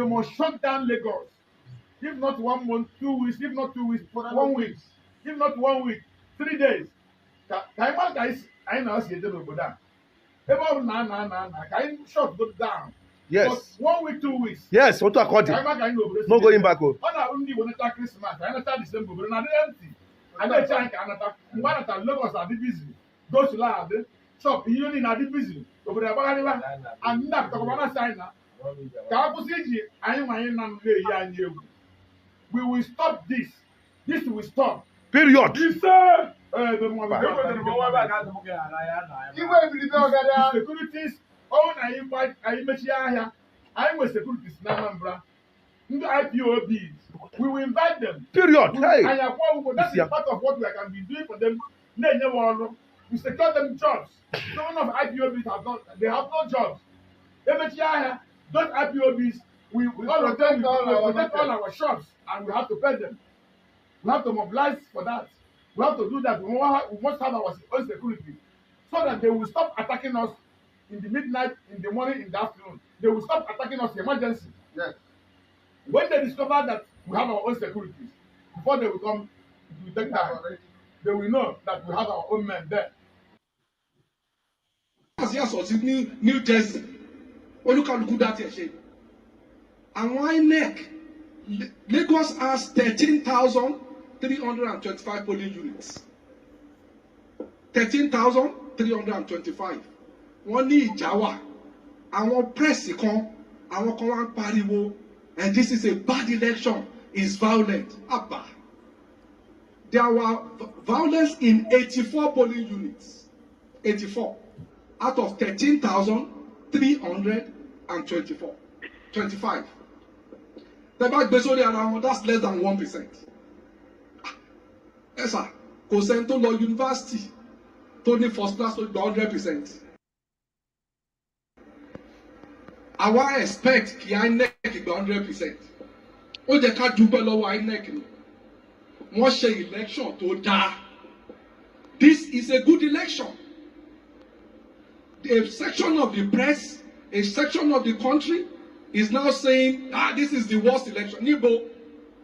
we must shut down Lagos. If not 1 month, 2 weeks, if not 2 weeks, 1 week, if not 1 week, 3 days. Kaiman guys, I know see the Boda. About na, can shut go down. Yes. But 1 week, 2 weeks. Yes, what to according. No going back. On a only one attack Christmas, I understand December, but not empty. And I can't attack one at Lagos are busy. Go to lab, shop, union are busy. Over the Bagariva, and not the one sign. We will stop this. This will stop. Period. This securities. Oh, I invite. I here. I was securities. Namambra. The IPOBs. We will invite them. Period. Hey. That is part of what we can be doing for them. We secure them jobs. Some of IPOBs have not. They have no jobs. Those IPOBs, we all of them, we protect all our shops and we have to pay them. We have to mobilize for that. We have to do that. We must have our own security so that they will stop attacking us in the midnight, in the morning, in the afternoon. They will stop attacking us in emergency. Yes. When they discover that we have our own security, before they will come, it will take time. They will know that we have our own men there. New Jersey. Olúkálùkù dá tiẹ̀ ṣe. Àwọn INEC, Lagos has 13,325 polling units. 13,325. Wọ́n ní ìjà wà. Àwọn press kan, àwọn kan wá ń pariwo, and this is a bad election, it's violent. Abba. There were violence in 84 polling units. 84 out of 13,324. 25. That's less than 1%. Yes, sir. Kosento Law University, Tony first class to 100%. I want to expect ki INEC 100%. O jẹ́ ká dúpẹ́ lọ́wọ́ INEC ni. Wọ́n ṣe election tó dáa. This is a good election. A section of the press, a section of the country is now saying, this is the worst election. Níbo,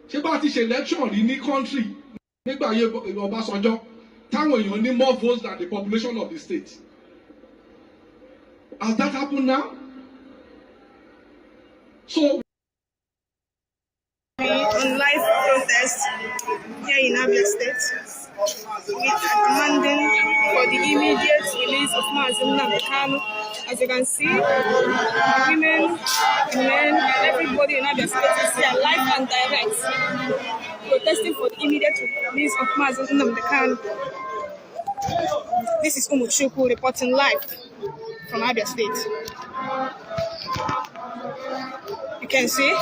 ṣé bá ti ṣe election rí ní country nígbà yẹ Ọbásanjọ́ táwọn èèyàn ní more votes than the population of the state. Has that happened now? So on live protest here in Abia State, we are demanding for the immediate release of Nnamdi Kanu. As you can see, women, men, everybody in Abia State is here live and direct, protesting for the immediate release of Nnamdi Kanu. This is Umuchukwu reporting live from Abia State. You can see.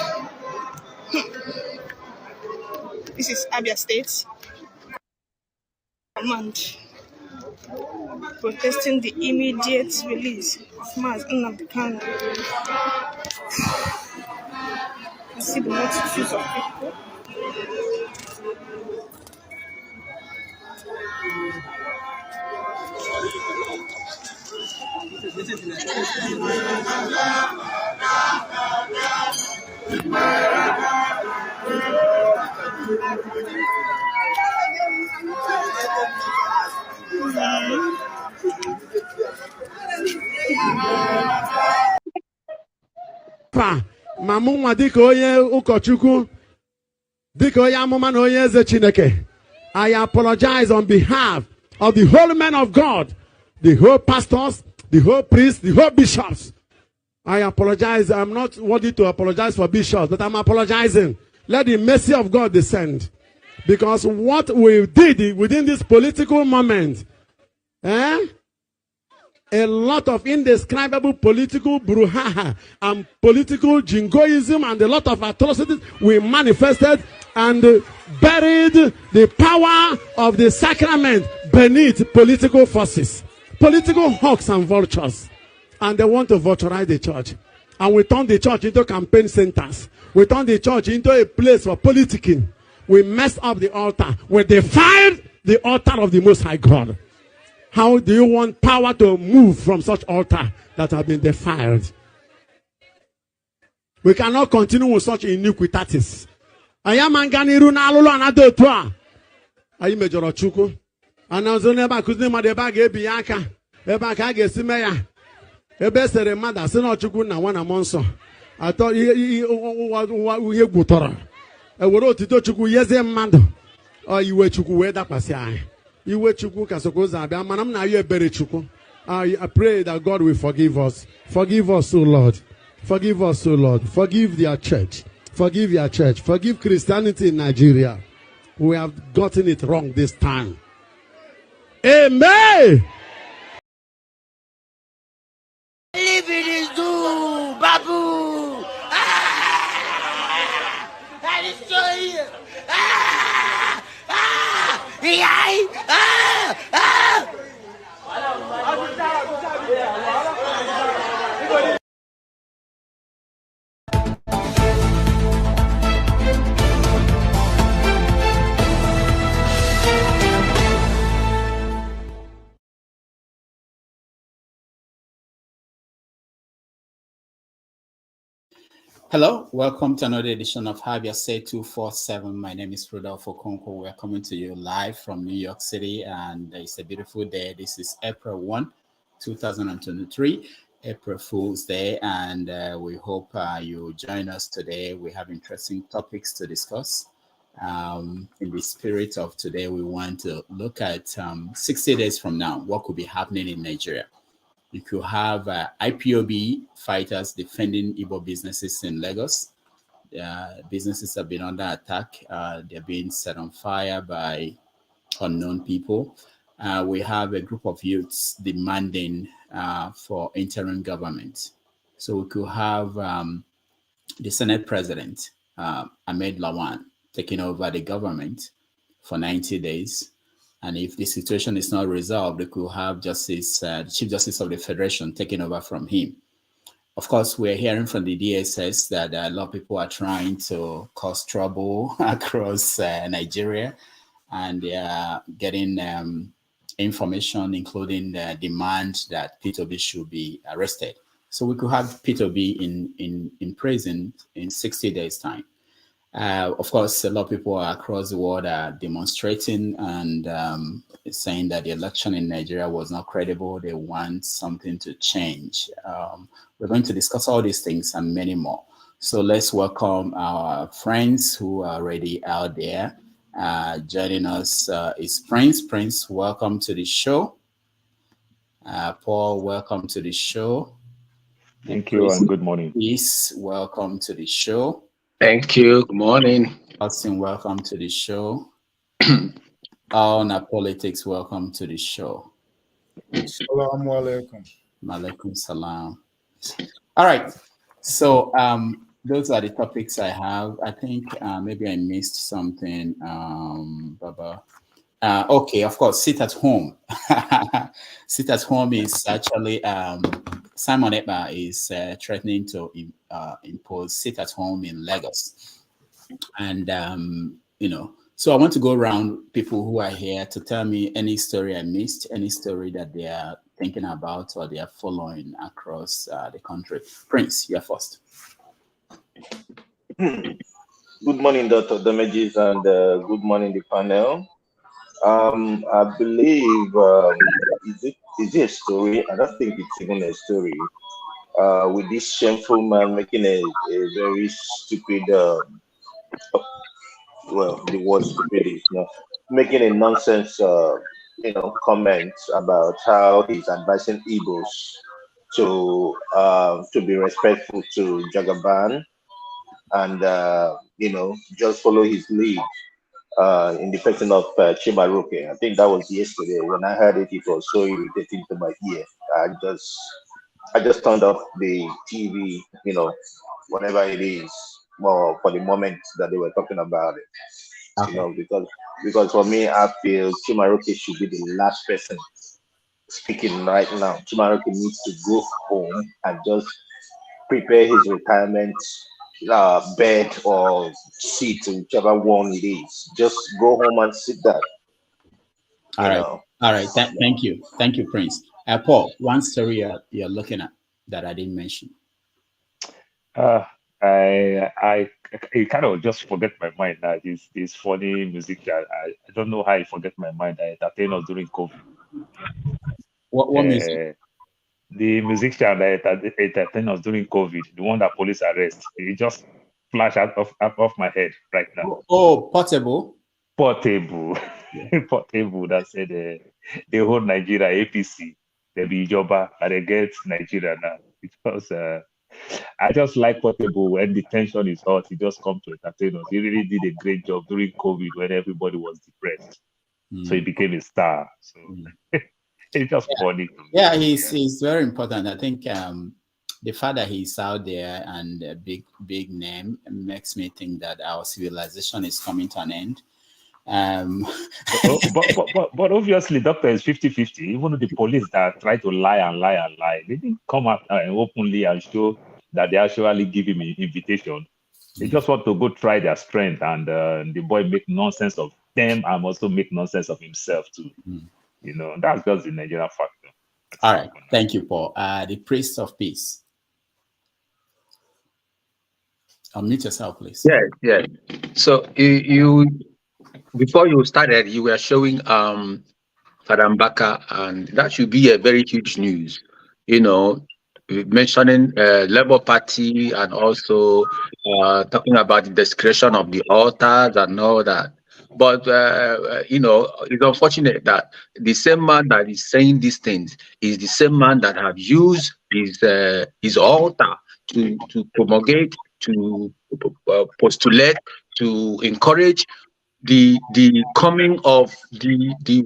This is Abia State. Command protesting the immediate release of Nnamdi Kanu. You see the multitudes of people. Mamu nwa dịka onye ụkọchukwu dịka onye amụma na onye eze Chineke, I apologize on behalf of the whole men of God, the whole pastors, the whole priests, the whole bishops. I apologize. I'm not worthy to apologize for bishops, but I'm apologizing. Let the mercy of God descend. Because what we did within this political moment, a lot of indescribable political brouhaha and political jingoism and a lot of atrocities we manifested and buried the power of the sacrament beneath political forces, political hawks and vultures. And they want to vulturize the church. And we turned the church into campaign centers. We turned the church into a place for politicking. We messed up the altar. We defiled the altar of the Most High God. How do you want power to move from such altar that have been defiled? We cannot continue with such iniquities. I am Anganiru Nalolo another toa. I major Chuku. And I was only about Kuzima de Bag Ebiaka. Ebaka Gesimeya. Ebesere mother, Seno Chukuna, one among so. I thought he Gutora. I wrote to Chuku Yezem Mando. Or you were Chuku Weda Pasia. You were Chuku Kasokoza. I'm now you bury Chuku. I pray that God will forgive us. Forgive us, O Lord. Forgive us, O Lord. Forgive their church. Forgive your church. Forgive Christianity in Nigeria. We have gotten it wrong this time. Amen. Live in his zoo, Babu. I destroy you. Hello, welcome to another edition of Have Your Say 247. My name is Rodolfo Konko. We're coming to you live from New York City, and it's a beautiful day. This is April 1, 2023, April Fool's Day, and we hope you join us today. We have interesting topics to discuss. In the spirit of today, we want to look at 60 days from now, what could be happening in Nigeria. You could have IPOB fighters defending Igbo businesses in Lagos. Businesses have been under attack. They're being set on fire by unknown people. We have a group of youths demanding for interim government. So we could have the Senate President Ahmed Lawan taking over the government for 90 days. And if the situation is not resolved, we could have Chief Justice of the Federation taking over from him. Of course, we're hearing from the DSS that a lot of people are trying to cause trouble across Nigeria, and they are getting information, including the demand that Peter Obi should be arrested. So we could have Peter Obi in prison in 60 days' time. Of course, a lot of people across the world are demonstrating and saying that the election in Nigeria was not credible. They want something to change. We're going to discuss all these things and many more. So let's welcome our friends who are already out there. Joining us is Prince. Prince, welcome to the show. Paul, welcome to the show. Thank you and good morning. Peace, welcome to the show. Thank you. Good morning. Austin, welcome to the show. All Politics, welcome to the show. Assalamu alaikum. Malaikum salam. All right. So those are the topics I have. I think maybe I missed something. Baba. Okay, of course, sit at home. Sit at home is actually Simon Ekpa is threatening to impose sit at home in Lagos. And, so I want to go around people who are here to tell me any story I missed, any story that they are thinking about or they are following across the country. Prince, you're first. Good morning, Dr. Damages, and good morning, the panel. I believe, is it a story? I don't think it's even a story. With this shameful man making a very stupid, the word stupid is not making a nonsense, comment about how he's advising Igbos to be respectful to Jagaban and just follow his lead. In the person of Chimaroke. I think that was yesterday. When I heard it, it was so irritating to my ear. I just turned off the TV, whatever it is, more for the moment that they were talking about it. Okay. Because for me, I feel Chimaroke should be the last person speaking right now. Chimaroke needs to go home and just prepare his retirement bed or seat, whichever one it is. Just go home and sit there. All right. Thank you, Prince. Paul, one story you're looking at that I didn't mention. I I kind of just forget my mind now. This funny musician. I don't know how I forget my mind. I entertained us during COVID. What music? The musician that entertained us during COVID, the one that police arrest, it just flashed out of my head right now. Oh, Portable. Portable. Portable that said they hold Nigeria APC, they be Ijoba, and they get Nigeria now. Because I just like Portable when the tension is hot. He just come to entertain us. He really did a great job during COVID when everybody was depressed. So he became a star. So it's just funny. Yeah, he's very important. I think the fact that he's out there and a big name makes me think that our civilization is coming to an end. But obviously, doctor is 50-50. Even the police that try to lie, they didn't come out openly and show that they actually give him an invitation. They just want to go try their strength, and the boy make nonsense of them and also make nonsense of himself too. You know, that's just the Nigerian factor. All right, thank you, Paul. The priest of peace. Unmute yourself, please. Yeah. So you before you started, you were showing Father Mbaka, and that should be a very huge news. You know, mentioning Labour Party and also talking about the desecration of the altars and all that. But you know, it's unfortunate that the same man that is saying these things is the same man that have used his altar to promulgate, to postulate, to encourage the coming of the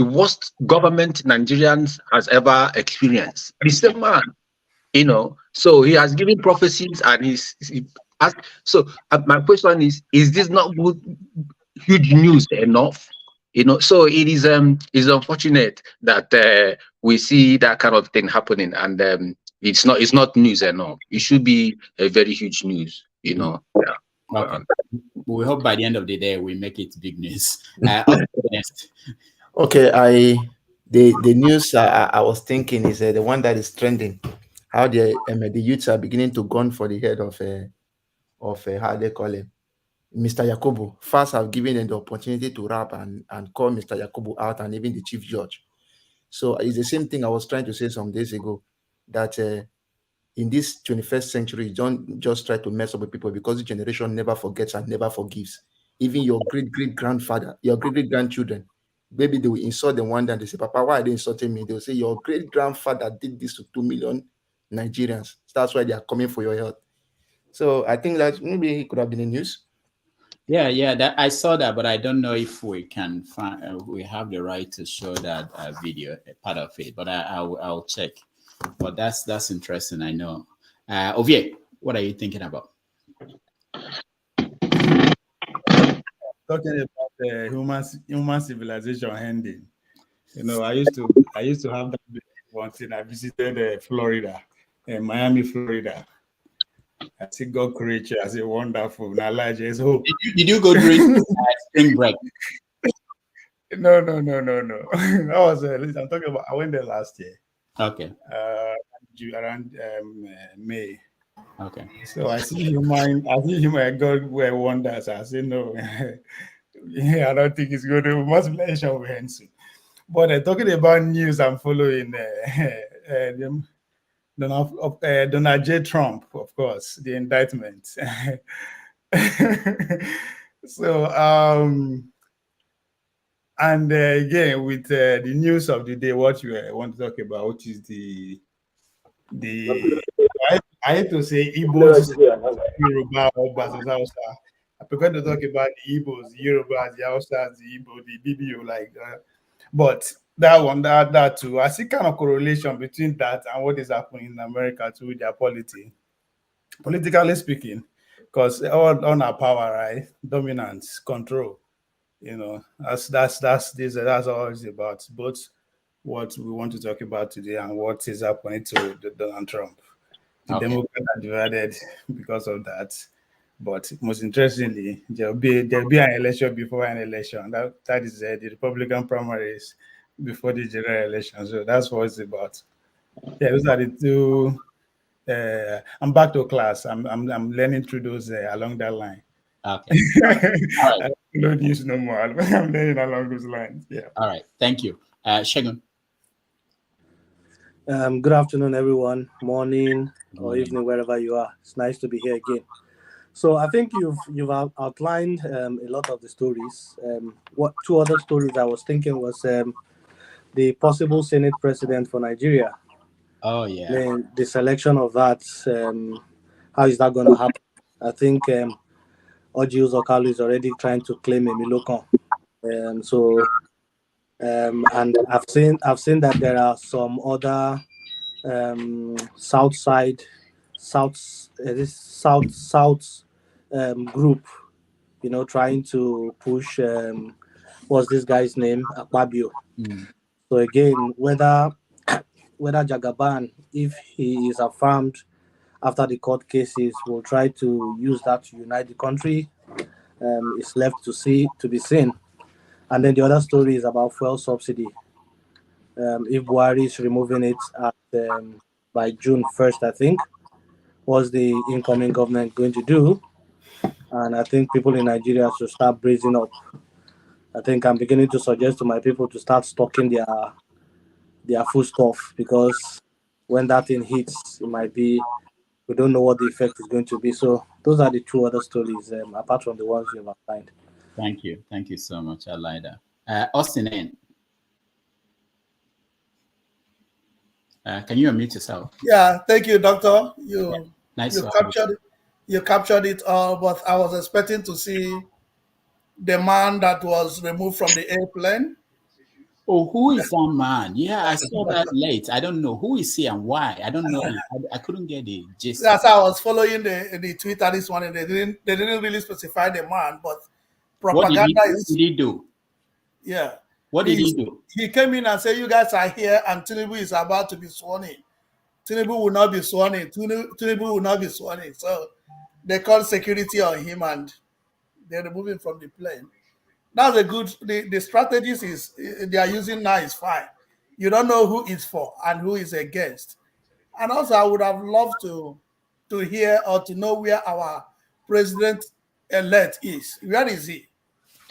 worst government Nigerians has ever experienced. The same man, you know. So he has given prophecies, and so my question is this not good, huge news enough? You know, so it is unfortunate that we see that kind of thing happening, and it's not news enough. It should be a very huge news, you know. Yeah. Okay. We hope by the end of the day we make it big news. Okay, the news I was thinking is the one that is trending. How the youths are beginning to gun for the head of how they call him, Mr. Yakubu. First, have given them the opportunity to rap and call Mr. Yakubu out, and even the chief judge. So it's the same thing I was trying to say some days ago, that in this 21st century, don't just try to mess up with people, because the generation never forgets and never forgives. Even your great-great-grandfather, your great-great-grandchildren, maybe they will insult them one day and they say, Papa, why are they insulting me? They will say, your great-grandfather did this to 2 million Nigerians. That's why they are coming for your health. So I think that maybe it could have been in news. Yeah, that I saw that, but I don't know if we can find. We have the right to show that video, part of it. But I'll check. But that's interesting. I know. Ovie, what are you thinking about? Talking about the human civilization ending. You know, I used to have that once when I visited Florida, Miami, Florida. I see God creature as a wonderful. Now, Elijah, hope. Did you go during spring break? No. I was. I'm talking about. I went there last year. Okay. Around May. Okay. So I see human God where wonders. I say no. Yeah, I don't think it's going to multiplication will end soon. But talking about news, I'm following Donald J. Trump, of course, the indictment. So and again with the news of the day, what you want to talk about, which is the I hate to say Igbos, Yoruba, or Hausa. I prefer to talk about the Igbos, the Yorubas, the Hausas, the Igbo, the BBO, like that. But that too, I see kind of correlation between that and what is happening in America too with their politically speaking, because all on our power, right? Dominance, control. You know, that's all it's about. Both what we want to talk about today and what is happening to Donald Trump. The Democrats are divided because of that. But most interestingly, there'll be an election before an election. That is the Republican primaries before the general election. So that's what it's about. Yeah, those are the two I'm back to class. I'm learning through those along that line. Okay. All right. I don't use no more. I'm learning along those lines. Yeah. All right. Thank you. Shegun. Good afternoon, everyone. Morning or evening, wherever you are. It's nice to be here again. So I think you've outlined a lot of the stories. What two other stories I was thinking was the possible Senate President for Nigeria. Oh yeah. Then the selection of that. How is that going to happen? I think Oji Uzor-Kalu is already trying to claim a Milokon. And I've seen that there are some other south group, trying to push what's this guy's name, Akpabio. So again, whether Jagaban, if he is affirmed after the court cases, will try to use that to unite the country, is left to be seen. And then the other story is about fuel subsidy. If Buhari is removing it by June 1st, I think, what's the incoming government going to do? And I think people in Nigeria should start braising up. I think I'm beginning to suggest to my people to start stocking their food stuff, because when that thing hits, it might be, we don't know what the effect is going to be. So those are the two other stories, apart from the ones you've outlined. Thank you. Thank you so much. I like that. Austin N. Can you unmute yourself? Yeah, thank you, Doctor. Nice you captured it all, but I was expecting to see the man that was removed from the airplane. Oh, who is that man? Yeah, I saw that late. I don't know who is he and why. I don't know. I couldn't get the gist. That's how I was following the Twitter this morning. They didn't really specify the man, but propaganda what did he do? Yeah. What did he do? He came in and said, "You guys are here, and Tinubu is about to be sworn in. Tinubu will not be sworn in. Tinubu will not be sworn in." So they called security on him and they removed him from the plane. That's a good. The strategies they are using now is fine. You don't know who is for and who is against. And also, I would have loved to hear or to know where our president-elect is. Where is he?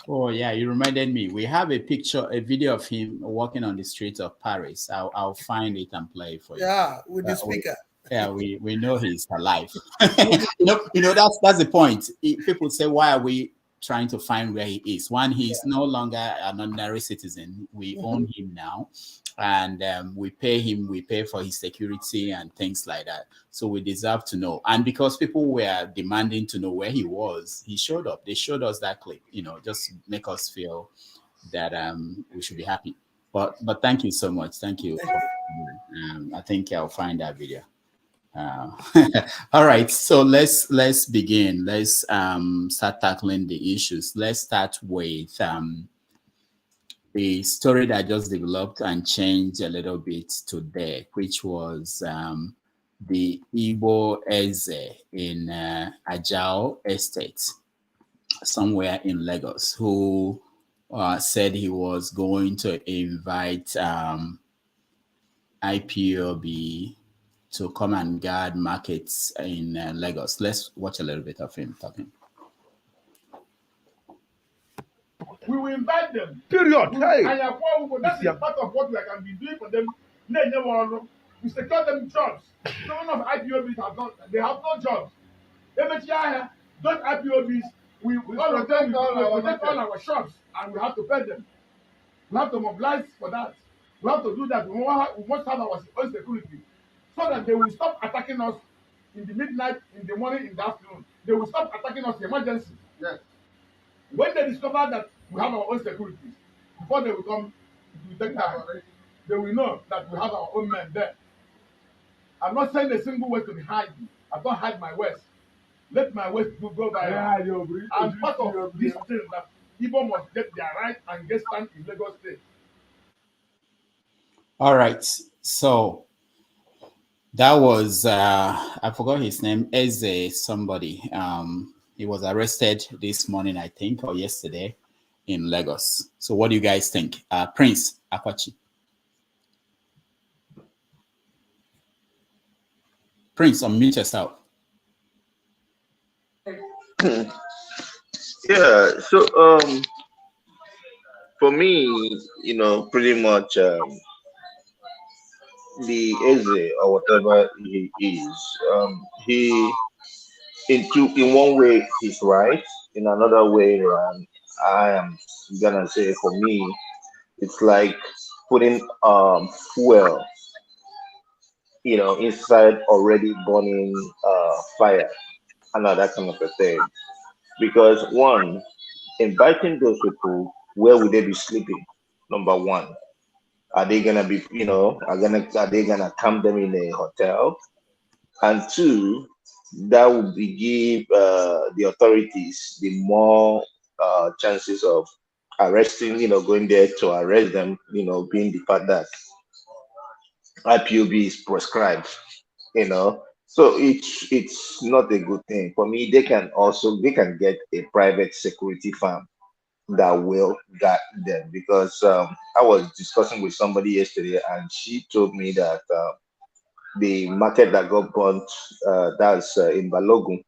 Oh yeah, you reminded me. We have a video of him walking on the streets of Paris. I'll find it and play it for you. Yeah, with the speaker. We know he's alive. you know that's the point. People say, why are we trying to find where he is? One, he's no longer an ordinary citizen. We own him now, and we pay him. We pay for his security and things like that. So we deserve to know. And because people were demanding to know where he was, he showed up. They showed us that clip. Just make us feel that we should be happy. But thank you so much. Thank you. I think I'll find that video. All right, so let's begin. Let's start tackling the issues. Let's start with the story that just developed and changed a little bit today, which was the Igbo Eze in Ajao Estate, somewhere in Lagos, who said he was going to invite IPOB to come and guard markets in Lagos. Let's watch a little bit of him talking. We will invite them. Period. Hey. That's part of what we can be doing for them. We secure them jobs. None of IPOBs have not. They have no jobs. Those IPOBs, we all of them, we protect all our shops, and we have to pay them. We have to mobilize for that. We have to do that. We must have our own security, so that they will stop attacking us in the midnight, in the morning, in the afternoon. They will stop attacking us in emergency. Yes. When they discover that we have our own security, before they will come to take time, they will know that we have our own men there. I'm not saying a single word to be hiding. I don't hide my words. Let my words go viral. And part of this thing that Igbo must get their right and get stand in Lagos State. All right. So that was I forgot his name, Eze somebody. He was arrested this morning, I think, or yesterday in Lagos. So what do you guys think? Prince Akwachi. Prince, unmute yourself. Yeah, so for me, pretty much the Eze or whatever he is, he in one way he's right, in another way I am gonna say for me it's like putting fuel, inside already burning fire and all that kind of a thing. Because one, inviting those people, where would they be sleeping? Number one, are they gonna be, are they gonna camp them in a hotel? And two, that would give the authorities the more chances of arresting, going there to arrest them, being the fact that IPOB is prescribed, So it's not a good thing. For me, they can get a private security firm that will guard them, because I was discussing with somebody yesterday and she told me that the market that got burnt, that's in Balogun,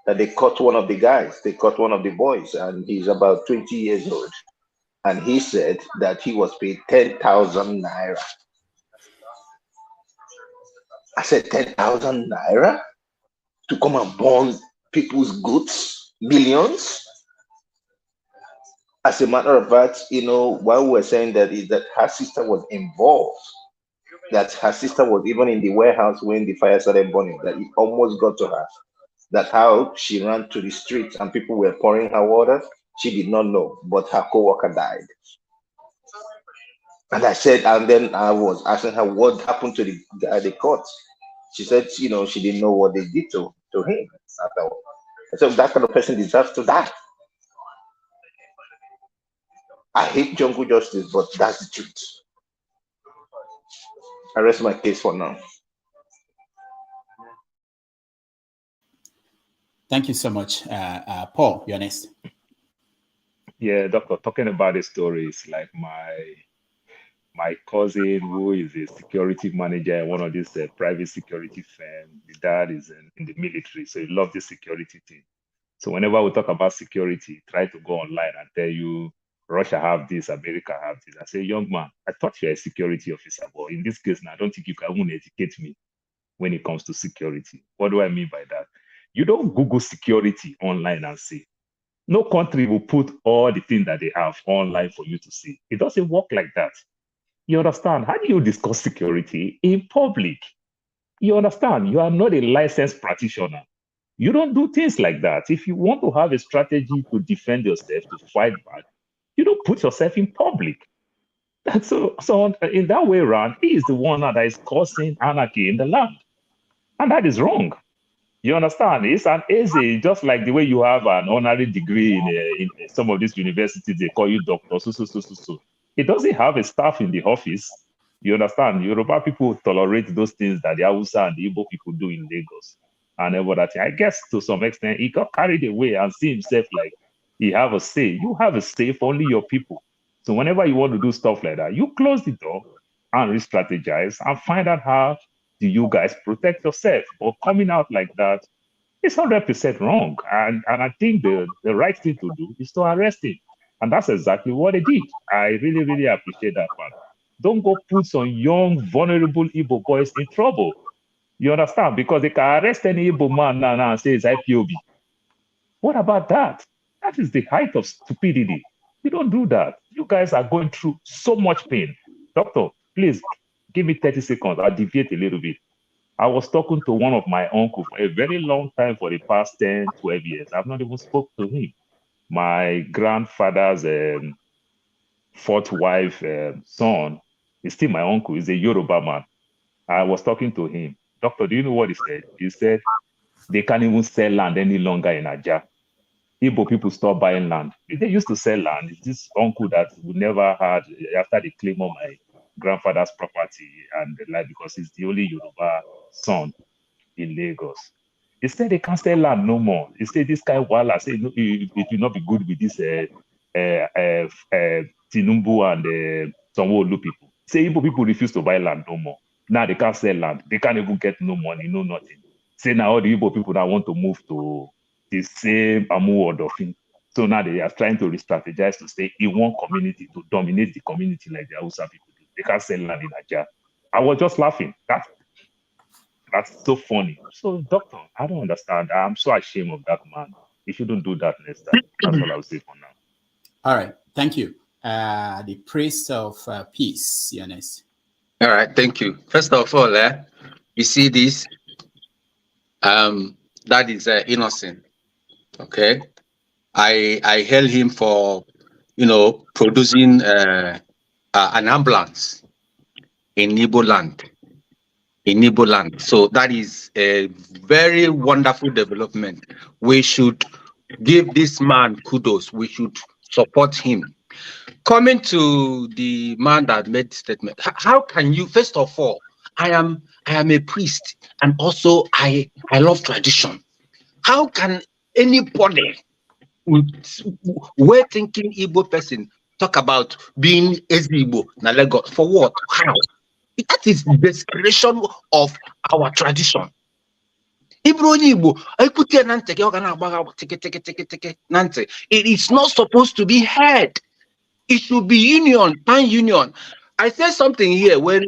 that they caught one of the guys, they caught one of the boys, and he's about 20 years old. And he said that he was paid 10,000 naira. I said, 10,000 naira to come and burn people's goods, millions? As a matter of fact, why we were saying that is that her sister was involved, that her sister was even in the warehouse when the fire started burning, that it almost got to her. That how she ran to the street and people were pouring her water, she did not know, but her co-worker died. And I said, and then I was asking her what happened to the guy they caught. She said, she didn't know what they did to him at all. So that kind of person deserves to die. I hate jungle justice, but that's the truth. I rest my case for now. Thank you so much. Paul, you're next. Yeah, Doctor, talking about the stories, like my cousin, who is a security manager in one of these private security firms. The dad is in the military, so he loves the security thing. So whenever we talk about security, try to go online and tell you, Russia have this, America have this. I say, young man, I thought you're a security officer, but in this case now, I don't think you can even educate me when it comes to security. What do I mean by that? You don't Google security online and see. No country will put all the things that they have online for you to see. It doesn't work like that. You understand? How do you discuss security in public? You understand? You are not a licensed practitioner. You don't do things like that. If you want to have a strategy to defend yourself, to fight back, you don't put yourself in public. So in that way around, he is the one that is causing anarchy in the land. And that is wrong. You understand? It's an easy, just like the way you have an honorary degree in some of these universities, they call you doctor, so. It doesn't have a staff in the office. You understand? Yoruba people tolerate those things that the Hausa and the Igbo people do in Lagos. And everything. I guess to some extent, he got carried away and see himself like he have a say. You have a say for only your people. So whenever you want to do stuff like that, you close the door and re-strategize and find out how do you guys protect yourself. But coming out like that, it's 100% wrong. And I think the right thing to do is to arrest him. And that's exactly what they did. I really, really appreciate that part. Don't go put some young, vulnerable Igbo boys in trouble. You understand? Because they can arrest any Igbo man now and say it's IPOB. What about that? That is the height of stupidity. You don't do that. You guys are going through so much pain. Doctor, please give me 30 seconds. I'll deviate a little bit. I was talking to one of my uncles for a very long time, for the past 10, 12 years. I've not even spoke to him. My grandfather's fourth wife son is still my uncle. He's a Yoruba man. I was talking to him. Doctor, do you know what he said? He said they can't even sell land any longer in Aja. Igbo people stop buying land. They used to sell land. It's this uncle that we never had after they claim on my grandfather's property and the like, because he's the only Yoruba son in Lagos. He said they can't sell land no more. He said this guy Wala said no, it will not be good with this Tinumbu and Sanwo-Olu people. Say Igbo people refuse to buy land no more. Now they can't sell land. They can't even get no money, no nothing. Say now all the Igbo people that want to move to the same Amu Odofin. So now they are trying to re-strategize to stay in one community to dominate the community like the Hausa people do. They can't sell land in Nigeria. I was just laughing. That's so funny. So, doctor, I don't understand. I'm so ashamed of that man. He shouldn't do that next time. That's all I'll say for now. All right. Thank you. The priest of peace, Ernest. All right. Thank you. First of all, you see this? That is innocent. Okay. I held him for, producing an ambulance in Igbo land. So that is a very wonderful development. We should give this man kudos. We should support him. Coming to the man that made the statement, how can you, first of all, I am a priest, and also I love tradition. How can anybody we're thinking Igbo person talk about being Igbo na Lagos? For what? How? That is desecration of our tradition. It is not supposed to be heard. It should be union, pan-union. I said something here when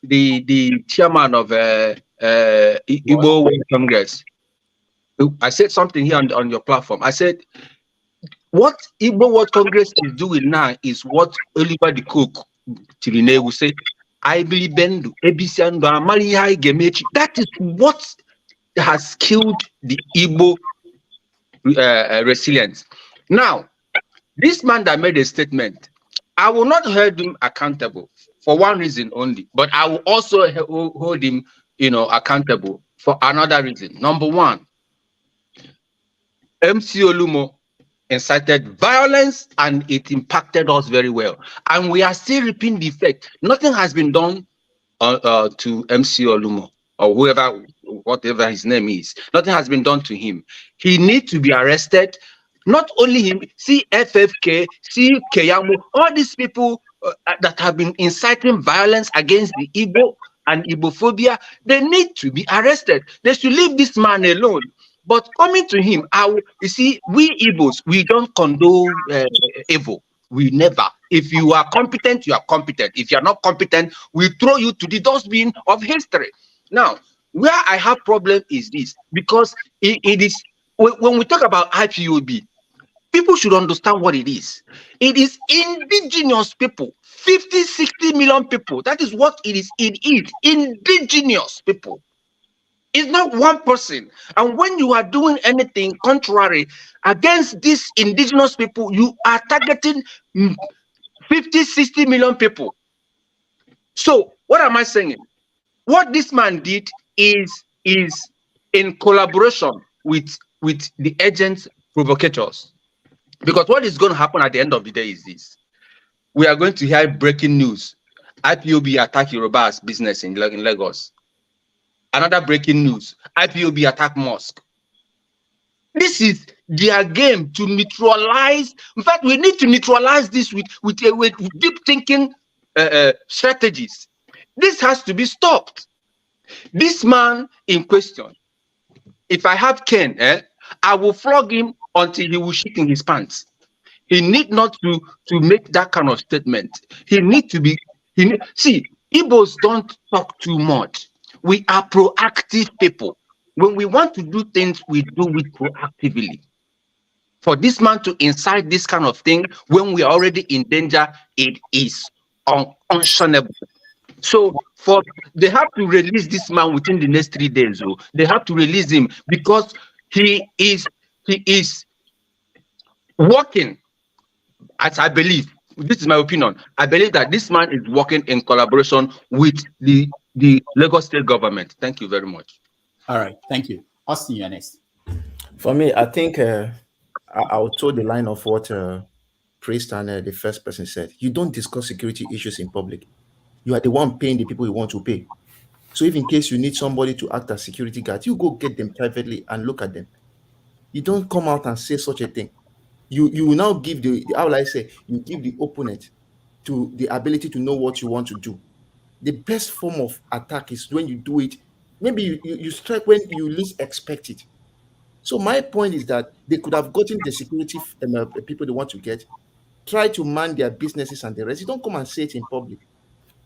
the chairman of Igbo World Congress, I said something here on your platform. I said, what Igbo World Congress is doing now is what Oliver the Cook Tirine will say, I believe that is what has killed the Igbo resilience. Now, this man that made a statement, I will not hold him accountable for one reason only, but I will also hold him, accountable for another reason. Number one, MC Olumo incited violence and it impacted us very well. And we are still reaping the effect. Nothing has been done to MC Olumo or whatever his name is. Nothing has been done to him. He needs to be arrested. Not only him, see FFK, see Keyamo, all these people that have been inciting violence against the Igbo and Igbophobia, they need to be arrested. They should leave this man alone. But coming to him, you see, we Igbos, we don't condone evil. We never. If you are competent, you are competent. If you are not competent, we throw you to the dustbin of history. Now, where I have problem is this, because it is, when we talk about IPOB, people should understand what it is. It is indigenous people, 50, 60 million people. That is what it is. It is indigenous people. It's not one person. And when you are doing anything contrary against these indigenous people, you are targeting 50, 60 million people. So what am I saying? What this man did is in collaboration with the agents, provocators. Because what is going to happen at the end of the day is this. We are going to hear breaking news. IPOB attack Yoruba's business in Lagos. Another breaking news, IPOB attack mosque. This is their game to neutralize. In fact, we need to neutralize this with deep thinking strategies. This has to be stopped. This man in question, if I have Ken, I will flog him until he will shit in his pants. He need not to make that kind of statement. He need to be, see, Igbos don't talk too much. We are proactive people. When we want to do things, we do it proactively. For this man to incite this kind of thing when we are already in danger, it is unconscionable. So they have to release this man within the next 3 days. They have to release him because he is working, as I believe. This is my opinion. I believe that this man is working in collaboration with the Lagos State government. Thank you very much. All right, thank you. Austin, you're next. For me, I think I'll toe the line of what Priest and the first person said. You don't discuss security issues in public. You are the one paying the people you want to pay. So if in case you need somebody to act as security guard, you go get them privately and look at them. You don't come out and say such a thing. You will now give how will I say, you give the opponent to the ability to know what you want to do. The best form of attack is when you do it maybe you strike when you least expect it. So my point is that they could have gotten the security people they want to get, try to man their businesses and the rest. You don't come and say it in public.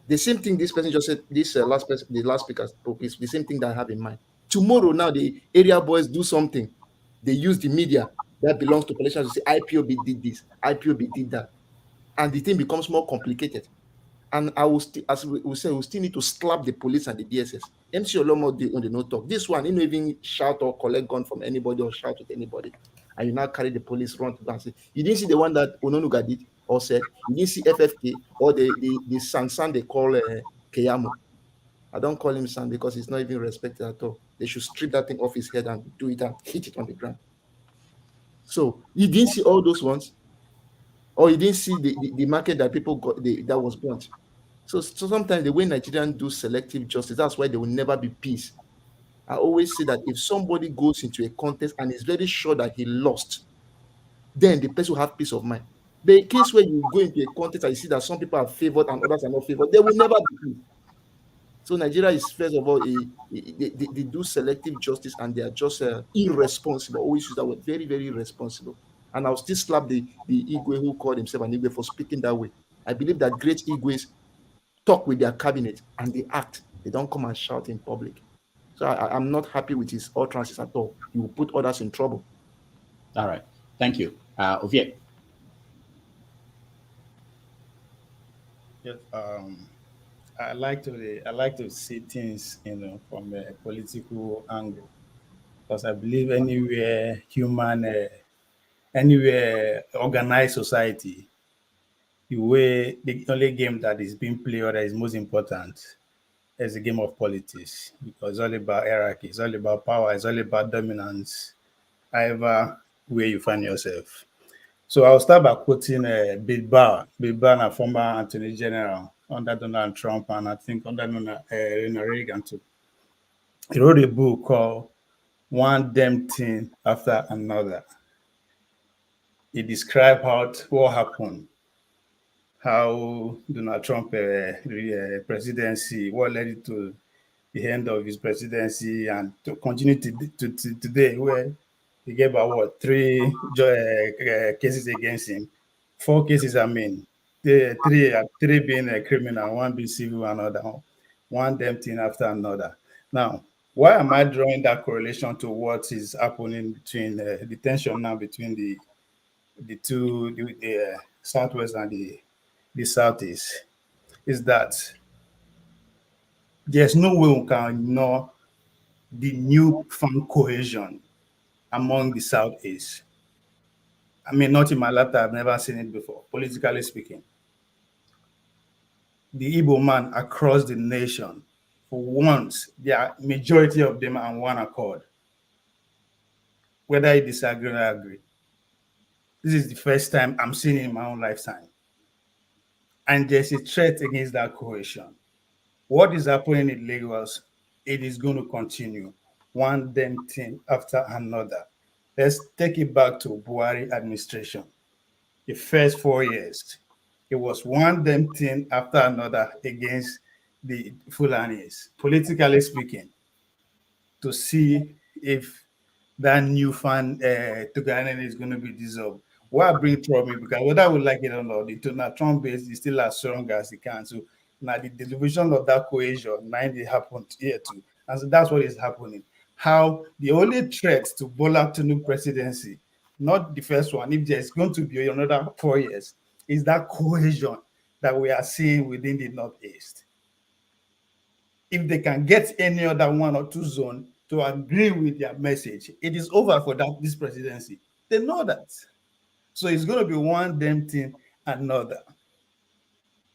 The same thing this person just said, this last person, the last speaker spoke, is the same thing that I have in mind. Tomorrow now, the area boys do something. They use the media that belongs to politicians to say IPOB did this, IPOB did that. And the thing becomes more complicated. And I will still, as we say, we still need to slap the police and the DSS. MC Olomo on the no talk. This one, he don't even shout or collect gun from anybody or shout at anybody. And you now carry the police run to go and say, you didn't see the one that Ononuga did or said, you didn't see FFK or the Sansan they call Keyamo. I don't call him San because he's not even respected at all. They should strip that thing off his head and do it and hit it on the ground. So you didn't see all those ones, or you didn't see the market that people got that was burnt. So sometimes the way Nigerians do selective justice, that's why there will never be peace. I always say that if somebody goes into a contest and is very sure that he lost, then the person will have peace of mind. The case where you go into a contest and you see that some people are favored and others are not favored, there will never be peace. So Nigeria is, first of all, they do selective justice and they are just irresponsible. Always use that word, very, very irresponsible. And I'll still slap the Igwe who called himself an Igwe for speaking that way. I believe that great Igwes talk with their cabinet and they act. They don't come and shout in public. So I'm not happy with his utterances at all. He will put others in trouble. All right. Thank you. Ovie. Yes, I like to see things, from a political angle, because I believe anywhere organized society, the only game that is being played or that is most important is the game of politics, because it's all about hierarchy, it's all about power, it's all about dominance, however where you find yourself. So I'll start by quoting Bill Barr, a former Attorney General under Donald Trump and I think under Ronald Reagan too. He wrote a book called One Damn Thing After Another. He described what happened, how Donald Trump presidency, what led it to the end of his presidency, and to continue to today, where he gave about 3 cases against him, 4 cases. I mean, three being a criminal, 1 being civil, another one damn thing after another. Now, why am I drawing that correlation to what is happening between the tension now between the two, the Southwest and the Southeast? Is that there's no way we can ignore the newfound cohesion among the Southeast. I mean, not in my lifetime, I've never seen it before, politically speaking. The Igbo man across the nation, for once, the majority of them are on one accord. Whether I disagree or I agree. This is the first time I'm seeing it in my own lifetime. And there's a threat against that cohesion. What is happening in Lagos, it is going to continue, one damn thing after another. Let's take it back to Buhari administration. The first 4 years, it was one damn thing after another against the Fulanis, politically speaking, to see if that newfound Togani is going to be dissolved. Why I bring Trump in? Because whether we like it or not, the Donald Trump base is still as strong as it can. So now the division of that cohesion, 90 happened here too. And so that's what is happening. How the only threat to Bola Tinubu presidency, not the first one, if there's going to be another 4 years, is that cohesion that we are seeing within the Northeast. If they can get any other 1 or 2 zone to agree with their message, it is over for this presidency. They know that. So it's going to be one damn thing another.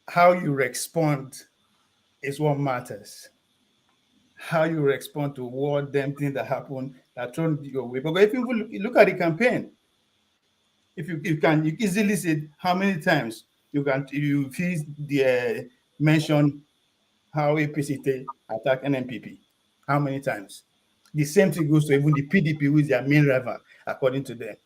How you respond is what matters. How you respond to what damn thing that happened that thrown your way. Because if you look at the campaign, if you easily see how many times you feel the mention how APC attack NNPP. How many times? The same thing goes to even the PDP, who is their main rival, according to them.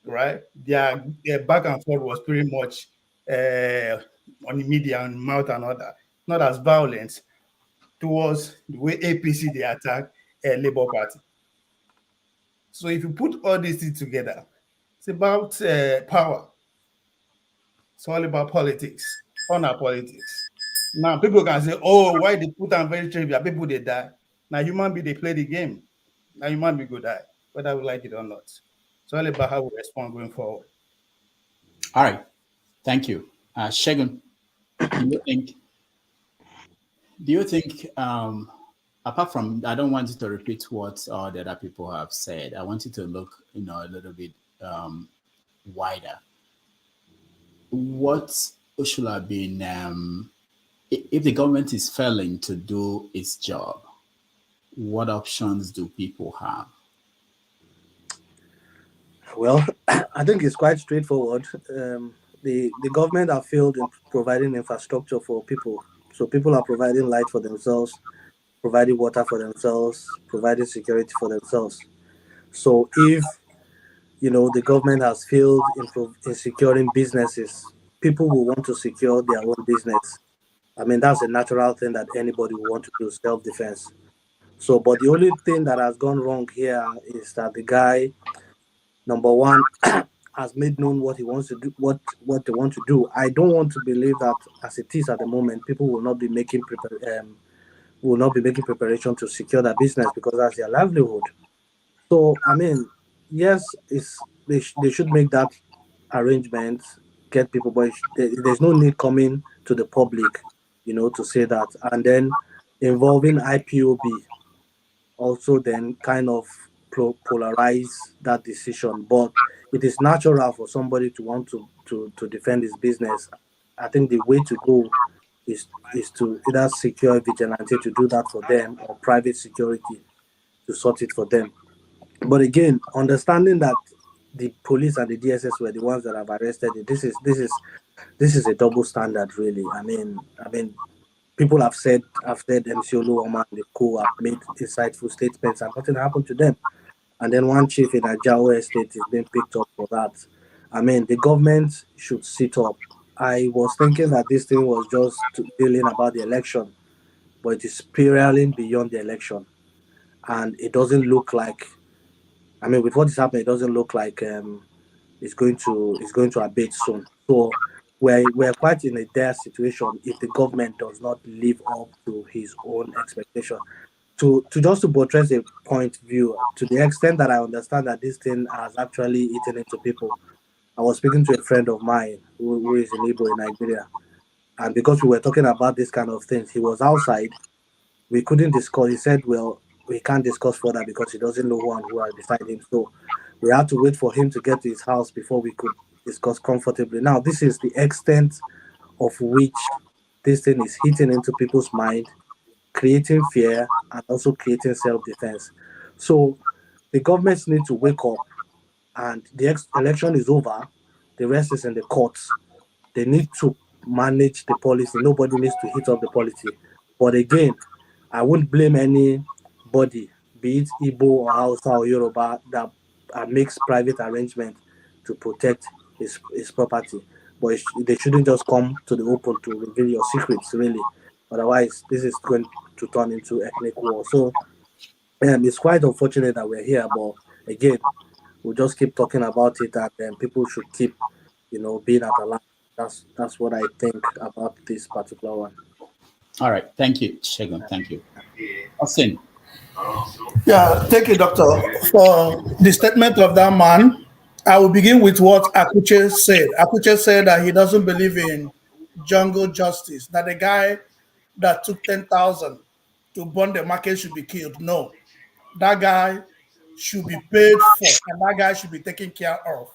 Right? Their back and forth was pretty much on the media and mouth and all that. Not as violent, towards the way APC they attack a Labour Party. So if you put all these things together, it's about power. It's all about politics, honor politics. Now people can say, "Oh, why they put on very trivial? People they die." Now human being they play the game. Now human being go die, whether we like it or not. It's all about how we respond going forward. All right, thank you, Shegun. Do you think, apart from, I don't want you to repeat what all the other people have said. I want you to look, a little bit wider. What should have been, if the government is failing to do its job, what options do people have? Well, I think it's quite straightforward. The government have failed in providing infrastructure for people. So people are providing light for themselves, providing water for themselves, providing security for themselves. So if the government has failed in securing businesses, people will want to secure their own business. I mean, that's a natural thing that anybody will want to do, self-defense. So, but the only thing that has gone wrong here is that the guy, number one, has made known what he wants to do, what they want to do. I don't want to believe that as it is at the moment, people will not be making preparation to secure their business because that's their livelihood. So, I mean, yes, they should make that arrangement, get people, but there's no need coming to the public, to say that. And then involving IPOB also then kind of polarize that decision. But it is natural for somebody to want to defend his business. I think the way to go is to either secure vigilante to do that for them or private security to sort it for them. But again, understanding that the police and the DSS were the ones that have arrested it, this is a double standard, really. I mean, people have said MC Oluoma and the co have made insightful statements and nothing happened to them. And then one chief in Ajao Estate is being picked up for that. I mean, the government should sit up. I was thinking that this thing was just dealing about the election, but it is spiraling beyond the election. And it doesn't look like, I mean, with what is happening, it doesn't look like it's going to abate soon. So we're quite in a dire situation if the government does not live up to his own expectation. To buttress a point view, to the extent that I understand that this thing has actually eaten into people. I was speaking to a friend of mine who is in Igbo in Nigeria, and because we were talking about this kind of things, he was outside. We couldn't discuss. He said, "Well, we can't discuss further because he doesn't know who are beside him." So we had to wait for him to get to his house before we could discuss comfortably. Now, this is the extent of which this thing is hitting into people's mind, creating fear and also creating self-defense. So the governments need to wake up, and the election is over. The rest is in the courts. They need to manage the policy. Nobody needs to hit up the policy. But again, I wouldn't blame anybody, be it Igbo or Hausa or Yoruba, that makes private arrangement to protect his property. But they shouldn't just come to the open to reveal your secrets, really. Otherwise, this is going to turn into ethnic war. So it's quite unfortunate that we're here, but again, we'll just keep talking about it, and people should keep, being at alert. That's what I think about this particular one. All right, thank you, Shegun. Thank you, Austin. Yeah, thank you, Doctor, for the statement of that man. I will begin with what Akuche said. Akuche said that he doesn't believe in jungle justice, that the guy that took 10,000 to burn the market should be killed. No, that guy should be paid for, and that guy should be taken care of.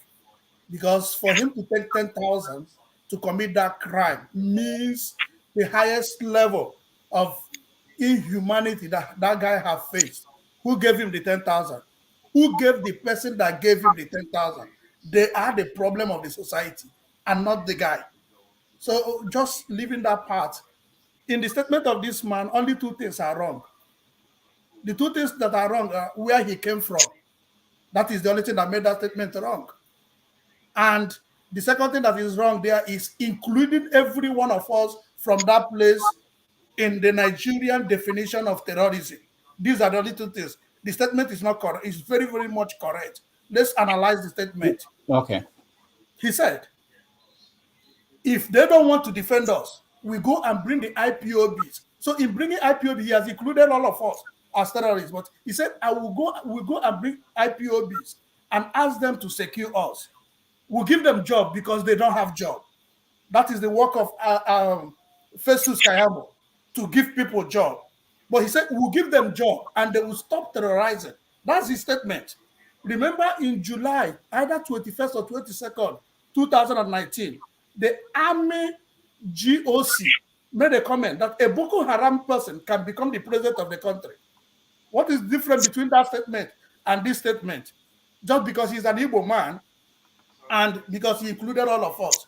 Because for him to take 10,000 to commit that crime means the highest level of inhumanity that guy have faced. Who gave him the 10,000? Who gave the person that gave him the 10,000? They are the problem of the society and not the guy. So just leaving that part. In the statement of this man, only two things are wrong. The two things that are wrong are where he came from. That is the only thing that made that statement wrong. And the second thing that is wrong there is including every one of us from that place in the Nigerian definition of terrorism. These are the little things. The statement is not correct. It's very, very much correct. Let's analyze the statement. Okay. He said, if they don't want to defend us, we go and bring the IPOBs. So in bringing IPOB, he has included all of us as terrorists. But he said, we'll go and bring IPOBs and ask them to secure us. We'll give them job because they don't have job. That is the work of Festus Kayabo, to give people job. But he said, we'll give them job and they will stop terrorizing. That's his statement. Remember in July, either 21st or 22nd, 2019, the Army GOC made a comment that a Boko Haram person can become the president of the country. What is different between that statement and this statement? Just because he's an Igbo man and because he included all of us.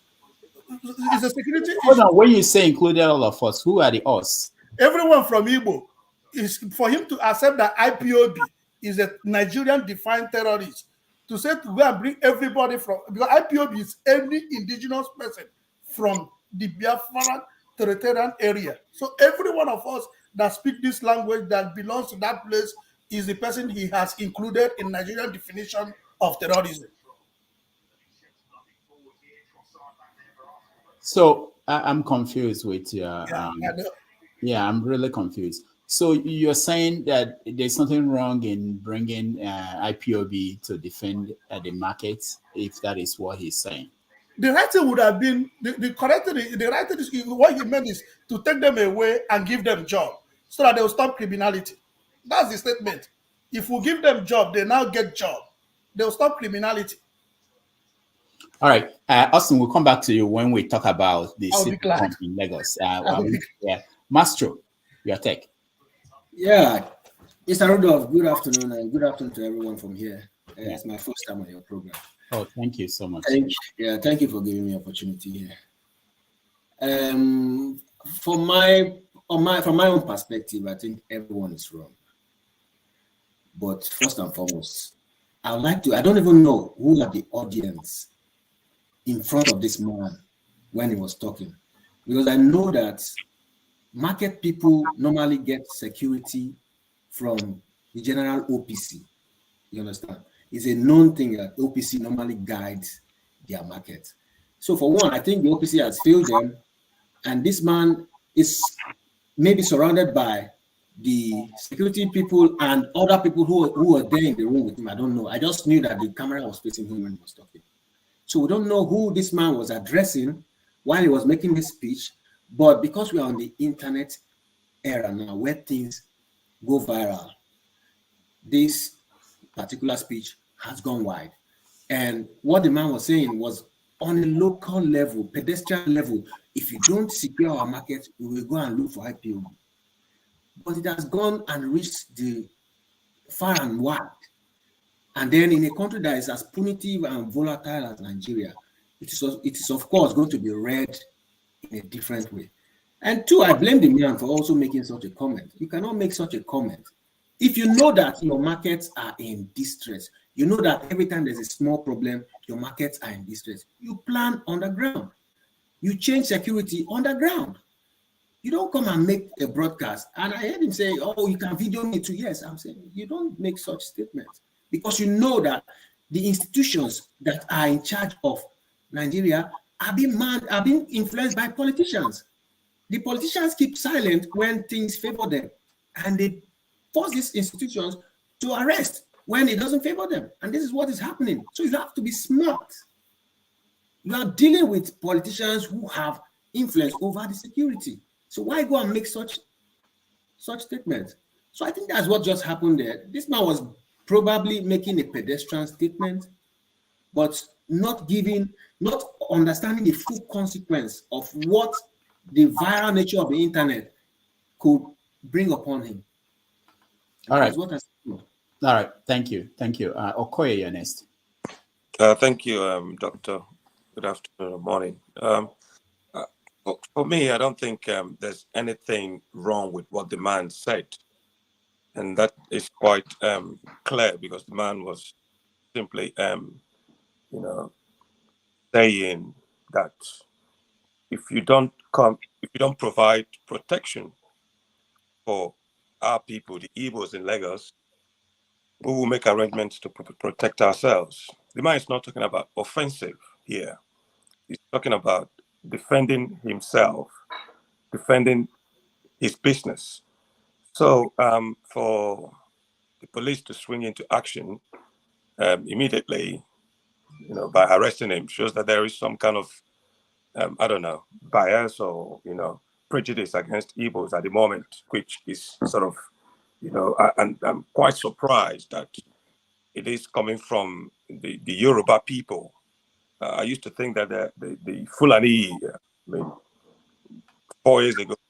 It's a security issue. Now, when you say included all of us, who are the us? Everyone from Igbo. Is for him to accept that IPOB is a Nigerian defined terrorist, to say to go and bring everybody from, because IPOB is any indigenous person from the Biafran territorial area. So every one of us that speak this language that belongs to that place is the person he has included in Nigerian definition of terrorism. So I'm confused with your. Yeah, I'm really confused. So you're saying that there's something wrong in bringing IPOB to defend the markets, if that is what he's saying? The right thing would have been, the right thing is, what he meant is to take them away and give them job so that they will stop criminality. That's the statement. If we give them job, they now get job. They'll stop criminality. All right. Austin, we'll come back to you when we talk about the city in Lagos. Mastro, your take. Yeah, Mr. Rudolph, good afternoon, and good afternoon to everyone from here. It's my first time on your program. Oh, thank you so much. Thank you for giving me the opportunity here. From my own perspective, I think everyone is wrong. But first and foremost, I don't even know who are the audience in front of this man when he was talking, because I know that market people normally get security from the general OPC. You understand? It's a known thing that OPC normally guides their market. So for one, I think the OPC has failed them, and this man is maybe surrounded by the security people and other people who were there in the room with him. I don't know. I just knew that the camera was facing him when he was talking. So we don't know who this man was addressing while he was making this speech. But because we are on the internet era now, where things go viral, this particular speech has gone wide. And what the man was saying was on a local level, pedestrian level. If you don't secure our market, we will go and look for IPO. But it has gone and reached the far and wide. And then in a country that is as punitive and volatile as Nigeria, it is of course going to be read in a different way. And two, I blame the man for also making such a comment. You cannot make such a comment. If you know that your markets are in distress, you know that every time there's a small problem, your markets are in distress, you plan underground. You change security underground. You don't come and make a broadcast. And I heard him say, oh, you can video me too. Yes, I'm saying you don't make such statements because you know that the institutions that are in charge of Nigeria are being influenced by politicians. The politicians keep silent when things favor them, and they force these institutions to arrest when it doesn't favor them. And this is what is happening. So you have to be smart. You are dealing with politicians who have influence over the security. So why go and make such statements? So I think that's what just happened there. This man was probably making a pedestrian statement, but not understanding the full consequence of what the viral nature of the internet could bring upon him. All right. All right. Thank you. Thank you. Okoye, you're next. Thank you, Doctor. Good afternoon or morning. For me, I don't think there's anything wrong with what the man said. And that is quite clear because the man was simply, saying that if you don't provide protection for our people, the Igbos in Lagos, we will make arrangements to protect ourselves. The man is not talking about offensive here. He's talking about defending himself, defending his business. So for the police to swing into action immediately, by arresting him, shows that there is some kind of, I don't know, bias or, prejudice against Igbos at the moment, which is sort of, and I'm quite surprised that it is coming from the Yoruba people. I used to think that the Fulani, 2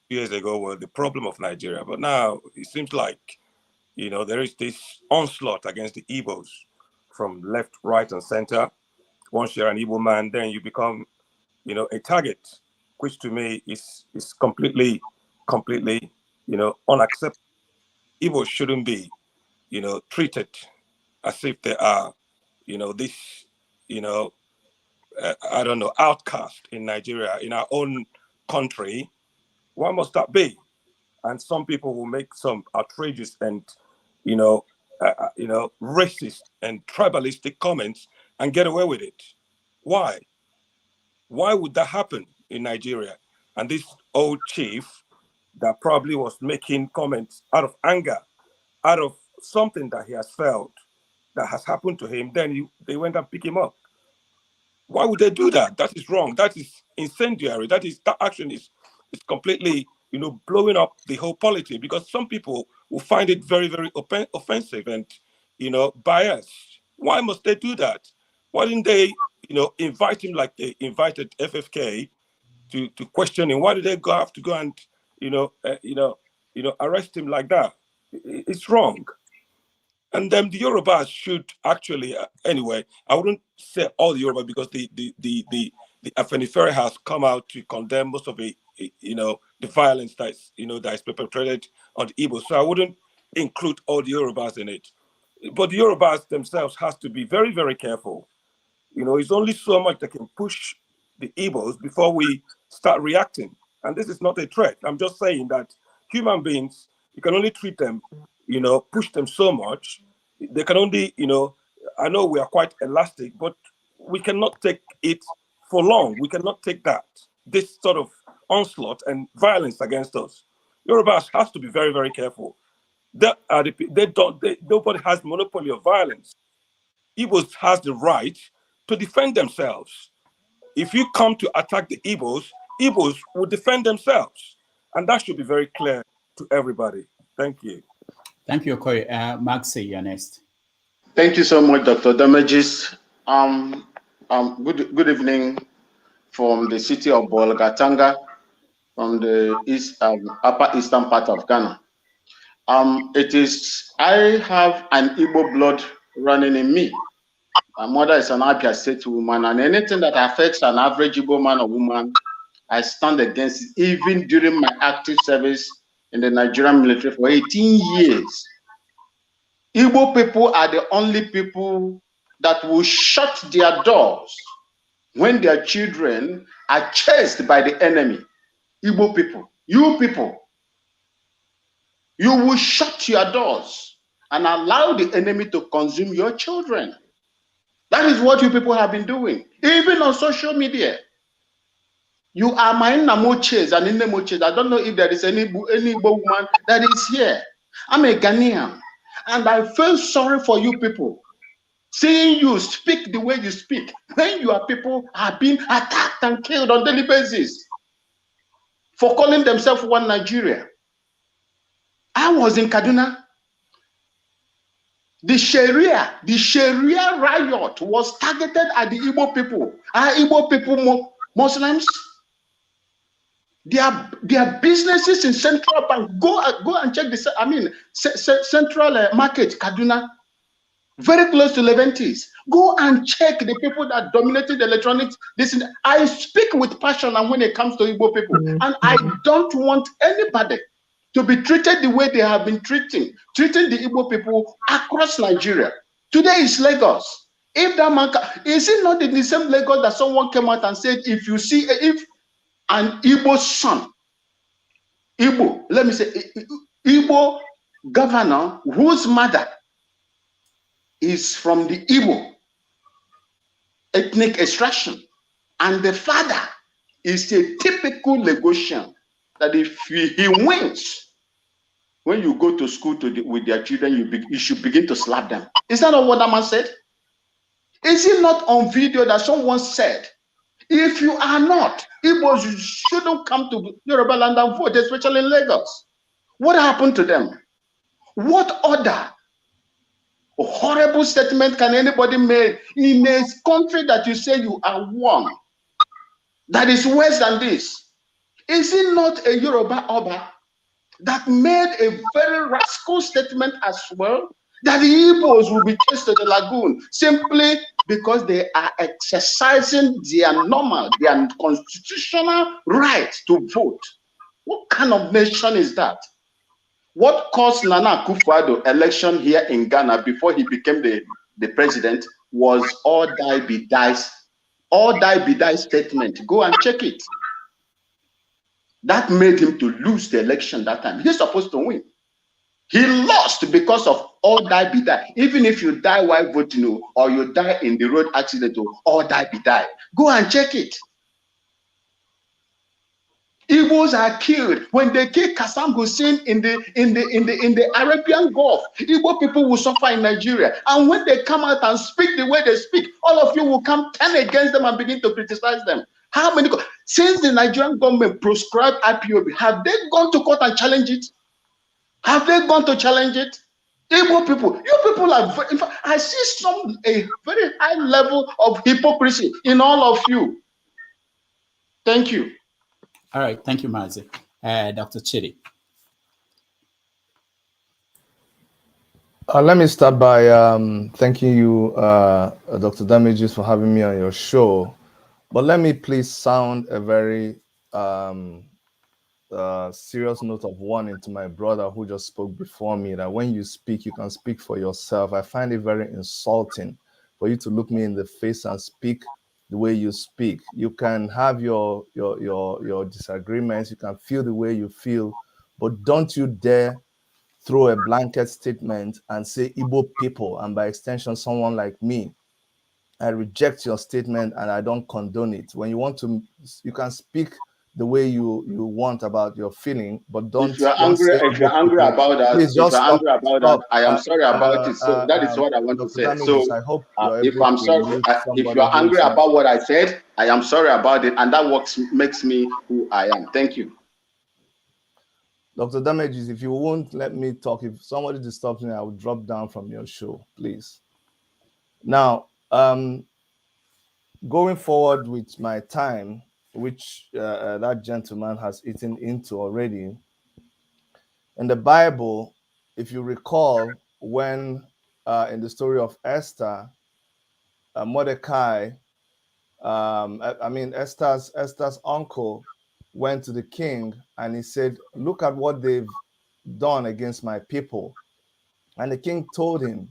years ago, were the problem of Nigeria. But now it seems like, there is this onslaught against the Igbos from left, right, and center. Once you're an Igbo man, then you become, a target, which to me is completely, unacceptable. Igbos shouldn't be, treated as if they are, this, I don't know, outcast in Nigeria, in our own country. Why must that be? And some people will make some outrageous and, racist and tribalistic comments and get away with it. Why? Why would that happen in Nigeria? And this old chief that probably was making comments out of anger, out of something that he has felt that has happened to him, then they went and pick him up. Why would they do that? That is wrong. That is incendiary. That action is completely, blowing up the whole polity, because some people will find it very, very offensive and, biased. Why must they do that? Why didn't they, invite him like they invited FFK to question him? Why did they have to go and, arrest him like that? It's wrong. And then the Yorubas should actually, anyway, I wouldn't say all the Yoruba, because the Afenifere has come out to condemn most of the, the violence that is perpetrated on the Igbo. So I wouldn't include all the Yorubas in it. But the Yorubas themselves has to be very, very careful. It's only so much that can push the Igbos before we start reacting. And this is not a threat. I'm just saying that human beings, you can only treat them, push them so much. They can only, I know we are quite elastic, but we cannot take it for long. We cannot take this sort of onslaught and violence against us. Yorubas has to be very, very careful. Nobody has monopoly of violence. Igbos has the right to defend themselves. If you come to attack the Igbos will defend themselves. And that should be very clear to everybody. Thank you. Thank you, Okoye. Maxi, you're next. Thank you so much, Dr. Damages. Good evening from the city of Bolgatanga, from the upper eastern part of Ghana. I have an Igbo blood running in me. My mother is an Abia State woman, and anything that affects an average Igbo man or woman, I stand against it, even during my active service in the Nigerian military for 18 years. Igbo people are the only people that will shut their doors when their children are chased by the enemy. Igbo people, you will shut your doors and allow the enemy to consume your children. That is what you people have been doing, even on social media. You are my Namoches and Inemoches. I don't know if there is any Igbo woman that is here. I'm a Ghanaian, and I feel sorry for you people. Seeing you speak the way you speak, when your people are being attacked and killed on a daily basis for calling themselves one Nigeria. I was in Kaduna. The Sharia riot was targeted at the Igbo people. Are Igbo people Muslims? Their businesses in Central Bank. Go and check the Central Market, Kaduna, very close to Leventis. Go and check the people that dominated the electronics. I speak with passion, and when it comes to Igbo people, and I don't want anybody to be treated the way they have been treating the Igbo people across Nigeria. Today is Lagos. If that man, is it not in the same Lagos that someone came out and said, if an Igbo son, let me say, Igbo governor whose mother is from the Igbo ethnic extraction, and the father is a typical Lagosian, that if he wins, when you go to school with their children, you should begin to slap them. Is that not what that man said? Is it not on video that someone said, if you are not Igbos, you shouldn't come to Yoruba land and vote, especially in Lagos? What happened to them? What other horrible statement can anybody make in a country that you say you are one, that is worse than this? Is it not a Yoruba Oba that made a very rascal statement as well, that the Igbos will be chased to the lagoon simply because they are exercising their normal, their constitutional right to vote? What kind of nation is that? What caused Nana Akufo-Addo election here in Ghana before he became the president was all die be die statement. Go and check it. That made him to lose the election that time. He's supposed to win. He lost because of all die be die. Even if you die while voting or you die in the road accident, all die be die. Go and check it. Igbos are killed. When they kill Kassam Hussein in the Arabian Gulf, Igbo people will suffer in Nigeria. And when they come out and speak the way they speak, all of you will come turn against them and begin to criticize them. How many, since the Nigerian government proscribed IPOB, have they gone to court and challenge it? Have they gone to challenge it? Igbo people, you people are, in fact, I see a very high level of hypocrisy in all of you. Thank you. All right, thank you, Mazi. Dr. Chidi. Let me start by thanking you, Dr. Damages, for having me on your show. But let me please sound a very serious note of warning to my brother who just spoke before me, that when you speak, you can speak for yourself. I find it very insulting for you to look me in the face and speak the way you speak. You can have your disagreements, you can feel the way you feel, but don't you dare throw a blanket statement and say Igbo people, and by extension someone like me. I reject your statement and I don't condone it. When you want to, you can speak the way you want about your feeling, but don't. If you're angry about that, I am sorry about it. So that is what I want to say. Damages, So I hope if I'm sorry, if you're angry about what I said, I am sorry about it, and that makes me who I am. Thank you. Dr. Damages, if you won't let me talk, if somebody disturbs me, I will drop down from your show, please. Now, going forward with my time, which that gentleman has eaten into already. In the Bible, if you recall, when in the story of Esther, Mordecai, Esther's uncle went to the king and he said, look at what they've done against my people. And the king told him,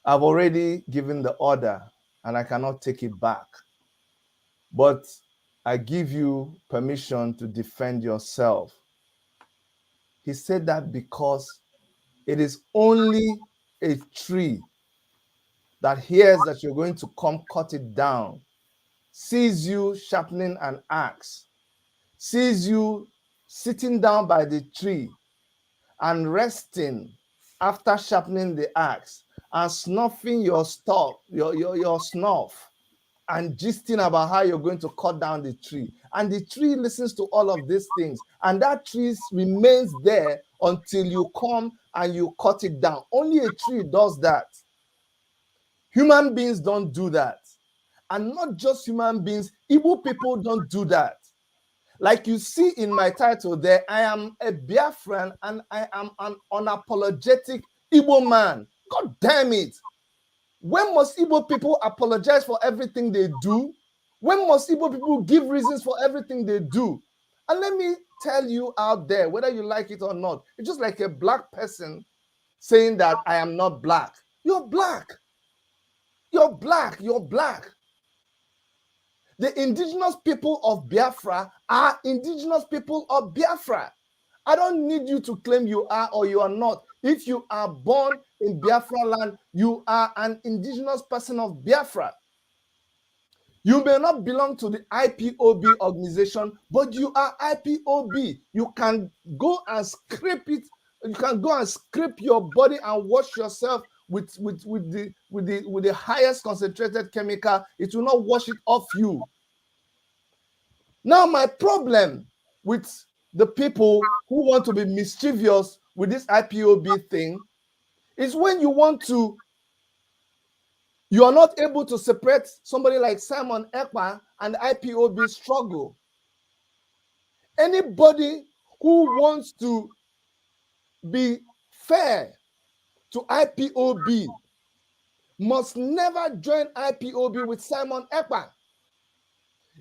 I've already given the order and I cannot take it back. But I give you permission to defend yourself. He said that because it is only a tree that hears that you're going to come cut it down, sees you sharpening an axe, sees you sitting down by the tree and resting after sharpening the axe and snuffing your stuff, your snuff, and gisting about how you're going to cut down the tree. And the tree listens to all of these things. And that tree remains there until you come and you cut it down. Only a tree does that. Human beings don't do that. And not just human beings, Igbo people don't do that. Like you see in my title there, I am a Biafran and I am an unapologetic Igbo man. God damn it. When must Igbo people apologize for everything they do? When must Igbo people give reasons for everything they do? And let me tell you out there, whether you like it or not, it's just like a black person saying that I am not black. You're black. You're black. You're black. The indigenous people of Biafra are indigenous people of Biafra. I don't need you to claim you are or you are not. If you are born in Biafra land, you are an indigenous person of Biafra. You may not belong to the IPOB organization, but you are IPOB. You can go and scrape it. You can go and scrape your body and wash yourself with the highest concentrated chemical. It will not wash it off you. Now, my problem with the people who want to be mischievous with this IPOB thing is when you are not able to separate somebody like Simon Ekpa and IPOB struggle. Anybody who wants to be fair to IPOB must never join IPOB with Simon Ekpa.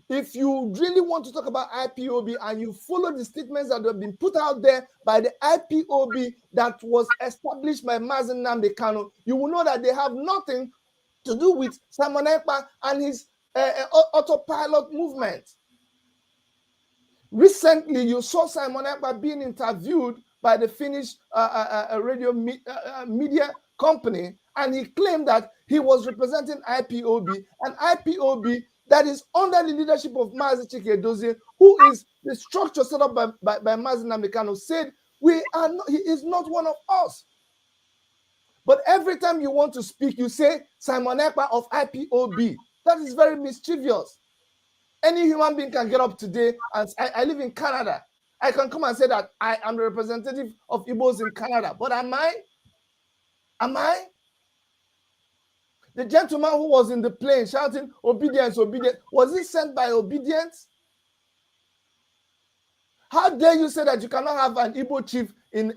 If you really want to talk about IPOB and you follow the statements that have been put out there by the IPOB that was established by Mazi Nnamdi Kanu, you will know that they have nothing to do with Simon Ekpa and his autopilot movement. Recently, you saw Simon Ekpa being interviewed by the Finnish radio media company, and he claimed that he was representing IPOB, and IPOB that is under the leadership of Mazi Chike-Edozie, who is the structure set up by Mazi Nnamdi Kanu, said he is not one of us. But every time you want to speak, you say Simon Ekpa of IPOB. That is very mischievous. Any human being can get up today, and I live in Canada. I can come and say that I am the representative of Igbos in Canada. But am I? Am I? The gentleman who was in the plane shouting, obedience, obedience, was he sent by obedience? How dare you say that you cannot have an Igbo chief in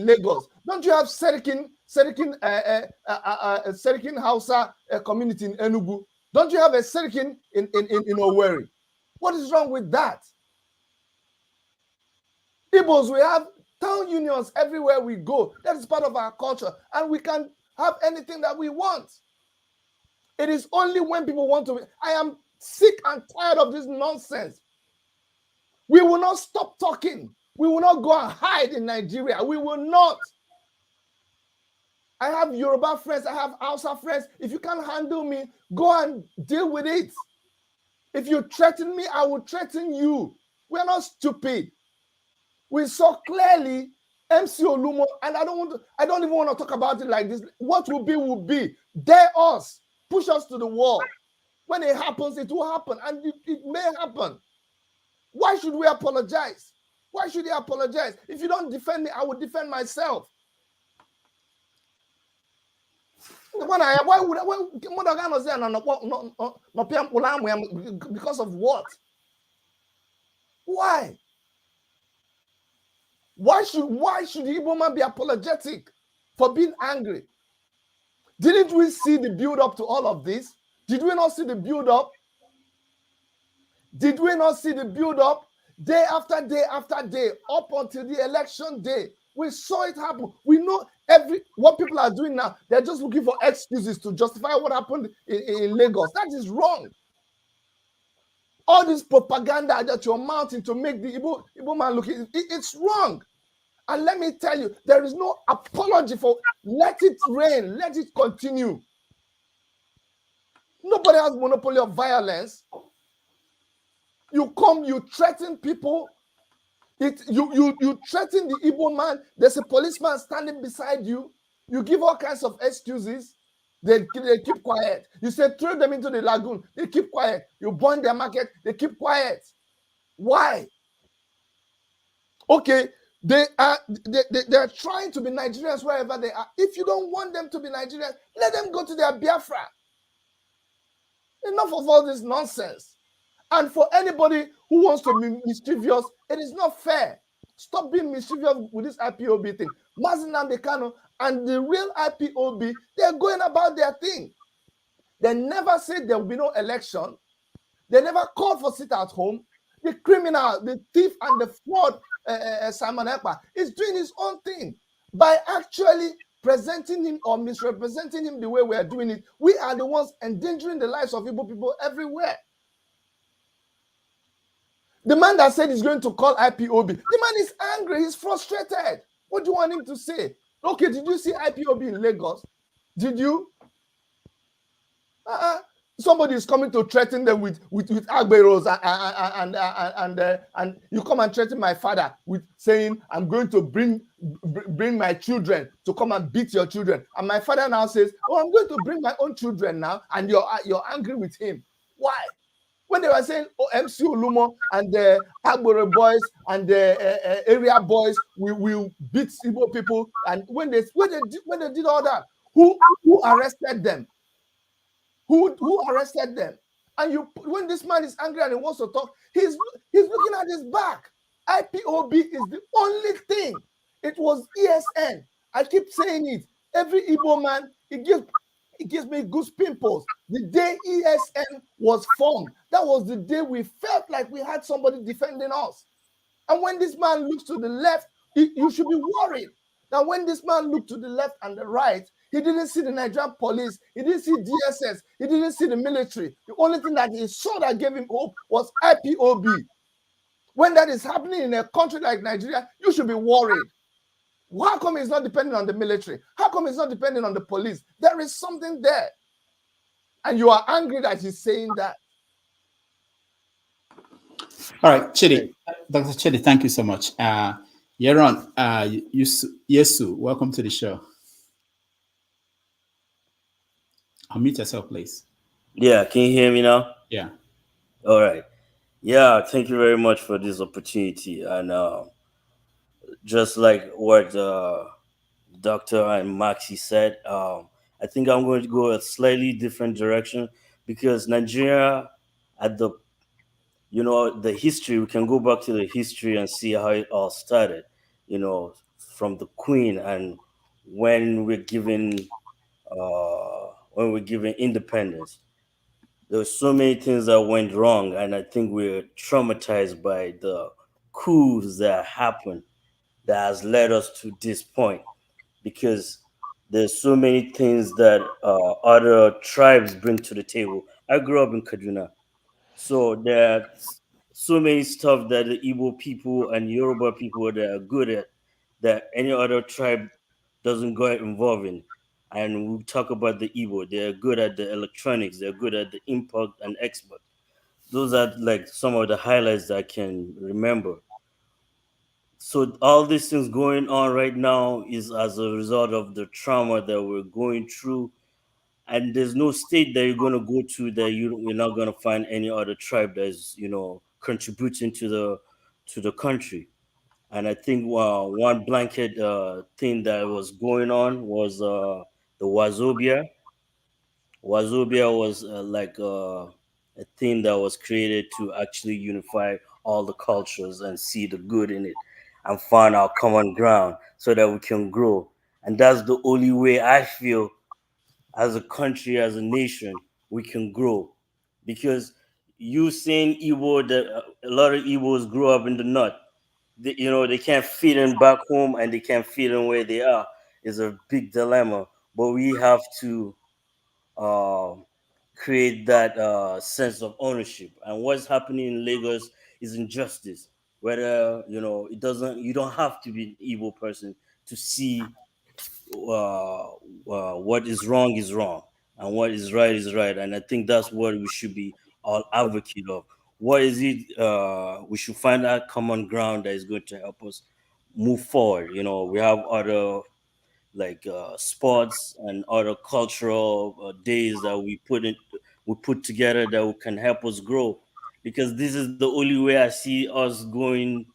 Lagos? Don't you have Serikin Hausa community in Enugu? Don't you have a Serikin in Owerri? What is wrong with that? Igbos, we have town unions everywhere we go. That is part of our culture, and we can have anything that we want. It is only when people want to. I am sick and tired of this nonsense. We will not stop talking. We will not go and hide in Nigeria. We will not. I have Yoruba friends. I have Hausa friends. If you can't handle me, go and deal with it. If you threaten me, I will threaten you. We are not stupid. We saw clearly MC Olumo, and I don't even want to talk about it like this. What will be will be. Dare us. Push us to the wall. When it happens, it will happen, and it may happen. Why should we apologize? Why should he apologize? If you don't defend me, I will defend myself. Because of what? Why? Why should the Igbo man be apologetic for being angry? Didn't we see the build-up to all of this? Did we not see the build-up? Did we not see the build-up day after day after day, up until the election day? We saw it happen. We know what people are doing now. They're just looking for excuses to justify what happened in Lagos. That is wrong. All this propaganda that you're mounting to make the Igbo man look, it's wrong. And let me tell you, there is no apology for let it rain, let it continue. Nobody has monopoly of violence. You come, you threaten people. You threaten the Igbo man. There's a policeman standing beside you. You give all kinds of excuses. They keep quiet. You say throw them into the lagoon. They keep quiet. You burn their market. They keep quiet. Why? Okay, they're trying to be Nigerians wherever they are. If you don't want them to be Nigerians, let them go to their Biafra. Enough of all this nonsense. And for anybody who wants to be mischievous, it is not fair. Stop being mischievous with this IPOB thing. Mazi Nnamdi Kanu and the real IPOB, they're going about their thing. They never said there will be no election. They never called for sit at home. The criminal, the thief, and the fraud, Simon Ekpa, is doing his own thing. By actually presenting him or misrepresenting him the way we are doing it, we are the ones endangering the lives of Igbo people everywhere. The man that said he's going to call IPOB, the man is angry, he's frustrated. What do you want him to say? Okay, did you see IPOB in Lagos? Did you? Somebody is coming to threaten them with agberos and you come and threaten my father with saying, I'm going to bring my children to come and beat your children. And my father now says, oh, I'm going to bring my own children now, and you're angry with him. Why? When they were saying, oh, MC Olumo and the Agboro boys and the area boys will beat Igbo people, and when they did all that, who arrested them? Who arrested them? And when this man is angry and he wants to talk, he's looking at his back. IPOB is the only thing. It was ESN. I keep saying it. Every Igbo man, it gives me goose pimples. The day ESN was formed, that was the day we felt like we had somebody defending us. And when this man looks to the left, you should be worried. Now, when this man looked to the left and the right, he didn't see the Nigerian police. He didn't see DSS. He didn't see the military. The only thing that he saw that gave him hope was IPOB. When that is happening in a country like Nigeria, you should be worried. How come it's not depending on the military? How come it's not depending on the police? There is something there. And you are angry that he's saying that. All right, Chidi. Dr. Chidi, thank you so much. Yaron, Yesu, welcome to the show. Unmute yourself, please. Yeah, can you hear me now? Yeah. All right. Yeah, thank you very much for this opportunity. And just like what Dr. and Maxi said, I think I'm going to go a slightly different direction, because Nigeria, at the history, we can go back to the history and see how it all started, from the Queen, and when we're given independence. There were so many things that went wrong, and I think we're traumatized by the coups that happened that has led us to this point, because there's so many things that other tribes bring to the table. I grew up in Kaduna, so there's so many stuff that the Igbo people and Yoruba people that are good at that any other tribe doesn't get involved in. And we talk about the Igbo, they're good at the electronics, they're good at the import and export. Those are like some of the highlights that I can remember. So all these things going on right now is as a result of the trauma that we're going through. And there's no state that you're going to go to that you're not going to find any other tribe that is, contributing to the country. And I think one blanket thing that was going on was the Wazobia. Wazobia was a thing that was created to actually unify all the cultures and see the good in it and find our common ground so that we can grow. And that's the only way I feel as a country, as a nation, we can grow. Because you saying Igbo, that a lot of Igbos grew up in the north, they can't fit in back home and they can't fit in where they are, is a big dilemma. But we have to create that sense of ownership. And what's happening in Lagos is injustice. Whether you don't have to be an Igbo person to see what is wrong and what is right. And I think that's what we should be all advocate of. What is it? We should find that common ground that is going to help us move forward. We have other like sports and other cultural days that we put together that can help us grow, because this is the only way I see us going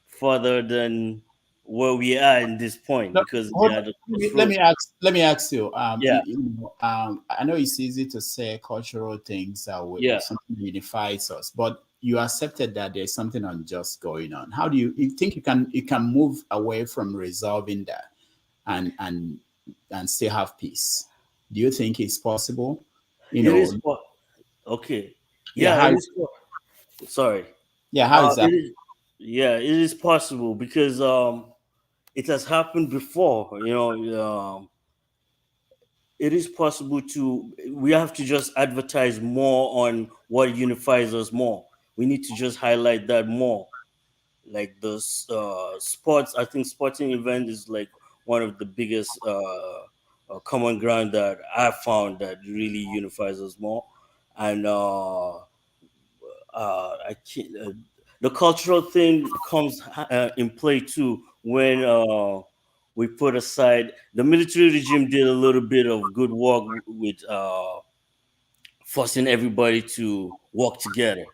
further than where we are in this point. Because let me ask you. Yeah. I know it's easy to say cultural things that something unifies us, but you accepted that there's something unjust going on. How do you think you can move away from resolving that and still have peace? Do you think it's possible? Okay. Yeah. Sorry. Yeah. How is that? It is possible because it has happened before. It is possible we have to just advertise more on what unifies us more. we need to just highlight that more. Like the sports, I think sporting event is like one of the biggest common ground that I found that really unifies us more. And I can't, the cultural thing comes in play too when we put aside the military regime did a little bit of good work with forcing everybody to work together.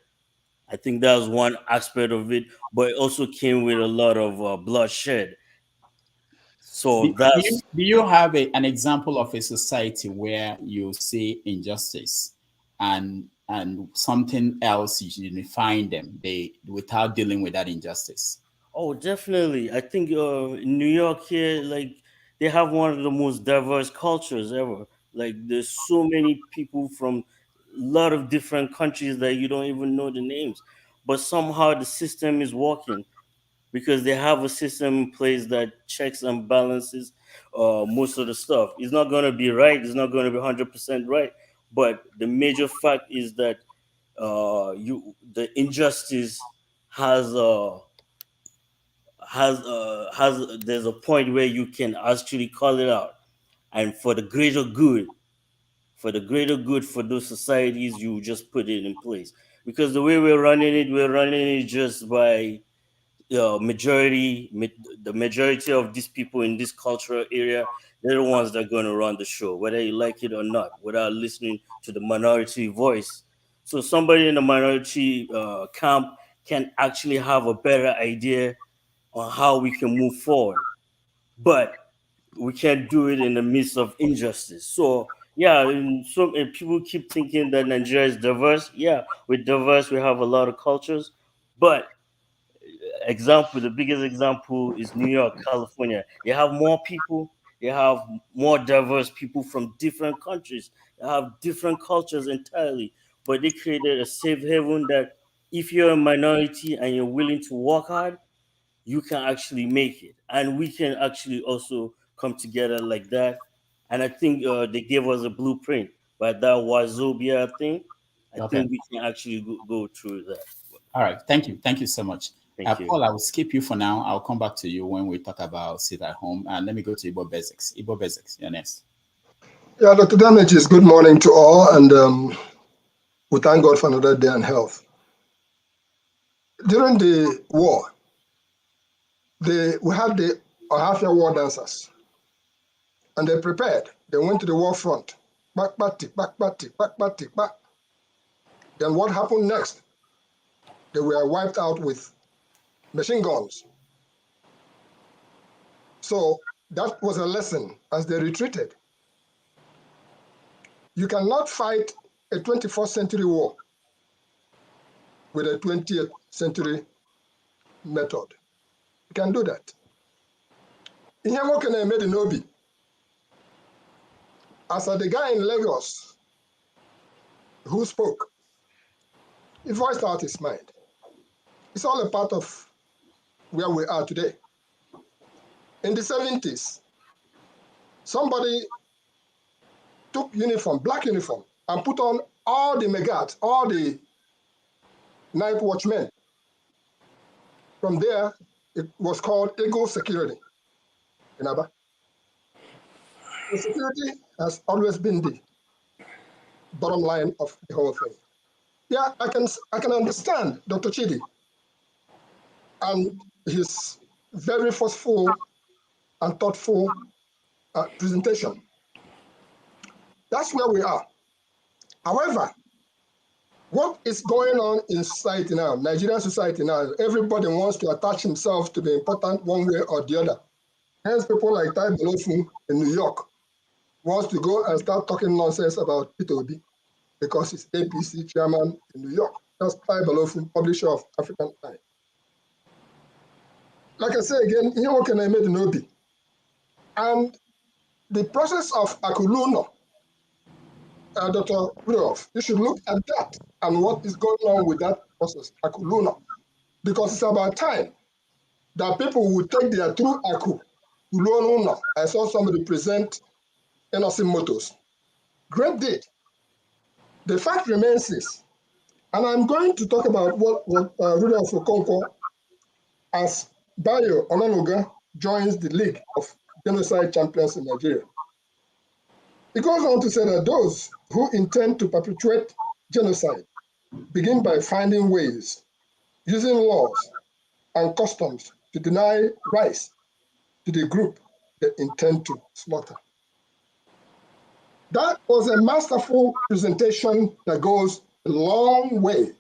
I think that was one aspect of it, but it also came with a lot of bloodshed. So that's Do you have an example of a society where you see injustice and something else unifying them without dealing with that injustice? Oh, definitely. I think in New York here, like they have one of the most diverse cultures ever. Like there's so many people from a lot of different countries that you don't even know the names, but somehow the system is working because they have a system in place that checks and balances most of the stuff. It's not going to be right. It's not going to be 100% right. But the major fact is that the injustice has there's a point where you can actually call it out, and for the greater good, for those societies, you just put it in place. Because the way we're running it just by the majority of these people in this cultural area. They're the ones that are going to run the show, whether you like it or not, without listening to the minority voice. So somebody in the minority camp can actually have a better idea on how we can move forward, but we can't do it in the midst of injustice. So yeah, and people keep thinking that Nigeria is diverse. Yeah, we're diverse. We have a lot of cultures, but the biggest example is New York, California. You have more people, you have more diverse people from different countries, they have different cultures entirely, but they created a safe haven that if you're a minority and you're willing to work hard, you can actually make it. And we can actually also come together like that. And I think they gave us a blueprint by that Wazobia thing. I Okay. think we can actually go through that. All right. Thank you. Thank you so much. Thank you. Paul, I will skip you for now. I'll come back to you when we talk about sit at home. And let me go to Igbo Basics. Igbo Basics, you're next. Yeah, Dr. Damages, good morning to all, and we thank God for another day and health. During the war, we had the Ohafia war dancers, and they prepared. They went to the war front. Back, back, tick, back, back, tick, back, back, tick, back. Then what happened next? They were wiped out with machine guns. So that was a lesson as they retreated. You cannot fight a 21st century war with a 20th century method. You can do that. In here, what can I made in Obi? As the guy in Lagos who spoke, he voiced out his mind. It's all a part of where we are today. In the 70s, somebody took uniform, black uniform, and put on all the megats, all the night watchmen. From there, it was called Ego Security in Aba. The security has always been the bottom line of the whole thing. Yeah, I can understand Dr. Chidi and his very forceful and thoughtful presentation. That's where we are. However, what is going on in society now, Nigerian society now, everybody wants to attach himself to the important one way or the other. Hence, people like Tai Belofu in New York wants to go and start talking nonsense about Peter Obi because he's APC chairman in New York. That's Tai Belofu, publisher of African Eye. Like I say again, here what can I make in Obi? And the process of Akuluno, Dr. Rudolph, you should look at that and what is going on with that process, Akuluno, because it's about time that people will take their true Aku. I saw somebody present Enosim Motors. Great deed. The fact remains is And I'm going to talk about what Rudolph Okonkwo as Bayo Onanuga joins the League of Genocide Champions in Nigeria. He goes on to say that those who intend to perpetuate genocide begin by finding ways, using laws and customs to deny rights to the group they intend to slaughter. That was a masterful presentation that goes a long way.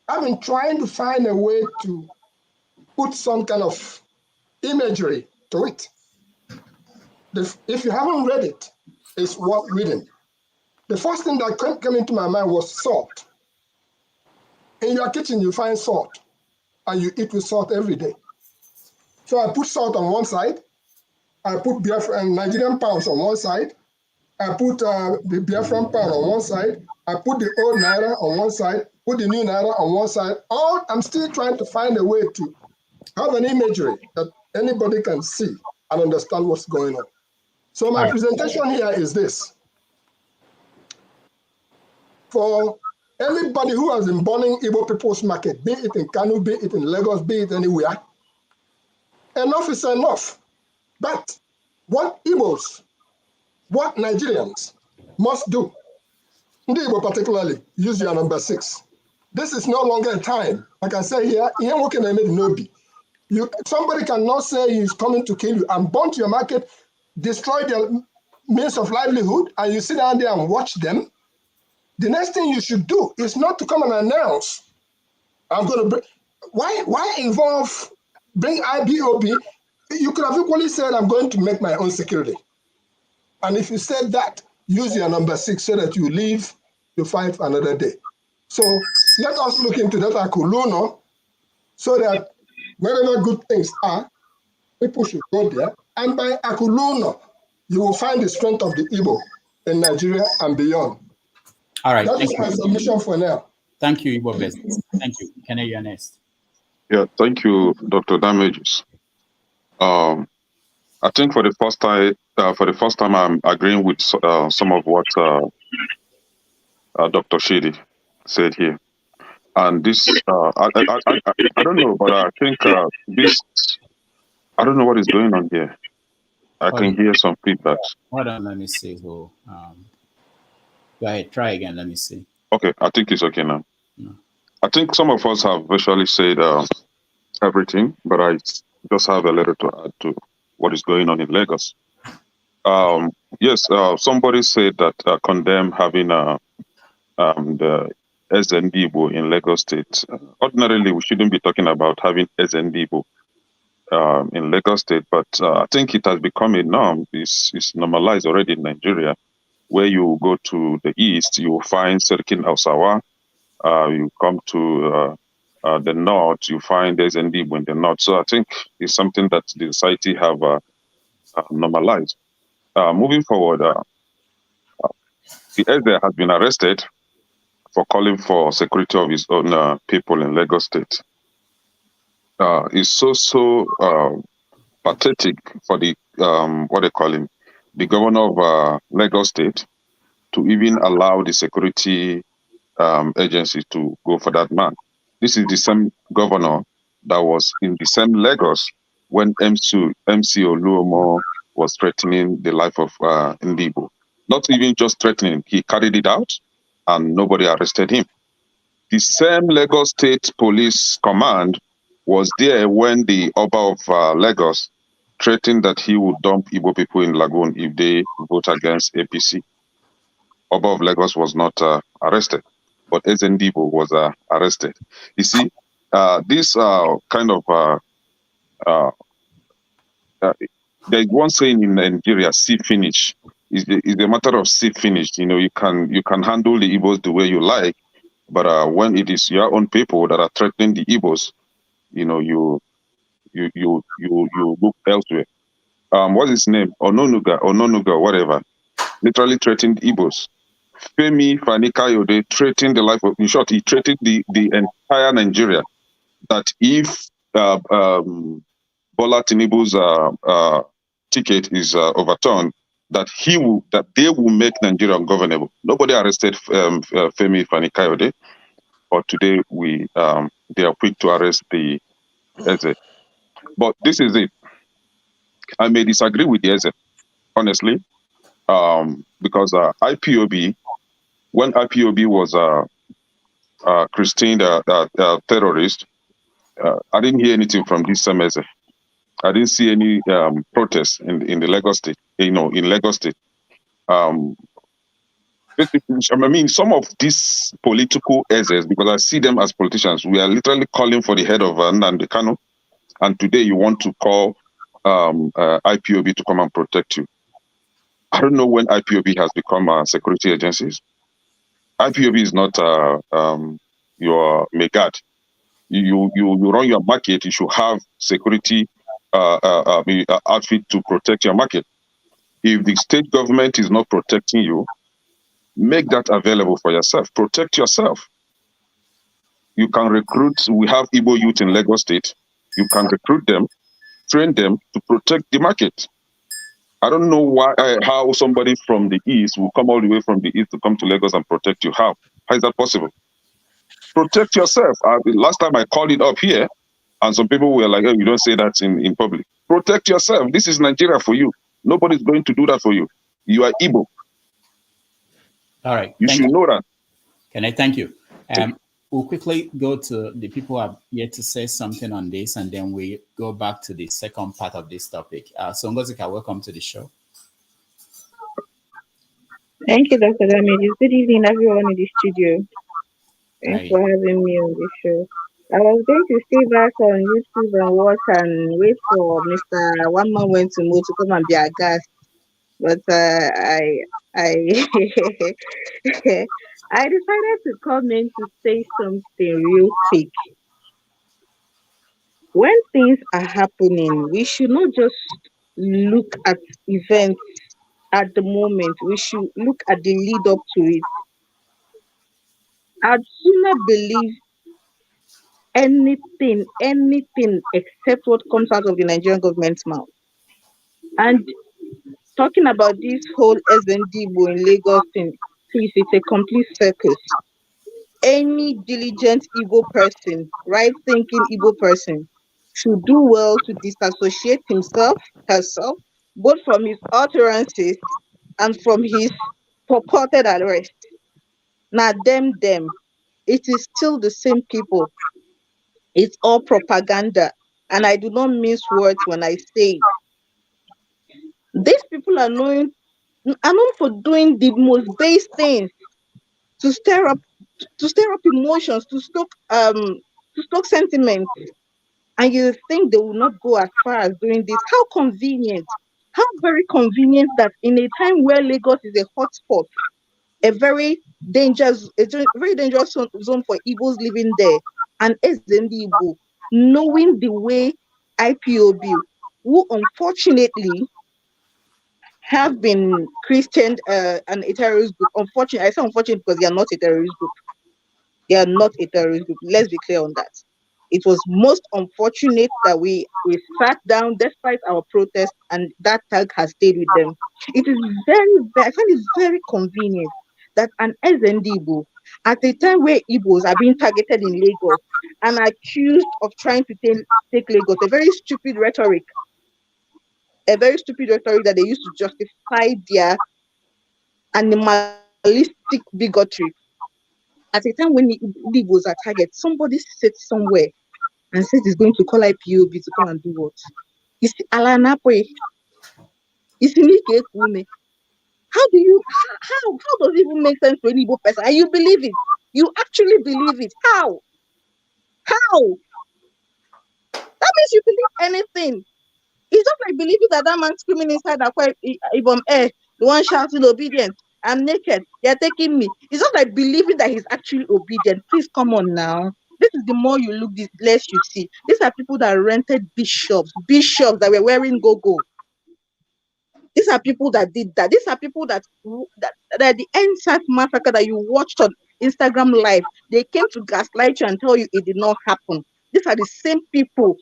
I've been trying to find a way to put some kind of imagery to it. If you haven't read it, it's worth reading. The first thing that came into my mind was salt. In your kitchen, you find salt, and you eat with salt every day. So I put salt on one side, I put Nigerian pounds on one side, I put the Biafran pound on one side, I put the old Naira on one side, put the new Naira on one side. I'm still trying to find a way to have an imagery that anybody can see and understand what's going on. So my presentation here is this. For anybody who has been burning Igbo people's market, be it in Kanu, be it in Lagos, be it anywhere, enough is enough. But what Igbos, what Nigerians must do, the Igbo particularly, use your number 6. This is no longer a time. Like I say here, somebody cannot say he's coming to kill you and burn to your market, destroy their means of livelihood, and you sit down there and watch them. The next thing you should do is not to come and announce, I'm going to bring, why involve, bring IPOB? You could have equally said, I'm going to make my own security. And if you said that, use your number 6 so that you leave to fight another day. So let us look into that Akuluno so that wherever good things are, people should go there. And by Akuluno, you will find the strength of the Igbo in Nigeria and beyond. All right. That is my submission for now. Thank you, Igbo Business. Thank you. Can I hear next? Yeah, thank you, Dr. Damages. I think for the first time, I'm agreeing with some of what Dr. Shidi said here. And this, I don't know, but I think this, I don't know what is going on here. I can hear some feedback. Hold on, let me see who. Go ahead, try again, let me see. Okay, I think it's okay now. No. I think some of us have virtually said everything, but I just have a little to add to what is going on in Lagos. Yes, somebody said that condemn having the SNDibo in Lagos State. Ordinarily, we shouldn't be talking about having SNDibo in Lagos State, but I think it has become a norm. It's normalized already in Nigeria, where you go to the east, you find Serkin Hausawa. You come to the north, you find SNDibo in the north. So I think it's something that the society have normalized. Moving forward, the Eze has been arrested for calling for security of his own people in Lagos State. It's so pathetic for the what they call him, the governor of Lagos State, to even allow the security agency to go for that man. This is the same governor that was in the same Lagos when MC Oluomo was threatening the life of Ndibo. Not even just threatening, he carried it out and nobody arrested him. The same Lagos State Police Command was there when the Oba of Lagos threatened that he would dump Igbo people in Lagoon if they vote against APC. Oba of Lagos was not arrested, but SNDibo was arrested. You see, this kind of there's one saying in Nigeria: "See finish." Is a matter of see finish. You know, you can handle the Igbos the way you like, but when it is your own people that are threatening the Igbos, you know, you look elsewhere. What's his name? Ononuga, whatever. Literally threatened Igbos. Femi Fani-Kayode threatened the life of, in short, he threatened the entire Nigeria that if Bola Tinubu's ticket is overturned, that they will make Nigeria ungovernable. Nobody arrested Femi Fani-Kayode. But today they are quick to arrest the Eze. But this is it. I may disagree with the Eze, honestly, because IPOB, when IPOB was Christine terrorist, I didn't hear anything from this same Eze. I didn't see any protests in the Lagos State. In Lagos State. I mean, some of these political Ezes, because I see them as politicians, we are literally calling for the head of Nnamdi Kanu, and today you want to call IPOB to come and protect you. I don't know when IPOB has become security agencies. IPOB is not your megad. You run your market. You should have security outfit to protect your market. If the state government is not protecting you, make that available for yourself. Protect yourself. You can recruit. We have Igbo youth in Lagos State. You can recruit them, train them to protect the market. I don't know how somebody from the east will come all the way from the east to come to Lagos and protect you. How is that possible? Protect yourself. Last time I called it up here, and some people were like, "Oh, you don't say that in public." Protect yourself. This is Nigeria for you. Nobody's going to do that for you. You are Igbo. All right. You should know that. Can I thank you? We'll quickly go to the people who have yet to say something on this, and then we go back to the second part of this topic. So Ngozika, welcome to the show. Thank you, Dr. Damage. Good evening, everyone in the studio. Thanks for having me on the show. I was going to stay back on YouTube and watch and wait for Mr. One Man Went to Mo to come and be a guest, but I I decided to come in to say something real quick. When things are happening, we should not just look at events at the moment. We should look at the lead up to it. I'd sooner believe anything except what comes out of the Nigerian government's mouth. And talking about this whole SNDBO in Lagos thing, please, it's a complete circus. Any diligent Igbo person, right-thinking Igbo person, should do well to disassociate herself, both from his utterances and from his purported arrest. Now, them, it is still the same people. It's all propaganda, and I do not mince words when I say these people are known for doing the most base things to stir up emotions, to stoke sentiments, and you think they will not go as far as doing this? How convenient! How very convenient that in a time where Lagos is a hotspot, a very dangerous zone for Igbos living there, and SND Igbo, knowing the way IPOB, who unfortunately have been Christian and a terrorist group. Unfortunately, I say unfortunate because they are not a terrorist group. They are not a terrorist group. Let's be clear on that. It was most unfortunate that we sat down despite our protest, and that tag has stayed with them. It is I find it very convenient that an SNDBO, at a time where Igbos are being targeted in Lagos and accused of trying to take Lagos, a very stupid rhetoric that they used to justify their animalistic bigotry. At a time when Igbos are targeted, somebody sits somewhere and says he's going to call IPOB to come and do what? It's Alanapoe. It's Nike Kume. How does it even make sense to any Igbo person? And you believe it? You actually believe it? How? That means you believe anything. It's just like believing that man screaming inside Akwa Ibom air, the one shouting obedience. I'm naked. They're taking me. It's not like believing that he's actually obedient. Please come on now. This is the more you look, the less you see. These are people that rented bishops that were wearing go-go. These are people that did that. These are people that the NSAT massacre that you watched on Instagram Live, they came to gaslight you and tell you it did not happen. These are the same people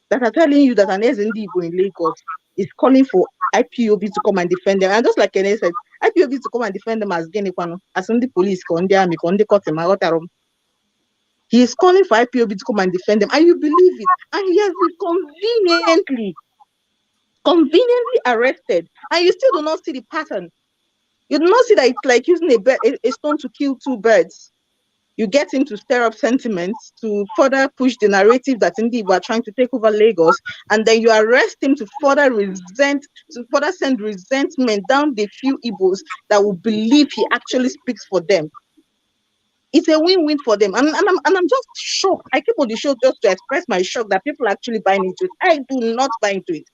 that are telling you that an SNDBO in Lagos is calling for IPOB to come and defend them. And just like Kene said, IPOB to come and defend them as Genequano, as on the police, on the army, on the court, he is calling for IPOB to come and defend them, and you believe it. And he has been conveniently arrested, and you still do not see the pattern. You do not see that it's like using a stone to kill two birds. You get him to stir up sentiments to further push the narrative that indeed we are trying to take over Lagos, and then you arrest him to further send resentment down the few Igbos that will believe he actually speaks for them. It's a win-win for them, and I'm just shocked. I keep on the show just to express my shock that people are actually buying into it. I do not buy into it.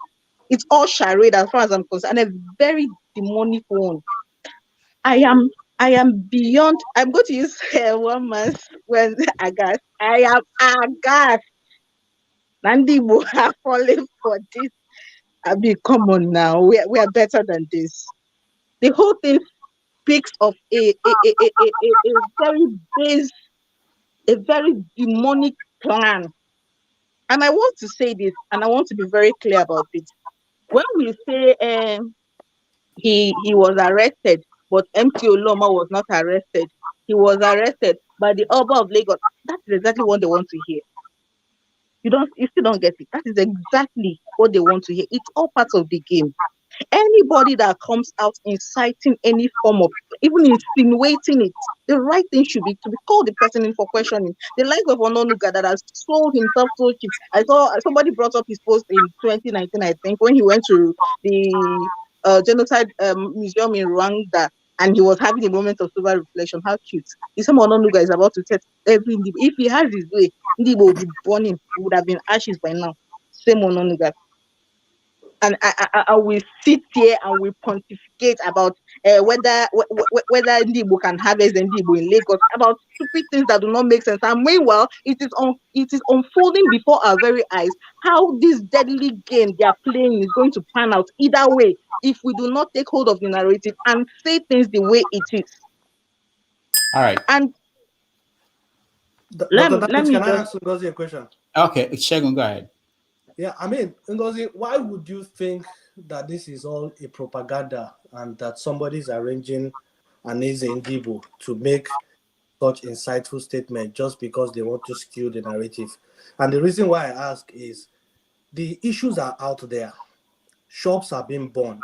It's all charade as far as I'm concerned, and a very demonic one. I am beyond. I'm going to use one month when aghast. I am aghast. Nandibo are falling for this. I mean, come on now. We are better than this. The whole thing speaks of a very demonic plan. And I want to say this, and I want to be very clear about it. When we say he was arrested, but MTO Loma was not arrested. He was arrested by the Oba of Lagos. That is exactly what they want to hear. You still don't get it. That is exactly what they want to hear. It's all part of the game. Anybody that comes out inciting any form of, even insinuating it, the right thing should be to be called the person in for questioning. The likes of Ononuga that has sold himself so cheap. I saw somebody brought up his post in 2019, I think, when he went to the genocide museum in Rwanda, and he was having a moment of sober reflection. How cute! If someone Ononuga is about to test every Ndibo, if he has his way, Ndibo will be burning. He would have been ashes by now. Same Ononuga. And I will sit here and we pontificate about whether Ndibo can harvest Ndibo in Lagos, about stupid things that do not make sense. And meanwhile, it is unfolding before our very eyes how this deadly game they are playing is going to pan out either way if we do not take hold of the narrative and say things the way it is. All right. Can And I ask Ngozi a question? Okay, Shegun, go ahead. Yeah, I mean, Ngozi, why would you think that this is all a propaganda and that somebody is arranging an Eze Ndibo to make such insightful statement just because they want to skew the narrative? And the reason why I ask is the issues are out there. Shops are being burned.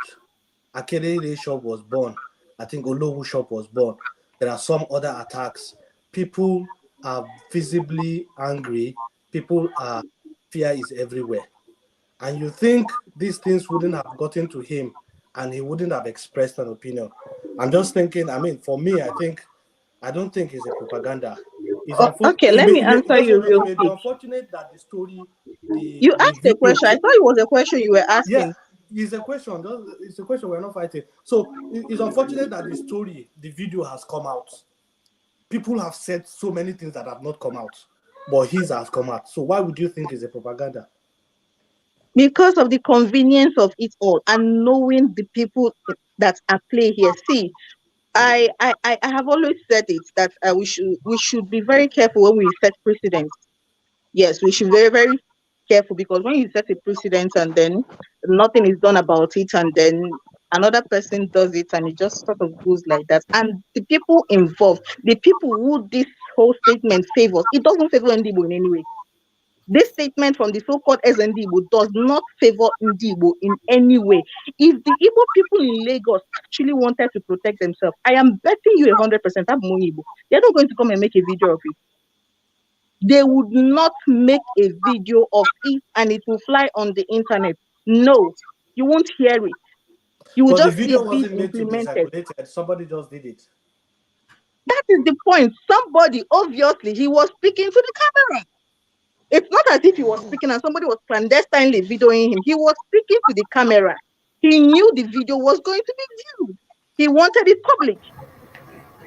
Akelele shop was burned. I think Olowu shop was burned. There are some other attacks. People are visibly angry. Fear is everywhere. And you think these things wouldn't have gotten to him and he wouldn't have expressed an opinion. I'm just thinking, I mean, for me, I don't think it's a propaganda. Okay, let me answer you real quick. It may be unfortunate that the story... You asked a question. I thought it was a question you were asking. Yeah, it's a question. It's a question we're not fighting. So it's unfortunate that the video has come out. People have said so many things that have not come out, but his has come out. So why would you think it's a propaganda? Because of the convenience of it all and knowing the people that are play here. See, I have always said it that we should be very careful when we set precedents. Yes, we should be very, very careful, because when you set a precedent and then nothing is done about it, and then another person does it, and it just sort of goes like that. And the people involved, the people who this whole statement favors, it doesn't favor Ndibo in any way. This statement from the so-called Ndibo does not favor Ndibo in any way. If the Igbo people in Lagos actually wanted to protect themselves, I am betting you 100% have more Igbo. They're not going to come and make a video of it. They would not make a video of it and it will fly on the internet. No, you won't hear it. You will just see it being implemented. Somebody just did it. That is the point. Somebody, obviously, he was speaking to the camera. It's not as if he was speaking and somebody was clandestinely videoing him. He was speaking to the camera. He knew the video was going to be viewed. He wanted it public.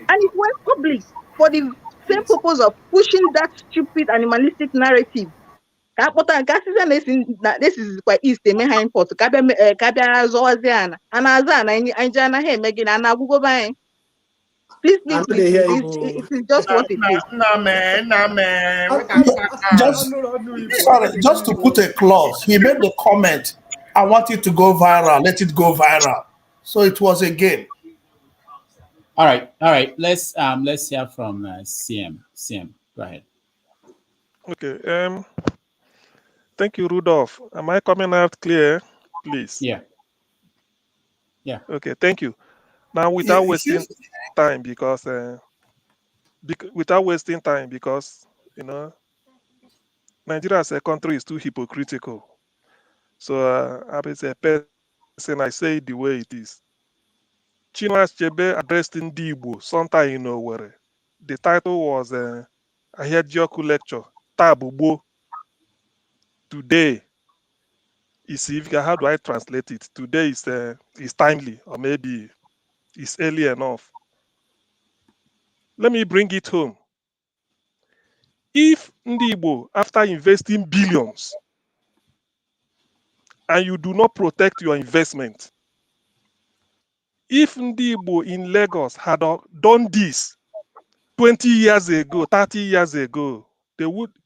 And it went public for the same purpose of pushing that stupid animalistic narrative. This is quite easy. Please, it is just what it is. Just to put a clause, he made the comment, I want it to go viral, let it go viral. So it was a game. All right. Let's hear from CM. CM, go ahead. Okay. Thank you, Rudolph. Am I coming out clear, please? Yeah. Yeah. Okay. Thank you. Now, without wasting time, because you know, Nigeria as a country is too hypocritical. So as a person, I say it the way it is. Chinua Achebe addressed in Igbo sometime in Owerri. The title was Ahedioku Lecture, Tabugbo. Today is, how do I translate it? Today is timely, or maybe it's early enough. Let me bring it home. If Ndi Igbo, after investing billions, and you do not protect your investment, if Ndi Igbo in Lagos had done this 20 years ago, 30 years ago,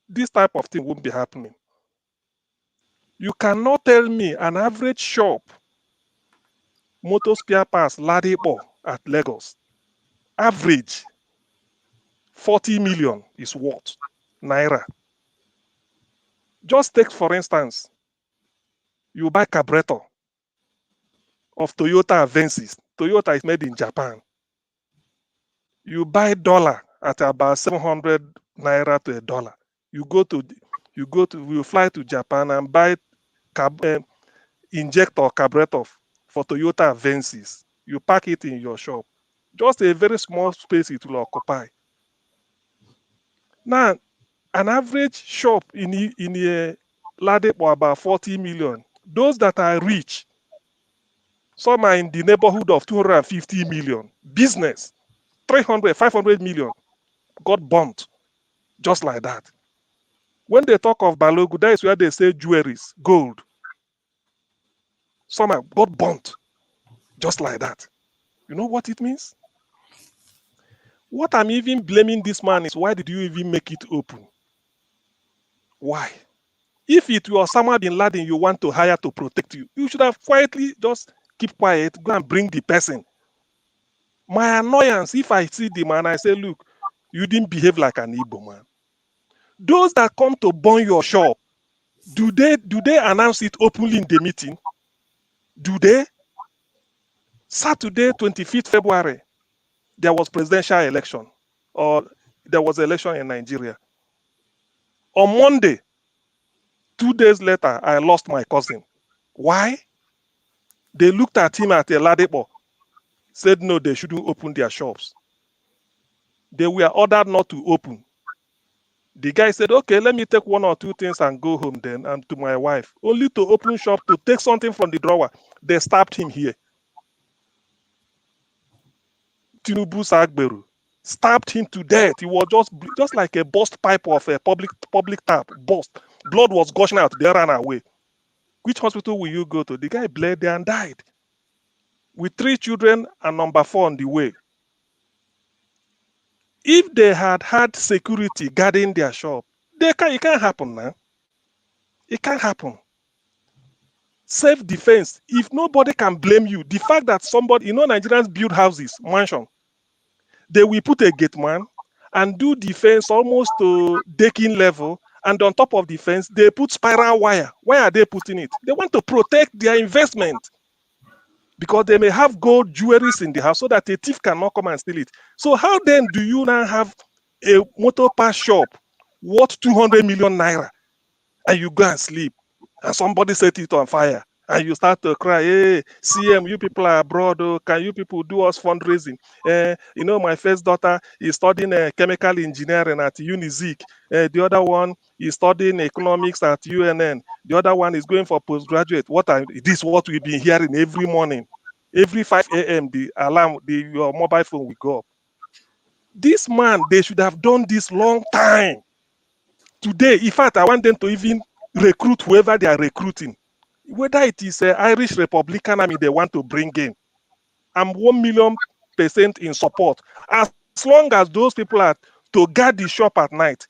this type of thing wouldn't be happening. You cannot tell me an average shop, motor spare parts, Ladipo at Lagos, average 40 million is what? Naira. Just take, for instance, you buy carburetor of Toyota Avensis. Toyota is made in Japan. You buy dollar at about 700 naira to $1. You fly to Japan and buy injector carburetor for Toyota Avensis. You pack it in your shop. Just a very small space it will occupy. Now, an average shop in Ladepo about 40 million. Those that are rich, some are in the neighborhood of 250 million. Business, 300, 500 million got burnt just like that. When they talk of Balogu, that is where they say jewelries, gold. Some have got burnt just like that. You know what it means? What I'm even blaming this man is, why did you even make it open? Why? If it was Osama bin Laden you want to hire to protect you, you should have quietly just keep quiet, go and bring the person. My annoyance, if I see the man, I say, look, you didn't behave like an Igbo man. Those that come to burn your shop, do they announce it openly in the meeting? Do they? Saturday, 25th February, there was presidential election, or there was election in Nigeria. On Monday, 2 days later, I lost my cousin. Why? They looked at him at Ladipo, said no, they shouldn't open their shops. They were ordered not to open. The guy said, okay, let me take 1 or 2 things and go home then, and to my wife. Only to open shop to take something from the drawer. They stabbed him here. Tinubu Sagberu stabbed him to death. He was just like a burst pipe of a public tap. Burst. Blood was gushing out. They ran away. Which hospital will you go to? The guy bled there and died. With 3 children and number 4 on the way. If they had had security guarding their shop, it can't happen now. It can't happen. Self-defense. If nobody can blame you, the fact that somebody, Nigerians build houses, mansion, they will put a gate man and do the fence almost to decking level, and on top of the fence, they put spiral wire. Why are they putting it? They want to protect their investment, because they may have gold jewelries in the house so that a thief cannot come and steal it. So how then do you now have a motor parts shop worth 200 million naira and you go and sleep and somebody set it on fire and you start to cry, hey, CM, you people are abroad, oh, can you people do us fundraising? My first daughter is studying chemical engineering at Unizik. The other one is studying economics at UNN. The other one is going for postgraduate. This is what we've been hearing every morning. Every 5 a.m., the alarm, your mobile phone will go up. This man, they should have done this long time. Today, in fact, I want them to even recruit whoever they are recruiting. Whether it is Irish Republican Army they want to bring in. I'm 1,000,000% in support. As long as those people are to guard the shop at night.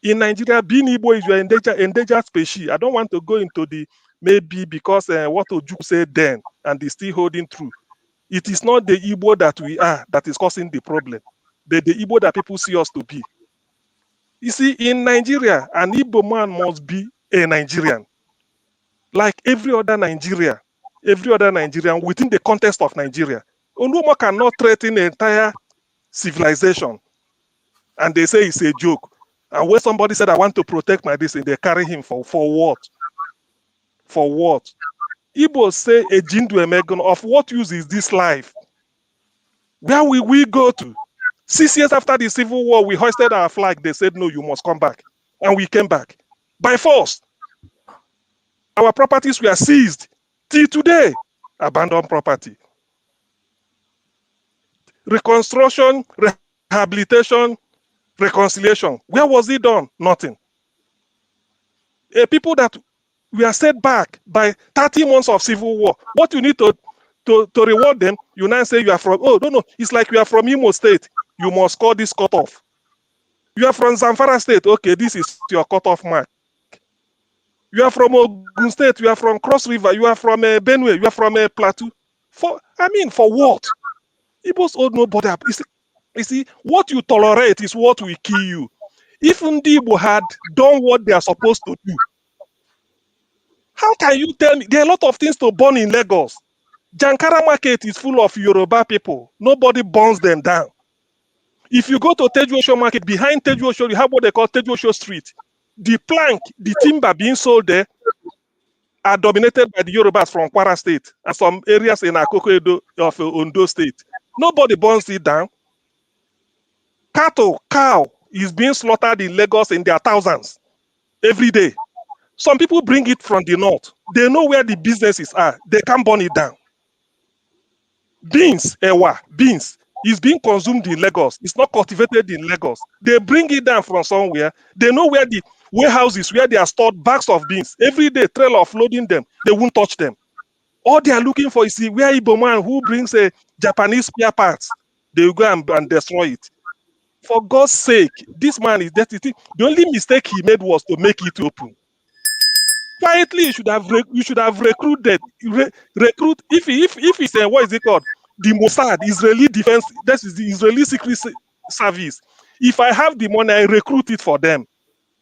In Nigeria, being Igbo is your endangered species. I don't want to go into the maybe because what Oju said then, and they still holding true. It is not the Igbo that we are that is causing the problem, but the Igbo that people see us to be. You see, in Nigeria, an Igbo man must be a Nigerian, like every other Nigerian within the context of Nigeria. Onuma cannot threaten the entire civilization, and they say it's a joke. And when somebody said, I want to protect my destiny, they carry him for what? For what? Igbo say, a jindu emegon, of what use is this life? Where will we go to? 6 years after the Civil War, we hoisted our flag. They said, no, you must come back. And we came back. By force. Our properties were seized. Till today, abandoned property. Reconstruction, rehabilitation, reconciliation. Where was it done? Nothing. People that were set back by 30 months of Civil War. What you need to reward them, you now say you are from, oh, no, it's like you are from Imo State. You must score this cutoff. You are from Zamfara State. Okay, this is your cutoff mark. You are from Ogun State. You are from Cross River. You are from Benue. You are from Plateau. For what? Igbos owe nobody. You see, what you tolerate is what will kill you. If Igbo had done what they are supposed to do, how can you tell me? There are a lot of things to burn in Lagos. Jankara Market is full of Yoruba people. Nobody burns them down. If you go to Tejuosho Market, behind Tejuosho, you have what they call Tejuosho Street. The plank, the timber being sold there are dominated by the Yorubas from Kwara State and some areas in Akoko of Ondo State. Nobody burns it down. Cow is being slaughtered in Lagos in their thousands every day. Some people bring it from the north. They know where the businesses are. They can't burn it down. Beans is being consumed in Lagos. It's not cultivated in Lagos. They bring it down from somewhere. They know where the warehouses, where they are stored bags of beans. Every day, trailer offloading them. They won't touch them. All they are looking for is where Igbo man who brings a Japanese spare parts. They will go and destroy it. For God's sake, this man is dirty. The only mistake he made was to make it open. Quietly, you should have recruited. Recruit if it's a, what is it called? The Mossad, Israeli defense. That is the Israeli Secret Service. If I have the money, I recruit it for them.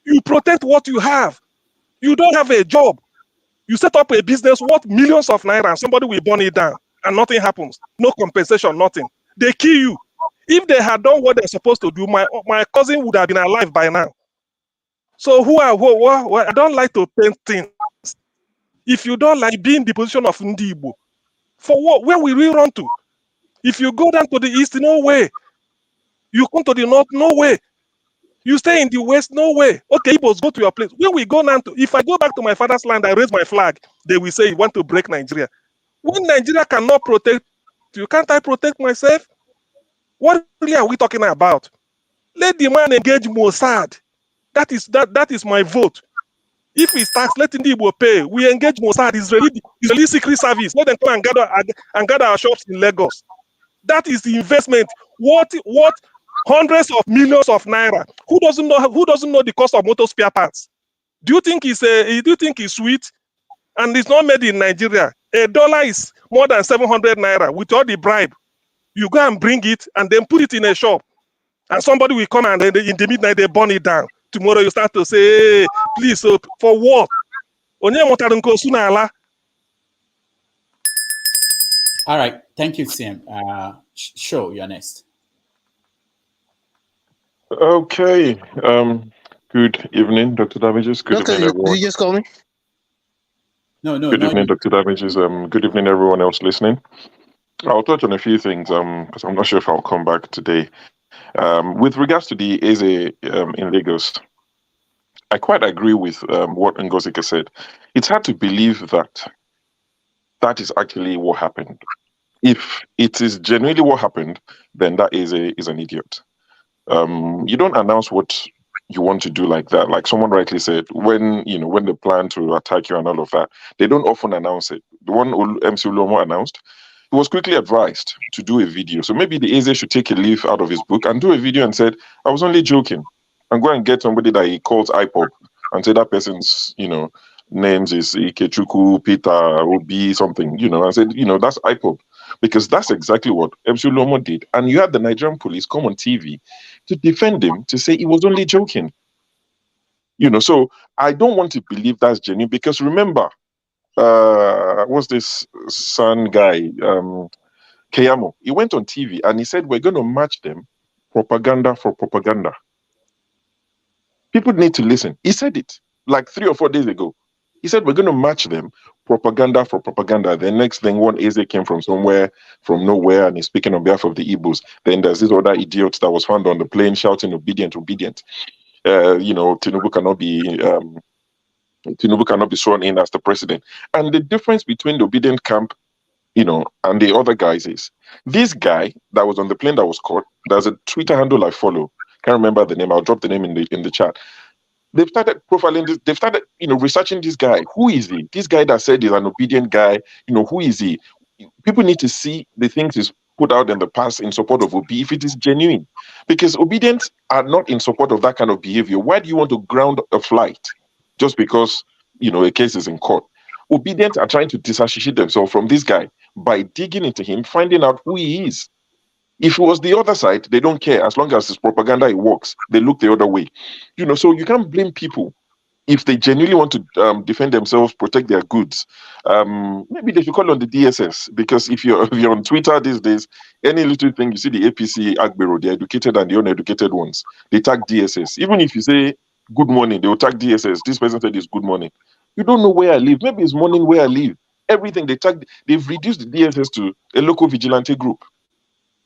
You protect what you have. You don't have a job. You set up a business worth millions of naira, and somebody will burn it down, and nothing happens. No compensation, nothing. They kill you. If they had done what they're supposed to do, my cousin would have been alive by now. So I don't like to paint things. If you don't like being in the position of Igbo, for what? Where will we run to? If you go down to the east, no way. You come to the north, no way. You stay in the west, no way. Okay, Igbos, go to your place. Where we go now to? If I go back to my father's land, I raise my flag, they will say you want to break Nigeria. When Nigeria cannot protect you, can't I protect myself? What really are we talking about? Let the man engage Mossad. That is my vote. If it's tax, let Igbo pay. We engage Mossad, Israeli Secret Service. Let them come and gather our shops in Lagos. That is the investment. What hundreds of millions of naira? Who doesn't know the cost of motor spare parts? Do you think it's sweet? And it's not made in Nigeria. $1 is more than 700 naira with all the bribe. You go and bring it and then put it in a shop. And somebody will come and in the midnight they burn it down. Tomorrow you start to say, hey, please, for what? All right, thank you, Tim. Show, you're next. Okay. Good evening, Dr. Damages. Good evening, everyone. Did you just call me? No. Good evening, Dr. Damages. Good evening, everyone else listening. I'll touch on a few things because I'm not sure if I'll come back today. With regards to the Eze in Lagos, I quite agree with what Ngozika said. It's hard to believe that is actually what happened. If it is genuinely what happened, then that is an idiot. You don't announce what you want to do like that. Like someone rightly said, when they plan to attack you and all of that, they don't often announce it. The one MC Ulomo announced, he was quickly advised to do a video. So maybe the Eze should take a leaf out of his book and do a video and said, I was only joking. And go and get somebody that he calls IPOB and say that person's, names is Ikechuku, Peter Obi, something, and said, that's IPOB. because that's exactly what MC Oluomo did. And you had the Nigerian police come on TV to defend him, to say he was only joking. So I don't want to believe that's genuine, because remember, what's this son guy, Keyamo? He went on TV and he said, we're going to match them propaganda for propaganda. People need to listen. He said it like 3 or 4 days ago. He said, we're going to match them propaganda for propaganda. The next thing, one Eze came from somewhere, from nowhere, and he's speaking on behalf of the Igbos. Then there's this other idiot that was found on the plane shouting, obedient, obedient. Tinubu cannot be sworn in as the president. And the difference between the obedient camp, and the other guys is, this guy that was on the plane that was caught, there's a Twitter handle I follow. Can't remember the name. I'll drop the name in the chat. They've started profiling this. They've started, researching this guy. Who is he? This guy that said he's an obedient guy. Who is he? People need to see the things he's put out in the past in support of Obi, if it is genuine. Because obedients are not in support of that kind of behavior. Why do you want to ground a flight just because, a case is in court? Obedients are trying to disassociate themselves from this guy by digging into him, finding out who he is. If it was the other side, they don't care. As long as it's propaganda, it works. They look the other way. So you can't blame people if they genuinely want to defend themselves, protect their goods. Maybe they should call on the DSS, because if you're on Twitter these days, any little thing, you see the APC Agbero, the educated and the uneducated ones, they tag DSS. Even if you say good morning, they will tag DSS. This person said it's good morning. You don't know where I live. Maybe it's morning where I live. Everything they've reduced the DSS to a local vigilante group.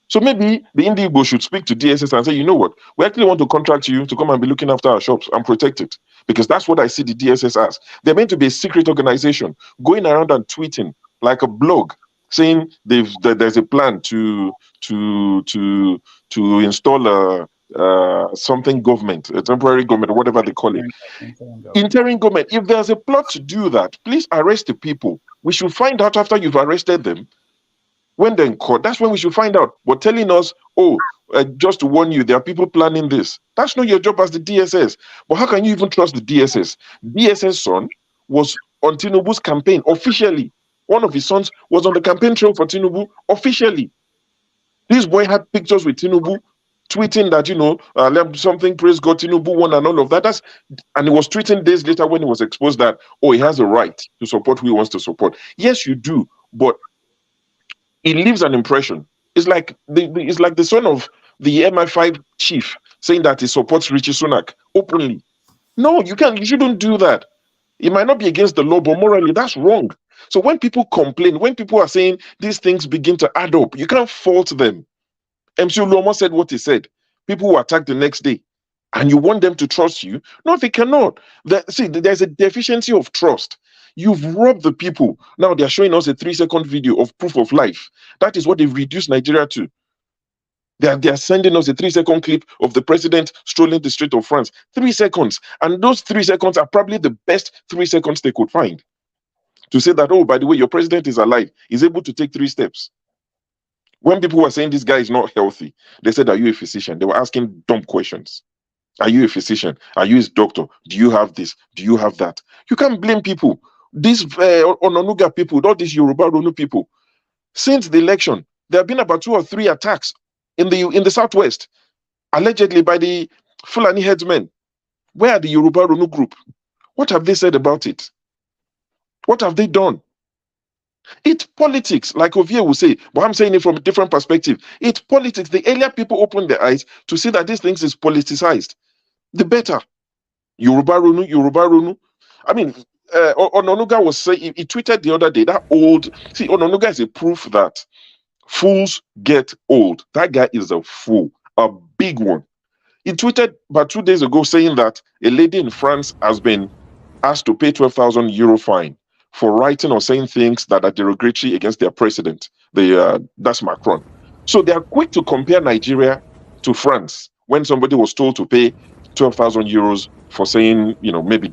So maybe the Igbo should speak to DSS and say, you know what, we actually want to contract you to come and be looking after our shops and protect it. Because that's what I see the DSS as. They're meant to be a secret organization, going around and tweeting like a blog, saying there's a plan to install something government, a temporary government, or whatever they call it. Interim government. If there's a plot to do that, please arrest the people. We should find out after you've arrested them. When they're in court, that's when we should find out. But telling us, just to warn you, there are people planning this. That's not your job as the DSS. But how can you even trust the DSS? DSS son was on Tinubu's campaign officially. One of his sons was on the campaign trail for Tinubu officially. This boy had pictures with Tinubu, tweeting that, something, praise God, Tinubu won and all of that. And he was tweeting days later when he was exposed that, he has a right to support who he wants to support. Yes, you do, but it leaves an impression. It's like the son of the MI5 chief saying that he supports Richie Sunak openly. No, you shouldn't do that. It might not be against the law, but morally, that's wrong. So when people complain, when people are saying these things begin to add up, you can't fault them. MC Oluomo said what he said. People who attack the next day, and you want them to trust you? No, they cannot. There's a deficiency of trust. You've robbed the people. Now they're showing us a 3-second video of proof of life. That is what they've reduced Nigeria to. They are sending us a 3-second clip of the president strolling the street of France. 3 seconds. And those 3 seconds are probably the best 3 seconds they could find. To say that, by the way, your president is alive. He's able to take 3 steps. When people were saying this guy is not healthy, they said, are you a physician? They were asking dumb questions. Are you a physician? Are you his doctor? Do you have this? Do you have that? You can't blame people. These Ononuga people, all these Yoruba Ronu people, since the election, there have been about 2 or 3 attacks in the southwest, allegedly by the Fulani headsmen. Where are the Yoruba Ronu group? What have they said about it? What have they done? It's politics, like Ovie will say, but I'm saying it from a different perspective. It's politics. The earlier people open their eyes to see that these things is politicized, the better. Yoruba Ronu. I mean, Ononuga was saying, he tweeted the other day, Ononuga is a proof that fools get old. That guy is a fool, a big one. He tweeted about 2 days ago saying that a lady in France has been asked to pay 12,000 euro fine for writing or saying things that are derogatory against their president. That's Macron. So they are quick to compare Nigeria to France when somebody was told to pay 12,000 euros for saying, maybe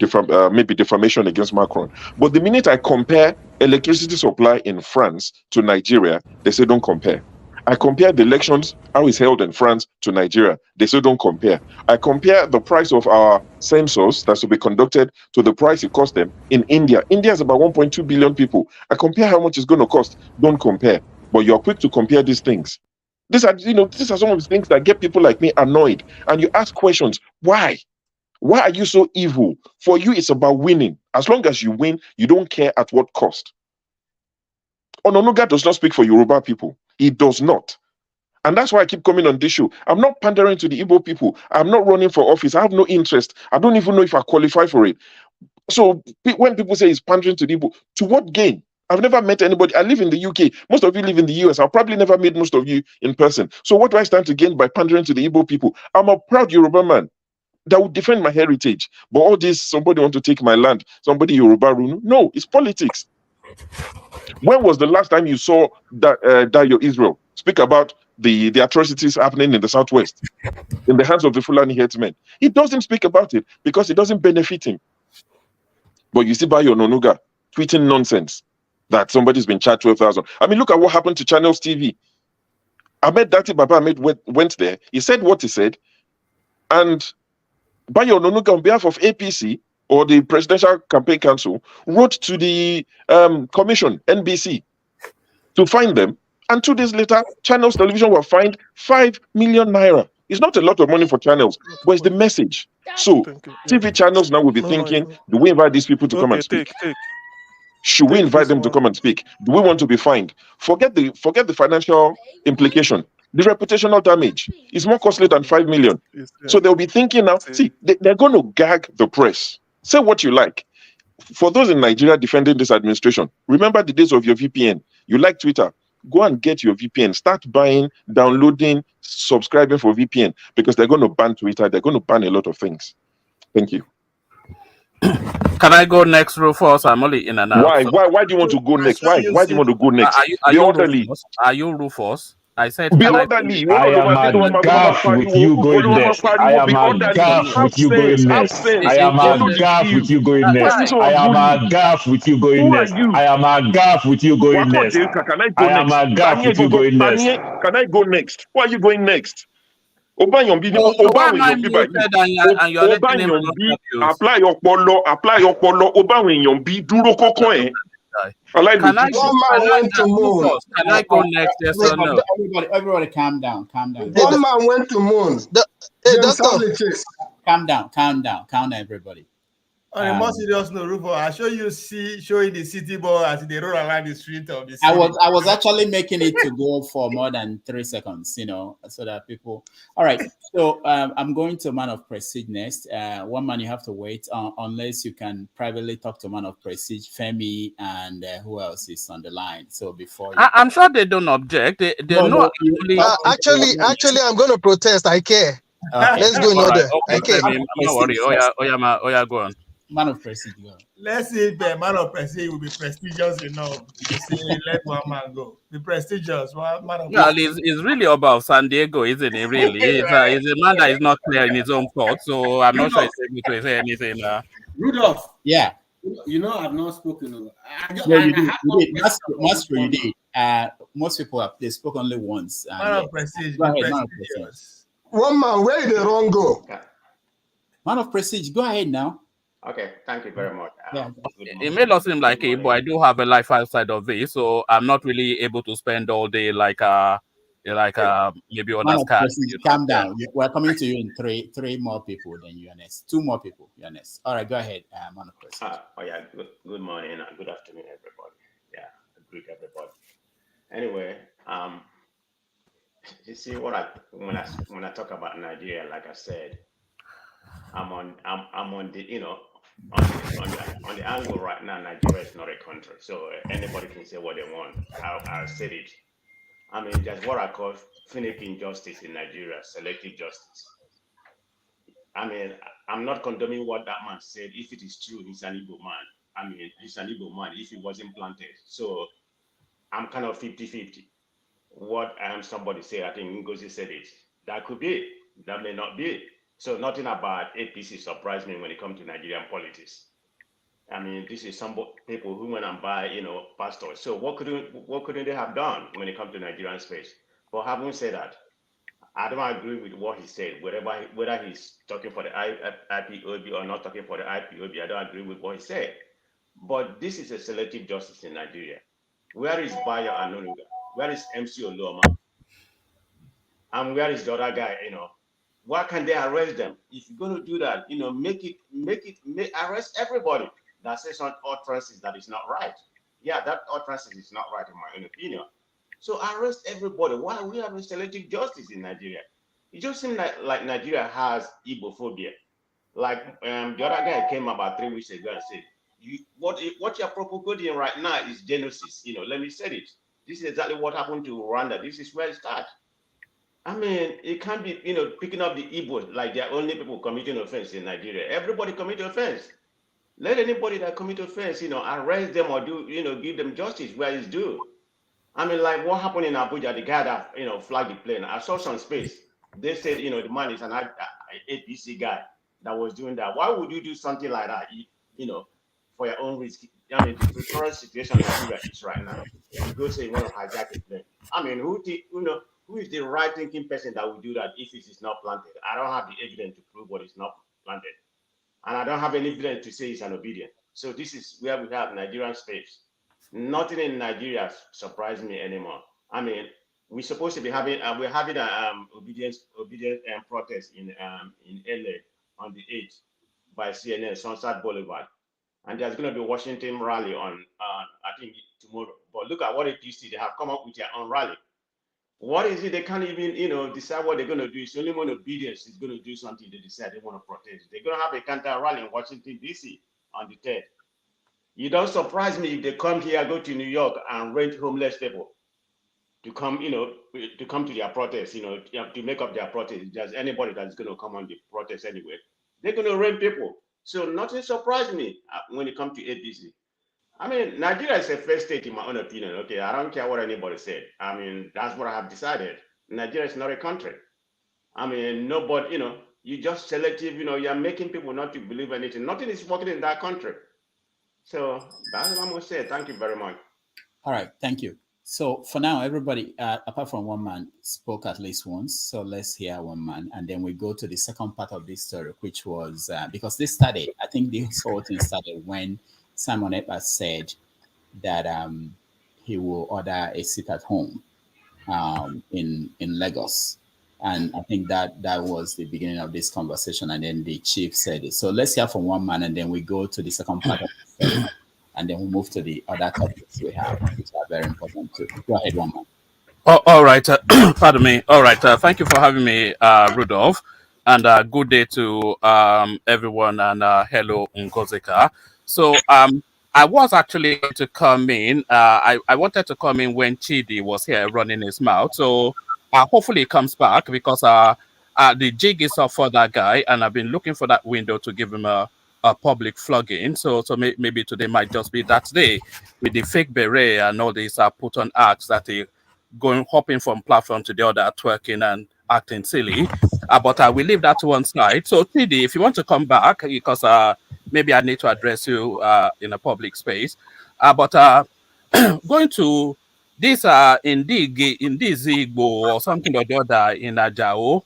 defamation against Macron. But the minute I compare electricity supply in France to Nigeria, they say don't compare. I compare the elections, how it's held in France to Nigeria. They say don't compare. I compare the price of our census that's to be conducted to the price it cost them in India. India is about 1.2 billion people. I compare how much it's going to cost. Don't compare. but you're quick to compare these things. These are some of the things that get people like me annoyed. And you ask questions, why? Why are you so evil? For you, it's about winning. As long as you win, you don't care at what cost. Ononuga does not speak for Yoruba people. He does not. And that's why I keep coming on this show. I'm not pandering to the Igbo people. I'm not running for office. I have no interest. I don't even know if I qualify for it. So when people say he's pandering to the Igbo, to what gain? I've never met anybody. I live in the UK. Most of you live in the US. I've probably never met most of you in person. So what do I stand to gain by pandering to the Igbo people? I'm a proud Yoruba man that would defend my heritage. But all this, somebody want to take my land, somebody Yoruba rule. No, it's politics. When was the last time you saw that Dayo Israel speak about the atrocities happening in the Southwest in the hands of the Fulani headsmen? He doesn't speak about it because it doesn't benefit him. But you see Bayo Ononuga tweeting nonsense that somebody's been charged 12,000. I mean, look at what happened to Channels TV. Ahmed Baba Ahmed went there. He said what he said. And Bayo Ononuga, on behalf of APC or the Presidential Campaign Council, wrote to the commission, NBC, to find them. And 2 days later, Channels Television were fined 5 million naira. It's not a lot of money for Channels, but it's the message. So TV channels now will be thinking, do we invite these people to come and speak? Should we invite them to come and speak? Do we want to be fined? Forget the financial implication. The reputational damage is more costly than 5 million. So they'll be thinking now, see, they're going to gag the press. Say what you like. For those in Nigeria defending this administration, remember the days of your VPN. You like Twitter. Go and get your VPN. Start buying, downloading, subscribing for VPN because they're going to ban Twitter. They're going to ban a lot of things. Thank you. Can I go next, Rufus? I'm only in and out. Why? Why do you want to go next? Why do you want to go next? Are Be you orderly. Rufus? Are you Rufus? I said, Be orderly. I am aghast with you going next. I am aghast with you going next. I am aghast with you going next. I am aghast with you going next. I am aghast with you going next. I am aghast with you going next. Can I go next? Why are you going next? Apply your polo, duro koko eh. Can I go next? Yes or no? Everybody calm down. Calm down. One man went to moon. Calm down, everybody. On a more serious note, Rufo, I show you showing the city boy as they roll around the street of the city. I was actually making it to go for more than 3 seconds, so that people. All right. So I'm going to Man of Prestige next. One man you have to wait unless you can privately talk to Man of Prestige, Femi, and who else is on the line. So before I'm sure they don't object. They know. Actually, I'm going to protest. I care. Let's go in order. I care. Don't worry. Oh yeah, go on. Man of Prestige, go. Let's see if the Man of Prestige will be prestigious enough to say, let one man go. Be prestigious. It's really about San Diego, isn't it? Really, it's a man that is not clear in his own thoughts, so I'm not sure he's able to say anything. Rudolph. Yeah. I've not spoken. You did. That's true. You did. Most people they spoke only once. Man of Prestige. One man, where did the wrong go? Man of Prestige, go ahead now. Okay, thank you very much. It may not seem like it, but I do have a life outside of this, so I'm not really able to spend all day like maybe others can. Calm down. We're coming to you in three more people than you, Ernest. 2 more people, you, Ernest. All right, go ahead, Man of Prestige. Good morning and good afternoon, everybody. Yeah, I greet everybody. Anyway, you see when I talk about Nigeria, like I said, I'm on the on the angle right now. Nigeria is not a country, so anybody can say what they want. I'll say it. I mean, that's what I call finicking justice in Nigeria, selective justice. I mean, I'm not condoning what that man said. If it is true, he's an Igbo man. I mean, he's an Igbo man if he wasn't planted. So I'm kind of 50-50. What somebody said, I think Ngozi said it. That could be it. That may not be it. So nothing about APC surprised me when it comes to Nigerian politics. I mean, this is some people who went and buy, pastors. So what couldn't they have done when it comes to Nigerian space? But having said that, I don't agree with what he said. Whether he's talking for the IPOB or not talking for the IPOB, I don't agree with what he said. But this is a selective justice in Nigeria. Where is Bayo Ononuga? Where is MC Oloma? And where is the other guy? Why can't they arrest them? If you're going to do that, arrest everybody that says on utterances that is not right. Yeah, that utterances is not right in my own opinion. So arrest everybody. Why we have selective justice in Nigeria? It just seems like Nigeria has Igbo phobia. Like the other guy came about 3 weeks ago and said, what you're propagating right now is genocide. Let me say it. This is exactly what happened to Rwanda. This is where it starts. I mean, it can't be, picking up the Igbo like they're only people committing offense in Nigeria. Everybody commit offense. Let anybody that commit offense, arrest them or give them justice where it's due. I mean, like what happened in Abuja, the guy that, flagged the plane. I saw some space. They said, the man is an APC guy that was doing that. Why would you do something like that, for your own risk? I mean, the current situation Nigeria is right now. You go say you want to hijack a plane. I mean, who is the right-thinking person that will do that if it is not planted? I don't have the evidence to prove what is not planted. And I don't have any evidence to say it's an obedience. So this is where we have Nigerian space. Nothing in Nigeria surprises me anymore. I mean, we're supposed to be having, we're having an obedience protest in LA on the 8th by CNN, Sunset Boulevard. And there's going to be a Washington rally on, I think, tomorrow. But look at what APC, they have come up with their own rally. What is it? They can't even, decide what they're going to do. It's only when obedience is going to do something they decide they want to protest. They're going to have a counter rally in Washington, D.C. on the 3rd. You don't surprise me if they come here, go to New York and rent homeless people to come, to come to their protest, to make up their protest. If there's anybody that's going to come on the protest anyway, they're going to rent people. So nothing surprised me when it comes to APC. I mean, Nigeria is a fair state in my own opinion. Okay, I don't care what anybody said. I mean, that's what I have decided. Nigeria is not a country. I mean, nobody, you just selective, you're making people not to believe anything. Nothing is working in that country. So that's what I'm going to say. Thank you very much. All right, thank you. So for now, everybody, apart from one man, spoke at least once. So let's hear one man. And then we go to the second part of this story, which was, because this started, I think this whole thing started when Simon Ekpa said that he will order a sit at home in Lagos. And I think that was the beginning of this conversation. And then the chief said it. So let's hear from one man, and then we go to the second part of the story. And then we move to the other topics we have, which are very important too. Go ahead, one man. Oh, all right. Pardon me. All right. Thank you for having me, Rudolph. And good day to everyone. And hello, Nkozeka. So I was actually going to come in. I wanted to come in when Chidi was here running his mouth. So hopefully he comes back, because the jig is up for that guy. And I've been looking for that window to give him a public flogging. So maybe today might just be that day, with the fake beret and all these put on acts that they hopping from platform to the other, twerking and acting silly. But I will leave that to one side. So Chidi, if you want to come back, because maybe I need to address you in a public space. But going to this in this Igbo or something or the other in Ajao,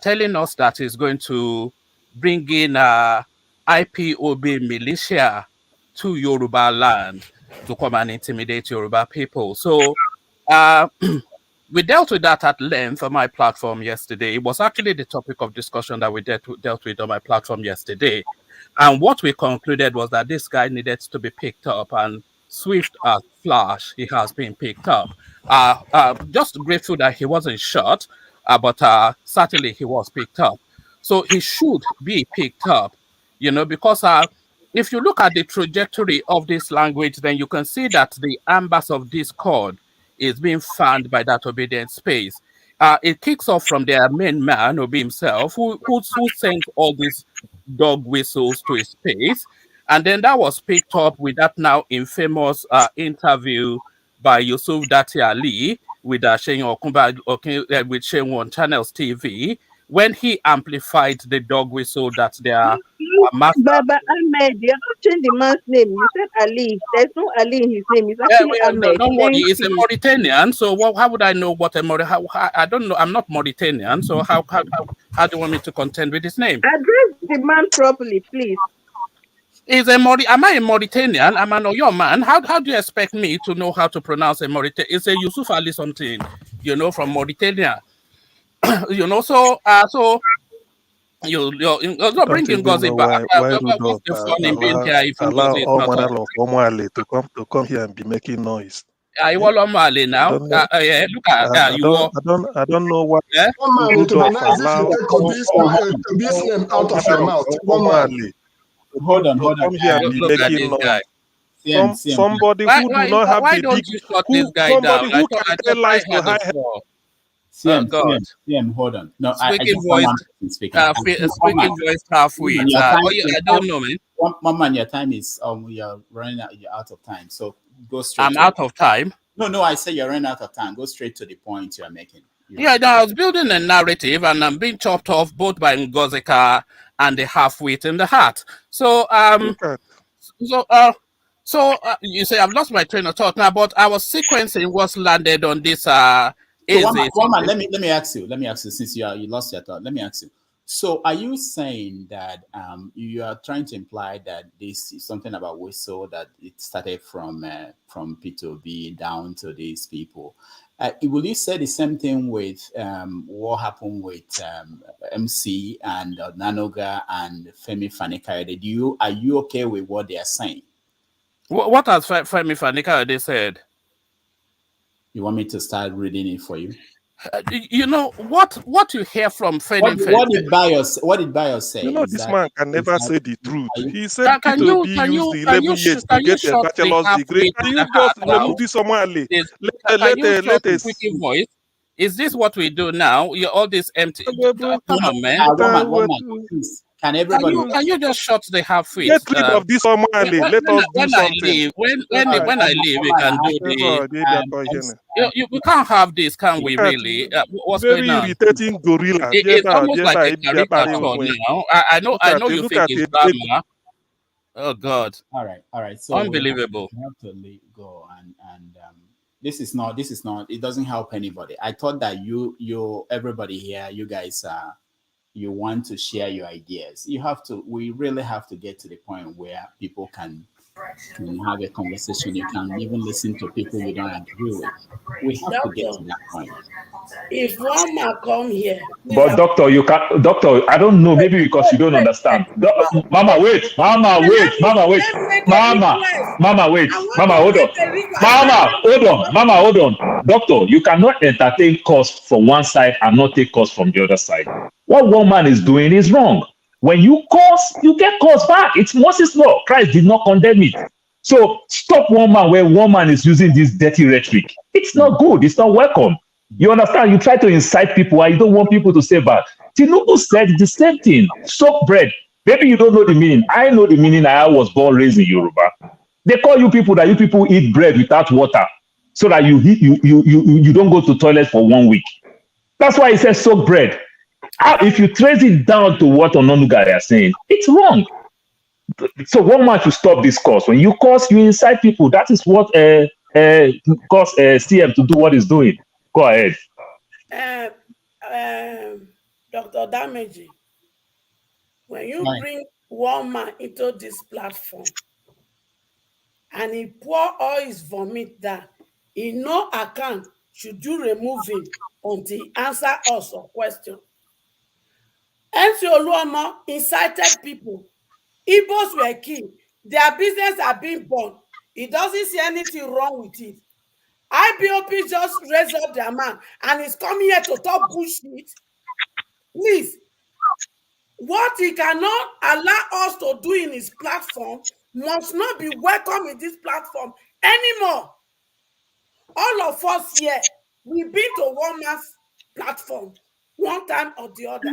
telling us that he's going to bring in IPOB militia to Yoruba land to come and intimidate Yoruba people. So we dealt with that at length on my platform yesterday. It was actually the topic of discussion that we dealt with on my platform yesterday. And what we concluded was that this guy needed to be picked up, and swift as flash, he has been picked up. Just grateful that he wasn't shot, but certainly he was picked up. So he should be picked up, because if you look at the trajectory of this language, then you can see that the embers of discord is being fanned by that obedient space. It kicks off from their main man, Obi himself, who sent all these dog whistles to his space. And then that was picked up with that now infamous interview by Yusuf Dati Ali with Shein Okunba with Shein on Channels TV, when he amplified the dog whistle that their master... Baba Ahmed, you have to change the man's name. You said Ali. There's no Ali in his name. It's actually Ahmed. Don't worry, he's a Mauritanian. So how would I know what I don't know. I'm not Mauritanian. So how do you want me to contend with his name? Address the man properly, please. Am I a Mauritanian? I'm an Oyo man. How do you expect me to know how to pronounce a Mauritanian? It's a Yusuf Ali something, from Mauritania. So you're not Don't bringing even Ngozi know back. why What's Rudolph the fun in being here if allow Ngozi is all not manner on? of Omwale to come here and be making noise. I want Omwale now. Don't know. Yeah, look at I don't know why Yeah? One man, it would be Rudolph nice if you allow take Obi's name out of your mouth. One man. Hold on. come here and be Look at making this guy. noise. Somebody who do not have Why the don't you shut this guy down? somebody who can I tell thought I lies to had the high floor. CM, hold on. No, I Speaking just voice, speaking. speaking voice half-wit. I don't know, man. One man, your time is you're running out. You're out of time. So go straight. I'm out of time. No. I say you're running out of time. Go straight to the point you are making. Yeah, no, I was building a narrative, and I'm being chopped off both by Ngozika and the half-wit in the heart. So you say I've lost my train of thought now, but I was sequencing what's landed on this. So one man, let me ask you. Since you lost your thought, let me ask you. So are you saying that you are trying to imply that this is something about whistle, that it started from Peter Obi down to these people? Will you say the same thing with what happened with MC and Nanoga and Femi Fani-Kayode? Are you okay with what they are saying? What has Femi Fani-Kayode said? You want me to start reading it for you? What you hear from Femi. What did Bios say? This man can never say the truth. He said Can Peter you- Obi can used you- the can 11 you years sh- to can you get a shut the bachelor's degree. half-wit Can in you the just heart remove this Somali? Can you shut the squeaky voice? Is this what we do now? You're all this empty. Come on, man. Please, can everybody? Can you just shut the half-wit? Get rid of this Somali. Let us do something. When I leave, we can do the. We can't have this, can we? Really? What's Very going on? irritating gorilla. It's almost like a caricature now. I know you think it's drama. Oh God! All right. So unbelievable. We have to go and this is not. It doesn't help anybody. I thought that everybody here, you guys you want to share your ideas. We really have to get to the point where people can have a conversation. You can even listen to people you don't agree with. We have to get to that point. If one man come here, but doctor, I don't know, maybe because you don't understand. Mama, wait, hold on. Doctor, you cannot entertain cause from one side and not take cause from the other side. What one man is doing is wrong. When you cause, you get cause back. It's Moses' law. Christ did not condemn it. So stop one man where one man is using this dirty rhetoric. It's not good. It's not welcome. You understand? You try to incite people and you don't want people to say back. Tinubu said the same thing. Soak bread. Maybe you don't know the meaning. I know the meaning. I was born, raised in Yoruba. They call you people that you people eat bread without water so that you don't go to toilet for 1 week. That's why he says soak bread. If you trace it down to what Ononuga are saying, it's wrong. So one man should stop this course. When you curse, you incite people. That is what cause CM to do what he's doing. Go ahead. Dr. Dameji, when you bring one man into this platform and he pour all his vomit down, in no account should you remove him until he answer us a question. MC Oluomo incited people. Igbos were killed. Their business are being burned. He doesn't see anything wrong with it. IPOB just raised up their man and is coming here to talk bullshit. Please, what he cannot allow us to do in his platform must not be welcome in this platform anymore. All of us here, we've been to one man's platform one time or the other.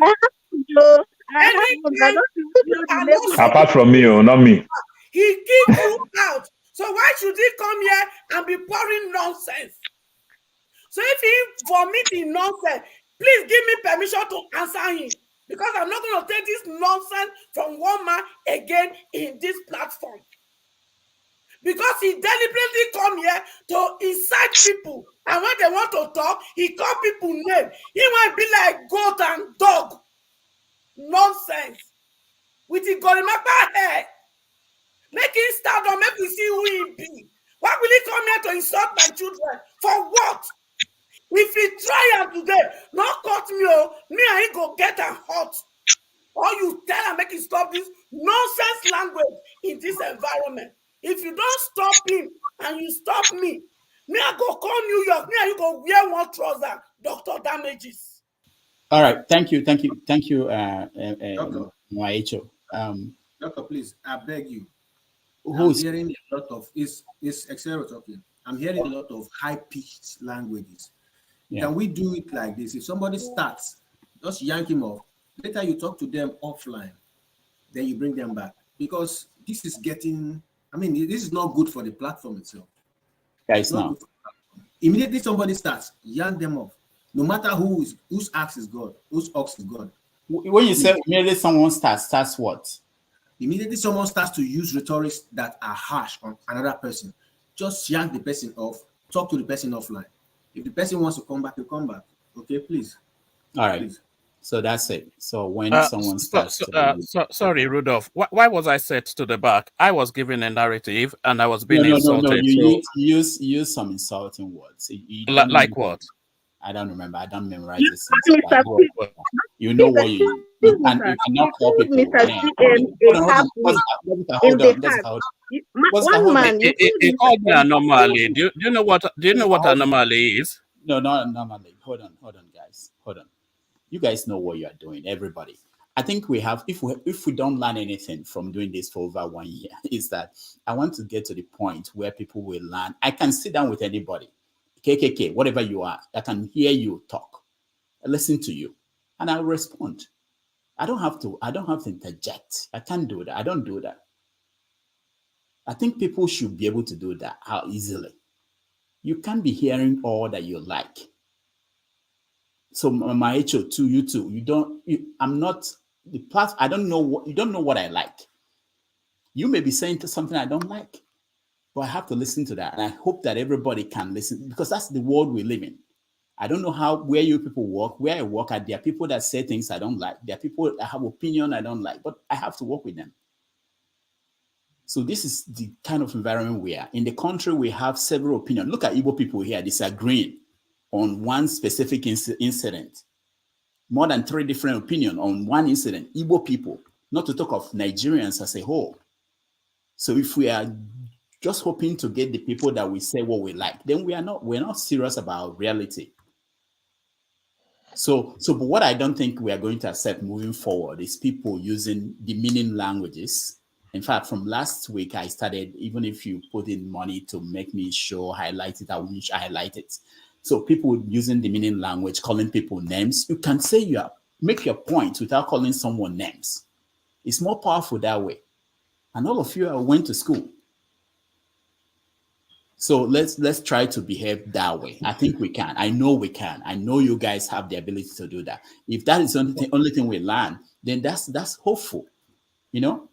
Apart from me, not me. He kicked you out. So why should he come here and be pouring nonsense? So if he vomiting nonsense, please give me permission to answer him. Because I'm not going to take this nonsense from one man again in this platform. Because he deliberately come here to incite people. And when they want to talk, he call people name. He might be like goat and dog. Nonsense. With the Gorimapa hair. Make him stand up, make we see who he be. Why will he come here to insult my children? For what? If he try am today, not cut me, oh, me and he go get am hot. Or you tell him, make him stop this nonsense language in this environment. If you don't stop him and you stop me, I go call New York, me and you go wear one trouser, Dr. Damages. All right, thank you, Maicho. Doctor, please, I beg you. I'm hearing a lot of it's Excel talking. I'm hearing a lot of high-pitched languages. Yeah. Can we do it like this? If somebody starts, just yank him off. Later you talk to them offline. Then you bring them back. Because this is getting, I mean, this is not good for the platform itself. Yeah, it's not. Immediately somebody starts, yank them off. No matter whose axe is God, whose ox is God. When you say immediately someone starts what? Immediately someone starts to use rhetorics that are harsh on another person. Just yank the person off, talk to the person offline. If the person wants to come back, he'll come back. Okay, please. All right. Please. So that's it. So when someone starts sorry, Rudolph. Why was I set to the back? I was given a narrative and I was being insulted. No. You use some insulting words. Like what? I don't remember. I don't memorize this. You know what you cannot call people. One man. It called me anomaly. Do you know what anomaly is? No, not anomaly. Hold on, guys. Hold on. You guys know what you are doing, everybody. I think we have, if we don't learn anything from doing this for over 1 year, is that I want to get to the point where people will learn. I can sit down with anybody, KKK, whatever you are. I can hear you talk, listen to you, and I'll respond. I don't have to interject. I can't do that. I don't do that. I think people should be able to do that. How easily? You can't be hearing all that you like. So my HO to you too. I'm not the part. I don't know what you don't know what I like. You may be saying something I don't like, but I have to listen to that, and I hope that everybody can listen because that's the world we live in. I don't know where you people work. Where I work at, there are people that say things I don't like. There are people that have opinion I don't like, but I have to work with them. So this is the kind of environment we are. In the country, we have several opinions. Look at Igbo people here disagreeing on one specific incident. More than 3 different opinions on one incident. Igbo people, not to talk of Nigerians as a whole. So if we are just hoping to get the people that we say what we like, then we're not serious about reality. So but what I don't think we are going to accept moving forward is people using demeaning languages. In fact, from last week, I started, even if you put in money to make me highlight it, I won't highlight it. So people using demeaning language, calling people names, you can say make your point without calling someone names. It's more powerful that way. And all of you went to school. So let's try to behave that way. I think we can. I know we can. I know you guys have the ability to do that. If that is the only thing we learn, then that's hopeful, you know?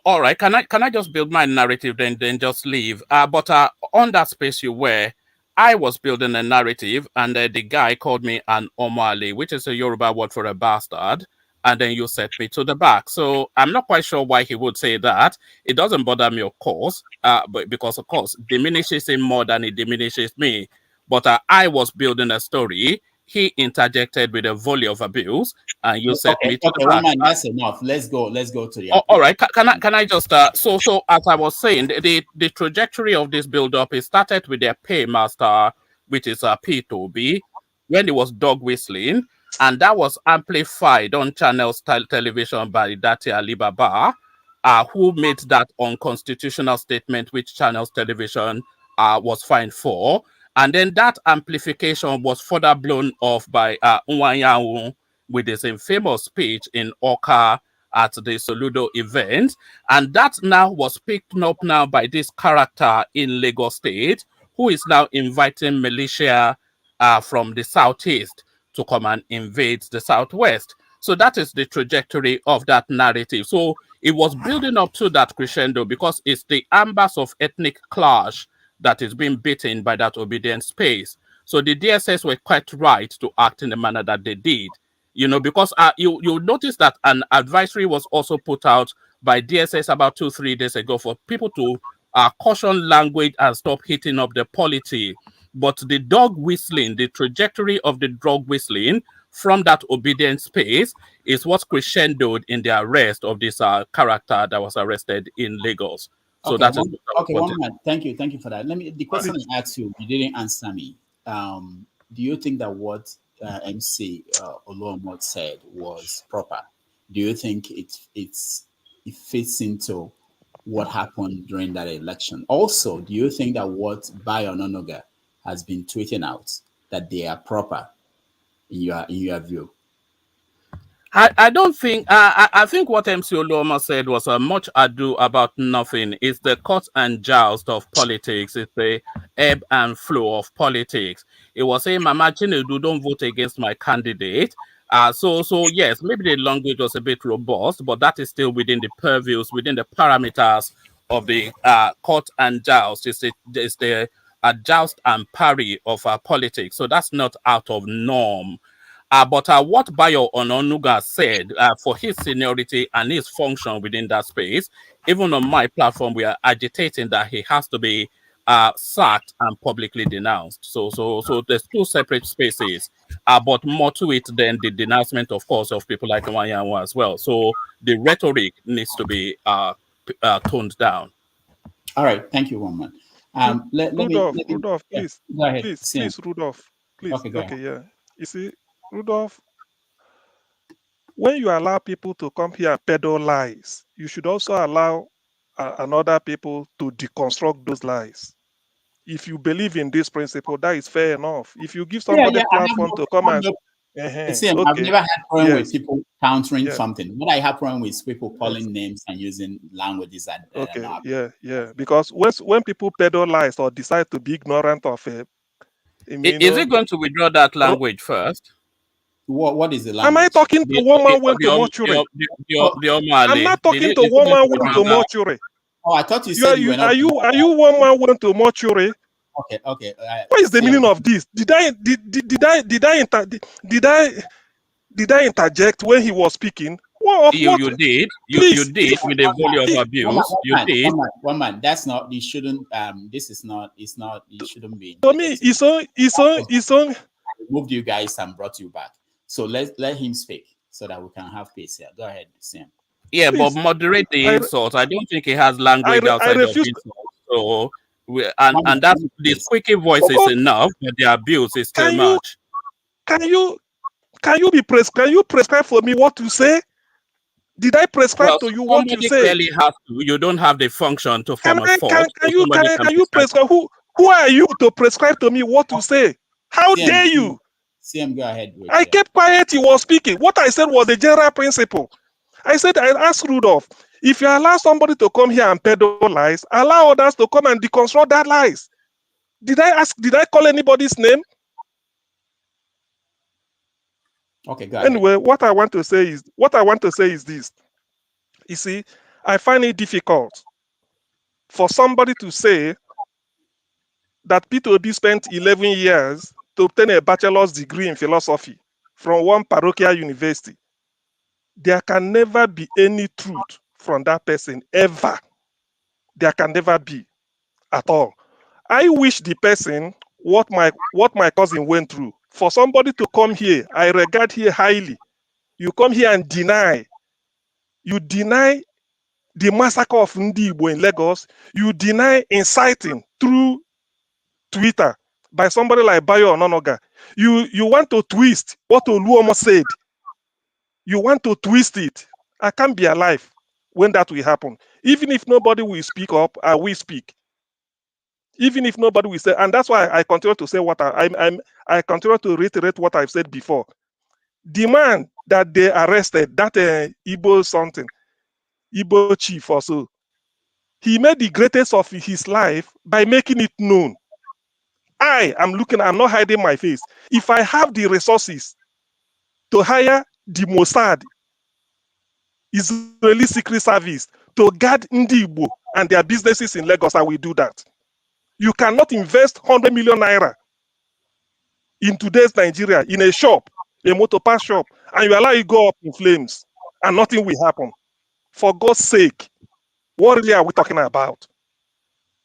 All right. Can I just build my narrative then just leave? But on that space you were, I was building a narrative, and the guy called me an omale, which is a Yoruba word for a bastard, and then you set me to the back. So I'm not quite sure why he would say that. It doesn't bother me, of course, but because of course diminishes him more than it diminishes me. But I was building a story. He interjected with a volley of abuse, and you set me to the back. Man, that's enough. Let's go to the. All right. Can I just so as I was saying, the trajectory of this build-up, it started with their paymaster, which is Peter Obi, when he was dog whistling, and that was amplified on channels television by Dati Alibaba, who made that unconstitutional statement, which channels television was fined for. And then that amplification was further blown off by Nwanyanwu with his infamous speech in Oka at the Soludo event. And that now was picked up now by this character in Lagos State, who is now inviting militia from the southeast to come and invade the southwest. So that is the trajectory of that narrative. So it was building up to that crescendo because it's the ambers of ethnic clash that is being beaten by that obedient space. So the DSS were quite right to act in the manner that they did, you know, because you notice that an advisory was also put out by DSS about 2-3 days ago for people to caution language and stop hitting up the polity. But the dog whistling, the trajectory of the dog whistling from that obedient space is what's crescendoed in the arrest of this character that was arrested in Lagos. So okay, that is one minute. Thank you for that. The question I asked you didn't answer me. Do you think that what MC Oluomo said was proper? Do you think it fits into what happened during that election? Also, do you think that what Bayo Ononuga has been tweeting out, that they are proper in your view? I don't think, I think what MC Oluomo said was a much ado about nothing. It's the cut and joust of politics. It's the ebb and flow of politics. It was saying, Mama Chinedu, don't vote against my candidate. So yes, maybe the language was a bit robust, but that is still within the purviews, within the parameters of the cut and joust. It's the joust and parry of politics. So that's not out of norm. But what Bayo Ononuga said for his seniority and his function within that space, even on my platform, we are agitating that he has to be sacked and publicly denounced. So there's two separate spaces, but more to it than the denouncement, of course, of people like Wanyanwa as well. So the rhetoric needs to be toned down. All right, thank you, Woman. Rudolph, please. Go ahead. Please, Rudolph. Please. Okay, yeah. You see, Rudolph, when you allow people to come here and peddle lies, you should also allow another people to deconstruct those lies. If you believe in this principle, that is fair enough. If you give somebody a platform to come and... I've never had problem with people countering something. What I have problem with is people calling names and using languages that because when people peddle lies or decide to be ignorant of it, is it going to withdraw that language first? What is the language? Am I talking to one man went to mortuary? I'm not talking to one man went to mortuary. Oh, I thought you said you were not. Are you one man went to mortuary? Okay. What is the meaning of this? Did I interject when he was speaking? You did. You did with a volley of abuse. You did. One man. That's not. You shouldn't. This is not. It's not. You shouldn't be. To me, it's on. I moved you guys and brought you back. So let him speak so that we can have peace here. Go ahead, Sam. Yeah, please. But moderate the insult. I don't think he has language outside of insult. So, and that the squeaky voice is enough, but the abuse is too much. Can you prescribe for me what to say? Did I prescribe to you what you say? Clearly has to. You don't have the function to form a force. Can you prescribe? Who are you to prescribe to me what to say? How dare you? CM, go ahead. I kept quiet. He was speaking. What I said was the general principle. I asked Rudolph, if you allow somebody to come here and peddle lies, allow others to come and deconstruct that lies. Did I call anybody's name? Okay, go ahead. Anyway, what I want to say is this. You see, I find it difficult for somebody to say that Peter Obi spent 11 years to obtain a bachelor's degree in philosophy from one parochial university. There can never be any truth from that person, ever. There can never be at all. I wish the person what my cousin went through. For somebody to come here, I regard here highly. You come here and deny the massacre of Ndi Igbo in Lagos. You deny inciting through Twitter by somebody like Bayo Ononuga. You want to twist what Oluomo said. You want to twist it. I can't be alive when that will happen. Even if nobody will speak up, I will speak. Even if nobody will say, and that's why I continue to say what I continue to reiterate what I've said before. The man that they arrested, that Igbo chief also, he made the greatest of his life by making it known. I'm not hiding my face. If I have the resources to hire the Mossad, Israeli Secret Service, to guard Ndi Igbo and their businesses in Lagos, I will do that. You cannot invest 100 million naira in today's Nigeria in a shop, a motor parts shop, and you allow it go up in flames, and nothing will happen. For God's sake, what really are we talking about?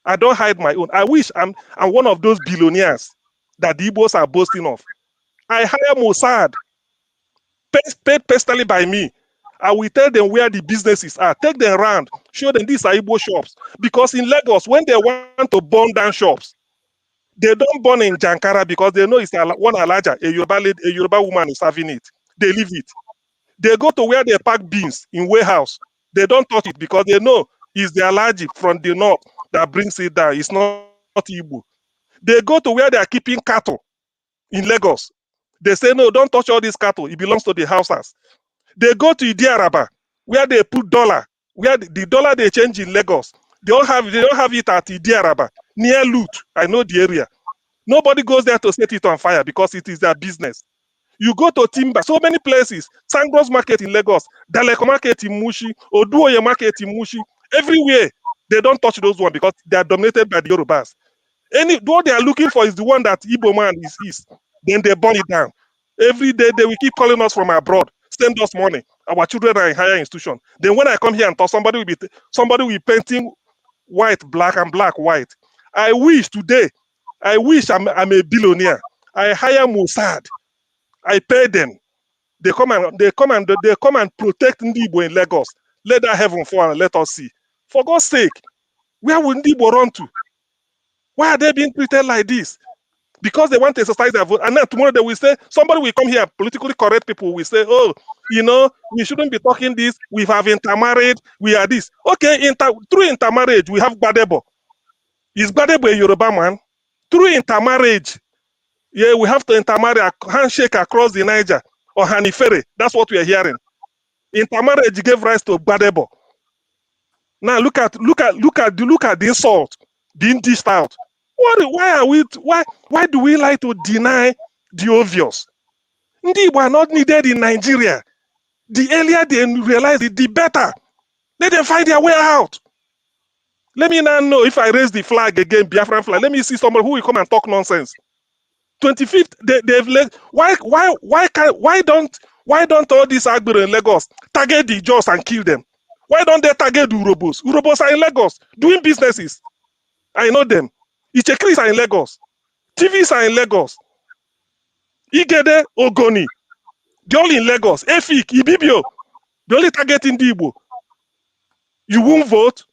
I don't hide my own. I wish I'm one of those billionaires that the Igbos are boasting of. I hire Mossad, paid personally by me. I will tell them where the businesses are. Take them around, show them these are Igbo shops. Because in Lagos, when they want to burn down shops, they don't burn in Jankara because they know it's one Alaja, a Yoruba woman is serving it. They leave it. They go to where they pack beans in warehouse. They don't touch it because they know it's the Alaji from the north that brings it down. It's not Igbo. They go to where they are keeping cattle in Lagos. They say, no, don't touch all these cattle. It belongs to the houses. They go to Idiaraba, where they put dollar, where the dollar they change in Lagos. They don't have it at Idiaraba, near Lut. I know the area. Nobody goes there to set it on fire because it is their business. You go to Timber, so many places. Sangros Market in Lagos, Daleko Market in Mushi, Oduoye Market in Mushi. Everywhere, they don't touch those ones because they are dominated by the Yorubas. What they are looking for is the one that Igbo man is. Then they burn it down. Every day, they will keep calling us from abroad. Send us money. Our children are in higher institution. Then when I come here and talk, somebody will be painting white, black, and black, white. I wish I'm a billionaire. I hire Mossad. I pay them. They come and protect Ndibo in Lagos. Let that heaven fall and let us see. For God's sake, where will Ndibo run to? Why are they being treated like this? Because they want to exercise their vote. And then tomorrow they will say, somebody will come here, politically correct people will say, oh, we shouldn't be talking this. We have intermarried. We are this. Okay, through intermarriage, we have Gbadebo. Is Gbadebo a Yoruba man? Through intermarriage, yeah, we have to intermarry, handshake across the Niger or Hanifere. That's what we are hearing. Intermarriage gave rise to Gbadebo. Now look at the insult being dished out. Why do we like to deny the obvious? Ndị are not needed in Nigeria. The earlier they realize it, the better. Let them find their way out. Let me now know if I raise the flag again, Biafran flag. Let me see somebody who will come and talk nonsense. 25th, they've let. Why don't all these Agbero in Lagos target the Jaws and kill them? Why don't they target the Urobos? Urobos are in Lagos doing businesses. I know them. Ichekris are in Lagos. TVs are in Lagos. Igede, Ogoni, they're all in Lagos. Efik, Ibibio, they're only targeting the Igbo. You won't vote.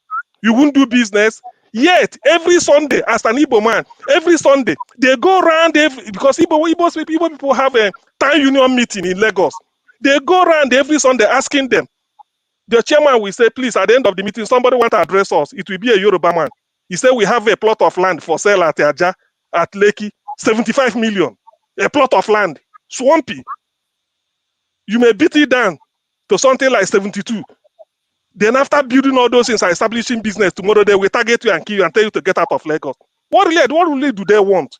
You won't do business. Yet, every Sunday, as an Igbo man, every Sunday, they go around because Igbo people have a town union meeting in Lagos. They go around every Sunday asking them. The chairman will say, please, at the end of the meeting, somebody want to address us. It will be a Yoruba man. He said, we have a plot of land for sale at Aja, at Lekki, 75 million. A plot of land, swampy. You may beat it down to something like 72. Then after building all those things and establishing business, tomorrow they will target you and kill you and tell you to get out of Lagos. What really do they want?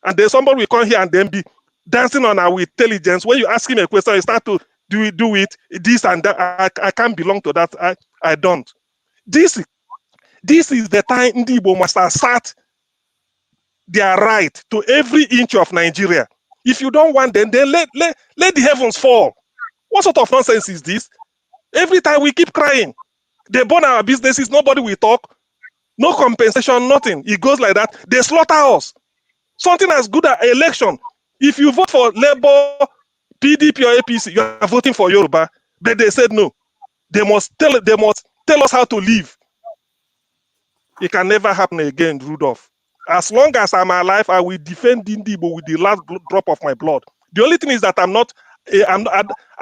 And then somebody will come here and then be dancing on our intelligence. When you ask him a question, you start to do it, this and that. I can't belong to that. I don't. This is the time Igbo must assert their right to every inch of Nigeria. If you don't want them, then let the heavens fall. What sort of nonsense is this? Every time we keep crying, they burn our businesses, nobody will talk, no compensation, nothing. It goes like that. They slaughter us. Something as good as election. If you vote for Labour, PDP or APC, you are voting for Yoruba. But they said no. They must tell us how to live. It can never happen again, Rudolph. As long as I'm alive, I will defend Indibo with the last drop of my blood. The only thing is that I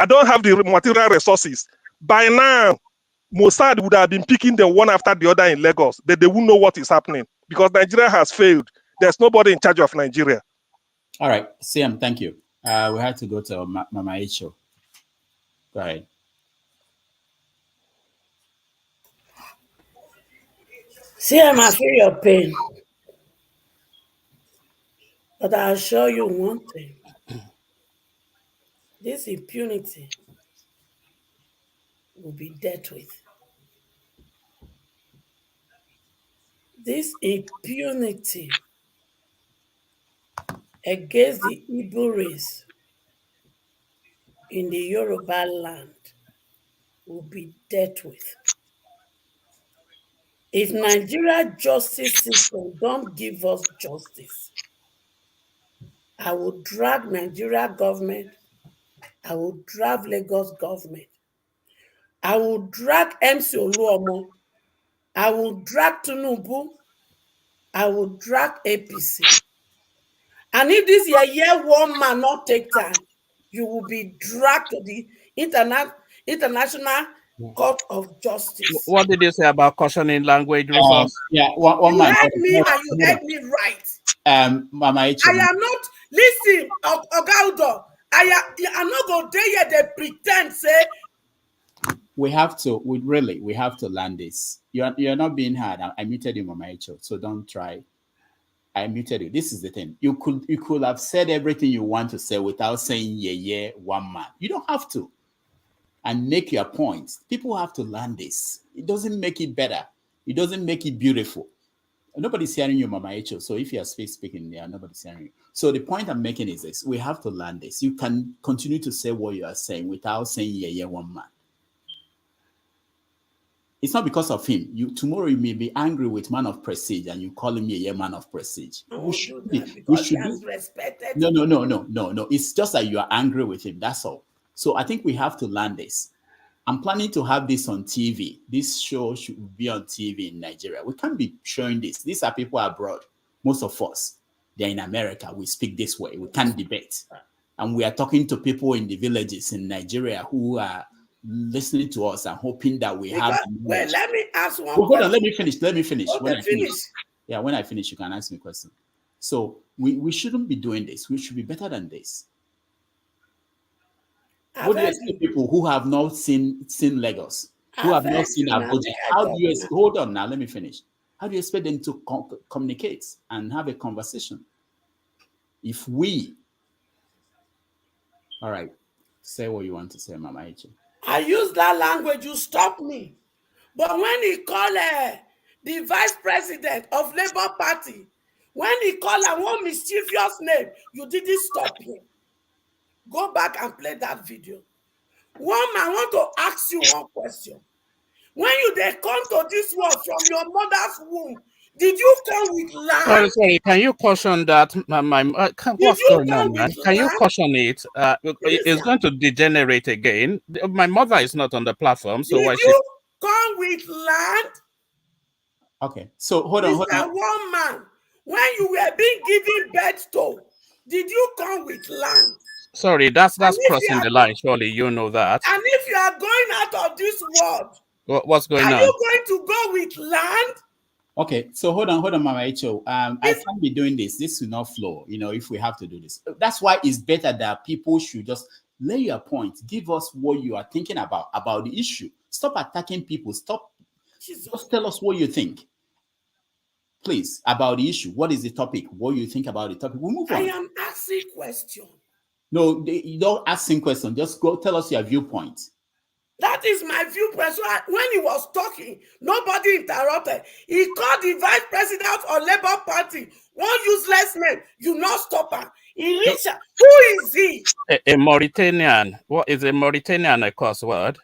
don't have the material resources. By now, Mossad would have been picking them one after the other in Lagos, but they won't know what is happening because Nigeria has failed. There's nobody in charge of Nigeria. All right, CM, thank you. We have to go to Mama Icho. Go ahead. CM, I feel your pain. But I'll show you one thing. This impunity will be dealt with. This impunity against the Igbo race in the Yoruba land will be dealt with. If Nigeria justice system don't give us justice, I will drag Nigeria government, I will drag Lagos government, I will drag MC Oluomo, I will drag Tinubu, I will drag APC. And if this year one man not take time, you will be dragged to the International Court of Justice. What did you say about cautioning language, Rufus? Yeah, you heard me and you heard me right. Mama I am not, listen, Ogaudo, I am not going to tell you they pretend, say. We have to land this. You're not being heard. I muted you, Mama Echo, so don't try. I muted you. This is the thing. You could have said everything you want to say without saying yeah, one man. You don't have to. And make your points. People have to learn this. It doesn't make it better. It doesn't make it beautiful. Nobody's hearing you, Mama Echo. So if you're speaking there, nobody's hearing you. So the point I'm making is this. We have to learn this. You can continue to say what you are saying without saying yeah, one man. It's not because of him. Tomorrow you may be angry with man of prestige and you call him a man of prestige. We should be. No. It's just that you are angry with him. That's all. So I think we have to learn this. I'm planning to have this on TV. This show should be on TV in Nigeria. We can't be showing this. These are people abroad. Most of us, they're in America. We speak this way. We can't debate. And we are talking to people in the villages in Nigeria who are listening to us and hoping that we have. Well, let me ask one question. Hold on, let me finish. Okay, when I finish, you can ask me a question. So we shouldn't be doing this. We should be better than this. What do you expect people who have not seen Lagos, who have not seen Abuja? How do you hold on now? Let me finish. How do you expect them to communicate and have a conversation? If we, all right, say what you want to say, Mama Echi. I use that language, you stop me. But when he called the vice president of Labour Party, when he called her one mischievous name, you didn't stop him. Go back and play that video. One man, I want to ask you one question. When they come to this world from your mother's womb, did you come with land? Sorry, can you caution that? What's going on, man? Can you caution it? It's going to degenerate again. My mother is not on the platform, so why should you come with land? Okay, so hold on. One man, when you were being given birth to, did you come with land? Sorry, that's crossing the line. Surely you know that. And if you are going out of this world, what's going on? Are you going to go with land? Okay, so hold on, Mama Echo. I can't be doing this. This will not flow, if we have to do this. That's why it's better that people should just lay your point. Give us what you are thinking about the issue. Stop attacking people. Stop. Just tell us what you think. Please, about the issue. What is the topic? What you think about the topic? We'll move on. I am asking questions. No, you don't ask questions. Just go tell us your viewpoint. That is my viewpoint. So when he was talking, nobody interrupted. He called the vice president of Labour Party one useless name. You not stop her. Who is he? A Mauritanian. What is a Mauritanian a curse word?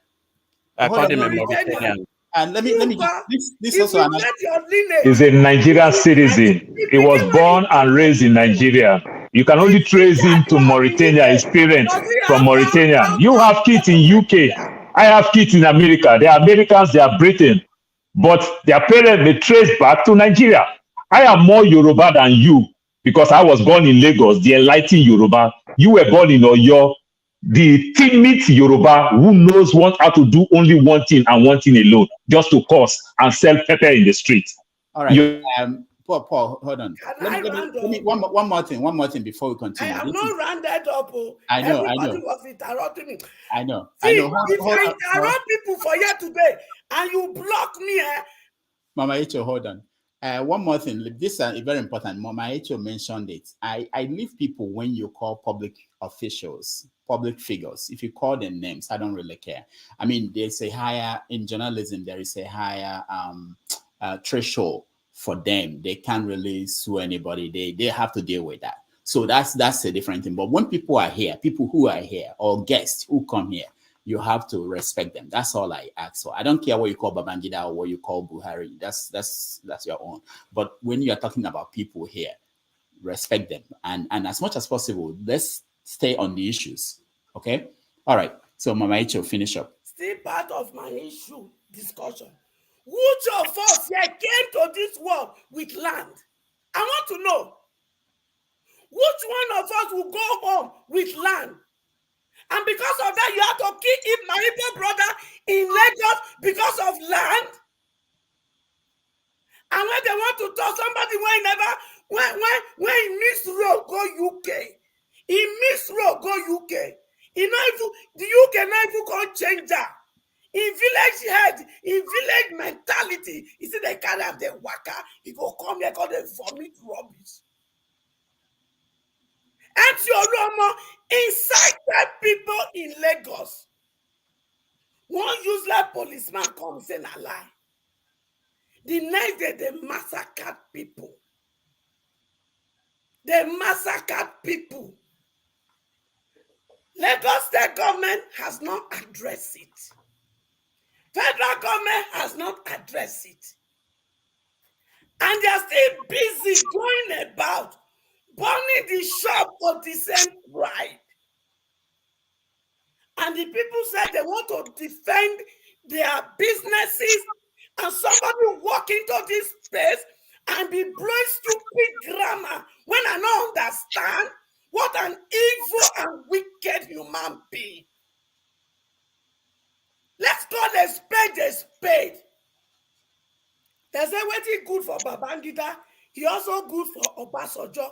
I called him a Mauritanian. And let me this also is a Nigerian citizen. He was born and raised in Nigeria. You can only trace him to Mauritania, his parents from Mauritania. You have kids in UK. I have kids in America. They are Americans, they are Britain. But their parents may trace back to Nigeria. I am more Yoruba than you because I was born in Lagos, the enlightened Yoruba. You were born in Oyo, the timid Yoruba who knows how to do only one thing and one thing alone, just to cause and sell pepper in the street. All right. Paul, hold on. Let me one more thing before we continue. I am not rounded up. I know. Everybody was interrupting me. I know. See, if I interrupt people for here today and you block me, Mama Echo, hold on. One more thing. This is very important. Mama Echo mentioned it. I leave people when you call public officials, public figures. If you call them names, I don't really care. I mean, there's a higher, in journalism, there is a higher threshold for them. They can't really sue anybody. They have to deal with that. So that's a different thing. But when people are here, people who are here or guests who come here, you have to respect them. That's all I ask for. I don't care what you call Babangida or what you call Buhari. That's your own. But when you are talking about people here, respect them. And as much as possible, let's stay on the issues. Okay? All right. So Mama Icho, finish up. Still part of my issue discussion. Which of us here came to this world with land? I want to know. Which one of us will go home with land? And because of that, you have to kill my Igbo brother in Lagos because of land? And when they want to talk, somebody when he miss road, go UK. He miss road, go UK. You know, if the UK not even can change that. In village head, in village mentality, you see they can't have the waka. He go come here because they vomit rubbish. And Oromo incited people in Lagos. One useless policeman comes and a lie. The next day they massacred people. They massacred people. Lagos state government has not addressed it. Federal government has not addressed it. And they are still busy going about burning the shop for the same pride. And the people said they want to defend their businesses, and somebody walk into this space and be blowing stupid grammar when I don't understand what an evil and wicked human being. Let's call a spade a spade. They say waiting good for Babangida, he also good for Obasanjo.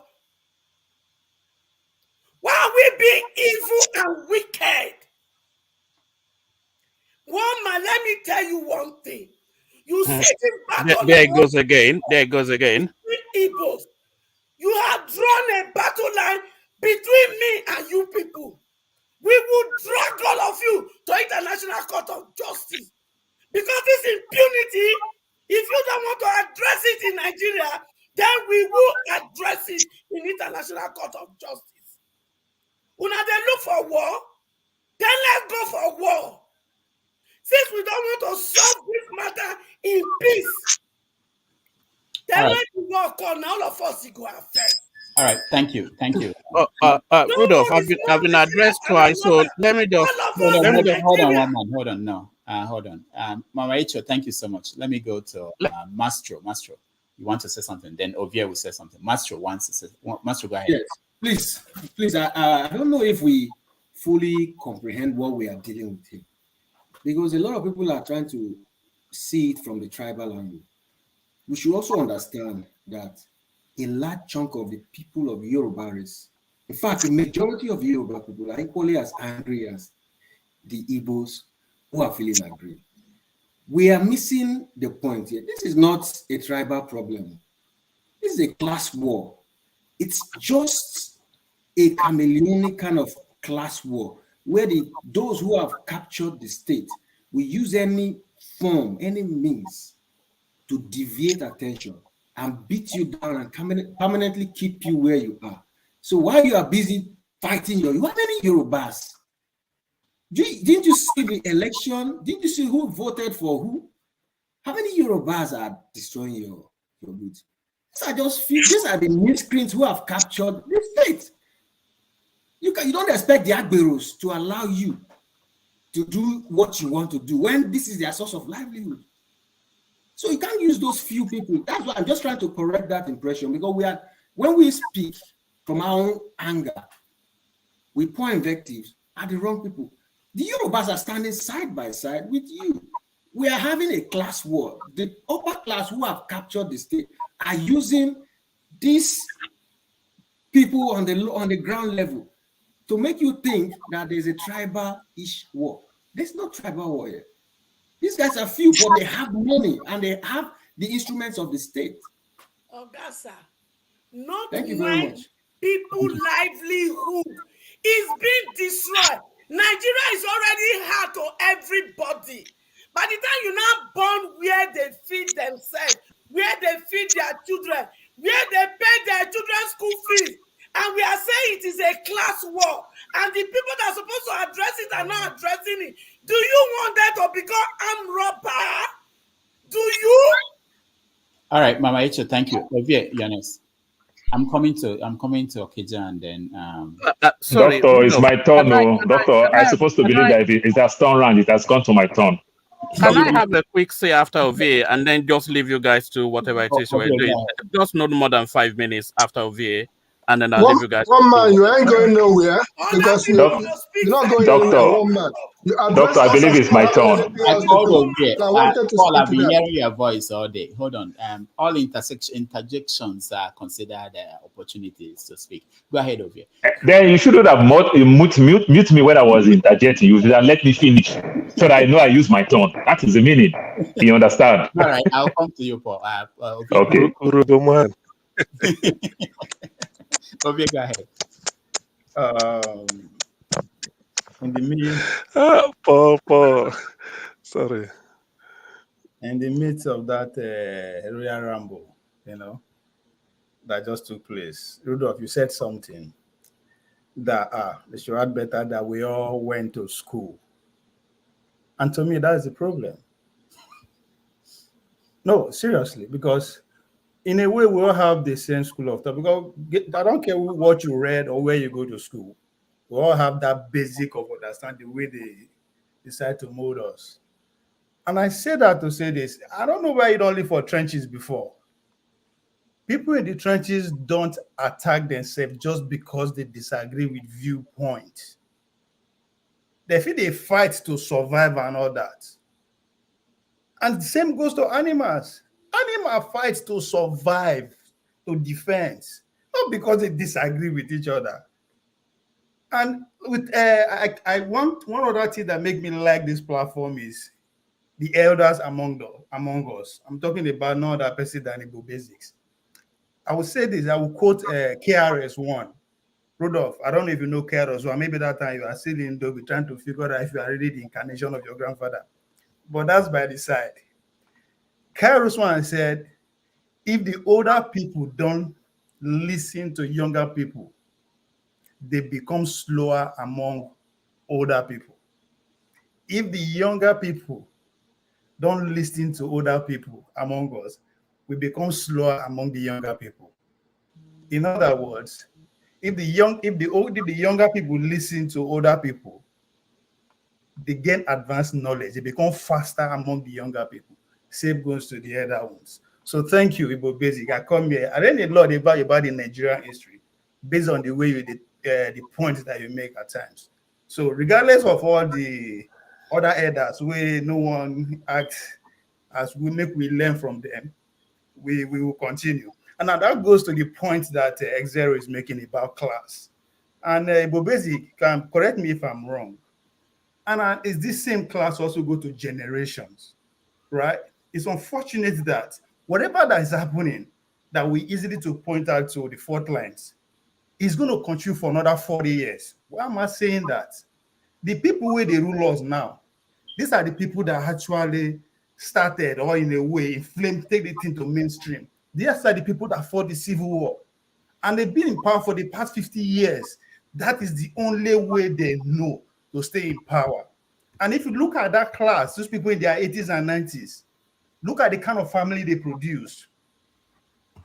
Why are we being evil and wicked? One man, let me tell you one thing. You see this battle. There it goes again. There it goes again. Igbos, you have drawn a battle line between me and you people. We will drag all of you to International Court of Justice. Because this impunity, if you don't want to address it in Nigeria, then we will address it in International Court of Justice. When they look for war, then let's go for war. Since we don't want to solve this matter in peace, then when the war come, all of us go affect. All right, thank you. Rudolph, I've been addressed twice, so let me just hold on. No, hold on. Mama Icho, thank you so much. Let me go to Mastro. Mastro, you want to say something? Then Ovia will say something. Mastro wants to say. Mastro, go ahead. Yes, please. I don't know if we fully comprehend what we are dealing with here, because a lot of people are trying to see it from the tribal angle. We should also understand that a large chunk of the people of Yoruba race, in fact, the majority of Yoruba people are equally as angry as the Igbos who are feeling angry. We are missing the point here. This is not a tribal problem. This is a class war. It's just a chameleonic kind of class war where those who have captured the state will use any form, any means to deviate attention and beat you down and permanently keep you where you are. So while you are busy fighting how many Yorubas? Didn't you see the election? Didn't you see who voted for who? How many Yorubas are destroying your goods? These are the miscreants who have captured the state. You don't expect the Agberos to allow you to do what you want to do when this is their source of livelihood. So you can't use those few people. That's why I'm just trying to correct that impression, because when we speak from our own anger, we point invectives at the wrong people. The Yorubas are standing side by side with you. We are having a class war. The upper class who have captured the state are using these people on the ground level to make you think that there's a tribal-ish war. There's no tribal war here. These guys are few, but they have money and they have the instruments of the state. Ogasa, not Thank you very much. People's livelihood is being destroyed. Nigeria is already hard to everybody. By the time you now born where they feed themselves, where they feed their children, where they pay their children's school fees, and we are saying it is a class war, and the people that are supposed to address it are not addressing it. Do you want that to become armed robber? Do you? All right, Mama Echo, thank you. Ovie, Yanis. I'm coming to Okija and then sorry, Doctor, it's my turn. Doctor, I'm supposed to believe that if it has turned round, it has gone to my turn. Can I have a quick say after Ovie and then just leave you guys to whatever it is you were doing? Just not more than 5 minutes after Ovie, and then I'll leave you guys. One man, you ain't going nowhere because you're not going anywhere. One man. Doctor, I believe it's my turn. I called Ovie. Paul, I've been hearing your voice all day. Hold on. All interjections are considered opportunities to speak. Go ahead, Ovie. Then you shouldn't have mute me when I was interjecting. You should have let me finish so that I know I use my turn. That is the meaning. You understand? All right, I'll come to you, Paul. Okay. Ovie, go ahead. In the midst, Paul. Sorry. in the midst of that Royal Rumble, that just took place, Rudolph, you said something that they should add better that we all went to school. And to me, that's the problem. No, seriously, because in a way, we all have the same school of thought. Because I don't care what you read or where you go to school. We all have that basic of understanding the way they decide to mold us. And I say that to say this. I don't know why you don't live for trenches before. People in the trenches don't attack themselves just because they disagree with viewpoint. They feel they fight to survive and all that. And the same goes to animals. Animals fight to survive, to defend, not because they disagree with each other. And with I want one other thing that make me like this platform is the elders among us. I'm talking about no other person than Igbo Basics. I will say this. I will quote KRS-One. Rudolph, I don't know if you know KRS-One. Maybe that time you are still in Dobby trying to figure out if you are really the incarnation of your grandfather. But that's by the side. KRS-One said, if the older people don't listen to younger people, they become slower among older people. If the younger people don't listen to older people among us, we become slower among the younger people. In other words, if the younger people listen to older people, they gain advanced knowledge. They become faster among the younger people. Same goes to the other ones. So thank you, Igbo Basic. I come here. I learned a lot about the Nigerian history based on the way you did the points that you make at times. So regardless of all the other elders where no one acts as we learn from them, we will continue. And now that goes to the point that X0 is making about class. And Igbo Basic can correct me if I'm wrong. And is this same class also go to generations, right? It's unfortunate that whatever that is happening, that we easily to point out to the fault lines, is going to continue for another 40 years. Why am I saying that? The people where they rule us now, these are the people that actually started or in a way inflamed, take the thing to mainstream. These are the people that fought the Civil War. And they've been in power for the past 50 years. That is the only way they know to stay in power. And if you look at that class, those people in their 80s and 90s, look at the kind of family they produce.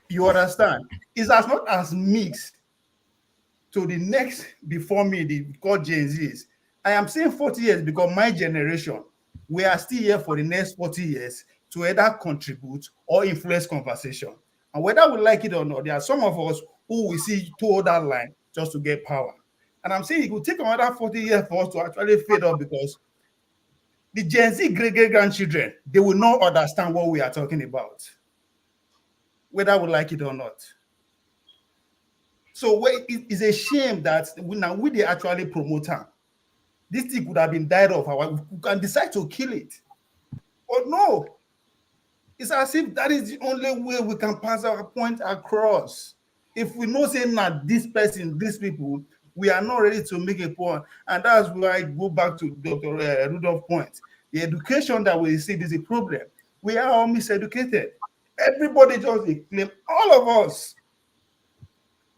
You understand? It's as not as mixed to the next before me, the called Gen Zs. I am saying 40 years because my generation, we are still here for the next 40 years to either contribute or influence conversation. And whether we like it or not, there are some of us who will see toward that line just to get power. And I'm saying it will take another 40 years for us to actually fade up because the Gen Z great-grandchildren, they will not understand what we are talking about, whether we like it or not. So it's a shame that we they actually promote her. This thing could have been died off. We can decide to kill it. But no, it's as if that is the only way we can pass our point across. If we know saying that this person, these people, we are not ready to make a point. And that's why I go back to Dr. Rudolph's point. The education that we see is a problem. We are all miseducated. Everybody just claim, all of us.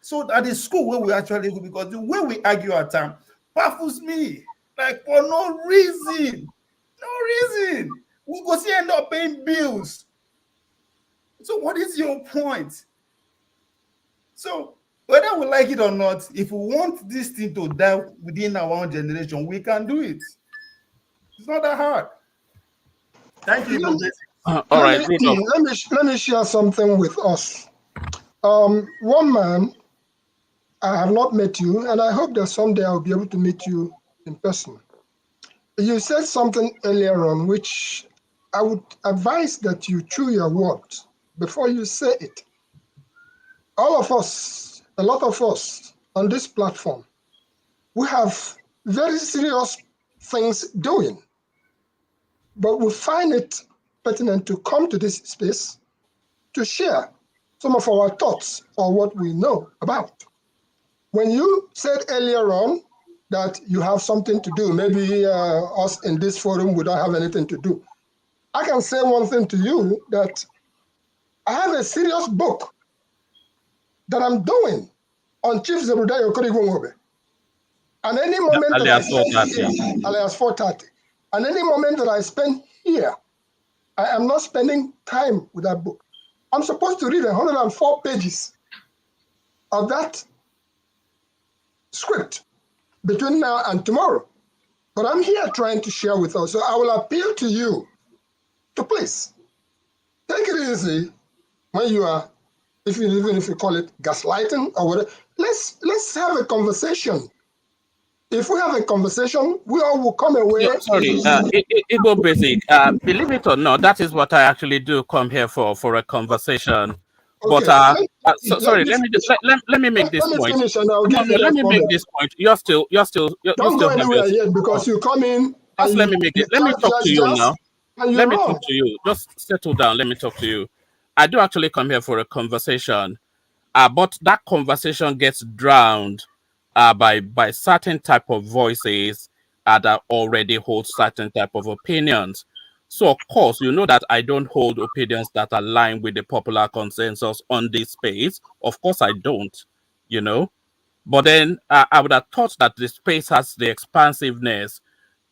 So at the school where we actually go, because the way we argue at time baffles me, like for no reason. We go see end up paying bills. So what is your point? So whether we like it or not, if we want this thing to die within our own generation, we can do it. It's not that hard. Thank you. All right. Let me share something with us. One man, I have not met you, and I hope that someday I'll be able to meet you in person. You said something earlier on, which I would advise that you chew your words before you say it. All of us, a lot of us on this platform, we have very serious things doing, but we find it pertinent to come to this space to share some of our thoughts or what we know about. When you said earlier on that you have something to do, maybe us in this forum would not have anything to do, I can say one thing to you, that I have a serious book that I'm doing on Chief Zebrudaya Okorigwe. And any moment that I spend here, alias 430, and any moment that I spend here, I am not spending time with that book. I'm supposed to read 104 pages of that script between now and tomorrow. But I'm here trying to share with us. So I will appeal to you to please take it easy when you are, even if you call it gaslighting or whatever. Let's have a conversation. If we have a conversation, we all will come away. No, sorry, Igbo Basic. Believe it or not, that is what I actually do come here for a conversation. Okay. But sorry, let me make this point. Finish and I'll give you let me make this point. You're still don't go anywhere yet, because you come in. Just let me make it. Let me talk to you now. Let me talk to you. Just settle down. Let me talk to you. I do actually come here for a conversation, but that conversation gets drowned by certain type of voices that already hold certain type of opinions. So of course, you know that I don't hold opinions that align with the popular consensus on this space. Of course, I don't, you know. But then I would have thought that the space has the expansiveness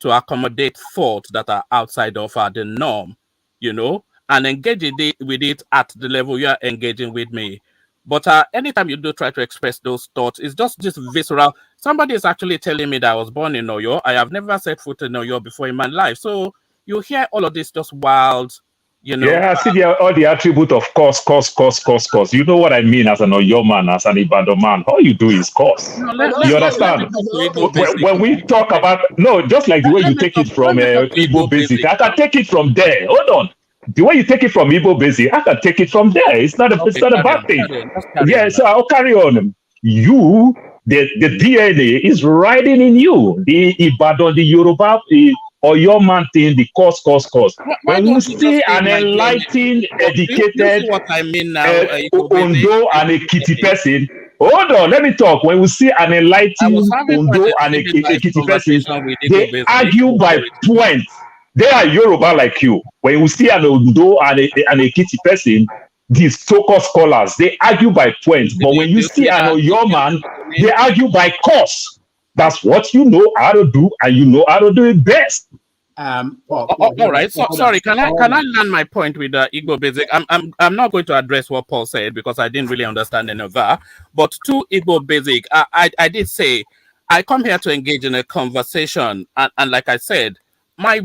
to accommodate thoughts that are outside of the norm, you know, and engage with it at the level you are engaging with me. But anytime you do try to express those thoughts, it's just this visceral. Somebody is actually telling me that I was born in Oyo. I have never set foot in Oyo before in my life. So you hear all of this just wild, you know. Yeah, I see all the attribute of course. You know what I mean as an Oyo man, as an Ibadan man. All you do is course. No, you understand? When we talk about, just like the way you take it from Igbo Basic, I can take it from there. Hold on. The way you take it from Igbo Basic, I can take it from there. It's not a bad thing. Yeah, so I'll carry on. You, the DNA is riding in you. The Ibadan, the Yoruba, or your man thing, the cause. When you see an enlightened, educated what I mean now, Ondo and a Kitty person, hold on, let me talk. When we see an enlightened Ondo and a Kitty person, they argue by points. They are Yoruba like you. When we see an Ondo and a Kitty person, these so-called scholars, they argue by points. But when you see an Oyo man, they argue by cause. That's what you know how to do, and you know how to do it best. All right. So sorry. Can I land my point with Igbo Basic? I'm not going to address what Paul said because I didn't really understand any of that. But to Igbo Basic, I did say I come here to engage in a conversation, and like I said, my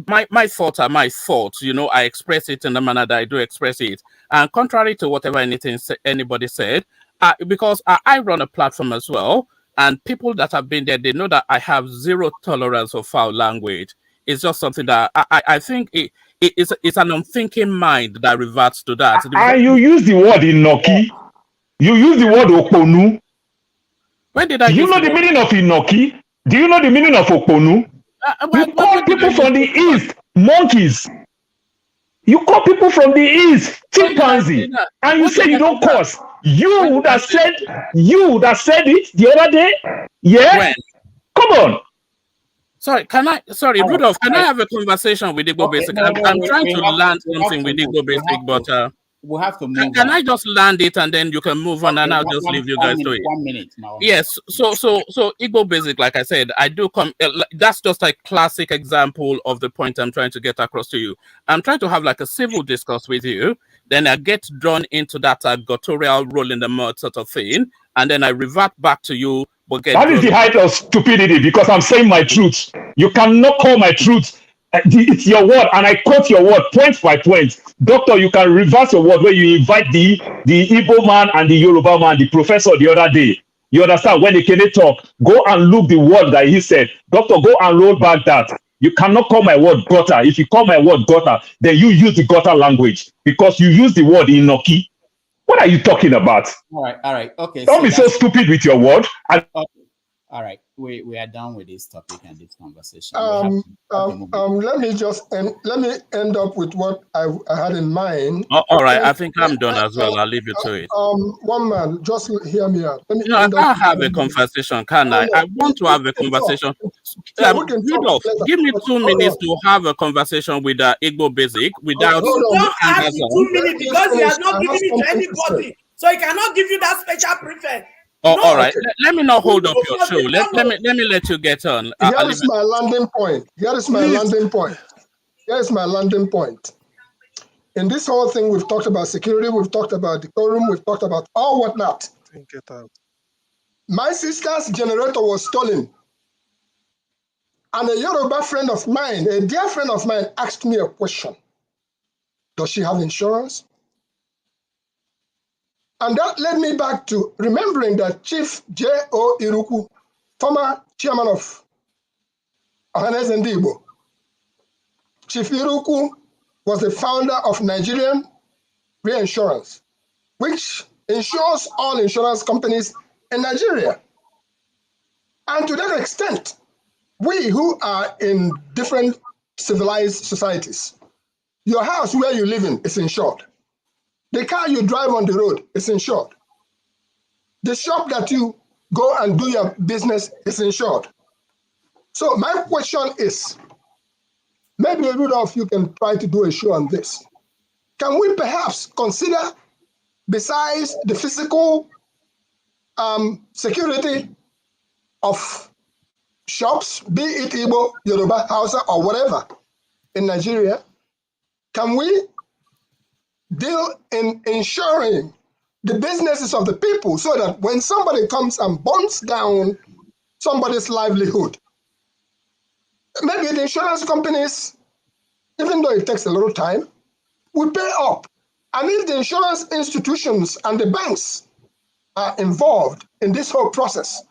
thoughts are my thoughts. You know, I express it in the manner that I do express it, and contrary to whatever anybody said, because I run a platform as well. And people that have been there, they know that I have zero tolerance for foul language. It's just something that I think it's an unthinking mind that reverts to that. And you use the word Inoki. You use the word Okonu. When did I Do you know the meaning of Inoki? Do you know the meaning of Okonu? You call people from the east monkeys. You call people from the east chimpanzee, and you say you don't curse. You that said it the other day. Yeah. When? Come on. Sorry, Rudolph, can I have a conversation with Igbo Basic? I'm trying to learn something with Igbo Basic, but we have to move Can on. I just land it and then you can move on, and I'll just leave you guys to it. 1 minute. Yes. So Igbo basic, like I said, I do come. That's just a classic example of the point I'm trying to get across to you. I'm trying to have like a civil discourse with you. Then I get drawn into that guttural roll in the mud sort of thing, and then I revert back to you. But That is the height of stupidity, because I'm saying my truth. You cannot call my truth. It's your word, and I quote your word point by point. Doctor, you can reverse your word where you invite the Igbo man and the Yoruba man, the professor the other day. You understand? When they can talk, go and look the word that he said. Doctor, go and roll back that. You cannot call my word gutter. If you call my word gutter, then you use the gutter language, because you use the word inoki. What are you talking about? All right. Okay. Don't be so stupid with your word. All right, we are done with this topic and this conversation. Let me end up with what I had in mind. All right, I think I'm done as well. I'll leave you to it. One man, just hear me out. I can't have a conversation, can I? I want to have a conversation. Rudolph, give me 2 minutes to have a conversation with Igbo Basic without. You don't have the 2 minutes because he has not given it to anybody, so he cannot give you that special prefect. Oh, all right. Let me not hold up your show. Let me let you get on. Here is my landing point. In this whole thing, we've talked about security, we've talked about decorum, we've talked about all whatnot. Get out. My sister's generator was stolen. And a Yoruba friend of mine, a dear friend of mine, asked me a question. Does she have insurance? And that led me back to remembering that Chief J.O. Iruku, former chairman of Ohanes and Igbo, Chief Iruku was the founder of Nigerian Reinsurance, which insures all insurance companies in Nigeria. And to that extent, we who are in different civilized societies, your house where you live in is insured. The car you drive on the road is insured. The shop that you go and do your business is insured. So my question is, maybe Rudolph, you can try to do a show on this. Can we perhaps consider, besides the physical security of shops, be it Igbo, Yoruba, Hausa, or whatever in Nigeria, can we deal in ensuring the businesses of the people so that when somebody comes and burns down somebody's livelihood, maybe the insurance companies, even though it takes a little time, will pay up. And if the insurance institutions and the banks are involved in this whole process,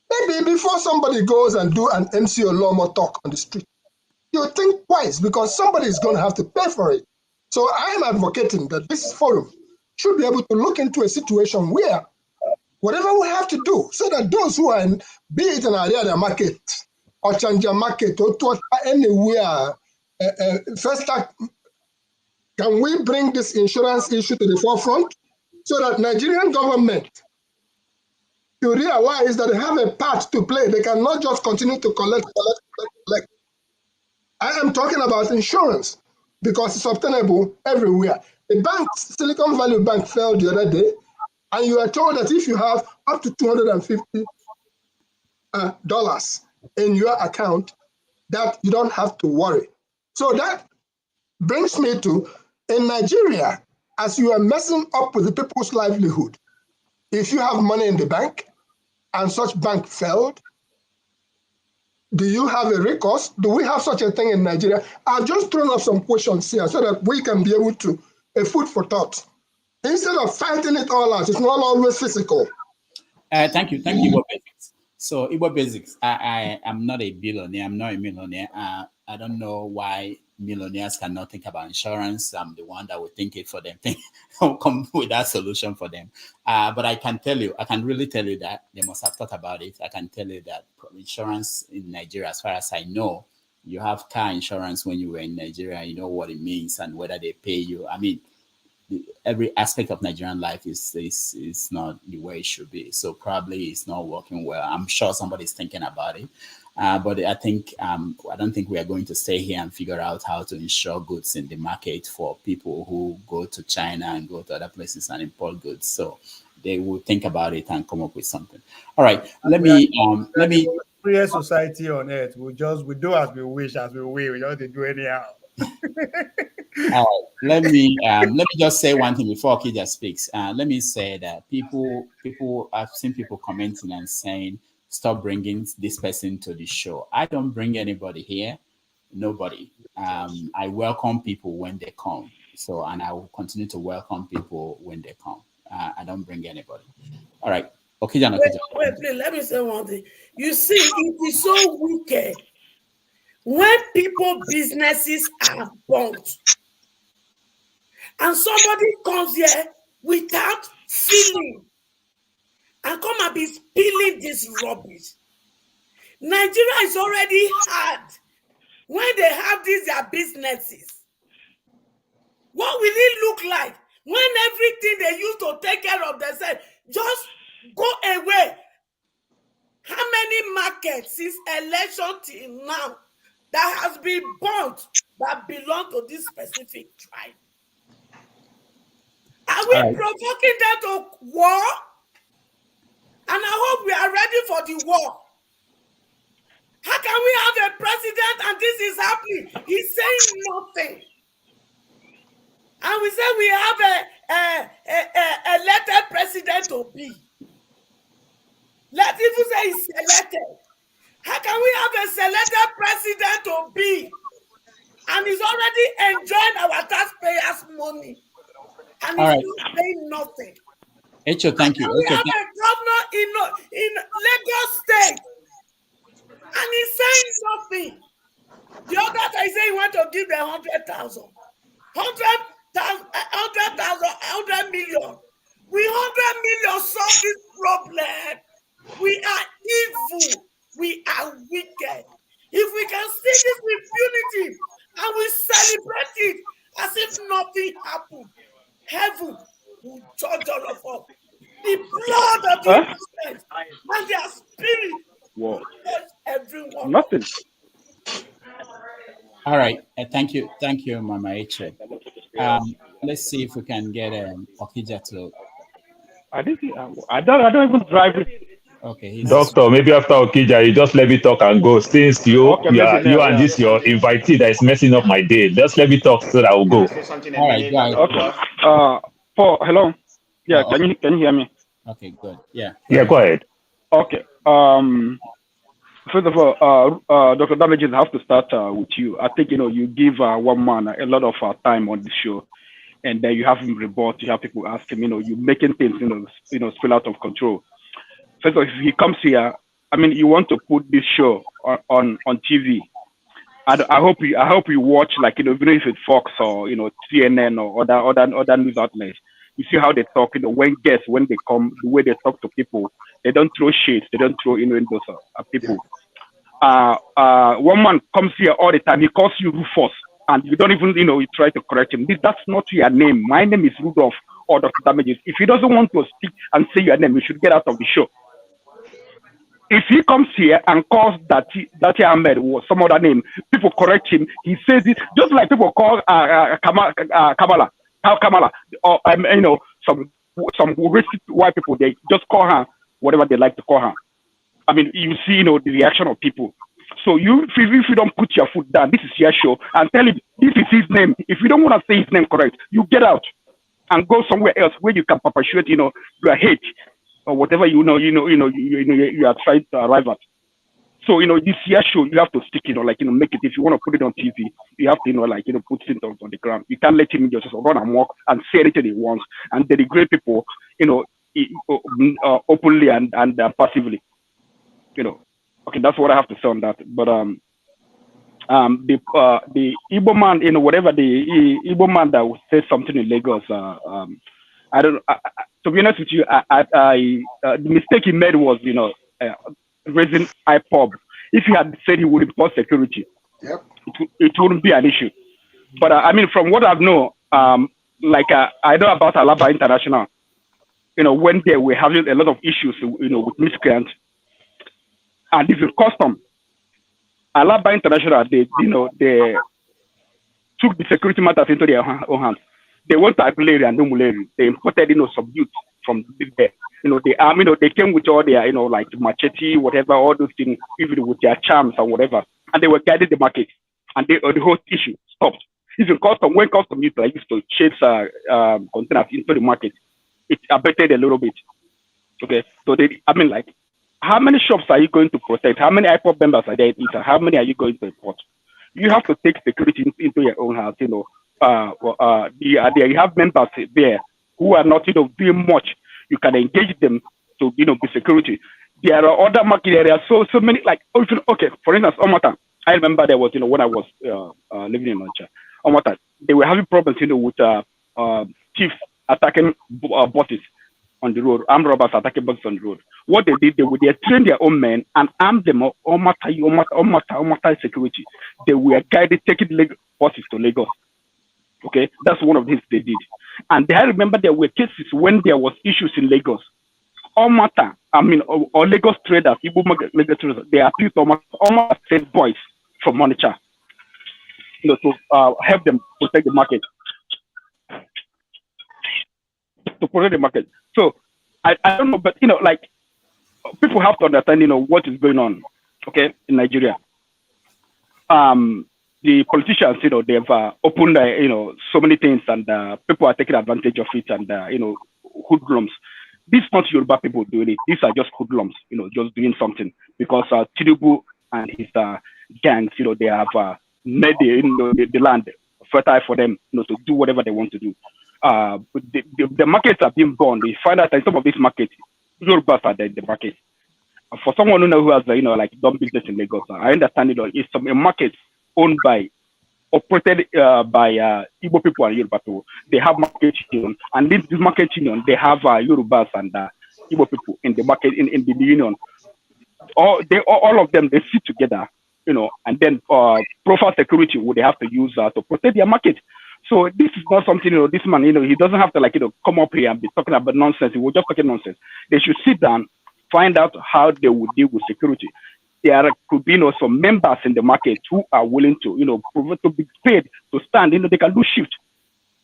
maybe before somebody goes and do an MCO Lomo talk on the street, you think twice because somebody is going to have to pay for it. So I am advocating that this forum should be able to look into a situation where whatever we have to do so that those who are in, be it in Ariwoola market or Chanja market or anywhere, first can we bring this insurance issue to the forefront so that Nigerian government to realize that they have a part to play. They cannot just continue to collect. I am talking about insurance because it's obtainable everywhere. The bank, Silicon Valley Bank, fell the other day, and you are told that if you have up to $250 in your account, that you don't have to worry. So that brings me to, in Nigeria, as you are messing up with the people's livelihood, if you have money in the bank and such bank failed, do you have a recourse? Do we have such a thing in Nigeria? I've just thrown up some questions here so that we can be able to, a food for thought. Instead of fighting it all out, it's not always physical. Thank you, Igbo Basics. So Igbo Basics, I am not a billionaire, I'm not a millionaire. I don't know why millionaires cannot think about insurance. I'm the one that will think it for them, come with that solution for them. But I can tell you, I can really tell you that they must have thought about it. I can tell you that insurance in Nigeria, as far as I know, you have car insurance when you were in Nigeria, you know what it means and whether they pay you. I mean, every aspect of Nigerian life is not the way it should be. So probably it's not working well. I'm sure somebody's thinking about it. But I think I don't think we are going to stay here and figure out how to ensure goods in the market for people who go to China and go to other places and import goods. So they will think about it and come up with something. All right, let me freest society on earth. We do as we wish, as we will. We don't do anyhow. Let me just say one thing before Kija speaks. Let me say that people I've seen people commenting and saying, stop bringing this person to the show. I don't bring anybody here, nobody. I welcome people when they come. So, and I will continue to welcome people when they come. I don't bring anybody. All right. Okay, Jana. Wait, please, let me say one thing. You see, it is so wicked when people businesses are burnt and somebody comes here without feeling and come and be spilling this rubbish. Nigeria is already hard when they have their businesses. What will it look like when everything they used to take care of themselves just go away? How many markets since election till now that has been burnt that belong to this specific tribe? Are we provoking them to war? And I hope we are ready for the war. How can we have a president and this is happening? He's saying nothing. And we say we have a elected president to be. Let's even say he's selected. How can we have a selected president to be? And he's already enjoying our taxpayers' money. And he's still saying nothing. Echo, thank you. We have a governor in Lagos State. And he's saying nothing. The other guy said he want to give them 100,000. 100 million. We 100 million solve this problem. We are evil. We are wicked. If we can see this with unity and we celebrate it as if nothing happened, heaven will judge all of us. The blood of the innocent and their spirit will judge everyone. Nothing. All right. Thank you, Mama Eche. Let's see if we can get Okija to. I don't even drive it. Okay. Doctor, maybe after Okija, you just let me talk and go. Since you and this your invitee that is messing up my day, just let me talk so that I will go. All right, go ahead. Okay. Paul, hello. Yeah, can you hear me? Okay, good. Yeah. Yeah, go ahead. Okay. First of all, Dr. Damages, I have to start with you. I think you give one man a lot of time on the show, and then you have him rebut. You have people ask him, you making things, spill out of control. First of all, if he comes here, you want to put this show on TV. I hope you watch, like, even if it's Fox or CNN or other news outlets. You see how they talk, when they come, the way they talk to people, they don't throw shade, they don't throw innuendos at people. One man comes here all the time, he calls you Rufus, and you don't even, you try to correct him. That's not your name. My name is Rudolph or Dr. Damages. If he doesn't want to speak and say your name, you should get out of the show. If he comes here and calls Dati Ahmed or some other name, people correct him. He says it just like people call Kamala, or some racist white people. They just call her whatever they like to call her. You see, the reaction of people. So if you don't put your foot down, this is your show, and tell him this is his name. If you don't want to say his name correct, you get out and go somewhere else where you can perpetuate, your hate or whatever you are trying to arrive at. So this year show, you have to stick, make it. If you want to put it on TV, you have to, put it on the ground. You can't let him just run and walk and say anything he wants and denigrate people, openly and passively. Okay, that's what I have to say on that. But the Igbo man, whatever the Igbo man that said something in Lagos, I don't. To be honest with you, the mistake he made was, raising IPOB. If he had said he would impose security, it wouldn't be an issue. But from what I know, like I know about Alaba International. When they were having a lot of issues, with miscreants, and even custom, Alaba International, they took the security matters into their own hands. They went to Aguleri and Umuleri. They imported, subdued from there. They came with all their, like machete, whatever, all those things, even with their charms or whatever, and they were guiding the market, and the whole issue stopped. Even when custom used to chase containers into the market, it abated a little bit. Okay, so how many shops are you going to protect? How many IPOB members are there? How many are you going to import? You have to take security into your own house. You have members there who are not, doing much. You can engage them to, be security. There are other market areas. So many, okay, for instance, Omata. I remember there was, when I was living in Mancha, Omata, they were having problems, with chiefs attacking bosses on the road, armed robbers attacking bosses on the road. What they did, they trained their own men and armed them up, Omata security. They were guided, taking bosses to Lagos. Okay, that's one of the things they did. And I remember there were cases when there was issues in Lagos. Omata, or Lagos traders, Igbo Lagos traders, they appealed to Omata sent boys from Monicha, to help them protect the market. So I don't know, but people have to understand, what is going on, okay, in Nigeria. The politicians, they've opened, so many things, and people are taking advantage of it, and hoodlums. These are not Yoruba people doing it. These are just hoodlums, just doing something because Tinubu and his gangs, they have made the land fertile for them, to do whatever they want to do. The markets are being born. They find out that in some of these markets, Yorubas are the market. For someone who has, done business in Lagos, I understand, it's some markets owned by, operated by Igbo people and Yoruba people. They have market union, and this market union, they have Yorubas and Igbo people in the market, in the union. All of them, they sit together, and then profile security would they have to use to protect their market. So this is not something, this man, he doesn't have to come up here and be talking about nonsense. He will just talking nonsense. They should sit down, find out how they would deal with security. There could be, some members in the market who are willing to, to be paid to stand, they can do shift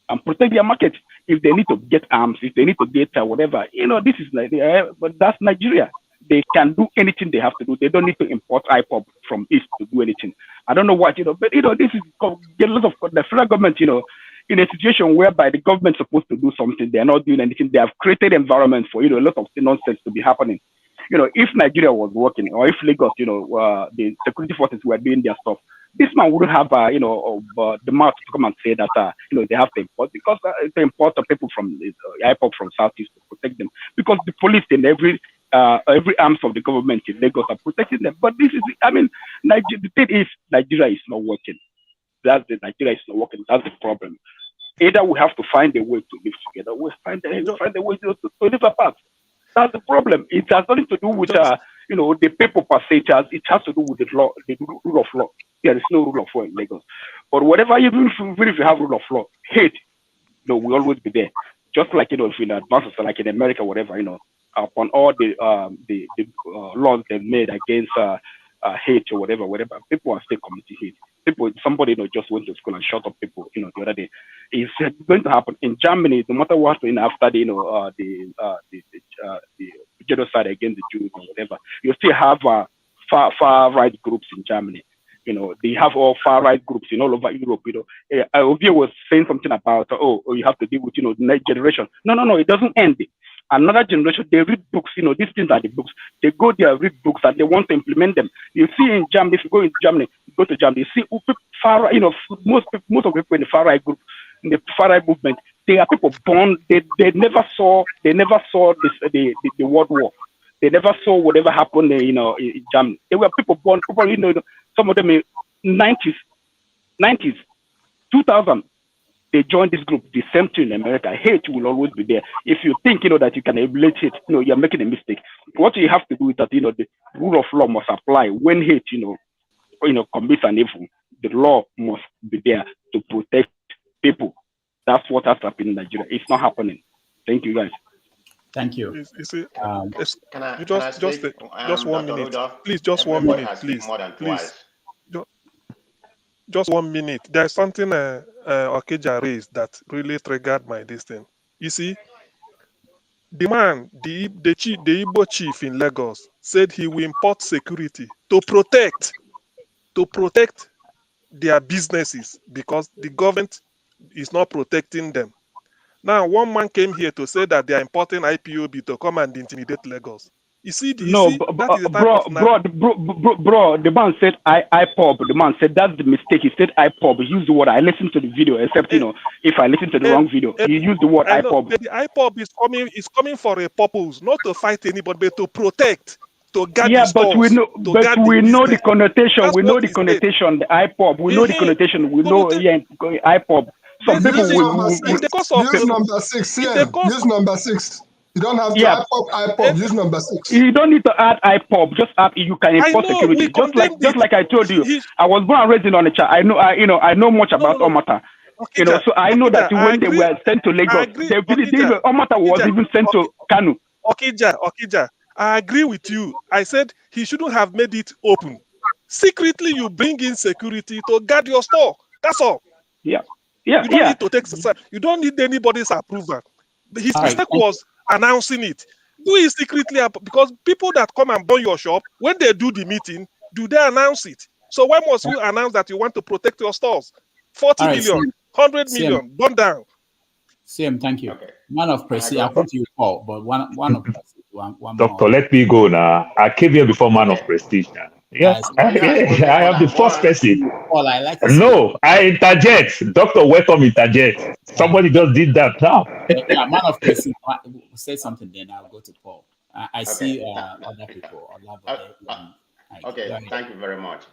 and protect their market. If they need to get arms, if they need to get whatever, this is but that's Nigeria. They can do anything they have to do. They don't need to import IPOB from East to do anything. I don't know what, but this is get a lot of the federal government, in a situation whereby the government is supposed to do something, they're not doing anything. They have created environment for, a lot of nonsense to be happening. If Nigeria was working, or if Lagos, the security forces were doing their stuff, this man wouldn't have, the mouth to come and say that, they have to import, because they import people from IPOB from Southeast to protect them, because the police in every arms of the government in Lagos are protecting them. But this is, the thing is, Nigeria is not working. Nigeria is not working. That's the problem. Either we have to find a way to live together, we find a way to live apart. That's the problem. It has nothing to do with the people per se. It has to do with the law, the rule of law. There is no rule of law in Lagos. But whatever, even if you have rule of law, hate, will always be there. Just like if in advances, like in America, whatever, upon all the laws they've made against hate or whatever, people are still committing hate. Somebody just went to school and shot up people, the other day. It's going to happen in Germany, no matter what, after the genocide against the Jews or whatever. You still have far right groups in Germany. They have all far right groups in all over Europe. Obi was saying something about, you have to deal with, the next generation. No, it doesn't end. Another generation, they read books, these things are the books. They go there, read books, and they want to implement them. You see in Germany, if you go to Germany, you see far, most of the people in the far right group, in the far right movement, they are people born, they never saw this, the World War. They never saw whatever happened, in Germany. They were people born, probably, some of them in 90s, 2000. They joined this group. The same thing in America. Hate will always be there. If you think, that you can emulate it, you're making a mistake. What you have to do is that, the rule of law must apply. When hate, commits an evil, the law must be there to protect people. That's what has happened in Nigeria. It's not happening. Thank you, guys. Thank you. You see, Can I just speak? just 1 Dr. minute, Rudolph, please. Just 1 everybody minute, has speak please, more than please. twice. Just 1 minute. There's something Okija raised that really triggered my destiny. You see, the man, the Igbo chief in Lagos, said he will import security to protect their businesses because the government is not protecting them. Now, one man came here to say that they are importing IPOB to come and intimidate Lagos. You see, that is the type of bro. The man said IPOB. The man said that's the mistake. He said IPOB. He used the word. I listened to the video, except if I listened to the wrong video, he used the word IPOB. The IPOB is coming for a purpose, not to fight anybody, but to protect, to guard the stores, but we know, the connotation. That's we know the connotation. The IPOB. We know the connotation. We know IPOB. Some people use number 6. Use number 6. You don't have to IPOB. Use number 6. You don't need to add IPOB. Just add. You can import security. Just like I told you, I was born and raised in Onitsha. I know much about Omata. So I know that when they were sent to Lagos, Omata was even sent to Kanu. Okija, I agree with you. I said he shouldn't have made it open. Secretly, you bring in security to guard your store. That's all. You don't need to take. You don't need anybody's approval. His mistake was announcing it. Do it secretly because people that come and burn your shop, when they do the meeting, do they announce it? So why must you announce that you want to protect your stores? 40 million, 100 million, burn down. CM, thank you. Okay. Man of Prestige, I'll put you Paul, but one of Prestige, one Doctor, let me go now. I came here before Man of Prestige now. Yes, I am the first person. Paul, I like I interject. Doctor, welcome interject. Somebody just did that now. Yeah, Man of Prestige, say something then I'll go to Paul. I see other people. Okay, thank you very much.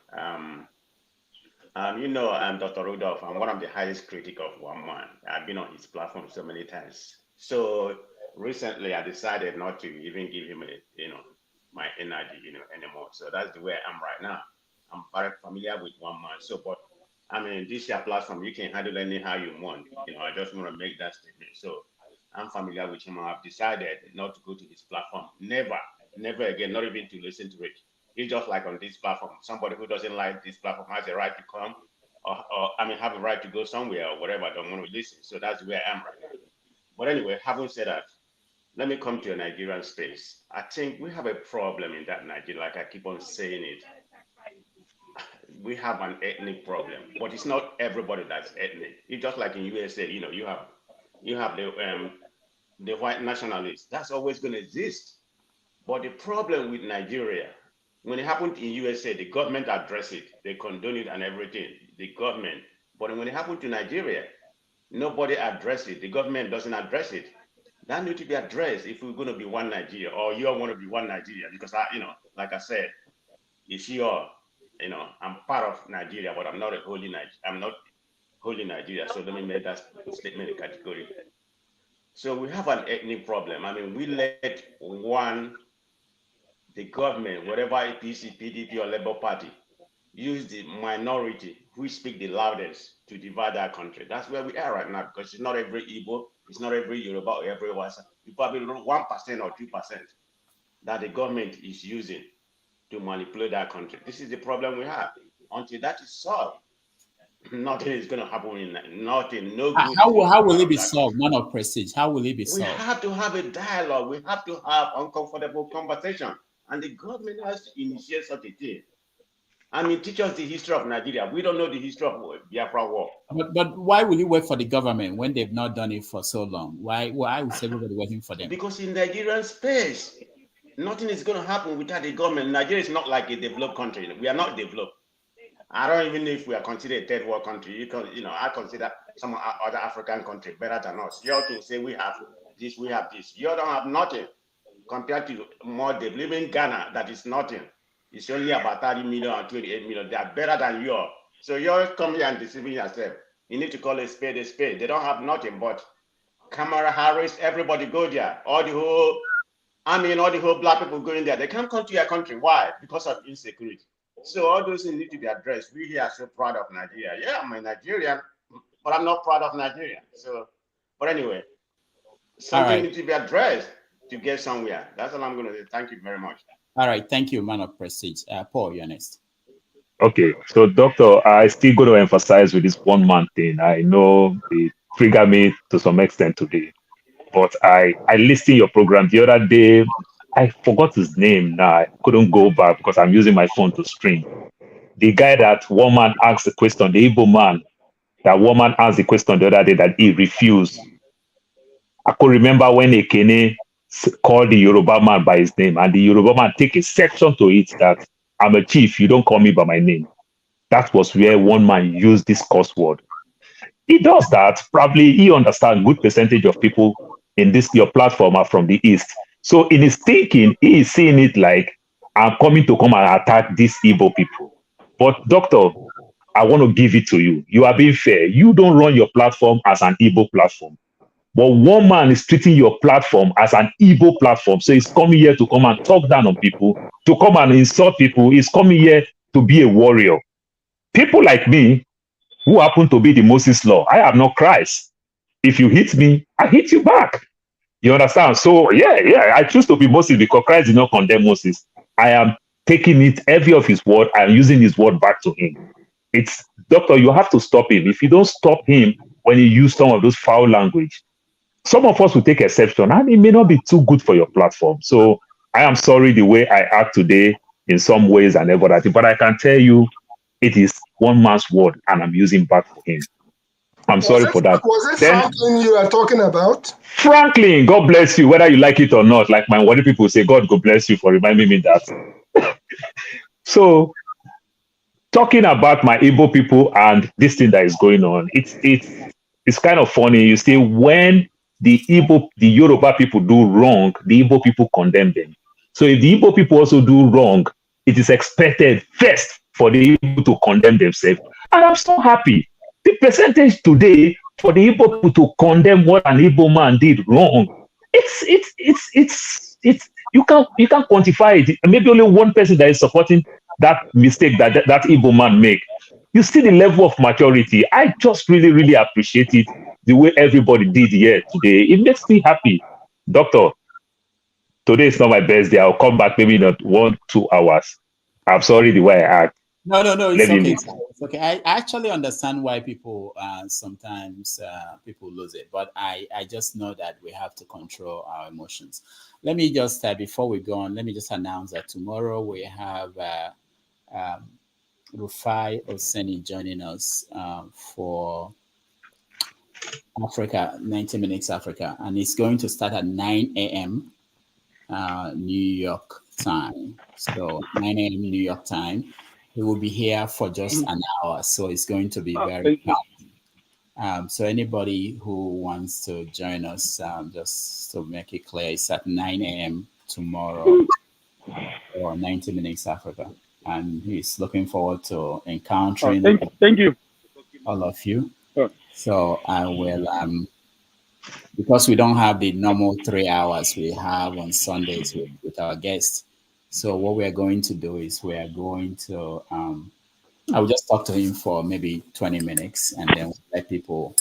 Dr. Rudolph, I'm one of the highest critics of one man. I've been on his platform so many times. So recently, I decided not to even give him my energy, anymore. So that's the way I am right now. I'm very familiar with one man. So, but this your platform, you can handle anyhow you want. I just want to make that statement. So I'm familiar with him. I've decided not to go to his platform. Never again, not even to listen to it. It's just like on this platform. Somebody who doesn't like this platform has a right to come, or have a right to go somewhere or whatever. I don't want to listen. So that's where I am right now. But anyway, having said that, let me come to a Nigerian space. I think we have a problem in that Nigeria, like I keep on saying it. We have an ethnic problem, but it's not everybody that's ethnic. It's just like in USA, you have the white nationalists. That's always going to exist. But the problem with Nigeria, when it happened in USA, the government addressed it. They condone it and everything, the government. But when it happened to Nigeria, nobody addressed it. The government doesn't address it. That needs to be addressed if we're going to be one Nigeria, or you all want to be one Nigeria. Because like I said, it's I'm part of Nigeria, but I'm not a holy Nigeria. I'm not holy Nigeria. So let me make that statement a category. So we have an ethnic problem. We let the government, whatever APC, PDP, or Labour Party, use the minority who speak the loudest to divide our country. That's where we are right now, because it's not every Igbo, it's not every Yoruba or every Wasa. It's probably 1% or 2% that the government is using to manipulate our country. This is the problem we have. Until that is solved, nothing is going to happen. No good. How will it be solved? Man of Prestige, how will it be solved? We have to have a dialogue. We have to have uncomfortable conversation. And the government has to initiate such a thing. Teach us the history of Nigeria. We don't know the history of Biafra War. But why will you work for the government when they've not done it for so long? Why is everybody working for them? Because in Nigerian space, nothing is going to happen without the government. Nigeria is not like a developed country. We are not developed. I don't even know if we are considered a third world country. I consider some other African country better than us. You all can say we have this, we have this. You all don't have nothing compared to more developed. Even Ghana, that is nothing. It's only about 30 million or 28 million. They are better than you all. So you all come here and deceiving yourself. You need to call a spade a spade. They don't have nothing but Kamala Harris, everybody go there. All the whole black people going there. They can't come to your country. Why? Because of insecurity. So all those things need to be addressed. We here are so proud of Nigeria. Yeah, I'm a Nigerian. but I'm not proud of Nigeria. So, but anyway, something needs to be addressed to get somewhere. That's all I'm going to say. Thank you very much. All right. Thank you, man of prestige. Paul, you're next. Okay, so doctor, I still going to emphasize with this one man thing. I know it triggered me to some extent today, but I listened to your program the other day. I forgot his name now. I couldn't go back because I'm using my phone to stream. The guy that one man asked the question, the Igbo man, that woman asked the question the other day that he refused. I could remember when Ekene called the Yoruba man by his name, and the Yoruba man take exception to it that I'm a chief, you don't call me by my name. That was where one man used this curse word. He does that. Probably he understands good percentage of people in this your platform are from the East. So in his thinking, he is seeing it like, I'm coming to come and attack these Igbo people. But doctor, I want to give it to you. You are being fair. You don't run your platform as an Igbo platform. But one man is treating your platform as an Igbo platform. So he's coming here to come and talk down on people, to come and insult people. He's coming here to be a warrior. People like me, who happen to be the Moses law, I am not Christ. If you hit me, I hit you back. You understand? So yeah, I choose to be Moses because Christ did not condemn Moses. I am taking it every of his word. I am using his word back to him. It's doctor, you have to stop him. If you don't stop him when he use some of those foul language, some of us will take exception, and it may not be too good for your platform. So I am sorry the way I act today in some ways and everything, but I can tell you it is one man's word, and I'm using back for him. I'm sorry for that. Was it Franklin you are talking about? Franklin, God bless you, whether you like it or not. Like my Wadi people say, God bless you for reminding me that. So, talking about my Igbo people and this thing that is going on, it's kind of funny. You see, when the Yoruba people do wrong, the Igbo people condemn them. So if the Igbo people also do wrong, it is expected first for the Igbo to condemn themselves. And I'm so happy. The percentage today for the Igbo people to condemn what an Igbo man did wrong, it's you can't quantify it. Maybe only one person that is supporting that mistake that Igbo man make. You see the level of maturity. I just really, really appreciate it, the way everybody did here today. It makes me happy. Doctor, today is not my best day. I'll come back maybe in 1-2 hours. I'm sorry the way I act. No, it's okay. It's okay. I actually understand why people sometimes people lose it, but I just know that we have to control our emotions. Let me just before we go on, let me just announce that tomorrow we have Rufai Oseni joining us for Africa, 90 Minutes Africa, and it's going to start at 9 a.m. New York time. So 9 a.m. New York time. He will be here for just an hour, so it's going to be very fun. So anybody who wants to join us, just to make it clear, it's at 9 a.m. tomorrow for 90 Minutes Africa. And he's looking forward to encountering thank you. all of you. So I will, because we don't have the normal 3 hours we have on Sundays with our guests. So what we're going to do is we're going to, I will just talk to him for maybe 20 minutes and then we'll let people,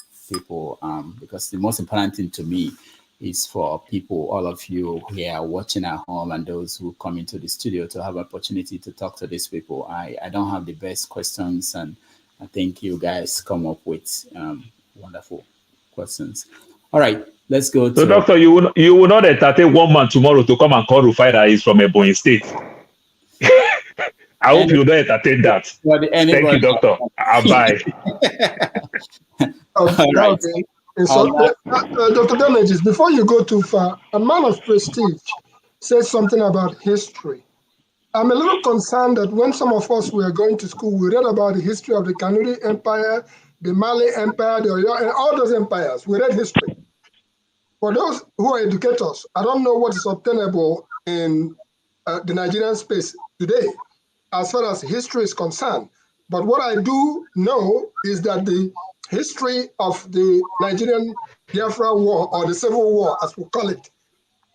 because the most important thing to me is for people, all of you here watching at home and those who come into the studio to have an opportunity to talk to these people. I don't have the best questions, and I think you guys come up with wonderful questions. All right, let's go to... So, doctor, you will not entertain one man tomorrow to come and call Rufai that is from Ebonyi State. I hope you don't entertain that. Thank you, doctor. Bye. Right. Okay. So, Dr. Damages, before you go too far, a man of prestige says something about history. I'm a little concerned that when some of us were going to school, we read about the history of the Kanuri Empire, the Mali Empire, the Oyo, and all those empires. We read history. For those who are educators, I don't know what is obtainable in the Nigerian space today as far as history is concerned. But what I do know is that the history of the Nigerian Biafra War, or the Civil War, as we call it,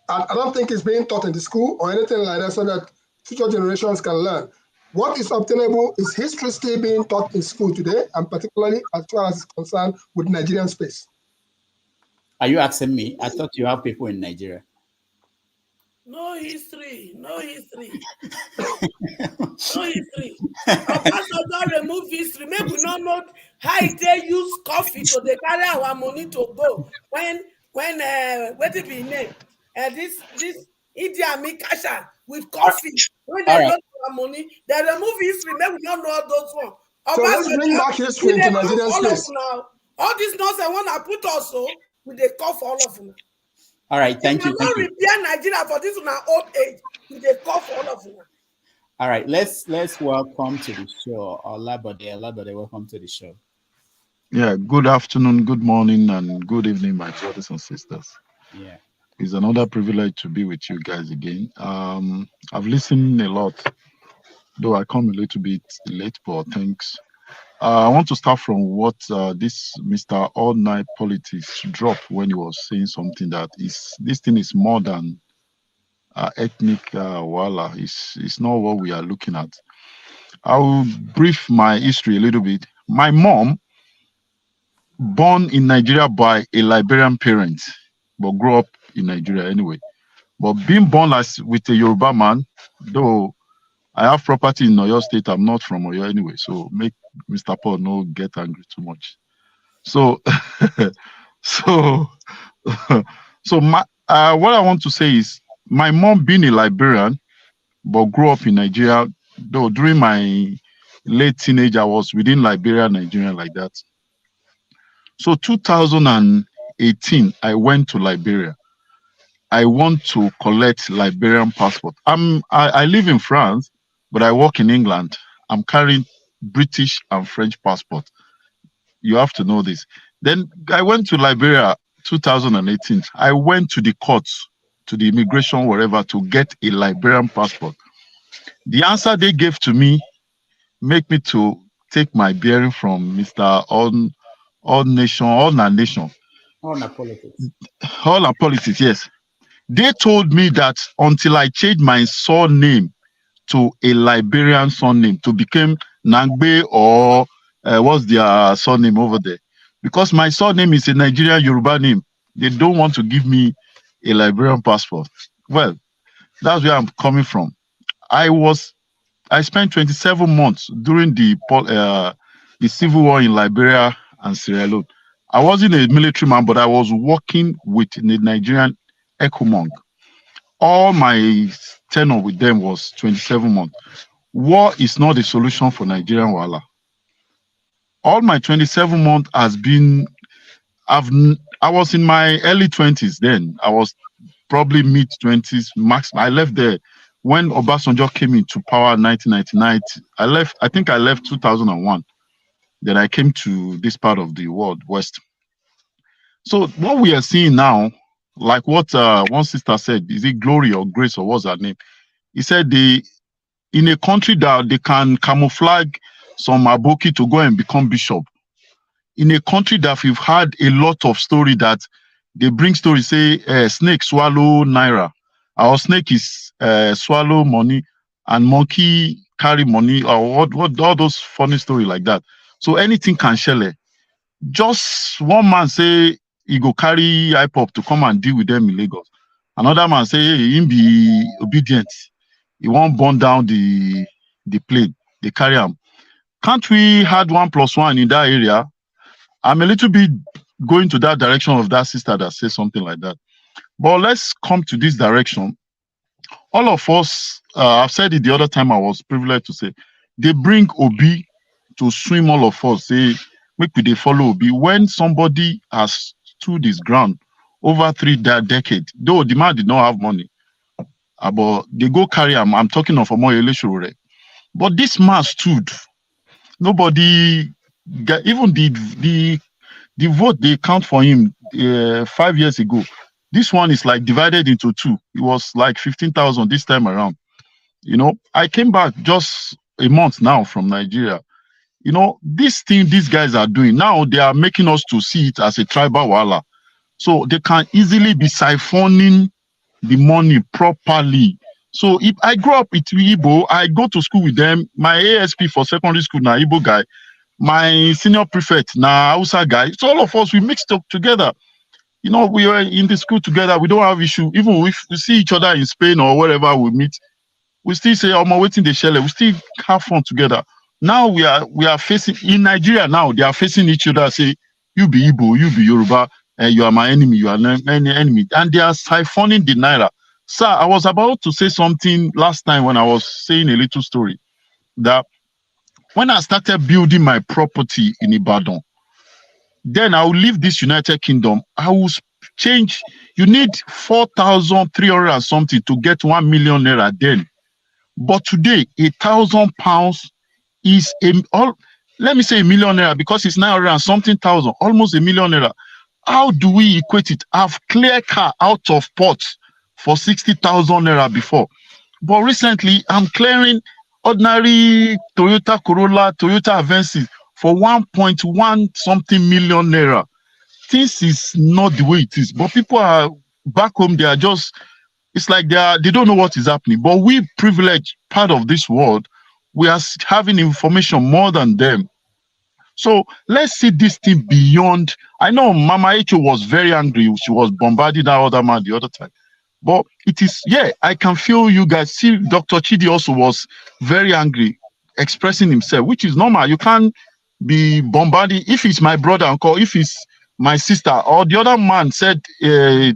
I don't think it's being taught in the school or anything like that so that future generations can learn. What is obtainable is history still being taught in school today, and particularly as far as it's concerned with Nigerian space. Are you asking me? I thought you have people in Nigeria. No history, no history. No history. Obasanjo remove history. Maybe we not know how they use coffee to they carry our money to go. When what did we name? This Idi Amin Kasha with coffee. When they lost our money, they remove history. Maybe we don't know all those ones. So let's bring back history into Nigerian space. All this nonsense when I put also with the cough all of them. All right, thank you. Thank you. Repair Nigeria for this in our old age. They call for all of them. All right, let's welcome to the show. Olabode, welcome to the show. Yeah, good afternoon, good morning, and good evening, my brothers and sisters. Yeah, it's another privilege to be with you guys again. I've listened a lot, though I come a little bit late, but thanks. I want to start from what this Mr. All Night Politics dropped when he was saying something that this thing is more than ethnic wala. It's not what we are looking at. I will brief my history a little bit. My mom, born in Nigeria by a Liberian parent, but grew up in Nigeria anyway. But being born with a Yoruba man, though I have property in Oyo State, I'm not from Oyo anyway, so make Mr. Paul no get angry too much. So, so my what I want to say is my mom being a Liberian, but grew up in Nigeria. Though during my late teenage, I was within Liberia, Nigeria, like that. So 2018, I went to Liberia. I want to collect Liberian passport. I live in France, but I work in England. I'm carrying British and French passport. You have to know this. Then I went to Liberia 2018. I went to the courts, to the immigration, wherever, to get a Liberian passport. The answer they gave to me make me to take my bearing from Mr. All Nation. All our politics. All our politics, yes. They told me that until I changed my surname to a Liberian surname to become Nangbe or what's their surname over there, because my surname is a Nigerian Yoruba name, they don't want to give me a Liberian passport. Well, that's where I'm coming from. I spent 27 months during the civil war in Liberia and Sierra Leone. I wasn't a military man, but I was working with the Nigerian ECOMOG. All my tenure with them was 27 months. War is not a solution for Nigerian Wala. All my 27 months has been, I was in my early 20s then. I was probably mid-20s max. I left there when Obasanjo came into power in 1999. I think I left 2001. Then I came to this part of the world, West. So what we are seeing now, like what one sister said, is it Glory or Grace or what's her name? He said in a country that they can camouflage some aboki to go and become bishop. In a country that we've had a lot of story that they bring stories, say snake swallow naira, our snake is swallow money and monkey carry money, or what all those funny story like that. So anything can shell. Just one man say he go carry IPOB to come and deal with them in Lagos. Another man say he be obedient. He won't burn down the plane. They carry him. Can't we had 1+1 in that area? I'm a little bit going to that direction of that sister that says something like that. But let's come to this direction. All of us, I've said it the other time I was privileged to say, they bring Obi to swim all of us, say, make we follow Obi. When somebody has stood his ground over 3 decades, though the man did not have money, but they go carry him. I'm talking of Omoyele Sowore. But this man stood. Nobody, even the vote they count for him 5 years ago. This one is like divided into 2. It was like 15,000 this time around. You know, I came back just a month now from Nigeria. You know, this thing these guys are doing now, they are making us to see it as a tribal wala. So they can easily be siphoning the money properly. So if I grew up with Igbo, I go to school with them. My ASP for secondary school now Igbo guy. My senior prefect now Hausa guy. So all of us, we mixed up together. You know, we are in the school together. We don't have issue. Even if we see each other in Spain or wherever we meet, we still say, "I'm waiting the shell." We still have fun together. Now we are facing in Nigeria. Now they are facing each other. Say, "You be Igbo, you be Yoruba, you are my enemy. You are my enemy," and they are siphoning the naira. Sir, I was about to say something last time when I was saying a little story that when I started building my property in Ibadan, then I will leave this United Kingdom. I will change. You need 4,300 and something to get 1 million naira then. But today, £1,000 is let me say £1 million naira because it's 900 and something thousand, almost £1 million naira. How do we equate it? I've cleared car out of port for 60,000 naira before. But recently, I'm clearing ordinary Toyota Corolla, Toyota Avensis for 1.1 something million naira. This is not the way it is. But people are back home, they are just, it's like they don't know what is happening. But we privileged part of this world, we are having information more than them. So let's see this thing beyond. I know Mama Echo was very angry. She was bombarding that other man the other time. But it is, yeah, I can feel you guys. See, Dr. Chidi also was very angry, expressing himself, which is normal. You can't be bombarding. If it's my brother, uncle, if it's my sister, or the other man said the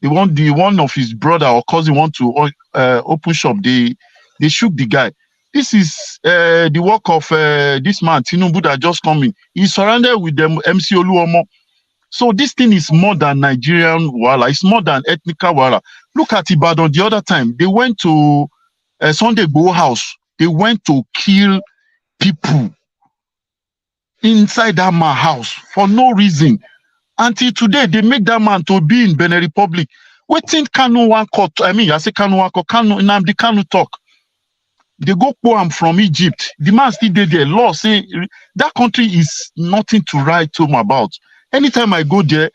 one of his brother or cousin want to open shop, they shook the guy. This is the work of this man, Tinubu, that just coming. He's surrounded with them MC Oluomo. So this thing is more than Nigerian wala. It's more than ethnic wala. Look at Ibadan the other time. They went to Sunday Igboho house. They went to kill people inside that man house for no reason. Until today, they make that man to be in Benin Republic. Waiting Kanu one court. I mean, I say Kanu one court. Kanu Nnamdi Kanu talk. They go poem from Egypt. The man still did there. Law say that country is nothing to write home about. Anytime I go there,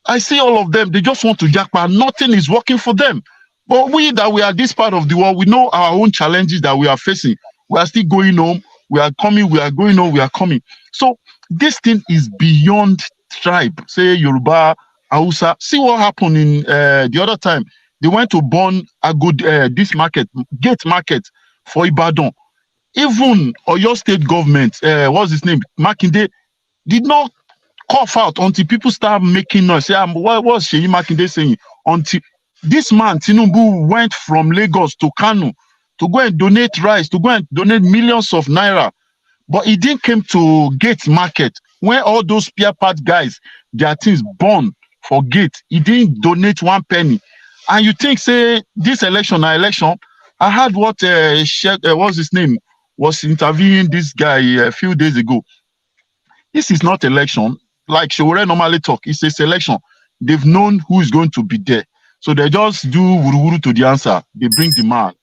I see all of them. They just want to jackpot. Nothing is working for them. But we that we are this part of the world, we know our own challenges that we are facing. We are still going home. We are coming. We are going home. We are coming. So this thing is beyond tribe. Say Yoruba, Hausa. See what happened in the other time. They went to burn a good this market, gate market for Ibadan. Even Oyo state government, what's his name, Makinde, did not cough out until people start making noise. Say, what was Sheyi Makinde saying? Until this man, Tinubu, went from Lagos to Kano to go and donate rice, to go and donate millions of naira. But he didn't come to Gate Market, where all those spare part guys, their things burn for Gate. He didn't donate 1 penny. And you think, say, this election, I heard what what's his name was interviewing this guy a few days ago. This is not election. Like Showore normally talk, it's a selection. They've known who is going to be there. So they just do wuru to the answer. They bring the man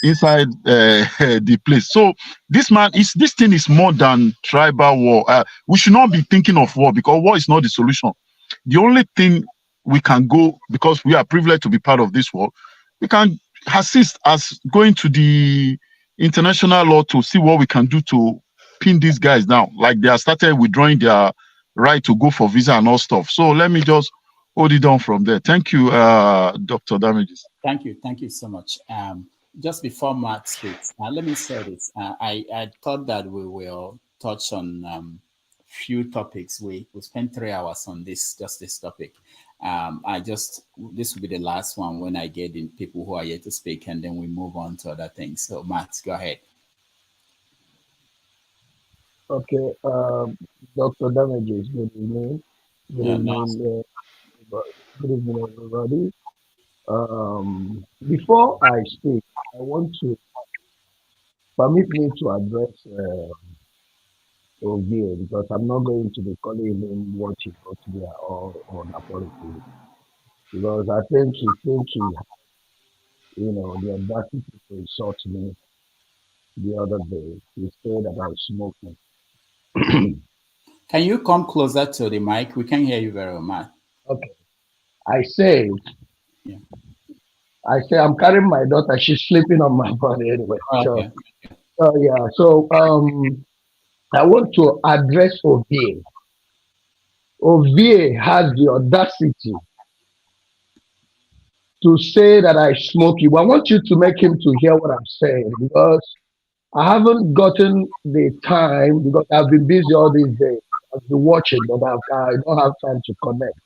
inside the place. So this thing is more than tribal war. We should not be thinking of war because war is not the solution. The only thing we can go, because we are privileged to be part of this war, we can assist as going to the international law to see what we can do to pin these guys down. Like they have started withdrawing their right to go for visa and all stuff. So let me just hold it down from there. Thank you, Dr. Damages. Thank you so much. Just before Mark speaks, let me say this. I thought that we will touch on few topics. We spent 3 hours on this topic. This will be the last one when I get in people who are yet to speak, and then we move on to other things. So Matt, go ahead. Okay, Dr. Damages, good evening. Good evening, everybody. Before I speak, I want to permit me to address Obi, because I'm not going to be calling him what he got there or apology, because I think he the audacity to insult me the other day. He said about smoking. Can you come closer to the mic? We can't hear you very well, Matt. Okay. I said, I say I'm carrying my daughter. She's sleeping on my body anyway. Okay. So yeah. So I want to address Ovie. Ovie has the audacity to say that I smoke you. I want you to make him to hear what I'm saying, because I haven't gotten the time, because I've been busy all these days. I've been watching, but I don't have time to connect.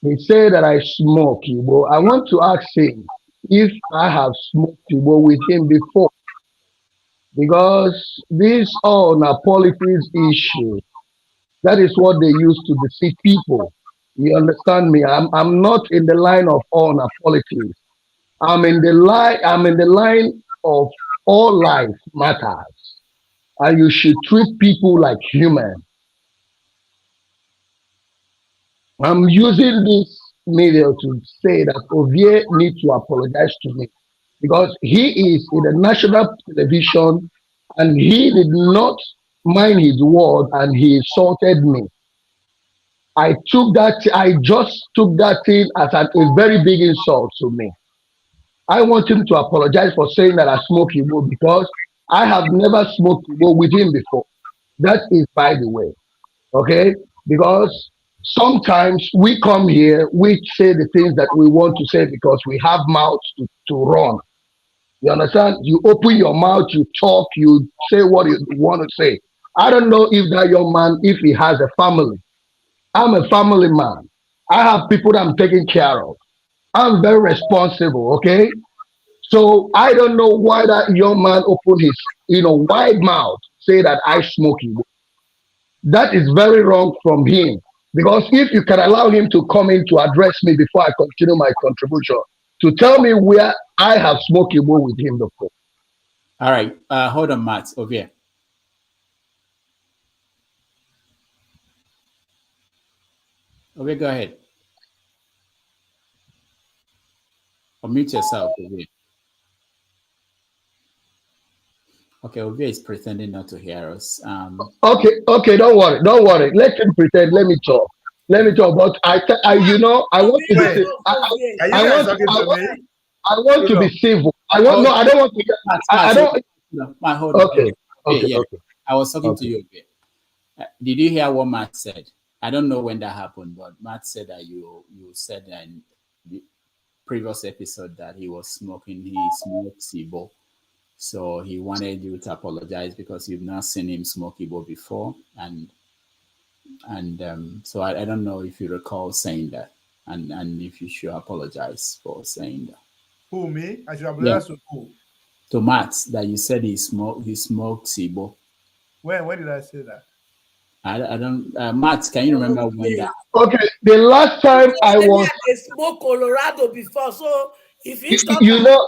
He said that I smoke Igbo. I want to ask him if I have smoked Igbo with him before, because this all a politics issue. That is what they use to deceive people. You understand me? I'm not in the line of honor politics. I'm in the line of all life matters. And you should treat people like human. I'm using this media to say that Ovie needs to apologize to me, because he is in the national television and he did not mind his word and he insulted me. I just took that thing as a very big insult to me. I want him to apologize for saying that I smoke Igbo, because I have never smoked Igbo with him before. That is by the way, okay? Because sometimes we come here, we say the things that we want to say because we have mouths to run. You understand? You open your mouth, you talk, you say what you want to say. I don't know if that young man, if he has a family. I'm a family man. I have people that I'm taking care of. I'm very responsible, okay? So I don't know why that young man opened his, wide mouth, say that I smoke Igbo. That is very wrong from him. Because if you can allow him to come in to address me before I continue my contribution, to tell me where I have smoked Igbo with him before. All right. Hold on, Matt, over here. Okay, go ahead. Unmute yourself, Ovie. Okay, Ovie is pretending not to hear us. Okay, don't worry. Let him pretend. Let me talk. But I want to be. I want to be civil. I don't want to. I don't. Hold on. Okay. I was talking to you. Did you hear what Matt said? I don't know when that happened, but Matt said that you said in the previous episode that he was smoking. He smoked Igbo. So he wanted you to apologize because you've not seen him smoke Igbo before, and so I don't know if you recall saying that, and if you should apologize for saying that. Who, me? I should apologize to who? To Matt, that you said he smoked Igbo. When did I say that? I don't. Matt, can you remember when that? Okay, the last time I was. They smoked Colorado before, so. If you know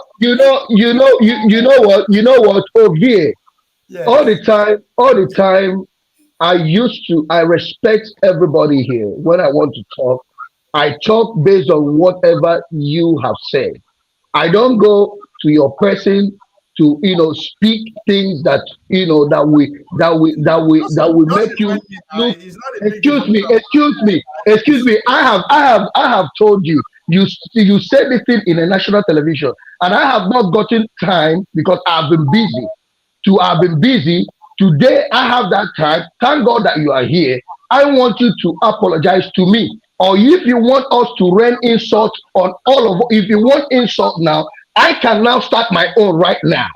what, Ovie. Yes. All the time, I respect everybody here. When I want to talk, I talk based on whatever you have said. I don't go to your person to speak things that that will make you look. Excuse me. I have told you. You said this thing in a national television, and I have not gotten time because I've been busy. Today I have that time. Thank God that you are here. I want you to apologize to me, or if you want us to rain insults on all of. If you want insult now, I can now start my own right now.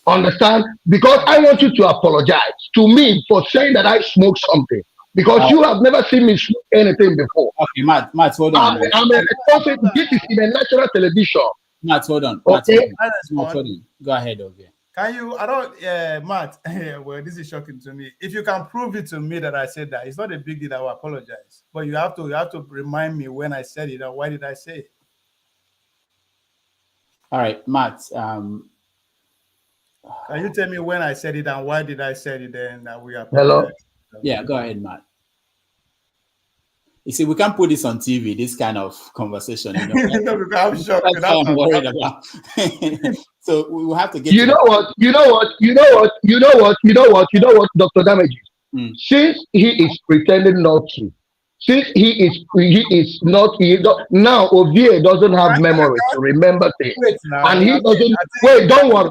Understand? Because I want you to apologize to me for saying that I smoked something. Because you have never seen me smoke anything before. Okay, Matt, hold on. I'm a responsible. This is in a national television. Matt, hold on. Okay. Matt, hold on. Go ahead, Ovie. Can you? I don't. Matt. Well, this is shocking to me. If you can prove it to me that I said that, it's not a big deal. I will apologize. But you have to remind me when I said it and why did I say it. All right, Matt. Can you tell me when I said it and why did I say it? Then that we apologize. Hello. Yeah, go ahead, Matt. You see, we can't put this on TV, this kind of conversation. I'm shocked. That's what I'm worried about. So we will have to get. You know what, Dr. Damages. Since he is pretending not to, since he is not, now Ovie doesn't have memory to remember things. Wait now. And he I doesn't, think wait, don't worry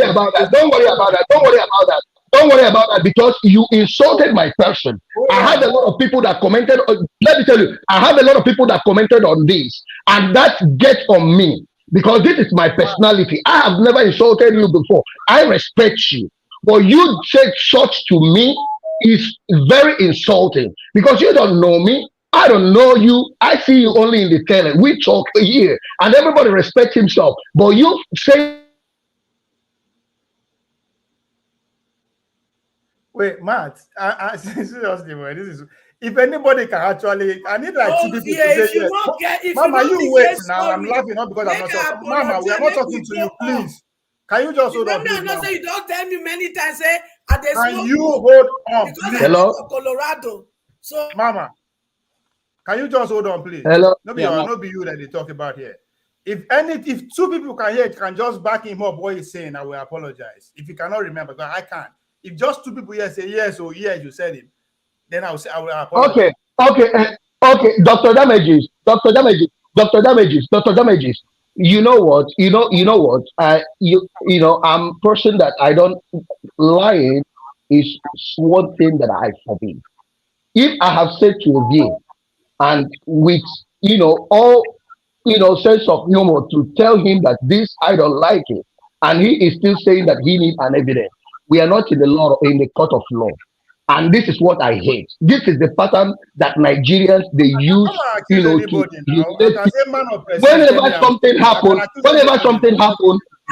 about that. Don't worry about that. Don't worry about that. Don't worry about that, because you insulted my person. I had a lot of people that commented. Let me tell you, I have a lot of people that commented on this, and that gets on me because this is my personality. I have never insulted you before. I respect you. But you said such to me is very insulting because you don't know me. I don't know you. I see you only in the tele. We talk here, and everybody respects himself. But you say. Wait, Matt, I seriously, boy, this is, if anybody can actually, I need like two people to say yes. Mama, you wait now. I'm laughing not because I'm not talking. Mama, we are not talking to you, please. Can you just hold on, please? No, you don't tell me many times, say, can you hold on, please? Hello? Colorado. So, Mama, can you just hold on, please? Hello? No be you that they talk about here. If two people can hear it, can just back him up what he's saying, I will apologize. If you cannot remember, because I can't. If just two people here say yes or yes, you said it, then I will say I will apologize. Okay. Dr. Damages. You know what? I'm person that I don't lying is one thing that I forbid. If I have said to you and with all sense of humor to tell him that this I don't like it, and he is still saying that he needs an evidence. We are not in the court of law. And this is what I hate. This is the pattern that Nigerians they use, whenever something happens,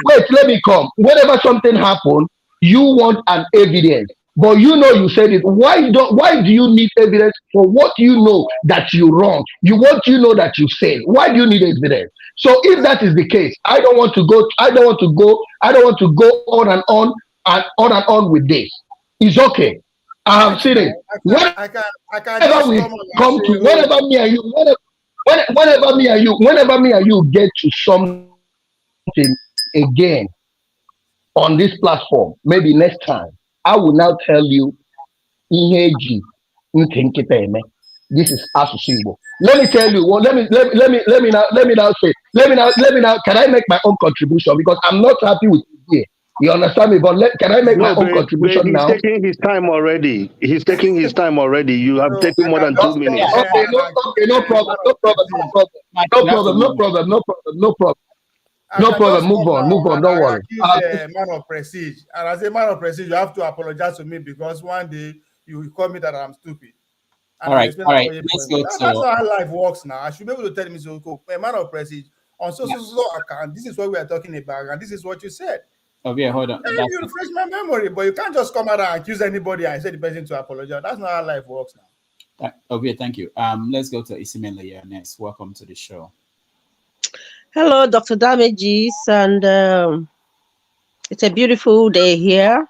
wait, let me come. Whenever something happens, you want an evidence. But you said it. Why do you need evidence for what you know that you wrong? You know that you said. Why do you need evidence? So if that is the case, I don't want to go on and on with this. It's okay. I have seen it. Whenever me and you get to something again on this platform, maybe next time, I will now tell you, this is Asusibo. Let me tell you. Well, let me now. Can I make my own contribution because I'm not happy with you here. You understand me? But can I make my own contribution now? He's taking his time already. You have taken more than 2 minutes. Okay, no problem. Move on. Don't worry. Man of prestige, and as a man of prestige, you have to apologize to me because one day you call me that I'm stupid. All right. Let's go. That's how life works now. I should be able to tell me, so a man of prestige on so account. This is what we are talking about, and this is what you said. Oh yeah, hold on. You refresh my memory, but you can't just come out and accuse anybody and say the person to apologize. That's not how life works now. Okay, thank you. Let's go to Isimela next. Welcome to the show. Hello, Dr. Damages, and it's a beautiful day here.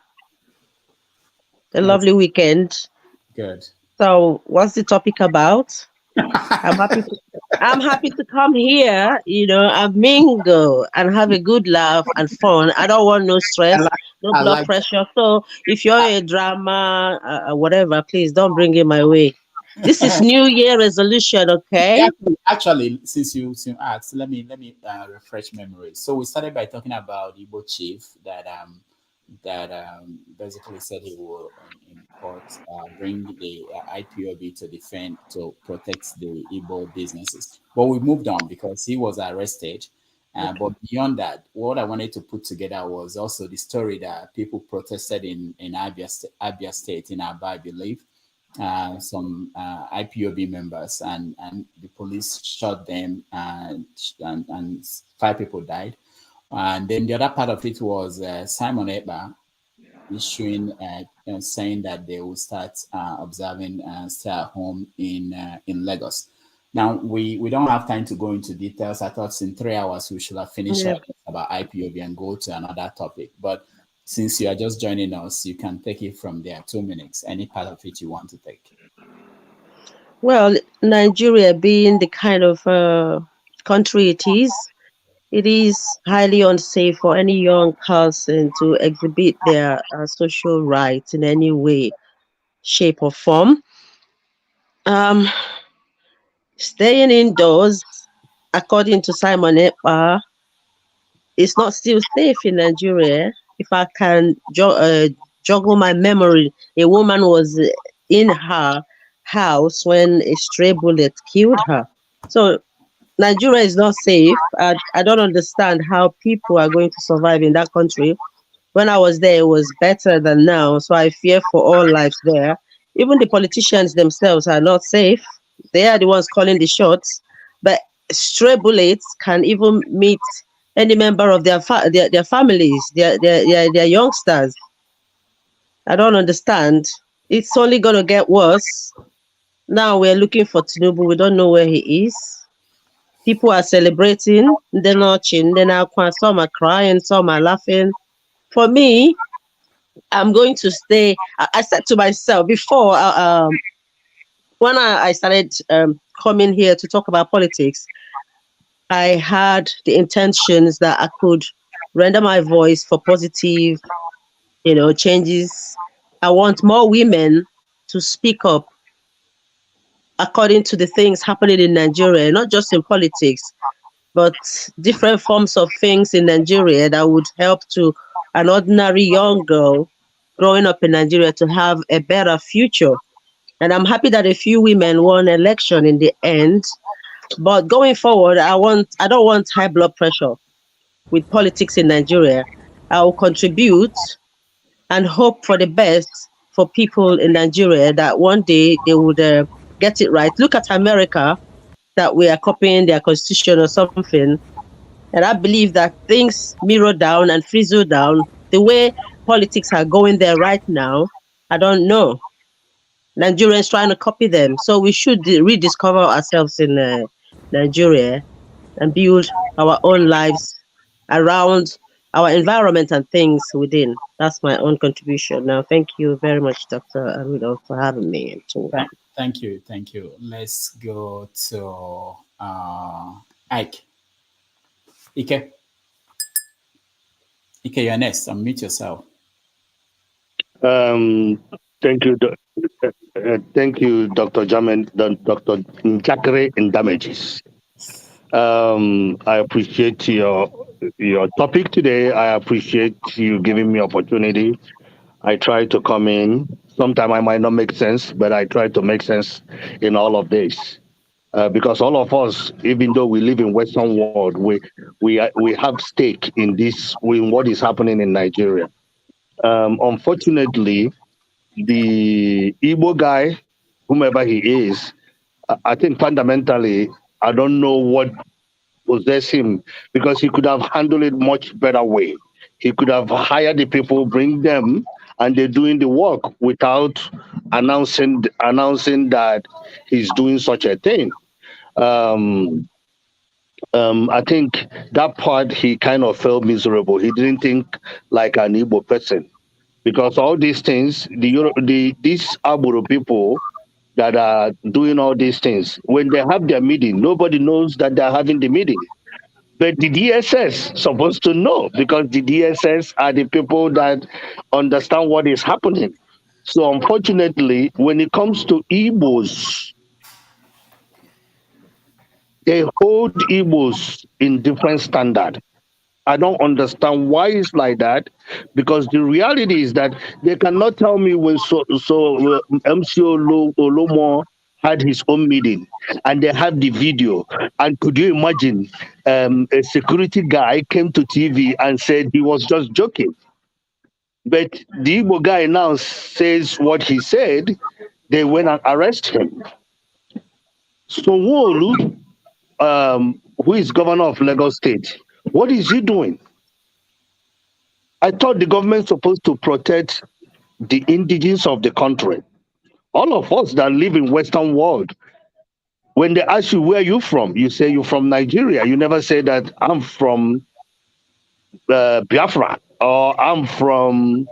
A lovely weekend. Good. So, what's the topic about? I'm happy to come here, and mingle and have a good laugh and fun. I don't want no stress, no blood pressure. So if you're a drama, whatever, please don't bring it my way. This is New Year resolution, okay? Actually, since you asked, let me refresh memory. So we started by talking about Igbo chief that basically said he will in court bring the IPOB to protect the Igbo businesses. But we moved on because he was arrested. But beyond that, what I wanted to put together was also the story that people protested in Abia State, in Aba, I believe. Some IPOB members and the police shot them and 5 people died. And then the other part of it was Simon Ekpa issuing saying that they will start observing stay at home in Lagos. Now we don't have time to go into details. I thought in 3 hours we should have finished about IPOB and go to another topic. But since you are just joining us, you can take it from there. 2 minutes. Any part of it you want to take? Well, Nigeria being the kind of country it is highly unsafe for any young person to exhibit their social rights in any way, shape, or form. Staying indoors, according to Simon Ekpa, is not still safe in Nigeria. If I can juggle my memory, a woman was in her house when a stray bullet killed her. So Nigeria is not safe. I don't understand how people are going to survive in that country. When I was there, it was better than now. So I fear for all lives there. Even the politicians themselves are not safe. They are the ones calling the shots. But stray bullets can even meet any member of their families, their youngsters. I don't understand. It's only going to get worse. Now we're looking for Tinubu. We don't know where he is. People are celebrating. They're not chin. They're not crying. Some are crying. Some are laughing. For me, I'm going to stay. I said to myself before, when I started coming here to talk about politics, I had the intentions that I could render my voice for positive, changes. I want more women to speak up according to the things happening in Nigeria, not just in politics, but different forms of things in Nigeria that would help to an ordinary young girl growing up in Nigeria to have a better future. And I'm happy that a few women won election in the end. But going forward, I don't want high blood pressure with politics in Nigeria. I will contribute and hope for the best for people in Nigeria, that one day they would get it right. Look at America, that we are copying their constitution or something. And I believe that things mirror down and frizzle down. The way politics are going there right now, I don't know. Nigerians trying to copy them. So we should rediscover ourselves in Nigeria and build our own lives around our environment and things within. That's my own contribution. Now, thank you very much, Dr. Ariwoola, for having me. Thank you. Let's go to Ike. Ike, you're next. Unmute yourself. Thank you, Dr. Jamen, Dr. Njakere in Damages. I appreciate your topic today. I appreciate you giving me opportunity. I try to come in. Sometimes I might not make sense, but I try to make sense in all of this. Because all of us, even though we live in Western world, we have stake in this, in what is happening in Nigeria. Unfortunately, the Igbo guy, whomever he is, I think fundamentally, I don't know what possessed him, because he could have handled it much better way. He could have hired the people, bring them, and they're doing the work without announcing that he's doing such a thing. I think that part he kind of felt miserable. He didn't think like an Igbo person, because all these things, these Aburo people that are doing all these things, when they have their meeting, nobody knows that they're having the meeting. But the DSS supposed to know, because the DSS are the people that understand what is happening. So unfortunately, when it comes to Igbos, they hold Igbos in different standard. I don't understand why it's like that, because the reality is that they cannot tell me when MC Olomo had his own meeting and they have the video. And could you imagine a security guy came to TV and said he was just joking? But the Igbo guy now says what he said, they went and arrest him. So Nwolu, who is governor of Lagos State, what is he doing? I thought the government supposed to protect the indigenous of the country. All of us that live in Western world, when they ask you where you from, you say you're from Nigeria. You never say that I'm from Biafra, or I'm from,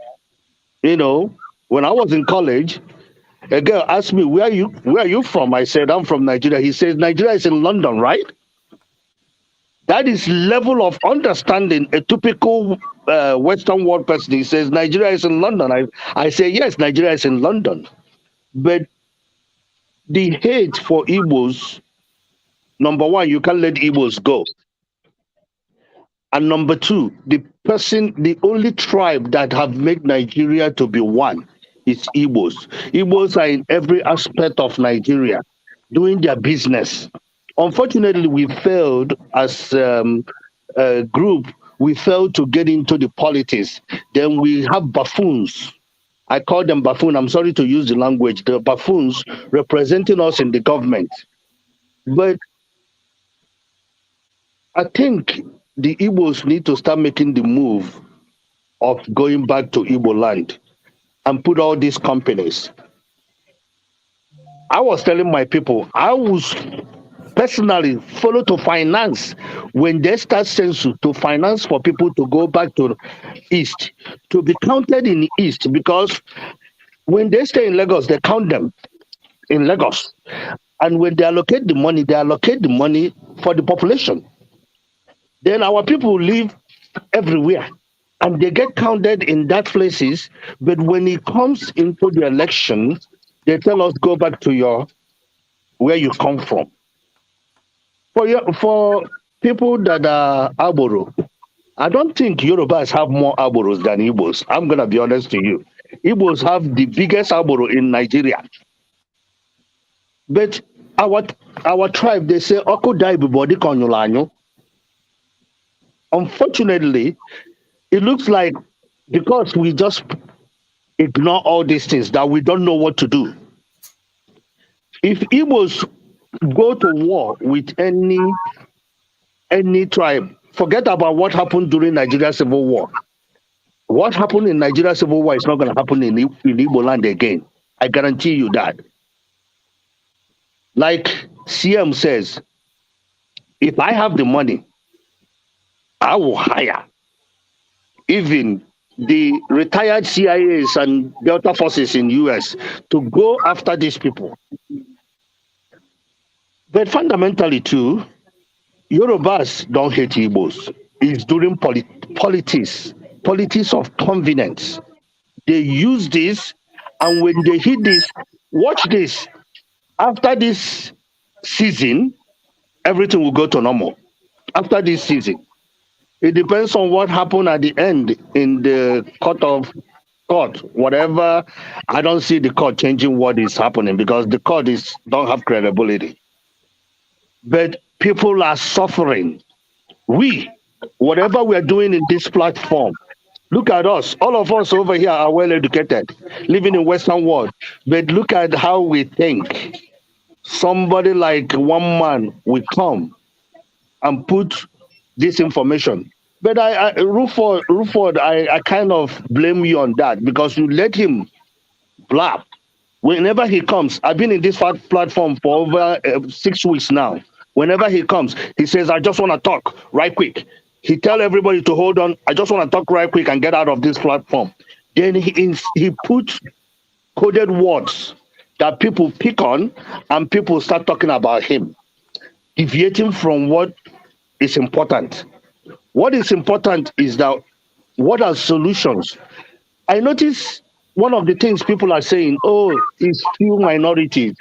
when I was in college, a girl asked me, where are you from? I said, I'm from Nigeria. He says, Nigeria is in London, right? That is level of understanding. A typical Western world person, he says, Nigeria is in London. I say, yes, Nigeria is in London. But the hate for Igbos Number one, you can't let Igbos go. And number two, the only tribe that have made Nigeria to be one is Igbos. Igbos are in every aspect of Nigeria, doing their business. Unfortunately, we failed as a group. We failed to get into the politics. Then we have buffoons. I call them buffoon. I'm sorry to use the language. The buffoons representing us in the government. But I think the Igbos need to start making the move of going back to Igbo land and put all these companies. I was telling my people, I was personally follow to finance when they start census to finance for people to go back to East, to be counted in East, because when they stay in Lagos, they count them in Lagos. And when they allocate the money for the population. Then our people live everywhere and they get counted in that places. But when it comes into the election, they tell us, go back to where you come from. For people that are Aboro, I don't think Yorubas have more Aboros than Igbos. I'm going to be honest to you. Igbos have the biggest Aboro in Nigeria. But our tribe, they say, Oko dai bibodi konyulanyo. Unfortunately, it looks like because we just ignore all these things that we don't know what to do. If Igbos go to war with any tribe, forget about what happened during Nigeria Civil War. What happened in Nigeria Civil War is not going to happen in Igbo land again. I guarantee you that. Like CM says, if I have the money, I will hire even the retired CIAs and Delta forces in US to go after these people. But fundamentally too, Yorubas don't hate Igbos. It's during politics of convenience. They use this, and when they hit this, watch this. After this season, everything will go to normal. After this season. It depends on what happened at the end in the court, whatever. I don't see the court changing what is happening because the court don't have credibility. But people are suffering. Whatever we're doing in this platform, look at us. All of us over here are well educated, living in Western world. But look at how we think. Somebody like one man will come and put this information. But Ruford, I kind of blame you on that because you let him blab. Whenever he comes, I've been in this platform for over 6 weeks now. Whenever he comes, he says, I just want to talk right quick. He tell everybody to hold on. I just want to talk right quick and get out of this platform. Then he puts coded words that people pick on and people start talking about him, deviating from what is important. What is important is that what are solutions? I notice one of the things people are saying, oh, it's few minorities.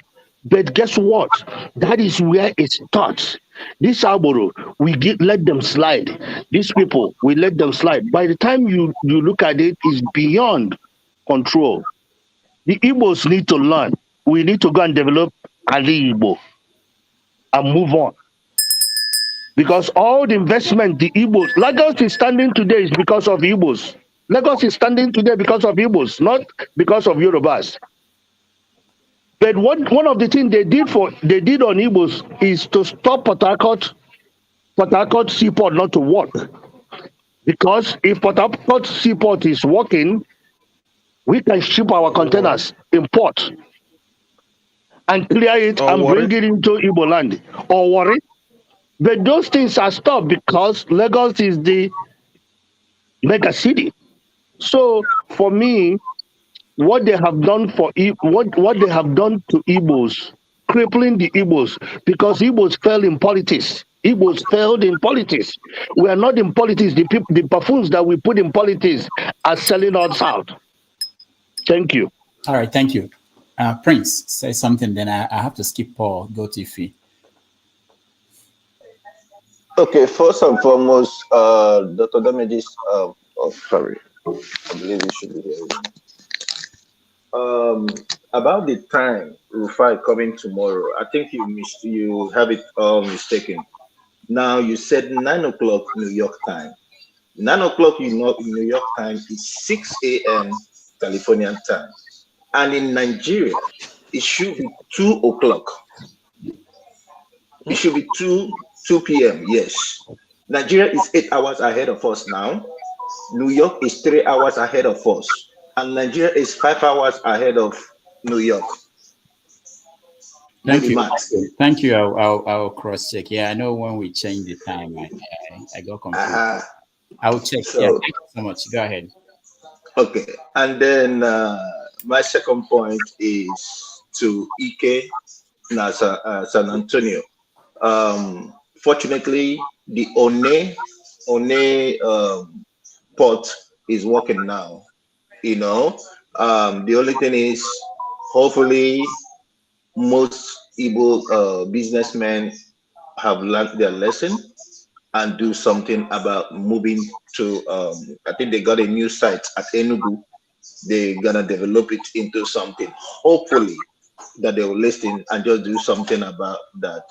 But guess what? That is where it starts. This Aboro, let them slide. These people, we let them slide. By the time you look at it, it's beyond control. The Igbos need to learn. We need to go and develop Ali Igbo and move on. Because all the investment, the Igbos, Lagos is standing today is because of Igbos. Lagos is standing today because of Igbos, not because of Yorubas. But one of the things they did on Igbos is to stop Port Harcourt seaport not to work. Because if Port Harcourt seaport is working, we can ship our containers in port and clear it and bring it into Igbo land or worry. But those things are stopped because Lagos is the mega city. So for me, what they have done what they have done to Igbos, crippling the Igbos, because Igbos fell in politics. Igbos failed in politics. We are not in politics. The buffoons that we put in politics are selling us out. Thank you. All right, thank you. Prince, say something, then I have to skip Paul, go to Ife. Okay, first and foremost, Dr. Damages, oh, sorry, I believe you should be hearing me. About the time Rufai coming tomorrow, I think you have it all mistaken. Now you said 9 o'clock New York time. 9 o'clock New York time is 6 a.m. Californian time, and in Nigeria it should be 2 o'clock. It should be 2 p.m. Yes, Nigeria is 8 hours ahead of us now. New York is 3 hours ahead of us, and Nigeria is 5 hours ahead of New York. Thank you. Thank you. I'll cross check. Yeah, I know when we change the time, I got confused. I'll check. So, yeah, thank you so much. Go ahead. Okay, and then my second point is to Ike San Antonio. Fortunately, the One port is working now. You know, the only thing is, hopefully, most Igbo businessmen have learned their lesson and do something about moving to. I think they got a new site at Enugu. They're gonna develop it into something. Hopefully, that they will listen and just do something about that.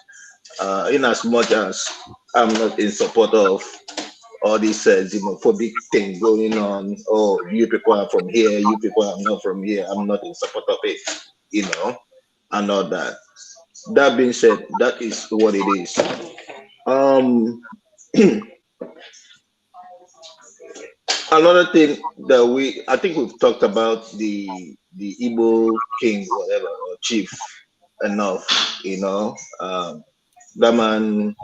In as much as I'm not in support of all this xenophobic thing going on. Oh, you people are from here, you people are not from here. I'm not in support of it, you know, and all that. That being said, that is what it is. Another thing that I think we've talked about the Igbo king, whatever, or chief enough, you know. That man,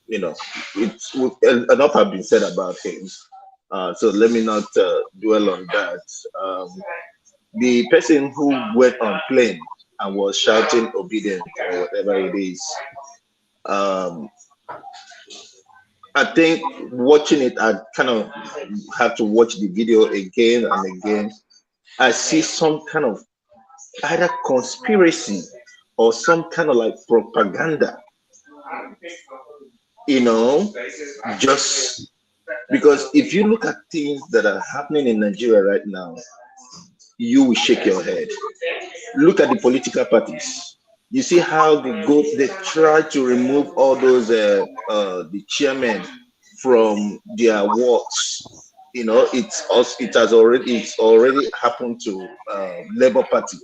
you know, enough have been said about him. So let me not dwell on that. The person who went on plane and was shouting obedient or whatever it is, I think watching it, I kind of have to watch the video again and again. I see some kind of either conspiracy or some kind of like propaganda, you know, just because if you look at things that are happening in Nigeria right now, you will shake your head. Look at the political parties. You see how they try to remove all those the chairmen from their wards. You know, it's already happened to Labour Party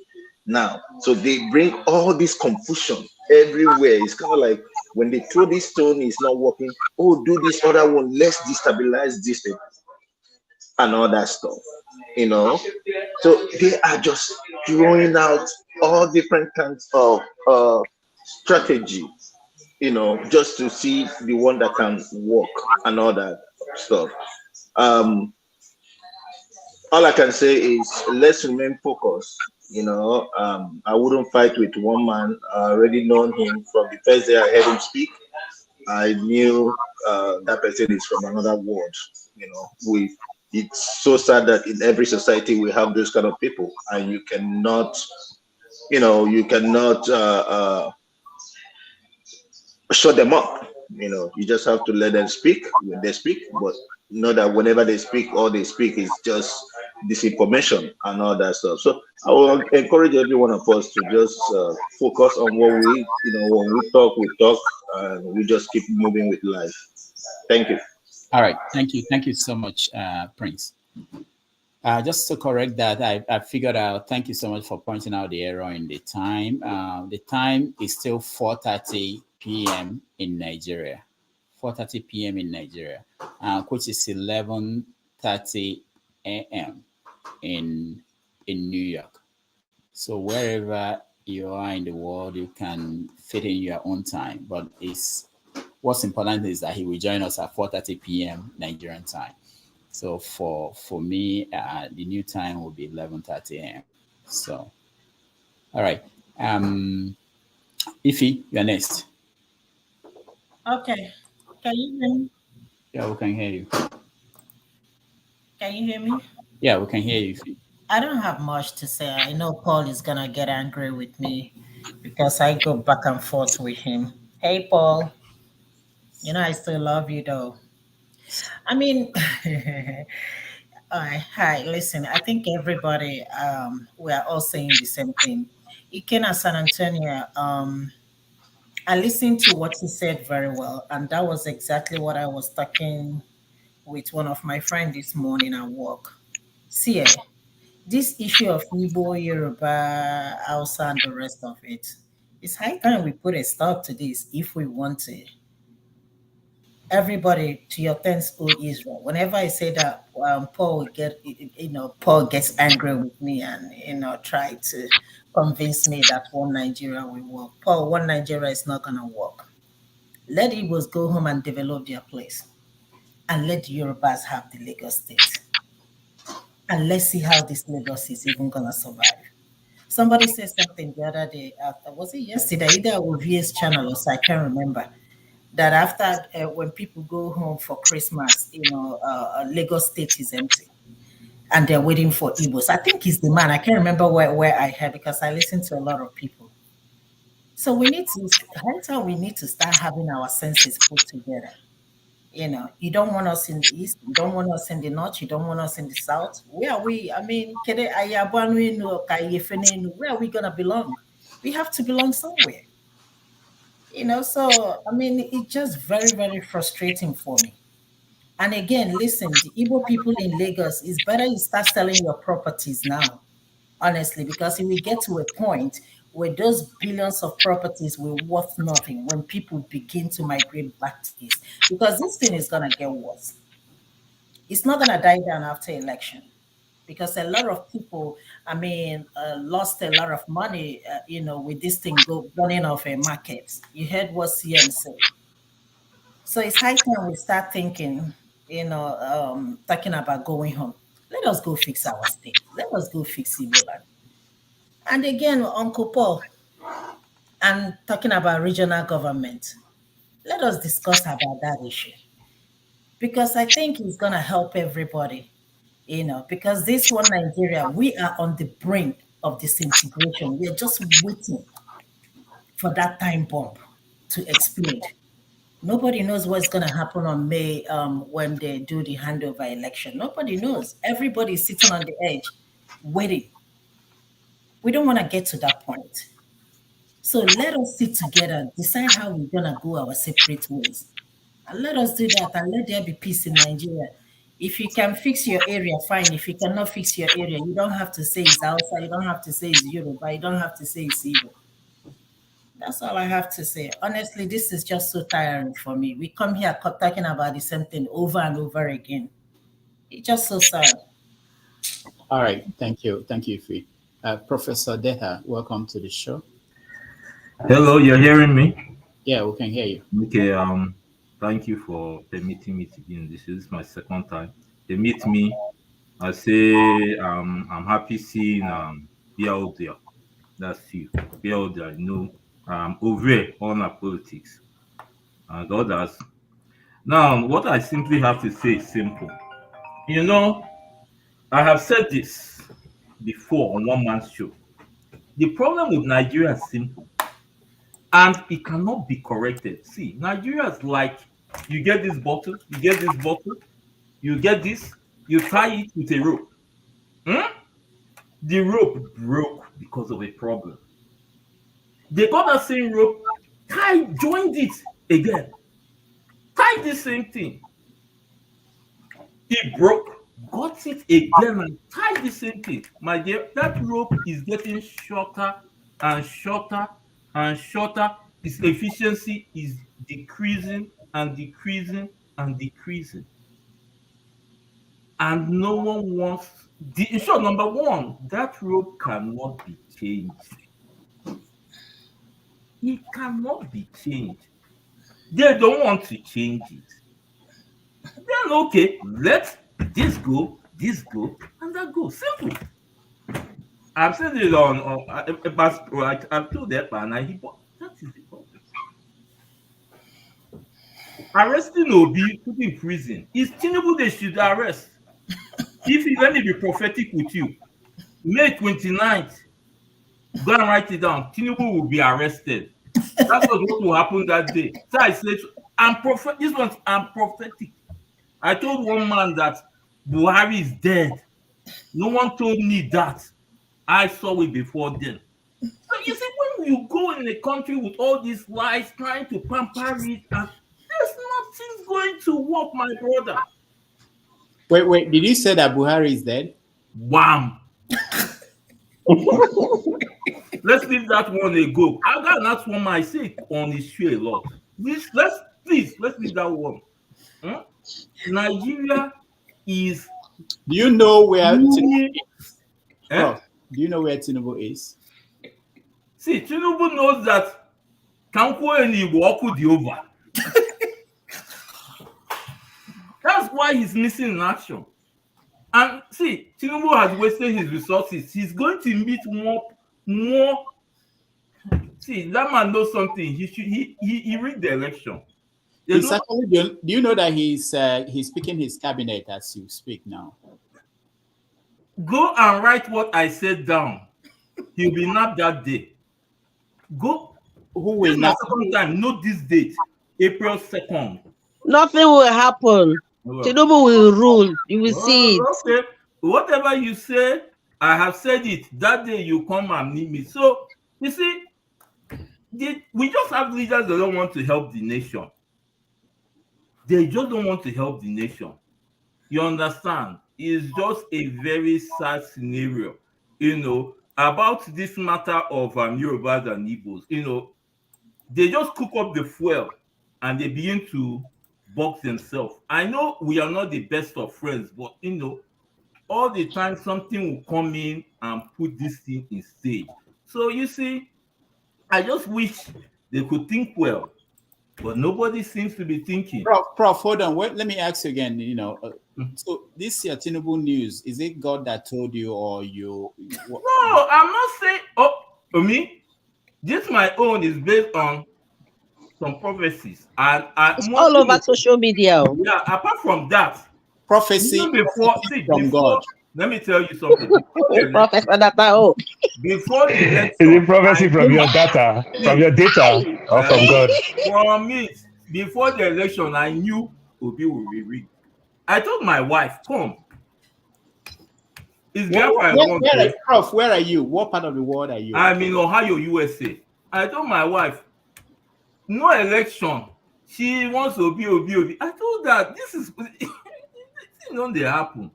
now. So they bring all this confusion everywhere. It's kind of like when they throw this stone, it's not working. Oh, do this other one. Let's destabilize this thing and all that stuff. You know, so they are just throwing out all different kinds of strategy, you know, just to see the one that can work and all that stuff. All I can say is let's remain focused. You know, I wouldn't fight with one man. I already known him from the first day I heard him speak. I knew that person is from another world. You know, it's so sad that in every society we have those kind of people, and you cannot shut them up. You know, you just have to let them speak when they speak, but know that whenever they speak, all they speak is just disinformation and all that stuff. So I will encourage every one of us to just focus on what when we talk, and we just keep moving with life. Thank you. All right, thank you so much, Prince. Just to correct that, I figured out, thank you so much for pointing out the error in the time. The time is still 4:30 p.m. in Nigeria. 4:30 p.m. in Nigeria, which is 11:30 a.m. in New York. So wherever you are in the world, you can fit in your own time. But what's important is that he will join us at 4:30 p.m. Nigerian time. So for me, the new time will be 11:30 a.m. So, all right. Ify, you're next. Okay. Can you hear me? Yeah, we can hear you. Can you hear me? Yeah, we can hear you, Ify. I don't have much to say. I know Paul is gonna get angry with me because I go back and forth with him. Hey, Paul. You know, I still love you though. I mean, hi, listen, I think everybody, we are all saying the same thing. Ikena San Antonio, I listened to what he said very well, and that was exactly what I was talking with one of my friends this morning at work. See, this issue of Igbo, Yoruba, Hausa, and the rest of it, it's high time we put a stop to this if we want to. Everybody, to your thanks, O Israel. Whenever I say that, Paul get, Paul gets angry with me and try to convince me that one Nigeria will work. Paul, one Nigeria is not gonna work. Let Igbos go home and develop their place, and let the Yorubas have the Lagos state. And let's see how this Lagos is even gonna survive. Somebody said something the other day. Was it yesterday? Either on VS channel or so, I can't remember. That after when people go home for Christmas, Lagos State is empty, and they're waiting for Igbos. I think he's the man. I can't remember where I heard because I listen to a lot of people. So we need to. That's how we need to start having our senses put together. You don't want us in the east, you don't want us in the north, you don't want us in the south. Where are we? I mean, where are we gonna belong? We have to belong somewhere. So I mean, it's just very, very frustrating for me. And again, listen, the Igbo people in Lagos, it's better you start selling your properties now, honestly, because if we get to a point where those billions of properties were worth nothing when people begin to migrate back to this, because this thing is going to get worse. It's not going to die down after election because a lot of people, I mean, lost a lot of money, with this thing burning off a market. You heard what CM said. So it's high time we start thinking, talking about going home. Let us go fix our state. Let us go fix Ebola. And again, Uncle Paul, and talking about regional government, let us discuss about that issue. Because I think it's going to help everybody, because this one Nigeria, we are on the brink of disintegration. We are just waiting for that time bomb to explode. Nobody knows what's going to happen on May when they do the handover election. Nobody knows. Everybody's sitting on the edge, waiting. We don't want to get to that point. So let us sit together, decide how we're going to go our separate ways. And let us do that and let there be peace in Nigeria. If you can fix your area, fine. If you cannot fix your area, you don't have to say it's Hausa, you don't have to say it's Yoruba, you don't have to say it's Igbo. That's all I have to say. Honestly, this is just so tiring for me. We come here talking about the same thing over and over again. It's just so sad. All right. Thank you. Thank you, Fee. Professor Deha, welcome to the show. Hello, you're hearing me? Yeah, we can hear you. Okay. Thank you for permitting me to be in this. This is my second time. They meet me. I say I'm happy seeing Biaodia. That's you. Biaodia, over on our politics and others. Now, what I simply have to say is simple. I have said this before on one man's show. The problem with Nigeria is simple, and it cannot be corrected. See, Nigeria is like you get this bottle, you get this, you tie it with a rope. The rope broke because of a problem. They got that same rope, joined it again, tied the same thing. It broke, got it again, and tied the same thing. My dear, that rope is getting shorter and shorter and shorter. Its efficiency is decreasing and decreasing and decreasing. And no one wants number one, that rope cannot be changed. It cannot be changed. They don't want to change it. Then okay, let this go, and that go. Simple. I've said it on I've told that and that is the problem. Arresting Obi, put in prison. It's Tinubu they should arrest. Let me be prophetic with you. May 29th, go and write it down. Tinubu will be arrested. That's what will happen that day. So I said, I'm prophetic. I told one man that Buhari is dead. No one told me that. I saw it before then. So you see, when you go in a country with all these lies, trying to pamper it, and there's nothing going to work, my brother. Wait, did you say that Buhari is dead? Wham! Let's leave that one a go. I got that one I say on his show a lot. Let's leave that one. Nigeria is. Do you know where Tinubu is? Do you know where Tinubu is? See, Tinubu knows that Kanko and Igbo could be over. That's why he's missing in action. And see, Tinubu has wasted his resources. He's going to meet more. See, that man knows something. He rigged the election. Do you know that he's picking his cabinet as you speak now? Go and write what I said down. He'll be nabbed that day. Go. Who will nab? Second time. Note this date, April 2nd. Nothing will happen. Tinubu will rule. You will see it. Okay. Whatever you say, I have said it. That day you come and meet me. So you see, we just have leaders that don't want to help the nation. They just don't want to help the nation. You understand? It's just a very sad scenario, about this matter of Yorubas and Igbos. They just cook up the fuel and they begin to box themselves. I know we are not the best of friends, but all the time something will come in and put this thing in stage. So you see, I just wish they could think well, but nobody seems to be thinking. Prof, hold on. Let me ask you again. So this Tinubu news, is it God that told you, or you? No, I'm not saying. Me. This my own is based on some prophecies, and it's all over social media. Yeah. Apart from that, prophecy from God. Let me tell you something. Before the election, is it prophecy from your data, or from God? From me, before the election, I knew Obi will be rigged. I told my wife, "Come." Prof, where are you? What part of the world are you? I'm in Ohio, USA. I told my wife, no election. She wants Obi. I told her this is not they happen.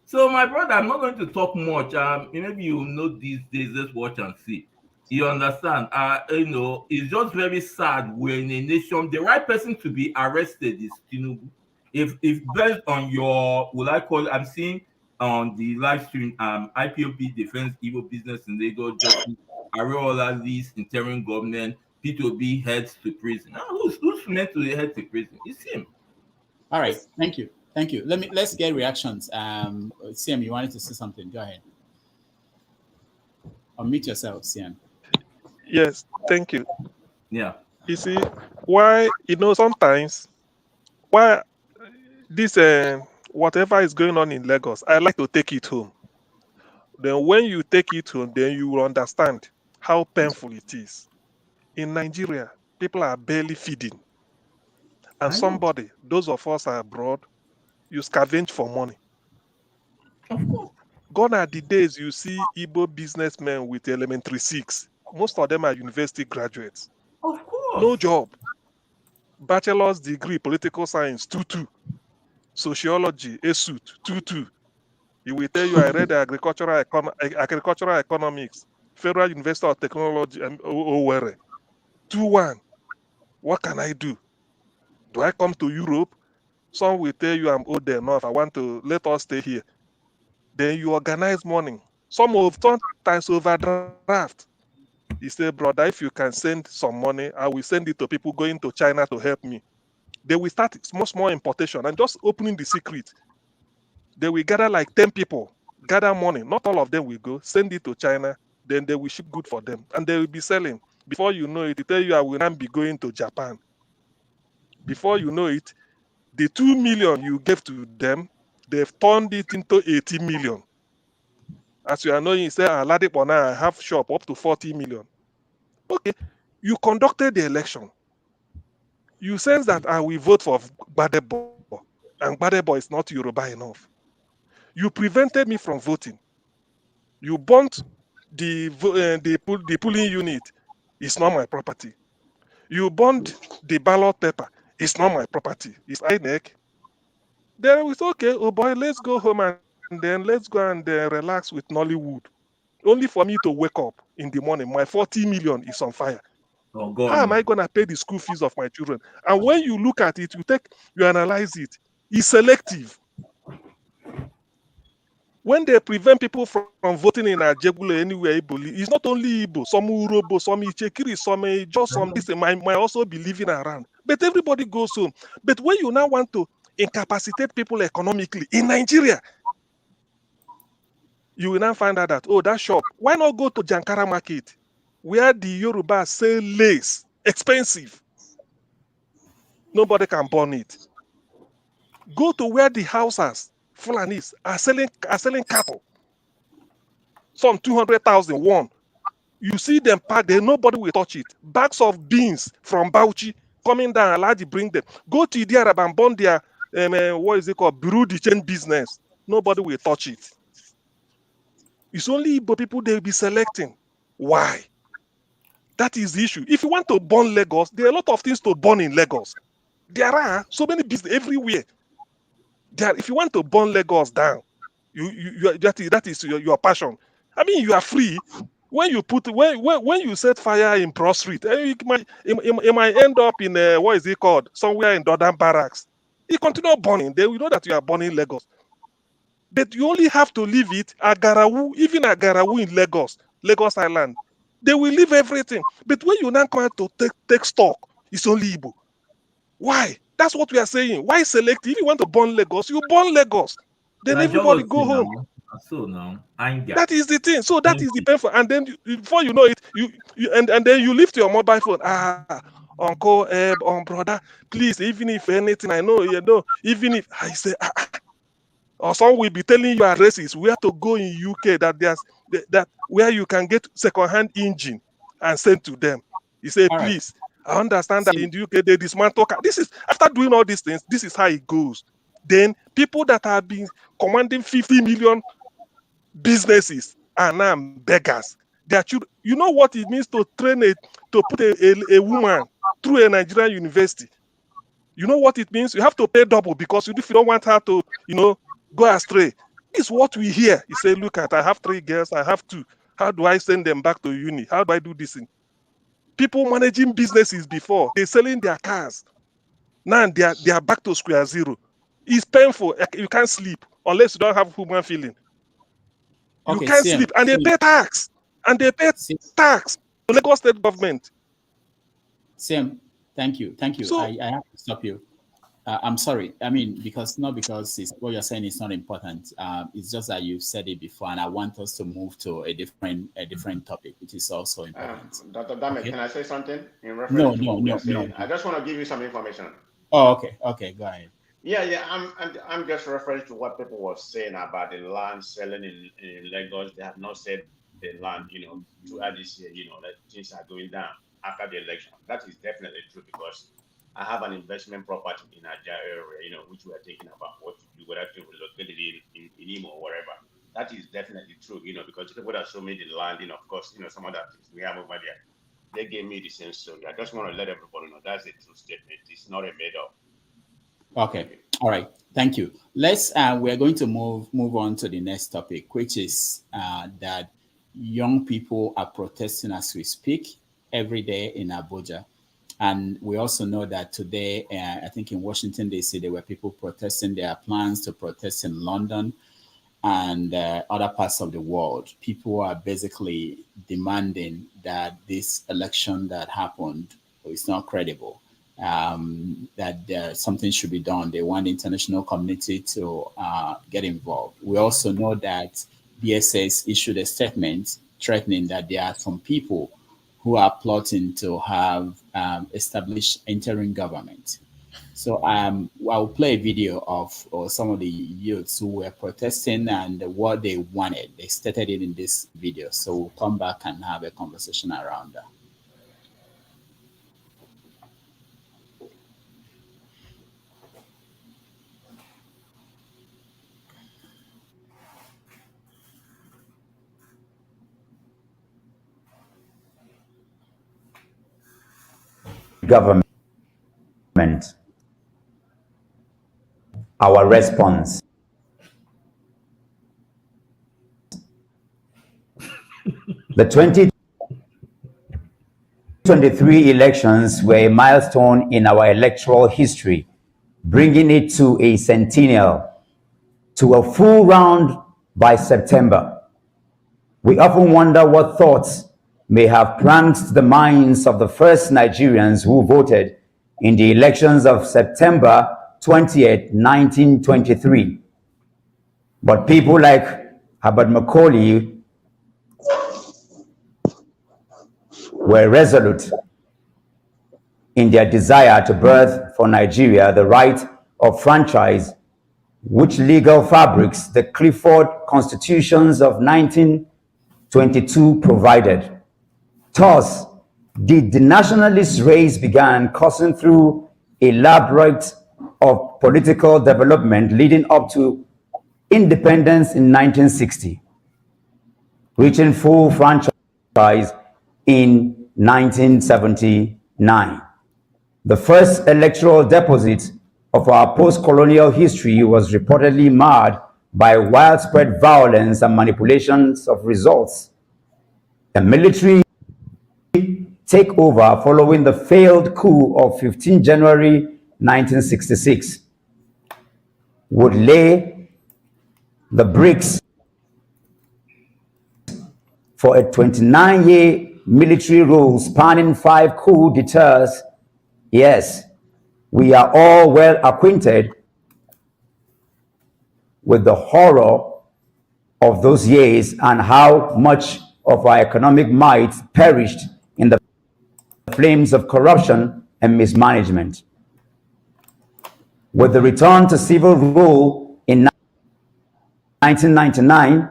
So my brother, I'm not going to talk much. Maybe you know these days. Let's watch and see. You understand? It's just very sad when a nation, the right person to be arrested is Tinubu. If based on your, I'm seeing on the live stream, IPOB defense Igbo business in Lagos, Justice Ariwoola-led Interim government, Peter Obi heads to prison. Now, who's meant to head to prison? It's him. All right, thank you. Let's get reactions. CM, you wanted to say something? Go ahead. Unmute yourself, CM. Yes, thank you. Yeah. You see, why sometimes why this whatever is going on in Lagos, I like to take it home. Then when you take it home, then you will understand how painful it is. In Nigeria, people are barely feeding. And those of us are abroad, you scavenge for money. Of course. Gone are the days you see Igbo businessmen with elementary 6. Most of them are university graduates. Of course. No job. Bachelor's degree, political science, 2-2. Sociology, a suit, 2-2. He will tell you, I read agricultural economics, Federal University of Technology, and Owerri. 2-1. What can I do? Do I come to Europe? Some will tell you I'm old enough. I want to let us stay here. Then you organize money. Sometimes overdraft. He said, brother, if you can send some money, I will send it to people going to China to help me. They will start small importation and just opening the secret. They will gather like 10 people, gather money. Not all of them will go, send it to China. Then they will ship good for them. And they will be selling. Before you know it, they tell you I will not be going to Japan. Before you know it, the 2 million you gave to them, they've turned it into 80 million. As you are knowing, you say, I have shop up to 40 million. Okay, you conducted the election. You sense that I will vote for Gbadebo, and Gbadebo is not Yoruba enough. You prevented me from voting. You burnt the polling unit. It's not my property. You burnt the ballot paper. It's not my property. It's INEC. Then it's okay. Oh boy, let's go home and then let's go and relax with Nollywood. Only for me to wake up in the morning, my 40 million is on fire. Oh God, How am no. I going to pay the school fees of my children? And when you look at it, you analyze it. It's selective. When they prevent people from voting in Ajegule anywhere, it's not only Igbo, some Urobo, some Ichekiri, some just some this might also be living around. But everybody goes home. But when you now want to incapacitate people economically in Nigeria, you will now find out that, oh, that shop, why not go to Jankara market, where the Yoruba sell lace, expensive. Nobody can burn it. Go to where the houses, Fulanis, are selling cattle. Some 200,000 one. You see them packed there, nobody will touch it. Bags of beans from Bauchi coming down, allowed to bring them. Go to Idiarab and burn their, what is it called, Bureau de Change business. Nobody will touch it. It's only Igbo people they will be selecting. Why? That is the issue. If you want to burn Lagos, there are a lot of things to burn in Lagos. There are so many business everywhere. If you want to burn Lagos down, that is your passion. I mean, you are free. When you set fire in Broad Street, it might end up in what is it called? Somewhere in Dodam Barracks. You continue burning, they will know that you are burning Lagos. But you only have to leave it. Agarawu, even Agarawu in Lagos Island, they will leave everything. But when you now come out to take stock, it's only Igbo. Why? That's what we are saying. Why select? If you want to burn Lagos, you burn Lagos. Then everybody go home. So now, anger. That is the thing. So that is the painful. And then before you know it, and then you lift your mobile phone. Uncle, brother, please, even if anything, I know, even if I say, or someone will be telling you addresses where to go in UK that where you can get second-hand engine and send to them. You say, All please, I understand that in the UK they dismantle car. This is after doing all these things, this is how it goes. Then people that have been commanding 50 million businesses are now beggars. You know what it means to put a woman through a Nigerian university. You know what it means? You have to pay double because if you don't want her to, go astray. This is what we hear. You say, look at, I have 3 girls, I have 2. How do I send them back to uni? How do I do this thing? People managing businesses before, they're selling their cars. Now they are back to square zero. It's painful. You can't sleep unless you don't have human feeling. You can't sleep. And they pay tax. And they pay tax to Lagos state government. Sam, thank you. So, I have to stop you. I'm sorry. I mean, because what you're saying is not important. It's just that you've said it before, and I want us to move to a different topic, which is also important. Dr. Dame, can I say something in reference to what we are saying? I just want to give you some information. Oh, okay. Okay, go ahead. Yeah. I'm just referring to what people were saying about the land selling in Lagos. They have not said the land, throughout this year, that things are going down after the election. That is definitely true because I have an investment property in Nigeria area, which we are thinking about what to do, whether to relocate it in Imo or wherever. That is definitely true, because people that show me the land, of course, some other things we have over there, they gave me the same story. I just want to let everybody know that's a true statement. It's not a made up. Okay. All right. Thank you. We're going to move on to the next topic, which is that young people are protesting as we speak every day in Abuja. And we also know that today, I think in Washington, D.C., there were people protesting. There are plans to protest in London and other parts of the world. People are basically demanding that this election that happened is not credible, that something should be done. They want the international community to get involved. We also know that DSS issued a statement threatening that there are some people who are plotting to have established interim government. So I'll play a video of some of the youths who were protesting and what they wanted. They stated it in this video. So we'll come back and have a conversation around that. government. Our response. The 2023 elections were a milestone in our electoral history, bringing it to a centennial, to a full round by September. We often wonder what thoughts may have pranced the minds of the first Nigerians who voted in the elections of September 20th, 1923. But people like Herbert Macaulay were resolute in their desire to birth for Nigeria the right of franchise, which legal fabrics the Clifford Constitutions of 1922 provided. Thus, the nationalist race began coursing through a labyrinth of political development leading up to independence in 1960, reaching full franchise in 1979. The first electoral deposit of our post-colonial history was reportedly marred by widespread violence and manipulations of results. A military takeover following the failed coup of 15 January 1966 would lay the bricks for a 29-year military rule spanning 5 coup d'etats. Yes, we are all well acquainted with the horror of those years and how much of our economic might perished in the flames of corruption and mismanagement. With the return to civil rule in 1999,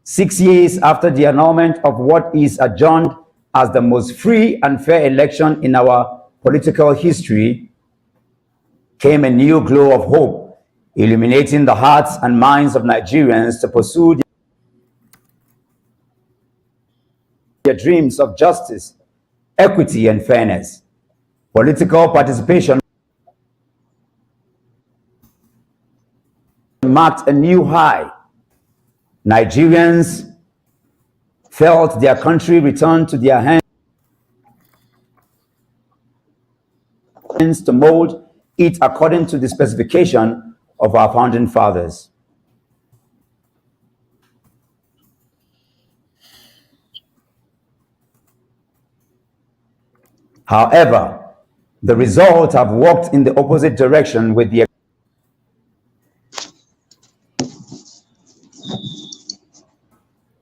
6 years after the annulment of what is adjourned as the most free and fair election in our political history, came a new glow of hope, illuminating the hearts and minds of Nigerians to pursue their dreams of justice, equity, and fairness. Political participation marked a new high. Nigerians felt their country return to their hands to mold it according to the specification of our founding fathers. However, the results have walked in the opposite direction with the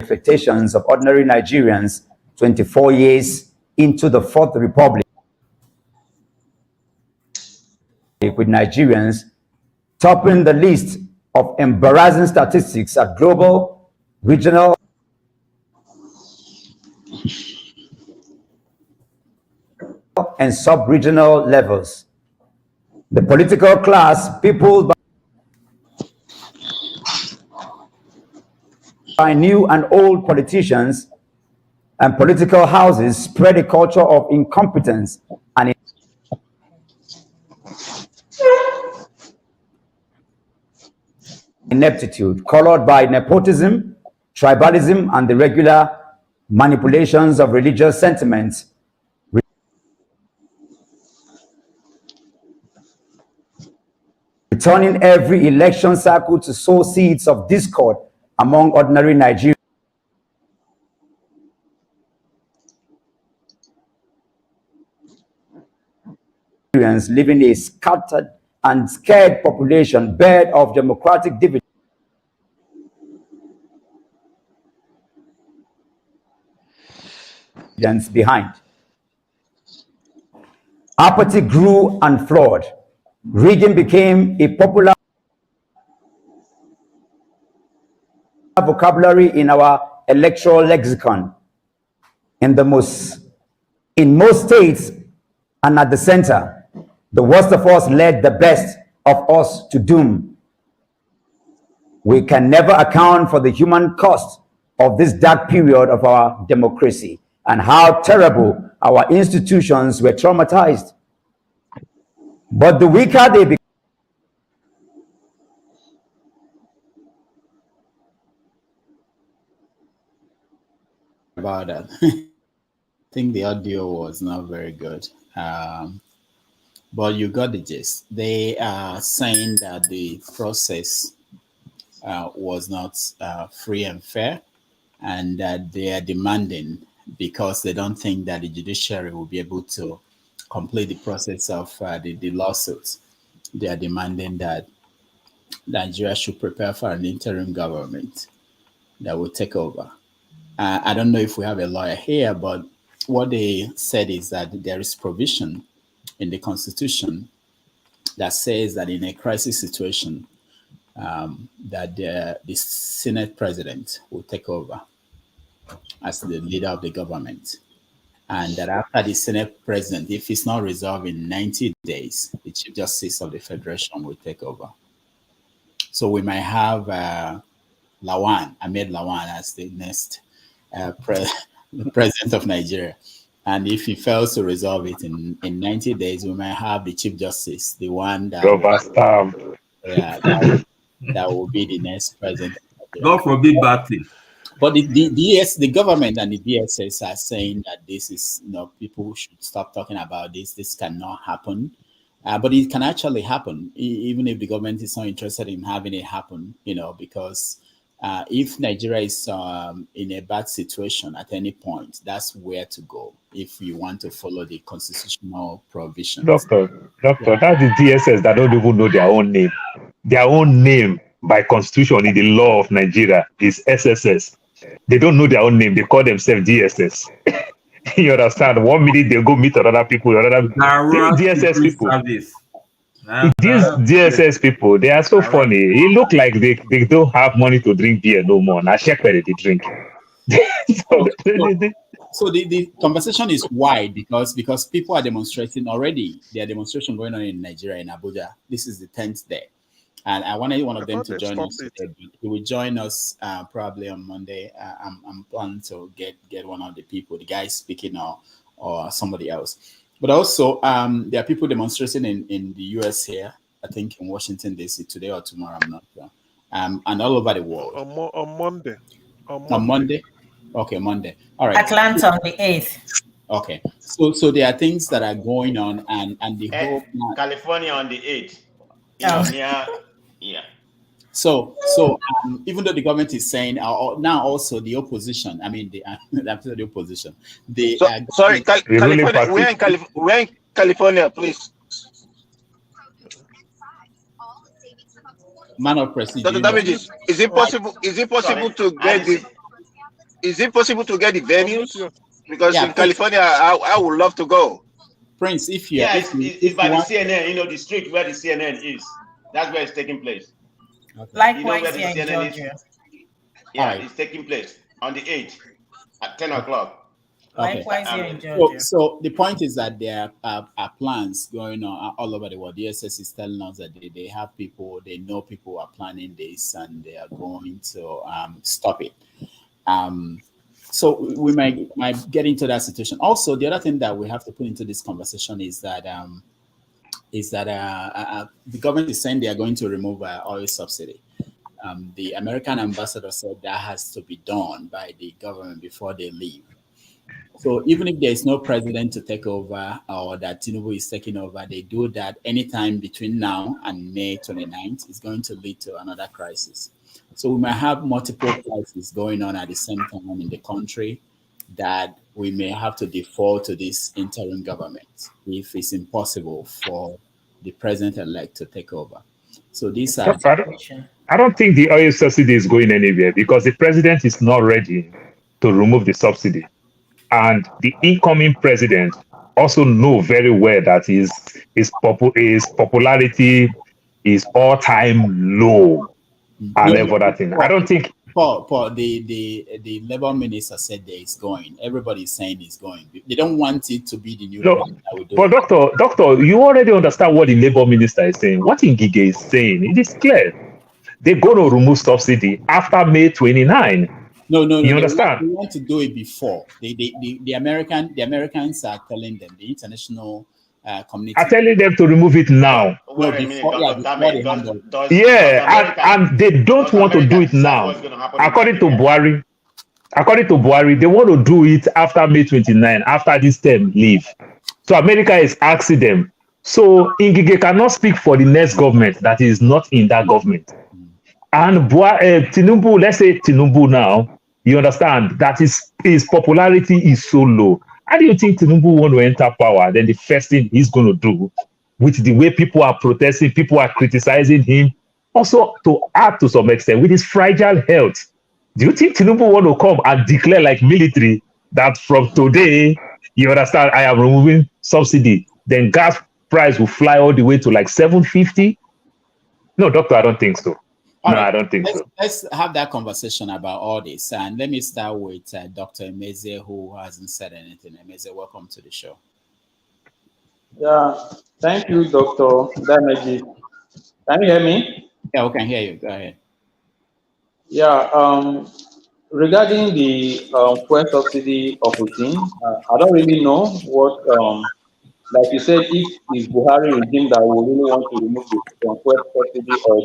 expectations of ordinary Nigerians 24 years into the Fourth Republic, with Nigerians topping the list of embarrassing statistics at global, regional, and sub-regional levels. The political class, peopled by new and old politicians and political houses, spread a culture of incompetence and ineptitude, colored by nepotism, tribalism, and the regular manipulations of religious sentiments, returning every election cycle to sow seeds of discord among ordinary Nigerians living a scattered and scared population, bed of democratic dividends behind. Apathy grew and flawed. Rigging became a popular vocabulary in our electoral lexicon. In most states and at the center, the worst of us led the best of us to doom. We can never account for the human cost of this dark period of our democracy and how terrible our institutions were traumatized But the weaker they become, about that. I think the audio was not very good. But you got the gist. They are saying that the process was not free and fair, and that they are demanding, because they don't think that the judiciary will be able to complete the process of the lawsuits. They are demanding that Nigeria should prepare for an interim government that will take over. I don't know if we have a lawyer here, but what they said is that there is provision in the Constitution that says that in a crisis situation, that the Senate President will take over as the leader of the government. And that after the Senate President, if it's not resolved in 90 days, the Chief Justice of the Federation will take over. So we might have Lawan, Ahmed Lawan, as the next president of Nigeria. And if he fails to resolve it in 90 days, we might have the Chief Justice, the one that that will be the next president. God forbid bad thing. But the government and the DSS are saying that this is, people should stop talking about this. This cannot happen. But it can actually happen, even if the government is not interested in having it happen, because if Nigeria is in a bad situation at any point, that's where to go if you want to follow the constitutional provisions. Doctor, that's the DSS that don't even know their own name. Their own name by constitution in the law of Nigeria is SSS. They don't know their own name. They call themselves DSS. You understand? 1 minute they go meet other people. These DSS people. These DSS people, they are so funny. It look like they don't have money to drink beer no more. Now check where they drink. So the conversation is wide because people are demonstrating already. There are demonstrations going on in Nigeria, in Abuja. This is the 10th day. And I wanted one of them to join us today. He will join us probably on Monday. I'm planning to get one of the people, the guy speaking or somebody else. But also, there are people demonstrating in the US here, I think in Washington, D.C. today or tomorrow, I'm not sure. And all over the world. On Monday. On Monday? Okay, Monday. All right. Atlanta on the 8th. Okay. So there are things that are going on and the whole plan. California on the 8th. Yeah. So even though the government is saying now also the opposition, I mean the opposition, sorry, California, we're in California, please. Man of Prestige. Dr. Damages, is it possible to get the venues? Because in California, I would love to go. Prince, if it's by the CNN, the street where the CNN is. That's where it's taking place. Okay. Likewise here in Georgia. Yeah, it's taking place on the 8th at 10 o'clock. Okay. Likewise here in Georgia. So the point is that there are plans going on all over the world. The DSS is telling us that they have people, they know people are planning this and they are going to stop it. So we might get into that situation. Also, the other thing that we have to put into this conversation is that the government is saying they are going to remove oil subsidy. The American ambassador said that has to be done by the government before they leave. So even if there is no president to take over or that Tinubu is taking over, they do that anytime between now and May 29th is going to lead to another crisis. So we might have multiple crises going on at the same time in the country that we may have to default to this interim government if it's impossible for the president-elect to take over. So these are... I don't think the oil subsidy is going anywhere because the president is not ready to remove the subsidy. And the incoming president also know very well that his popularity is all-time low and everything. I don't think... Paul, the labor minister said that it's going. Everybody's saying it's going. They don't want it to be the new president that will do but it. Doctor, you already understand what the labor minister is saying. What Ngige is saying, it is clear. They're going to remove subsidy after May 29. No. You understand? They want to do it before. The Americans are telling them, the international community. I'm telling them to remove it now. No, Wait a minute, before, Dr. yeah, before Dame, they handle. And they don't want to do it now. According to Buhari, they want to do it after May 29, after this term leave. So America is asking them. So Ngige cannot speak for the next government that is not in that government. And Tinubu, let's say Tinubu now, you understand that his popularity is so low. How do you think Tinubu want to enter power? Then the first thing he's going to do, with the way people are protesting, people are criticizing him, also to add to some extent with his fragile health. Do you think Tinubu want to come and declare like military that from today, you understand, I am removing subsidy, then gas price will fly all the way to like 750? No, doctor, I don't think so. I don't think so. Let's have that conversation about all this. And let me start with Dr. Emeze, who hasn't said anything. Emeze, welcome to the show. Yeah, thank you, Dr. Dameji. Can you hear me? Yeah, we can hear you. Go ahead. Yeah, regarding the fuel subsidy of routine, I don't really know what, like you said, if it's Buhari regime that will really want to remove the fuel subsidy or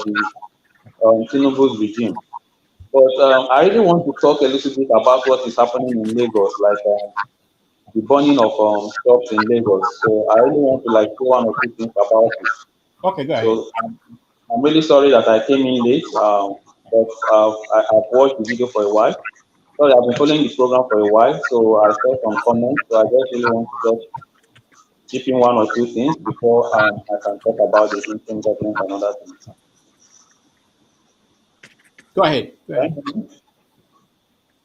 the Tinubu's regime. But I really want to talk a little bit about what is happening in Lagos, like the burning of shops in Lagos. So I really want to like say one or two things about it. Okay, go ahead. So I'm really sorry that I came in late, but I've watched the video for a while. Sorry, I've been following the program for a while, so I saw some comments. So I just really want to just chip in one or two things before I can talk about the interim government and other things. Go ahead.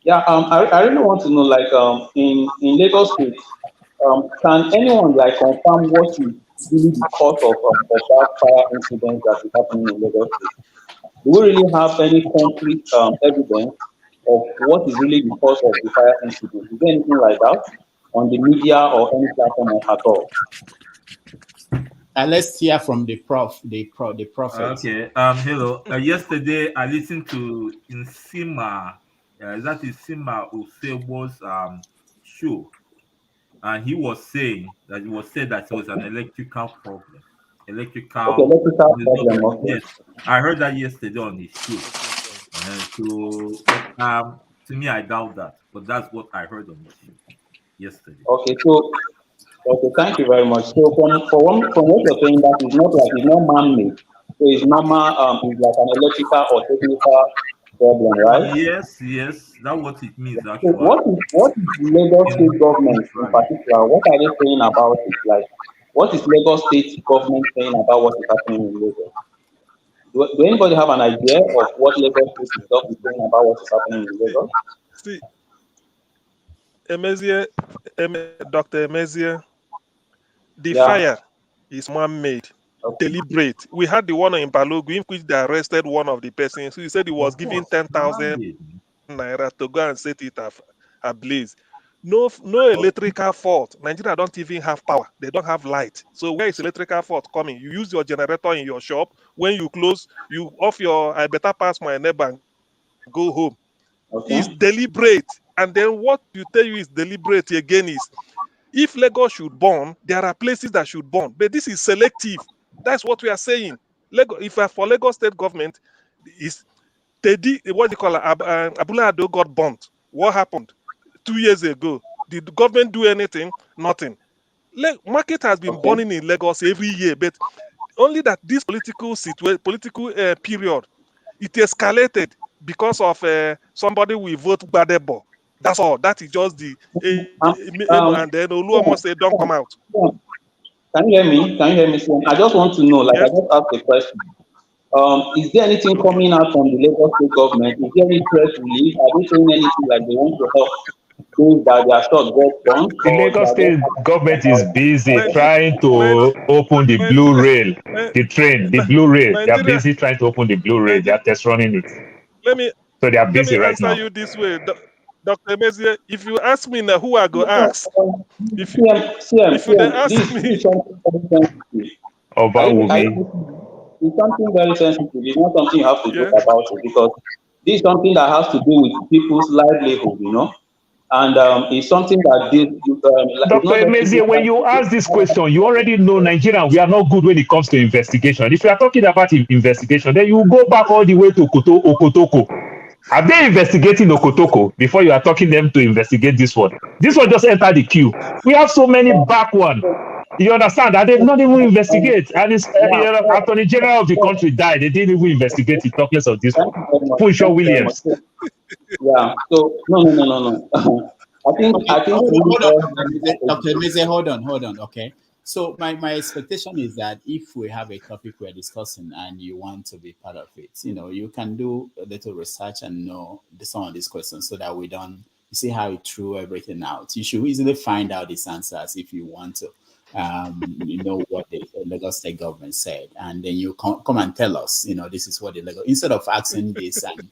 Yeah, I really want to know, like, in Lagos State, can anyone like confirm what is really the cause of that fire incident that is happening in Lagos State? Do we really have any concrete evidence of what is really the cause of the fire incident? Is there anything like that on the media or any platform at all? Let's hear from the prophet. Okay. Hello. Yesterday I listened to Nsima. That is Sima Osebo's show, and he was saying that it was said that it was an electrical problem. Electrical problem. Okay. Yes, I heard that yesterday on his show. To me, I doubt that, but that's what I heard on his show yesterday. Okay, so thank you very much. So from what you're saying, that is not like it's not man-made. So it's normal. It's like an electrical or technical problem, right? Yes, that's what it means. So Actually, what is Lagos State government in particular? What are they saying about it? Like, what is Lagos State government saying about what is happening in Lagos? Do anybody have an idea of what Lagos State is saying about what is happening in Lagos? See, Dr. Emeze, the fire is man-made, deliberate. We had the one in Balogu in which they arrested one of the persons who said he was giving 10,000 naira to go and set it ablaze. No electrical fault. Nigeria don't even have power. They don't have light. So where is electrical fault coming? You use your generator in your shop. When you close, you off your, I better pass my neighbor and go home. Okay. It's deliberate. And then what you tell you is deliberate again is, if Lagos should burn, there are places that should burn. But this is selective. That's what we are saying. If for Lagos state government, is what do you call it? Abula got burnt. What happened 2 years ago? Did the government do anything? Nothing. Market has been burning in Lagos every year, but only that this political period, it escalated because of somebody will vote Badebo. That's all. That is just the and then Oluomo said, "Don't come out." Can you hear me? Can you hear me? I just want to know. Like, I just asked a question. Is there anything coming out from the Lagos state government? Is there any press release? Are they saying anything like they want to help those that their shop get done? The Lagos state government is busy trying to open the blue rail, the blue rail. They are busy trying to open the blue rail. They are test running it. So they are busy right now. Let me answer you this way, Dr. Emeze. If you ask me now, who I go ask? If you ask me, it's something very sensitive. It's not something you have to talk about it, because this is something that has to do with people's livelihood, you know. And it's something that Dr. Emezie, when you ask this question, you already know Nigerian, we are not good when it comes to investigation. If you are talking about investigation, then you go back all the way to Okotoko. Are they investigating Okotoko before you are talking them to investigate this one? This one just entered the queue. We have so many back one. You understand? And they've not even investigate. And it's Attorney General of the country died. They didn't even investigate it. Talk less of this one. Funshaw Williams. Yeah. So no. I think hold on, Dr. Meze, hold on. Okay. So my expectation is that if we have a topic we're discussing and you want to be part of it, you can do a little research and know some of these questions so that we don't see how it threw everything out. You should easily find out these answers if you want to. Know what the Lagos state government said, and then you come and tell us, this is what the Lagos, instead of asking this and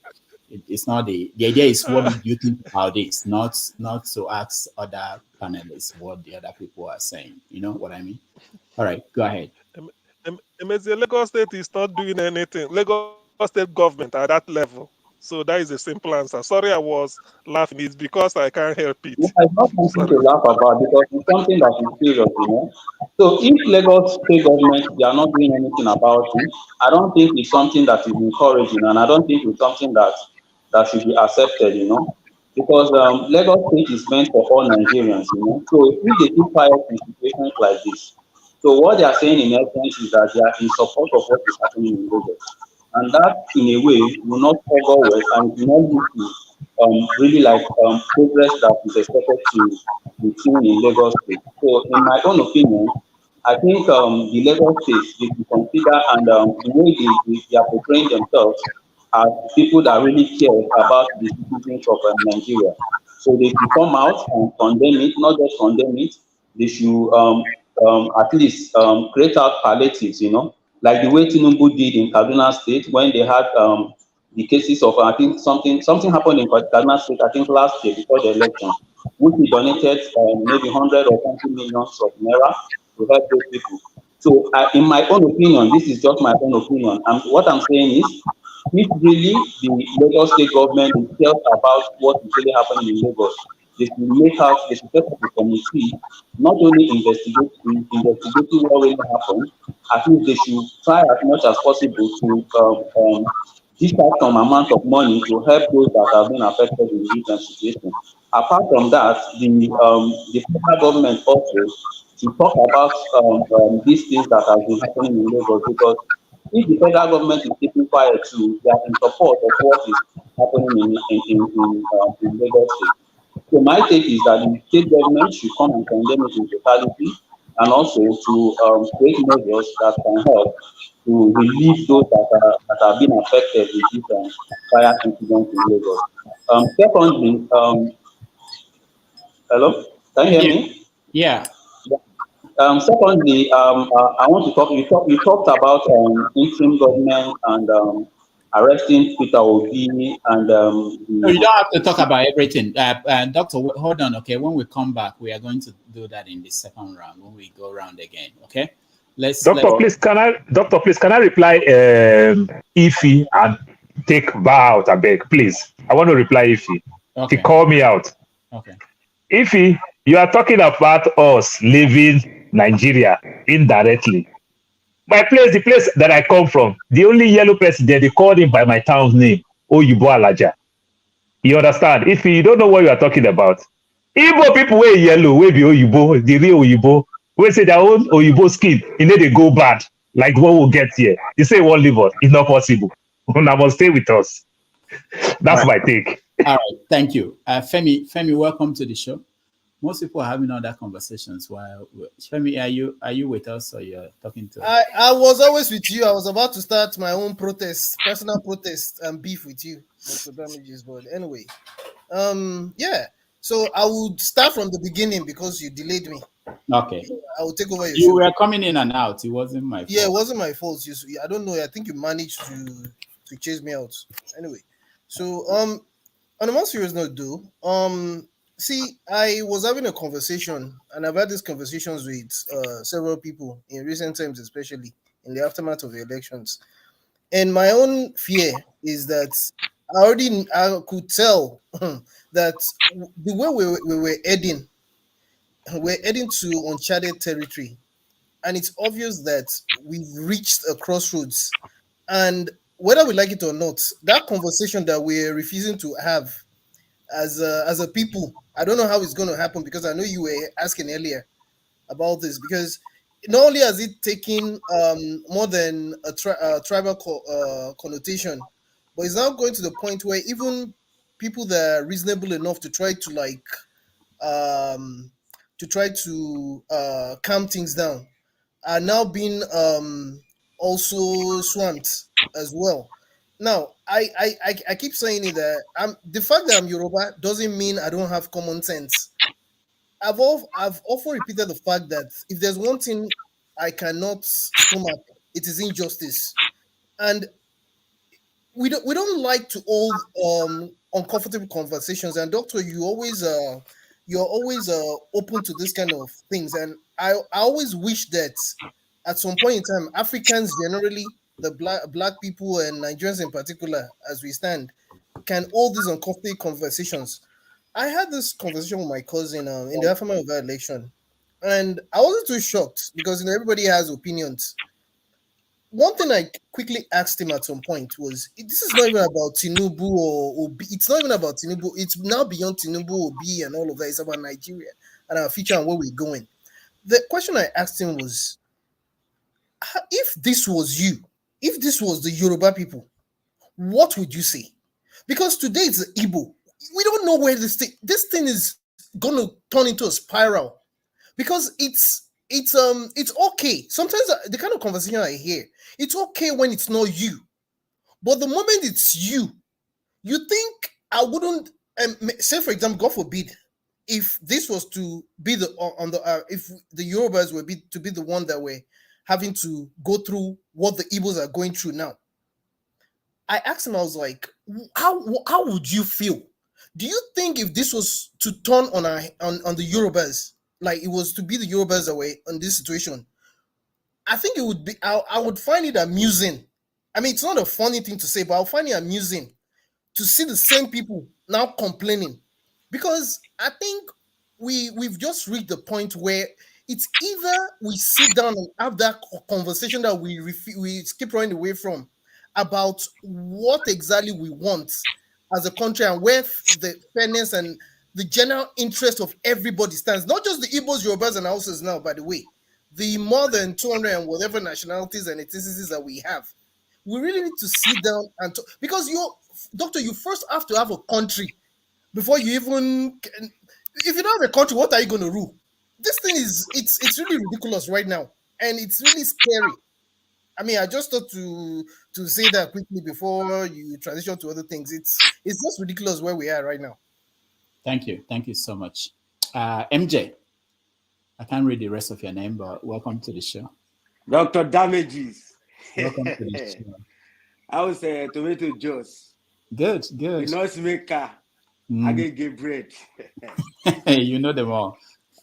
it's not the idea is what do you think about this, not to ask other panelists what the other people are saying. You know what I mean? All right, go ahead. Lagos State is not doing anything. Lagos State government at that level. So that is a simple answer. Sorry, I was laughing. It's because I can't help it. It's not something to laugh about because it's something that is serious, So if Lagos state government, they are not doing anything about it, I don't think it's something that is encouraging, and I don't think it's something that should be accepted, because Lagos state is meant for all Nigerians, So if they keep quiet in situations like this, so what they are saying in essence is that they are in support of what is happening in Lagos. And that, in a way, will not cover well and will not lead to really progress that is expected to be seen in Lagos State. So, in my own opinion, I think the Lagos State, they should consider, and the way they are portraying themselves as people that really care about the citizens of Nigeria. So they should come out and condemn it, not just condemn it. They should at least create out palliatives, like the way Tinubu did in Kaduna State when they had the cases of, I think something happened in Kaduna State, I think last year before the election, which he donated maybe 100 or 20 million of naira to help those people. So in my own opinion, this is just my own opinion. And what I'm saying is, if really the Lagos state government is cares about what is really happening in Lagos, they should set up a committee, not only investigating what really happened. At least they should try as much as possible to dish out some amount of money to help those that have been affected in this situation. Apart from that, the federal government also should talk about these things that have been happening in Lagos, because if the federal government is keeping quiet too, they are in support of what is happening in Lagos State. So my take is that the state government should come and condemn it in totality, and also to create measures that can help to relieve those that have been affected with this fire incident in Lagos. Secondly, hello, can you hear me? Yeah. Secondly, I want to talk. You talked about interim government and arresting Peter Obi and. No, you don't have to talk about everything, Doctor. Hold on, okay. When we come back, we are going to do that in the second round when we go round again. Okay. Doctor, please can I reply Ify and take Bar out? I beg, please. I want to reply Ify. Okay. He called me out. Okay. Ify, you are talking about us leaving Nigeria indirectly. My place, the place that I come from, the only yellow person there, they called him by my town's name, Oyibo-Alaja. You understand? If you don't know what you are talking about, Igbo people wear yellow, we be Oyibo, the real Oyibo. We say their own Oyibo skin, and then they go bad, like what we'll get here. You say won't leave us, it's not possible. Una must stay with us. That's my take. All right, thank you. Femi, welcome to the show. Most people are having other conversations while Femi, are you with us or you're talking to us? I was always with you. I was about to start my own protest, personal protest and beef with you, Dr. Damages. But anyway, yeah. So I would start from the beginning because you delayed me. Okay. I will take over your You show. were coming in and out. It wasn't my fault. Yeah, it wasn't my fault. I don't know. I think you managed to chase me out. Anyway, so on a more serious note, though, see, I was having a conversation, and I've had these conversations with several people in recent times, especially in the aftermath of the elections. And my own fear is that I could tell that the way we were heading, we're heading to uncharted territory, and it's obvious that we've reached a crossroads. And whether we like it or not, that conversation that we're refusing to have as a people, I don't know how it's going to happen, because I know you were asking earlier about this, because not only has it taken more than a tribal connotation, but it's now going to the point where even people that are reasonable enough to try to calm things down are now being also swamped as well. Now, I keep saying it that the fact that I'm Yoruba doesn't mean I don't have common sense. I've often repeated the fact that if there's one thing I cannot stomach, it is injustice, and we don't like to hold uncomfortable conversations. And doctor, you're always open to this kind of things, and I always wish that at some point in time, Africans generally, the black people and Nigerians in particular, as we stand, can hold these uncomfortable conversations. I had this conversation with my cousin in the aftermath of that election, and I wasn't too shocked because everybody has opinions. One thing I quickly asked him at some point was, "This is not even about Tinubu or Obi. It's not even about Tinubu. It's now beyond Tinubu, Obi, and all of that. It's about Nigeria and our future and where we're going." The question I asked him was, if this was you, if this was the Yoruba people, what would you say? Because today it's the Igbo. We don't know where this thing is going to turn into a spiral, because it's okay. Sometimes the kind of conversation I hear, it's okay when it's not you, but the moment it's you think I wouldn't say, for example, God forbid, if this was to be if the Yorubas were to be the one that were having to go through what the Igbos are going through now. I asked him, I was like, how would you feel? Do you think if this was to turn on the Yorubas, like it was to be the Yorubas that were in this situation, I think it would be, I would find it amusing. I mean, it's not a funny thing to say, but I'll find it amusing to see the same people now complaining, because I think we've just reached the point where it's either we sit down and have that conversation that we keep running away from, about what exactly we want as a country and where the fairness and the general interest of everybody stands. Not just the Igbos, Yorubas, and Hausas now, by the way. The more than 200 and whatever nationalities and ethnicities that we have. We really need to sit down and talk, because doctor, you first have to have a country before you even can. If you don't have a country, what are you going to rule? This thing it's really ridiculous right now, and it's really scary. I mean, I just thought to say that quickly before you transition to other things. It's just ridiculous where we are right now. Thank you so much. MJ, I can't read the rest of your name, but welcome to the show. Dr. Damages. Welcome to the show. I was tomato juice. Good. The noisemaker. I get bread. You know them all.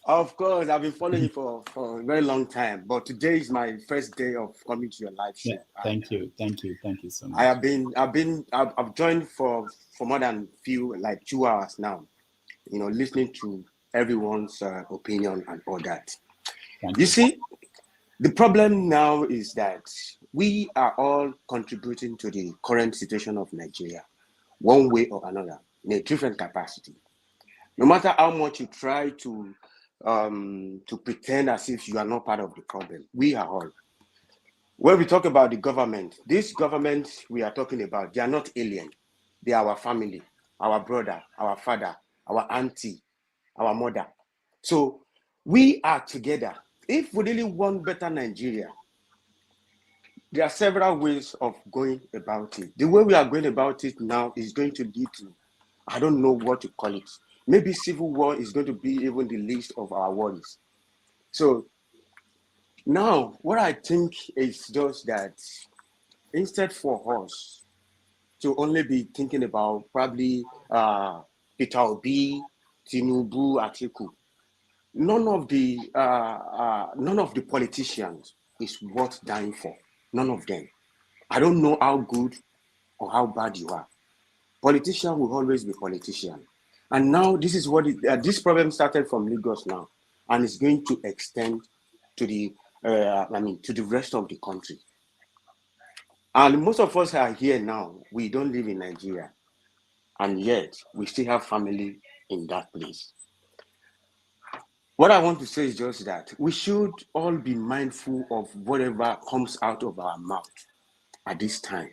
Of course, I've been following you for a very long time, but today is my first day of coming to your live show. Yeah, thank you so much. I've joined for more than 2 hours now, listening to everyone's opinion and all that. You see, the problem now is that we are all contributing to the current situation of Nigeria, one way or another, in a different capacity. No matter how much you try to pretend as if you are not part of the problem, we are all. When we talk about the government, this government we are talking about, they are not alien. They are our family, our brother, our father, our auntie, our mother. So we are together. If we really want better Nigeria, there are several ways of going about it. The way we are going about it now is going to lead to, I don't know what to call it. Maybe civil war is going to be even the least of our worries. So now what I think is just that instead for us to only be thinking about probably Peter Obi, Tinubu, Atiku, none of the politicians is worth dying for. None of them. I don't know how good or how bad you are. Politician will always be politician. And now this is what this problem started from Lagos now, and it's going to extend to the to the rest of the country. And most of us are here now. We don't live in Nigeria, and yet we still have family in that place. What I want to say is just that we should all be mindful of whatever comes out of our mouth at this time.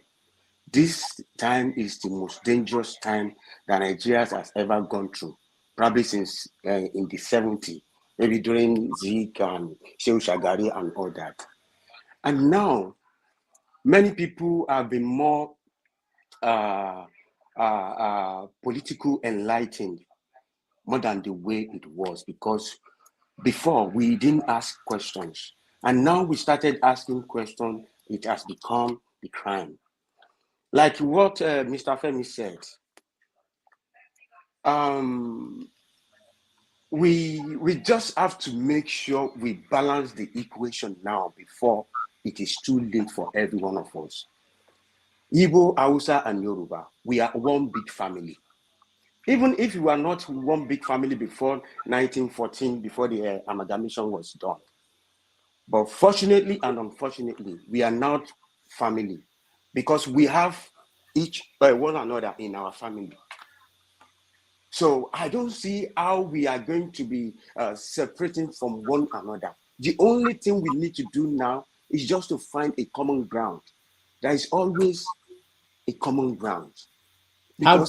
This time is the most dangerous time that Nigeria has ever gone through, probably since in the 70s, maybe during Zik and Shehu Shagari and all that. And now, many people have been more political enlightened more than the way it was, because before we didn't ask questions, and now we started asking questions. It has become the crime. Like what Mr. Femi said, we just have to make sure we balance the equation now before it is too late for every one of us. Igbo, Hausa, and Yoruba, we are one big family. Even if we were not one big family before 1914, before the amalgamation was done. But fortunately and unfortunately, we are not family because we have each one another in our family. So I don't see how we are going to be separating from one another. The only thing we need to do now is just to find a common ground. There is always a common ground. How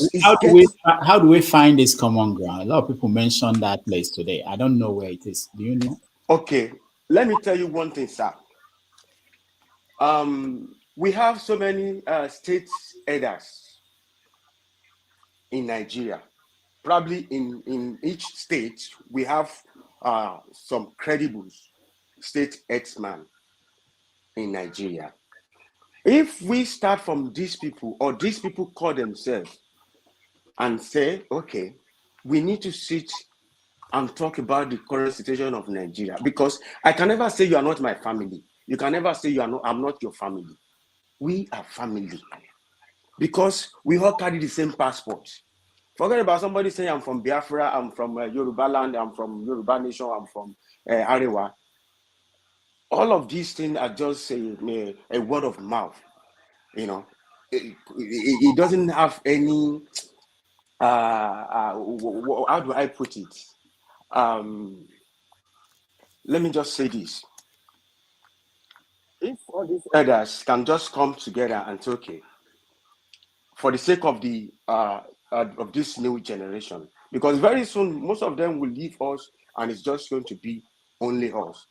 do we find this common ground? A lot of people mention that place today. I don't know where it is. Do you know? Okay, let me tell you one thing, sir. We have so many state headers in Nigeria. Probably in each state, we have some credible state headsmen in Nigeria. If we start from these people, or these people call themselves and say, okay, we need to sit and talk about the current situation of Nigeria, because I can never say you are not my family. You can never say I'm not your family. We are family because we all carry the same passport. Forget about somebody saying I'm from Biafra, I'm from Yoruba land, I'm from Yoruba nation, I'm from Ariwa. All of these things are just a word of mouth. You know, it doesn't have any. How do I put it? Let me just say this. If all these elders can just come together and say, okay, for the sake of the of this new generation, because very soon most of them will leave us and it's just going to be only us.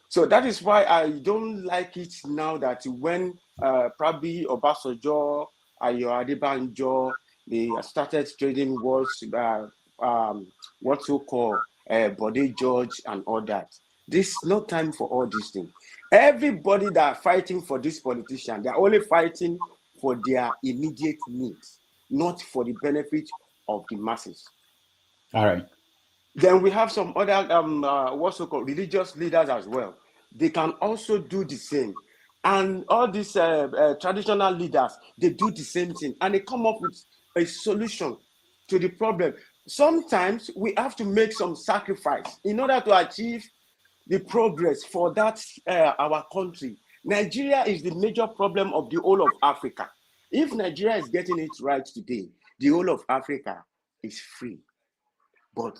So that is why I don't like it now that when probably Obasanjo, Ayo Adebanjo, they started trading wars, what you call Bode George and all that. This no time for all these things. Everybody that are fighting for this politician, they're only fighting for their immediate needs, not for the benefit of the masses. All right. Then we have some other what's called religious leaders as well. They can also do the same. And all these traditional leaders, they do the same thing. And they come up with a solution to the problem. Sometimes we have to make some sacrifice in order to achieve the progress for that our country. Nigeria is the major problem of the whole of Africa. If Nigeria is getting it right today, the whole of Africa is free. But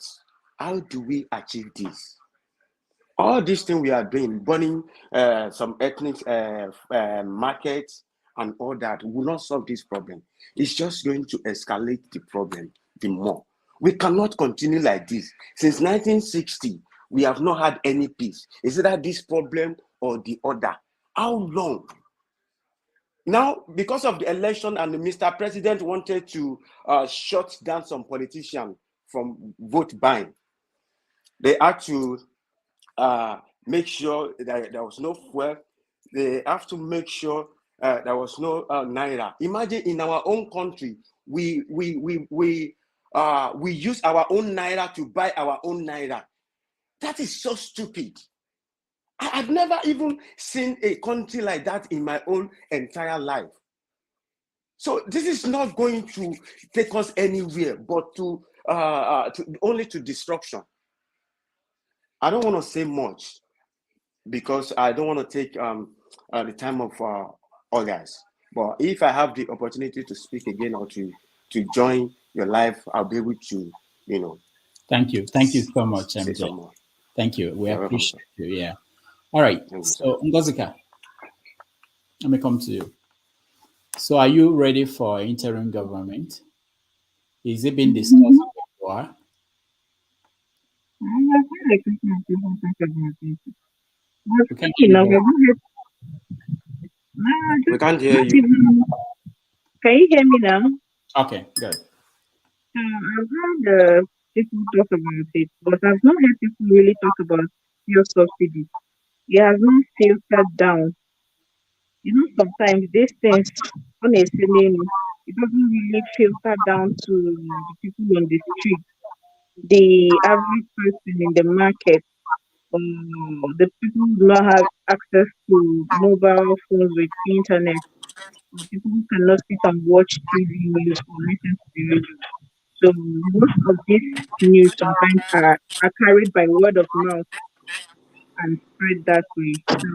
how do we achieve this? All these things we are doing, burning some ethnic markets and all that, will not solve this problem. It's just going to escalate the problem the more. We cannot continue like this. Since 1960, we have not had any peace. Is it that this problem or the other? How long? Now, because of the election and the Mr. President wanted to shut down some politicians from vote buying, they had to make sure that there was no fuel. They have to make sure there was no naira. Imagine in our own country, we use our own naira to buy our own naira. That is so stupid. I've never even seen a country like that in my own entire life. So this is not going to take us anywhere, but to only to destruction. I don't want to say much because I don't want to take the time of others. But if I have the opportunity to speak again or to join your live, I'll be able to, Thank you so much, MJ. Say some more. Thank you. We You're welcome, appreciate you. Yeah. All right. So Ngozika, let me come to you. So are you ready for interim government? Is it being discussed where you are? We can't hear you. Can you hear me now? Okay, good. I've heard people talk about it, but I've not heard people really talk about fuel subsidy. It has not filtered down. Sometimes these things, honestly, it doesn't really filter down to the people on the street, the average person in the market. The people who do not have access to mobile phones with internet, people who cannot sit and watch TV news or listen to the radio. So most of these news sometimes are carried by word of mouth and spread that way. So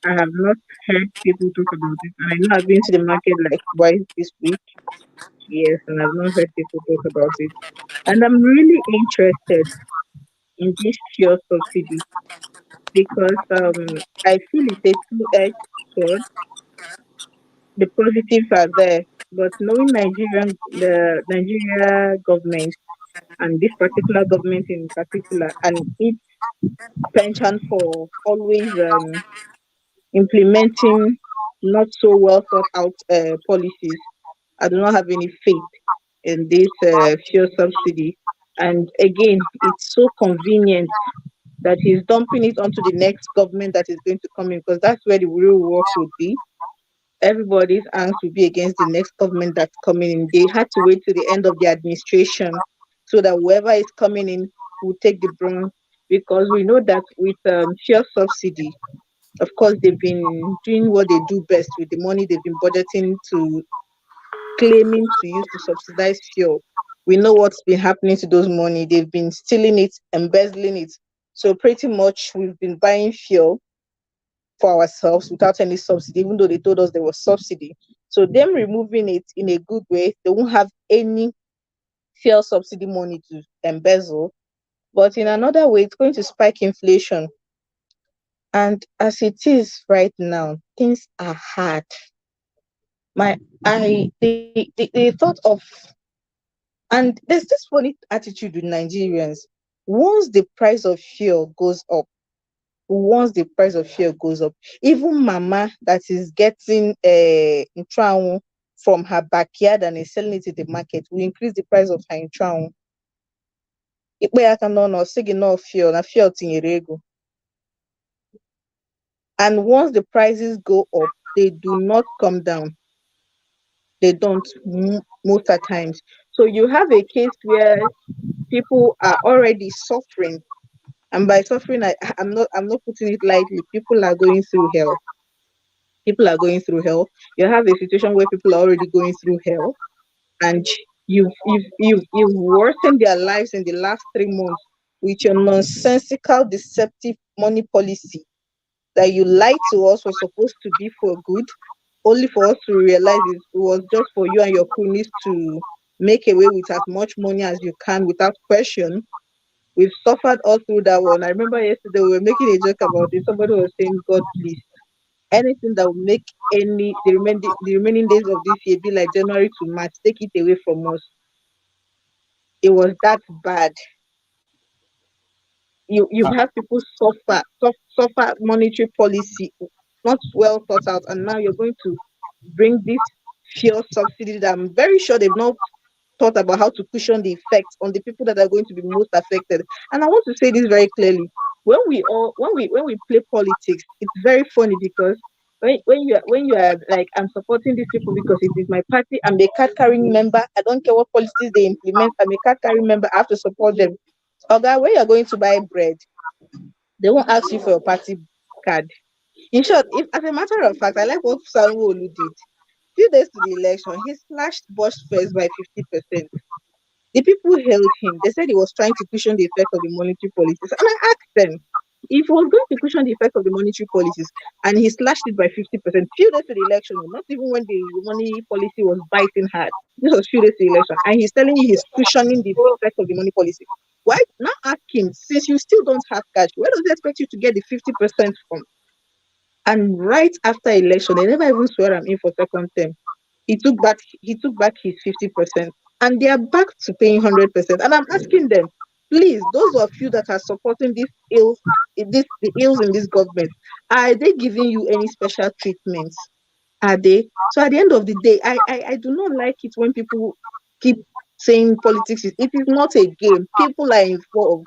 I have not heard people talk about it. And I know I've been to the market like twice this week. Yes, and I've not heard people talk about it. And I'm really interested in this fuel subsidy because I feel it's a two-edged sword. The positives are there, but knowing the Nigeria government and this particular government in particular, and its penchant for always implementing not so well thought out policies, I do not have any faith in this fuel subsidy. And again, it's so convenient that he's dumping it onto the next government that is going to come in, because that's where the real work would be. Everybody's angst will be against the next government that's coming in. They had to wait till the end of the administration so that whoever is coming in will take the brunt, because we know that with fuel subsidy, of course, they've been doing what they do best with the money they've been budgeting to claiming to use to subsidize fuel. We know what's been happening to those money. They've been stealing it, embezzling it. So pretty much we've been buying fuel for ourselves without any subsidy, even though they told us there was subsidy. So them removing it in a good way, they won't have any fuel subsidy money to embezzle. But in another way, it's going to spike inflation. And as it is right now, things are hard. The thought of, and there's this funny attitude with Nigerians. Once the price of fuel goes up, even mama that is getting intraun from her backyard and is selling it in the market will increase the price of her intraun. And once the prices go up, they do not come down. They don't most of times. So you have a case where people are already suffering, and by suffering, I'm not putting it lightly. People are going through hell. You have a situation where people are already going through hell, and you've worsened their lives in the last 3 months with your nonsensical, deceptive money policy that you lied to us was supposed to be for good, only for us to realize it was just for you and your cronies to make away with as much money as you can without question. We've suffered all through that one. I remember yesterday we were making a joke about it. Somebody was saying, God, please, anything that will make the remaining days of this year be like January to March, take it away from us. It was that bad. You've had people suffer monetary policy, not well thought out, and now you're going to bring this fuel subsidy that I'm very sure they've not thought about how to cushion the effects on the people that are going to be most affected. And I want to say this very clearly. When we play politics, it's very funny because when you are like, I'm supporting these people because it is my party, I'm a card carrying member, I don't care what policies they implement, I'm a card carrying member, I have to support them. Okay, when you're going to buy bread, they won't ask you for your party card. In short, if as a matter of fact, I like what Sanwo-Olu did. few days to the election, he slashed bus fares by 50%. The people held him. They said he was trying to cushion the effect of the monetary policies. And I asked them, if he was going to cushion the effect of the monetary policies and he slashed it by 50%, few days to the election, not even when the money policy was biting hard, this was few days to the election, and he's telling you he's cushioning the effect of the money policy. Why now ask him, since you still don't have cash, where does he expect you to get the 50% from? And right after election, they never even swear him in for second term. He took back his 50%, and they are back to paying 100%. And I'm asking them, please, those of you that are supporting the ills in this government, are they giving you any special treatments? Are they? So at the end of the day, I do not like it when people keep saying politics it is not a game. People are involved.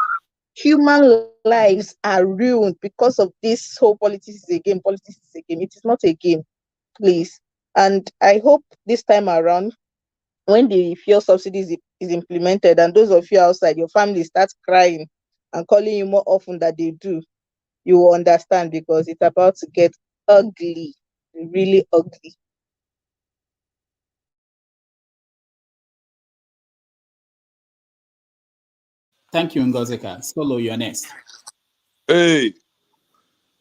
Human lives are ruined because of this whole politics is a game. Politics is a game. It is not a game, please. And I hope this time around, when the fuel subsidies is implemented, and those of you outside, your family starts crying and calling you more often than they do, you will understand, because it's about to get ugly, really ugly. Thank you, Ngozika. Solo, you're next. Hey,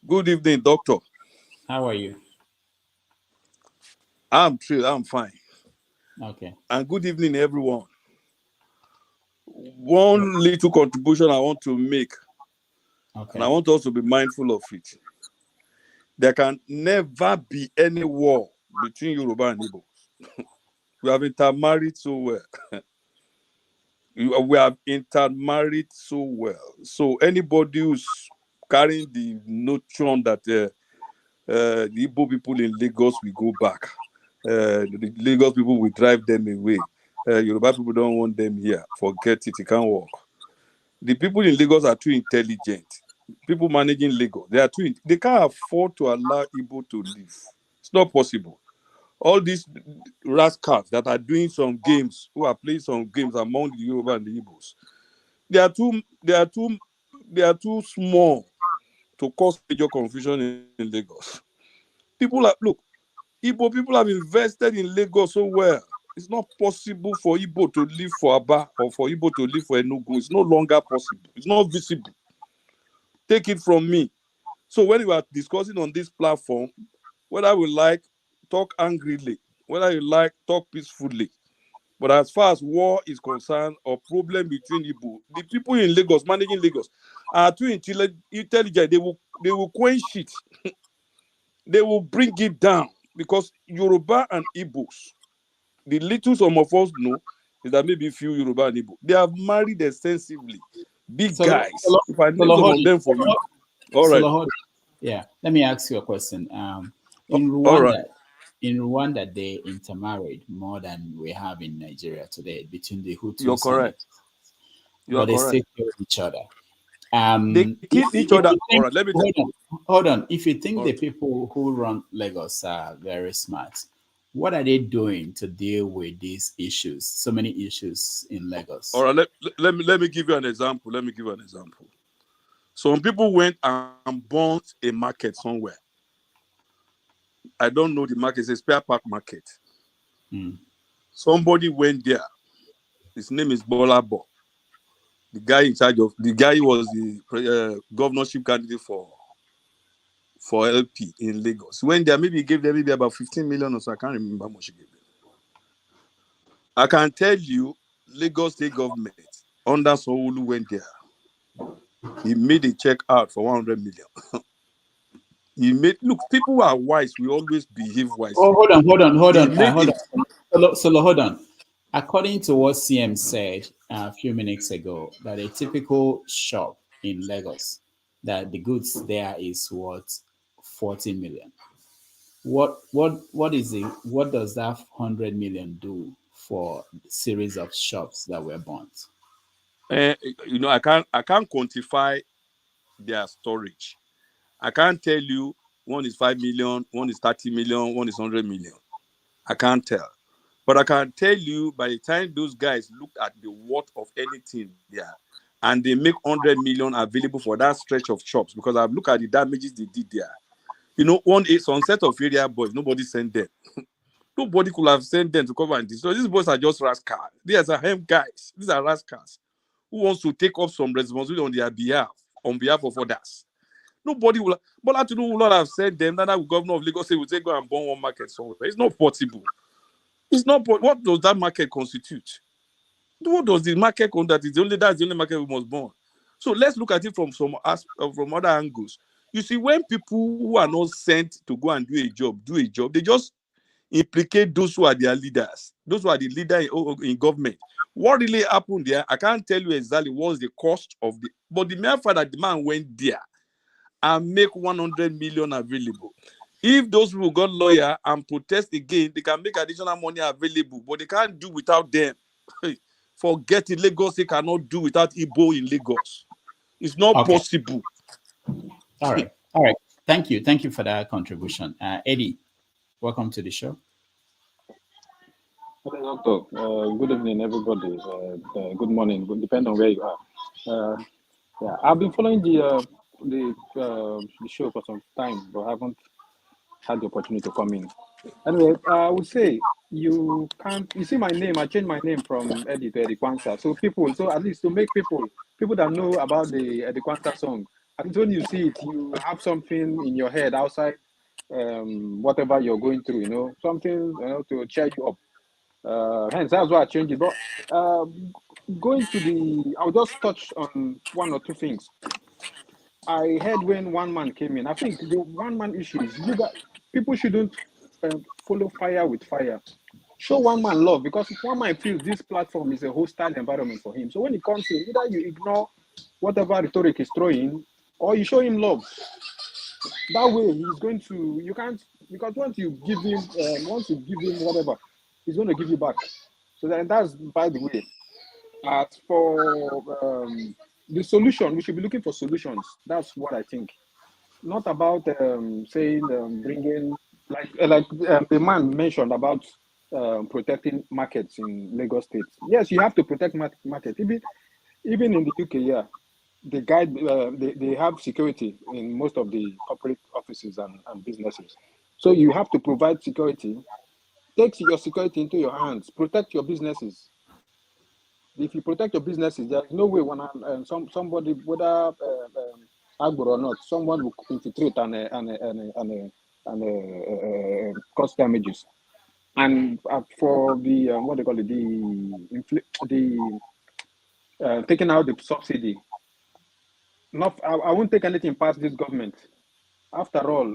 good evening, doctor. How are you? I'm fine. Okay. And good evening, everyone. One little contribution I want to make, and I want us to be mindful of it. There can never be any war between Yoruba and Igbo. We have intermarried so well. We have intermarried so well. So anybody who's carrying the notion that the Igbo people in Lagos will go back, the Lagos people will drive them away, Yoruba people don't want them here, forget it, it can't work. The people in Lagos are too intelligent. People managing Lagos, they can't afford to allow Igbo to live. It's not possible. All these rascals that are doing some games, who are playing some games among the Yoruba and the Igbos, they are too small to cause major confusion in Lagos. Look, Igbo people have invested in Lagos so well. It's not possible for Igbo to live for Aba or for Igbo to live for Enugu. It's no longer possible. It's not visible. Take it from me. So when we are discussing on this platform, whether we like, talk angrily, whether you like, talk peacefully. But as far as war is concerned, or problem between Igbo, the people in Lagos, managing Lagos, are too intelligent. They will quench it. They will bring it down, because Yoruba and Igbos, the little some of us know is that maybe few Yoruba and Igbo, they have married extensively. Big guys. If I name some of them for you. All right. Yeah, let me ask you a question. In Rwanda, they intermarried more than we have in Nigeria today between the Hutus. You're correct. But they still kill each other. They kill each other. All right, let me hold on. If you think the people who run Lagos are very smart, what are they doing to deal with these issues? So many issues in Lagos. All right, let me give you an example. Some people went and bought a market somewhere. I don't know the market. It's a spare part market. Somebody went there. His name is Bolabo. The guy in charge of the guy was the governorship candidate for LP in Lagos. When there, maybe he gave them maybe about 15 million or so. I can't remember how much he gave them. I can tell you, Lagos state government under Sanwo-Olu went there. He made a check out for 100 million. Look, people who are wise, we always behave wisely. Oh, hold on. Solo, hold on. According to what CM said a few minutes ago, that a typical shop in Lagos, that the goods there is worth 40 million. What does that 100 million do for the series of shops that were burnt? I can't quantify their storage. I can't tell you one is 5 million, one is 30 million, one is 100 million. I can't tell. But I can tell you, by the time those guys look at the worth of anything there, and they make 100 million available for that stretch of shops, because I've looked at the damages they did there. Some set of area boys, nobody sent them. Nobody could have sent them to come and destroy. These boys are just rascals. These are hem guys. These are rascals who wants to take up some responsibility on their behalf, on behalf of others. Nobody will, but Tinubu will not have sent them. That the governor of Lagos will say go and burn one market somewhere. It's not possible. It's not. What does that market constitute? What does the market constitute? That's the only market we must burn. So let's look at it from from other angles. You see, when people who are not sent to go and do a job, they just implicate those who are their leaders, those who are the leader in government. What really happened there? I can't tell you exactly what's the cost of the, but the mere fact that the man went there and make 100 million available. If those people got lawyer and protest again, they can make additional money available, but they can't do without them. Forget it, Lagos, they cannot do without Igbo in Lagos. It's not possible. All right. Thank you for that contribution. Eddie, welcome to the show. Okay, Doctor. Good evening, everybody. Good morning. Depending on where you are. Yeah, I've been following the show for some time, but haven't had the opportunity to come in. Anyway, I would say you can't. You see my name. I changed my name from Eddie to Eddie Kwanzaa. So at least to make people that know about the Eddie Kwanzaa song, at least when you see it, you have something in your head outside whatever you're going through. Something to cheer you up. Hence, that's why I changed it. But I'll just touch on one or two things. I heard when one man came in. I think the one man issue is people shouldn't follow fire with fire. Show one man love, because if one man feels this platform is a hostile environment for him, so when he comes in, either you ignore whatever rhetoric he's throwing, or you show him love. That way, he's going to. You can't, because once you give him whatever, he's going to give you back. So that's by the way. As for the solution, we should be looking for solutions. That's what I think. Not about bringing like the man mentioned about protecting markets in Lagos State. Yes, you have to protect markets. Even in the UK, yeah, they have security in most of the corporate offices and businesses. So you have to provide security. Take your security into your hands. Protect your businesses. If you protect your businesses, there's no way when somebody, whether Agbo or not, someone will infiltrate and cause damages. And for the what they call it, the taking out the subsidy. I won't take anything past this government. After all,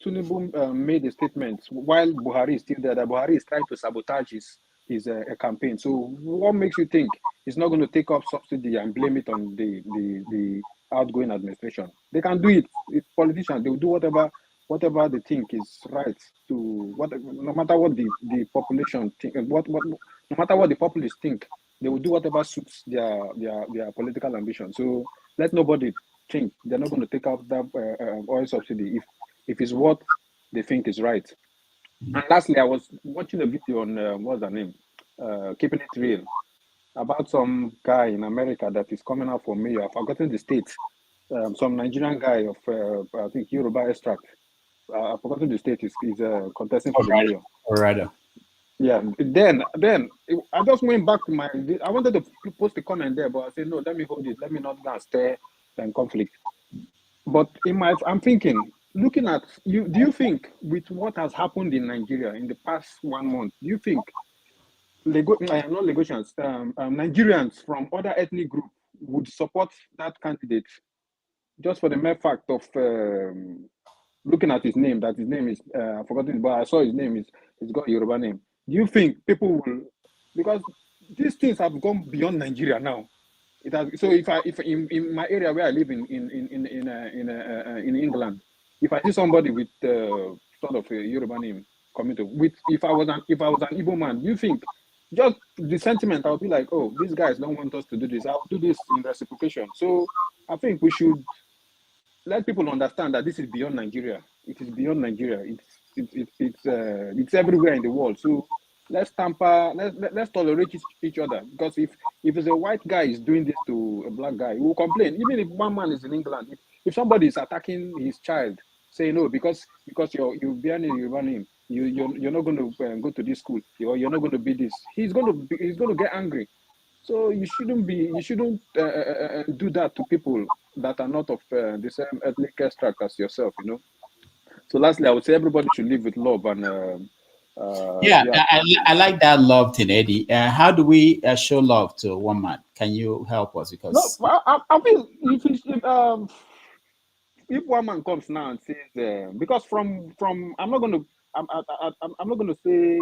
Tinubu made a statement while Buhari is still there that Buhari is trying to sabotage his campaign. So what makes you think he's not going to take up subsidy and blame it on the outgoing administration? They can do it. It's politicians. They will do whatever they think is right no matter what the population think, no matter what the populists think, they will do whatever suits their political ambition. So let nobody think they're not going to take out that oil subsidy if it's what they think is right. And lastly, I was watching a video on what's her name, Keeping It Real, about some guy in America that is coming out for mayor. I've forgotten the state. Some Nigerian guy of I think Yoruba extract. I've forgotten the state. He's contesting for the mayor. Alright. Yeah. Then I just went back to I wanted to post a comment there, but I said no. Let me hold it. Let me not go and stir conflict. But I'm thinking, looking at you, do you think with what has happened in Nigeria in the past 1 month, do you think Nigerians from other ethnic groups would support that candidate just for the mere fact of looking at his name, that his name is I've forgotten, but I saw his name he's got a Yoruba name. Do you think people will, because these things have gone beyond Nigeria now? It has, so if in my area where I live in England, if I see somebody with sort of a Yoruba name coming to, if I was an Igbo man, do you think just the sentiment, I'll be like, oh, these guys don't want us to do this. I'll do this in reciprocation. So I think we should let people understand that this is beyond Nigeria. It is beyond Nigeria. It's everywhere in the world. So let's tolerate each other, because if it's a white guy is doing this to a black guy, he will complain. Even if one man is in England, if somebody is attacking his child, say no, because you bear a Yoruba name, you're not going to go to this school, or you're not going to be this. He's going to get angry. So you shouldn't do that to people that are not of the same ethnic extract as yourself. So lastly, I would say everybody should live with love and I like that love thing, Eddie. How do we show love to one man? Can you help us? No, Because I feel if one man comes now and says, because from I'm not going to I'm not going to say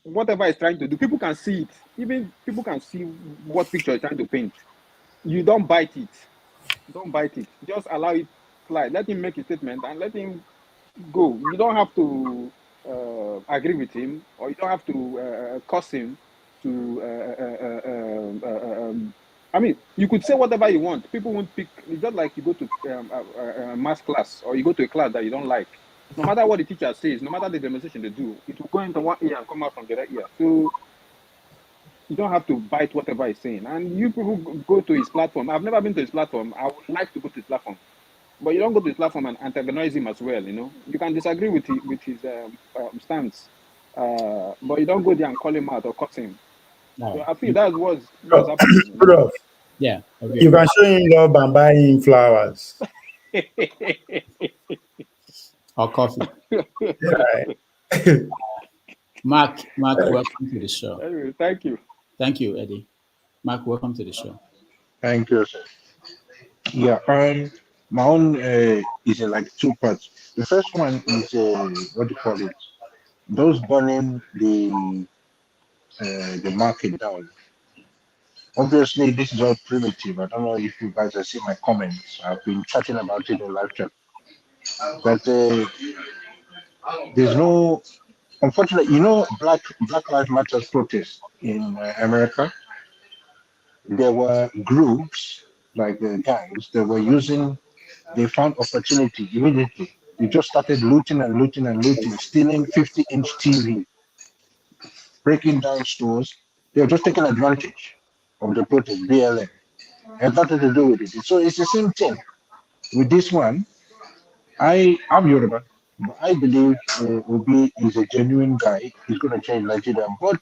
whatever he's trying to do. People can see it. Even people can see what picture he's trying to paint. You don't bite it. Don't bite it. Just allow it slide. Let him make a statement and let him go. You don't have to agree with him, or you don't have to curse him to. I mean, you could say whatever you want. People won't pick. It's just like you go to a math class, or you go to a class that you don't like. No matter what the teacher says, no matter the demonstration they do, it will go into one ear and come out from the other ear. So you don't have to bite whatever he's saying. And you people go to his platform. I've never been to his platform. I would like to go to his platform. But you don't go to his platform and antagonize him as well. You can disagree with his stance, but you don't go there and call him out or cut him. So I feel that's what's happening. Prof, yeah, you can show him love and buy him flowers or coffee. Right. Mark, welcome to the show. Anyway, thank you. Thank you, Eddie. Mark, welcome to the show. Thank you, sir. Yeah, my own is like two parts. The first one is what do you call it? Those burning the market down. Obviously, this is all primitive. I don't know if you guys have seen my comments. I've been chatting about it in live chat. But there's no, unfortunately, Black Lives Matter protests in America. There were groups like the gangs that were using. They found opportunity immediately. They just started looting and looting and looting, stealing 50-inch TV, breaking down stores. They were just taking advantage of the protest, BLM. It had nothing to do with it. So it's the same thing with this one. I'm Yoruba, but I believe Obi is a genuine guy. He's going to change Nigeria. But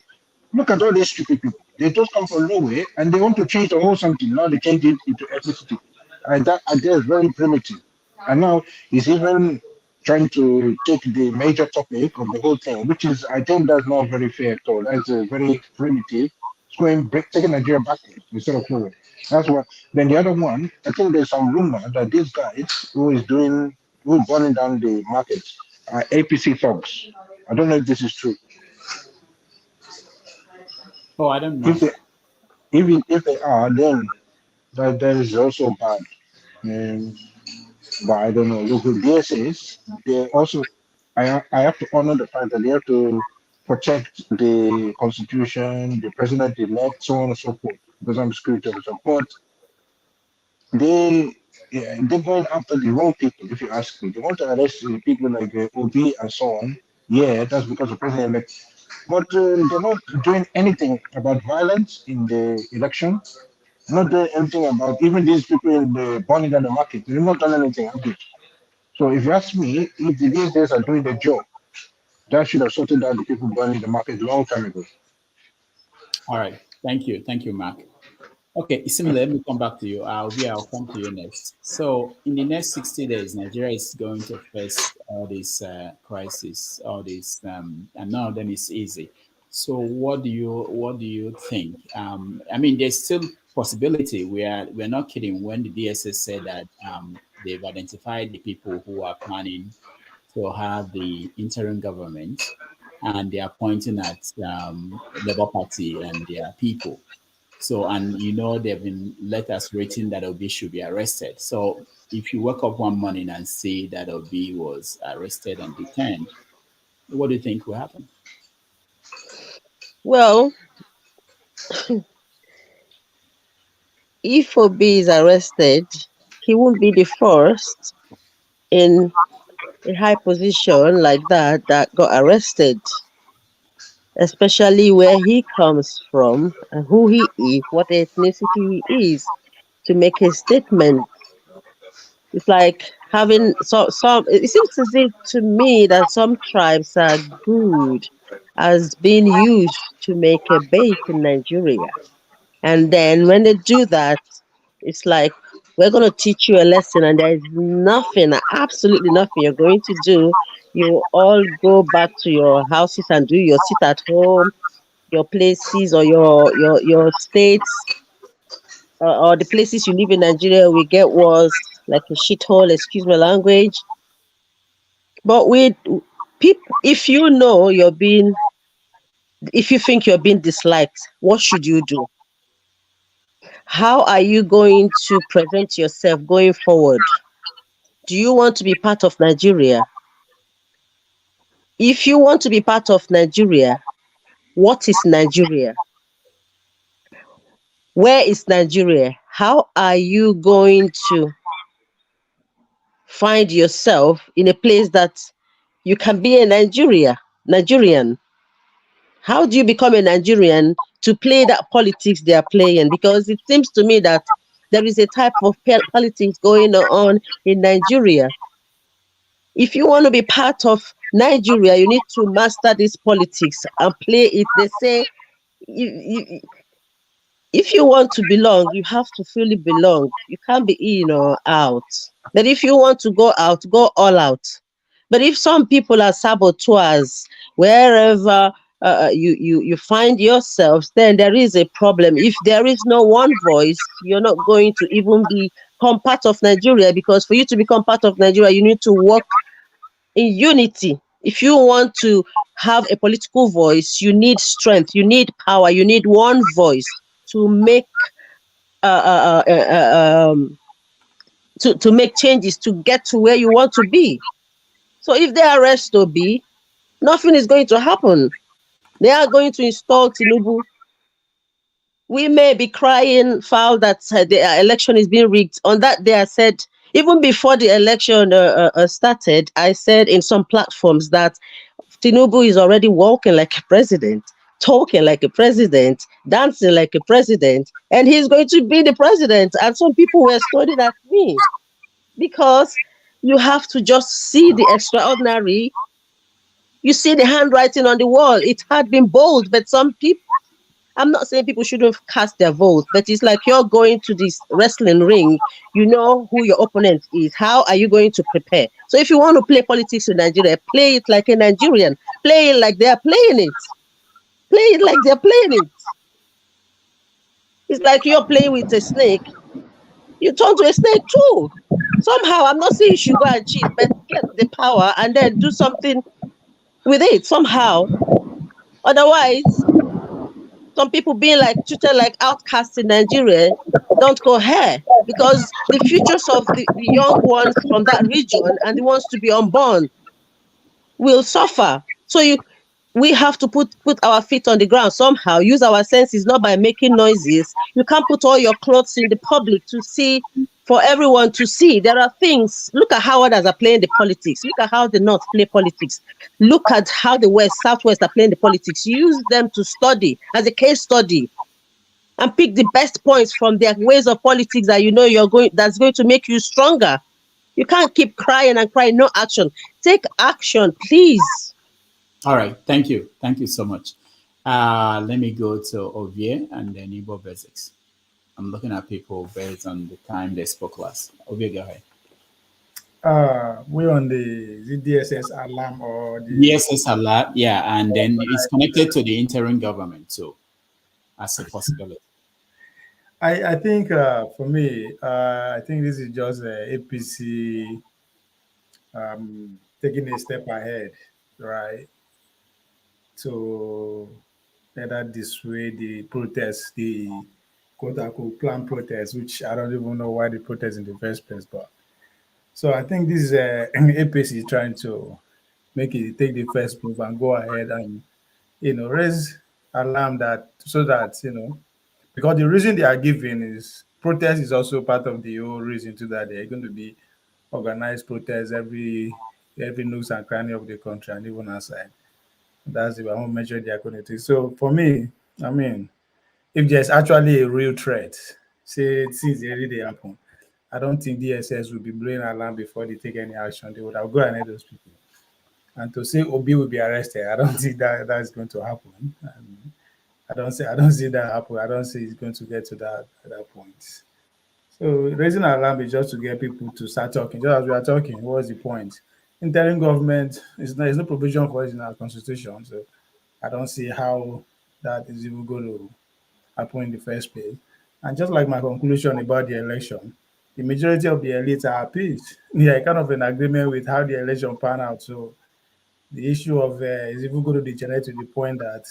look at all these stupid people. They just come from nowhere and they want to change the whole something. Now they change it into ethnicity. And that idea is very primitive. And now he's even trying to take the major topic of the whole thing, which is, I think that's not very fair at all. That's very primitive. It's taking Nigeria backwards instead of forward. That's what. Then the other one, I think there's some rumor that these guys who is burning down the markets are APC thugs. I don't know if this is true. Oh, I don't know. If they are, then that is also bad. But I don't know. Look, with DSS, they also, I have to honor the fact that they have to protect the constitution, the president-elect, so on and so forth, because I'm security officer. But they're going after the wrong people, if you ask me. They want to arrest people like Obi and so on. Yeah, that's because the president-elect. But they're not doing anything about violence in the election. Not doing anything about even these people in the burning down the market. They've not done anything. So if you ask me, if the DSS are doing the job, that should have sorted out the people burning the market a long time ago. All right. Thank you, Mark. Okay, similar. Let me come back to you. I'll come to you next. So, in the next 60 days, Nigeria is going to face all these crises, all these, and none of them is easy. So, what do you think? I mean, there's still possibility. We're not kidding when the DSS said that they've identified the people who are planning to have the interim government, and they are pointing at Labour Party and their people. So, and they've been letters written that Obi should be arrested. So, if you wake up one morning and see that Obi was arrested and detained, what do you think will happen? Well, if Obi is arrested, he won't be the first in a high position like that got arrested, especially where he comes from and who he is, what ethnicity he is, to make a statement It's like having some. It seems as if to me that some tribes are good as being used to make a base in Nigeria, and then when they do that, it's like we're going to teach you a lesson, and there is nothing, absolutely nothing you're going to do. You all go back to your houses and do your sit at home, your places, or your states, or the places you live in Nigeria. We get was like a shithole. Excuse my language. But with people, if you know you're being, if you think you're being disliked, what should you do? How are you going to present yourself going forward? Do you want to be part of Nigeria? If you want to be part of Nigeria, what is Nigeria? Where is Nigeria? How are you going to find yourself in a place that you can be a Nigerian? How do you become a Nigerian to play that politics they are playing? Because it seems to me that there is a type of politics going on in Nigeria. If you want to be part of Nigeria, you need to master this politics and play it. They say if you want to belong, you have to fully belong. You can't be in or out. But if you want to go out, go all out. But if some people are saboteurs, wherever you find yourselves, then there is a problem. If there is no one voice, you're not going to even become part of Nigeria, because for you to become part of Nigeria, you need to work in unity. If you want to have a political voice, you need strength, you need power, you need one voice to make to make changes to get to where you want to be. So if they arrest Obi, nothing is going to happen. They are going to install Tinubu. We may be crying foul that the election is being rigged. On that day, I said, even before the election started, I said in some platforms that Tinubu is already walking like a president, talking like a president, dancing like a president, and he's going to be the president. And some people were scolding at me because you have to just see the extraordinary. You see the handwriting on the wall. It had been bold, but some people, I'm not saying people shouldn't cast their vote, but it's like you're going to this wrestling ring. You know who your opponent is. How are you going to prepare? So if you want to play politics in Nigeria, play it like a Nigerian. Play it like they're playing it. Play it like they're playing it. It's like you're playing with a snake. You turn to a snake too. Somehow, I'm not saying you should go and cheat, but get the power and then do something with it somehow. Otherwise, some people being like treated like outcasts in Nigeria don't go here, because the futures of the young ones from that region and the ones to be unborn will suffer. So we have to put our feet on the ground somehow, use our senses, not by making noises. You can't put all your clothes in the public to see, for everyone to see. There are things. Look at how others are playing the politics. Look at how the North play politics. Look at how the West, Southwest are playing the politics. Use them to study as a case study and pick the best points from their ways of politics that you know that's going to make you stronger. You can't keep crying and crying, no action. Take action, please. All right, thank you. Thank you so much. Let me go to Ovie and then Igbo Basics. I'm looking at people based on the time they spoke last. Ovie, go ahead. We're on the DSS alarm or the DSS alarm, yeah, and then it's connected to the interim government too, as a possibility. I think for me, I think this is just APC taking a step ahead, right? To better dissuade the protests, the quote-unquote planned protests, which I don't even know why they protest in the first place. But so I think this is APC trying to take the first move and go ahead and raise alarm that so that because the reason they are giving is protest is also part of the whole reason to that they're going to be organized protests every nooks and cranny of the country and even outside. That's the one measure they are going to take. So for me, if there's actually a real threat, say it seems really they happen, I don't think DSS will be blowing alarm before they take any action. They would have gone ahead those people. And to say Obi will be arrested, I don't think that is going to happen. I don't see that happen. I don't see it's going to get to that point. So raising alarm is just to get people to start talking. Just as we are talking, what's the point? Interim government is no provision for it in our constitution. So I don't see how that is even going to happen in the first place. And just like my conclusion about the election, the majority of the elites are appeased. They are kind of in agreement with how the election pan out. So the issue of is even going to degenerate to the point that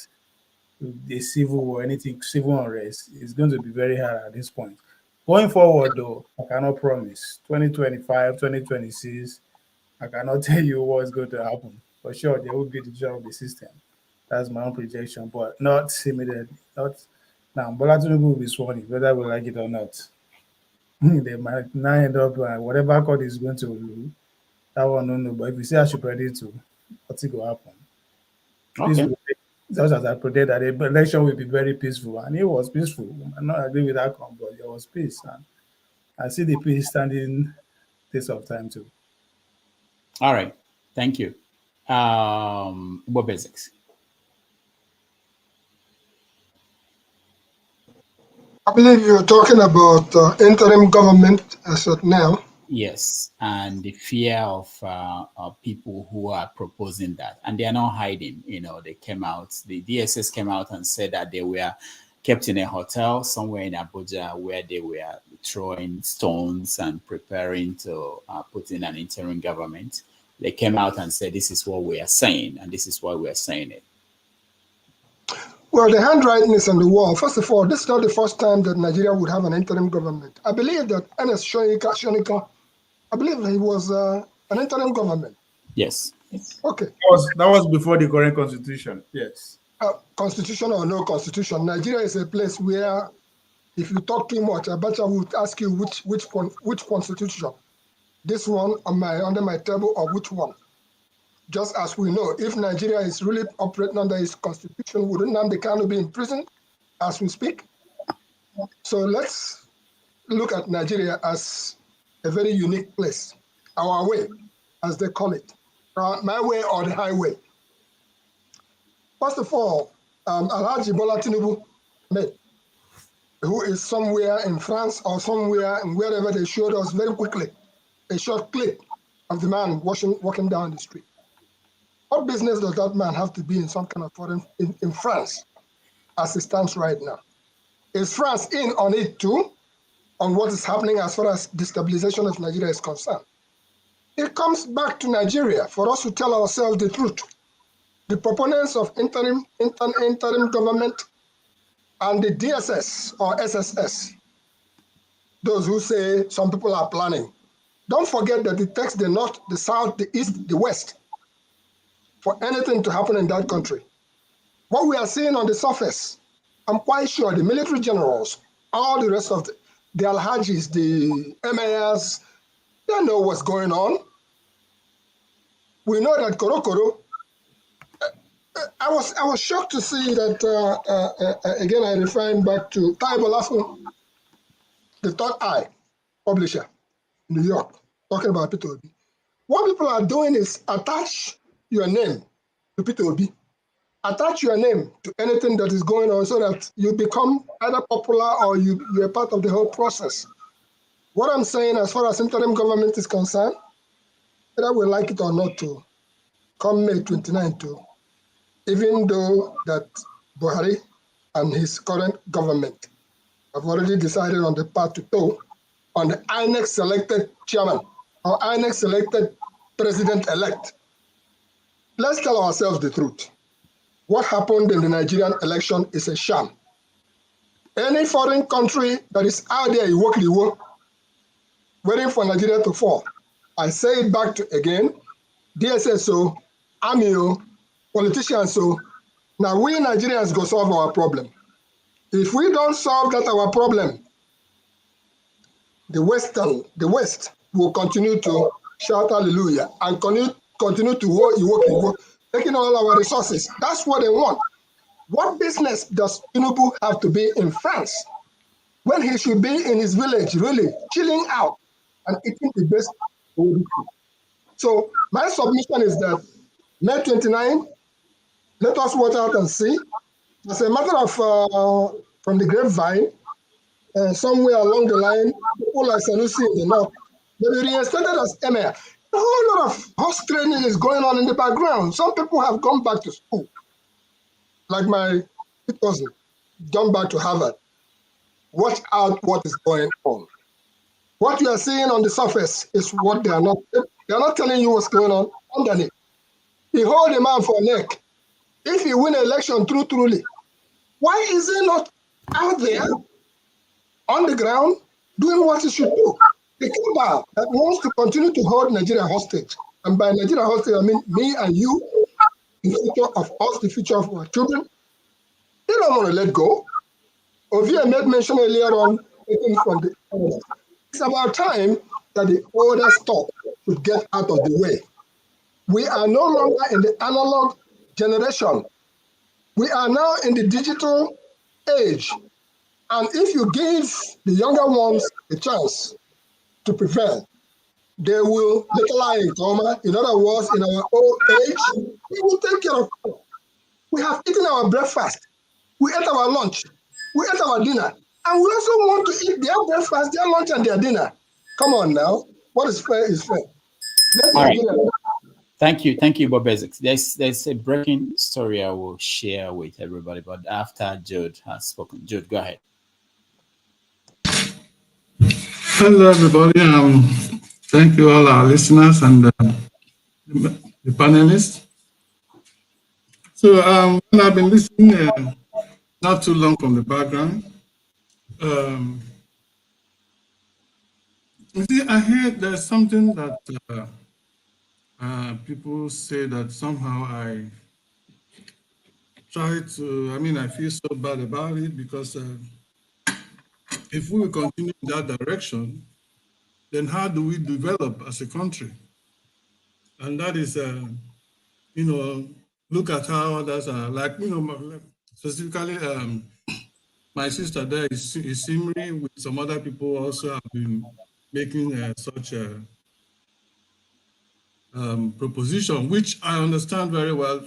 the civil or anything civil unrest is going to be very hard at this point. Going forward, though, I cannot promise 2025, 2026. I cannot tell you what's going to happen. For sure, there will be the job of the system. That's my own projection, but not immediately. Not now. Bola Tinubu will be sworn in, whether we like it or not. They might now end up whatever court is going to rule. That one, no, no. But if you say I should predict to, what's going to happen? Okay. Just as I predict that the election will be very peaceful, and it was peaceful. I'm not agree with that, but there was peace, and I see the peace standing test of time too. All right, thank you. What basics? I believe you're talking about interim government as of now. Yes, and the fear of people who are proposing that, and they are not hiding. You know, they came out. The DSS came out and said that they were kept in a hotel somewhere in Abuja where they were throwing stones and preparing to put in an interim government. They came out and said, "This is what we are saying, and this is why we are saying it." Well, the handwriting is on the wall. First of all, this is not the first time that Nigeria would have an interim government. I believe that Ernest Shonika, I believe he was an interim government. Yes. Okay. That was before the current constitution. Yes. Constitution or no constitution, Nigeria is a place where if you talk too much, Abacha would ask you which constitution, this one under my table or which one. Just as we know, if Nigeria is really operating under its constitution, would Nnamdi Kanu be in prison as we speak? So let's look at Nigeria as a very unique place, our way, as they call it, my way or the highway. First of all, Alhaji Bola Tinubu, who is somewhere in France or somewhere and wherever they showed us very quickly, a short clip of the man walking down the street. What business does that man have to be in some kind of foreign in France as it stands right now? Is France in on it too, on what is happening as far as destabilization of Nigeria is concerned? It comes back to Nigeria for us to tell ourselves the truth. The proponents of interim government and the DSS or SSS, those who say some people are planning, don't forget that it takes the north, the south, the east, the west for anything to happen in that country. What we are seeing on the surface, I'm quite sure the military generals, all the rest of the Alhajis, the mayors, they know what's going on. We know that Korokoro, I was shocked to see that, again, I refer back to Tai Bolafu, the Third Eye publisher, New York, talking about Peter Obi. What people are doing is attach your name to Peter Obi, attach your name to anything that is going on so that you become either popular or you're part of the whole process. What I'm saying as far as interim government is concerned, whether we like it or not to, come May 29 to, even though that Buhari and his current government have already decided on the path to toe on the INEC selected chairman or INEC selected president-elect. Let's tell ourselves the truth. What happened in the Nigerian election is a sham. Any foreign country that is out there, waiting for Nigeria to fall. I say it back to again, DSSO, AMIO, politicians, so now we Nigerians go solve our problem. If we don't solve that our problem, the West will continue to shout hallelujah and continue to work, taking all our resources. That's what they want. What business does Tinubu have to be in France when he should be in his village, really chilling out, and eating the best. So my submission is that May 29, let us watch out and see. As a matter of, from the grapevine, somewhere along the line, people like Sanusi in the north, they will be reinstated as emir. A whole lot of horse training is going on in the background. Some people have gone back to school, like my cousin, gone back to Harvard. Watch out what is going on. What you are seeing on the surface is what they are not telling you what's going on underneath. He hold a man for a neck. If he win an election truly, why is he not out there on the ground doing what he should do? The cabal that wants to continue to hold Nigeria hostage, and by Nigeria hostage, I mean me and you, the future of us, the future of our children, they don't want to let go. Ovia made mention earlier on, from the it's about time that the older stock should get out of the way. We are no longer in the analog generation. We are now in the digital age. And if you give the younger ones a chance to prevail, they will legalize in coma. In other words, in our old age, we will take care of it. We have eaten our breakfast. We ate our lunch. We ate our dinner. And we also want to eat their breakfast, their lunch, and their dinner. Come on now. What is fair is fair. All right. Thank you, Bob Basics. There's a breaking story I will share with everybody, but after Jude has spoken. Jude, go ahead. Hello, everybody. Thank you all our listeners and the panelists. So I've been listening not too long from the background. You see, I heard there's something that people say that somehow I feel so bad about it because if we will continue in that direction, then how do we develop as a country? And that is, look at how others are, like, specifically my sister there is Simri, with some other people also have been making such a proposition, which I understand very well.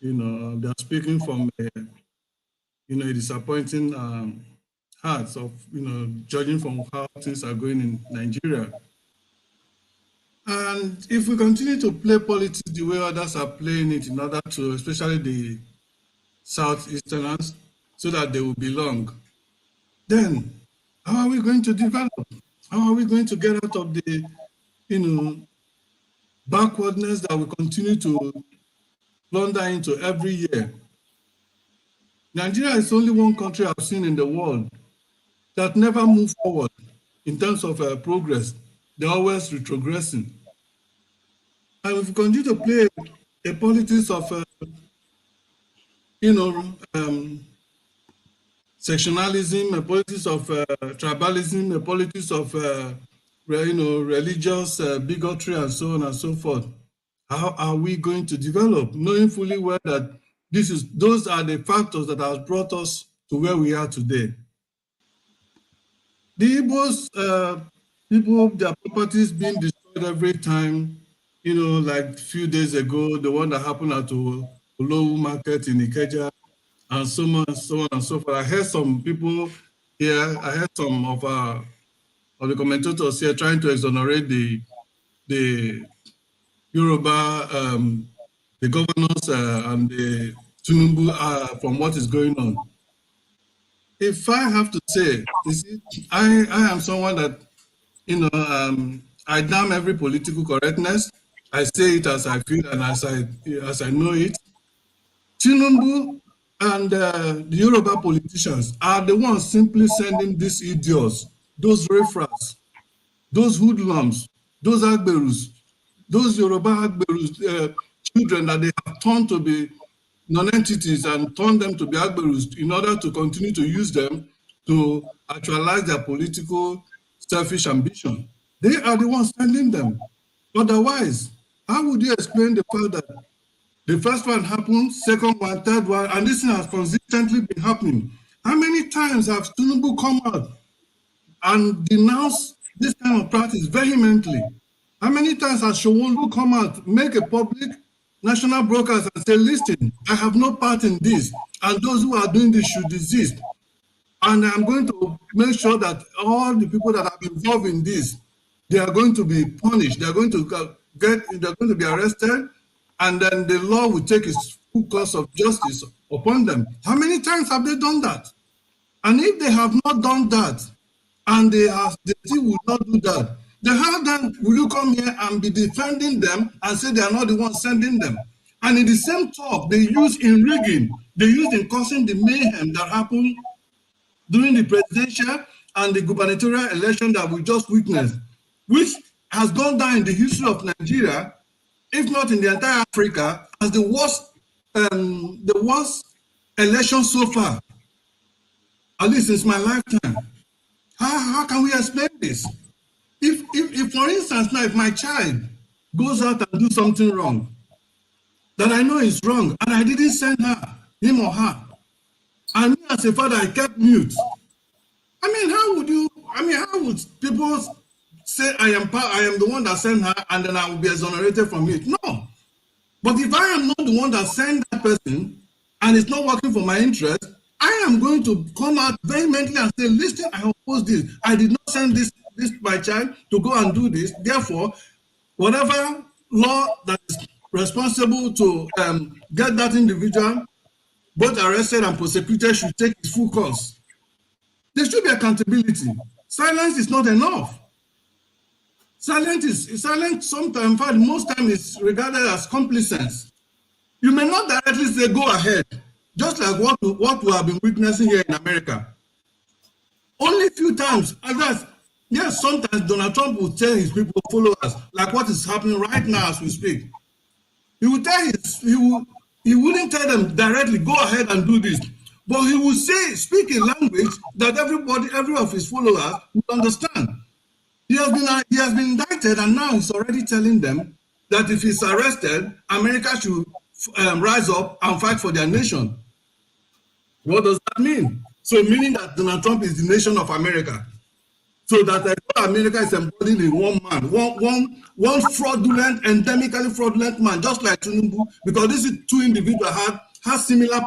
They're speaking from a disappointing hearts of, judging from how things are going in Nigeria. And if we continue to play politics the way others are playing it, in order to, especially the Southeasterners, so that they will belong, then how are we going to develop? How are we going to get out of the, backwardness that we continue to plunder into every year? Nigeria is only one country I've seen in the world that never moved forward in terms of progress. They're always retrogressing. And if we continue to play a politics of, sectionalism, a politics of tribalism, a politics of, religious bigotry, and so on and so forth, how are we going to develop, knowing fully well that those are the factors that have brought us to where we are today? The Igbos, people, their properties being destroyed every time, like a few days ago, the one that happened at Olowu Market in Ikeja, and so on and so forth. I heard some people here, I heard some of the commentators here trying to exonerate the Yoruba, the governors and the Tinubu from what is going on. If I have to say, you see, I am someone that, I damn every political correctness. I say it as I feel and as I know it. Tinubu and the Yoruba politicians are the ones simply sending these idiots, those riffraffs, those hoodlums, those agberus, those Yoruba agberus, children that they have turned to be non-entities and turned them to be agberus in order to continue to use them to actualize their political selfish ambition. They are the ones sending them. Otherwise, how would you explain the fact that the first one happened, second one, third one, and this has consistently been happening? How many times have Tinubu come out and denounced this kind of practice vehemently. How many times has Showolu come out, make a public national broadcast and say, listen, I have no part in this, and those who are doing this should desist. And I'm going to make sure that all the people that have been involved in this, they are going to be punished. They're going to be arrested, and then the law will take its full course of justice upon them. How many times have they done that? And if they have not done that, and they still will not do that, then how then will you come here and be defending them and say they are not the ones sending them? And in the same talk they use in rigging, they use in causing the mayhem that happened during the presidential and the gubernatorial election that we just witnessed, which has gone down in the history of Nigeria, if not in the entire Africa, as the worst election so far, at least since my lifetime. How can we explain this? If for instance, now if my child goes out and do something wrong, that I know is wrong, and I didn't send him or her, and me as a father, I kept mute. I mean, how would people say I am the one that sent her, and then I will be exonerated from it? No. But if I am not the one that sent that person, and it's not working for my interest, I am going to come out vehemently and say, listen, I oppose this. I did not send this my child to go and do this. Therefore, whatever law that is responsible to get that individual both arrested and prosecuted should take its full course. There should be accountability. Silence is not enough. Silence sometimes, in fact, most times is regarded as complacence. You may not directly say go ahead, just like what we have been witnessing here in America. Only a few times, yes, sometimes Donald Trump will tell his people, followers, like what is happening right now as we speak. He will tell he wouldn't tell them directly, go ahead and do this. But he will speak a language that every of his followers will understand. He has been indicted, and now he's already telling them that if he's arrested, America should rise up and fight for their nation. What does that mean? So meaning that Donald Trump is the nation of America. So that America is embodied in one man, one fraudulent, endemically fraudulent man, just like Tinubu, because these two individuals have similar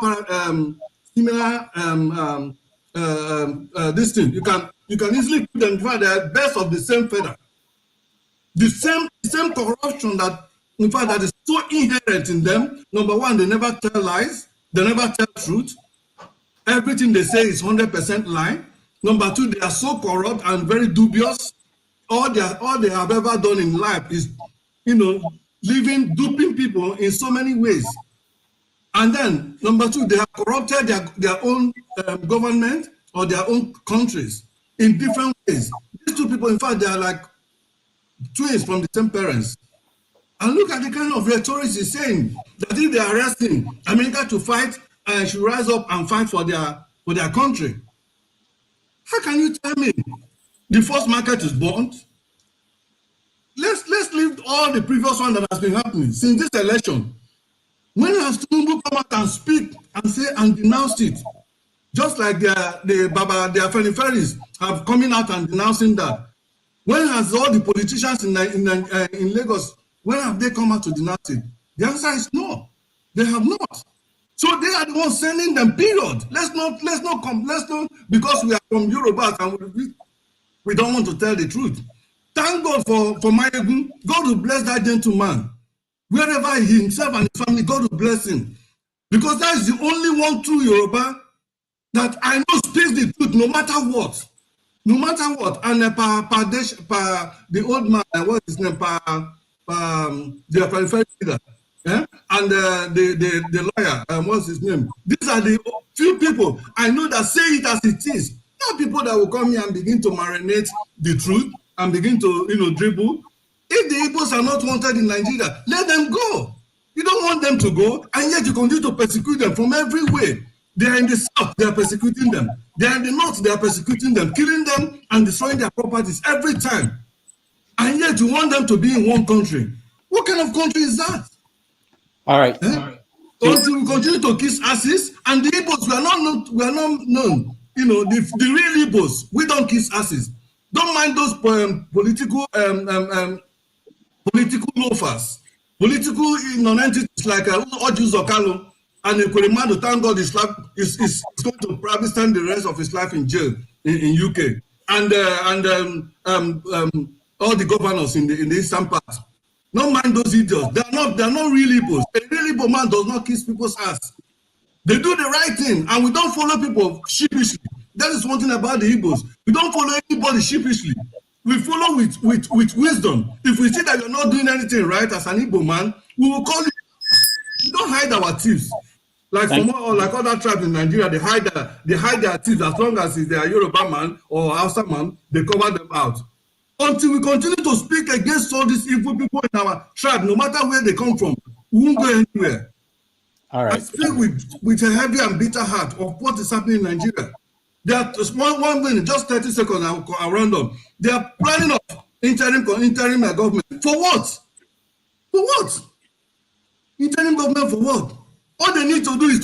this thing. You can easily put them in fact they are best of the same feather. The same corruption that in fact that is so inherent in them. Number one, they never tell lies, they never tell truth. Everything they say is 100% lie. Number two, they are so corrupt and very dubious. All they have ever done in life is, duping people in so many ways. And then, number two, they have corrupted their own government or their own countries in different ways. These two people, in fact, they are like twins from the same parents. And look at the kind of rhetoric he's saying, that if they are arresting America to fight, should rise up and fight for their country. How can you tell me the first market is burnt? Let's leave all the previous one that has been happening since this election. When has Tinubu come out and speak and say and denounce it? Just like their Feniferis have coming out and denouncing that. When has all the politicians in Lagos, when have they come out to denounce it? The answer is no, they have not. So they are the ones sending them, period. Let's not, because we are from Yoruba and we don't want to tell the truth. Thank God for Mayegun. God will bless that gentleman. Wherever he himself and his family, God will bless him. Because that is the only one true Yoruba that I know speaks the truth no matter what. No matter what. And the old man, what's his name? The peripheral leader. Yeah? And the lawyer, what's his name? These are the few people I know that say it as it is. Not people that will come here and begin to marinate the truth and begin to, dribble. If the Igbos are not wanted in Nigeria, let them go. You don't want them to go, and yet you continue to persecute them from every way. They are in the south, they are persecuting them. They are in the north, they are persecuting them, killing them and destroying their properties every time. And yet you want them to be in one country. What kind of country is that? All right. Until we continue to kiss asses, and the Igbos, we are not known. The real Igbos, we don't kiss asses. Don't mind those political loafers, political non-entities like Ojus Okalo and Ekwerimadu. Thank God is going to probably spend the rest of his life in jail in UK. And all the governors in the eastern part. Don't mind those idiots. They're not real Igbos. A real Igbo man does not kiss people's ass. They do the right thing, and we don't follow people sheepishly. That is one thing about the Igbos. We don't follow anybody sheepishly. We follow with wisdom. If we see that you're not doing anything right as an Igbo man, we will call you. We don't hide our thieves. Like like other tribes in Nigeria, they hide their thieves as long as it's their Yoruba man or Hausa man, they cover them out. Until we continue to speak against all these evil people in our tribe, no matter where they come from, we won't go anywhere. All right. I speak with a heavy and bitter heart of what is happening in Nigeria. They are one minute, just 30 seconds, I'll round up. They are planning of interim government. For what? For what? Interim government for what? All they need to do is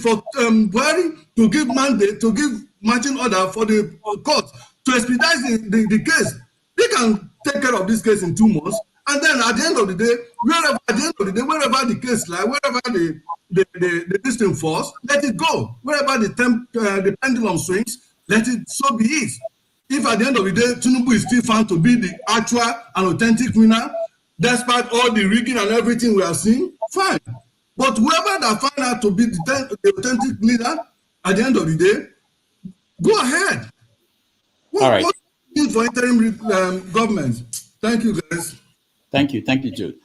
for Buhari to give mandate, to give marching order for the court to expedite the case. They can take care of this case in 2 months, and then at the end of the day, wherever the case lies, wherever the distance falls, let it go. Wherever the pendulum swings, let it so be it. If at the end of the day, Tinubu is still found to be the actual and authentic winner, despite all the rigging and everything we have seen, fine. But whoever that find out to be the authentic leader, at the end of the day, go ahead. All right. What do you need for interim government? Thank you, guys. Thank you, Jude.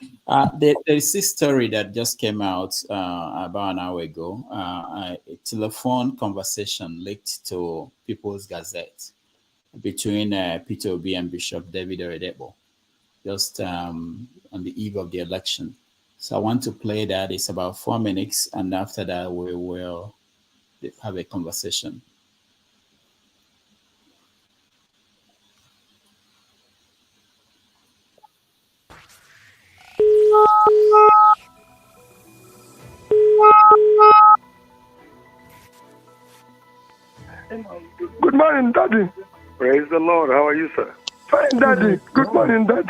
There is this story that just came out about an hour ago. A telephone conversation leaked to People's Gazette between Peter Obi and Bishop David Oyedepo, just on the eve of the election. So I want to play that. It's about 4 minutes, and after that, we will have a conversation. Good morning, Daddy. Praise the Lord. How are you, sir? Fine, Daddy. Good morning, Daddy.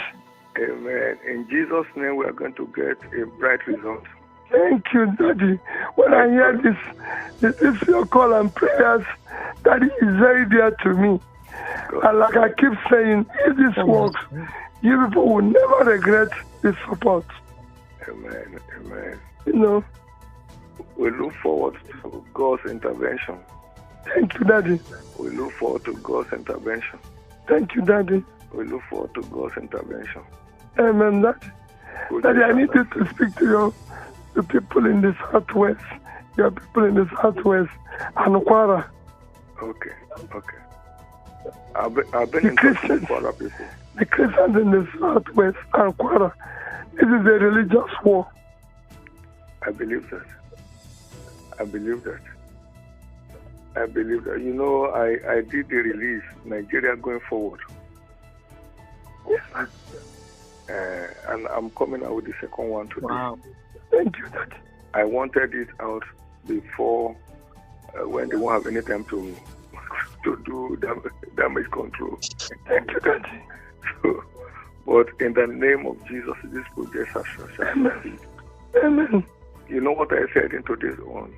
Amen. In Jesus' name, we are going to get a bright result. Thank you, Daddy. When I hear this your call and prayers, Daddy is very dear to me. And like I keep saying, if this works, you people will never regret this support. Amen. Amen. You know. We look forward to God's intervention. Thank you, Daddy. We look forward to God's intervention. Thank you, Daddy. We look forward to God's intervention. Amen, Daddy. Daddy, I need you to speak to the people in the Southwest, your people in the Southwest, and Kwara. Okay. I've been in touch with Kwara people. The Christians in the Southwest and Kwara. This is a religious war. I believe that. You know, I did the release, Nigeria going forward. Yes. And I'm coming out with the second one today. Wow. Thank you, Daddy. I wanted it out before when they won't have any time to do damage control. Thank you, Daddy. So, but in the name of Jesus, this project shall succeed. Amen. You know what I said in today's one?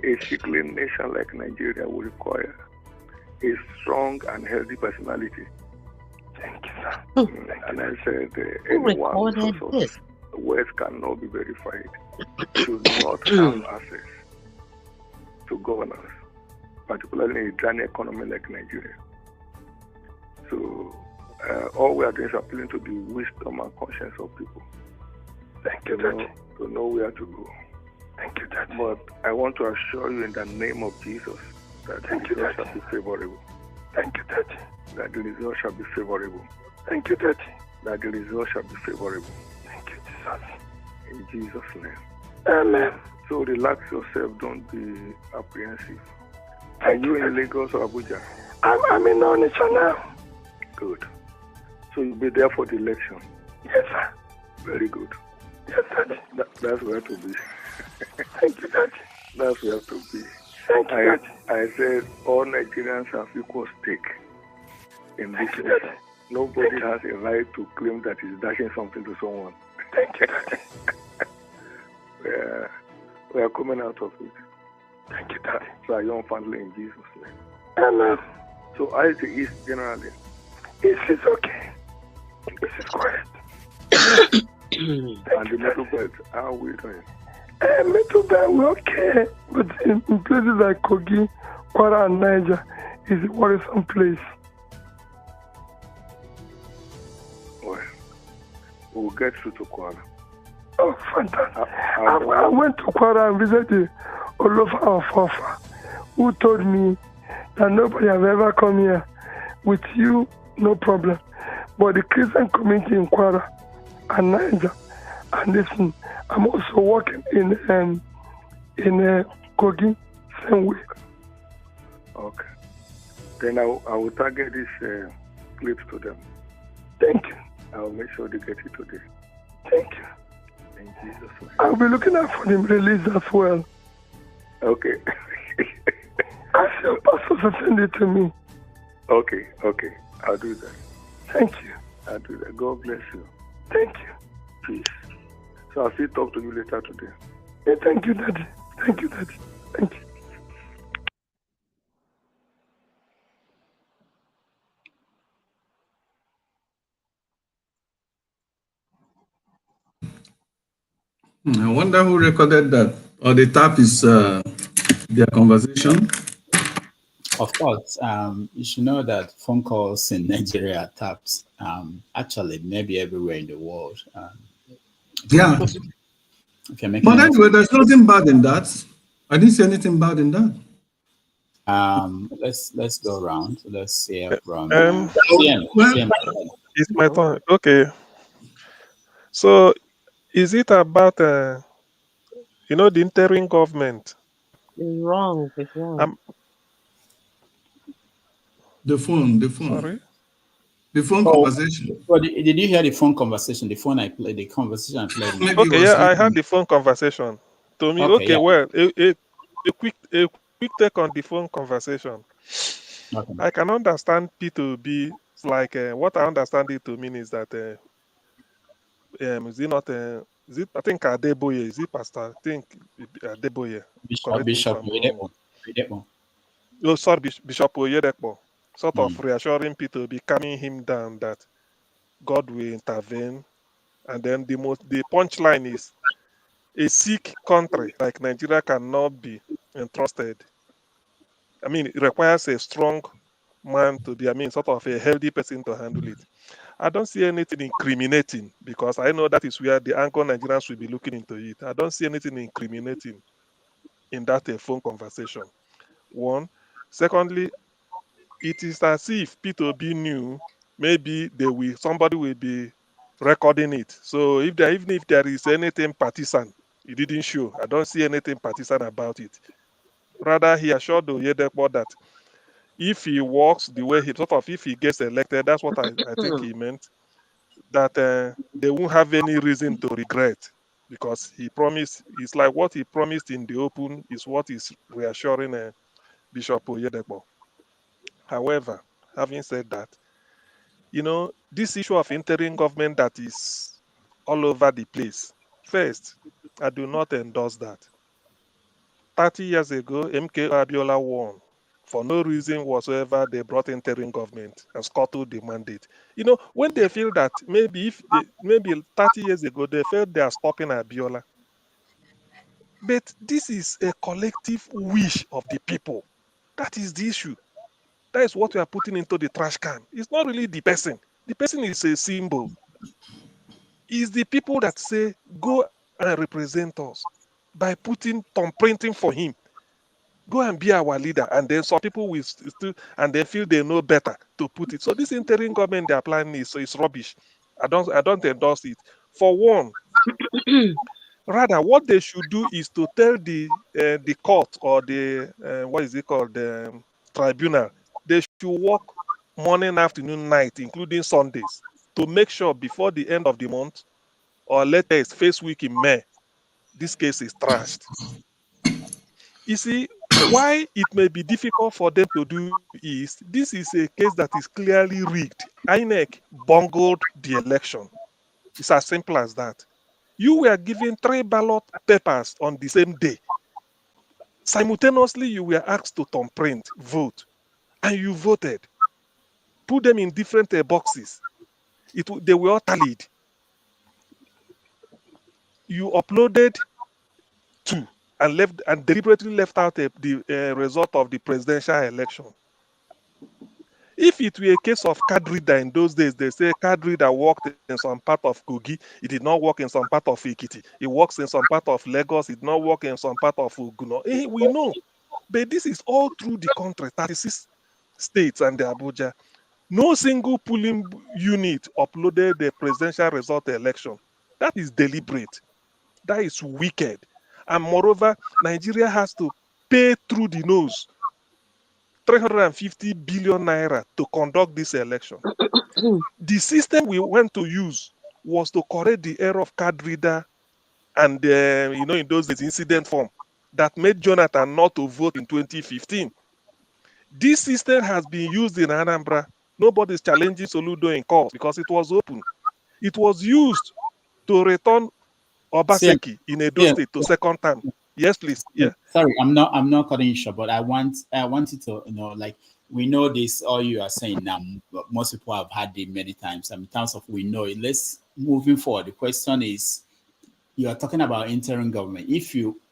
A sickly nation like Nigeria will require a strong and healthy personality. Thank you, sir. And I said, anyone whose words cannot be verified should not have access to governance, particularly in a draining economy like Nigeria. So, all we are doing is appealing to the wisdom and conscience of people. Thank you, Daddy. To know where to go. Thank you, Daddy. But I want to assure you in the name of Jesus that the result shall be favorable. Thank you, Daddy. That the result shall be favorable. Thank you, Daddy. That the result shall be favorable. Thank you, Jesus. In Jesus' name. Amen. So relax yourself. Don't be apprehensive. Are you in Lagos or Abuja? I'm in Onitsha now. Good. So you'll be there for the election? Yes, sir. Very good. Yes, Daddy. That's where to be. Thank you, Daddy. That's where to be. Thank you, Daddy. I said all Nigerians have equal stake in this nation. Nobody has a right to claim that he's dashing something to someone. Thank you. We are coming out of it. Thank you, Daddy. So are young family in Jesus' name. Amen. So how is the East generally? East is okay. East is quiet. And the Middle Belt, how are we doing? Middle Belt, we're okay. But in places like Kogi, Kwara, and Niger, is a worrisome place. Well, we'll get through to Kwara. Oh, fantastic. I went to Kwara and visited Olofa Ofofa, who told me that nobody has ever come here. With you, no problem. But the Christian community in Kwara and Niger, and listen, I'm also working in Kogi, same way. Okay. Then I will target these clips to them. Thank you. I will make sure they get it today. Thank you. In Jesus' name. I'll be looking out for the release as well. Okay. Ask your pastor to send it to me. Okay. I'll do that. Thank you. I'll do that. God bless you. Thank you. Peace. So I'll still talk to you later today. Yeah, thank you, Daddy. Thank you, Daddy. Thank you. I wonder who recorded that, or the tap is their conversation. Of course, you should know that phone calls in Nigeria are tapped. Actually, maybe everywhere in the world. Yeah. If you're making But anyway, there's nothing bad in that. I didn't see anything bad in that. Let's go around. Let's hear from CM. It's my turn. Okay. So, is it about the interim government? It's wrong. It's wrong. The phone. Sorry? The phone conversation. Well, did you hear the phone conversation? The conversation I played. Okay, yeah, I had the phone conversation. To me, okay, well, a quick take on the phone conversation. Okay. I can understand P2B, like what I understand it to mean is that is it not is it, I think Adeboye, is it Pastor? I think Adeboye. Bishop Oyedepo. Oh, sorry, Bishop Oyedepo. Sort of reassuring P2B, calming him down that God will intervene. And then the punchline is a sick country like Nigeria cannot be entrusted. I mean, it requires a strong man to be, sort of a healthy person to handle it. I don't see anything incriminating because I know that is where the anchor Nigerians will be looking into it. I don't see anything incriminating in that phone conversation. One. Secondly, it is as if P2B knew maybe somebody will be recording it. So even if there is anything partisan, it didn't show. I don't see anything partisan about it. Rather, he assured Oyedepo that if he works the way if he gets elected, that's what I think he meant, that they won't have any reason to regret because he promised, it's like what he promised in the open is what is reassuring Bishop Oyedepo. However, having said that, this issue of interim government that is all over the place, first, I do not endorse that. 30 years ago, MK Abiola won. For no reason whatsoever, they brought interim government and scuttled the mandate. When they feel that maybe 30 years ago, they felt they are stopping Abiola. But this is a collective wish of the people. That is the issue. That is what we are putting into the trash can. It's not really the person. The person is a symbol. It's the people that say, go and represent us by printing for him. Go and be our leader. And then some people will still, and they feel they know better to put it. So this interim government they are planning is rubbish. I don't endorse it. For one, rather what they should do is to tell the court or the the tribunal, they should work morning, afternoon, night, including Sundays, to make sure before the end of the month or latest first week in May, this case is trashed. You see, Why it may be difficult for them to do is, this is a case that is clearly rigged. INEC bungled the election. It's as simple as that. You were given 3 ballot papers on the same day. Simultaneously, you were asked to thumbprint, vote, and you voted. Put them in different boxes. They were all tallied. You uploaded 2 and deliberately left out the result of the presidential election. If it were a case of card reader in those days, they say card reader worked in some part of Kogi, it did not work in some part of Ikiti. It works in some part of Lagos, it did not work in some part of Uguno. We know. But this is all through the country, 36 states and the Abuja. No single polling unit uploaded the presidential result election. That is deliberate. That is wicked. And moreover, Nigeria has to pay through the nose 350 billion naira to conduct this election. The system we went to use was to correct the error of card reader and, in those days, incident form that made Jonathan not to vote in 2015. This system has been used in Anambra. Nobody's challenging Soludo in court because it was open. It was used to return Obaseki in Edo State to second term. Yes, please. Yeah. Sorry, I'm not cutting you short, but I wanted to, like, we know this, all you are saying now, but most people have had it many times. In terms of we know it. Let's moving forward. The question is, you are talking about interim government.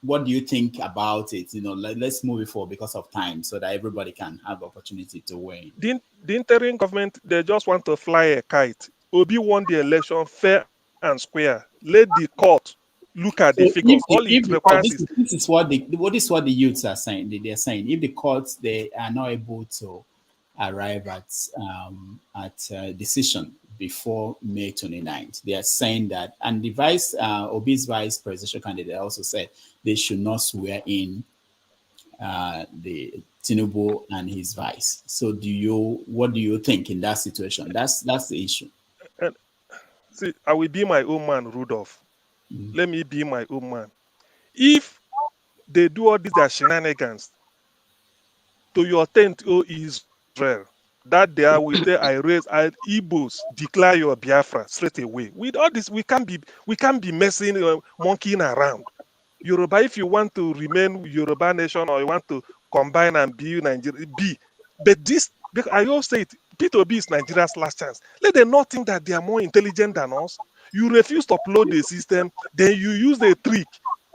What do you think about it? Let's move it forward because of time so that everybody can have opportunity to weigh in. The interim government, they just want to fly a kite. Obi won the election fair and square. Let the court look at the figures. All it requires is this is what the youths are saying. They're saying if the courts they are not able to arrive at a decision before May 29th, they are saying that, and the Obi's vice presidential candidate also said they should not swear in the Tinubu and his vice. So what do you think in that situation? That's the issue. See, I will be my own man, Rudolph. Let me be my own man. If they do all these shenanigans to your tent, O Israel, that day I will say, Igbos, declare your Biafra straight away. With all this, we can't be messing, monkeying around. Yoruba, if you want to remain Yoruba nation or you want to combine and be Nigeria, be. But this, I always say it, Peter Obi is Nigeria's last chance. Let them not think that they are more intelligent than us. You refuse to upload the system, then you use the trick.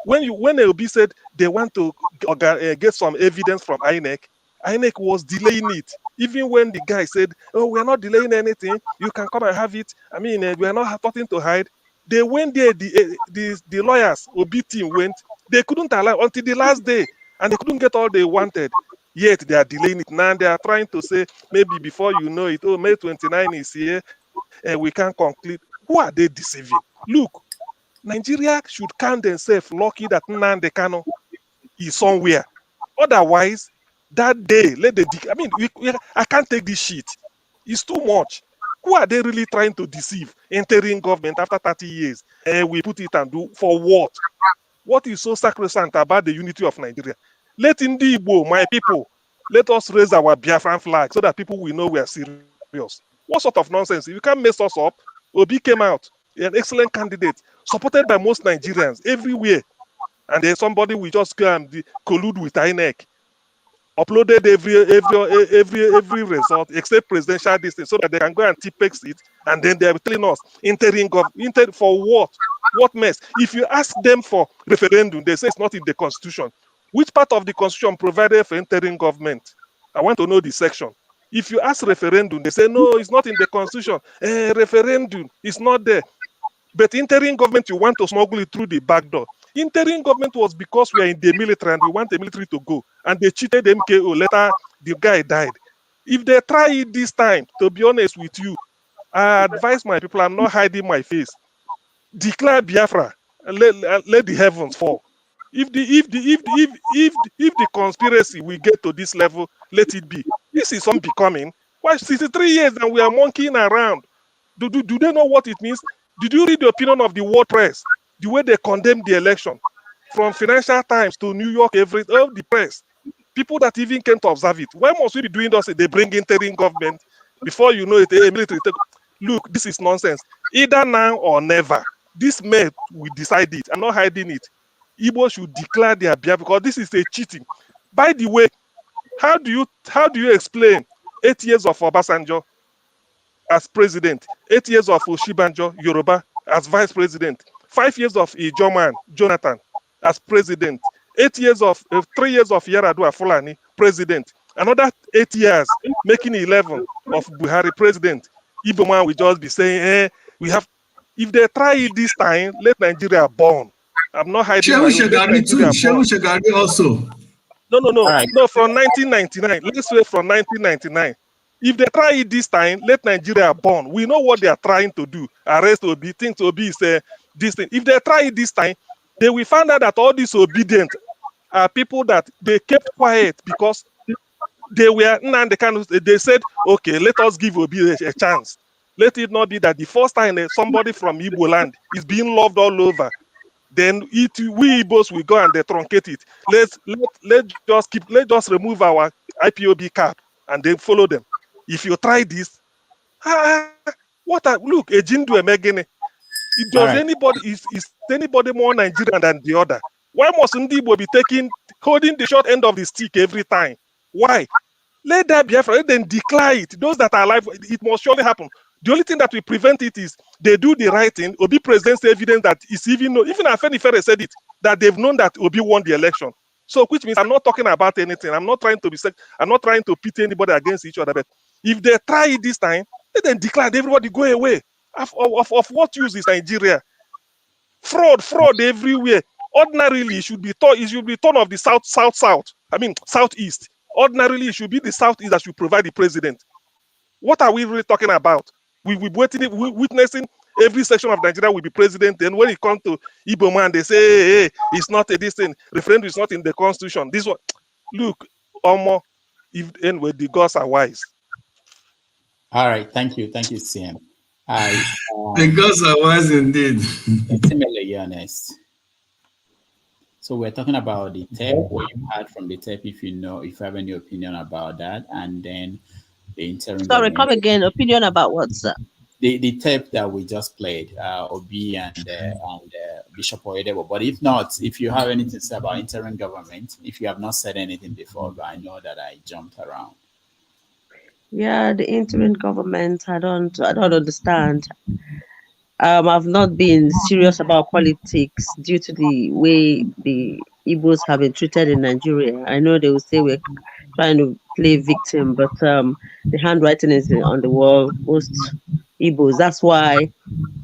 When Obi said they want to get some evidence from INEC was delaying it. Even when the guy said, "Oh, we are not delaying anything. You can come and have it. I mean, we are not nothing to hide." They went there. The lawyers, Obi team went. They couldn't allow until the last day, and they couldn't get all they wanted. Yet they are delaying it. Now they are trying to say maybe before you know it, May 29 is here, and we can conclude. Who are they deceiving? Look, Nigeria should count themselves lucky that Nnamdi Kanu is somewhere. Otherwise, that day, I can't take this shit. It's too much. Who are they really trying to deceive? Interim government after 30 years. We put it and do for what? What is so sacrosanct about the unity of Nigeria? Let Ndi Igbo, my people, let us raise our Biafran flag so that people will know we are serious. What sort of nonsense? You can't mess us up. Obi came out, an excellent candidate, supported by most Nigerians everywhere. And then somebody will just go and collude with INEC. Uploaded every result except presidential distance so that they can go and TPEX it, and then they are telling us interim for what? What mess? If you ask them for referendum, they say it's not in the constitution. Which part of the constitution provided for interim government? I want to know the section. If you ask referendum, they say no, it's not in the constitution. Referendum is not there. But interim government, you want to smuggle it through the back door. Interim government was because we are in the military and we want the military to go. And they cheated MKO. Later, the guy died. If they try it this time, to be honest with you, I advise my people, I'm not hiding my face. Declare Biafra and let the heavens fall. If the conspiracy will get to this level, let it be. This is unbecoming. Why 63 years and we are monkeying around? Do they know what it means? Did you read the opinion of the world press? The way they condemned the election, from Financial Times to New York, the press. People that even came to observe it. Why must we be doing this? They bring interim government. Before you know it, military take. Look, this is nonsense. Either now or never. This May we decide it. I'm not hiding it. Igbo should declare their behalf because this is a cheating. By the way, how do you explain 8 years of Obasanjo as president, 8 years of Oshibanjo Yoruba as vice president, 5 years of Ijoman Jonathan as president, 8 years of 3 years of Yaradua Fulani president, another 8 years making 11 of Buhari president. Igbo man will just be saying, we have. If they try it this time, let Nigeria burn. I'm not hiding my own. Let Nigeria burn. Also. No, from 1999. Let's say from 1999. If they try it this time, let Nigeria burn. We know what they are trying to do. Arrest Obi, think Obi is this thing. If they try it this time, they will find out that all these obedient are people that they kept quiet because they were, they said, okay, let us give Obi a chance. Let it not be that the first time somebody from Igbo land is being loved all over, then we Igbos will go and they truncate it. Let's just remove our IPOB cap and then follow them. If you try this, look, a Jindu Emegene. Is anybody more Nigerian than the other? Why must Igbo be holding the short end of the stick every time? Why? Let that be afraid, then declare it. Those that are alive, it must surely happen. The only thing that will prevent it is they do the right thing. Obi presents evidence that is even Afenifere said it, that they've known that Obi won the election. So, which means I'm not talking about anything. I'm not trying to pit anybody against each other. But if they try it this time, let them declare everybody go away. Of what use is Nigeria? Fraud everywhere. Ordinarily, it should be torn of the southeast. Ordinarily, it should be the southeast that should provide the president. What are we really talking about? We witnessing every section of Nigeria will be president. Then when it comes to Igbo man, they say, hey, it's not a this thing. Referendum is not in the constitution. This one, look, anyway, the gods are wise. All right, thank you, CM. The gods are wise indeed. Ultimately honest. So we're talking about the tape, what you heard from the tape, if you have any opinion about that, and then the interim. Sorry, come again. Opinion about what's that? The tape that we just played, Obi and Bishop Oyedewo. But if not, if you have anything to say about interim government, if you have not said anything before, but I know that I jumped around. Yeah, the interim government, I don't understand. I've not been serious about politics due to the way the Igbos have been treated in Nigeria. I know they will say we're trying to play victim, but the handwriting is on the wall. Most Igbos, that's why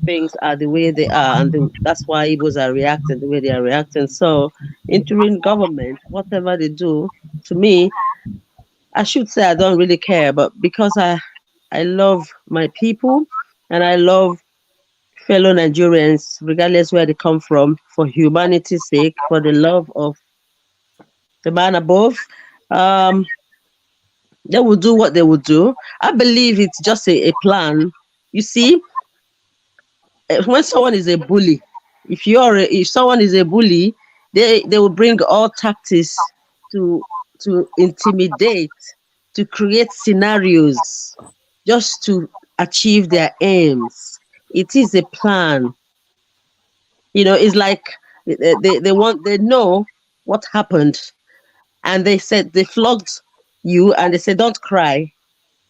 things are the way they are, and that's why Igbos are reacting the way they are reacting. So, interim government, whatever they do, to me, I should say I don't really care, but because I love my people and I love fellow Nigerians, regardless where they come from, for humanity's sake, for the love of the man above, they will do what they will do. I believe it's just a plan. You see, when someone is a bully, if someone is a bully, they will bring all tactics to intimidate, to create scenarios, just to achieve their aims. It is a plan. It's like they know what happened, and they said they flogged you, and they said, don't cry.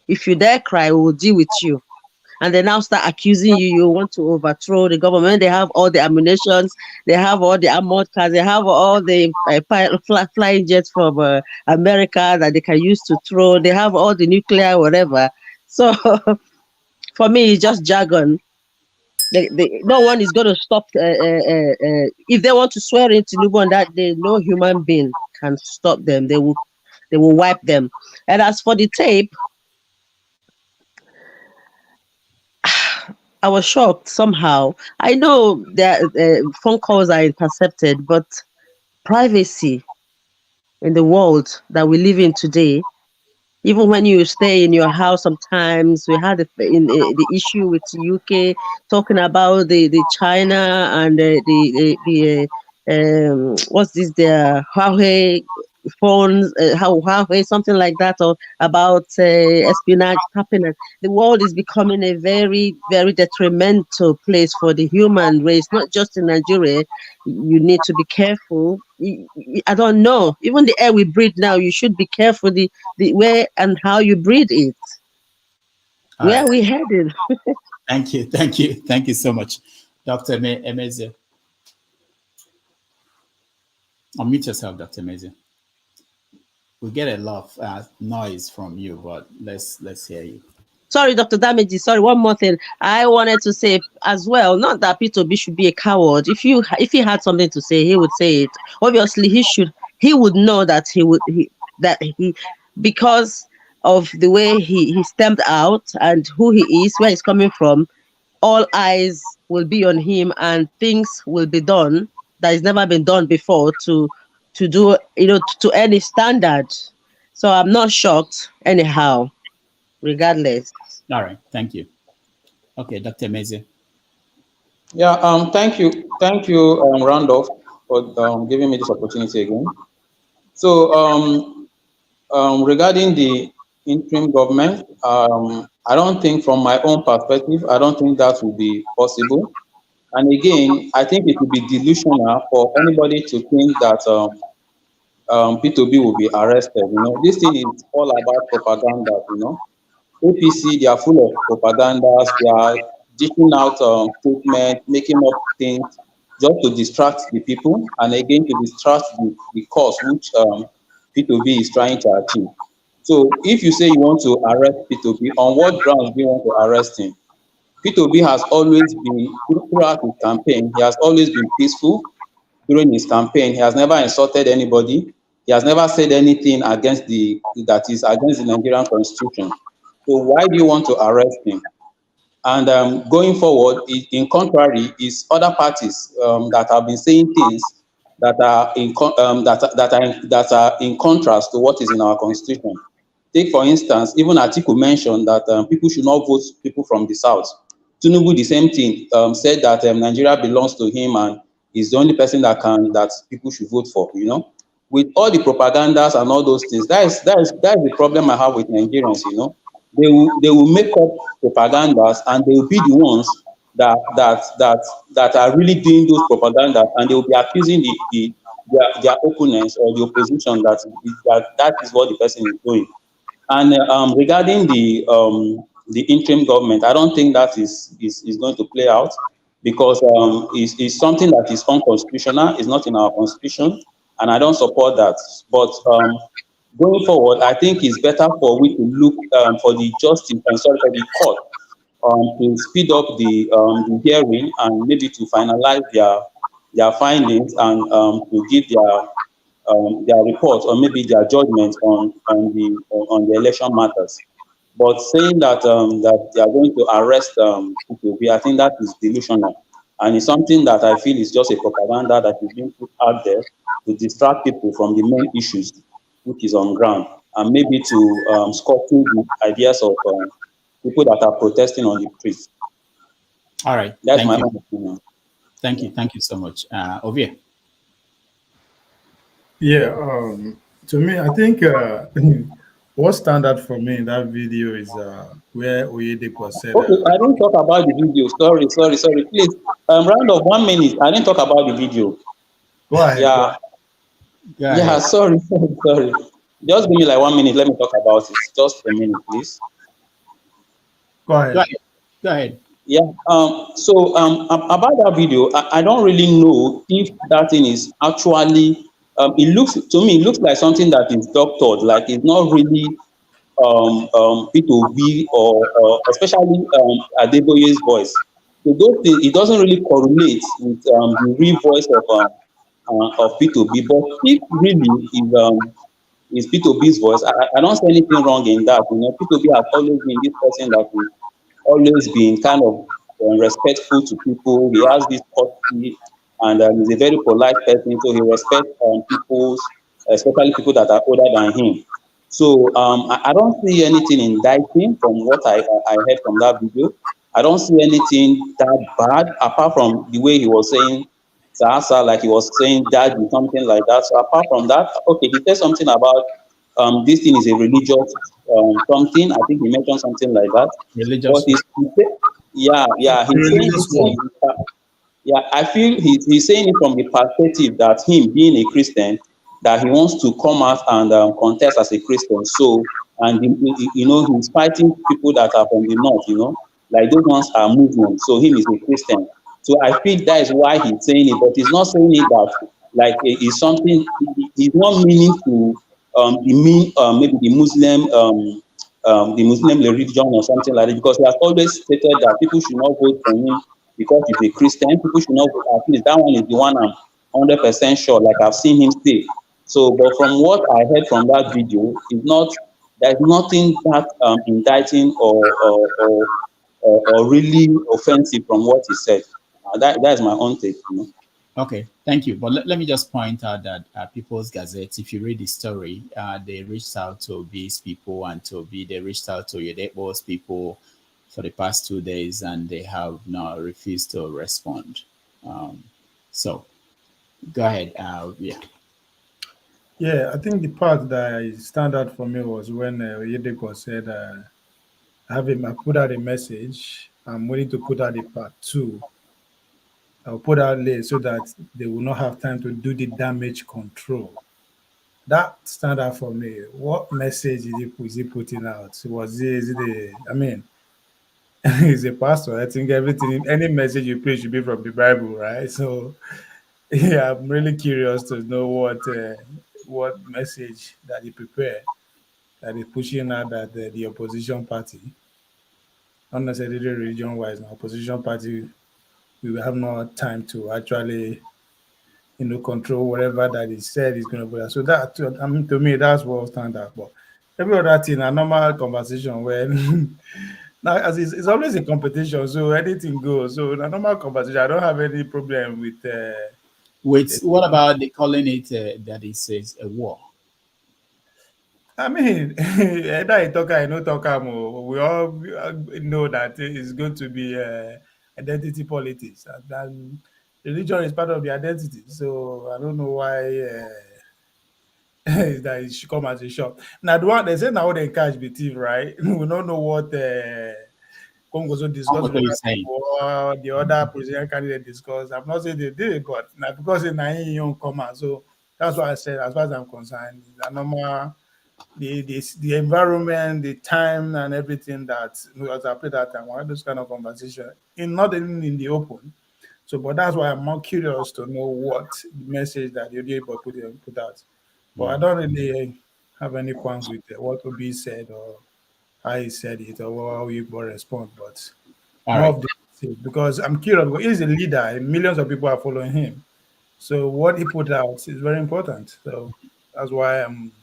If you dare cry, we will deal with you. And they now start accusing you want to overthrow the government. They have all the ammunitions, they have all the armored cars, they have all the flying jets from America that they can use to throw. They have all the nuclear, whatever. So for me, it's just jargon. No one is going to stop. If they want to swear in Tinubu on that day, no human being can stop them. They will wipe them. And as for the tape, I was shocked somehow. I know that phone calls are intercepted, but privacy in the world that we live in today, even when you stay in your house, sometimes we had the issue with UK talking about the China and what's this, the Huawei phones, Huawei, something like that, or about espionage happening. The world is becoming a very, very detrimental place for the human race, not just in Nigeria. You need to be careful. I don't know. Even the air we breathe now, you should be careful the where and how you breathe it. Where are we headed? Thank you so much, Dr. Emeze. Unmute yourself, Dr. Emeze. We get a lot of noise from you, but let's hear you. Sorry, Dr. Damage. Sorry, one more thing. I wanted to say as well, not that Peter Obi should be a coward. If he had something to say, he would say it. Obviously, he would know that because of the way he stepped out and who he is, where he's coming from, all eyes will be on him and things will be done that has never been done before to do, to any standard. So I'm not shocked anyhow, regardless. All right, thank you. Okay, Dr. Emeze. Yeah, thank you, Randolph, for giving me this opportunity again. So, regarding the interim government, I don't think, from my own perspective, I don't think that will be possible. And again, I think it would be delusional for anybody to think that Peter Obi will be arrested. This thing is all about propaganda. APC, they are full of propagandas. They are dishing out statements, making up things just to distract the people, and again to distract the cause which Peter Obi is trying to achieve. So if you say you want to arrest Peter Obi, on what grounds do you want to arrest him? Peter Obi has always been, throughout his campaign, he has always been peaceful during his campaign. He has never insulted anybody. He has never said anything against that is against the Nigerian constitution. So why do you want to arrest him? And going forward, in contrary, is other parties that have been saying things that are in contrast to what is in our constitution. Take, for instance, even Atiku mentioned that people should not vote people from the south. Tinubu, the same thing, said that Nigeria belongs to him and is the only person that people should vote for. With all the propagandas and all those things, that is the problem I have with Nigerians. They will make up propagandas and they will be the ones that are really doing those propagandas, and they will be accusing their opponents or the opposition that is what the person is doing. And regarding the interim government, I don't think that is going to play out, because it's something that is unconstitutional. It's not in our constitution, and I don't support that. But going forward, I think it's better for we to look for the justice and for the court to speed up the hearing and maybe to finalize their findings and to give their report or maybe their judgment on the election matters. But saying that that they are going to arrest Obi, I think that is delusional, and it's something that I feel is just a propaganda that is being put out there to distract people from the main issues which is on ground, and maybe to score through the ideas of people that are protesting on the streets. All right, that's my own opinion. Thank you so much, Ovie. Yeah, to me, I think what stand out for me in that video is where Oyedepo said. Okay, I didn't talk about the video. Sorry. Please, round of 1 minute. I didn't talk about the video. Go ahead. Yeah. Sorry. Just give me like 1 minute. Let me talk about it. Just a minute, please. Go ahead. Yeah. So about that video, I don't really know if that thing is actually. It looks like something that is doctored. Like it's not really Peter Obi or especially Adeboye's voice. So those things, it doesn't really correlate with the real voice of Peter Obi. But if really is Peter Obi's voice, I don't see anything wrong in that. Peter Obi has always been this person that has always been kind of respectful to people. He has this courtesy, and he's a very polite person, so he respects people, especially people that are older than him. So I don't see anything indicting from what I heard from that video. I don't see anything that bad, apart from the way he was saying Sasa, like he was saying, daddy, something like that. So apart from that, okay, he said something about this thing is a religious something. I think he mentioned something like that. But Religious. he's saying Religious it war. I feel he's saying it from the perspective that him being a Christian, that he wants to come out and contest as a Christian. So, and he's fighting people that are from the north, like those ones are Muslims. So him is a Christian. So I feel that is why he's saying it, but he's not saying it that like it's something. He's not meaning to maybe the Muslim religion or something like that, because he has always stated that people should not vote for him because he's a Christian. People should not vote. At least that one is the one I'm 100% sure, like I've seen him say. So, but from what I heard from that video, there's nothing that indicting or really offensive from what he said. That's my own take. Okay, thank you. But let me just point out that People's Gazette, if you read the story, they reached out to these people and they reached out to Yedebo's people for the past 2 days, and they have now refused to respond. So go ahead. Yeah, I think the part that stand out for me was when Yedeko said, I put out a message. I'm willing to put out a part 2. I'll put out late so that they will not have time to do the damage control. That stand out for me. What message is he putting out? He's a pastor. I think any message you preach should be from the Bible, right? So, yeah, I'm really curious to know what message that he prepared, that he's pushing out that the opposition party, not necessarily religion-wise, the opposition party, we will have no time to actually, control whatever that he said is going to be. So that, to me, that's what stand out. But every other thing, a normal conversation where now, as it's always a competition, so anything goes. So in a normal conversation, I don't have any problem with. What about they calling it that it says a war? I mean, either I talk, I no talk. We all know that it's going to be identity politics, and then religion is part of the identity. So I don't know why that it should come as a shock. Now the one they say now they catch the thief, right? We don't know what Congo so discussed or the other president candidate discussed. I'm not saying they did it, but now because it's not in young command. So that's why I said, as far as I'm concerned, the normal the environment, the time, and everything that was at that time. One of those kind of conversation, not even in the open. So, but that's why I'm more curious to know what message that you're able to put out. But I don't really have any qualms with what Obi said or how he said it or how you respond. But more of the because I'm curious. Because he's a leader, and millions of people are following him. So what he put out is very important. So that's why I'm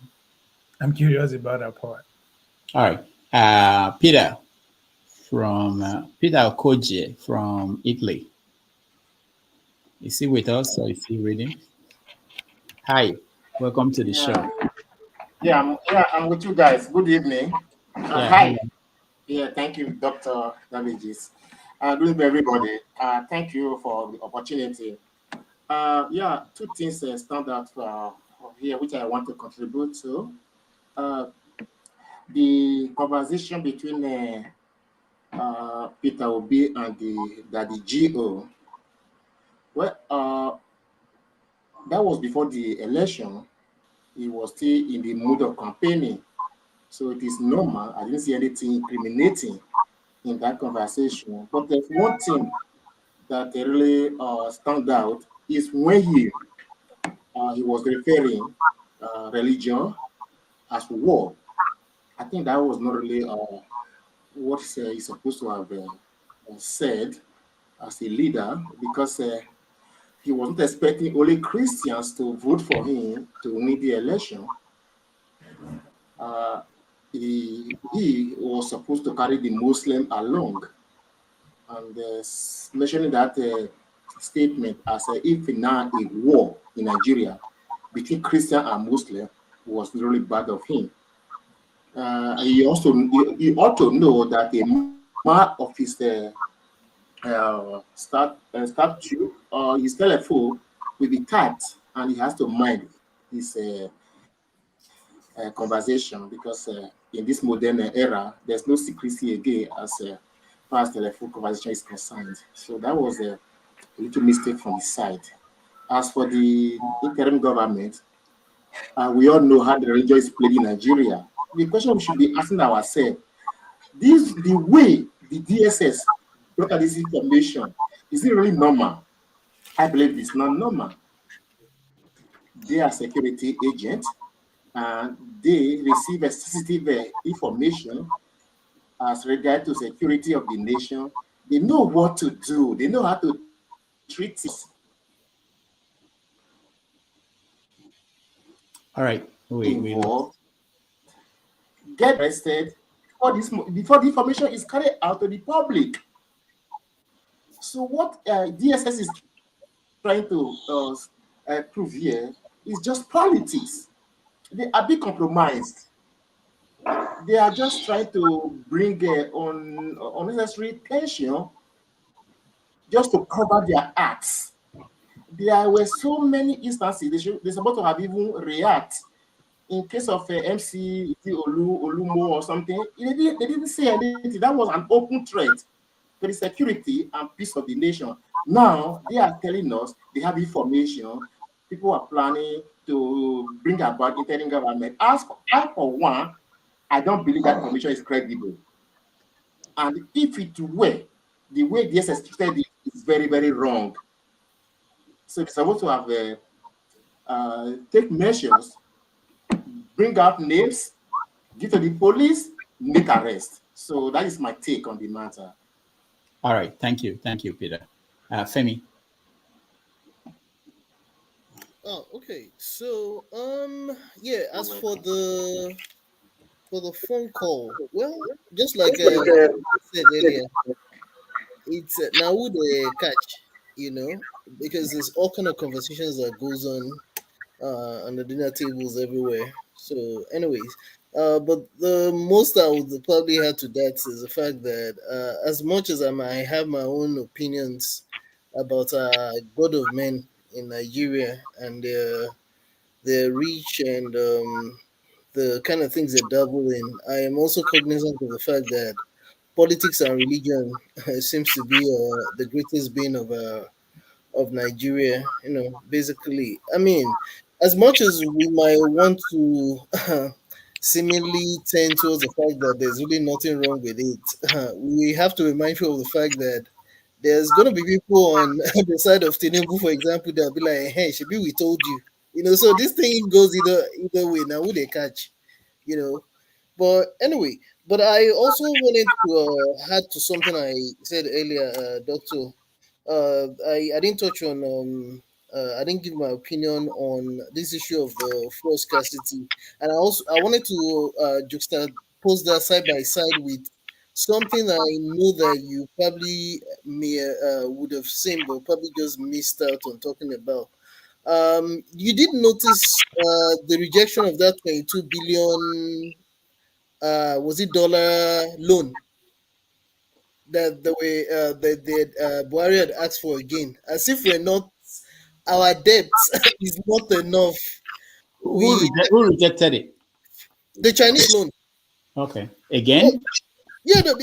curious about that part. All right. Peter Kuje from Italy. Is he with us or is he reading? Hi, welcome to the show. Yeah, I'm with you guys. Good evening. Hi. Yeah, thank you, Dr. Damages. Good evening, everybody. Thank you for the opportunity. Two things stand out here, which I want to contribute to. The conversation between Peter Obi and the GO. Well, that was before the election. He was still in the mood of campaigning. So it is normal. I didn't see anything incriminating in that conversation. But there's one thing that really stand out is when he was referring religion as war. I think that was not really what he's supposed to have said as a leader, because he wasn't expecting only Christians to vote for him to win the election. He was supposed to carry the Muslim along, and mentioning that statement as if now a war in Nigeria between Christian and Muslim was really bad of him. He ought to know that a man of his statue or his telephone will be typed, and he has to mind his conversation, because in this modern era, there's no secrecy again as far as telephone conversation is concerned. So that was a little mistake from his side. As for the interim government, we all know how the religion is played in Nigeria. The question we should be asking ourselves, the way the DSS got at this information, is it really normal? I believe it's not normal. They are security agents, and they receive a sensitive information as regard to security of the nation. They know what to do. They know how to treat it. All right. Involved, get arrested before the information is carried out to the public. So what DSS is trying to prove here is just politics. They are being compromised. They are just trying to bring unnecessary tension just to cover their acts. There were so these instances they're supposed to have even react. In case of MC Olumo or something, they didn't say anything. That was an open threat to the security and peace of the nation. Now they are telling us they have information. People are planning to bring about interim government. I, for one, I don't believe that information is credible. And if it were, the way DSS treated it is very, very wrong. So it's supposed to have take measures, bring out names, give to the police, make arrest. So that is my take on the matter. All right, thank you, Peter. Femi. Oh, okay. So, yeah. As for the phone call, well, just like I said earlier, it's now who they catch, because there's all kind of conversations that goes on the dinner tables everywhere. So, anyways, but the most I would probably add to that is the fact that as much as I might have my own opinions about God of men in Nigeria and their reach and the kind of things they dabble in, I am also cognizant of the fact that politics and religion seems to be the greatest bane of Nigeria. Basically, I mean, as much as we might want to seemingly tend towards the fact that there's really nothing wrong with it, we have to be mindful of the fact that there's going to be people on the side of Tinubu, for example, that'll be like, hey, Shabi, we told you. So this thing goes either way. Now, who they catch, you know. But anyway, but I also wanted to add to something I said earlier, Doctor. I didn't touch on, I didn't give my opinion on this issue of the fuel scarcity. And I wanted to juxtapose that side by side with something I know that you probably would have seen, but probably just missed out on talking about. You did notice the rejection of that 22 billion, was it dollar loan that the way that Buhari had asked for again, as if we're not, our debt is not enough. Who rejected it? The Chinese loan. Okay. Again? Yeah, that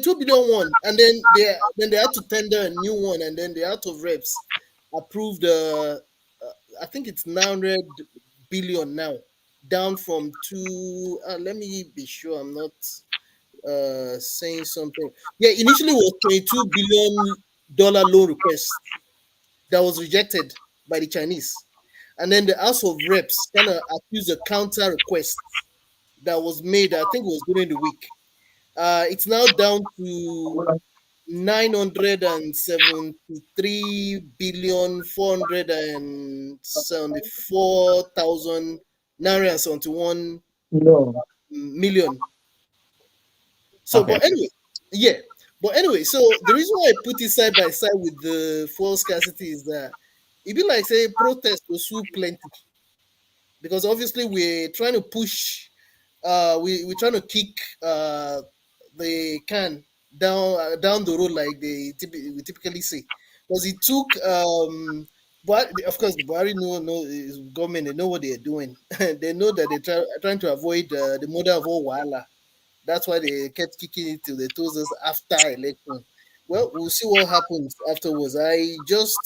2 billion one, and then they had to tender a new one, and then the House of Reps approved. I think it's 900 billion now, down from 2. Let me be sure I'm not saying something. Yeah, initially it was $22 billion loan request that was rejected by the Chinese, and then the House of Reps kind of accused a counter request that was made. I think it was during the week. It's now down to 973 billion 474,000 971 million. So, Okay. but anyway, so the reason why I put it side by side with the fuel scarcity is that it be like say protest will sue plenty, because obviously we're trying to push, we're trying to kick the can down the road, like we typically say, because it took but of course, the Buhari know is government. They know what they are doing. They know that they're trying to avoid the mother of all wahala. That's why they kept kicking it till they told us after election. Well, we'll see what happens afterwards. I just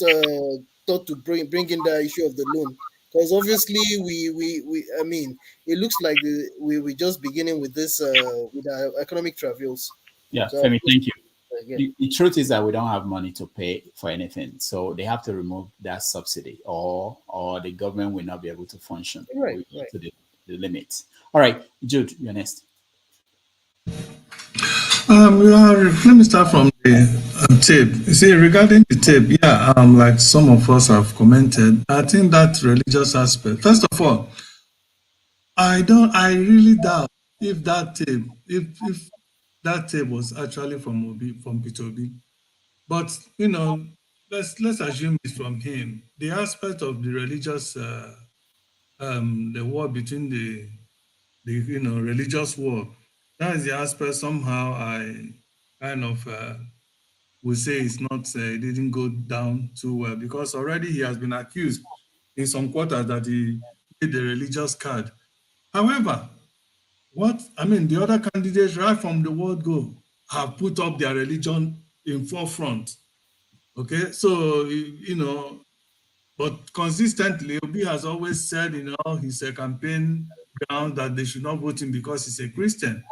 thought to bring in the issue of the loan because obviously we I mean it looks like we're just beginning with this with our economic travails. Yeah, So Femi, thank you. again, The truth is that we don't have money to pay for anything, so they have to remove that subsidy, or the government will not be able to function right, to the limits. All right, Jude, you're next. Let me start from the tape. You see, regarding the tape, yeah, like some of us have commented, I think that religious aspect. First of all, I really doubt if that tape, if that tape was actually from Peter Obi. But let's assume it's from him. The aspect of the religious, the war between the religious war, that is the aspect somehow I kind of would say it's not, it didn't go down too well because already he has been accused in some quarters that he played the religious card. However, the other candidates right from the word go have put up their religion in forefront. Okay, so but consistently, Obi has always said, his campaign ground that they should not vote him because he's a Christian.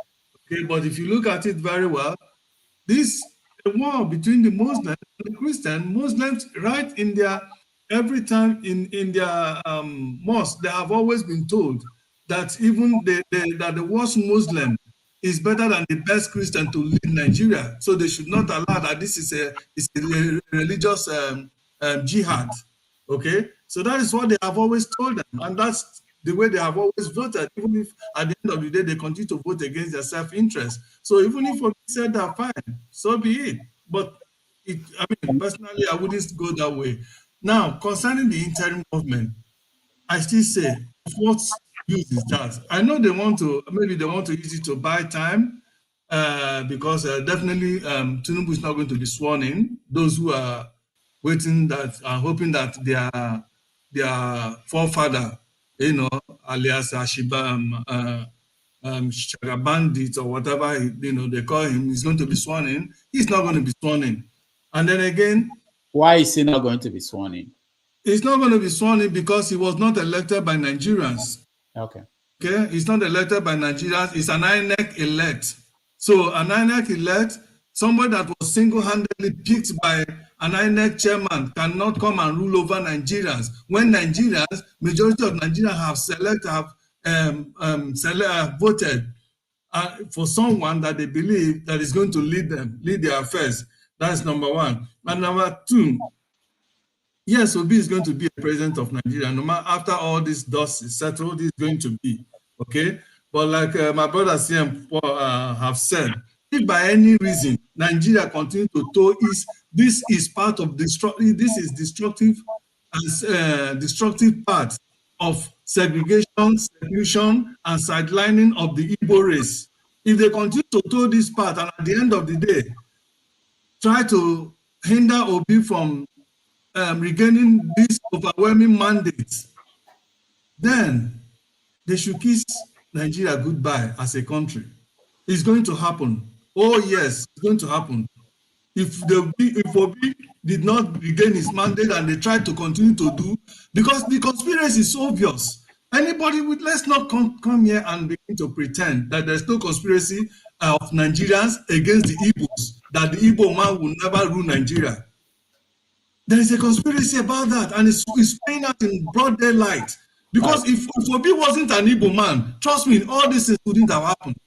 Okay, but if you look at it very well, this a war between the Muslims and the Christian. Muslims, right in their every time in their mosque, they have always been told that even that the worst Muslim is better than the best Christian to lead Nigeria. So they should not allow that. This is a religious jihad. Okay, so that is what they have always told them, and that's the way they have always voted, even if at the end of the day they continue to vote against their self-interest. So even if Obi said that, fine, so be it. But personally, I wouldn't go that way. Now, concerning the interim government, I still say, what use is that? I know maybe they want to use it to buy time, because definitely Tinubu is not going to be sworn in. Those who are waiting that are hoping that their forefather, alias Ashiba, Shaga Bandit or whatever they call him, is going to be sworn in. He's not going to be sworn in. And then again, why is he not going to be sworn in? He's not going to be sworn in because he was not elected by Nigerians. Okay. Okay, he's not elected by Nigerians. He's an INEC elect. So an INEC elect, somebody that was single-handedly picked by an INEC chairman cannot come and rule over Nigerians. When Nigerians, majority of Nigerians have voted for someone that they believe that is going to lead their affairs. That's number one. And number two, yes, Obi is going to be a president of Nigeria. No matter after all this dust is settled, he's going to be, okay? But like my brother CM have said, if by any reason Nigeria continue to tow this is part of destructive part of segregation, seclusion, and sidelining of the Igbo race. If they continue to tow this part, and at the end of the day, try to hinder Obi from regaining this overwhelming mandate, then they should kiss Nigeria goodbye as a country. It's going to happen. Oh yes, it's going to happen. If Obi did not regain his mandate and they try to continue to do, because the conspiracy is obvious. Let's not come here and begin to pretend that there's no conspiracy of Nigerians against the Igbos, that the Igbo man will never rule Nigeria. There is a conspiracy about that, and it's playing out in broad daylight. Because if Obi wasn't an Igbo man, trust me, all these things wouldn't have happened.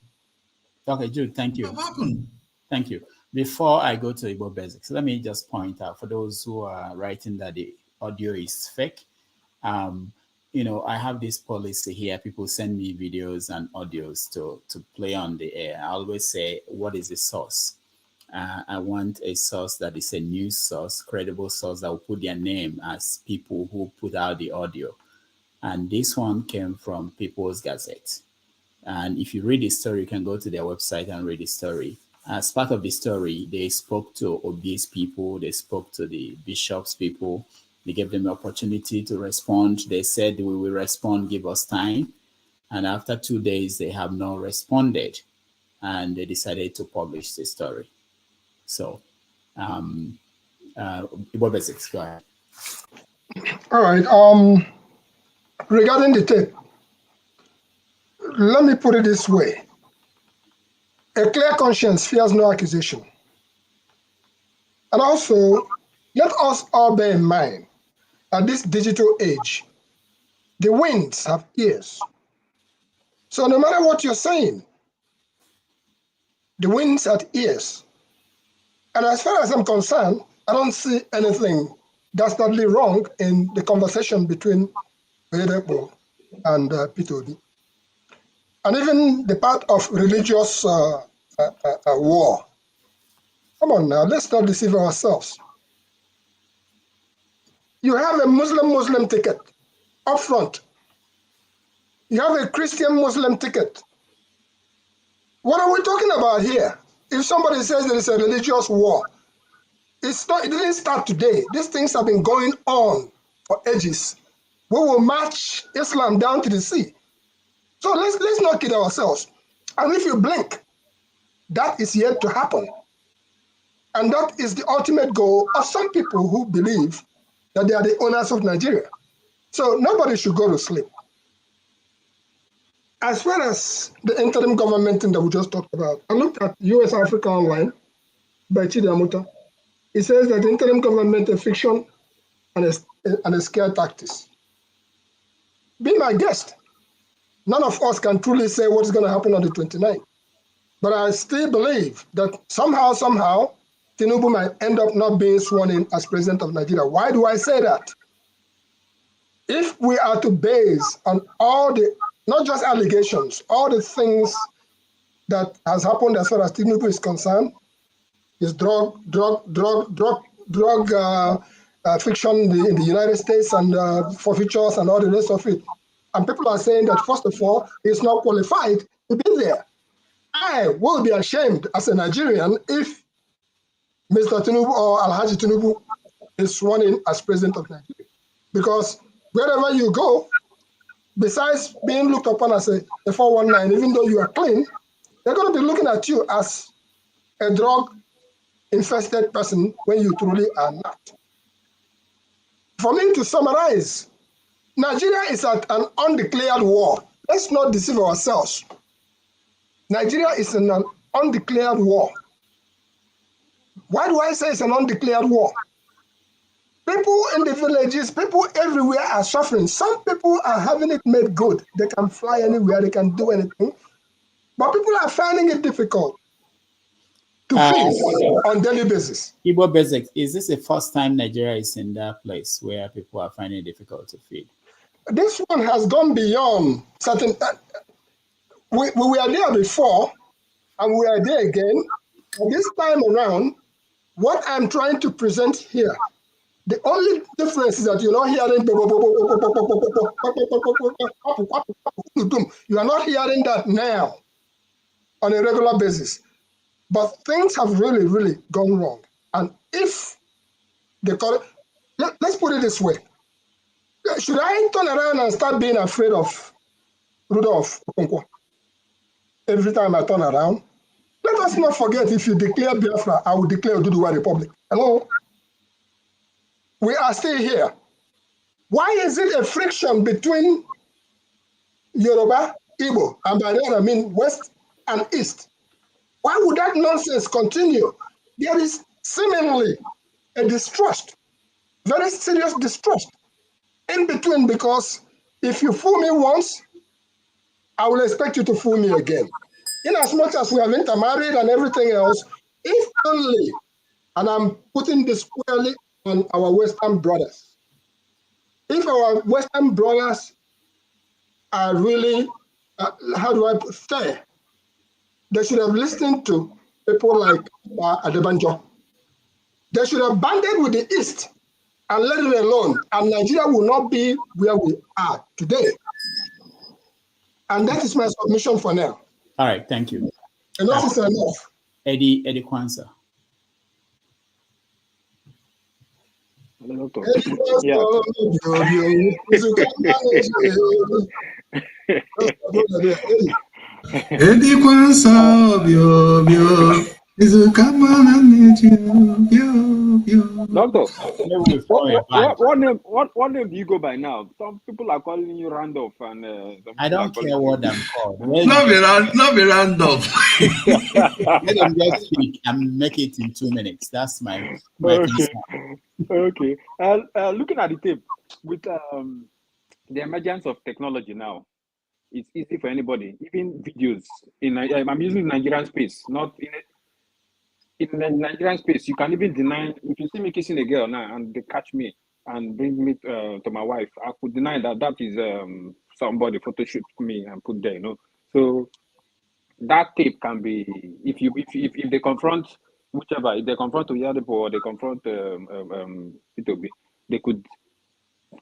Okay, Jude, thank you. It would have happened. Thank you. Before I go to Igbo basics, let me just point out for those who are writing that the audio is fake. I have this policy here. People send me videos and audios to play on the air. I always say, what is the source? I want a source that is a news source, credible source that will put their name as people who put out the audio. And this one came from People's Gazette. And if you read the story, you can go to their website and read the story. As part of the story, they spoke to Obi's people, they spoke to the bishop's people, They gave them the opportunity to respond. They said, we will respond, give us time. And after 2 days, they have not responded. And they decided to publish the story. So, Igbo Basics, go ahead. All right. Regarding the tape, let me put it this way. A clear conscience fears no accusation. And also, let us all bear in mind that this digital age, the winds have ears. So no matter what you're saying, the winds have ears. And as far as I'm concerned, I don't see anything dastardly wrong in the conversation between Ariwoola and Peter Obi. And even the part of religious war. Come on now, let's not deceive ourselves. You have a Muslim ticket up front. You have a Christian-Muslim ticket. What are we talking about here? If somebody says there is a religious war, it didn't start today. These things have been going on for ages. We will march Islam down to the sea. So let's not kid ourselves. And if you blink, that is yet to happen. And that is the ultimate goal of some people who believe that they are the owners of Nigeria. So nobody should go to sleep. As far as the interim government thing that we just talked about, I looked at US Africa Online by Chidi Amuta. It says that the interim government is fiction and a scare tactics. Be my guest. None of us can truly say what's going to happen on the 29th. But I still believe that somehow, Tinubu might end up not being sworn in as president of Nigeria. Why do I say that? If we are to base on all the, not just allegations, all the things that has happened as far as Tinubu is concerned, is drug fiction in the United States and forfeitures and all the rest of it. And people are saying that, first of all, he's not qualified to be there. I will be ashamed as a Nigerian if Mr. Tinubu or Alhaji Tinubu is sworn in as president of Nigeria. Because wherever you go, besides being looked upon as a 419, even though you are clean, they're going to be looking at you as a drug-infested person when you truly are not. For me to summarize, Nigeria is at an undeclared war. Let's not deceive ourselves. Nigeria is in an undeclared war. Why do I say it's an undeclared war? People in the villages, people everywhere are suffering. Some people are having it made good. They can fly anywhere, they can do anything. But people are finding it difficult to feed on a daily basis. Igbo Basics, is this the first time Nigeria is in that place where people are finding it difficult to feed? This one has gone beyond certain... We were there before, and we are there again. And this time around, what I'm trying to present here, the only difference is that you're not hearing... You are not hearing that now on a regular basis. But things have really, really gone wrong. And if they call it... Let's put it this way. Should I turn around and start being afraid of Rudolph Okonkwo every time I turn around? Let us not forget, if you declare Biafra, I will declare Oduduwa Republic. Hello? We are still here. Why is it a friction between Yoruba, Igbo, and by that I mean West and East? Why would that nonsense continue? There is seemingly a distrust, very serious distrust in between, because if you fool me once, I will expect you to fool me again. In as much as we have intermarried and everything else, if only, and I'm putting this squarely on our Western brothers, if our Western brothers are really, how do I put, fair, they should have listened to people like Adebanjo. They should have banded with the East and let it alone, and Nigeria will not be where we are today. And that is my submission for now. All right, thank you. Enough is enough. Eddie Kwanzaa. Yeah. Doctor, what name do you go by now? Some people are calling you Randolph, and some I people are don't calling care you. what I'm called. Not be Randolph. Let them just speak and make it in 2 minutes. That's my concern. Okay. Looking at the tape with the emergence of technology now, it's easy for anybody, even videos. I'm using Nigerian space, not in the Nigerian space. You can even deny, if you see me kissing a girl now and they catch me and bring me to my wife, I could deny that is somebody photoshoot me and put there, So that tape can be, if they confront whichever, if they confront Oyadipo or they confront Peter Obi, they could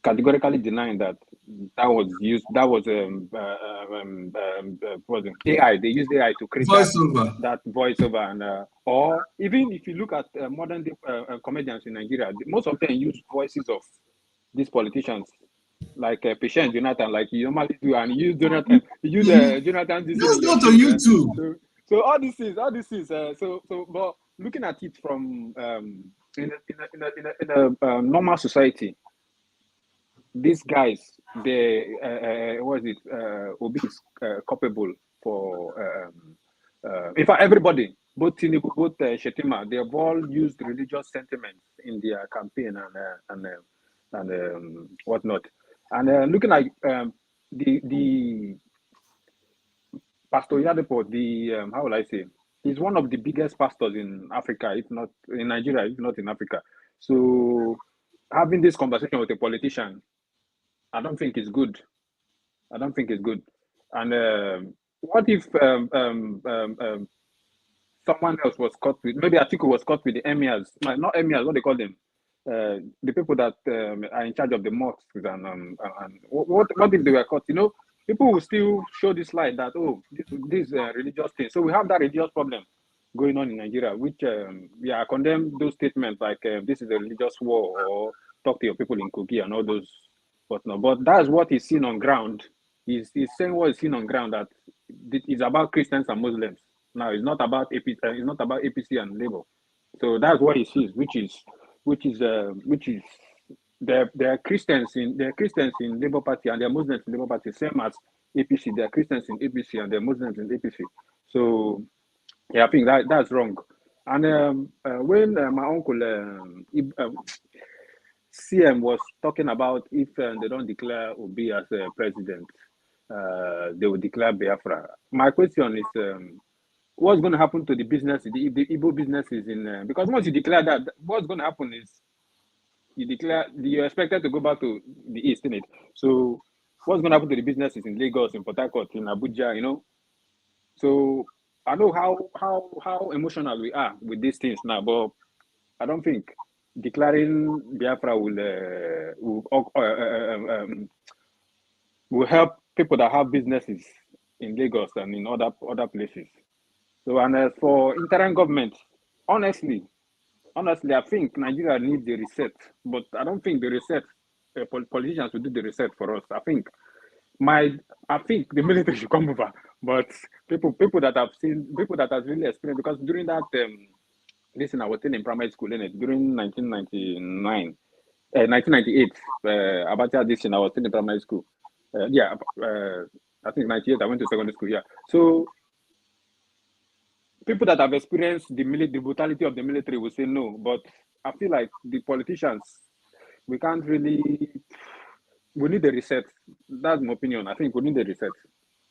categorically deny that was used. That was AI. They used AI to create that voiceover, and or even if you look at modern day comedians in Nigeria, most of them use voices of these politicians, like Patient Jonathan, like you normally do, and you use Jonathan. You use Jonathan. Just go to YouTube. So all this is. But looking at it from in a normal society, these guys, they Obi is culpable for. In fact, everybody, both Tinubu, both Shetima, they have all used religious sentiments in their campaign and whatnot. And looking at the Pastor Yadepo, how will I say? He's one of the biggest pastors in Africa, if not in Nigeria, if not in Africa. So having this conversation with a politician, I don't think it's good. And what if someone else was caught with, maybe Atiku was caught with the emirs, not emirs, what they call them, the people that are in charge of the mosques, and what if they were caught? People will still show this light that this religious thing. So we have that religious problem going on in Nigeria, which I condemn those statements like this is a religious war, or talk to your people in Kogi and all those whatnot. But that's what is seen on ground. He's saying what is seen on ground, that it's about Christians and Muslims. Now it's not about APC and Labour. So that's what he sees, which is there are Christians in Labour Party and there are Muslims in Labour Party, same as APC. There are Christians in APC and there are Muslims in APC. So yeah, I think that's wrong. And when my uncle CM was talking about if they don't declare Obi as president, they will declare Biafra. My question is, what's going to happen to the business, the Igbo businesses in? Because once you declare that, what's going to happen is you're expected to go back to the east, isn't it? So what's going to happen to the businesses in Lagos, in Port Harcourt, in Abuja? So I know how emotional we are with these things now, but I don't think declaring Biafra will help people that have businesses in Lagos and in other places. So, and as for interim government, honestly, I think Nigeria needs a reset, but I don't think the reset politicians will do the reset for us. I think the military should come over, but people that have really experienced, because during that listen, I was still in primary school, during 1998, Abacha I was still in primary school. I think 98, I went to secondary school, So people that have experienced the brutality of the military will say no, but I feel like the politicians, we need a reset. That's my opinion. I think we need a reset.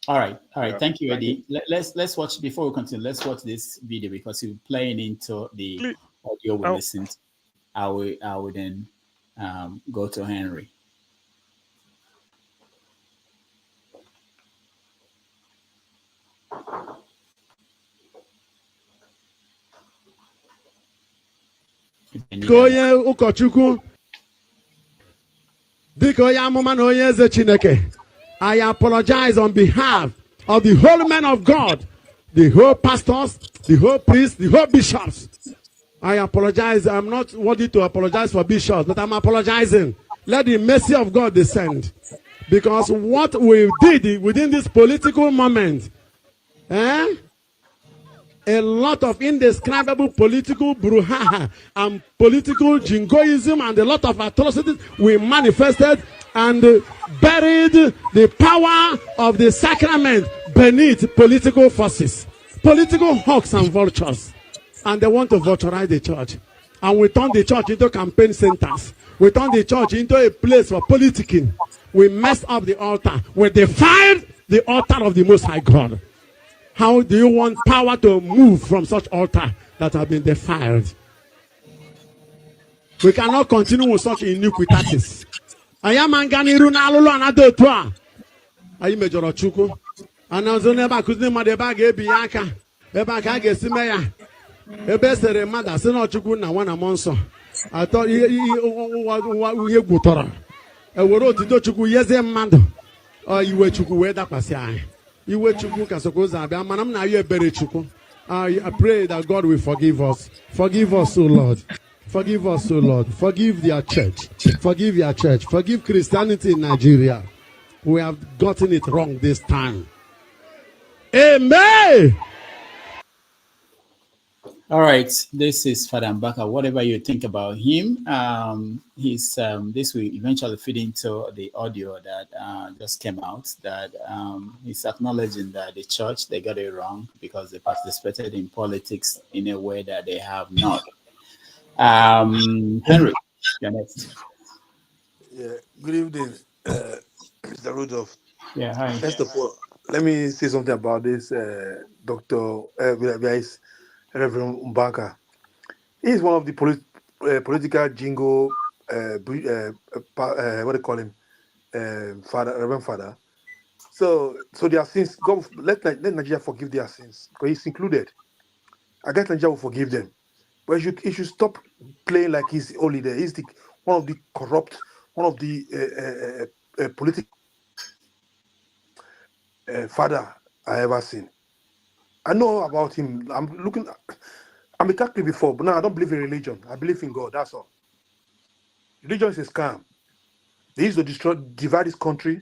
All right. Thank you, Eddie. Let's watch, before we continue, let's watch this video because you're playing into the audio we listened. I will then go to Henry. onye ụkọchukwu dịka onye amụma na onye eze Chineke, I apologize on behalf of the whole men of God, the whole pastors, the whole priests, the whole bishops, I apologize. I'm not worthy to apologize for bishops, but I'm apologizing. Let the mercy of God descend. Because what we did within this political moment, a lot of indescribable political brouhaha and political jingoism and a lot of atrocities we manifested and buried the power of the sacrament beneath political forces, political hawks and vultures. And they want to vulturize the church. And we turned the church into campaign centers. We turned the church into a place for politicking. We messed up the altar. We defied the altar of the Most High God. How do you want power to move from such altar that have been defiled? We cannot continue with such iniquities. I am Anganiru na alulu anado toa. Ayi mejoro chuku. Anazo neba kuzini madeba gebi yaka. Eba kage simeya. Ebe sere mada sino chuku na wana monso. I thought ye gutora. Eworo tito chuku yeze mando. Iwe chuku weda kwasi ayi. Iwe chuku kasokoza abia manam na ye bere chuku. I pray that God will forgive us. Forgive us, O Lord. Forgive us, O Lord. Forgive their church. Forgive your church. Forgive Christianity in Nigeria. We have gotten it wrong this time. Amen. All right, this is Father Mbaka. Whatever you think about him, this will eventually feed into the audio that just came out, that he's acknowledging that the church, they got it wrong because they participated in politics in a way that they have not. Henry, you're next. Yeah, good evening, Mr. Rudolph. Yeah, hi. First of all, let me say something about this Reverend Mbaka. He is one of the political jingo, what do you call him, Reverend Father. So their sins, God, let Nigeria forgive their sins, because he's included. I guess Nigeria will forgive them. But he should stop playing like he's only there. He's one of the corrupt, one of the political father I ever seen. I know about him. I'm a Catholic before, but now I don't believe in religion. I believe in God. That's all. Religion is a scam. They used to divide this country.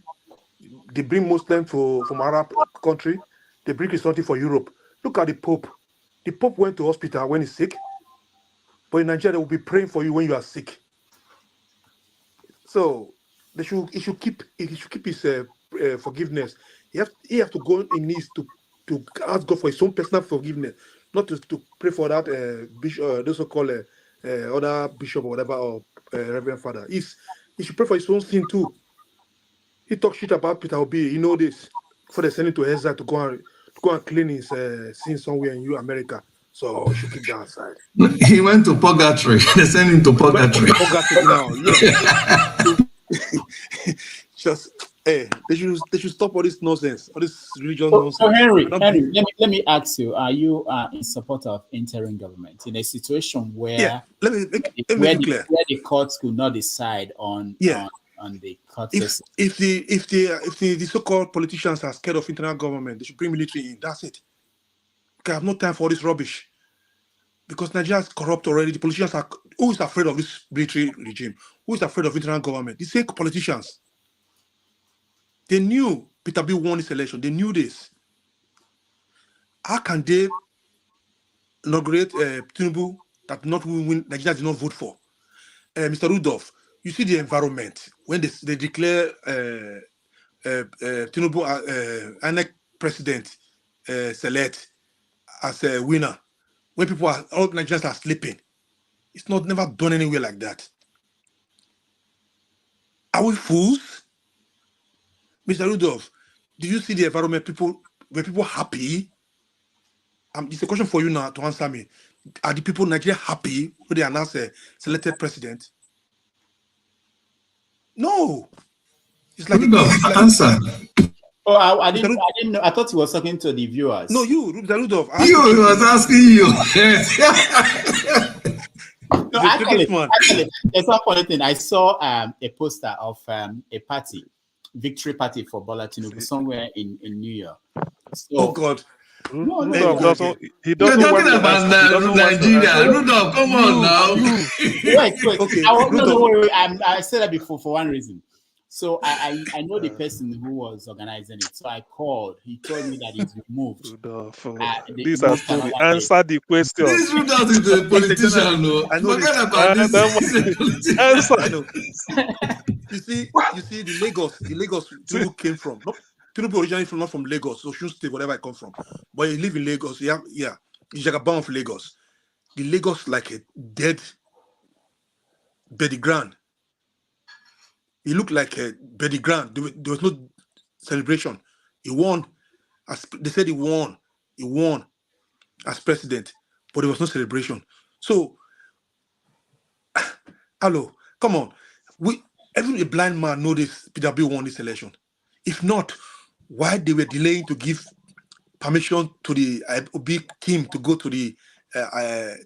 They bring Muslims from Arab country. They bring Christianity for Europe. Look at the Pope. The Pope went to hospital when he's sick. But in Nigeria, they will be praying for you when you are sick. So he should keep his forgiveness. He have to go in knees to ask God for his own personal forgiveness, not to pray for that bishop, those so-called other bishop or whatever, or Reverend Father. He should pray for his own sin too. He talks shit about Peter Obi. You know this. Before they send him to exile to go and clean his sin somewhere in America. So he should keep that aside. He went to purgatory. They sent him to purgatory. Purgatory now, yeah. Just they should stop all this nonsense, all this religion nonsense. So Henry, let me ask you: are you in support of interim government in a situation where let me make it clear, where the courts could not decide on the court system? If the so-called politicians are scared of internal government, they should bring military in. That's it. Okay, I have no time for this rubbish. Because Nigeria is corrupt already. The politicians are. Who is afraid of this military regime? Who is afraid of internal government? The same politicians. They knew Peter Obi won this election. They knew this. How can they inaugurate Tinubu that not win? Nigeria did not vote for. Mr. Rudolph, you see the environment when they declare Tinubu INEC president select as a winner. When all Nigerians are sleeping, it's never done anywhere like that. Are we fools? Mr. Rudolph, do you see the environment? Were people happy? It's a question for you now to answer me. Are the people in Nigeria happy when they announce a selected president? No. It's like answer. Oh, I didn't know. I thought he was talking to the viewers. No, you, Rudolph. He was asking you. No, actually, there's one funny thing. I saw a poster of a party, victory party for Bola Tinubu somewhere in New York. So, oh God. Rudolph doesn't. He You're doesn't want talking to about answer. He doesn't want to Nigeria. answer. Rudolph, come on now. Wait. Okay, No, Rudolph. don't worry. I said that before for one reason. So I know the person who was organizing it. So I called. He told me that he's removed. Rudolph, They these are moved story. another place. Answer the question. This Rudolph is a politician, no. I know Forget this. about this. He's a politician. Answer. I know. You see, the Lagos Tinubu came from. Tinubu originally not from Lagos, so Osun State, whatever I come from. But he live in Lagos. Yeah. He's Jagaban of Lagos. The Lagos like a dead Betty Grand. He looked like a Betty Grand. There was no celebration. He won. They said he won. He won as president, but there was no celebration. So, hello, come on. Even a blind man knows this. Peter Obi won this election. If not, why they were delaying to give permission to the Obi team to go to the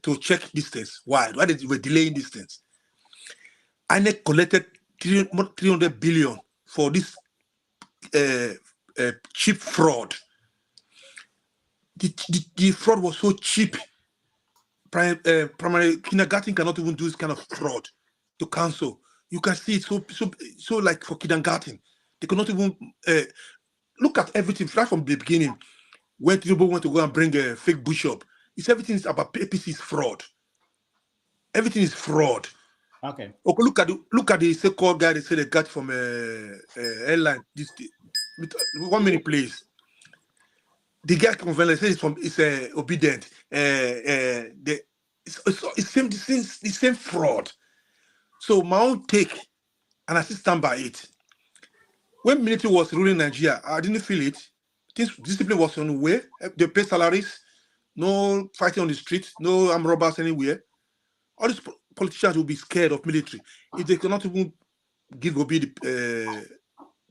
to check distance? Why they were delaying these things? INEC collected 300 billion for this cheap fraud. The fraud was so cheap. Primary kindergarten cannot even do this kind of fraud to council. You can see it so like for kindergarten, they cannot even look at everything right from the beginning. When people want to go and bring a fake bishop, everything is about APC's fraud. Everything is fraud. Okay. Look at the so-called guy they say they got from airline. This 1 minute, please. The guy from Venezuela is obedient. It's the same fraud. So my own take, and I still stand by it. When military was ruling Nigeria, I didn't feel it. Discipline was on the way. They pay salaries, no fighting on the streets, no armed robbers anywhere. All these politicians will be scared of military. If they cannot even give Obi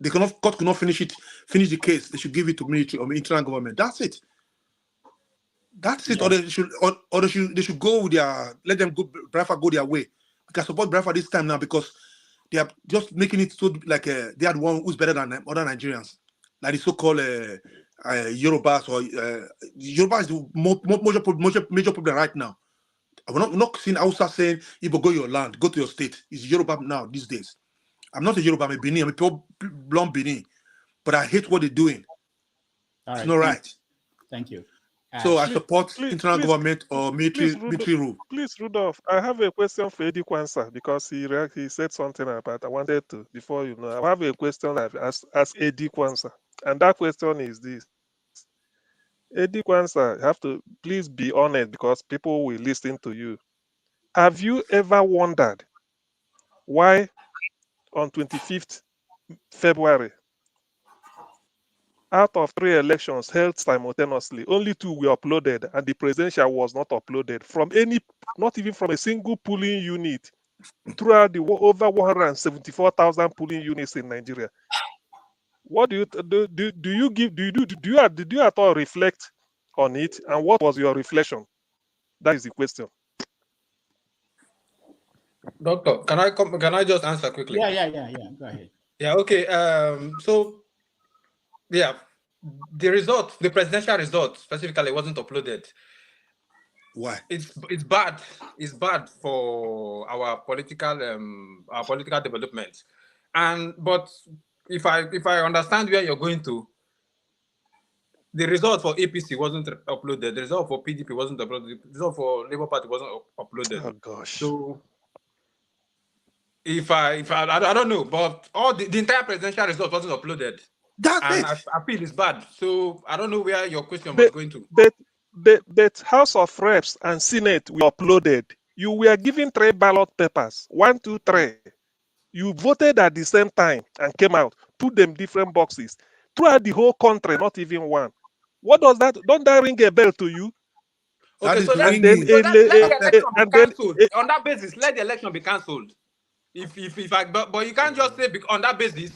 court could not finish the case, they should give it to military or internal government. That's it. That's it. Yeah. Or they should go with let them go. Biafra go their way. We can support Biafra this time now because they are just making it so like they are the one who's better than other Nigerians, like the so-called Yorubas or Yoruba is the major problem right now. We're not seeing Hausa saying, "Igbo, go your land, go to your state." It's Yoruba now these days. I'm not a Yoruba, I'm a Benin, I'm a pure blonde Benin, but I hate what they're doing. It's not right. Thank you. So I support internal government or military rule. Please, Rudolph, I have a question for Eddie Kwanzaa because he said something about I wanted to, before you know, I have a question I've asked Eddie Kwanzaa, and that question is this. Eddie Kwanzaa, you have to please be honest because people will listen to you. Have you ever wondered why on 25th February, out of 3 elections held simultaneously, only 2 were uploaded and the presidential was not uploaded from not even from a single polling unit throughout the over 174,000 polling units in Nigeria? What do you at all reflect on it, and what was your reflection? That is the question. Doctor, can I just answer quickly? Yeah. Go ahead. Yeah, okay. So yeah, the presidential result specifically wasn't uploaded. Why? It's bad. It's bad for our political development. But if I understand where you're going to, the result for APC wasn't uploaded. The result for PDP wasn't uploaded. The result for Labour Party wasn't uploaded. Oh gosh. So if I don't know, but all the entire presidential result wasn't uploaded. I feel it's bad. So I don't know where your question was going to. The House of Reps and Senate were uploaded. You were given 3 ballot papers. 1, 2, 3. You voted at the same time and came out. Put them different boxes. Throughout the whole country, not even one. What does that? Don't that ring a bell to you? Okay, so let the election be cancelled. On that basis, let the election be cancelled. But you can't just say on that basis,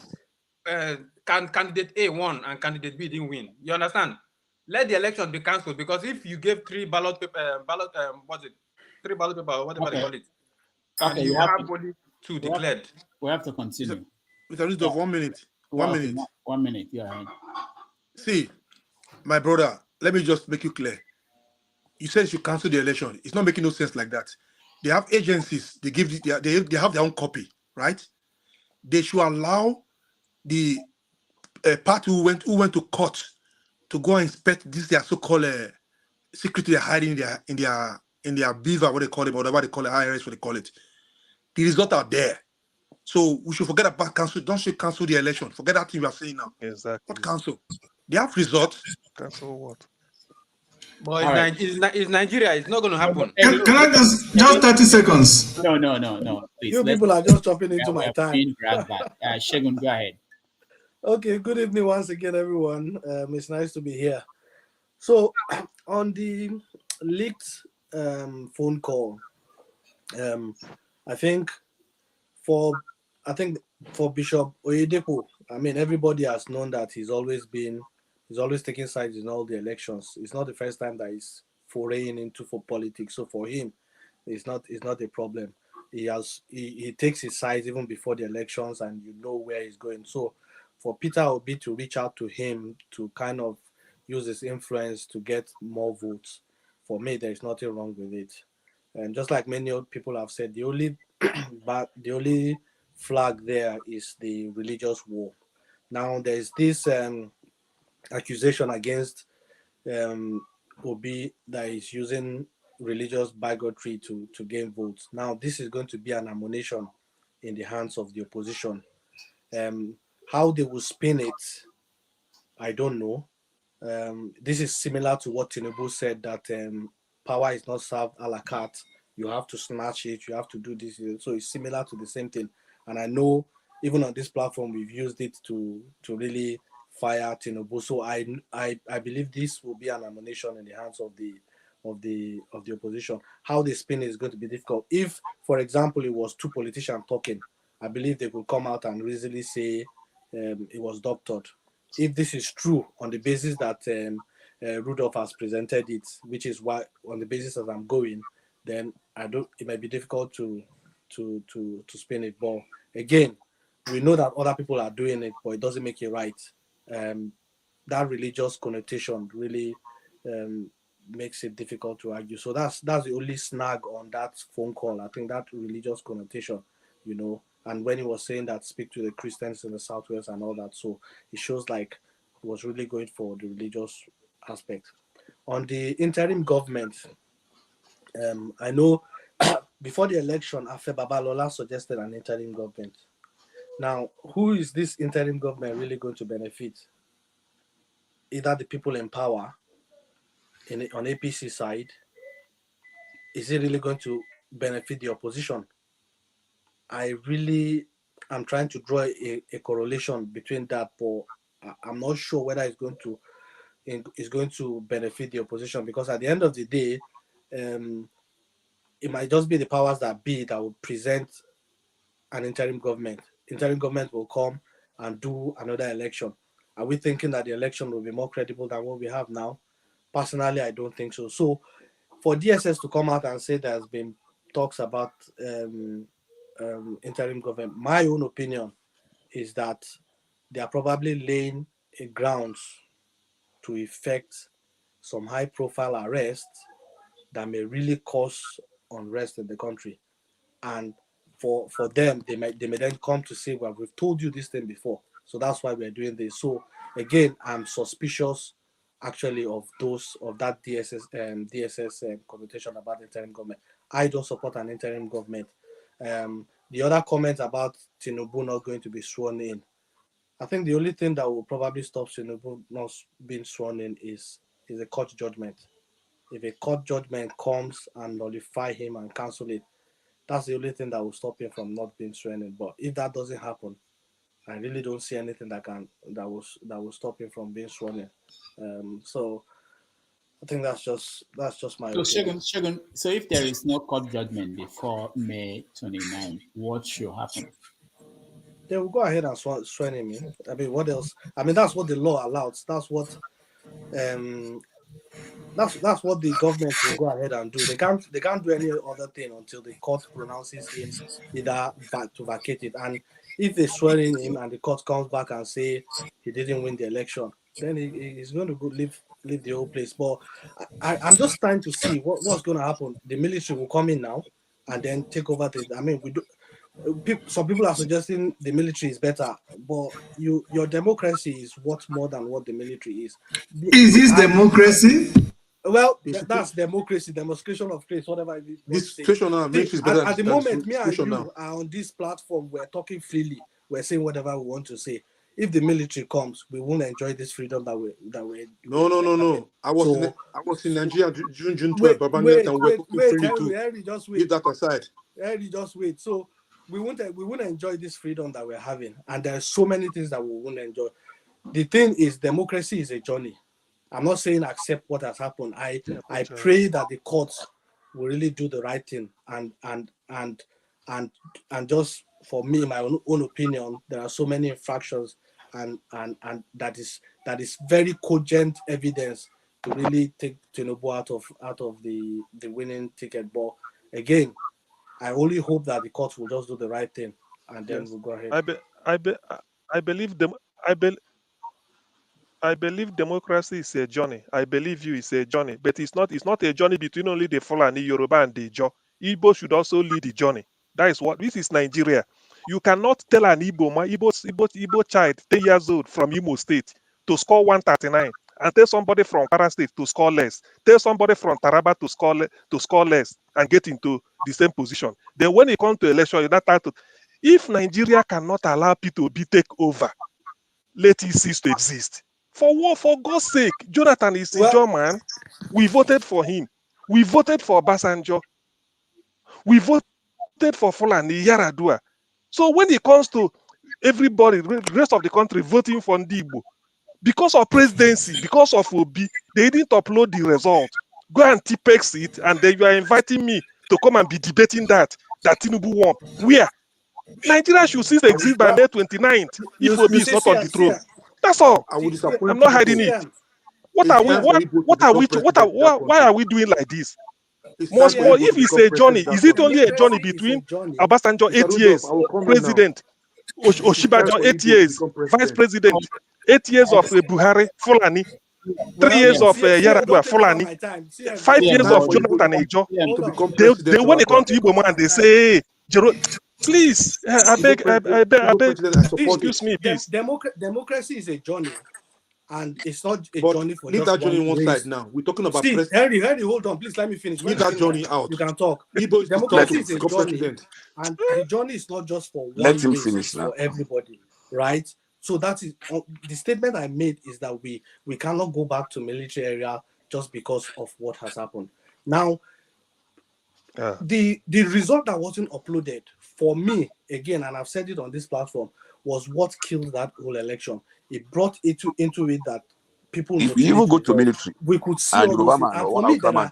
can candidate A won and candidate B didn't win. You understand? Let the election be cancelled because if you gave 3 ballot paper, 3 ballot paper, whatever they call it, and you have only 2 declared. We have to continue. With a 1 minute. 1 minute. 1 minute. Yeah. See, my brother, let me just make you clear. You said you should cancel the election. It's not making no sense like that. They have agencies. They give they have their own copy, right? They should allow the party who went to court to go and inspect this their so-called secret they're hiding in their beaver, what they call it, or whatever they call it, IRS, what they call it. The results are there. So we should forget about cancel. Don't should cancel the election. Forget that thing you are saying now. Exactly. What cancel? They have results. Cancel what? But it's Nigeria. It's not going to happen. Can I just 30 seconds? No. Please, you people are just chopping into my time. Being grabbed back. Shegun, go ahead. Okay, good evening once again, everyone. It's nice to be here. So, on the leaked phone call, I think for Bishop Oyedepo, I mean, everybody has known that he's always taking sides in all the elections. It's not the first time that he's foraying into politics. So for him, it's not a problem. He takes his sides even before the elections, and you know where he's going. So for Peter Obi to reach out to him to kind of use his influence to get more votes, for me, there is nothing wrong with it. And just like many people have said, the only flag there is the religious war. Now there's this accusation against Obi that is using religious bigotry to gain votes. Now this is going to be an ammunition in the hands of the opposition. How they will spin it, I don't know. This is similar to what Tinubu said, that power is not served a la carte. You have to snatch it. You have to do this. So it's similar to the same thing. And I know even on this platform, we've used it to really fire Tinubu. So I believe this will be an ammunition in the hands of the opposition. How they spin it is going to be difficult. If, for example, it was two politicians talking, I believe they could come out and easily say it was doctored. If this is true on the basis that Rudolph has presented it, which is why on the basis that I'm going, then it might be difficult to spin it. But again, we know that other people are doing it, but it doesn't make it right. That religious connotation really makes it difficult to argue. So that's the only snag on that phone call. I think that religious connotation, you know, and when he was saying that speak to the Christians in the Southwest and all that, so it shows like he was really going for the religious aspect. On the interim government, I know before the election, Afe Babalola suggested an interim government. Now, who is this interim government really going to benefit? Either the people in power on APC side, is it really going to benefit the opposition? I really am trying to draw a correlation between that, but I'm not sure whether it's going to benefit the opposition, because at the end of the day, it might just be the powers that be that will present an interim government. Interim government will come and do another election. Are we thinking that the election will be more credible than what we have now? Personally, I don't think so. So for DSS to come out and say there's been talks about interim government, my own opinion is that they are probably laying a grounds to effect some high-profile arrests that may really cause unrest in the country. And for them, they may then come to say, well, we've told you this thing before, so that's why we're doing this. So again, I'm suspicious actually of that DSS connotation about the interim government. I don't support an interim government. The other comments about Tinubu not going to be sworn in, I think the only thing that will probably stop Tinubu not being sworn in is a court judgment. If a court judgment comes and nullify him and cancel it, that's the only thing that will stop him from not being sworn in. But if that doesn't happen, I really don't see anything that will stop him from being sworn in. So I think that's just my opinion. Shogun, so if there is no court judgment before May 29, what should happen? They will go ahead and swear him. I mean, what else? I mean, that's what the law allows. That's what the government will go ahead and do. They can't do any other thing until the court pronounces him either to vacate it. And if they swear in him and the court comes back and say he didn't win the election, then he's going to live the whole place. But I'm just trying to see what's going to happen. The military will come in now and then take over. I mean, we do. Some people are suggesting the military is better, but your democracy is worth more than what the military is. Is this democracy? Well, that's democracy, demonstration of place, whatever it is. This situation now, military is better at the moment, me and you now are on this platform. We're talking freely. We're saying whatever we want to say. If the military comes, we won't enjoy this freedom that we. No. I was in Nigeria June 12. Henry, just wait. Leave that aside. Henry, just wait. So we won't enjoy this freedom that we're having, and there are so many things that we won't enjoy. The thing is, democracy is a journey. I'm not saying accept what has happened. I pray that the courts will really do the right thing, and just for me, my own opinion, there are so many infractions, and that is very cogent evidence to really take Tinubu out of the winning ticket. But again, I only hope that the courts will just do the right thing, and then we'll go ahead. I believe democracy is a journey. I believe you is a journey, but it's not a journey between only the Fulani, Yoruba, and the Ijaw. Igbo should also lead the journey. That is what this is Nigeria. You cannot tell an Igbo child 10 years old from Imo State to score 139, and tell somebody from Kwara State to score less. Tell somebody from Taraba to score less and get into the same position. Then when it comes to election, you're not to. If Nigeria cannot allow Peter Obi take over, let it cease to exist. For what? For God's sake, Jonathan is a John man. We voted for him. We voted for Basanjo. We voted for Fulani Yaradua. So when it comes to everybody, the rest of the country voting for Ndigbo, because of presidency, because of Obi, they didn't upload the result. Go and TPEX it, and then you are inviting me to come and be debating that Tinubu won. Where? Nigeria should cease to exist by May 29th if Obi is not on the throne. That's all. I'm not hiding it. Why are we doing like this? If it's a journey, is it only a journey between Obasanjo 8 years, President, Oshibajo 8 years, Vice President, 8 years of Buhari, Fulani, 3 years of Yaradua, Fulani, 5 years of Jonathan Ijaw. They when they come to Igbo man, they say, please, I beg, excuse me, please. Democracy is a journey, and it's not a journey for leave just that journey one one race. side now. We're talking about Henry, hold on, please let me finish. Leave that journey out. You can talk. Democracy is a journey, and the journey is not just for one race, it's for everybody, right? So that is the statement I made, is that we cannot go back to military area just because of what has happened. Now, the result that wasn't uploaded for me, again, and I've said it on this platform, was what killed that whole election. It brought into it that people. If you even go to military, we could see all those things. And for me, there are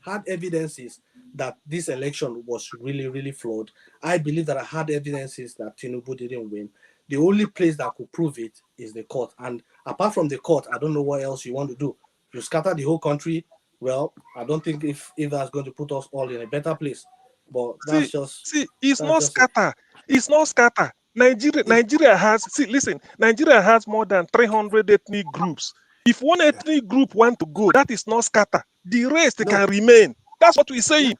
hard evidences that this election was really, really flawed. I believe that I had evidences that Tinubu didn't win. The only place that could prove it is the court. And apart from the court, I don't know what else you want to do. You scatter the whole country. Well, I don't think if that's going to put us all in a better place. But that's it's not scatter. It's not scatter. Nigeria has Nigeria has more than 300 ethnic groups. If one ethnic group want to go, that is not scatter. The rest can remain. That's what we're saying.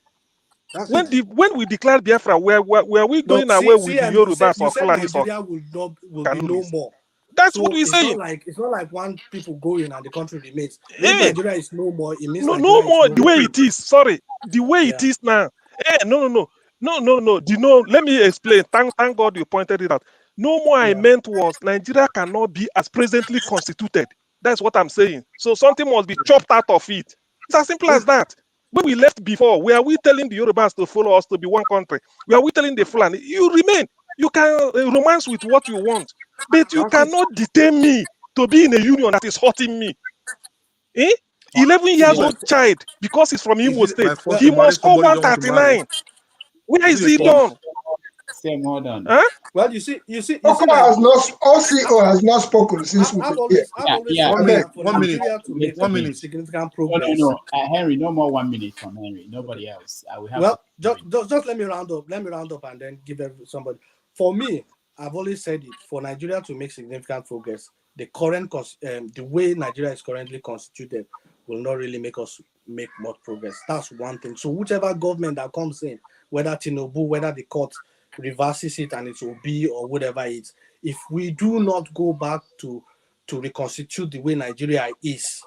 When we declare Biafra, where we going away with the Yorubas or Fulanis or will be no more. That's what we're saying. It's not like one people going and the country remains. If Nigeria is no more, it means no more. The way it is. Sorry, the way it is now. No. Let me explain. Thank God you pointed it out. No more. I meant was Nigeria cannot be as presently constituted. That's what I'm saying. So something must be chopped out of it. It's as simple as that. When we left before, were we telling the Yorubas to follow us to be one country? Were we telling the Fulani, you remain? You can romance with what you want, but you cannot detain me to be in a union that is hurting me. 11 years old child, because he's from Imo State, he must score 139. Where is he done? Well, you see, OCO has not spoken since we were here. 1 minute. Significant progress. No. Henry, no more 1 minute from Henry. Nobody else. Just let me round up. and then give somebody. For me, I've always said it. For Nigeria to make significant progress, the current the way Nigeria is currently constituted will not really make us make much progress. That's one thing. So whichever government that comes in, whether Tinubu, whether the court reverses it and it's Obi or whatever it is, if we do not go back to reconstitute the way Nigeria is,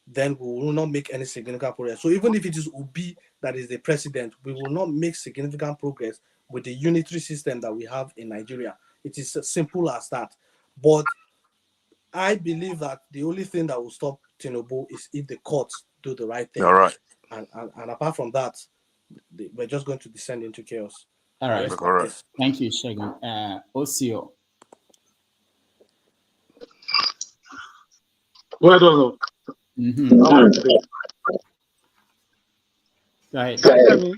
then we will not make any significant progress. So even if it is Obi that is the president, we will not make significant progress with the unitary system that we have in Nigeria. It is as simple as that. But I believe that the only thing that will stop Tinubu is if the courts do the right thing. All right. And apart from that, we're just going to descend into chaos. All right. All right. Thank you, Shegun. Osio. Well, I don't know. Right. Can you hear me?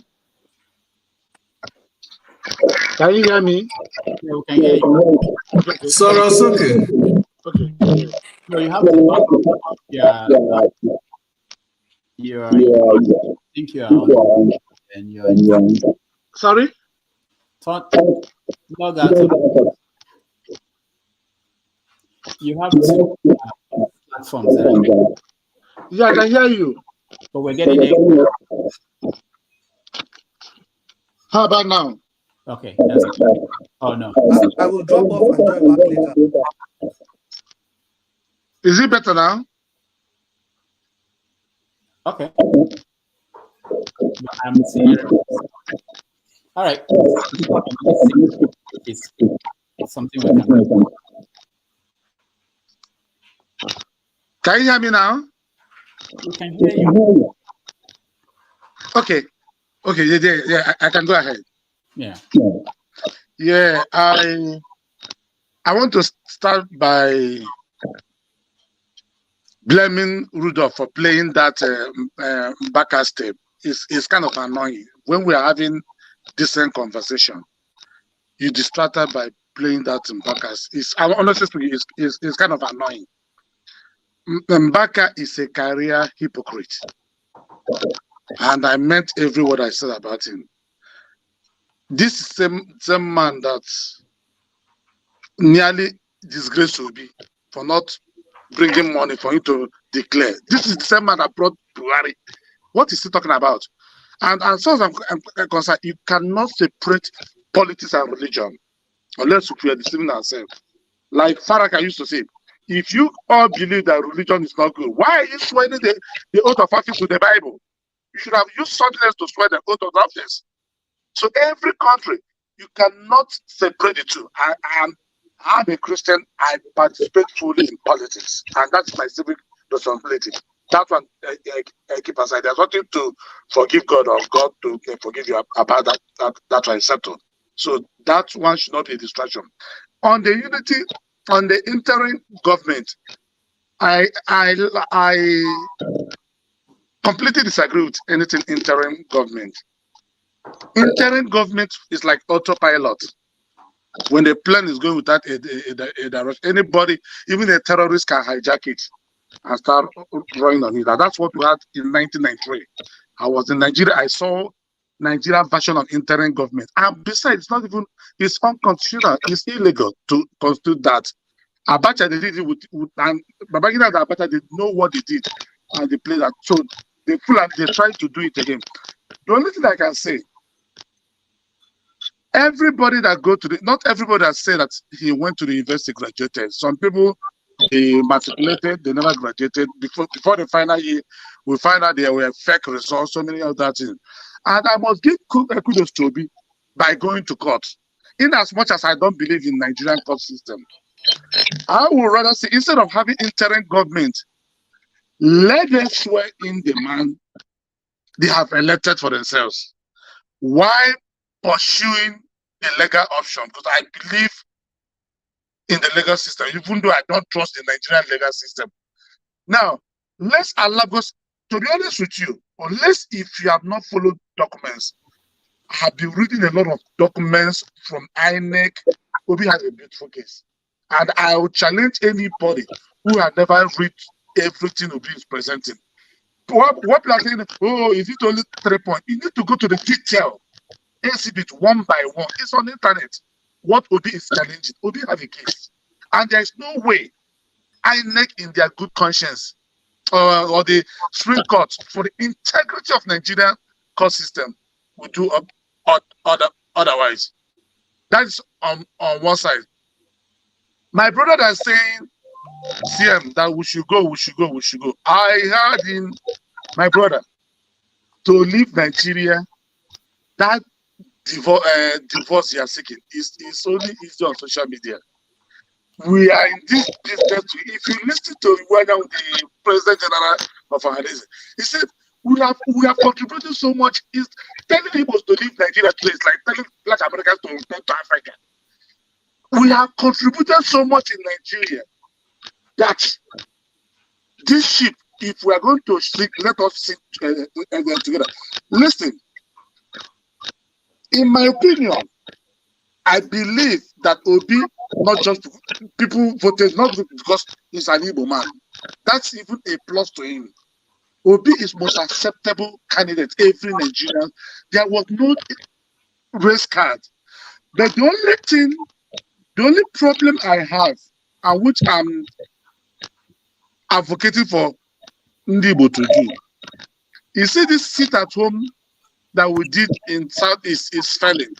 Can you hear me? Yeah, we can hear you. Soros, okay. Okay. So you have to I think you are on and you're sorry? Log out. You have two platforms there. Yeah, I can hear you. But we're getting it. How about now? Okay, that's it. Oh no. I will drop off and join back later. Is it better now? Okay. I'm seeing it. All right. It's something we can do. Can you hear me now? We can hear you. Okay. Okay, yeah, I can go ahead. Yeah. Yeah, I want to start by blaming Rudolph for playing that Bacchus tape. It's kind of annoying. When we are having decent conversation, you distracted by playing that in Bacchus. Honestly speaking, it's kind of annoying. Mbaka is a career hypocrite. And I meant every word I said about him. This same man that nearly disgraced Obi for not bringing money for you to declare. This is the same man that brought Buhari. What is he talking about? And as far as I'm concerned, you cannot separate politics and religion unless we are deceiving ourselves. Like Faraka used to say, if you all believe that religion is not good, why are you swearing the oath of office with the Bible? You should have used something else to swear the oath of office. So every country, you cannot separate the two. I'm a Christian. I participate fully in politics, and that's my civic responsibility. That one, I keep aside. There's nothing to forgive God or God to forgive you about that one settled. So that one should not be a distraction. On the unity, on the interim government, I completely disagree with anything interim government. Interim government is like autopilot. When the plane is going without a direction, anybody, even a terrorist, can hijack it and start running on it. And that's what we had in 1993. I was in Nigeria. I saw Nigerian version of interim government. And besides, it's unconstitutional. It's illegal to constitute that. Abacha, they did it with and Babangida and Abacha did know what they did, and they played that. So they tried to do it again. The only thing I can say, everybody that go to not everybody that said that he went to the university graduated. Some people, they matriculated, they never graduated. Before the final year, we find out there were fake results, so many of that things. And I must give kudos to Obi by going to court. In as much as I don't believe in Nigerian court system, I would rather say, instead of having interim government, let them swear in the man they have elected for themselves. Why pursuing the legal option? Because I believe in the legal system, even though I don't trust the Nigerian legal system. Now, let's allow, because to be honest with you, unless if you have not followed documents, I have been reading a lot of documents from INEC. Obi has a beautiful case. And I will challenge anybody who has never read everything Obi is presenting. What people are saying, oh, is it only 3 points? You need to go to the detail. Exhibit one by one. It's on the internet. What Obi is challenging. Obi has a case. And there's no way INEC in their good conscience or the Supreme Court for the integrity of Nigerian court system will do otherwise. That's on one side. My brother that's saying, CM, that we should go. I heard him, my brother, to leave Nigeria, that divorce you are seeking is only easy on social media. We are in this business. If you listen to the President General of Organization, he said, we have contributed so much. Is telling people to leave Nigeria today. It's like telling Black Americans to return to Africa. We have contributed so much in Nigeria that this ship, if we are going to sink, let us sink together. Listen, in my opinion, I believe that Obi, not just people voted not because he's an Igbo man. That's even a plus to him. Obi is most acceptable candidate every Nigerian. There was no race card. But the only problem I have, and which I'm advocating for Ndibo to do, you see this sit at home that we did in Southeast is failing.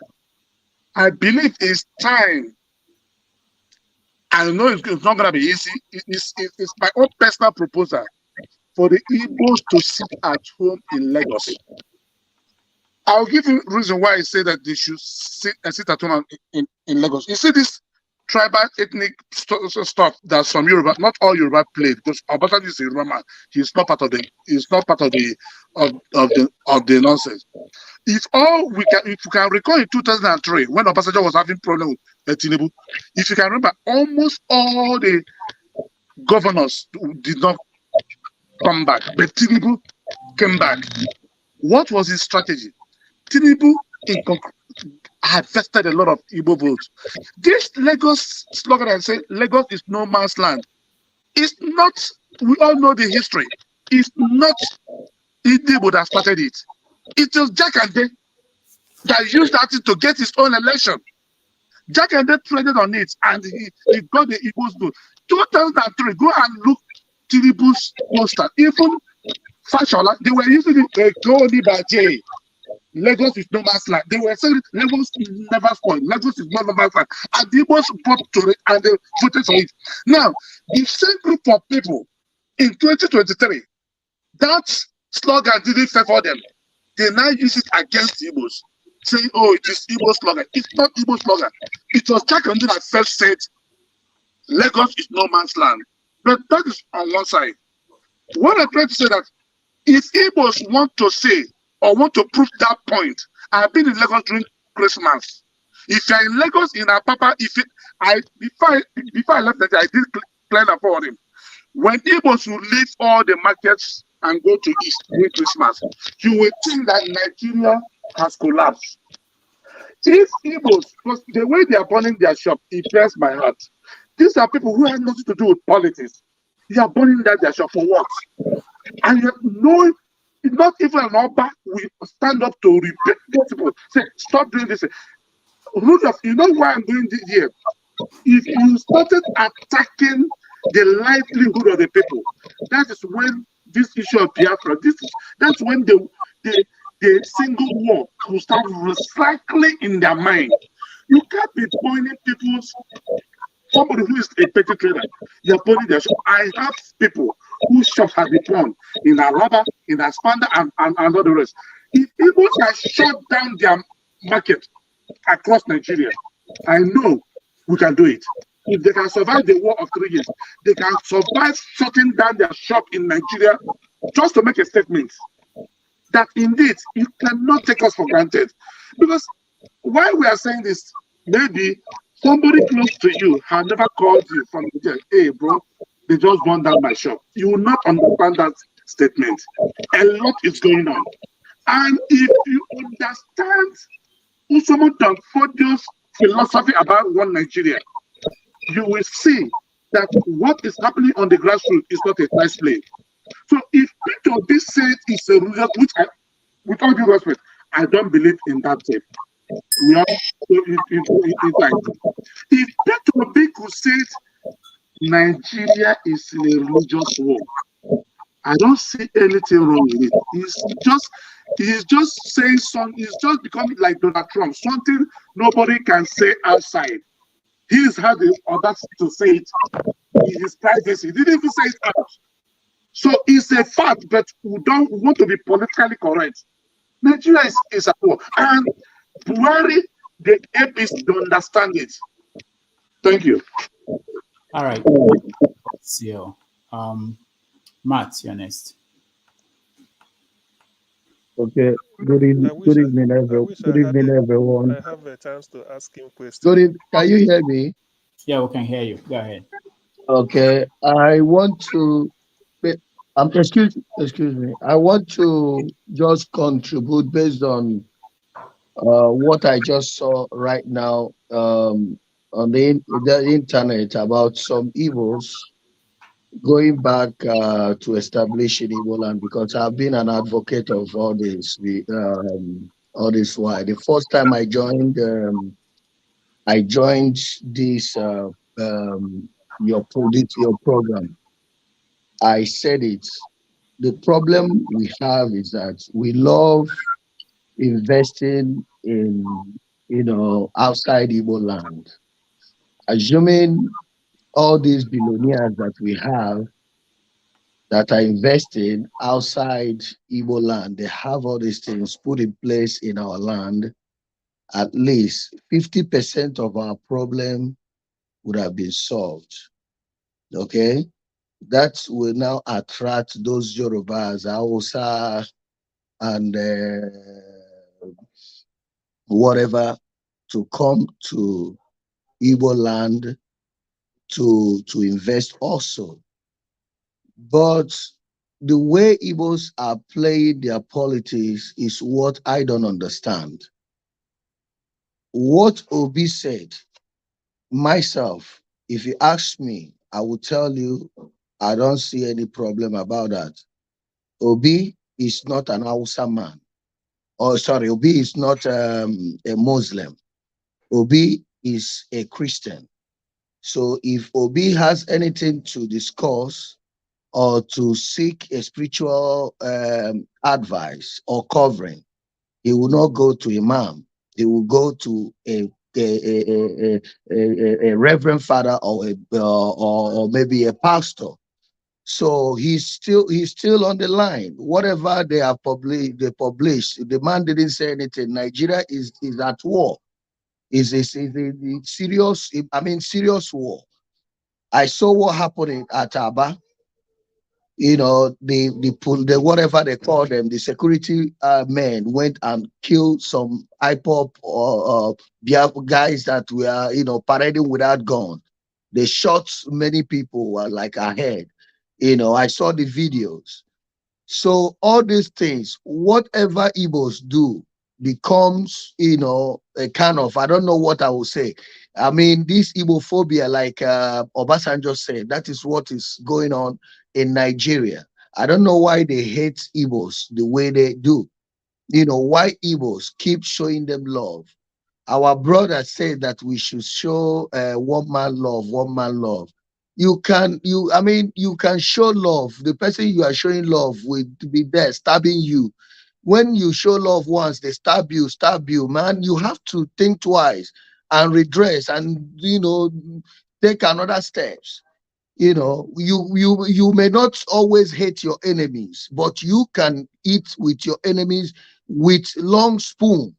I believe it's time. I know it's not going to be easy. It's my own personal proposal for the Igbos to sit at home in Lagos. I'll give you a reason why I say that they should sit at home in Lagos. You see this tribal ethnic stuff that some Yoruba, not all Yoruba play, because Obata is a Yoruba man. He's not part of the nonsense. If you can recall in 2003 when Obasanjo was having problem with Tinubu, if you can remember, almost all the governors did not come back, but Tinubu came back. What was his strategy? Tinubu harvested a lot of Igbo votes. This Lagos slogan I say, Lagos is no man's land. It's not, we all know the history. It's not Igbo that started it. It was Jakande that used that to get his own election. Jakande traded on it and he got the Igbo's vote. 2003, go and look Tinubu's poster. Even Fashola, they were using it, Goni Baje. Lagos is no man's land. They were saying Lagos is never spoiled. Lagos is not no man's land. And the Igbos brought to it and they voted for it. Now, the same group of people in 2023, that slogan didn't favor them. They now use it against Igbos, saying, oh, it is Igbo slogan. It's not Igbo slogan. It was Jakande that first said, Lagos is no man's land. But that is on one side. What I try to say that if Igbos want to say or want to prove that point, I've been in Lagos during Christmas. If you're in Lagos in Apapa, before I left Nigeria, I did plan for him. When Igbos will leave all the markets and go to East during Christmas, you will think that Nigeria has collapsed. If Igbos, because the way they are burning their shop, it breaks my heart. These are people who have nothing to do with politics. They are burning their shop for what? And you know, not even an Oba will stand up to repeat people. Say, stop doing this. Rudolph, you know why I'm doing this here? If you started attacking the livelihood of the people, that is when this issue of Biafra, that's when the single war will start recycling in their mind. You can't be pointing people's, somebody who is a petty trader, you're pointing their shop. I have people whose shops have been torn in Alaba, in Aspanda, and all the rest. If people can shut down their market across Nigeria, I know we can do it. If they can survive the war of 3 years, they can survive shutting down their shop in Nigeria just to make a statement that indeed you cannot take us for granted. Because why we are saying this, maybe somebody close to you has never called you from the jail. Hey, bro, they just burned down my shop. You will not understand that statement. A lot is going on. And if you understand Usomo Danfodio's philosophy about one Nigeria, you will see that what is happening on the grassroots is not a nice play. So if Peter Obi said it's a result, which with all due respect, I don't believe in that tape. If Peter Obi could say Nigeria is in a religious war. I don't see anything wrong with it. He's just saying something. He's just becoming like Donald Trump, something nobody can say outside. He's had the audacity to say it in his privacy. He didn't even say it out. So it's a fact, but we don't want to be politically correct. Nigeria is at war. And Buhari, the APC don't understand it. Thank you. All right. So, Matt, you're next. Okay. Good evening, everyone. I have a chance to ask him questions. Can you hear me? Yeah, we can hear you. Go ahead. Okay. I want to excuse me. I want to just contribute based on what I just saw right now on the internet about some evils going back to establish in Igbo land, because I've been an advocate of all this while. The first time I joined this your program, I said it. The problem we have is that we love investing in outside Igbo land, assuming all these billionaires that we have that are investing outside Igbo land, they have all these things put in place in our land. At least 50% of our problem would have been solved. Okay, that will now attract those Yorubas, Hausa, and whatever to come to Igbo land to invest also. But the way Igbos are playing their politics is what I don't understand. What Obi said, myself, if you ask me, I will tell you I don't see any problem about that. Obi is not an Hausa man. Oh, sorry, Obi is not a Muslim. Obi is a Christian. So if Obi has anything to discuss or to seek a spiritual advice or covering, he will not go to Imam. He will go to a reverend father or maybe a pastor. So he's still on the line. Whatever they have published, the man didn't say anything. Nigeria is at war. Is a serious, serious war. I saw what happened at Aba. The whatever they call them, the security men went and killed some IPOB or guys that were parading without guns. They shot many people like ahead. I saw the videos. So all these things, whatever Igbos do, becomes a kind of, I don't know what I will say. This Igbophobia, like Obasanjo said, that is what is going on in Nigeria. I don't know why they hate Igbos the way they do. Why Igbos keep showing them love. Our brother said that we should show one man love. You can show love. The person you are showing love will be there stabbing you. When you show love once, they stab you, man. You have to think twice and redress and take another steps. You may not always hate your enemies, but you can eat with your enemies with long spoon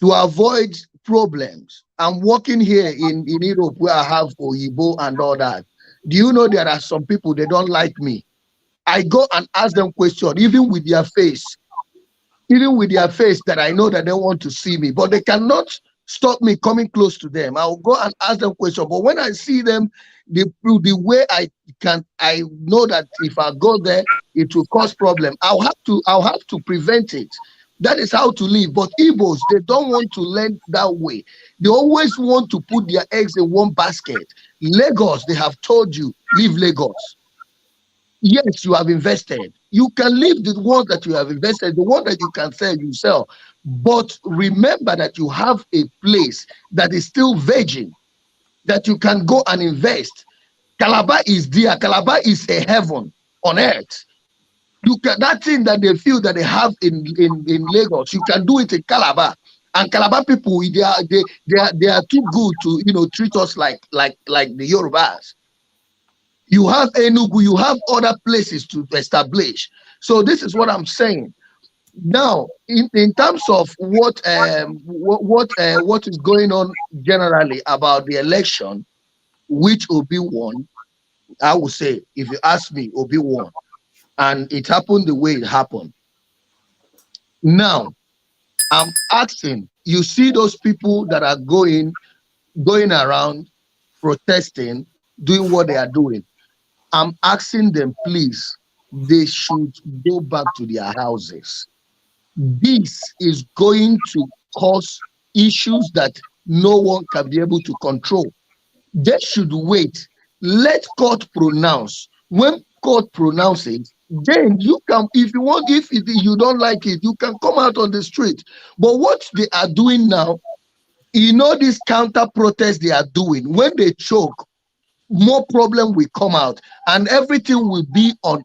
to avoid problems. I'm working here in Europe where I have Oyibo and all that. Do you know there are some people, they don't like me? I go and ask them questions, even with their face, that I know that they want to see me, but they cannot stop me coming close to them. I'll go and ask them questions. But when I see them, the way I know that if I go there, it will cause problem. I'll have to prevent it. That is how to live. But Igbos, they don't want to learn that way. They always want to put their eggs in one basket. Lagos, they have told you, leave Lagos. Yes, you have invested. You can leave the ones that you have invested, the one that you can sell, you sell. But remember that you have a place that is still virgin, that you can go and invest. Calabar is there. Calabar is a heaven on earth. You can, that thing that they feel that they have in Lagos, you can do it in Calabar. And Calabar people, they are too good to treat us like the Yorubas. You have Enugu, you have other places to establish. So this is what I'm saying. Now, in terms of what is going on generally about the election, which Obi won, I would say, if you ask me, Obi won, and it happened the way it happened. Now, I'm asking, you see those people that are going around protesting, doing what they are doing. I'm asking them, please, they should go back to their houses. This is going to cause issues that no one can be able to control. They should wait. Let court pronounce. When court pronounces, then you can, if you want, if you don't like it, you can come out on the street. But what they are doing now, this counter protest they are doing, when they choke, more problem will come out and everything will be on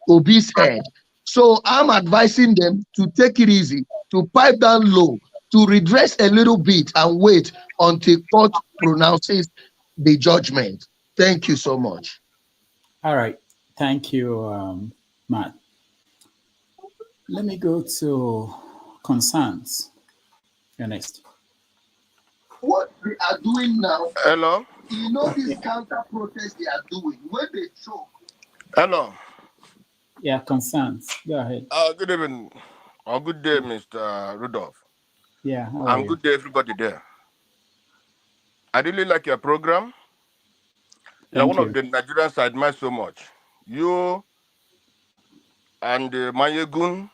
Obi's head. So I'm advising them to take it easy, to pipe down low, to redress a little bit and wait until court pronounces the judgment. Thank you so much. All right. Thank you, Matt. Let me go to concerns. You're next. What they are doing now, hello. This counter protest they are doing, when they choke. Hello. Yeah, concerns. Go ahead. Good evening. Or good day, Mr. Rudolph. Yeah. And good day, everybody there. I really like your program. You're one of the Nigerians I admire so much. You and Mayegun,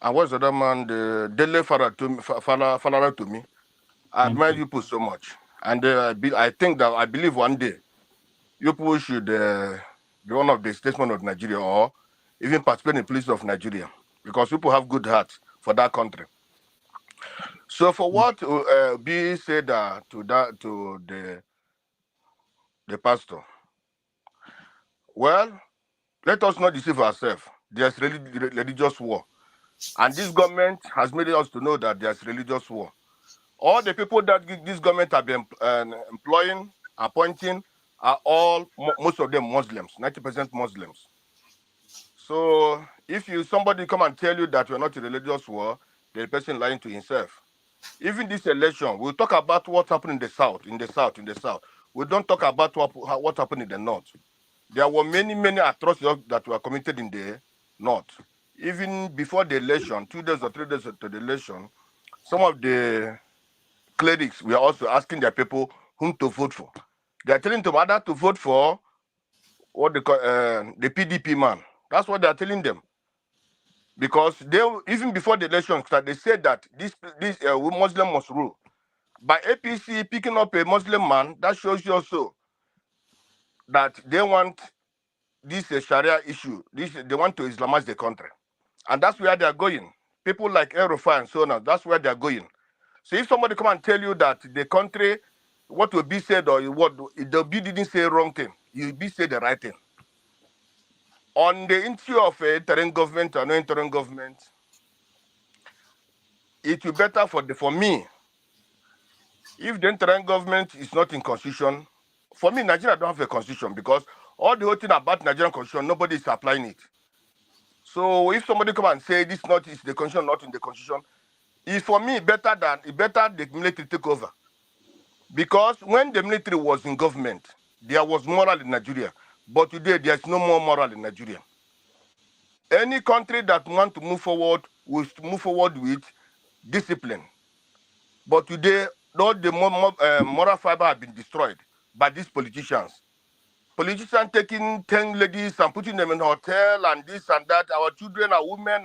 and what's the other man, the Dele Farara to me. I admire you people so much. And I think that I believe one day you people should be one of the statesmen of Nigeria or even participate in police of Nigeria because people have good hearts for that country. So for what B said to the pastor, well, let us not deceive ourselves. There's religious war. And this government has made us to know that there's religious war. All the people that this government have been employing, appointing, are all, most of them Muslims, 90% Muslims. So if somebody come and tell you that we're not in religious war, the person lying to himself. Even this election, we'll talk about what happened in the south. We don't talk about what happened in the north. There were many, many atrocities that were committed in the north. Even before the election, 2 days or 3 days after the election, some of the clerics were also asking their people whom to vote for. They are telling them either to vote for what they call the PDP man. That's what they are telling them. Because they, even before the election started, they said that this Muslim must rule. By APC picking up a Muslim man, that shows you also that they want this Sharia issue. They want to Islamize the country. And that's where they are going. People like Erufai and so on, that's where they are going. So if somebody come and tell you that the country, what will be said or what the Obi didn't say wrong thing, you be say the right thing. On the issue of a interim government or no interim government, it will be better for me if the interim government is not in constitution. For me, Nigeria don't have a constitution because all the whole thing about Nigerian constitution, nobody is applying it. So if somebody come and say this not is the constitution, not in the constitution, it's for me better the military take over. Because when the military was in government, there was moral in Nigeria. But today, there's no more moral in Nigeria. Any country that wants to move forward will move forward with discipline. But today, all the moral fiber have been destroyed by these politicians. Politicians taking 10 ladies and putting them in a hotel and this and that. Our children, our women,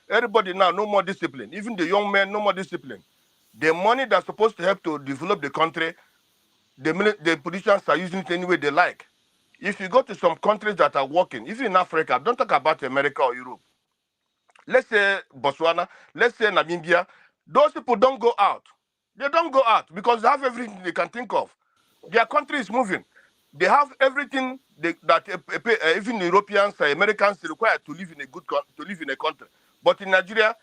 everybody now, no more discipline. Even the young men, no more discipline. The money that's supposed to help to develop the country, the politicians are using it any way they like. If you go to some countries that are working, even in Africa, don't talk about America or Europe. Let's say Botswana, let's say Namibia, those people don't go out. They don't go out because they have everything they can think of. Their country is moving. They have everything that even Europeans, Americans require to live in a country. But in Nigeria,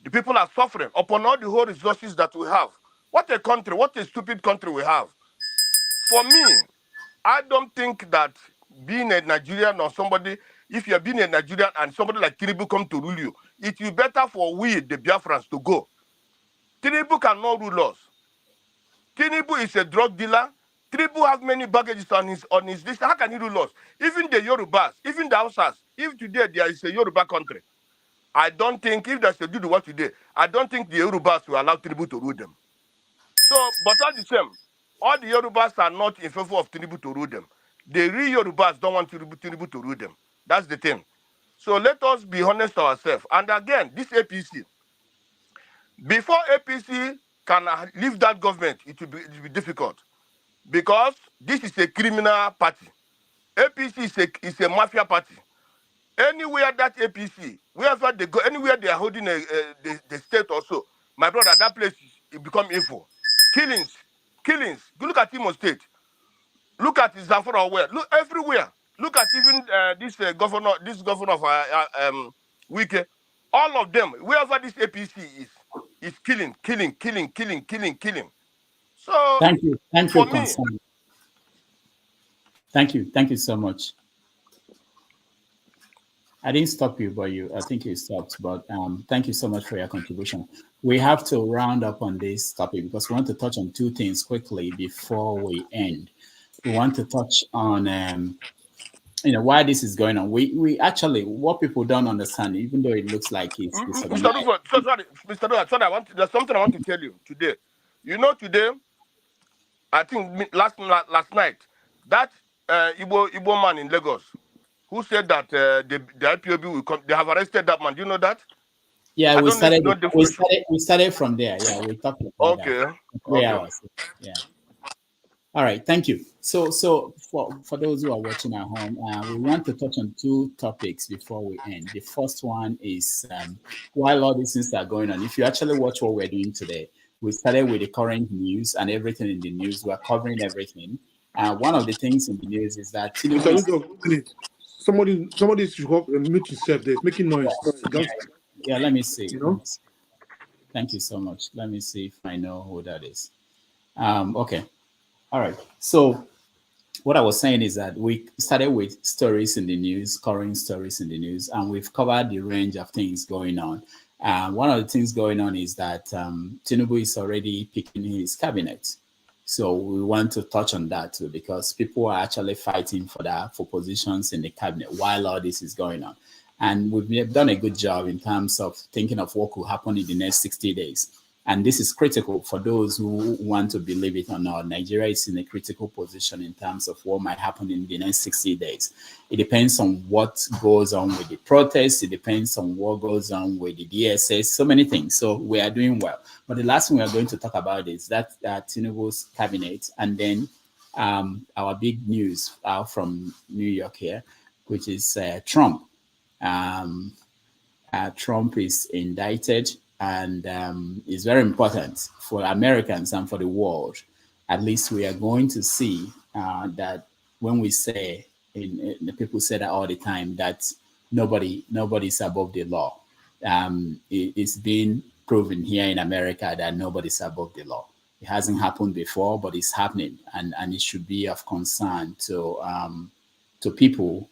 the people are suffering upon all the whole resources that we have. What a country! What a stupid country we have. For me, I don't think that being a Nigerian or somebody, if you're being a Nigerian and somebody like Tinubu come to rule you, it will be better for we, the Biafrans, to go. Tinubu cannot rule us. Tinubu is a drug dealer. Tinubu has many baggages on his list. How can he rule us? Even the Yorubas, even the Hausas, if today there is a Yoruba country, I don't think, if there's a do what today, I don't think the Yorubas will allow Tinubu to rule them. So, but all the same, all the Yorubas are not in favor of Tinubu to rule them. The real Yorubas don't want Tinubu to rule them. That's the thing. So let us be honest to ourselves. And again, this APC, before APC can leave that government, it will be difficult. Because this is a criminal party. APC is a mafia party. Anywhere that APC, wherever they go, anywhere they are holding the state also, my brother, that place it become evil. Killings. Look at Imo State. Look at Zamfara. Look everywhere. Look at even this governor of Wike. All of them, wherever this APC is killing. So Thank you, for me, concern. Thank you so much. I didn't stop you, but I think you stopped. But thank you so much for your contribution. We have to round up on this topic because we want to touch on two things quickly before we end. We want to touch on why this is going on. We actually, what people don't understand, even though it looks like it's Mr. Rufo, sorry, there's something I want to tell you today. You know, today, I think last night, that Igbo man in Lagos who said that the IPOB will come, they have arrested that man. Do you know that? Yeah, we started from there. Yeah, we talked about that. 3 hours. Yeah. All right, thank you. So for those who are watching at home, we want to touch on two topics before we end. The first one is while all these things are going on, if you actually watch what we're doing today, we started with the current news and everything in the news. We're covering everything. One of the things in the news is that somebody should mute himself there. It's making noise. Yeah, let me see. Thank you so much. Let me see if I know who that is. Okay. All right. So what I was saying is that we started with stories in the news, current stories in the news, and we've covered the range of things going on. One of the things going on is that Tinubu is already picking his cabinet. So we want to touch on that too, because people are actually fighting for positions in the cabinet while all this is going on. And we've done a good job in terms of thinking of what could happen in the next 60 days. And this is critical for those who want to believe it or not. Nigeria is in a critical position in terms of what might happen in the next 60 days. It depends on what goes on with the protests. It depends on what goes on with the DSS, so many things. So we are doing well. But the last thing we are going to talk about is that Tinubu's cabinet, and then our big news out from New York here, which is Trump. Trump is indicted. And it's very important for Americans and for the world. At least we are going to see that when we say, the people say that all the time, that nobody's above the law. It's been proven here in America that nobody's above the law. It hasn't happened before, but it's happening, and it should be of concern to people.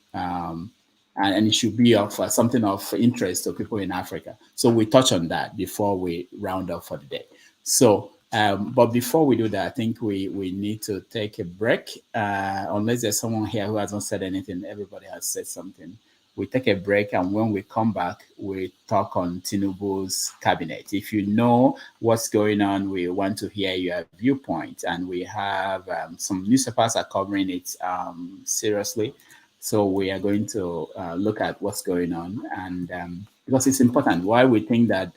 And it should be of something of interest to people in Africa. So we touch on that before we round up for the day. So, but before we do that, I think we need to take a break. Unless there's someone here who hasn't said anything, everybody has said something. We take a break, and when we come back, we talk on Tinubu's cabinet. If you know what's going on, we want to hear your viewpoint, and we have some newspapers are covering it seriously. So we are going to look at what's going on, and because it's important. Why we think that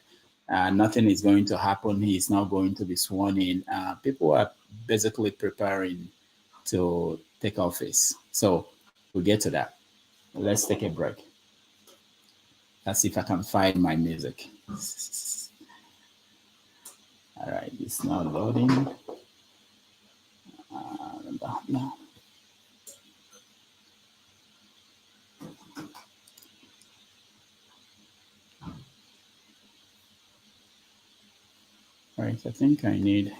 nothing is going to happen, he is not going to be sworn in. People are basically preparing to take office. So we'll get to that. Let's take a break. Let's see if I can find my music. All right, it's not loading. No. right. I think I need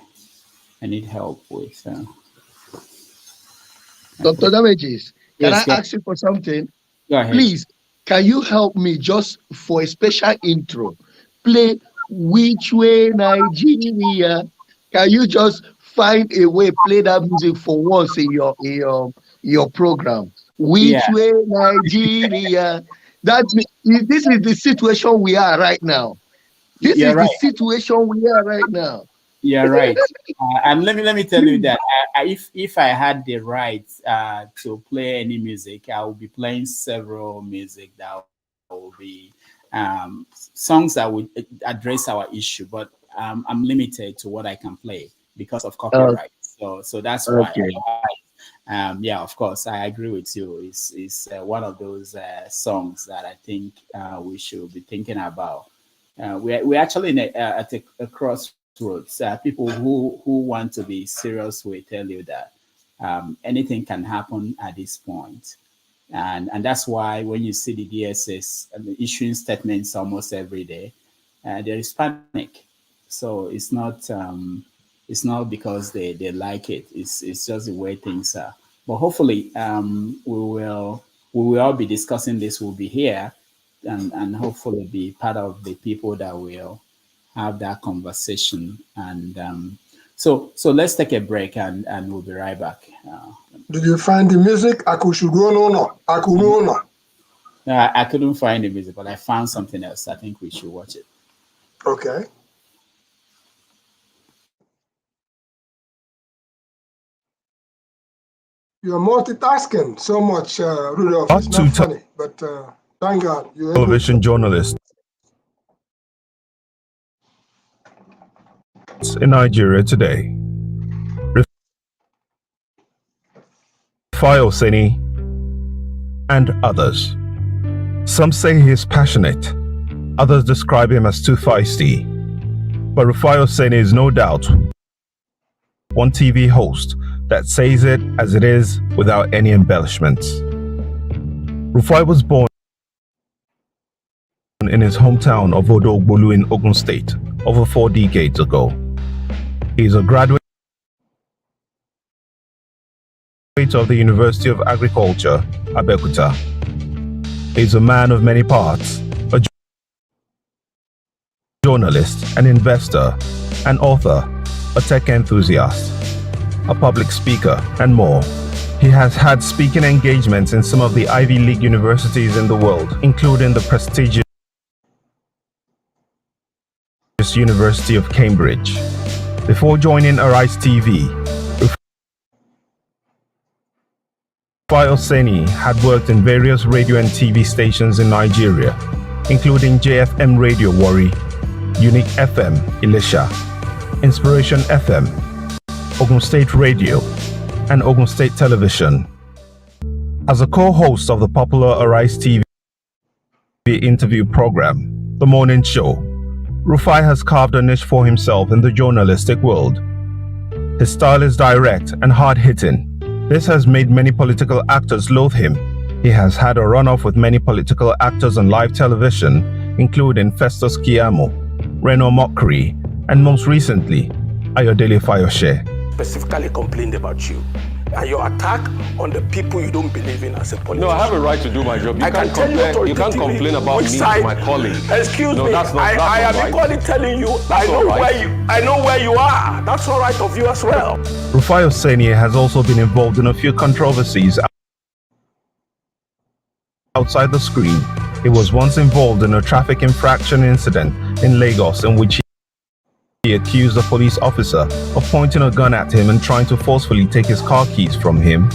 help with. Dr. Damages, can Yes, I ask you for something? Go ahead. Please, can you help me just for a special intro? Play Which Way Nigeria? Can you just find a way, play that music for once in your program? Which Way Nigeria? This is the situation we are right now. This You're is right. the situation we are right now. You're right. And let me tell you that if I had the right to play any music, I would be playing several music that will be songs that would address our issue. But I'm limited to what I can play because of copyright. So that's why. Okay. Yeah, of course, I agree with you. It's one of those songs that I think we should be thinking about. We're actually at a crossroads. People who want to be serious will tell you that anything can happen at this point. And that's why when you see the DSS issuing statements almost every day, there is panic. So it's not because they like it. It's just the way things are. But hopefully we will all be discussing this. We'll be here and hopefully be part of the people that will have that conversation. And so let's take a break and we'll be right back. Did you find the music? I couldn't find the music, but I found something else. I think we should watch it. Okay. You're multitasking so much, Rudolph. It's not funny, but thank God you're television journalist in Nigeria today. Rufai Oseni and others. Some say he is passionate, others describe him as too feisty. But Rufai Oseni is no doubt one TV host that says it as it is without any embellishments. Rufai was born in his hometown of Odogbolu in Ogun State over 4 decades ago. He is a graduate of the University of Agriculture, Abeokuta. He is a man of many parts, a journalist, an investor, an author, a tech enthusiast, a public speaker, and more. He has had speaking engagements in some of the Ivy League universities in the world, including the prestigious University of Cambridge. Before joining Arise TV, Rufai Oseni had worked in various radio and TV stations in Nigeria, including JFM Radio Warri, Unique FM Ilesha, Inspiration FM, Ogun State Radio, and Ogun State Television. As a co-host of the popular Arise TV interview program, The Morning Show, Rufai has carved a niche for himself in the journalistic world. His style is direct and hard-hitting. This has made many political actors loathe him. He has had a run-off with many political actors on live television, including Festus Keyamo, Reno Mokri, and most recently, Ayodele Fayose. Specifically complained about you and your attack on the people you don't believe in as a politician. No, I have a right to do my job. You can't complain about me to my colleague. Excuse me. That's not I am right. equally telling you I know where you are. That's all right of you as well. Rufai Oseni has also been involved in a few controversies outside the screen. He was once involved in a traffic infraction incident in Lagos in which he accused a police officer of pointing a gun at him and trying to forcefully take his car keys from him.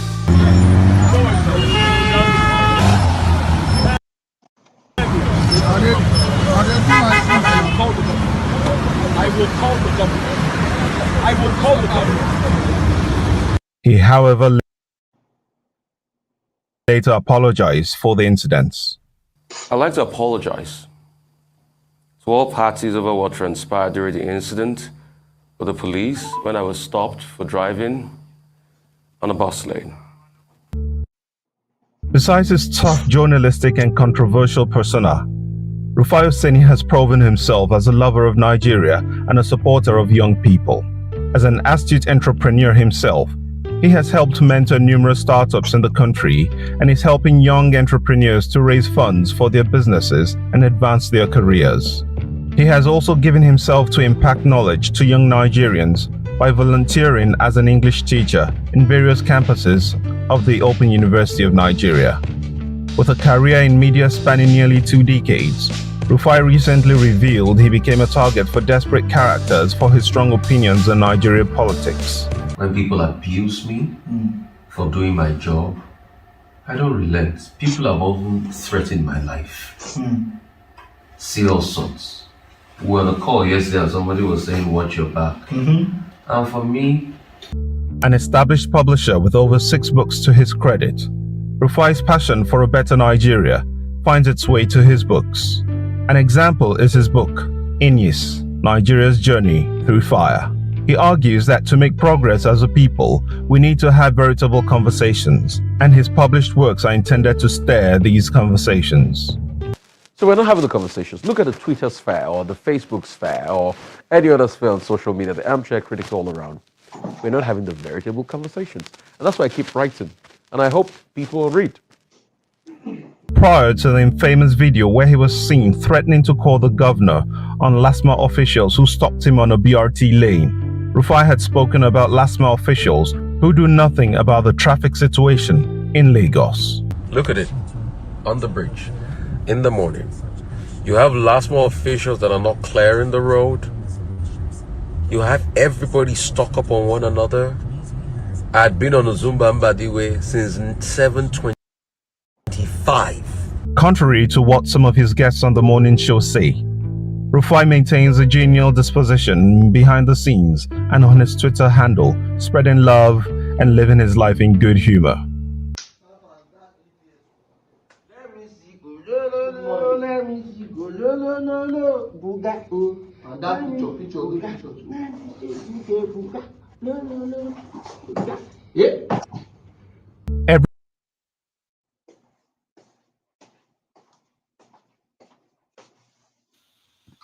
I will call the government. He, however, later apologized for the incidents. I'd like to apologize to all parties over what transpired during the incident with the police when I was stopped for driving on a bus lane. Besides his tough journalistic and controversial persona, Rufai Oseni has proven himself as a lover of Nigeria and a supporter of young people. As an astute entrepreneur himself, he has helped mentor numerous startups in the country and is helping young entrepreneurs to raise funds for their businesses and advance their careers. He has also given himself to impact knowledge to young Nigerians by volunteering as an English teacher in various campuses of the Open University of Nigeria. With a career in media spanning nearly 2 decades, Rufai recently revealed he became a target for desperate characters for his strong opinions on Nigerian politics. When people abuse me for doing my job, I don't relent. People have often threatened my life. See all sorts. We were on a call yesterday and somebody was saying, watch your back. And for me, an established publisher with over 6 books to his credit, Rufai's passion for a better Nigeria finds its way to his books. An example is his book, Inyis, Nigeria's Journey Through Fire. He argues that to make progress as a people, we need to have veritable conversations, and his published works are intended to stir these conversations. So we're not having the conversations. Look at the Twitter sphere or the Facebook sphere or any other sphere on social media, the armchair critics all around. We're not having the veritable conversations. And that's why I keep writing. And I hope people will read. Prior to the infamous video where he was seen threatening to call the governor on LASTMA officials who stopped him on a BRT lane, Rufai had spoken about LASTMA officials who do nothing about the traffic situation in Lagos. look at it, on the bridge. In the morning, you have LASTMA officials that are not clearing the road. You have everybody stuck up on one another. I'd been on a Zumba Mbadiwe since 7:25. Contrary to what some of his guests on the morning show say, Rufai maintains a genial disposition behind the scenes and on his Twitter handle, spreading love and living his life in good humor.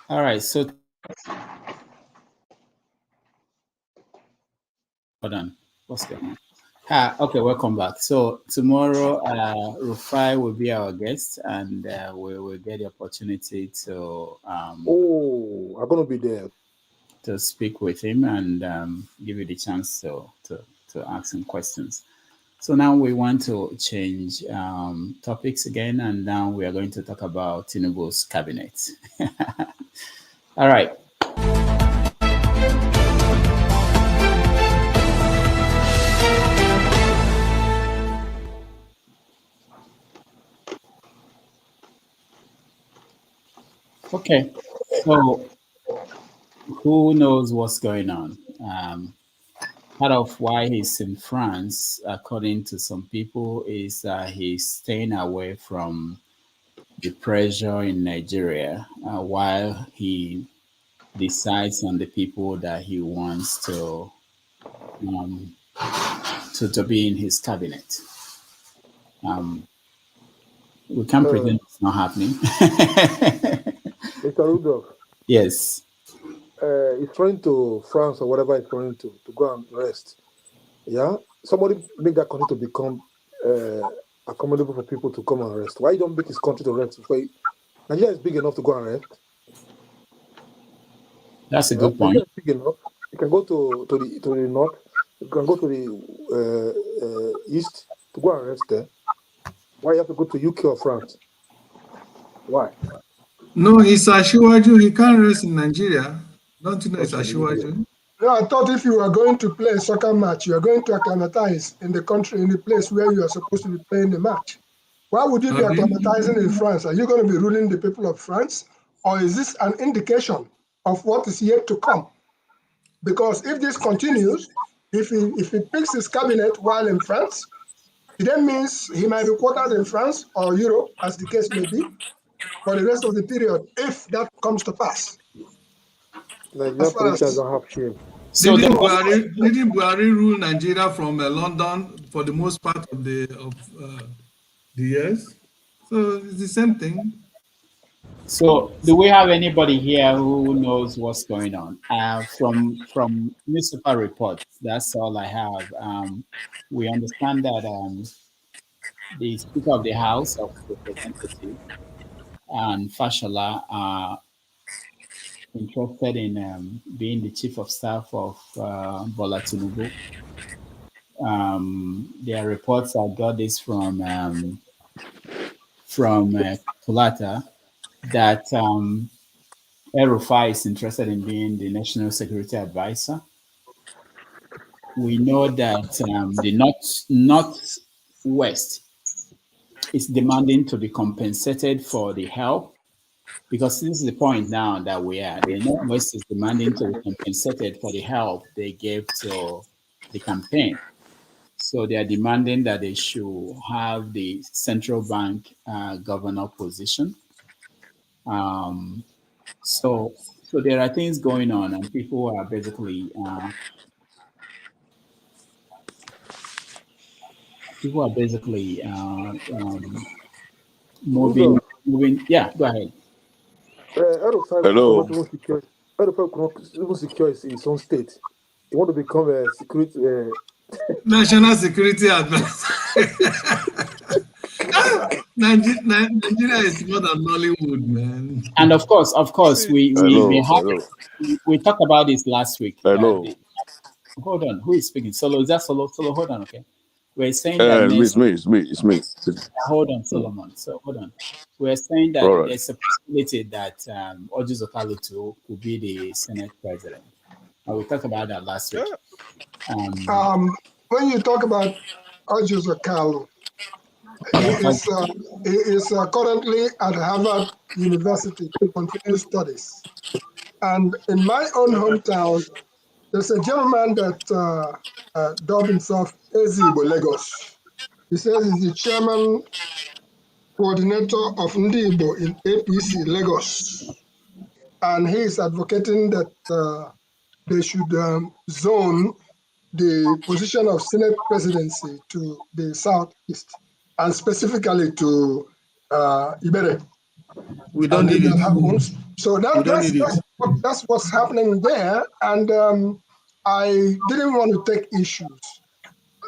All right, so hold on. What's going on? Okay, welcome back. So tomorrow, Rufai will be our guest, and we will get the opportunity to I'm gonna be there to speak with him and give you the chance to ask him questions. So now we want to change topics again, and now we are going to talk about Tinubu's cabinet. All right. Okay, so who knows what's going on? Part of why he's in France, according to some people, is he's staying away from the pressure in Nigeria while he decides on the people that he wants to be in his cabinet. We can't pretend it's not happening. Mr. Rudolph. Yes. He's trying to France or whatever he's trying to go and rest. Yeah? Somebody make that country to become accommodable for people to come and rest. Why you don't make his country to rest? Nigeria is big enough to go and rest. That's a good point. Nigeria is big enough. You can go to the north. You can go to the east to go and rest there. Why you have to go to UK or France? Why? No, it's Ashiwaju. He can't rest in Nigeria. Don't you know it's Ashiwaju? No, I thought if you are going to play a soccer match, you are going to acclimatize in the country, in the place where you are supposed to be playing the match. Why would you be acclimatizing in France? Are you going to be ruling the people of France? Or is this an indication of what is yet to come? Because if this continues, if he picks his cabinet while in France, it then means he might be quartered in France or Europe, as the case may be, for the rest of the period, if that comes to pass. Nigerian politicians don't have shame. So didn't Buhari rule Nigeria from London for the most part of the years? So it's the same thing. So, do we have anybody here who knows what's going on? From newspaper reports, that's all I have. We understand that the Speaker of the House of Representatives and Fashola are interested in being the Chief of Staff of Bola Tinubu. There are reports I got this from Kulata that El-Rufai is interested in being the National Security Advisor. We know that the Northwest is demanding to be compensated for the help, because this is the point now that we are. The Northwest is demanding to be compensated for the help they gave to the campaign. So they are demanding that they should have the central bank governor position. So there are things going on, and people are basically moving. Yeah, go ahead. Hello. El-Rufai cannot even secure his own state. He want to become a security national security advisor. Nigeria is more than Nollywood, man. And of course, we talked about this last week. Hello. Hold on, who is speaking? Solo, is that Solo? Solo, hold on, okay. We're saying that It's me. Hold on, Solomon. So hold on. We're saying that there's a possibility that Orji Okalutu could be the Senate President. We talked about that last week. When you talk about Orji Okalu, he is currently at Harvard University continuing studies. And in my own hometown, there's a gentleman that dubbed himself Igbo Lagos. He says he's the chairman coordinator of Igbo in APC Lagos. And he is advocating that they should zone the position of Senate presidency to the southeast, and specifically to Ibere. We don't need it. Happens. So that's what's happening there. And I didn't want to take issues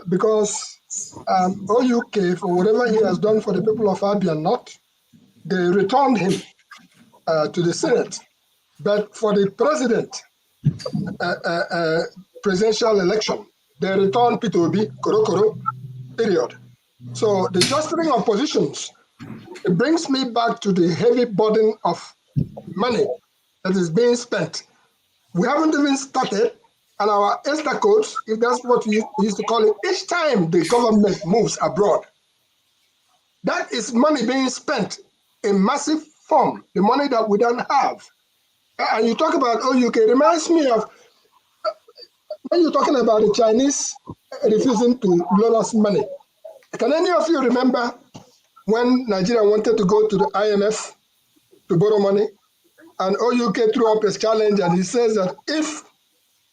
because OUK, for whatever he has done for the people of Abia North, they returned him to the Senate. But for the presidential election, they returned Peter Obi, Koro, period. So the jostling of positions, it brings me back to the heavy burden of money that is being spent. We haven't even started, and our ESTA codes, if that's what we used to call it, each time the government moves abroad, that is money being spent in massive form, the money that we don't have. And you talk about OUK, it reminds me of when you're talking about the Chinese refusing to loan us money. Can any of you remember when Nigeria wanted to go to the IMF to borrow money? And OUK threw up a challenge, and he says that if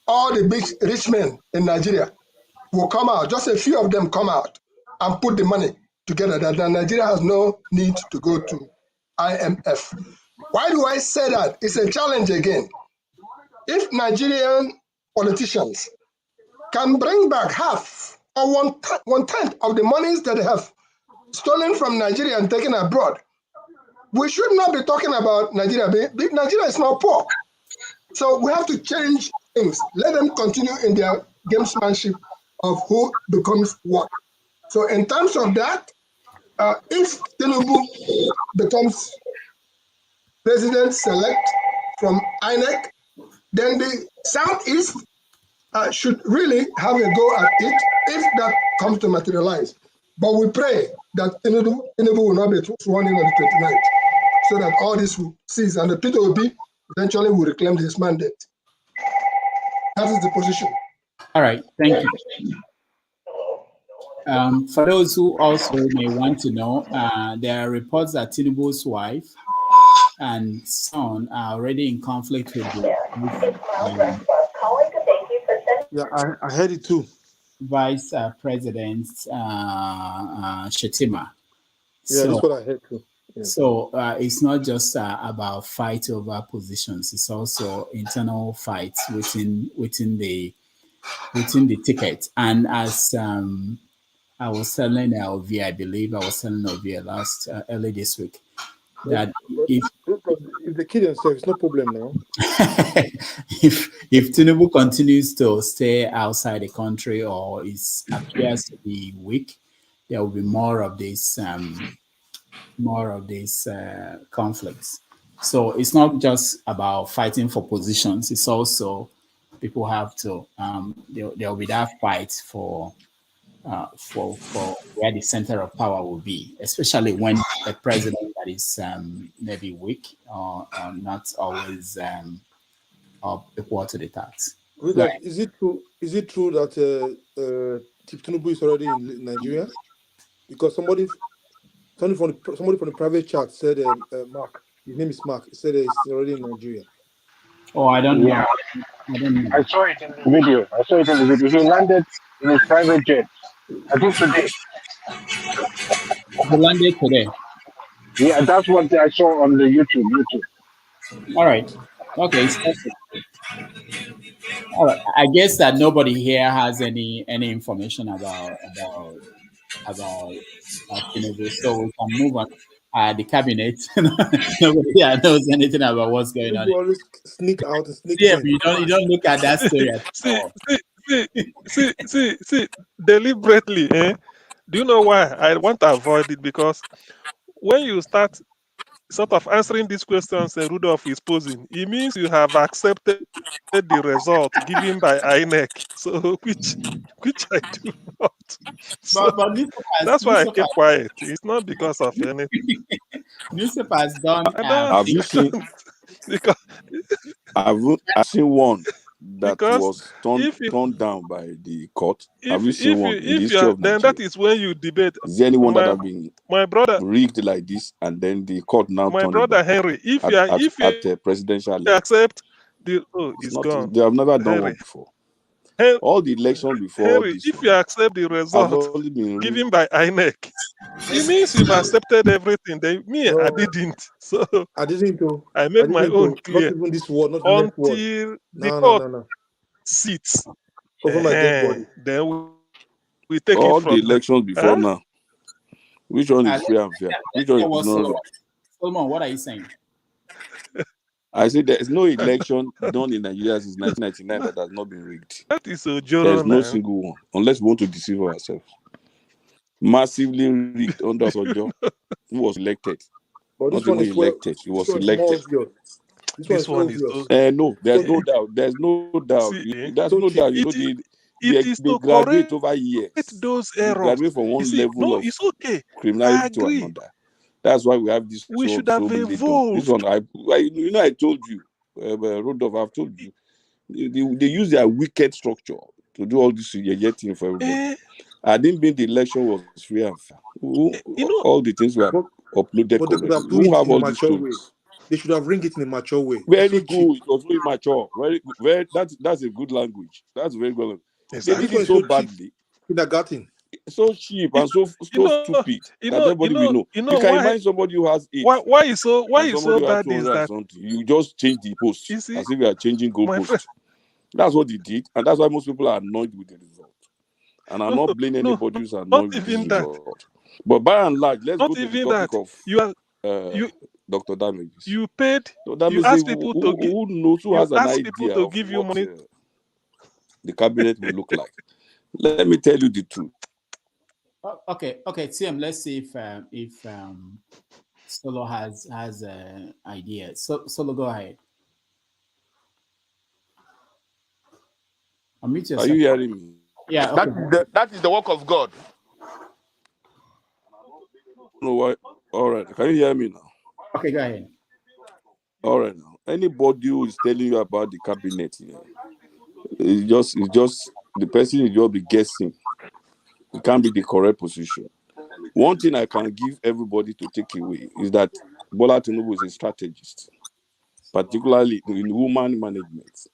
all the big rich men in Nigeria will come out, just a few of them come out and put the money together, that Nigeria has no need to go to IMF. Why do I say that? It's a challenge again. If Nigerian politicians can bring back half or one-tenth of the monies that they have stolen from Nigeria and taken abroad, we should not be talking about Nigeria. Nigeria is not poor. So we have to change things. Let them continue in their gamesmanship of who becomes what. So in terms of that, if Tinubu becomes president-select from INEC, then the Southeast should really have a go at it if that comes to materialize. But we pray that Tinubu will not be sworn in on the 29th, so that all this will cease, and the Peter Obi eventually will reclaim his mandate. That is the position. All right, thank you. For those who also may want to know, there are reports that Tinubu's wife and son are already in conflict with I heard it too. Vice President Shetima. Yeah, that's what I heard too. So it's not just about fight over positions. It's also internal fights within the ticket. And as I was telling LV, I believe I was telling LV early this week, that if they kill themselves, it's no problem now. if Tinubu continues to stay outside the country or appears to be weak, there will be more of these conflicts. So it's not just about fighting for positions. It's also people have to there will be that fight for where the center of power will be, especially when a president that is maybe weak or not always equal to the task. Right. Is it true? Is it true that Chief Tinubu is already in Nigeria? Because somebody from the private chat said, Mark, his name is Mark. He said he's already in Nigeria. Oh, I don't know. I saw it in the video. He landed in his private jet. I think today. He landed today. Yeah, that's what I saw on the YouTube. All right. Okay. All right. I guess that nobody here has any information about Tinubu, so we can move on. The cabinet. Nobody here knows anything about what's going on. You always sneak out and sneak Yeah, in. you don't look at that story at all. See, deliberately, do you know why I want to avoid it? Because when you start sort of answering these questions Rudolph is posing, it means you have accepted the result given by INEC, so which I do not. So But that's why I keep quiet. It's not because of anything. Newspapers don't. Have you seen? Because I've seen one that because was turned down by the court. Have you if seen one in the history of then Nigeria? that is when you debate. Is there anyone that have been my brother rigged like this, and then the court now my turned brother it back Henry, if at presidential level? accept the It's not. They have never done one before. All the elections before Henry, this if one you accept the have result only been given by INEC, it means you've accepted everything. I didn't. So I didn't do. I made my own clear. Not even this word, not the next word. Until the No. court sits, Over my dead body. then we take all it from the elections before huh? now. Which one is free and fair? Which one is not rigged? Solomon, what are you saying? I say there is no election done in Nigeria since 1999 that has not been rigged. That is so There is no now. single one, unless we want to deceive ourselves. Massively rigged under Sojo, who was elected. But Not even elected, he was elected. This one is so no, there's no doubt. There's no doubt. There's no doubt. You know, they graduate over years. Those They errors. graduate from one level of it's okay. criminality to another. That's why we have this. We should have evolved. This one, I told you, Rudolph, I've told you, they use their wicked structure to do all this thing for everybody. I didn't mean the election was free and fair. All the things were uploaded correctly. Who have all these stories? They should have ringed it in a mature way. Very good. It was very mature. Very, very. That's a good language. That's very good. Exactly. They did it so badly. Kindergarten. So cheap and so stupid that everybody will know. You can imagine somebody who has 8. Why is so bad is that you just change the post as if you are changing goalposts. That's what they did, and that's why most people are annoyed with the result. And I'm not blaming anybody who's annoyed with the result. But by and large, let's go to the topic of Dr. Damages. You paid. So that you ask people to give. Who knows? Who has an idea to give you money? The cabinet will look like. Let me tell you the truth. Okay, TM. Let's see if Solo has an idea. Solo, go ahead. Unmute yourself. Are you hearing me? Yeah. Okay. That is the work of God. No, why? All right. Can you hear me now? Okay, go ahead. All right. Now, anybody who is telling you about the cabinet here, it's just the person is just be guessing. It can't be the correct position. One thing I can give everybody to take away is that Bola Tinubu is a strategist, particularly in woman management.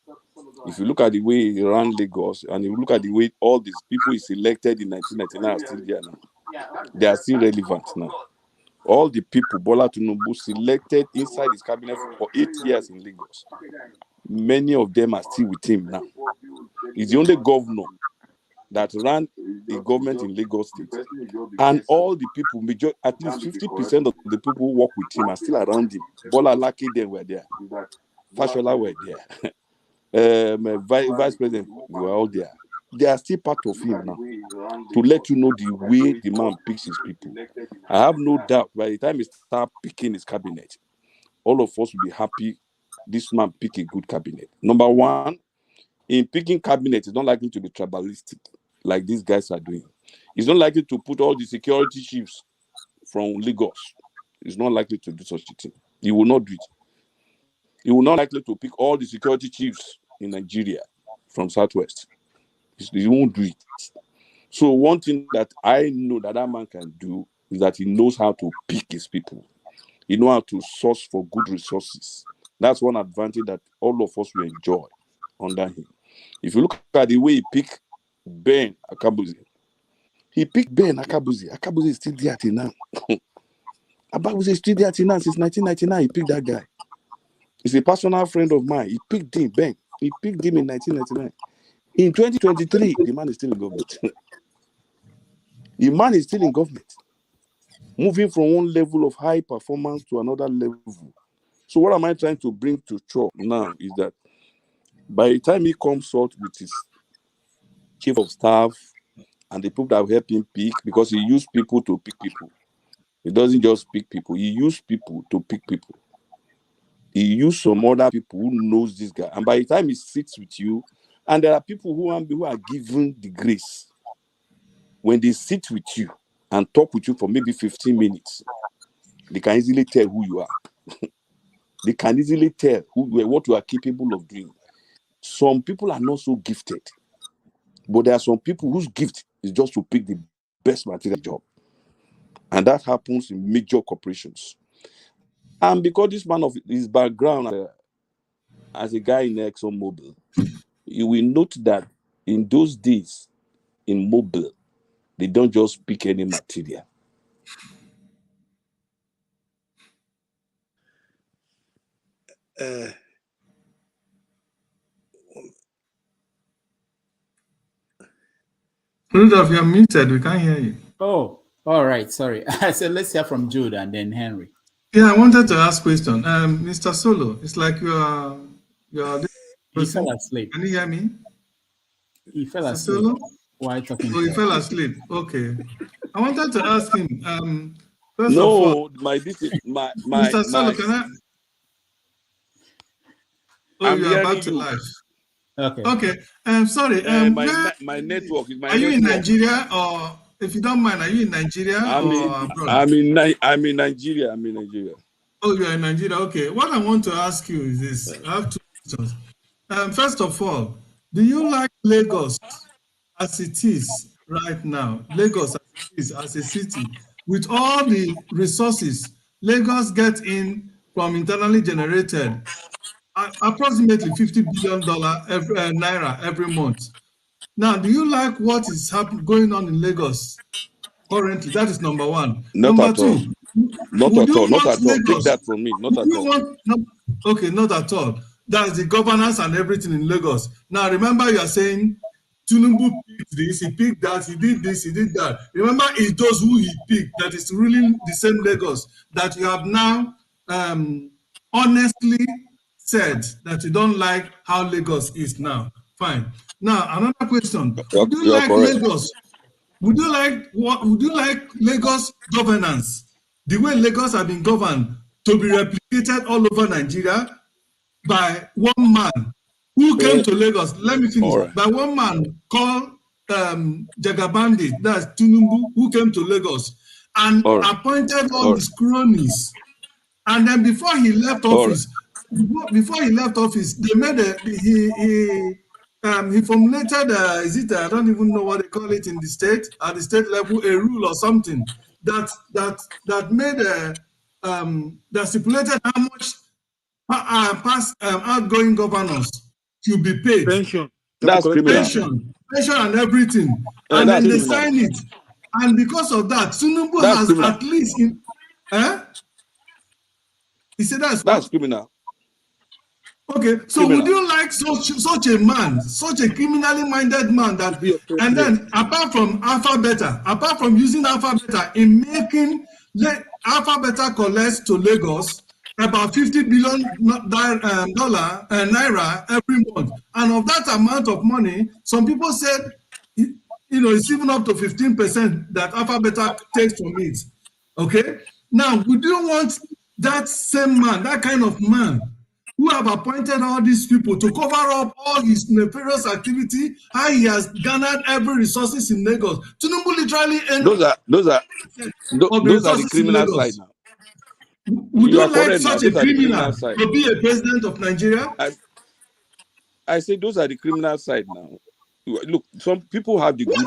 If you look at the way he ran Lagos, and you look at the way all these people he selected in 1999 are still there now, they are still relevant now. all the people Bola Tinubu selected inside his cabinet for 8 years in Lagos, many of them are still with him now. He's the only governor that ran a government in Lagos State, and all the people, at least 50% of the people who work with him are still around him. Bola Laki, they were there. Fashola were there. Vice President, they were all there. They are still part of him now, to let you know the way the man picks his people. I have no doubt by the time he starts picking his cabinet, all of us will be happy this man pick a good cabinet. Number one, in picking cabinet, it's not likely to be tribalistic like these guys are doing. It's not likely to put all the security chiefs from Lagos. It's not likely to do such a thing. He will not do it. He will not likely to pick all the security chiefs in Nigeria from Southwest. He won't do it. So one thing that I know that man can do is that he knows how to pick his people. He knows how to source for good resources. That's one advantage that all of us will enjoy under him. If you look at the way he picked Ben Akabuzi, he picked Ben Akabuzi. Akabuzi is still there till now. Akabuzi is still there till now. Since 1999, he picked that guy. He's a personal friend of mine. He picked him, Ben. He picked him in 1999. In 2023, the man is still in government. The man is still in government, moving from one level of high performance to another level. So what am I trying to bring to shore now is that by the time he comes out with his chief of staff and the people that will help him pick, because he used people to pick people. He doesn't just pick people. He used people to pick people. He used some other people who knows this guy. And by the time he sits with you, and there are people who are given the grace. When they sit with you and talk with you for maybe 15 minutes, they can easily tell who you are. They can easily tell what you are capable of doing. Some people are not so gifted, but there are some people whose gift is just to pick the best material job. And that happens in major corporations. And because this man of his background as a guy in ExxonMobil, you will note that in those days, in Mobil, they don't just pick any material. Rudolph, you're muted. We can't hear you. Oh, all right. Sorry. I said let's hear from Jude and then Henry. Yeah, I wanted to ask a question. Mr. Solo, it's like you are. He fell asleep. Can you hear me? He fell Mr. asleep. Solo? Why talking? Oh, he fell asleep. Okay. I wanted to ask him. First No, of all, Mr. Solo, can I? Oh, I'm you are back hearing to you. life. Okay. Okay. Sorry. My network is my Are you network. in Nigeria, or if you don't mind, are you in Nigeria or abroad? I'm in Nigeria. I'm in Nigeria. Oh, you are in Nigeria. Okay. What I want to ask you is this. I have two questions. First of all, do you like Lagos as it is right now? Lagos as it is as a city, with all the resources Lagos gets in from internally generated, approximately $50 billion naira every month. Now, do you like what is going on in Lagos currently? That is number one. Not Number at all. two, Not would at you all. Not want at all. Take Lagos? that from me. Not Would at you all. want? No, okay, not at all. That's the governance and everything in Lagos. Now, remember, you are saying Tinubu picked this, he picked that, he did this, he did that. Remember, it's those who he picked that is ruling the same Lagos that you have now honestly said that you don't like how Lagos is now. Fine. Now, another question. Would you like correct. Lagos? Would you like Lagos governance, the way Lagos have been governed, to be replicated all over Nigeria by one man who came to Lagos? Let me finish. Right. By one man called Jagabandi, that's Tinubu, who came to Lagos and appointed all these cronies. And then before he left office, they made he formulated I don't even know what they call it in the state, at the state level, a rule or something that made that stipulated how much past outgoing governors should be paid. Pension. That's criminal. Pension and everything. Yeah, And then they criminal. sign it. And because of that, Tinubu has criminal. At least He said that's criminal. Okay, so would you like such a man, such a criminally minded man that, and then apart from Alpha Beta, apart from using Alpha Beta in making Alpha Beta collects to Lagos about $50 billion naira every month, and of that amount of money, some people said, it's even up to 15% that Alpha Beta takes from it. Okay, now would you want that same man, that kind of man, who have appointed all these people to cover up all his nefarious activity, how he has garnered every resources in Lagos? Tinubu literally those are the criminal side now. Would you like such a criminal to be a president of Nigeria? I say those are the criminal side now. Look, some people have the good.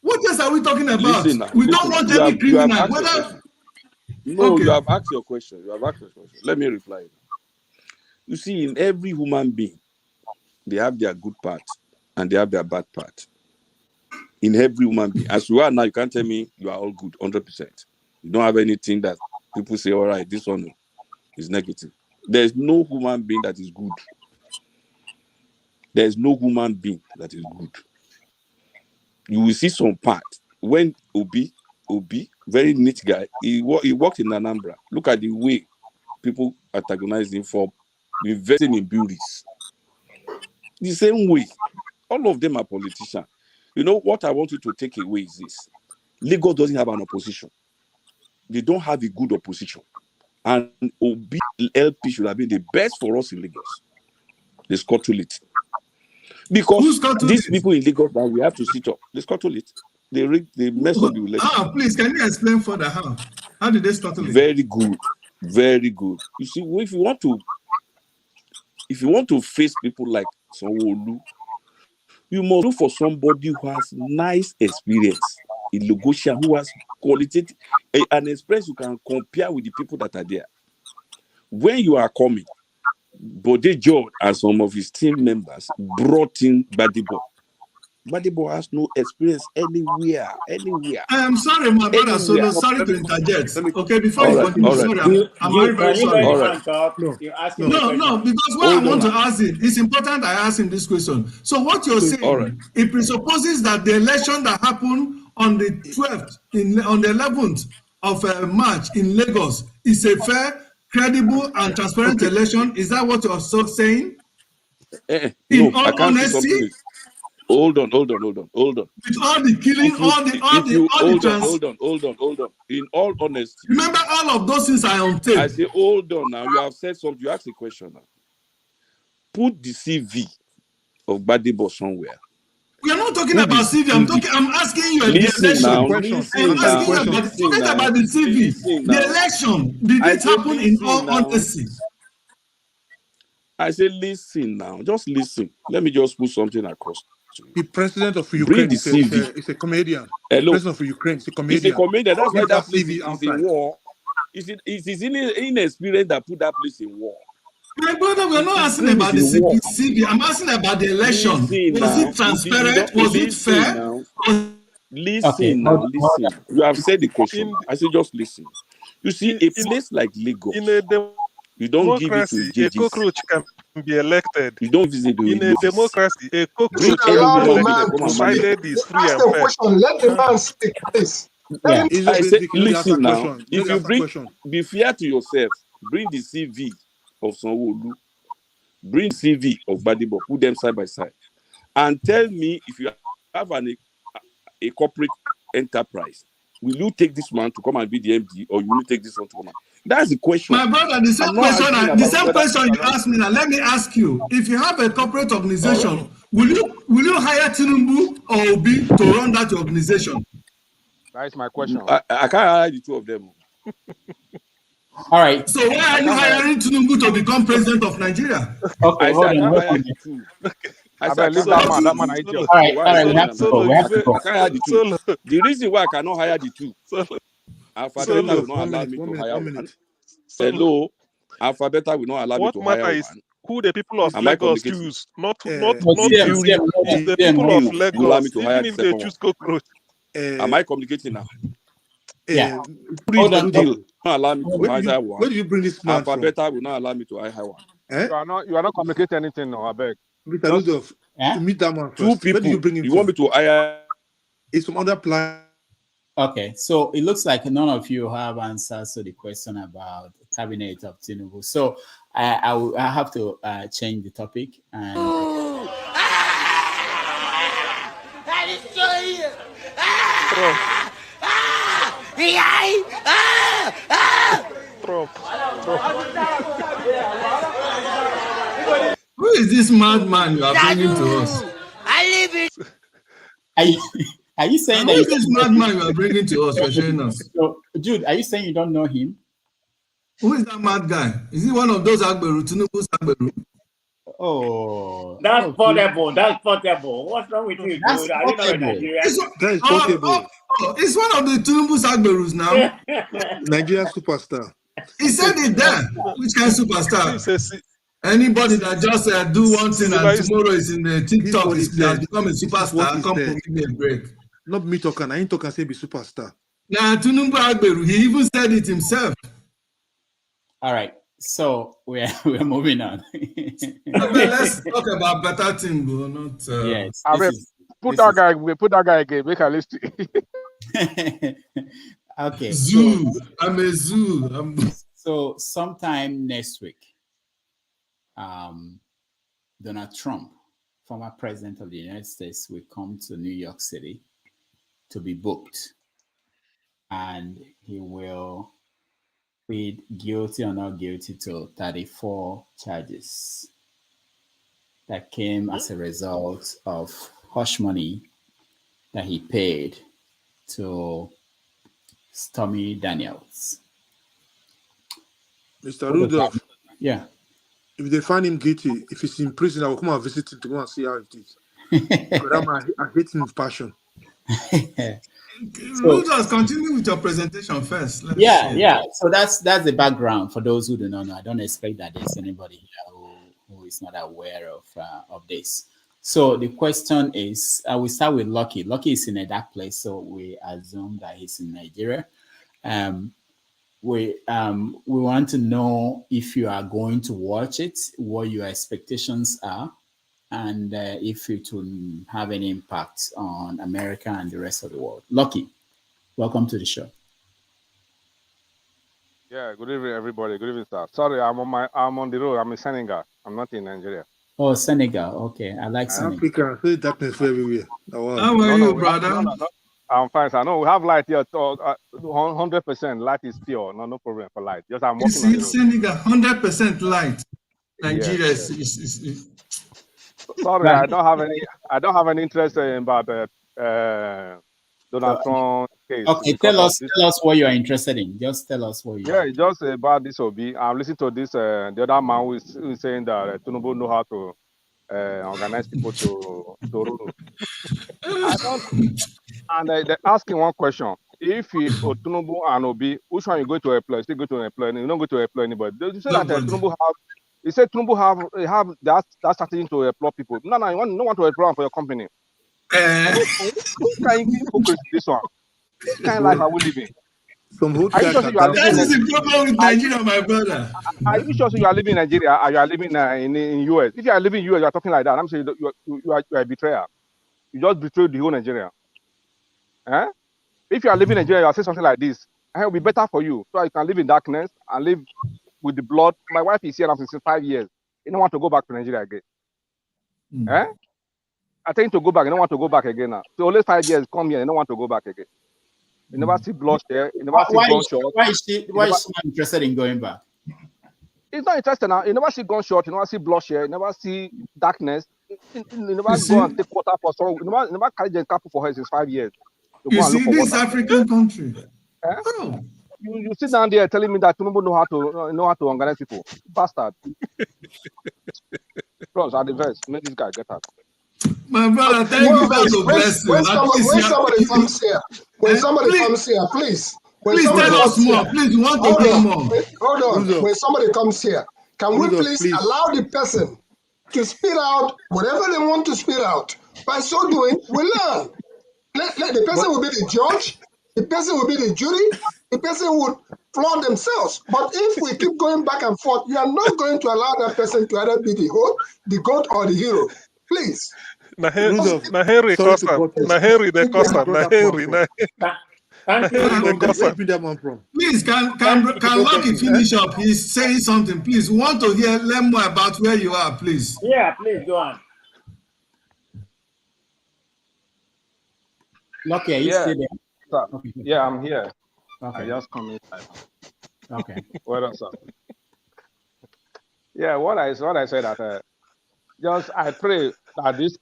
What else are we talking about? Listen now, we don't want any criminal. You have asked your question. Let me reply. You see, in every human being, they have their good part and they have their bad part. In every human being. As you are now, you can't tell me you are all good, 100%. You don't have anything that people say, all right, this one is negative. There's no human being that is good. There's no human being that is good. You will see some part. When Obi, very neat guy, he worked in Anambra. Look at the way people antagonize him for investing in buildings. The same way, all of them are politicians. You know what I want you to take away is this. Lagos doesn't have an opposition. They don't have a good opposition. And Obi LP should have been the best for us in Lagos. They scuttle it. Because these people in Lagos that we have to sit up, they scuttle it. They mess up the election. Please, can you explain further how? How did they scuttle it? Very good. Very good. You see, if you want to face people like Sanwo-Olu, you must look for somebody who has nice experience in negotiation, who has qualitative an experience you can compare with the people that are there. When you are coming, Bode George and some of his team members brought in Gbadebo. Gbadebo has no experience anywhere. I am sorry, my brother Solo. Sorry to interject. Okay, before you continue, sorry, I'm very sorry. No, because what I want to ask him, it's important I ask him this question. So what you're saying, it presupposes that the election that happened on the 12th, on the 11th of March in Lagos is a fair, credible, and transparent election. Is that what you're saying? No, I can't say something. Hold on. With all the killing, hold on. In all honesty. Remember, all of those things are on tape. I say, hold on now. You have said something. You asked a question now. Put the CV of Gbadebo somewhere. We are not talking about CV. I'm asking you the election. Forget about the CV. The election. Did it happen in all honesty? I say, listen now. Just listen. Let me just put something across. The president of Ukraine is a comedian. Hello. The president of Ukraine is a comedian. He's a comedian. That's why that place is in war. It is inexperience that put that place in war. My brother, we're not asking about the CV. I'm asking about the election. Was it transparent? Was it fair? Listen now. You have said the question. I say just listen. You see, a place like Lagos, you don't give it to judges. A cockroach can be elected. You don't visit in a democracy. A cockroach can be elected provided is free and fair. Let the man speak, please. I say, listen now. If you be fair to yourself. Bring the CV of Sanwo-Olu. Bring CV of Gbadebo. Put them side by side, and tell me if you have a corporate enterprise. Will you take this man to come and be the MD, or will you take this one to come and? That's the question. My brother, the same question you asked me now. Let me ask you: if you have a corporate organization, will you hire Tinubu or Obi to run that organization? That is my question. I can't hire the two of them. All right. So why are you hiring Tinubu to become president of Nigeria? Okay, hold on. The reason why I cannot hire the two, Alpha Beta will not allow me to hire one. Hello, Alpha Beta will not allow me to hire one. What matter is who the people of Lagos choose, not you. The people of Lagos, even if they choose cockroach. Am I communicating now? Yeah. put Hold it on. in deal. Not allow me to Where hide did that you one. where did you bring this man Alpha from? Beta will not allow me to hide that one. Eh? You are not communicating anything, no, I beg. Mr. Just Rudolph, Eh? meet that man Two first. Where did you people. bring him You want from? me to hire? It's from other plan. Okay, so it looks like none of you have answers to the question about cabinet of Tinubu. So I have to change the topic. And Who is this madman you are bringing to us? Are you saying Who that is this madman you are bringing to us? You're showing us. So, Jude, are you saying you don't know him? Who is that mad guy? Is he one of those Agberu, Tinubu's Agberu? Oh, That's portable. That's portable. What's wrong with you, That's dude? Are you not in portable. Nigeria? That is portable. It's one of the Tinubu's Agberus now. Nigerian superstar. He said it there. Which kind of superstar? Anybody that just do one thing and tomorrow is in the TikTok has become a superstar. Come on, give me a break. Not me talking. I ain't talking. Say be superstar. Nah, Tinubu Agberu. He even said it himself. All right. So we're moving on. Let's talk about better thing, bro. Not yes. Put that guy again. Make a list. Okay. Zoo. I'm a zoo. So sometime next week, Donald Trump, former president of the United States, will come to New York City to be booked, and he will plead guilty or not guilty to 34 charges that came as a result of hush money that he paid to Stormy Daniels. Mr. Rudolph. Yeah. If they find him guilty, if he's in prison, I will come and visit him to go and see how it is. Because I hate him with passion. Just continue with your presentation first. Yeah. So that's the background for those who do not know. I don't expect that there's anybody here who is not aware of this. So the question is, we start with Lucky. Lucky is in a dark place, so we assume that he's in Nigeria. We want to know if you are going to watch it, what your expectations are, and if it will have any impact on America and the rest of the world. Lucky, welcome to the show. Yeah, good evening, everybody. Good evening, sir. Sorry, I'm on the road. I'm in Senegal. I'm not in Nigeria. Oh, Senegal. Okay, I like Senegal. Africa, say darkness everywhere. How are you, brother? No. I'm fine, sir. No, we have light here. 100% light is pure. No problem for light. Just I'm working on the road. Senegal, 100% light. Nigeria is. Sorry, I don't have any interest in about Donald Trump case. Okay, tell us what you are interested in. Just tell us what you. Yeah, just about this Obi. I'm listening to this. The other man who is saying that Tinubu know how to organize people to rule. I don't. And they're asking one question: if Tinubu and Obi, which one you go to employ? Still go to employ? You don't go to employ anybody. They say that Tinubu have. He said Tinubu have that strategy to employ people. No, you want to employ for your company. Who can you focus this one? What kind of life are we living? That is the problem with Nigeria, my brother. Are you sure you are living in Nigeria or you are living in US? If you are living in US, you are talking like that. I'm saying you are a betrayer. You just betrayed the whole Nigeria. Eh? If you are living in Nigeria, you are saying something like this. It will be better for you. So you can live in darkness and live with the blood. My wife is here now since 5 years. You don't want to go back to Nigeria again. Eh? I tell you to go back. You don't want to go back again now. So only 5 years, come here. You don't want to go back again. You never see bloodshed. You never see gunshot. Why is she not interested in going back? He's not interested now. You never see gunshot. You never see bloodshed. You never see darkness. You never go and take water for someone. You never carry the couple for her since 5 years. You see, this African country. Eh? Oh. You sit down there telling me that Tinubu know how to organize people. Bastard. Bros, at the verse, make this guy get out. My brother, thank you God to bless you. When somebody comes here, please. Please tell us more. Please, we want to know more. Hold on. When somebody comes here, can we please allow the person to spit out whatever they want to spit out? By so doing, we learn. Let the person will be the judge, The person will be the jury. The person would flaunt themselves. But if we keep going back and forth, you are not going to allow that person to either be the goat or the hero. Please. Na Henry Costa. Na Henry the Costa. Na Henry. Thank you. Henry the Costa. Where that man from? Please, can Lucky finish up? He's saying something. Please, we want to learn more about where you are, please. Yeah, please go on. Lucky, are you still there? Okay. Yeah, I'm here. Okay. I just come inside. Okay. Well done, sir. Yeah, what I said that just I pray that this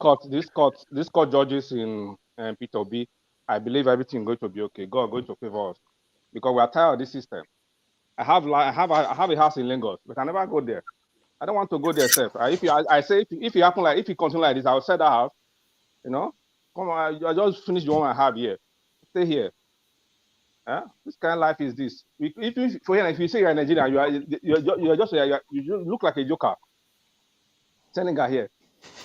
court judges in Peter Obi, I believe everything going to be okay. God going to favor us because we are tired of this system. I have a house in Lagos, but I never go there. I don't want to go there, self. If it continue like this, I will sell that house. You know, come on, I just finished the one I have here. Stay here. This kind of life is this. If you say you're in Nigeria, you look like a joker. Senegal here.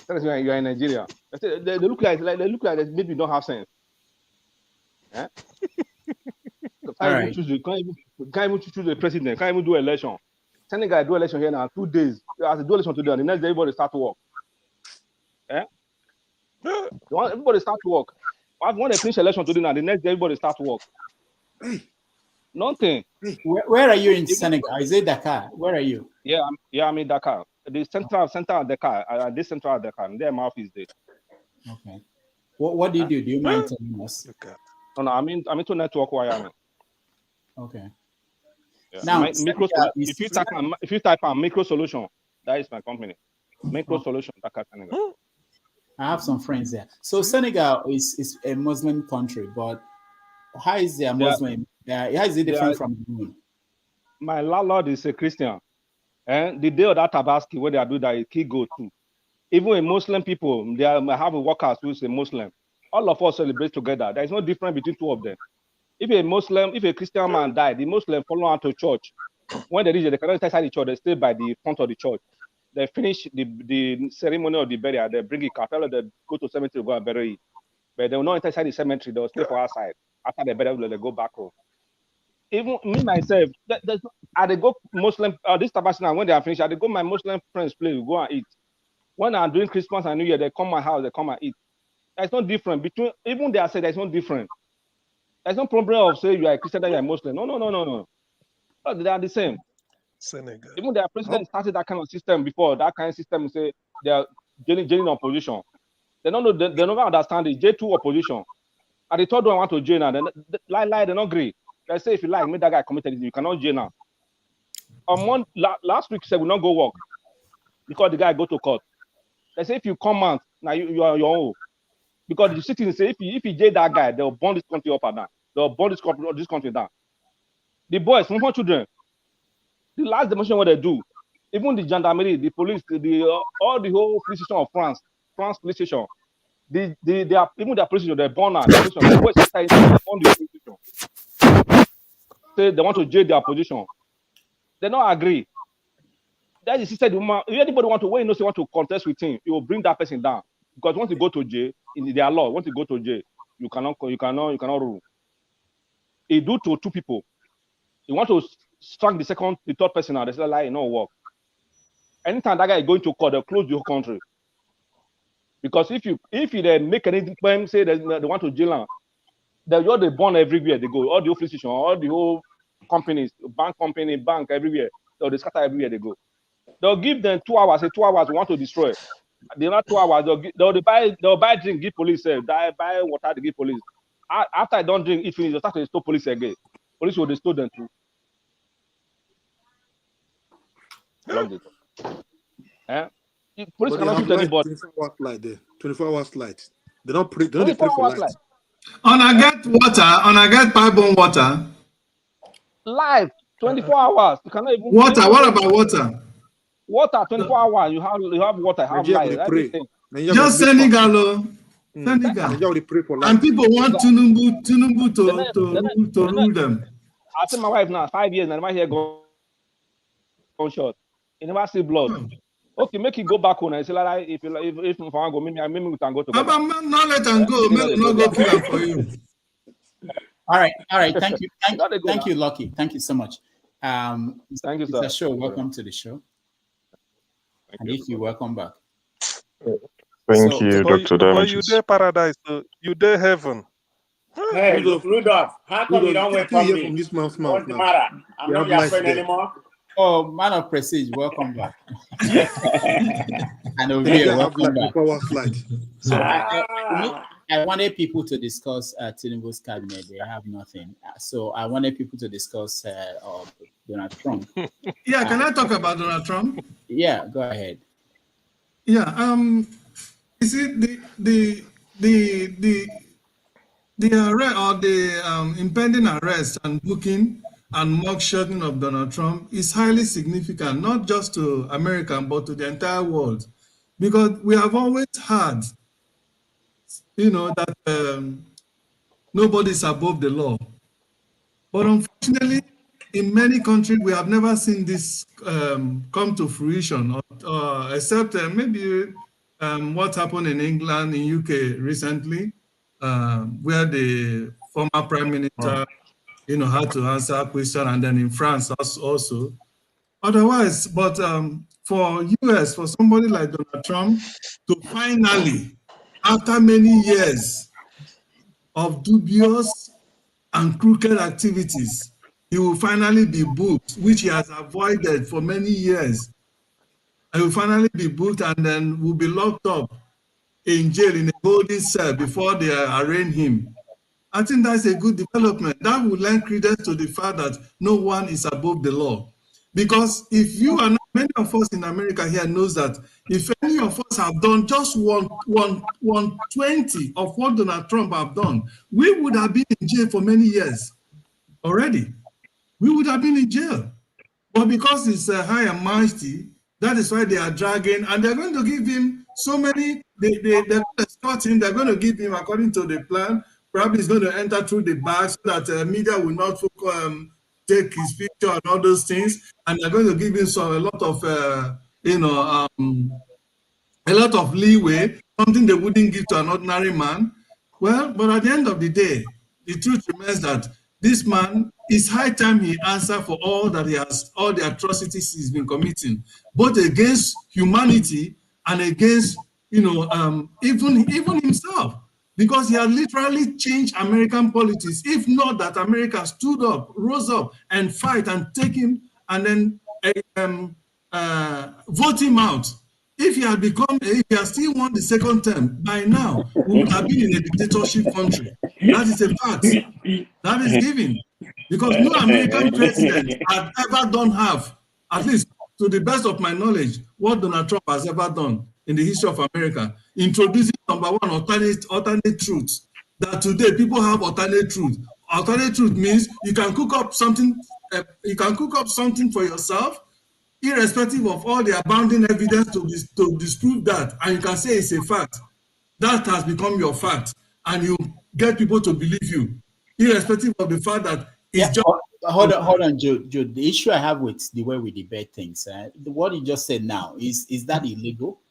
You're in Nigeria. They look like they maybe don't have sense. Can't even choose a president. Can't even do election. Senegal do election here now 2 days. As they do election today, the next day everybody start to work. Everybody start to work. When they finish election today now, the next day everybody start to work. Nothing. Where are you in Senegal? Is it Dakar? Where are you? I'm in Dakar. The center of Dakar. This central of Dakar. There my office there. Okay. What do you do? Do you mind telling us? No, I'm into network wire. I mean. Okay. Yeah. Now, if you type on Micro Solution, that is my company. Micro Solution, Dakar, Senegal. I have some friends there. So Senegal is a Muslim country, but how is their Muslim? How is it different from the My landlord is a Christian, and the day of that Tabaski, where they do that, he go to. Even a Muslim people, they have a workers who is a Muslim. All of us celebrate together. There is no difference between two of them. If a Christian man died, the Muslim follow on to church. When they reach, they cannot inside the church. They stay by the front of the church. They finish the ceremony of the burial. They bring it. They go to cemetery, go and bury it. But they will not inside the cemetery. They will stay for outside. After the burial, they go back home. Even me myself, I go Muslim. This Tabasina, when they are finished, I go my Muslim friends' place. We go and eat. When I'm doing Christmas and New Year, they come my house. They come and eat. There's no difference between. Even they are saying there's no difference. There's no problem of saying you are a Christian and you are a Muslim. No. They are the same. Senegal. Even their president started that kind of system before. That kind of system say they are jailing opposition. They don't know. They never understand the J2 opposition. And the third one want to jail now. They lie. They don't agree. They say if you like, make that guy committed it, you cannot jail now. Last week said we not go work because the guy go to court. They say if you come out now you are your own. Because the citizens say if you jail that guy, they'll burn this country up and down. They'll burn this country down. The boys, small children, the last demonstration what they do, even the gendarmerie, the police, all the whole police station of France police station, even their police station, they burn out. The boys inside they burn the police station. Say they want to jail their opposition. They don't agree. That is said, if anybody want to contest with him, he will bring that person down. Because once you go to jail, in their law, once you go to jail, you cannot rule. He do to two people. He want to strike the third person out. They say like no work. Anytime that guy is going to court, they'll close the whole country. Because if they make any claim, say they want to jail, they burn everywhere they go. All the police station, all the whole companies, bank everywhere. They scatter everywhere they go. They'll give them 2 hours. Say 2 hours we want to destroy. The not 2 hours, they'll buy drink, give police, buy water to give police. After I don't drink, if finish, they'll start to stop police again. Police will destroy them too. Love it. Police cannot shoot anybody. 24 hours light there. 24 hours light. They don't pray. They don't pray for light. On I get water. On I get pipe-borne water. Live 24 hours. You cannot even. Water. What about water? Water 24 hours. You have water. Have light. Just Senegal. Senegal. And people want Tinubu to rule them. I see my wife now 5 years and I might hear gunshot. You never see blood. Okay, make it go back home and say like if I go, maybe we can go to. Not let them go. Maybe not go kill them for you. All right. Thank you. Thank you, Lucky. Thank you so much. Thank you, Mr. sir. Show, welcome to the show. And if you welcome back. Thank you, Dr. But you there paradise, you there heaven. Hey, Rudolph, how come you don't wait for me? From this man's mouth What's the now. matter? I'm You not have your nice friend day. anymore. Oh, man of prestige, welcome back. And over You here, have welcome like back. the power slide. So I wanted people to discuss Tinubu's cabinet. They have nothing. So I wanted people to discuss Donald Trump. Yeah, can I talk about Donald Trump? Yeah, go ahead. Yeah, you see the arrest or the impending arrest and booking and mugshotting of Donald Trump is highly significant, not just to America, but to the entire world. Because we have always had, that nobody's above the law. But unfortunately, in many countries, we have never seen this come to fruition, except maybe what happened in England, in UK recently, where the former prime minister, had to answer a question, and then in France also. Otherwise, but for US, for somebody like Donald Trump to finally, after many years of dubious and crooked activities, he will finally be booked, which he has avoided for many years. He will finally be booked and then will be locked up in jail in a holding cell before they arraign him. I think that's a good development. That will lend credence to the fact that no one is above the law. Because if you are not, many of us in America here knows that if any of us have done just 1/20 of what Donald Trump have done, we would have been in jail for many years already. We would have been in jail. But because it's high and mighty, that is why they are dragging, and they're going to give him so many, they're going to escort him, they're going to give him, according to the plan, probably he's going to enter through the back so that media will not take his picture and all those things, and they're going to give him a lot of leeway, something they wouldn't give to an ordinary man. Well, but at the end of the day, the truth remains that this man, it's high time he answer for all the atrocities he's been committing, both against humanity and against, even himself, because he has literally changed American politics. If not that America stood up, rose up, and fight and take him and then vote him out. If he had still won the second term, by now, we would have been in a dictatorship country. That is a fact. That is given. Because no American president had ever done half, at least to the best of my knowledge, what Donald Trump has ever done in the history of America, introducing, number one, alternate truths. That today people have alternate truth. Alternate truth means you can cook up something for yourself, irrespective of all the abounding evidence to disprove that, and you can say it's a fact. That has become your fact, and you get people to believe you, irrespective of the fact that it's just. Hold on, Jude. The issue I have with the way we debate things, what you just said now, is that illegal?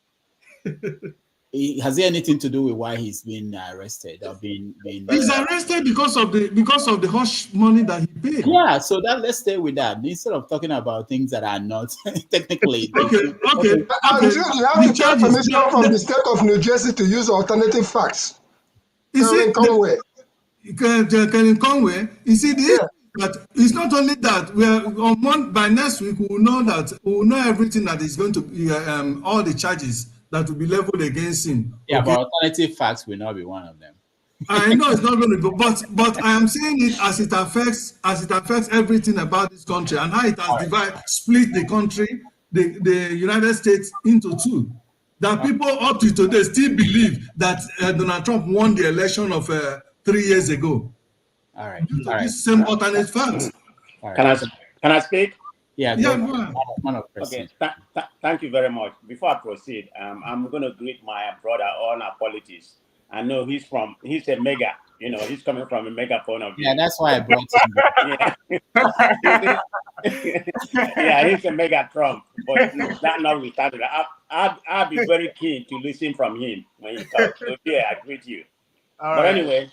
Has it anything to do with why he's been arrested or been? He's arrested because of the hush money that he paid. Yeah, so let's stay with that instead of talking about things that are not technically. Okay. You have to take permission from the state of New Jersey to use alternative facts. Kevin Conway. You see, that it's not only that we are by next week we will know everything that is going to be all the charges that will be leveled against him. Yeah, but alternative facts will not be one of them. I know it's not going to be, but I am saying it as it affects everything about this country and how it has split the country, the United States into two. That people up to today still believe that Donald Trump won the election of 3 years ago. All right. This same alternate facts. Can I speak? Yeah. Okay. Thank you very much. Before I proceed, I'm going to greet my brother on apologies. I know he's a mega. He's coming from a mega point of view. Yeah, that's why I brought him. Yeah, he's a mega Trump. But that notwithstanding, I'll be very keen to listen from him when he talks. So yeah, I greet you. But anyway,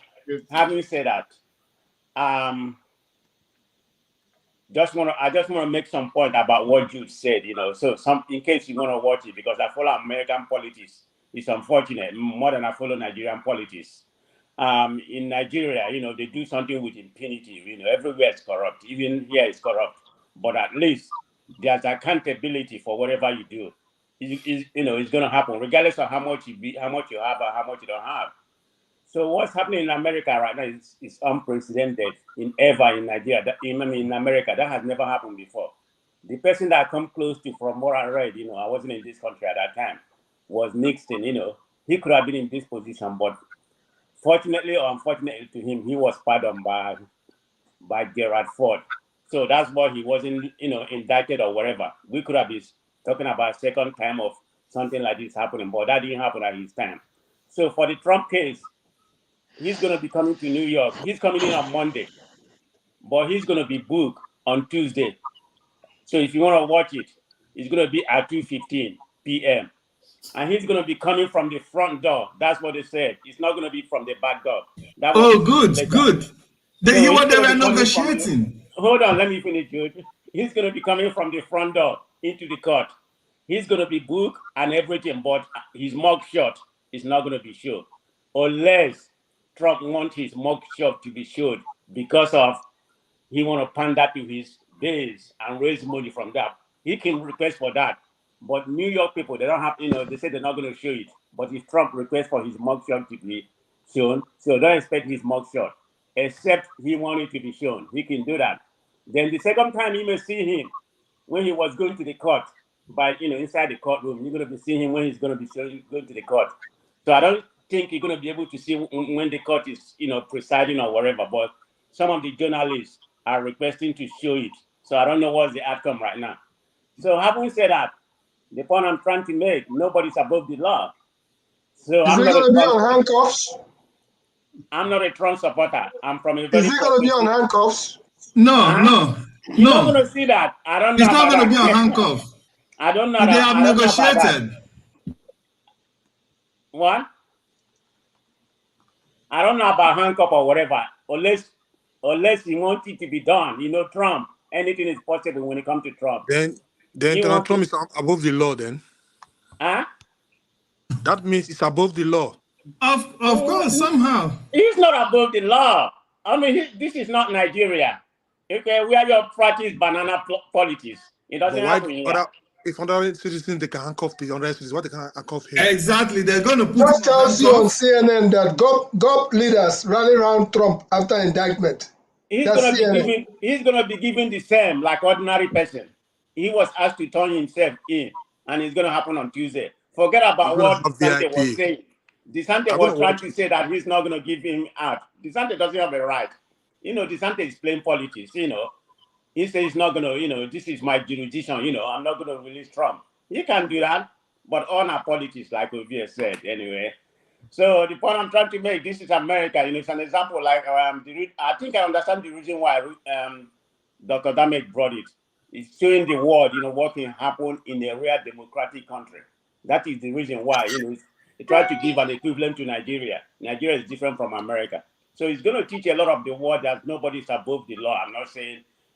having said that, I just want to make some point about what you said, so in case you want to watch it, because I follow American politics. It's unfortunate, more than I follow Nigerian politics. In Nigeria, they do something with impunity. Everywhere is corrupt. Even here is corrupt. But at least there's accountability for whatever you do. It's going to happen, regardless of how much you have or how much you don't have. So what's happening in America right now is unprecedented in Nigeria. In America, that has never happened before. The person that I come close to, from what I read, I wasn't in this country at that time, was Nixon. He could have been in this position, but fortunately or unfortunately to him, he was pardoned by Gerald Ford. So that's why he wasn't, indicted or whatever. We could have been talking about a second time of something like this happening, but that didn't happen at his time. So for the Trump case, he's going to be coming to New York. He's coming in on Monday, but he's going to be booked on Tuesday. So if you want to watch it, it's going to be at 2:15 p.m. And he's going to be coming from the front door. That's what they said. It's not going to be from the back door. Good. They were negotiating. Hold on, let me finish, Jude. He's going to be coming from the front door into the court. He's going to be booked and everything, but his mugshot is not going to be shown. Unless Trump wants his mugshot to be showed because of he want to pander to his base and raise money from that. He can request for that. But New York people, they don't have, they say they're not going to show it. But if Trump requests for his mugshot to be shown, so don't expect his mugshot, except he wanted to be shown. He can do that. Then the second time you may see him when he was going to the court, inside the courtroom, you're going to be seeing him when he's going to be going to the court. So I don't think you're going to be able to see when the court is, presiding or whatever. But some of the journalists are requesting to show it. So I don't know what's the outcome right now. So having said that, the point I'm trying to make, nobody's above the law. So is he going to be on handcuffs? I'm not a Trump supporter. I'm from a Is he going to be on handcuffs? No. You're not going to see that. I don't know. He's not going to be on handcuffs. I don't know. They have negotiated. What? I don't know about handcuff or whatever. Unless he wants it to be done. Trump. Anything is possible when it comes to Trump. Then Donald Trump is above the law. Then. Huh? That means it's above the law. Of course, somehow. He's not above the law. I mean, this is not Nigeria. Okay, where you practice banana politics. It doesn't happen here. If other citizens, they can handcuff the other citizens, what they can handcuff him? Exactly. They're going to put Just tells you on CNN that GOP leaders rally around Trump after indictment. He's going to be given the same like ordinary person. He was asked to turn himself in, and it's going to happen on Tuesday. Forget about what DeSantis was saying. DeSantis was trying to say that he's not going to give him out. DeSantis doesn't have a right. DeSantis is playing politics, He says he's not going to, this is my jurisdiction, I'm not going to release Trump. He can do that, but on our politics, like Obi said, anyway. So the point I'm trying to make, this is America, it's an example like, I think I understand the reason why Dr. Damek brought it. It's showing the world, what can happen in a real democratic country. That is the reason why, they try to give an equivalent to Nigeria. Nigeria is different from America. So it's going to teach a lot of the world that nobody's above the law.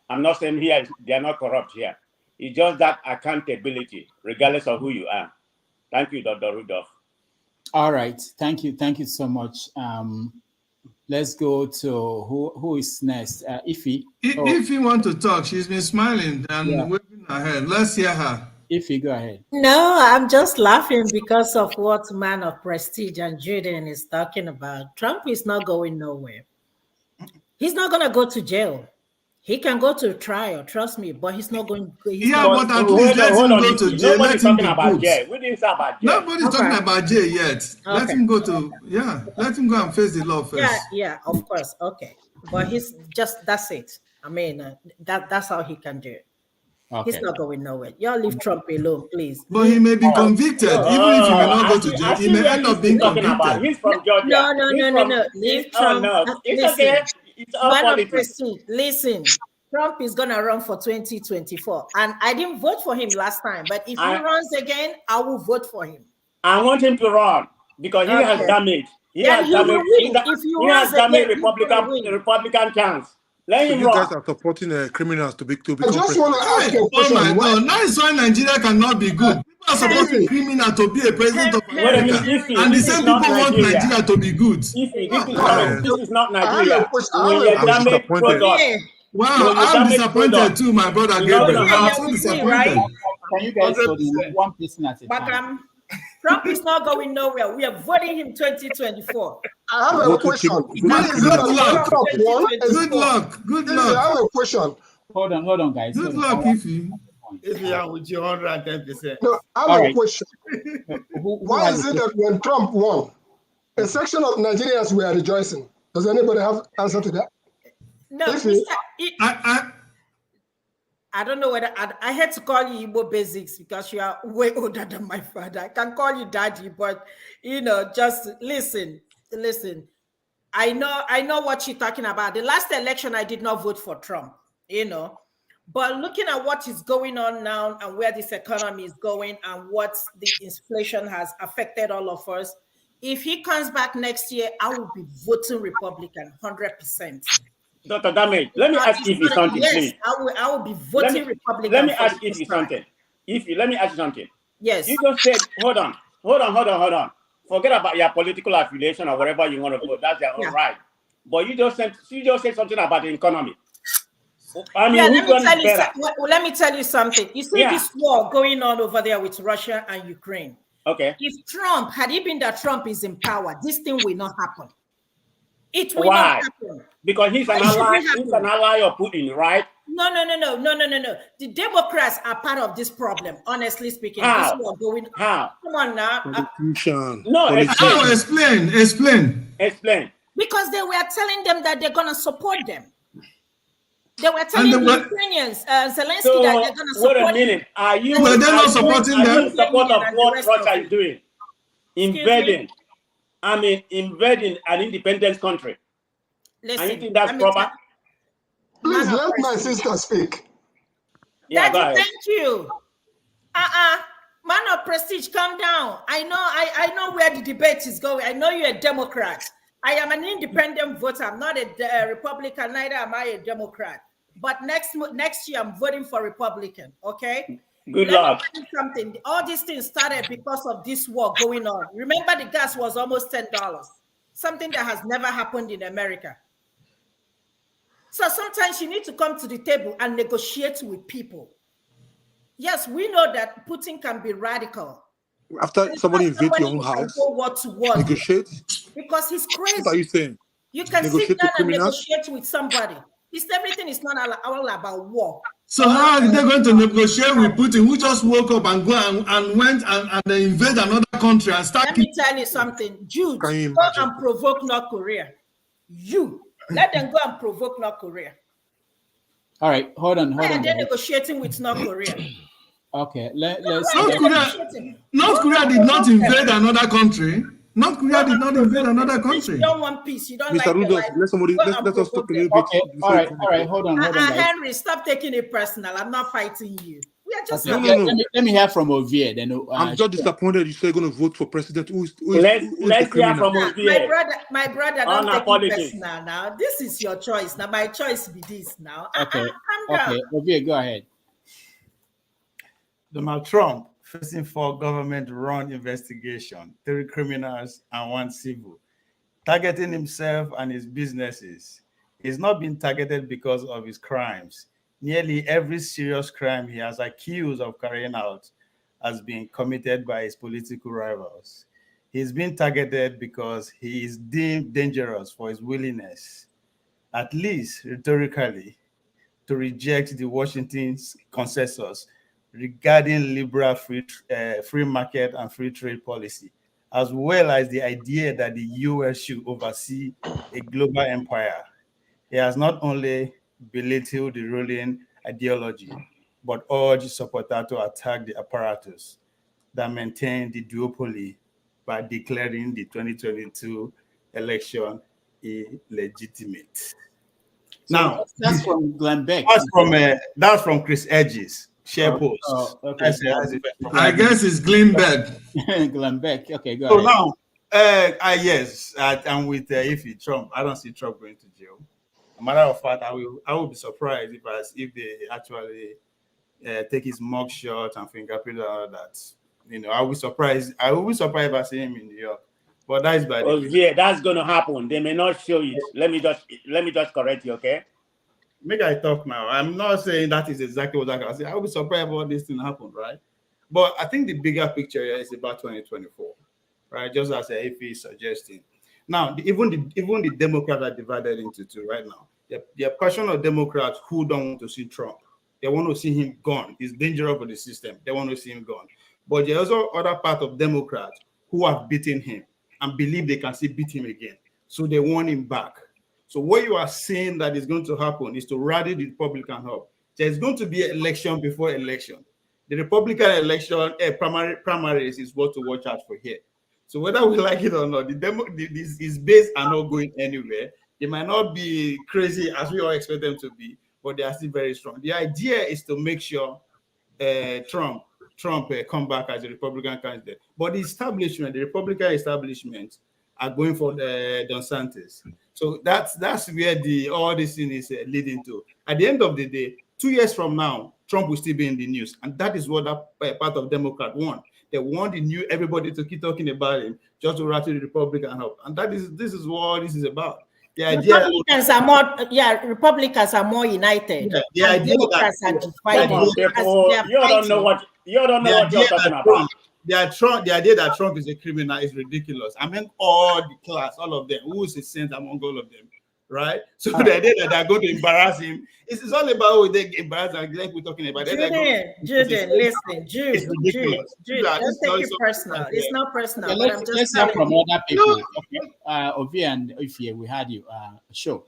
I'm not saying here they're not corrupt here. It's just that accountability, regardless of who you are. Thank you, Dr. Rudolph. All right. Thank you. Thank you so much. Let's go to who is next. Ify. If you want to talk, she's been smiling and waving her head. Let's hear her. Ify, go ahead. No, I'm just laughing because of what man of prestige and Jordan is talking about. Trump is not going nowhere. He's not going to go to jail. He can go to trial, trust me, but he's not going. But at least let him go to jail. Nobody's talking about jail. We didn't talk about jail. Nobody's talking about jail yet. Let him go to, let him go and face the law first. Yeah, of course. Okay. But he's just, that's it. I mean, that's how he can do it. Okay. He's not going nowhere. Y'all leave Trump alone, please. But he may be convicted. Even if he may not go to jail, he may end up being convicted. He's from Georgia. No. Leave Trump. It's okay. It's all politics. Listen, Trump is going to run for 2024. And I didn't vote for him last time. But if he runs again, I will vote for him. I want him to run because he has damage. He Then has he will damaged. win. If he He has runs again, damaged he's gonna win. Republican chance. Let So him you guys run. are supporting criminals to I become just want president. to ask you a Oh question. my Why, God! That is why Nigeria cannot be good. People are supporting Fifi, criminal to be a president of Wait a minute, America, and the This is same not people want Nigeria. Nigeria to be good. I This is not have a Nigeria. question. I When have a you I'm question. damage disappointed. product, Wow, when you I'm damage disappointed product, too, my brother it's not Gabriel. gonna I'm help. so With me, right? disappointed. Can you guys hold 100%. one person at a But time? Trump is not going nowhere. We are voting him 2024. I have a Vote to question. keep Why is it Good that when luck. Trump won, Good luck. Good Fifi, I luck. have a question. Hold on, guys. Good Hold on. luck, Ify. If you are with your 110%. No, I have All a right. question. Who Why has is a it that when Trump won, a section of Nigerians were rejoicing? Does anybody have answer to that? No, Fifi, I don't know whether I had to call you Igbo basics because you are way older than my father. I can call you daddy, but just listen. I know what you're talking about. The last election, I did not vote for Trump, but looking at what is going on now and where this economy is going and what the inflation has affected all of us, if he comes back next year, I will be voting Republican 100%. Dr. Damage, let me ask you something, yes, please. I will be voting Republican. Let me ask you something. Let me ask you something. Yes. You just said, hold on. Forget about your political affiliation or whatever you want to vote. That's your own right. But you just said something about the economy. I mean, which one is better? Let me tell you something. You see this war going on over there with Russia and Ukraine. Okay. If Trump, had it been that Trump is in power, this thing will not happen. It will Why? not happen. Because he's an ally. He's an ally of Putin, right? No. The Democrats are part of this problem, honestly speaking. How? This war going. How? Come on now. Explain. Because they were telling them that they're going to support them. They were telling the Ukrainians, Zelensky, that they're going to support them. Wait a minute. Are you not supporting them? in support of what Russia is doing? Invading an independent country. Listen, and you think that's proper? Please let my sister speak. Yeah, Daddy, thank you. Man of prestige, calm down. I know where the debate is going. I know you're a Democrat. I am an independent voter. I'm not a Republican, neither am I a Democrat. But next year, I'm voting for Republican, okay? Good luck. Let me tell you something. All these things started because of this war going on. Remember, the gas was almost $10. Something that has never happened in America. So sometimes you need to come to the table and negotiate with people. Yes, we know that Putin can be radical. After somebody invades your own house, negotiate? Because he's crazy. What are you saying? You can sit down and negotiate with somebody. Everything is not all about war. So how are they going to negotiate with Putin, who just woke up and went and invade another country and start? Let me tell you something. Jews, go and provoke North Korea. Let them go and provoke North Korea. All right, hold on. And they're negotiating with North Korea. Okay, let's. North Korea did not invade another country. North Korea did not invade another country. You don't want peace. You don't Mr. Rudolph, let us talk a little bit. Okay, all right, hold on. Henry, stop taking it personal. I'm not fighting you. We are just okay. Let me hear from Ovie. Then I'm just disappointed you say you're going to vote for president. Let's hear from Ovie. My brother, don't take it personal now. This is your choice. Now my choice be this now. Okay, calm down. okay, Ovie, go ahead. Donald Trump facing 4 government-run investigation, 3 criminals and 1 civil, targeting himself and his businesses. He's not been targeted because of his crimes. Nearly every serious crime he has accused of carrying out has been committed by his political rivals. He's been targeted because he is deemed dangerous for his willingness, at least rhetorically, to reject the Washington consensus regarding liberal free market and free trade policy, as well as the idea that the US should oversee a global empire. He has not only belittled the ruling ideology, but urged supporters to attack the apparatus that maintain the duopoly by declaring the 2022 election illegitimate. Now, that's from Glenn Beck. That's from Chris Edges. Share post. I guess it's Glenn Beck. Glenn Beck. Okay, go so ahead. Now, Yes, I'm with Ify Trump. I don't see Trump going to jail. As a matter of fact, I will be surprised if they actually take his mug shot and fingerprint and all that. You know, I will be surprised. I will be surprised if I see him in New York. But that is by the yeah, that's going to happen. They may not show it. Let me just correct you, okay? Make I talk now. I'm not saying that is exactly what I can say. I will be surprised if all this thing happen, right? But I think the bigger picture here is about 2024, right? Just as Ify is suggesting. Now, even the Democrats are divided into two right now. The portion of Democrats who don't want to see Trump. They want to see him gone. It's dangerous for the system. They want to see him gone. But there's also other part of Democrats who have beaten him and believe they can still beat him again. So they want him back. So what you are saying that is going to happen is to rally the Republican up. There's going to be an election before election. The Republican election primaries is what to watch out for here. So whether we like it or not, these base are not going anywhere. They might not be crazy as we all expect them to be, but they are still very strong. The idea is to make sure Trump come back as a Republican candidate. But the Republican establishment are going for Don Santis. So that's where all this thing is leading to. At the end of the day, 2 years from now, Trump will still be in the news. And that is what that part of Democrat want. They want everybody to keep talking about him just to rattle the Republican up. And this is what this is about. The idea Republicans are more united. Yeah, the idea Democrats are divided. You don't know what you're talking about. The idea that Trump is a criminal is ridiculous. I mean, all the class, all of them, who is a saint among all of them, right? So the idea that they're going to embarrass him, it's all about who they embarrass, like we're talking about. Jude, listen, Jude, don't take it personal. It's not personal. Let's hear from other people. Okay? Ovi and Ify, we had you. Show.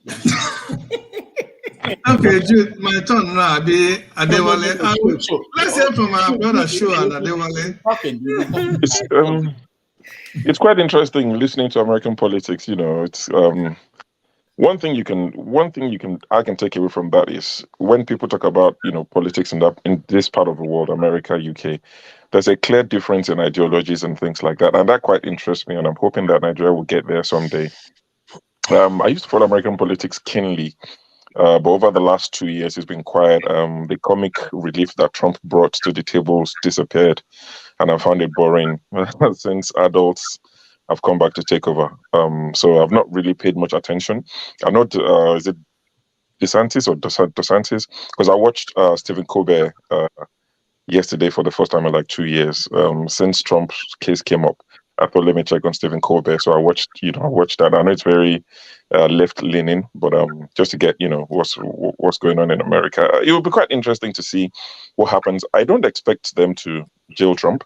Okay, Jude, my turn now. Adewale. Let's hear from our brother Show and Adewale. It's quite interesting listening to American politics. You know, it's one thing I can take away from that is when people talk about politics in this part of the world, America, UK, there's a clear difference in ideologies and things like that, and that quite interests me. And I'm hoping that Nigeria will get there someday. I used to follow American politics keenly. But over the last 2 years, it's been quiet. The comic relief that Trump brought to the tables disappeared, and I found it boring since adults have come back to take over. So I've not really paid much attention. I'm not, is it DeSantis or DeSantis? Because I watched Stephen Colbert yesterday for the first time in like 2 years since Trump's case came up. I thought, let me check on Stephen Colbert. So I watched that. I know it's very left-leaning, but just to get, what's going on in America. It will be quite interesting to see what happens. I don't expect them to jail Trump.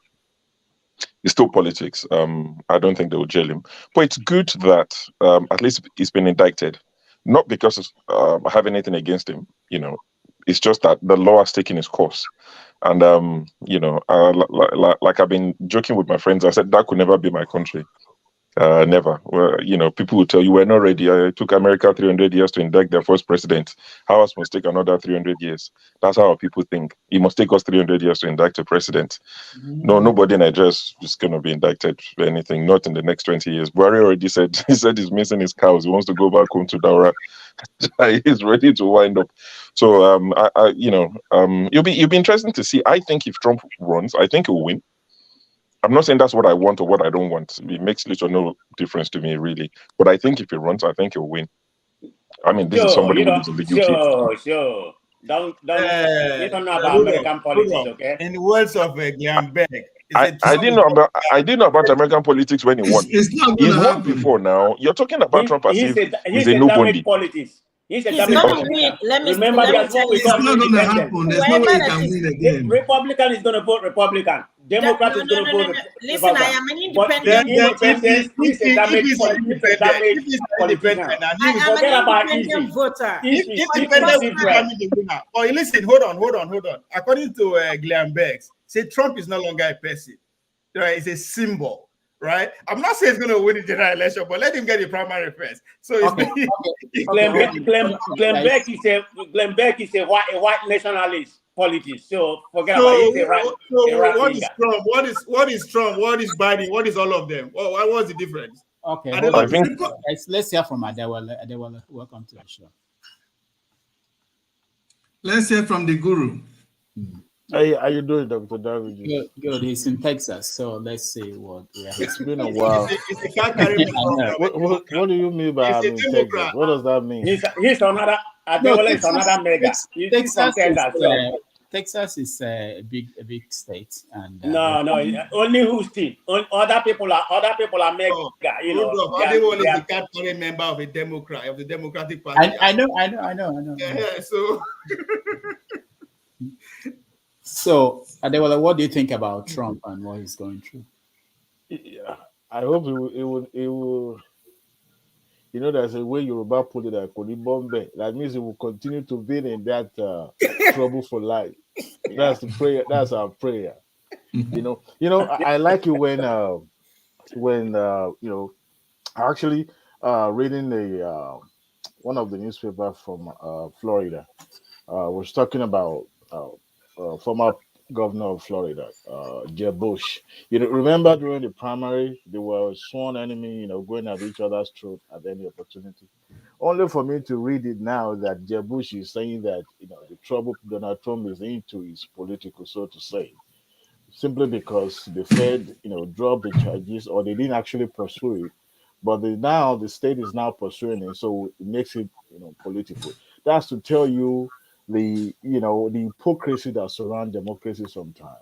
It's still politics. I don't think they will jail him. But it's good that at least he's been indicted. Not because I have anything against him, It's just that the law has taken its course. And, like I've been joking with my friends, I said that could never be my country. Never. Well, people will tell you we're not ready. It took America 300 years to indict their first president. Ours must take another 300 years. That's how people think. It must take us 300 years to indict a president. No, nobody in Nigeria is going to be indicted for anything, not in the next 20 years. Buhari already said, he's missing his cows. He wants to go back home to Daura. He's ready to wind up. So, it'll be interesting to see. I think if Trump runs, I think he'll win. I'm not saying that's what I want or what I don't want. It makes little or no difference to me, really. But I think if he runs, I think he'll win. I mean, this is somebody who lives in the UK. Sure. You don't know about American politics, okay? In the words of Glenn Beck, I didn't know about American politics when he won. He's won before now. You're talking about Trump as if he's a nobody. Politics. He's not going to win. Remember, that's what we call independent. There's no way he can win again. Republican is going to vote Republican. Democrat is going to vote Republican. Listen, I am an independent. He's a damaged politician. Forget about independent voter. Oh, listen, hold on. According to Glenn Beck, say Trump is no longer a person. Right? It's a symbol. Right, I'm not saying he's going to win the general election, but let him get the primary first. So Glenn Beck is a white nationalist. politics. So forget about it. So, He's a right what is winger. Trump? What is Trump? What is Biden? What is all of them? What's the difference? Okay, Are they hold not I on. the think same? Let's hear from Adewale. Adewale, welcome to the show. Let's hear from the guru. Hey, how you doing, Dr. David? Good. He's in Texas, so let's see what we are. It's been a while. It's a car carrying What do you mean by It's I'm a in Texas? Democrat. What does that mean? He's another. No, Adewale is another mega. He's from Texas is Texas. So. Texas is a big state, and No, only Houston. Other people are mega. Oh, You know, hold up. Adewale is a card carrying member of a Democrat of the Democratic Party. I know. Yeah, so So, Adewale, what do you think about Trump and what he's going through? Yeah, I hope it will. You know, there's a way Yoruba put it that Bombe. That means he will continue to be in that trouble for life. That's the prayer. That's our prayer. You know. I like it when actually reading the one of the newspapers from Florida was talking about former governor of Florida, Jeb Bush. Remember during the primary, they were sworn enemy, going at each other's throat at any opportunity. Only for me to read it now that Jeb Bush is saying that the trouble Donald Trump is into is political, so to say, simply because the Fed, dropped the charges or they didn't actually pursue it, but now the state is now pursuing it, so it makes it, political. That's to tell you the hypocrisy that surrounds democracy sometimes.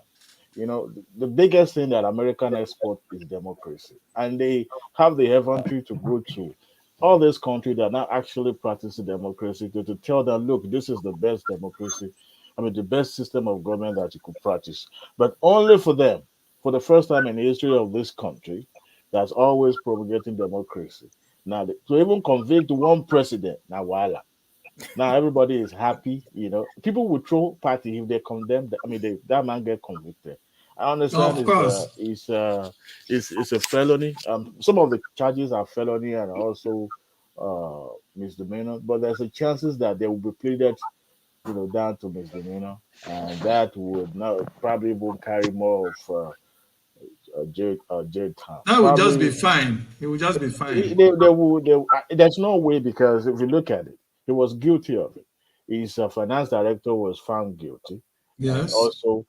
The biggest thing that American export is democracy, and they have the infantry to go to all these countries that are not actually practicing democracy to tell them, look, this is the best democracy. I mean, the best system of government that you could practice, but only for them, for the first time in the history of this country, that's always propagating democracy. Now, to even convict one president, now, voila. Now everybody is happy. People will throw party if they condemn. That man get convicted. I understand Of course. it's a felony. Some of the charges are felony and also misdemeanor, but there's a chances that they will be pleaded, down to misdemeanor, and that would not probably won't carry more of jail time. That would just be Probably fine. It would just be fine. there's no way, because if you look at it, he was guilty of it. His finance director was found guilty, and Yes. also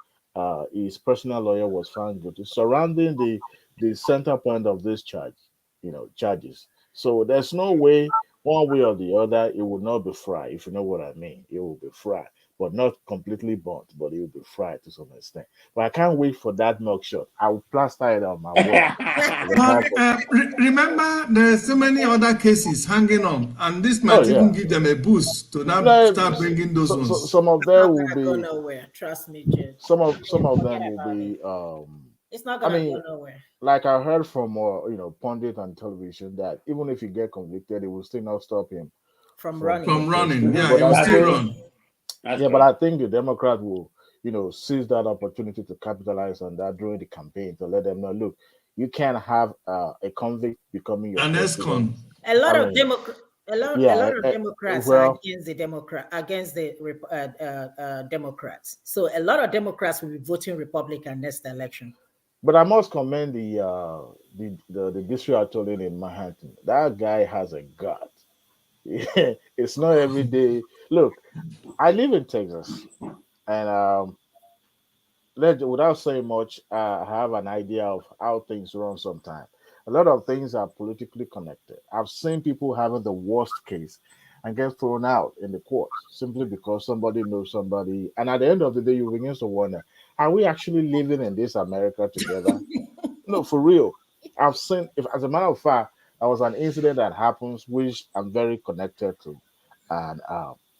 his personal lawyer was found guilty surrounding the center point of this charges. So there's no way, one way or the other, it will not be fried, if you know what I mean. It will be fried, but not completely burnt, but it will be fried to some extent. But I can't wait for that milk shot. I will plaster it on my wall. But remember, there are so many other cases hanging on, and this might even give them a boost to now start bringing those ones. Some of It's them not will gonna go be. nowhere. Trust me, Judge. Some of them Forget will about be. it. It's not I gonna mean, go nowhere. like I heard from pundit on television that even if he get convicted, it will still not stop him From from running. From running, yeah, But it will I still think, run. but I think the Democrat will, seize that opportunity to capitalize on that during the campaign to let them know, look, you can't have a convict becoming your An president. ESCON. A lot I of mean, Democrats. A lot of Democrats are well, against the Democrats. So a lot of Democrats will be voting Republican next election. but I must commend the district attorney in Manhattan. That guy has a gut. It's not every day. Look, I live in Texas, and without saying much, I have an idea of how things run sometimes. A lot of things are politically connected. I've seen people having the worst case and get thrown out in the courts simply because somebody knows somebody. And at the end of the day, you begin to wonder, are we actually living in this America together? No, for real. I've seen, if as a matter of fact, there was an incident that happens which I'm very connected to. And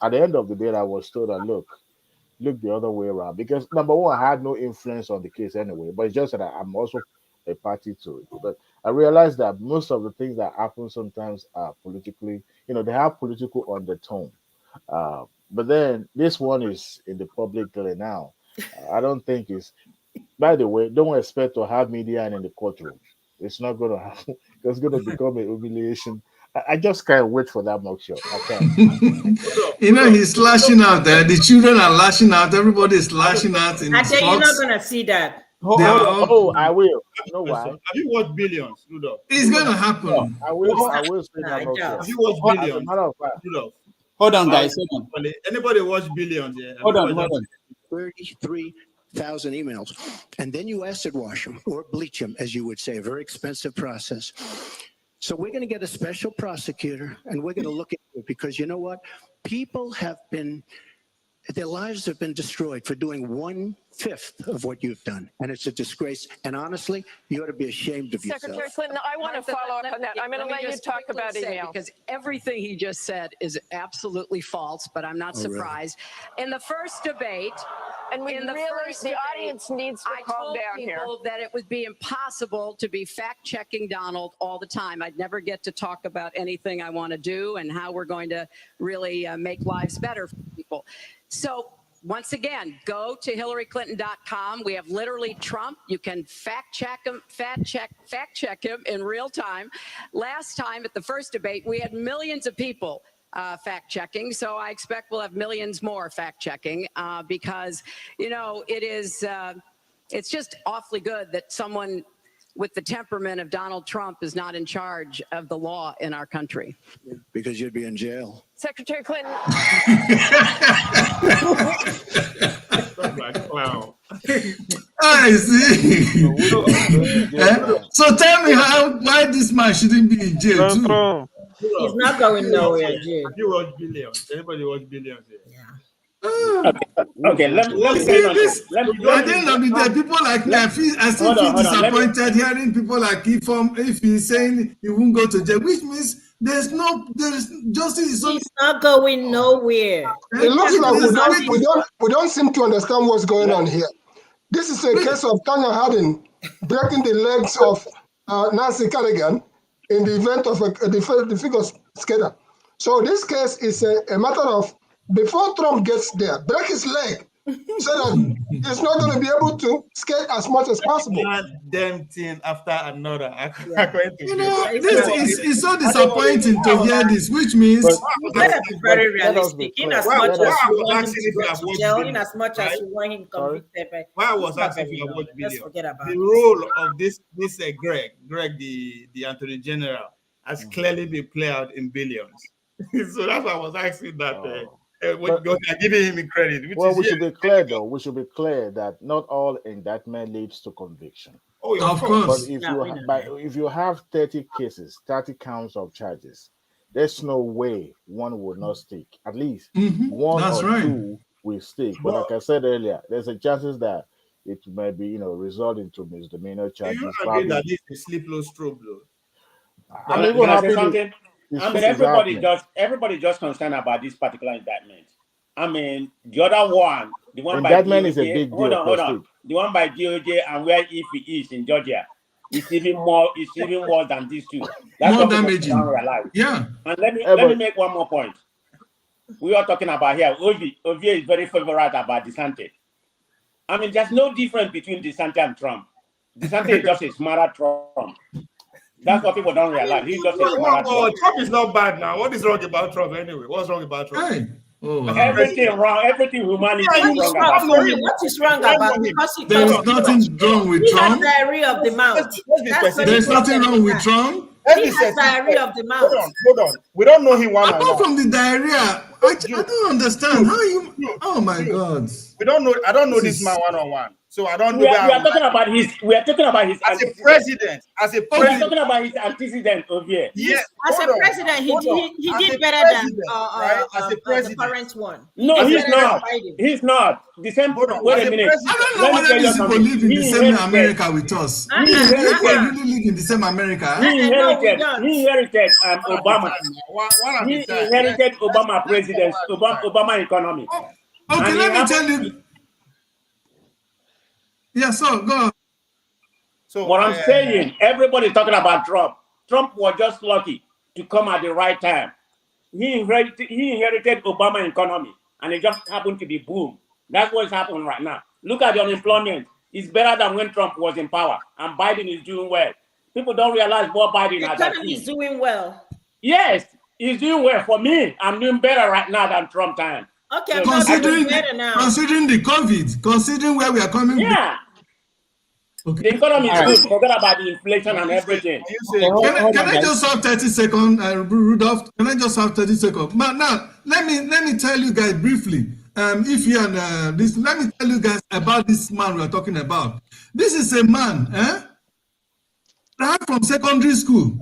at the end of the day, I was told that, look the other way around, because number one, I had no influence on the case anyway, but it's just that I'm also a party to it. But I realized that most of the things that happen sometimes are politically, they have political undertone. But then this one is in the public now. I don't think it's, by the way, don't expect to have media in the courtroom. It's not going to happen. It's going to become a humiliation I just can't wait for that mugshot. I can't. You know, he's lashing out there. The children are lashing out. Everybody is lashing out in I tell you, you're not spots. gonna see that. I will. You know why? Have you watched Billions, Rudolph? It's gonna happen. I will see that mugshot. Have you watched As a Billions, matter of fact. Rudolph? Hold on, guys. Hold on. Anybody watch Billions? Yeah. Hold on. 33,000 emails, and then you acid wash them or bleach them, as you would say, a very expensive process. So we're going to get a special prosecutor, and we're going to look at it, because you know what? People have been, their lives have been destroyed for doing 1/5 of what you've done, and it's a disgrace. And honestly, you ought to be ashamed of yourself. Secretary Clinton, I want to follow up on that. I'm going to let you talk about email. Because everything he just said is absolutely false, but I'm not surprised. In the first debate, and we in the really, first the debate, audience needs to calm down here. I told people that it would be impossible to be fact-checking Donald all the time. I'd never get to talk about anything I want to do and how we're going to really make lives better for people. So once again, go to HillaryClinton.com. We have literally Trump. You can fact check him in real time. Last time at the first debate, we had millions of people fact checking. So I expect we'll have millions more fact checking because, you know, it's just awfully good that someone with the temperament of Donald Trump is not in charge of the law in our country. Because you'd be in jail. Secretary Clinton. I see. So tell me why this man shouldn't be in jail too. He's not going nowhere, Jay. Have you watched Billions? Anybody watch Billions? Yeah. Okay, let me At the end of the day, people like me, I still feel disappointed hearing people like if he's saying he won't go to jail, which means there's justice is only. He's not going nowhere. It looks like we don't seem to understand what's going on here. This is a case of Tanya Harding breaking the legs of Nancy Kerrigan in the event of the figure skater. So this case is a matter of, before Trump gets there, break his leg so that he's not going to be able to skate as much as possible. One damn thing after another. You know, this is so disappointing to hear this, which means you gotta be very realistic. In as much as you want him to go to jail, in as much as you want him convicted. Why I was asking if you watch Let's forget about the role of this Greg, the Attorney General, has clearly been played out in Billions. So that's why I was asking that. I'm giving him credit. We should be clear, though. We should be clear that not all indictment leads to conviction. Oh, yeah, of course. But if you have 30 cases, 30 counts of charges, there's no way one will not stick. At least one or two will stick. But like I said earlier, there's a chances that it may be, result into misdemeanor charges. Do you agree that this is a slippery slope, though? Everybody just concerned about this particular indictment. I mean, the other one, the one indictment by DOJ, is a big deal. Hold on. The one by DOJ and where if he is in Georgia, it's even worse than these two. That's more damaging. Yeah. And let me make one more point. We are talking about here. Obi is very favorable about DeSantis. I mean, there's no difference between DeSantis and Trump. DeSantis is just a smarter Trump. That's what people don't realize. He's just a smarter Trump. Trump is not bad now. What is wrong about Trump anyway? What's wrong about Trump? Hey. Everything wrong. Everything humanity is wrong about. What is wrong about him? There's nothing wrong with Trump. He has diarrhea of the mouth. There's nothing wrong with Trump. He has diarrhea of the mouth. Hold on. We don't know him one on one. Apart from the diarrhea, I don't understand how you. Oh my God. We don't know. I don't know this man one on one. So I don't know. We are talking about his. We are talking about his. As a president. We are talking about his antecedent over here. Yes. As a president, he did better than the current one. No, he's not. He's not. The same. Wait a minute. I don't know whether these people live in the same America with us. We really live in the same America. He inherited Obama. He inherited Obama presidency, Obama economy. Okay, let me tell you. Yeah, so go on. So what I'm saying, everybody's talking about Trump. Trump was just lucky to come at the right time. He inherited Obama economy, and it just happened to be boom. That's what's happening right now. Look at the unemployment. It's better than when Trump was in power, and Biden is doing well. People don't realize what Biden has achieved. He's doing well. Yes, he's doing well. For me, I'm doing better right now than Trump time. Okay, So I'm not doing Considering better now. considering the COVID, considering where we are coming. Yeah. Okay. The economy is good. Forget about the inflation and everything. Can I just have 30 seconds, Rudolph? Can I just have 30 seconds? Now, let me tell you guys briefly. If you and this, let me tell you guys about this man we are talking about. This is a man, right from secondary school.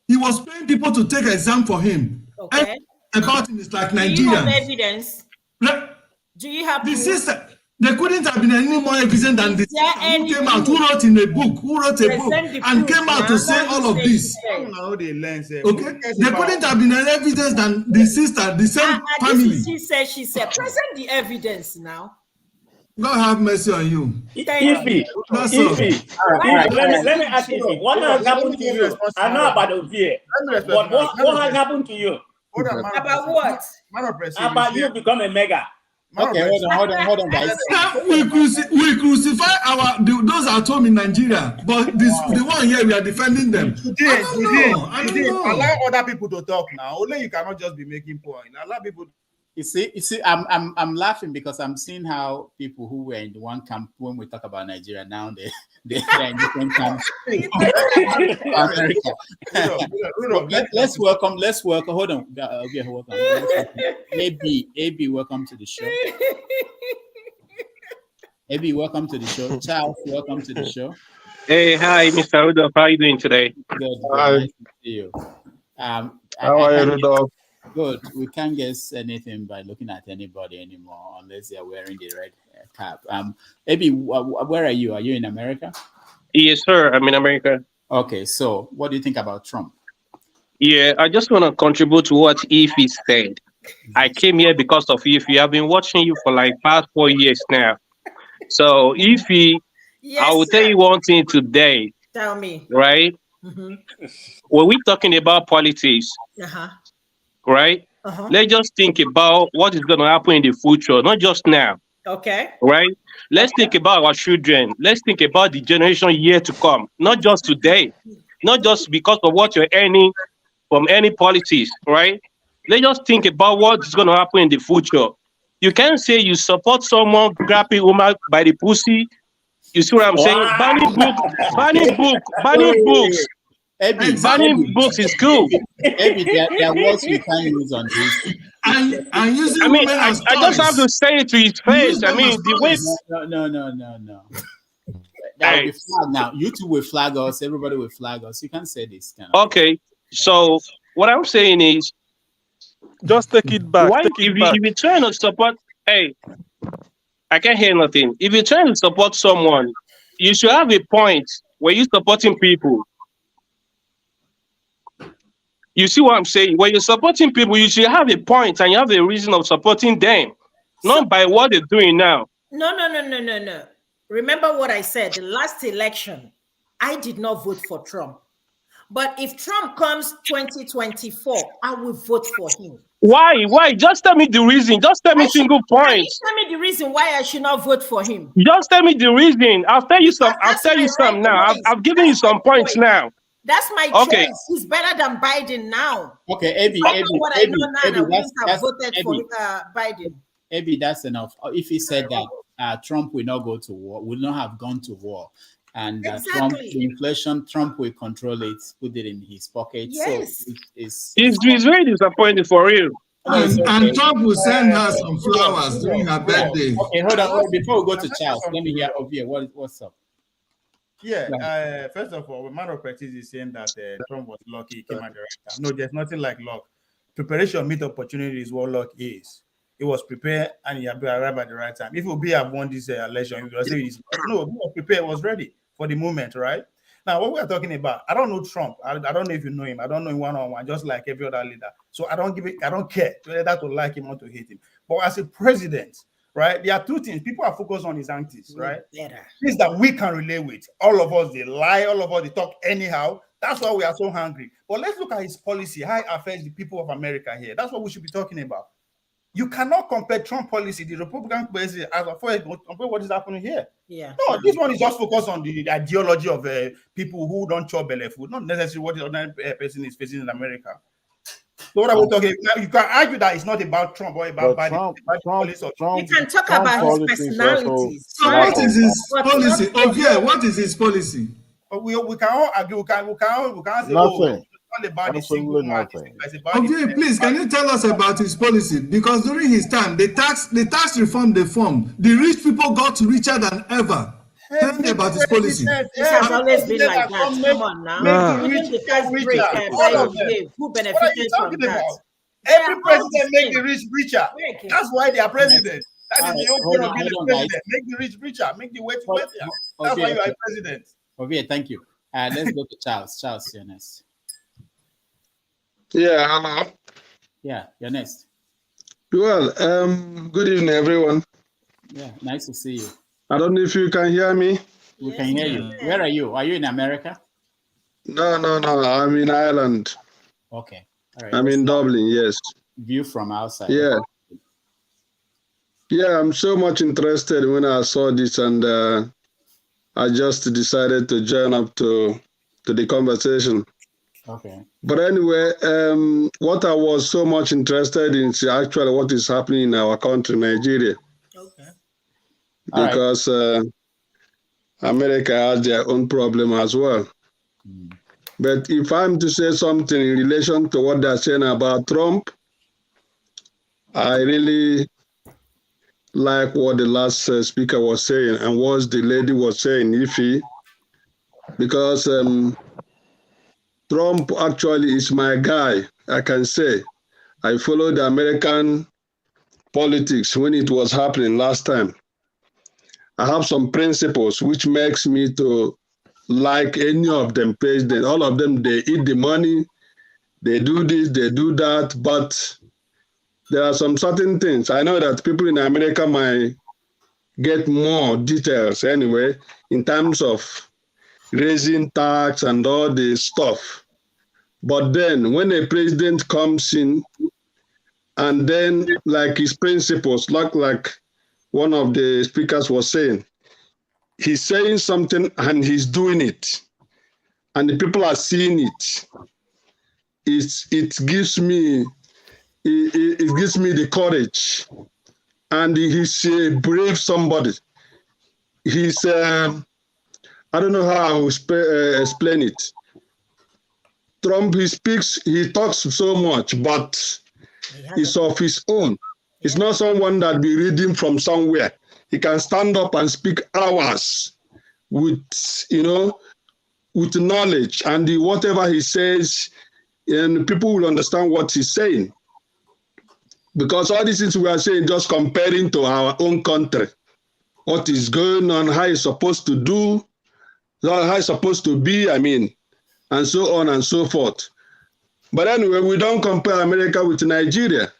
He was paying people to take exam for him. Okay. About him is like Nigerians. Do you have evidence? Do you have the sister? There couldn't have been any more evidence than the sister who came out, who wrote a book, and came out to say all of this. Okay, there couldn't have been any evidence than the sister, the same family. She said, present the evidence now. God have mercy on you. Ify, let me ask you, what has happened to you? I know about Ovie, but what has happened to you? About what? About you become a mega. Okay, hold on, guys. We crucify those at home in Nigeria, but the one here we are defending them. I don't know. Allow other people to talk now. Only you cannot just be making points. Allow people. You see, I'm laughing because I'm seeing how people who were in one camp when we talk about Nigeria now they're in different camps. America. Let's welcome. Hold on, okay, welcome. AB, welcome to the show. AB, welcome to the show. Charles, welcome to the show. Hey, hi, Mr. Rudolph. How are you doing today? Good. Hi. Nice to see you. How are you, Rudolph? Good. We can't guess anything by looking at anybody anymore unless they're wearing the red cap. AB, where are you? Are you in America? Yes, sir. I'm in America. Okay, so what do you think about Trump? Yeah, I just want to contribute to what Ify said. I came here because of Ify. I've been watching you for like past 4 years now. So Ify, yes, I will tell you one thing today. Tell me. Right? Mm-hmm. When we're talking about politics, right? Let's just think about what is going to happen in the future, not just now. Okay. Right? Let's think about our children. Let's think about the generation yet to come, not just today, not just because of what you're earning from any politics, right? Let's just think about what is going to happen in the future. You can't say you support someone grabbing woman by the pussy. You see what I'm saying? Banning books. Banning books is cool. There are words you can't use on this. And using I just have to say it to his face. I mean, the way. No. That will be flagged now. You two will flag us. Everybody will flag us. You can't say this. Okay. So what I'm saying is, just take it back. Why, if you're trying to support, hey, I can't hear nothing. If you're trying to support someone, you should have a point where you're supporting people. You see what I'm saying? When you're supporting people, you should have a point and you have a reason of supporting them, not by what they're doing now. No. Remember what I said, the last election, I did not vote for Trump. But if Trump comes 2024, I will vote for him. Why? Just tell me the reason. Just tell me single points. Tell me the reason why I should not vote for him. Just tell me the reason. I'll tell you some now. I've given you some points now. That's my choice. He's better than Biden now. Okay, AB, voted for Biden. AB, that's enough. If he said that Trump will not go to war, will not have gone to war, and Trump, the inflation, Trump will control it, put it in his pocket. Yes. So he's very disappointed for real. And Trump will send her some flowers during her birthday. Okay, hold on. Before we go to Charles, let me hear Ovie. What's up? Yeah, first of all, the man of practice is saying that Trump was lucky he came at the right time. No, there's nothing like luck. Preparation meet opportunity is what luck is. He was prepared and he had arrived at the right time. If Obi had won this election, he would say he was prepared, was ready for the moment, right? Now, what we are talking about, I don't know Trump. I don't know if you know him. I don't know him one-on-one, just like every other leader. So I don't care whether to like him or to hate him. But as a president, right, there are two things. People are focused on his antics, right? Things that we can relate with. All of us, they lie. All of us, they talk anyhow. That's why we are so hungry. But let's look at his policy, how it affects the people of America here. That's what we should be talking about. You cannot compare Trump policy, the Republican policy, as compare what is happening here. Yeah. No, this one is just focused on the ideology of people who don't chop belly food, not necessarily what the ordinary person is facing in America. So what are we talking? You can argue that it's not about Trump or about Biden. We can talk about his personalities. So what is his But policy? not Okay, what is his policy? We can all agree. We can say, Nothing. oh, it's not about the single Absolutely man. nothing. It's about Okay, please, can you tell us about his policy? Because during his time, the tax reform they formed, the rich people got richer than ever. Tell me about his policy. This has always been like that. Come on now. Even the first break, who benefited from that? Every president make the rich richer. That's why they are president. That is the whole point of being a president. Make the rich richer. Make the wealthy wealthier. That's why you are a president. Okay, thank you. Let's go to Charles. Charles, you're next. Yeah, hello. Yeah, you're next. Well, good evening, everyone. Yeah, nice to see you. I don't know if you can hear me. We can hear you. Where are you? Are you in America? No. I'm in Ireland. Okay. All right. I'm in Dublin, yes. View from outside. Yeah. Yeah, I'm so much interested when I saw this, and I just decided to join up to the conversation. Okay. But anyway, what I was so much interested in is actually what is happening in our country, Nigeria. Okay. Because America has their own problem as well. But if I'm to say something in relation to what they're saying about Trump, I really like what the last speaker was saying and what the lady was saying, Ify, because Trump actually is my guy, I can say. I followed the American politics when it was happening last time. I have some principles which makes me to like any of them president. All of them, they eat the money, they do this, they do that, but there are some certain things. I know that people in America might get more details anyway in terms of raising tax and all this stuff. But then when a president comes in and then like his principles, like one of the speakers was saying, he's saying something and he's doing it, and the people are seeing it. It gives me the courage, and he's a brave somebody. He's I don't know how I will explain it. Trump, he talks so much, but it's of his own. It's not someone that be reading from somewhere. He can stand up and speak hours with knowledge, and whatever he says, and people will understand what he's saying. Because all these things we are saying, just comparing to our own country, what is going on, how it's supposed to do, how it's supposed to be, and so on and so forth. But anyway, we don't compare America with Nigeria.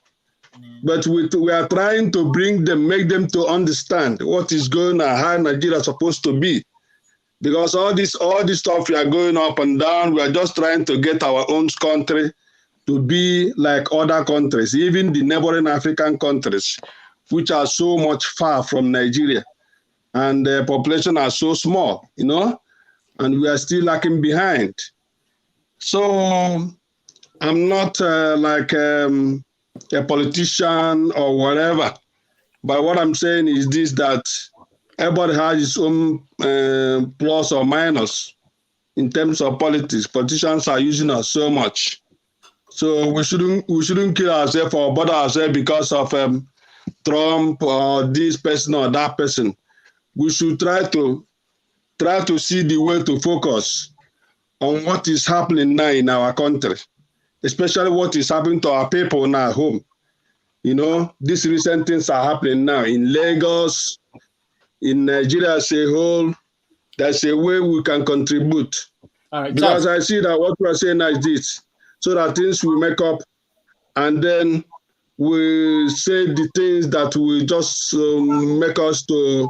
But we are trying to make them to understand what is going on, how Nigeria is supposed to be. Because all this stuff we are going up and down, we are just trying to get our own country to be like other countries, even the neighboring African countries, which are so much far from Nigeria. And their population are so small, and we are still lagging behind. So I'm not a politician or whatever. But what I'm saying is this, that everybody has his own plus or minus in terms of politics. Politicians are using us so much. So we shouldn't kill ourselves or bother ourselves because of Trump or this person or that person. We should try to see the way to focus on what is happening now in our country, especially what is happening to our people now at home. These recent things are happening now in Lagos, in Nigeria as a whole. There's a way we can contribute. All right, because I see that what we are saying now is this, so that things will make up, and then we say the things that will just make us to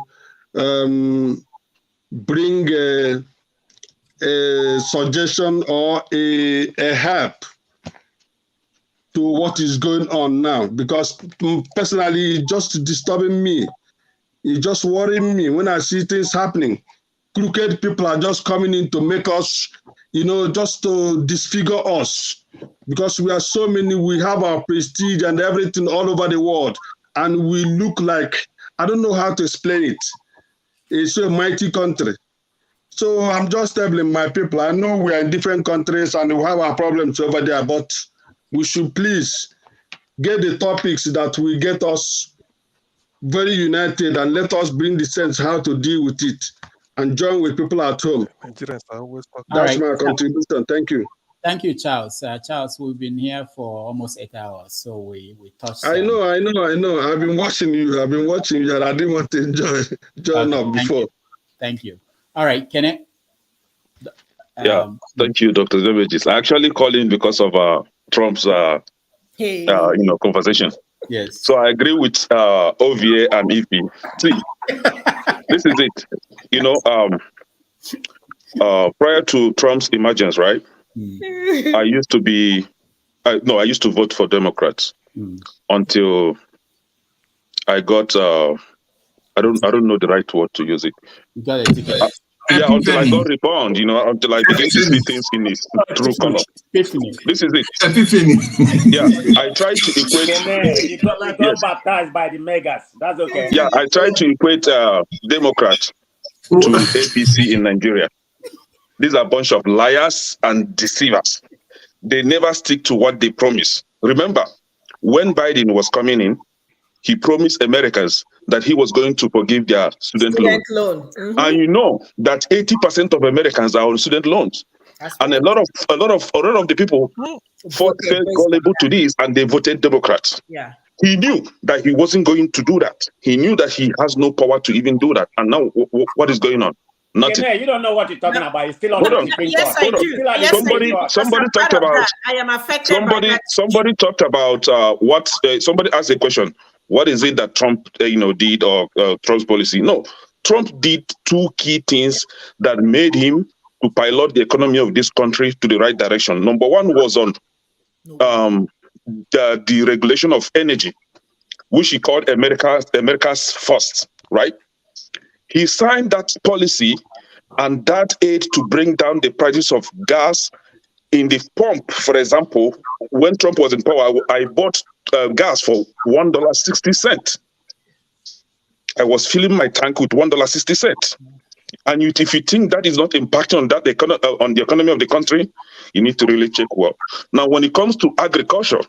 bring a suggestion or a help to what is going on now. Because personally, it's just disturbing me. It's just worrying me when I see things happening. Crooked people are just coming in to make us, just to disfigure us. because we are so many, we have our prestige and everything all over the world, and we look like, I don't know how to explain it. It's a mighty country. So I'm just telling my people, I know we are in different countries and we have our problems over there, but we should please get the topics that will get us very united and let us bring the sense how to deal with it and join with people at home. Nigerians are always talking. That's my contribution. Thank you. Thank you, Charles. Charles, we've been here for almost 8 hours, so we touched. I know. I've been watching you, and I didn't want to join up before. Thank you. All right, Kenneth. Thank you, Dr. Zemejis. I actually called in because of Trump's conversation. Yes. So I agree with OVA and EP. See, this is it. Prior to Trump's emergence, right? I used to vote for Democrats until I got I don't know the right word to use it. You got a ticket. Until I got reborn, until I began to see things in its true color. This is it. I tried to equate. You got baptized by the megas. That's okay. Yeah, I tried to equate Democrats to APC in Nigeria. These are a bunch of liars and deceivers. They never stick to what they promise. Remember, when Biden was coming in, he promised Americans that he was going to forgive their student loan. Mm-hmm. And you know that 80% of Americans are on student loans. And a lot of the people felt gullible to this, and they voted Democrats. Yeah. He knew that he wasn't going to do that. He knew that he has no power to even do that. And now, what is going on? Nothing. You don't know what you're talking about. You're still on the Supreme Court. Yes, I do. Somebody talked about. I am affected by that. Somebody talked about somebody asked a question. What is it that Trump, did, or Trump's policy? No, Trump did two key things that made him to pilot the economy of this country to the right direction. Number one was on the deregulation of energy, which he called America's First, right? He signed that policy and that aid to bring down the prices of gas in the pump. For example, when Trump was in power, I bought gas for $1.60. I was filling my tank with $1.60. And if you think that is not impacting on on the economy of the country, you need to really check well. Now, when it comes to agriculture,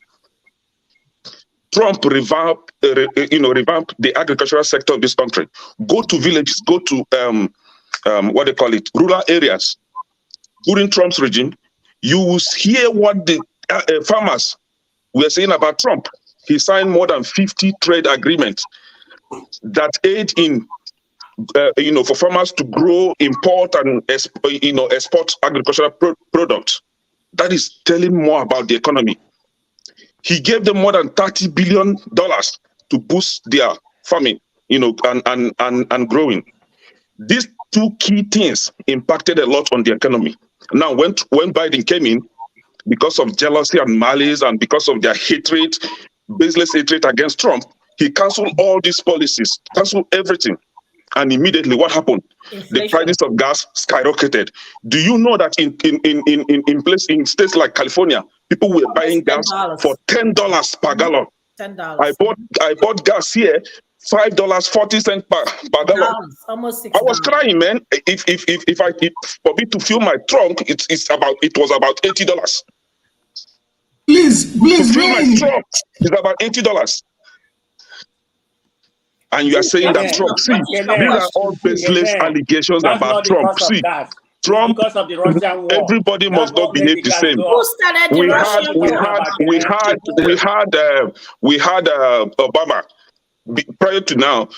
Trump revamped the agricultural sector of this country. Go to villages, go to rural areas. During Trump's regime, you will hear what the farmers were saying about Trump. He signed more than 50 trade agreements that aid in, for farmers to grow, import, and export agricultural products. That is telling more about the economy. He gave them more than $30 billion to boost their farming, and growing. These two key things impacted a lot on the economy. Now, when Biden came in, because of jealousy and malice and because of their hatred, baseless hatred against Trump, he canceled all these policies, canceled everything. And immediately what happened? Inflation. The prices of gas skyrocketed. Do you know that in states like California, people were buying gas for $10 per gallon? $10. I bought gas here, $5.40 per gallon. Almost $6. I was crying, man. If for me to fill my trunk, it was about $80. Please, to fill my trunk is about $80. And you are saying that Trump, these are all baseless allegations about Trump. See, Trump, because of the Russian war. Everybody must not behave the same. Who started the Russian war? We had Obama. Prior to now,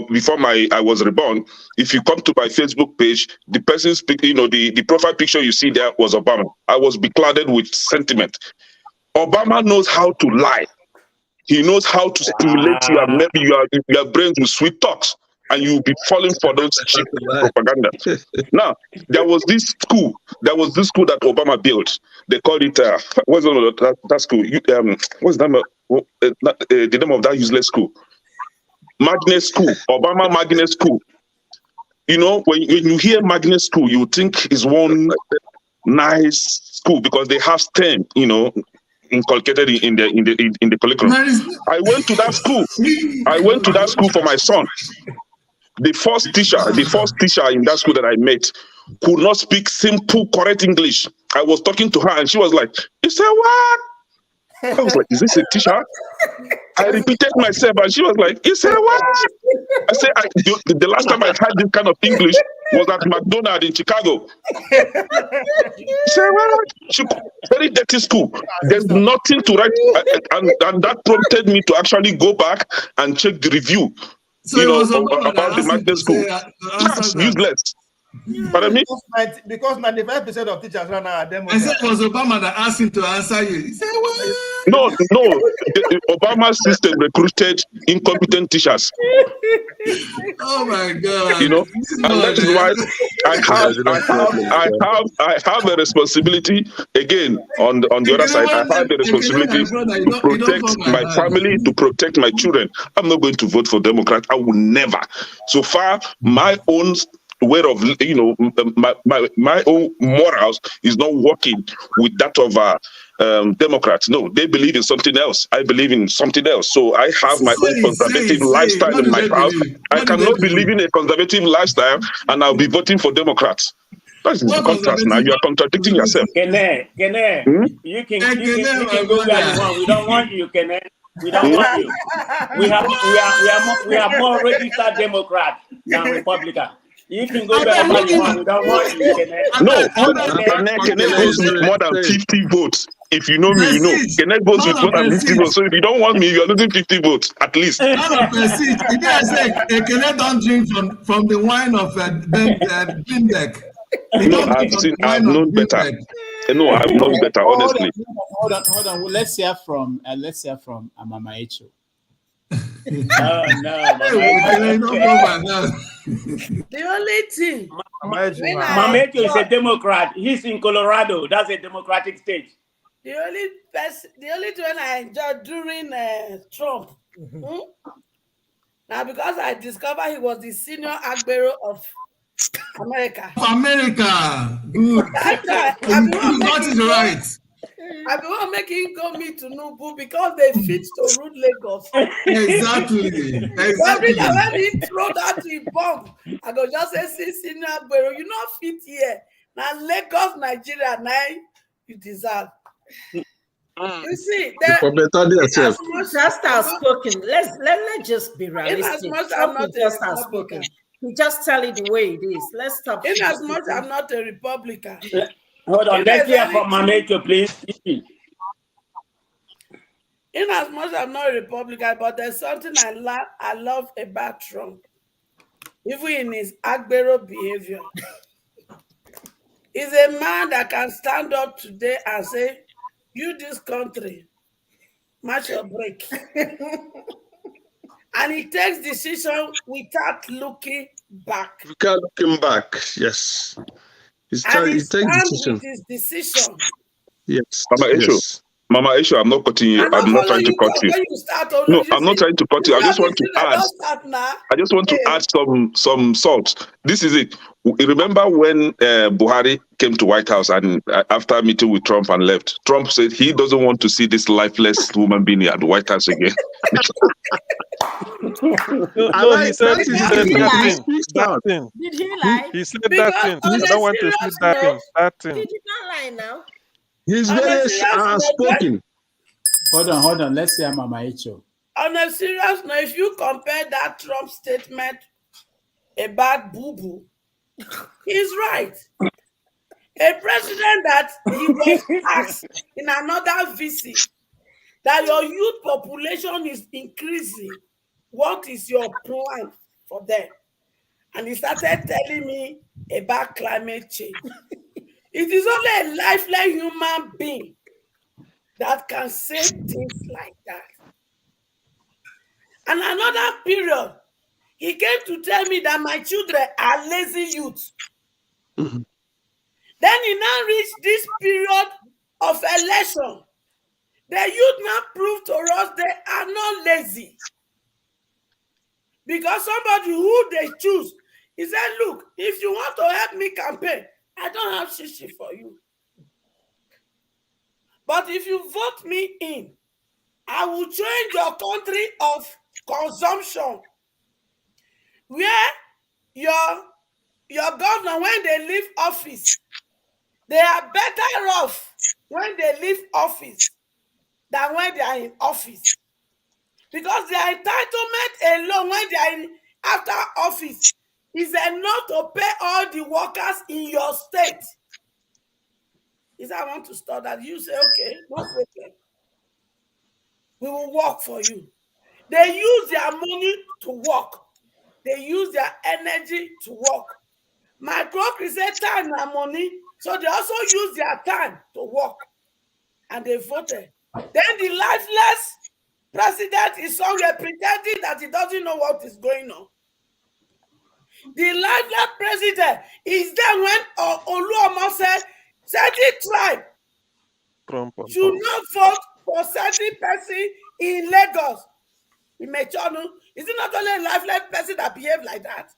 before I was reborn, if you come to my Facebook page, the person's, the profile picture you see there was Obama. I was beclouded with sentiment. Obama knows how to lie. He knows how to stimulate you, and maybe your brains with sweet talks, and you'll be falling for those cheap propaganda. Now, there was this school that Obama built. They called it what's the name of that school? What's the name of that useless school? Magnet School, Obama Magnet School. When you hear Magnet School, you think it's one nice school because they have STEM, inculcated in the curriculum. I went to that school. I went to that school for my son. The first teacher in that school that I met could not speak simple, correct English. I was talking to her and she was like, "You said what?" I was like, "Is this a teacher?" I repeated myself and she was like, "You said what?" I said, the last time I had this kind of English was at McDonald's in Chicago. Say, well, very dirty school. There's nothing to write, and that prompted me to actually go back and check the review. So about the magnet school. That's useless. Pardon me? Because 95% of teachers run out of them. I said it was Obama that asked him to answer you. He said, what? No. The Obama system recruited incompetent teachers. Oh my God! And that is why I have a responsibility again. On the other side, I have the responsibility to protect my family, to protect my children. I'm not going to vote for Democrat. I will never. So far, my own way of my own morals is not working with that of Democrats. No, they believe in something else. I believe in something else. So I have my own conservative lifestyle in my house. I cannot be living a conservative lifestyle and I'll be voting for Democrats. That's the contrast now. You are contradicting yourself. Kene, you can go where you want. We don't want you, Kene. We don't want you. We have more registered Democrats than Republicans. You can go wherever you want. We don't want you, Kene. No, Kene goes with more than 50 votes. If you know me, you know. Kene goes with more than 50 votes. So if you don't want me, you're losing 50 votes, at least. He didn't say Kene don't drink from the wine of Bindek. No, I've known better. No, I've known better, honestly. Hold on. Well, let's hear from Mama Echo. The only thing, Mama Echo is a Democrat. He's in Colorado. That's a Democratic state. The only thing I enjoyed during Trump. Now, because I discovered he was the senior agbero of America. Good. That is right. I want making go meet to Nubu because they fit to rule Lagos. Exactly. Every time when he throw that bomb, I go just say, senior agbero, you not fit here. Now Lagos, Nigeria, now you deserve. You see, just outspoken. Let's just be realistic. I'm not just outspoken. We just tell it the way it is. Let's stop. In as much I'm not a Republican. Hold on, let's hear from Mamacho, please. In as much I'm not a Republican, but there's something I love about Trump, even in his agbero behavior. He's a man that can stand up today and say, "You, this country, match your break." And he takes decision without looking back. Without looking back, yes. He takes decision. With his decision. Yes. Mama Isha, I'm not cutting you. I'm not trying to cut you. No, I'm not trying to cut you. I just want to add some salt. This is it. Remember when Buhari came to White House and after meeting with Trump and left, Trump said he doesn't want to see this lifeless woman being at the White House again. He said that thing. Did he lie? He said that thing. I don't want to see that thing. He did not lie now. He's very outspoken. Hold on. Let's hear Mama Echo. On a serious note, if you compare that Trump statement about boo-boo, he's right. A president that he was asked in another visit that your youth population is increasing. What is your plan for them? And he started telling me about climate change. It is only a lifeless human being that can say things like that. And another period, he came to tell me that my children are lazy youth. Mm-hmm. Then he now reached this period of election. The youth now proved to us they are not lazy. Because somebody who they choose, he said, look, if you want to help me campaign, I don't have shishi for you. But if you vote me in, I will change your country of consumption, where your governor, when they leave office, they are better off when they leave office than when they are in office. Because their entitlement alone, when they are after office, is enough to pay all the workers in your state. Is I want to start that, you say, okay, no problem. We will work for you. They use their money to work. They use their energy to work. Microcracy say time and money, so they also use their time to work. And they voted. Then the lifeless president is somewhere pretending that he doesn't know what is going on. The lifeless president is there when Oluomo said, certain tribe should not vote for certain person in Lagos. In Mechonu, is it not only a lifeless person that behaved like that?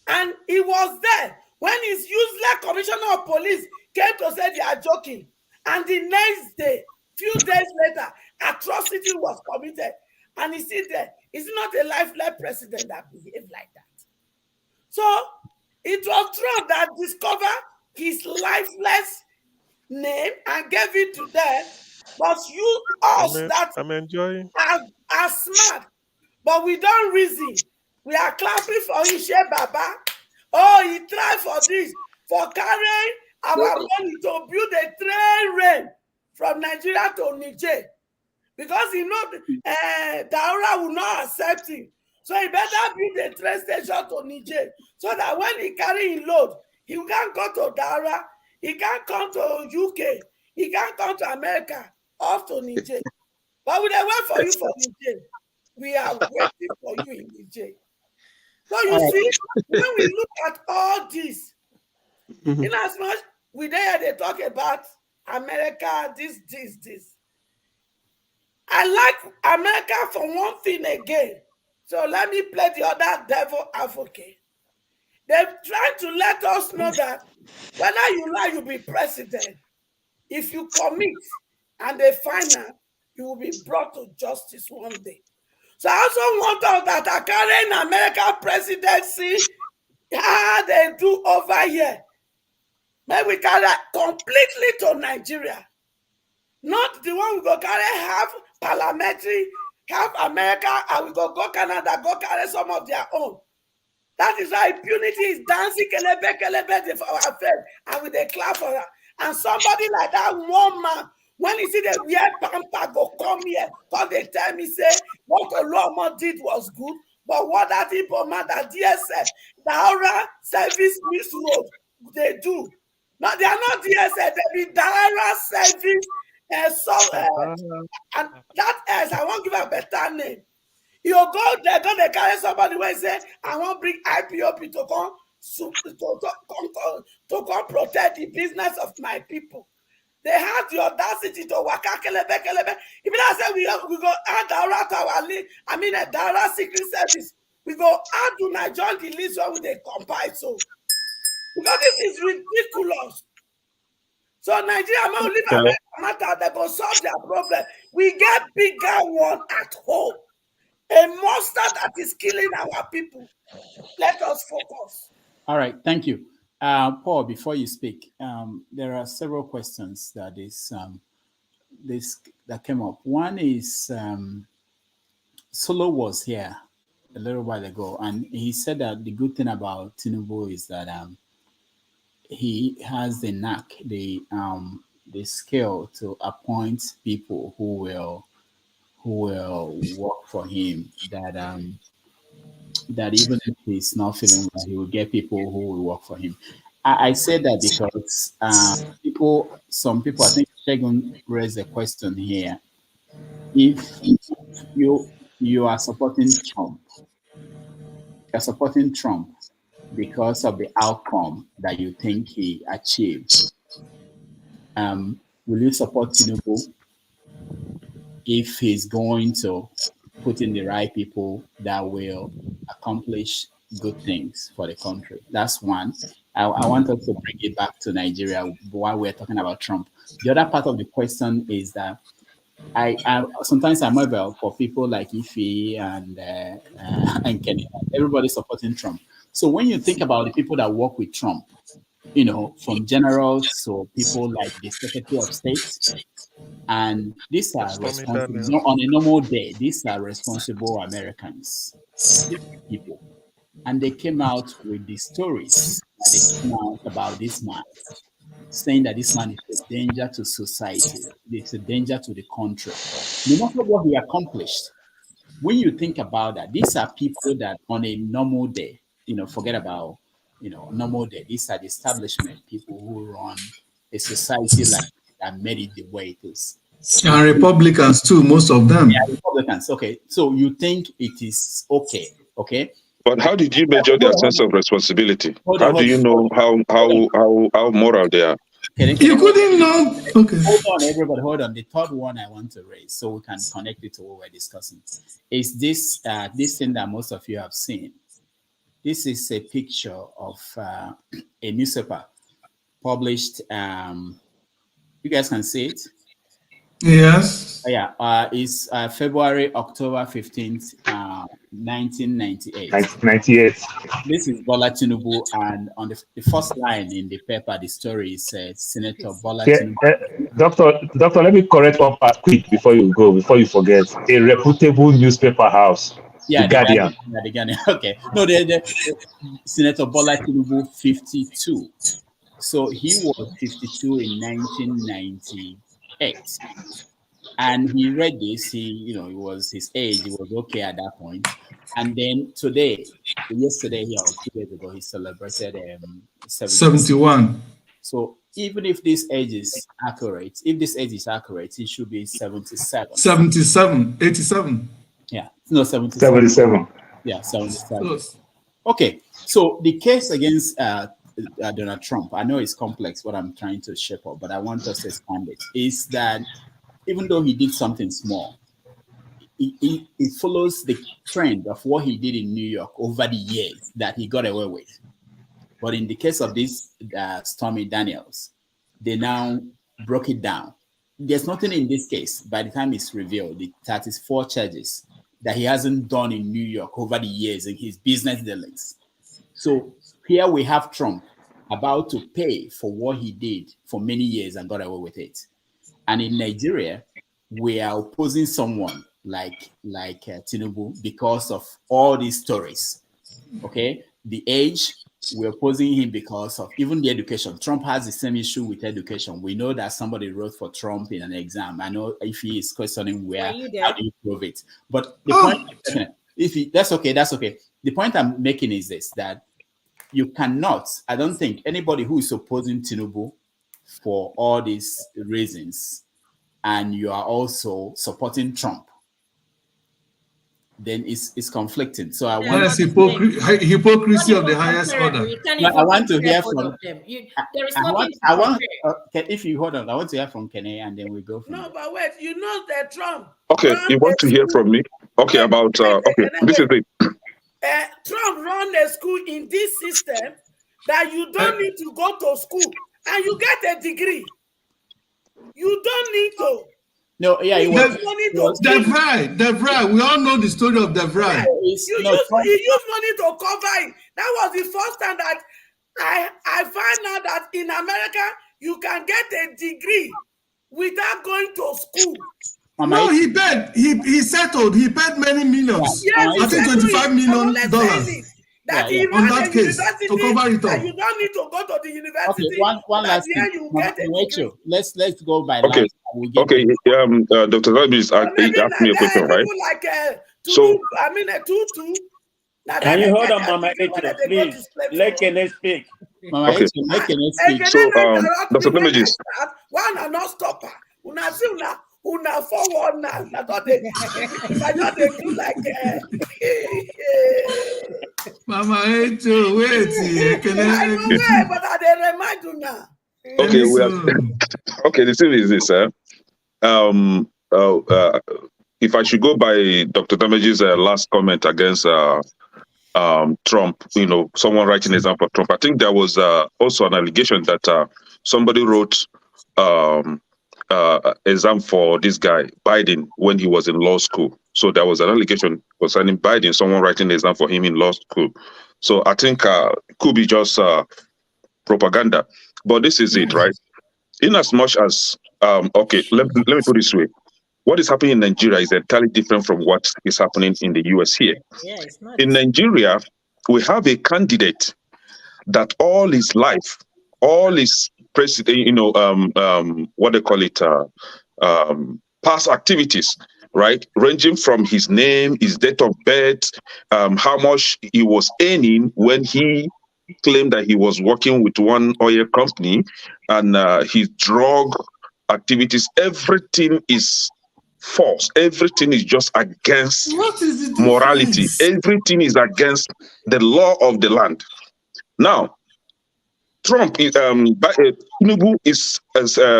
And he was there when his useless commissioner of police came to say they are joking. And the next day, few days later, atrocity was committed. And he said there, is it not a lifeless president that behaved like that? So it was Trump that discovered his lifeless name and gave it to them. But you, us, that I'm enjoying. Are smart, but we don't reason. We are clapping for Ishe Baba. Oh, he tried for this, for carrying our money to build a train rail from Nigeria to Niger. Because he know Daura will not accept him. So he better build a train station to Niger. So that when he carry his load, he can go to Daura, he can come to UK, he can come to America, off to Niger. But we don't wait for you for Niger. We are waiting for you in Niger. So you see, when we look at all this, in as much we there they talk about America, this. I like America for one thing again. So let me play the other devil advocate. They're trying to let us know that whether you like, you be president. If you commit and they find out, you will be brought to justice one day. So I also want us that are carrying American presidency, how they do over here. Maybe we carry completely to Nigeria. Not the one we go carry half parliamentary, half America, and we go Canada, go carry some of their own. That is why impunity is dancing kelebe for our friends, and we they clap for her. And somebody like that, one man, when he see the weird pamper go come here, because they tell me, say, what Oluomo did was good, but what that Igbo man, that DSS, the Aura Service Miss Road, they do. No, they are not DSS, they be Aura Service, and that is, I won't give a better name. You go there, go they carry somebody where say, I won't bring IPOB to come protect the business of my people. They have the audacity to waka kelebe. If I say we go add Daura to our list, I mean a Daura Secret Service, we go add to Nigeria the list where they compile so. Because this is ridiculous. So Nigeria may leave America matter, they go solve their problem. We get bigger one at home. A monster that is killing our people. Let us focus. All right, thank you. Paul, before you speak, there are several questions that that came up. One is Solo was here a little while ago, and he said that the good thing about Tinubu is that he has the knack, the skill to appoint people who will work for him. That even if he's not feeling well, he will get people who will work for him. I say that because some people, I think Shegun raised a question here. If you are supporting Trump, you're supporting Trump because of the outcome that you think he achieved. Will you support Tinubu if he's going to put in the right people that will accomplish good things for the country? That's one. I want us to bring it back to Nigeria while we're talking about Trump. The other part of the question is that I sometimes I'm mobile for people like Ife and Kenny. Everybody supporting Trump. So when you think about the people that work with Trump, you know, from generals to people like the Secretary of State, and these are responsible on a normal day. These are responsible Americans, people, and they came out with the stories that they came out about this man, saying that this man is a danger to society, it's a danger to the country. No matter what he accomplished, when you think about that, these are people that on a normal day, you know, forget about, you know, normal day. These are the establishment people who run a society like that made it the way it is. And Republicans too, most of them. Yeah, Republicans. Okay, so you think it is okay? Okay. But how did you measure their sense of responsibility? How do you know how moral they are? You couldn't know. Okay. Hold on, everybody. Hold on. The third one I want to raise, so we can connect it to what we're discussing, is this this thing that most of you have seen. This is a picture of a newspaper published. You guys can see it. Yes. Yeah. It's February, October 15th, 1998. 1998. This is Bola Tinubu, and on the first line in the paper, the story says Senator Bola Tinubu. Doctor, let me correct one part quick before you go, before you forget. A reputable newspaper house. Yeah, the Guardian. The Guardian. Okay. No, the Senator Bola Tinubu 52. So he was 52 in 1998. And he read this, it was his age, he was okay at that point. And then yesterday, 2 days ago, he celebrated 71. So even if this age is accurate, he should be 77. 87. Yeah, no, 77. 77. Yeah, 77. Okay, so the case against Donald Trump, I know it's complex what I'm trying to shape up, but I want us to expand it, is that even though he did something small, it follows the trend of what he did in New York over the years that he got away with. But in the case of this Stormy Daniels, they now broke it down. There's nothing in this case, by the time it's revealed, the 34 charges that he hasn't done in New York over the years in his business dealings. So here we have Trump about to pay for what he did for many years and got away with it. And in Nigeria, we are opposing someone like Tinubu because of all these stories. Okay, the age, we're opposing him because of even the education. Trump has the same issue with education. We know that somebody wrote for Trump in an exam. I know if he is questioning how do you prove it? But the point, that's okay. The point I'm making is this, that you cannot, I don't think anybody who is opposing Tinubu for all these reasons, and you are also supporting Trump, then it's conflicting. So I want hypocrisy of the highest order. I want to hear from them. If you hold on, I want to hear from Kenny, and then we go from No, but wait, you know that Trump. Okay, you want to hear from me? Okay, about this is it. Trump run a school in this system that you don't need to go to school and you get a degree. You don't need to. No, yeah, DeVry. We all know the story of DeVry. He used money to cover it. That was the first time that I found out that in America you can get a degree without going to school. No, he paid. He settled. He paid many millions. Yes, I think $25 million. That on that case to cover it up. You don't need to go to the university. Okay, one last thing. Let's go by okay. Okay, Dr. Rabi asked me a question, right? So can you hold on, Mama Rachel, please? Let Kenneth speak. Mama Rachel, let Kenneth speak. So, Dr. Rabi, one and not stopper. Una forward now. I thought they do like Mama Rachel, wait. I know where, but I remind you now. Okay, okay. The thing is this, if I should go by Dr. Damage's last comment against Trump, someone writing an exam for Trump. I think there was also an allegation that somebody wrote exam for this guy, Biden, when he was in law school. So there was an allegation concerning Biden, someone writing an exam for him in law school. So I think it could be just propaganda. But this is it, right? In as much as, okay, let me put it this way. What is happening in Nigeria is entirely different from what is happening in the US here. Yeah, it's not. In Nigeria, we have a candidate that all his life, all his president, what they call it, past activities, right, ranging from his name, his date of birth, how much he was earning when he claimed that he was working with one oil company, and his drug activities, everything is false. Everything is just against morality. Everything is against the law of the land. Now, Trump, Tinubu is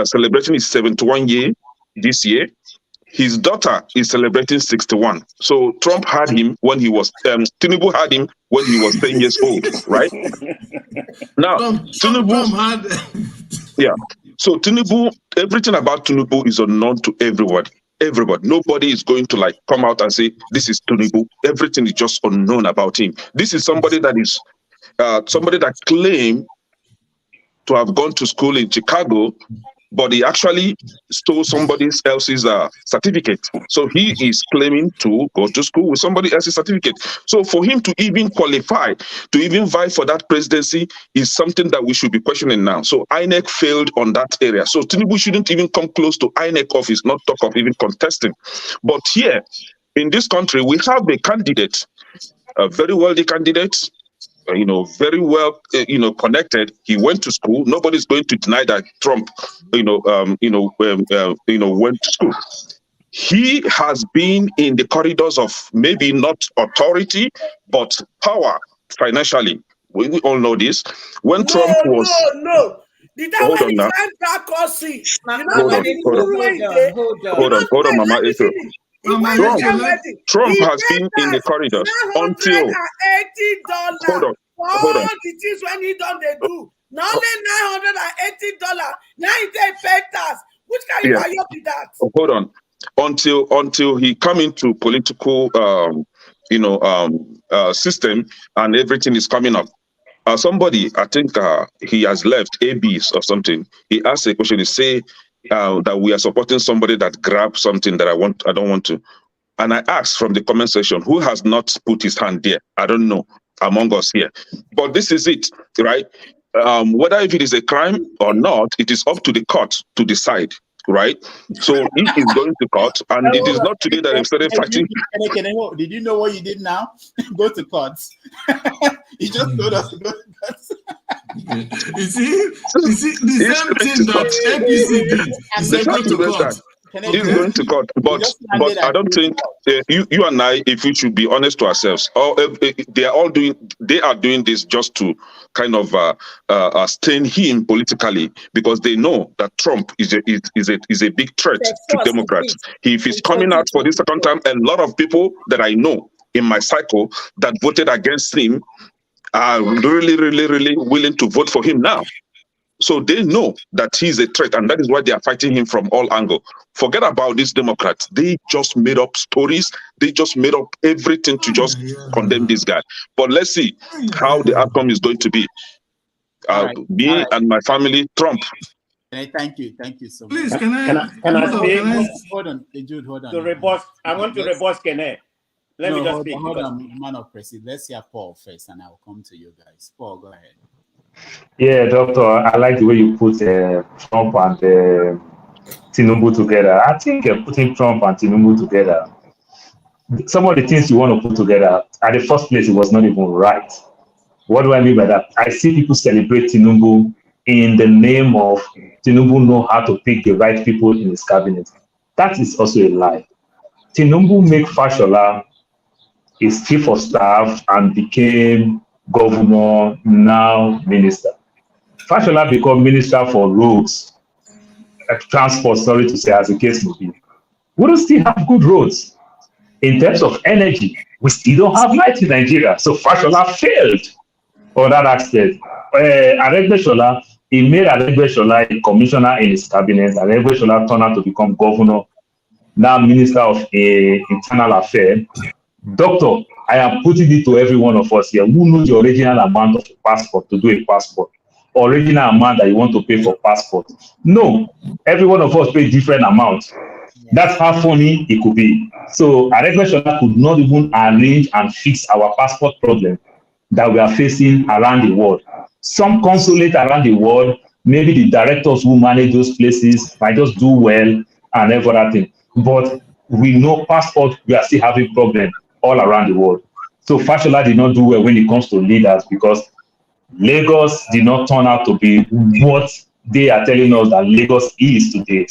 celebrating his 71 year this year. His daughter is celebrating 61. So Trump had him when he was, Tinubu had him when he was 10 years old, right? Now, Tinubu had... Yeah. So Tinubu, everything about Tinubu is unknown to everybody. Everybody. Nobody is going to come out and say, this is Tinubu. Everything is just unknown about him. This is somebody that is, somebody that claimed to have gone to school in Chicago, but he actually stole somebody else's certificate. So he is claiming to go to school with somebody else's certificate. So for him to even qualify, to even vie for that presidency is something that we should be questioning now. So INEC failed on that area. So Tinubu shouldn't even come close to INEC office, not talk of even contesting. But here in this country, we have a candidate, a very wealthy candidate, very well, connected. He went to school. Nobody's going to deny that Trump, went to school. He has been in the corridors of maybe not authority, but power financially. We all know this. When Trump was... No. The time when he signed that course, hold on, Mama Eto. Trump has been in the corridors until $980 hold on. The things when he done they do. Not only $980. Now he take tax. Which kind of be that? Hold on. Until he come into political system and everything is coming up. Somebody, I think he has left ABs or something. He asked a question. He say that we are supporting somebody that grabbed something that I don't want to. And I asked from the comment section, who has not put his hand there? I don't know among us here. But this is it, right? Whether if it is a crime or not, it is up to the court to decide, right? So he is going to court, and it is not today that he started fighting. Did you know what you did now? Go to court. He just told us to go to court. You see, the same thing that APC did. He said go to court. He's going to court, but I don't think you and I, if we should be honest to ourselves, they are doing this just to kind of stain him politically, because they know that Trump is a big threat to Democrats. If he's coming out for this second time, a lot of people that I know in my cycle that voted against him are really, really, really willing to vote for him now. So they know that he's a threat, and that is why they are fighting him from all angles. Forget about these Democrats. They just made up stories. They just made up everything to just condemn this guy. But let's see how the outcome is going to be. Me and my family, Trump. Thank you so much. Please, can I speak? Hold on, Jude, hold on. I want to rebut Kene. Let me just speak. Hold on, man of President. Let's hear Paul first, and I'll come to you guys. Paul, go ahead. Yeah, Doctor, I like the way you put Trump and Tinubu together. I think putting Trump and Tinubu together, some of the things you want to put together, at the first place, it was not even right. What do I mean by that? I see people celebrate Tinubu in the name of Tinubu know how to pick the right people in his cabinet. That is also a lie. Tinubu made Fashola his chief of staff and became governor, now minister. Fashola became minister for roads, transport, sorry to say, as the case may be. We don't still have good roads. In terms of energy, we still don't have light in Nigeria. So Fashola failed on that aspect. Aregbesola, he made Aregbesola a commissioner in his cabinet. Aregbesola turned out to become governor, now Minister of Internal Affairs. Doctor, I am putting it to every one of us here. Who knows the original amount of a passport to do a passport? Original amount that you want to pay for passport? No. Every one of us pay different amounts. That's how funny it could be. So Aregbesola could not even arrange and fix our passport problem that we are facing around the world. Some consulate around the world, maybe the directors who manage those places might just do well and everything. But we know passport, we are still having problems all around the world. So Fashola did not do well when it comes to leaders because Lagos did not turn out to be what they are telling us that Lagos is today.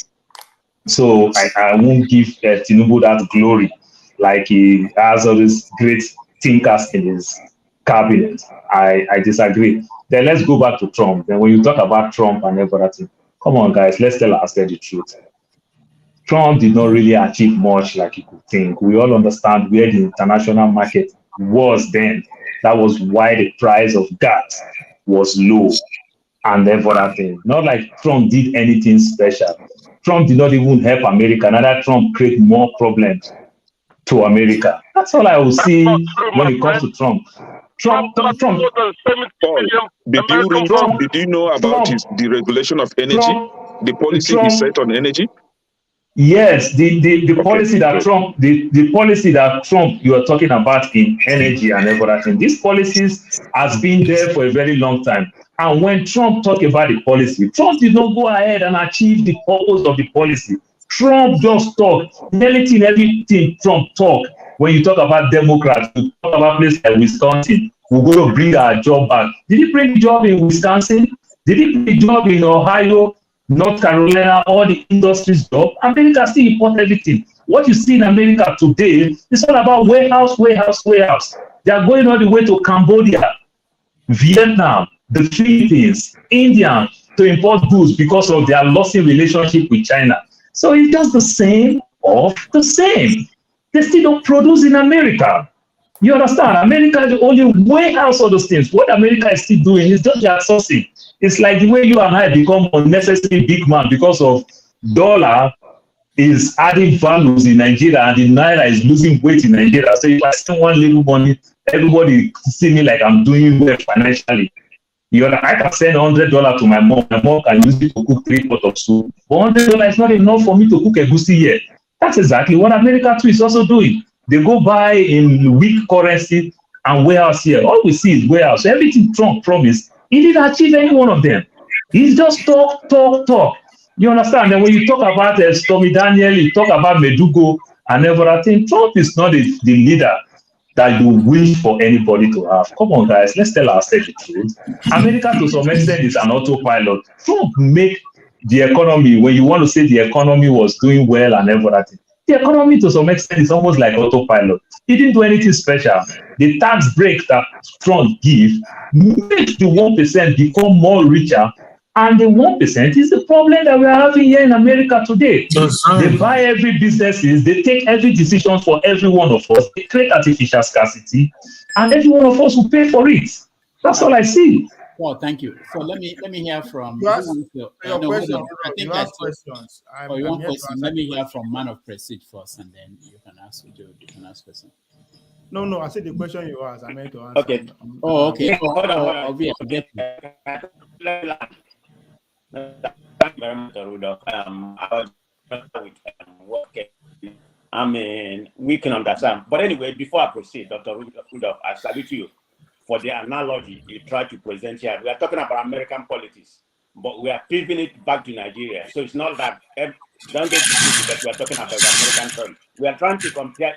So I won't give Tinubu that glory, like he has all these great thinkers in his cabinet. I disagree. Then let's go back to Trump. Then when you talk about Trump and everything, come on guys, let's tell ourselves the truth. Trump did not really achieve much like you could think. We all understand where the international market was then. That was why the price of gas was low and everything. Not like Trump did anything special. Trump did not even help America. Neither Trump create more problems to America. That's all I will see when it comes to Trump. Trump. Paul, did you know about his deregulation of energy? The policy he set on energy? Yes, the policy that Trump, the policy that Trump you are talking about in energy and everything, these policies has been there for a very long time. And when Trump talked about the policy, Trump did not go ahead and achieve the purpose of the policy. Trump just talked. Everything Trump talked. When you talk about Democrats, you talk about places like Wisconsin, we're going to bring our job back. Did he bring the job in Wisconsin? Did he bring the job in Ohio, North Carolina, all the industries job? America still import everything. What you see in America today is all about warehouse. They are going all the way to Cambodia, Vietnam, the Philippines, India to import goods because of their losing relationship with China. So it's just the same of the same. They still don't produce in America. You understand? America is the only warehouse of those things. What America is still doing is just outsourcing. It's like the way you and I become unnecessarily big man because of dollar is adding values in Nigeria and the naira is losing weight in Nigeria. So if I spend one little money, everybody see me like I'm doing well financially. You know, I can send $100 to my mom. My mom can use it to cook 3 pots of soup. But $100 is not enough for me to cook a goosey here. That's exactly what America too is also doing. They go buy in weak currency and warehouse here. All we see is warehouse. So everything Trump promised, he didn't achieve any one of them. He's just talk. You understand? And when you talk about Stormy Daniel, you talk about Medugo and everything, Trump is not the leader that you wish for anybody to have. Come on, guys, let's tell ourselves the truth. America, to some extent, is an autopilot. Trump make the economy, when you want to say the economy was doing well and everything, the economy, to some extent, is almost like autopilot. He didn't do anything special. The tax break that Trump give makes the 1% become more richer. And the 1% is the problem that we are having here in America today. They buy every businesses, they take every decision for every one of us, they create artificial scarcity, and every one of us will pay for it. That's all I see. Well, thank you. So let me hear from your question. You ask questions. You want question? Let me hear from Man of Prestige first, and then you can ask question. No, I said the question you asked. I meant to answer. Okay. Oh, okay. Hold on. I'll get Thank you very much, Rudolph. I was I mean, we can understand. But anyway, before I proceed, Dr. Rudolph, I salute you for the analogy you try to present here. We are talking about American politics, but we are pivoting it back to Nigeria. So it's not that, don't get confused that we are talking about the American term. We are trying to compare,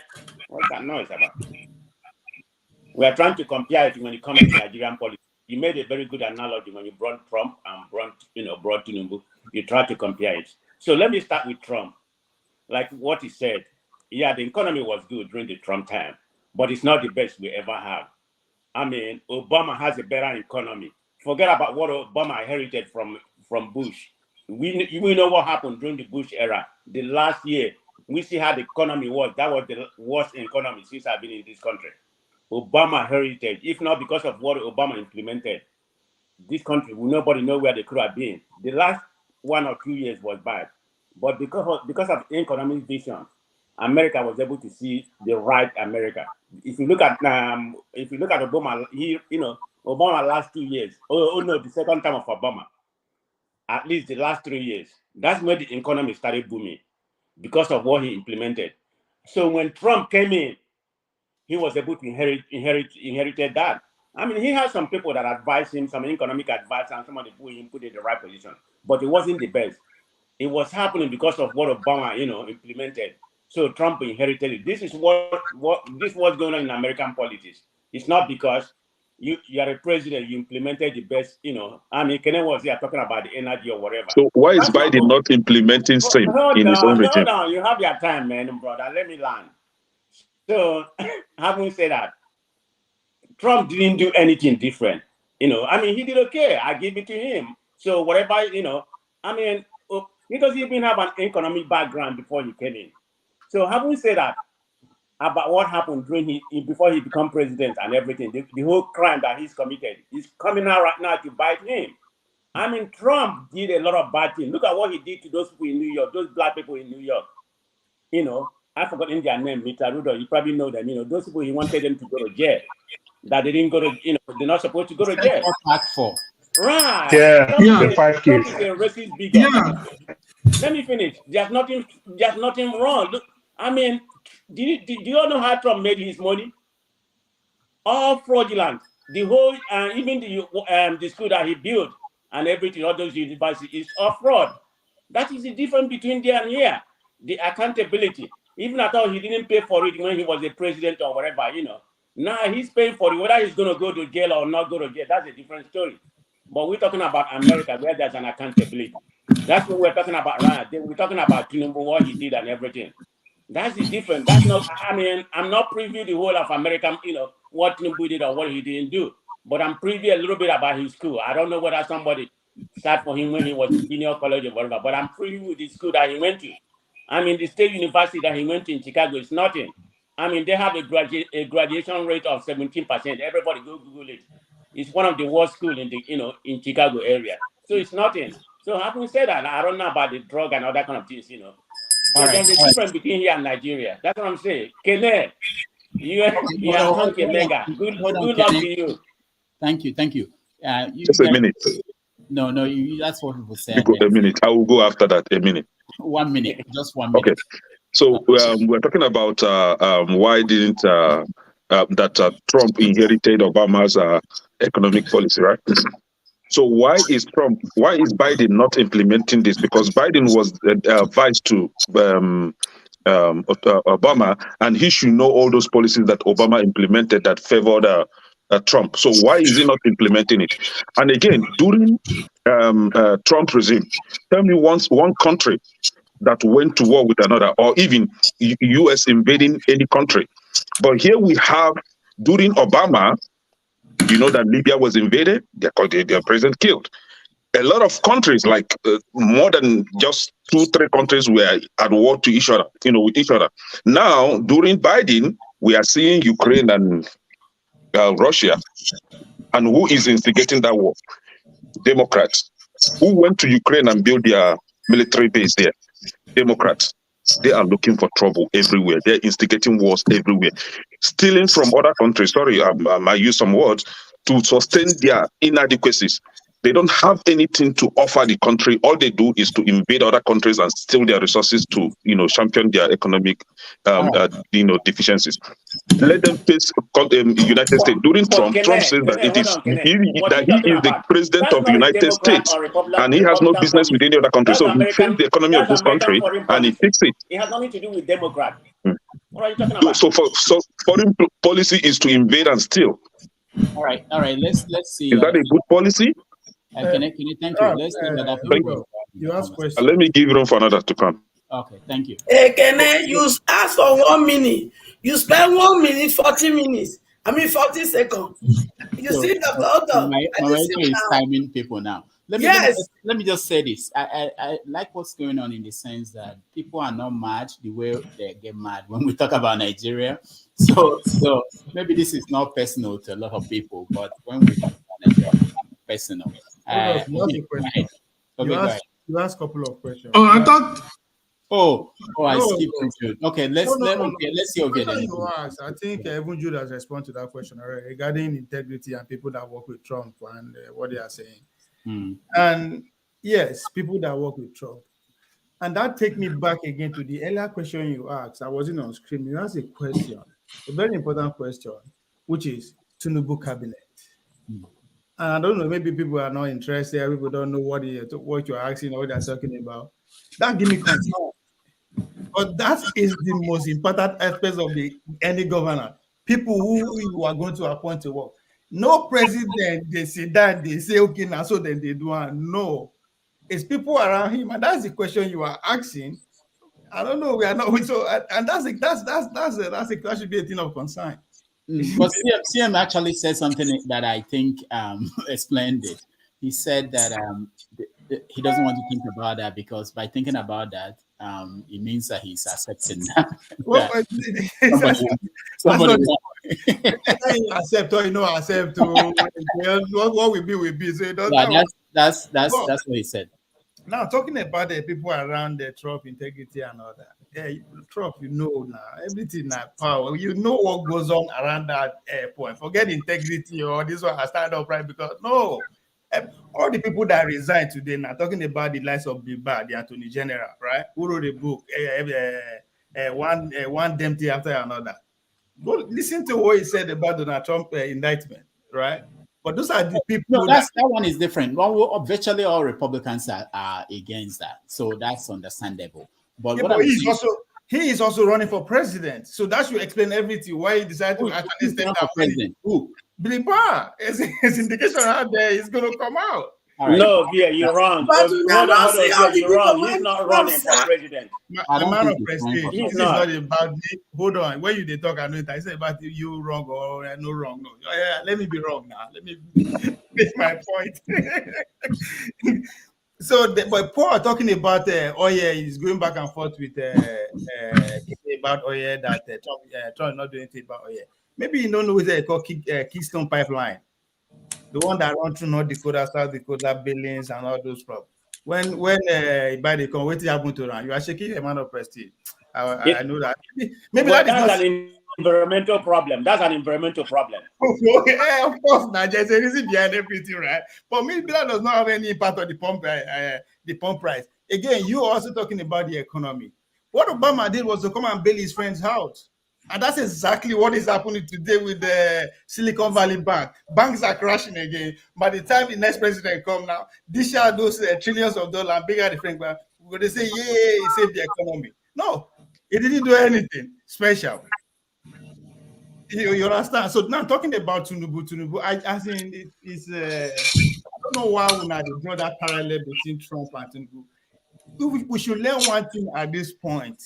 what's that noise about? We are trying to compare it when it comes to Nigerian politics. You made a very good analogy when you brought Trump and brought Tinubu. You tried to compare it. So let me start with Trump. Like what he said, yeah, the economy was good during the Trump time, but it's not the best we ever have. I mean, Obama has a better economy. Forget about what Obama inherited from Bush. We know what happened during the Bush era. The last year, we see how the economy was. That was the worst economy since I've been in this country. Obama heritage, if not because of what Obama implemented, this country, nobody know where they could have been. The last 1 or 2 years was bad, but because of economic vision, America was able to see the right America. If you look at Obama, Obama last 2 years. The second term of Obama, at least the last 3 years. That's where the economy started booming because of what he implemented. So when Trump came in, he was able to inherited that. I mean, he has some people that advise him, some economic advice, and some of the people he put in the right position. But it wasn't the best. It was happening because of what Obama, implemented. So Trump inherited it. This is what's going on in American politics. It's not because you are a president, you implemented the best, I mean, Kenneth was here talking about the energy or whatever. So why is Biden not implementing same in his own regime? Hold on, you have your time, man, brother. Let me land. So, having said that, Trump didn't do anything different. I mean, he did okay. I give it to him. So whatever, I mean, he doesn't even have an economic background before he came in. So having said that, about what happened before he became president and everything, the whole crime that he's committed is coming out right now to bite him. I mean, Trump did a lot of bad things. Look at what he did to those people in New York, those black people in New York. I forgot their name, Mr. Rudolph. You probably know them. Those people, he wanted them to go to jail. That they didn't go to, they're not supposed to go to jail. Right. Yeah, Trump the 5 Trump kids. is a racist bigot. Yeah. Let me finish. There's nothing wrong. Look, I mean, do you all know how Trump made his money? All fraudulent. The whole, even the school that he built and everything, all those universities, is all fraud. That is the difference between there and here. The accountability. Even I thought he didn't pay for it when he was the president or whatever, Now he's paying for it. Whether he's going to go to jail or not go to jail, that's a different story. But we're talking about America where there's an accountability. That's what we're talking about right now. We're talking about Tinubu, what he did and everything. That's the difference. That's not, I mean, I'm not privy the whole of American, what Tinubu did or what he didn't do. But I'm privy a little bit about his school. I don't know whether somebody sat for him when he was in junior college or whatever, but I'm privy with the school that he went to. I mean, the state university that he went to in Chicago is nothing. I mean, they have a graduation rate of 17%. Everybody go Google it. It's one of the worst schools in the, in Chicago area. So it's nothing. So having said that, I don't know about the drug and all that kind of things, So there's a difference between here and Nigeria. That's what I'm saying. Kene, you are hunky mega. Good luck to you. Thank you. Just a minute. No, that's what people say. A minute. I will go after that. A minute. 1 minute. Just 1 minute. Okay. So we're talking about why didn't that Trump inherited Obama's economic policy, right? So why is Biden not implementing this? Because Biden was advised to Obama, and he should know all those policies that Obama implemented that favored Trump. So why is he not implementing it? And again, during Trump regime, tell me one country that went to war with another, or even U.S. invading any country. But here we have, during Obama, that Libya was invaded, their president killed. A lot of countries, like more than just 2-3 countries, were at war to each other, with each other. Now, during Biden, we are seeing Ukraine and Russia. And who is instigating that war? Democrats. Who went to Ukraine and built their military base there? Democrats. They are looking for trouble everywhere. They're instigating wars everywhere. Stealing from other countries, sorry, I use some words, to sustain their inadequacies. They don't have anything to offer the country. All they do is to invade other countries and steal their resources to, champion their economic, deficiencies. Let them face the United States. During Trump says that he is the president of the United States, and he has no business with any other country. So he faced the economy of this country, and he fixed it. It has nothing to do with Democrat. What are you talking about? So foreign policy is to invade and steal. All right. Let's see. Is that a good policy? Can I thank you? Let's see that you ask questions. Let me give room for another to come. Okay, thank you. Can you ask for 1 minute? You spend 1 minute, 40 minutes. 40 seconds. You see the photo. My is timing people now. let me just say this. I like what's going on in the sense that people are not mad the way they get mad when we talk about Nigeria. So maybe this is not personal to a lot of people, but when we talk about Nigeria, it's personal. You asked a couple of questions. Oh, I thought. I skipped Jude. Okay, let's see over there. You asked, I think even Jude has responded to that question already regarding integrity and people that work with Trump and what they are saying. And yes, people that work with Trump. And that takes me back again to the earlier question you asked. I wasn't on screen. You asked a question, a very important question, which is Tinubu cabinet. And I don't know, maybe people are not interested. People don't know what you're asking or what they're talking about. That give me concern. But that is the most important aspect of any governor. People who you are going to appoint to work. No president, they sit down, they say, okay, now so then they do it. No. It's people around him. And that's the question you are asking. I don't know. We are not so and that should be a thing of concern. But CM actually said something that I think explained it. He said that he doesn't want to think about that because by thinking about that, it means that he's accepting that. Somebody accept or accept. What will be. So that's what he said. Now talking about the people around the Trump integrity and all that. Yeah, Trump, now everything now power. You know what goes on around that point. Forget integrity or this one has stand up right because no. All the people that resign today now talking about the likes of Biba, the Attorney General, right? Who wrote a book, one damn thing after another. Go listen to what he said about Donald Trump indictment, right? But those are the people. No, that one is different. Virtually all Republicans are against that, so that's understandable. But yeah, but he is also running for president, so that should explain everything. Why he decided to actually step down for president? Who? Biba, his indication out there is going to come out. Right. No, you're wrong. Hold on, you're wrong. He's not running for president. The man of prestige. He's not about me. Hold on. When you talk, I say about you wrong or no wrong. No. Yeah, let me be wrong now. Let me make my point. So, but Paul talking about he's going back and forth with about that Trump not doing anything about Maybe you don't know what they call Keystone Pipeline. The one that runs through North Dakota, South Dakota, Billings, and all those problems. When by the come, what happened to run? You are shaking a man of prestige. I know that. Maybe that's an environmental problem. That's an environmental problem. Yeah, of course, now there's a reason behind everything, right? But maybe that does not have any impact on the pump price. Again, you are also talking about the economy. What Obama did was to come and bail his friend's house. And that's exactly what is happening today with the Silicon Valley Bank. Banks are crashing again. By the time the next president comes now, this share those trillions of dollars bigger the Frank Bank. We're going to say, yeah, he saved the economy. No, he didn't do anything special. You understand? So now talking about Tinubu, I think it's I don't know why we now draw that parallel between Trump and Tinubu. We should learn one thing at this point.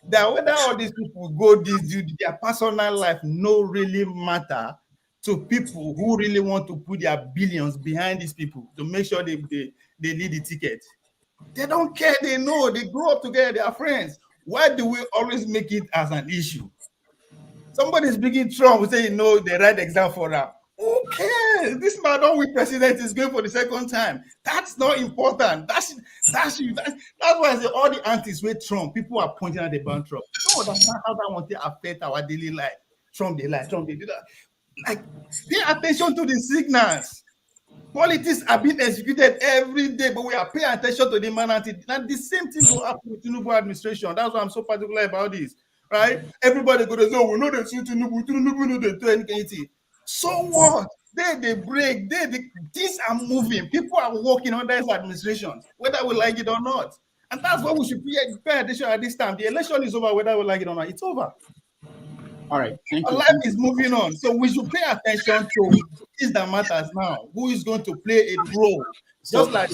That whether all these people go their personal life no really matter to people who really want to put their billions behind these people to make sure they lead the ticket. They don't care. They know. They grow up together. They are friends. Why do we always make it as an issue? Somebody's speaking Trump saying no, the right example for that. Who cares? This man don't win president is going for the second time. That's not important. That's why I say all the antics with Trump, people are pointing at the ban Trump. No, that's not how that want to affect our daily life. Trump they lie, Trump they do that. Like, pay attention to the signals. Politics are being executed every day, but we are paying attention to the man and the same thing will happen with Tinubu administration. That's why I'm so particular about this. Right? Everybody go to say, we know they see Tinubu know they do anything. So what? They break. Things are moving. People are working under his administration, whether we like it or not. And that's what we should pay attention at this time. The election is over, whether we like it or not. It's over. All right. Thank you. Life is moving on. So we should pay attention to things that matters now. Who is going to play a role? Just like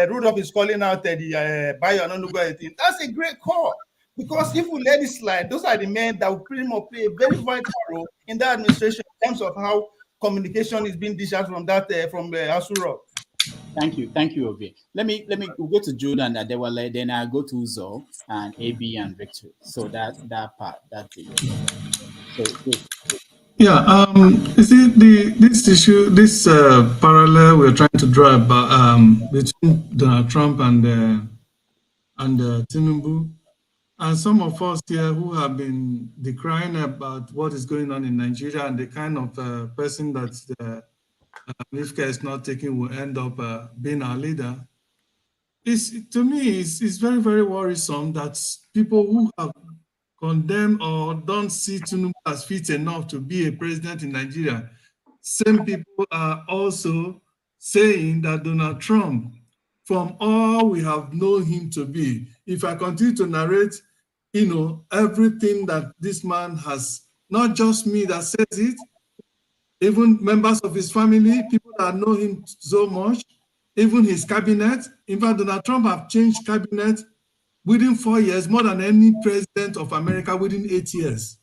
Rudolph is calling out the Bayo thing. That's a great call. Because if we let it slide, those are the men that will pretty much play a very vital role in that administration in terms of how communication is being dished out from Asu Rock. Thank you, Obi. Let me we'll go to Jude and Adewale, then I'll go to Uzo and AB and Victor. So that part, that's it. So good. Yeah, you see, this issue, this parallel we're trying to draw between Donald Trump and Tinubu, and some of us here who have been decrying about what is going on in Nigeria and the kind of person that if care is not taken will end up being our leader. To me, it's very, very worrisome that people who have condemned or don't see Tinubu as fit enough to be a president in Nigeria, same people are also saying that Donald Trump, from all we have known him to be, if I continue to narrate, everything that this man has, not just me that says it, even members of his family, people that know him so much, even his cabinet. In fact, Donald Trump have changed cabinet within 4 years, more than any president of America within 8 years.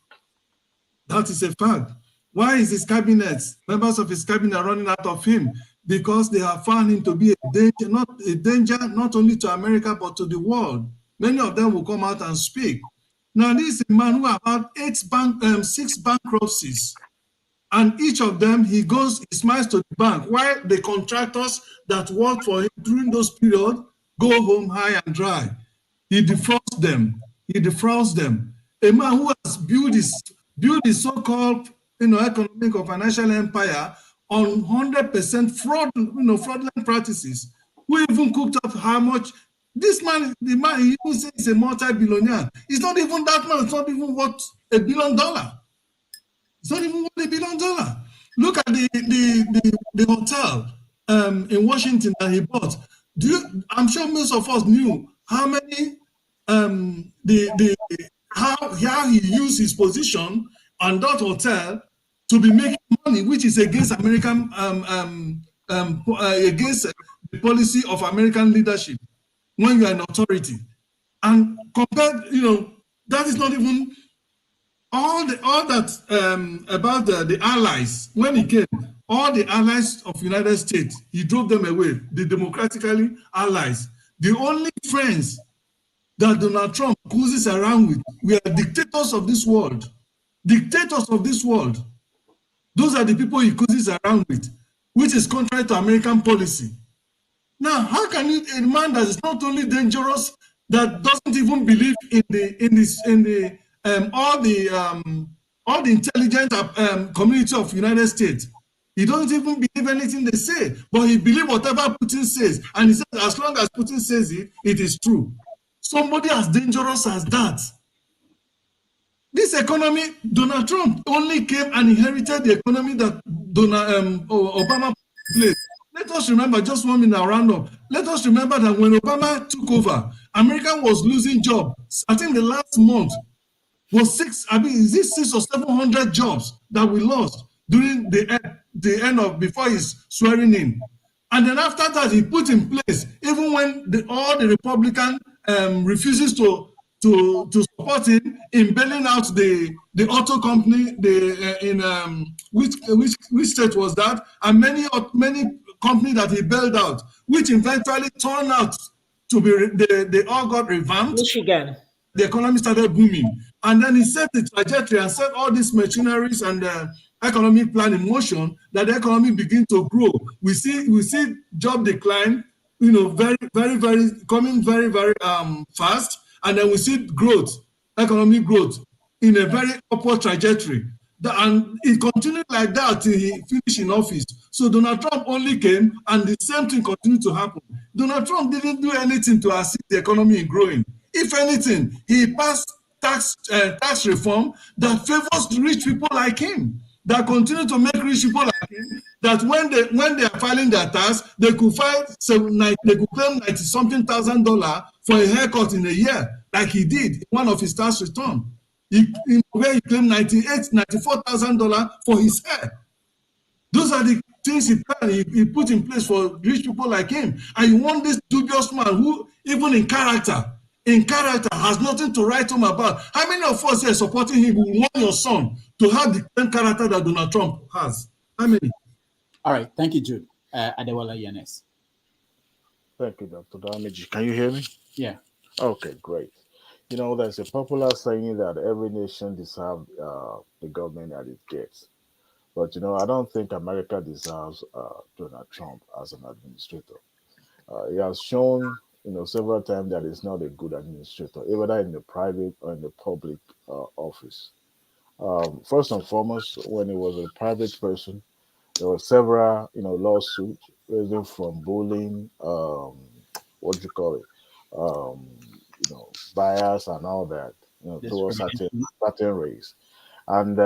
That is a fact. Why is his cabinet, members of his cabinet running out of him? Because they have found him to be a danger, not only to America, but to the world. Many of them will come out and speak. Now, this is a man who had 6 bankruptcies. And each of them, he smiles to the bank, while the contractors that work for him during those periods go home high and dry. He defrauds them. A man who has built his so-called economic or financial empire on 100% fraudulent practices, who even cooked up how much. This man, the man, he even says he's a multi-billionaire. It's not even that much. It's not even worth $1 billion. It's not even worth $1 billion. Look at the hotel in Washington that he bought. I'm sure most of us knew how many how he used his position on that hotel to be making money, which is against American against the policy of American leadership when you are in authority. And compared, that is not even all that about the allies. When he came, all the allies of United States, he drove them away, the democratically allies. The only friends that Donald Trump cruises around with were dictators of this world. Dictators of this world. Those are the people he cruises around with, which is contrary to American policy. Now, how can a man that is not only dangerous, that doesn't even believe in all the intelligent community of United States? He doesn't even believe anything they say, but he believes whatever Putin says, and he says as long as Putin says it, it is true. Somebody as dangerous as that. This economy, Donald Trump only came and inherited the economy that Obama placed. Let us remember, just 1 minute round up. Let us remember that when Obama took over, America was losing jobs. I think the last month was 600 or 700 jobs that we lost during the end of before his swearing in. And then after that, he put in place, even when all the Republican refuses to support him in bailing out the auto company, which state was that, and many companies that he bailed out, which eventually turned out to be they all got revamped. Michigan. The economy started booming, and then he set the trajectory and set all these machineries and economic plan in motion that the economy begin to grow. We see job decline, very, very, very coming very, very fast, and then we see growth, economic growth in a very upward trajectory. And it continued like that till he finished in office. So Donald Trump only came, and the same thing continued to happen. Donald Trump didn't do anything to assist the economy in growing. If anything, he passed tax reform that favors rich people like him, that continue to make rich people like him, that when they are filing their tax, they could claim $90-something thousand for a haircut in a year, like he did in one of his tax returns. Where he claimed $94,000 for his hair. Those are the things he put in place for rich people like him. And you want this dubious man who, even in character, has nothing to write home about. How many of us here supporting him will want your son to have the same character that Donald Trump has? How many? All right, thank you, Jude. Adewale Yanes. Thank you, Dr. Damage. Can you hear me? Yeah. Okay, great. You know, there's a popular saying that every nation deserves the government that it gets. But, you know, I don't think America deserves Donald Trump as an administrator. He has shown, you know, several times that he's not a good administrator, either in the private or in the public office. First and foremost, when he was a private person, there were several, you know, lawsuits ranging from bullying, what do you call it, you know, bias and all that, you know, towards certain race. And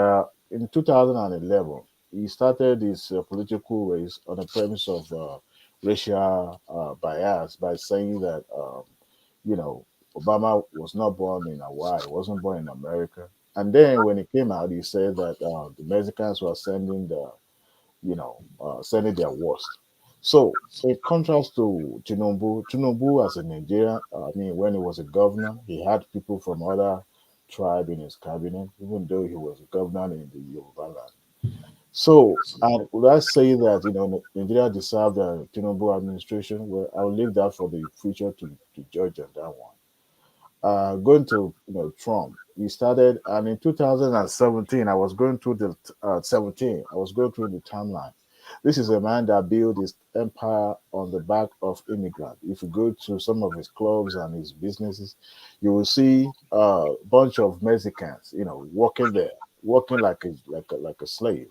in 2011, he started his political race on the premise of racial bias by saying that, you know, Obama was not born in Hawaii, he wasn't born in America. And then when he came out, he said that the Mexicans were sending the, you know, sending their worst. So, in contrast to Tinubu as a Nigerian, I mean, when he was a governor, he had people from other tribe in his cabinet, even though he was a governor in the Yoruba land. So, would I say that, you know, Nigeria deserved the Tinubu administration? Well, I'll leave that for the future to judge on that one. Going to, you know, Trump, he started, and in 2017, I was going through the 17, I was going through the timeline. This is a man that built his empire on the back of immigrants. If you go to some of his clubs and his businesses, you will see a bunch of Mexicans, you know, working there, working like a slave.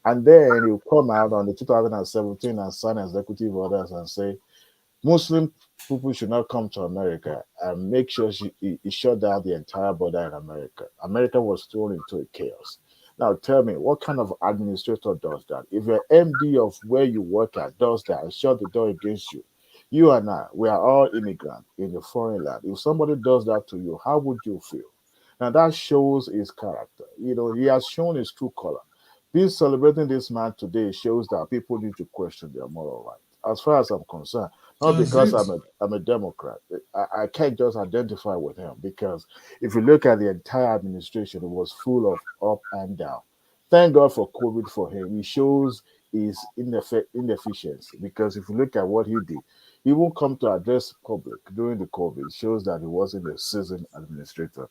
And then he'll come out on the 2017 and sign executive orders and say Muslim people should not come to America, and make sure he shut down the entire border in America. America was thrown into a chaos. Now tell me, what kind of administrator does that? If your MD of where you work at does that and shut the door against you, you and I, we are all immigrants in the foreign land. If somebody does that to you, how would you feel? Now that shows his character. You know, he has shown his true color. Being celebrating this man today shows that people need to question their moral right. As far as I'm concerned, not That's because it. I'm a Democrat. I can't just identify with him because if you look at the entire administration, it was full of up and down. Thank God for COVID for him. He shows his inefficiency because if you look at what he did, he won't come to address public during the COVID. It shows that he wasn't a seasoned administrator.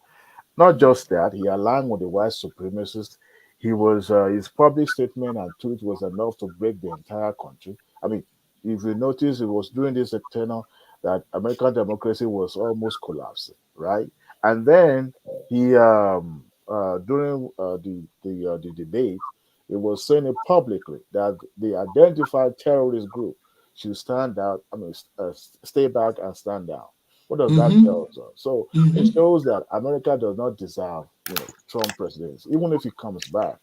Not just that, he aligned with the white supremacists. He was his public statement and tweet was enough to break the entire country. I mean, if you notice, it was during this tenure that American democracy was almost collapsing, right? And then he, during the debate, it was saying it publicly that the identified terrorist group should stand out. I mean, stay back and stand down. What does that tell us? So it shows that America does not deserve, you know, Trump presidency. Even if he comes back,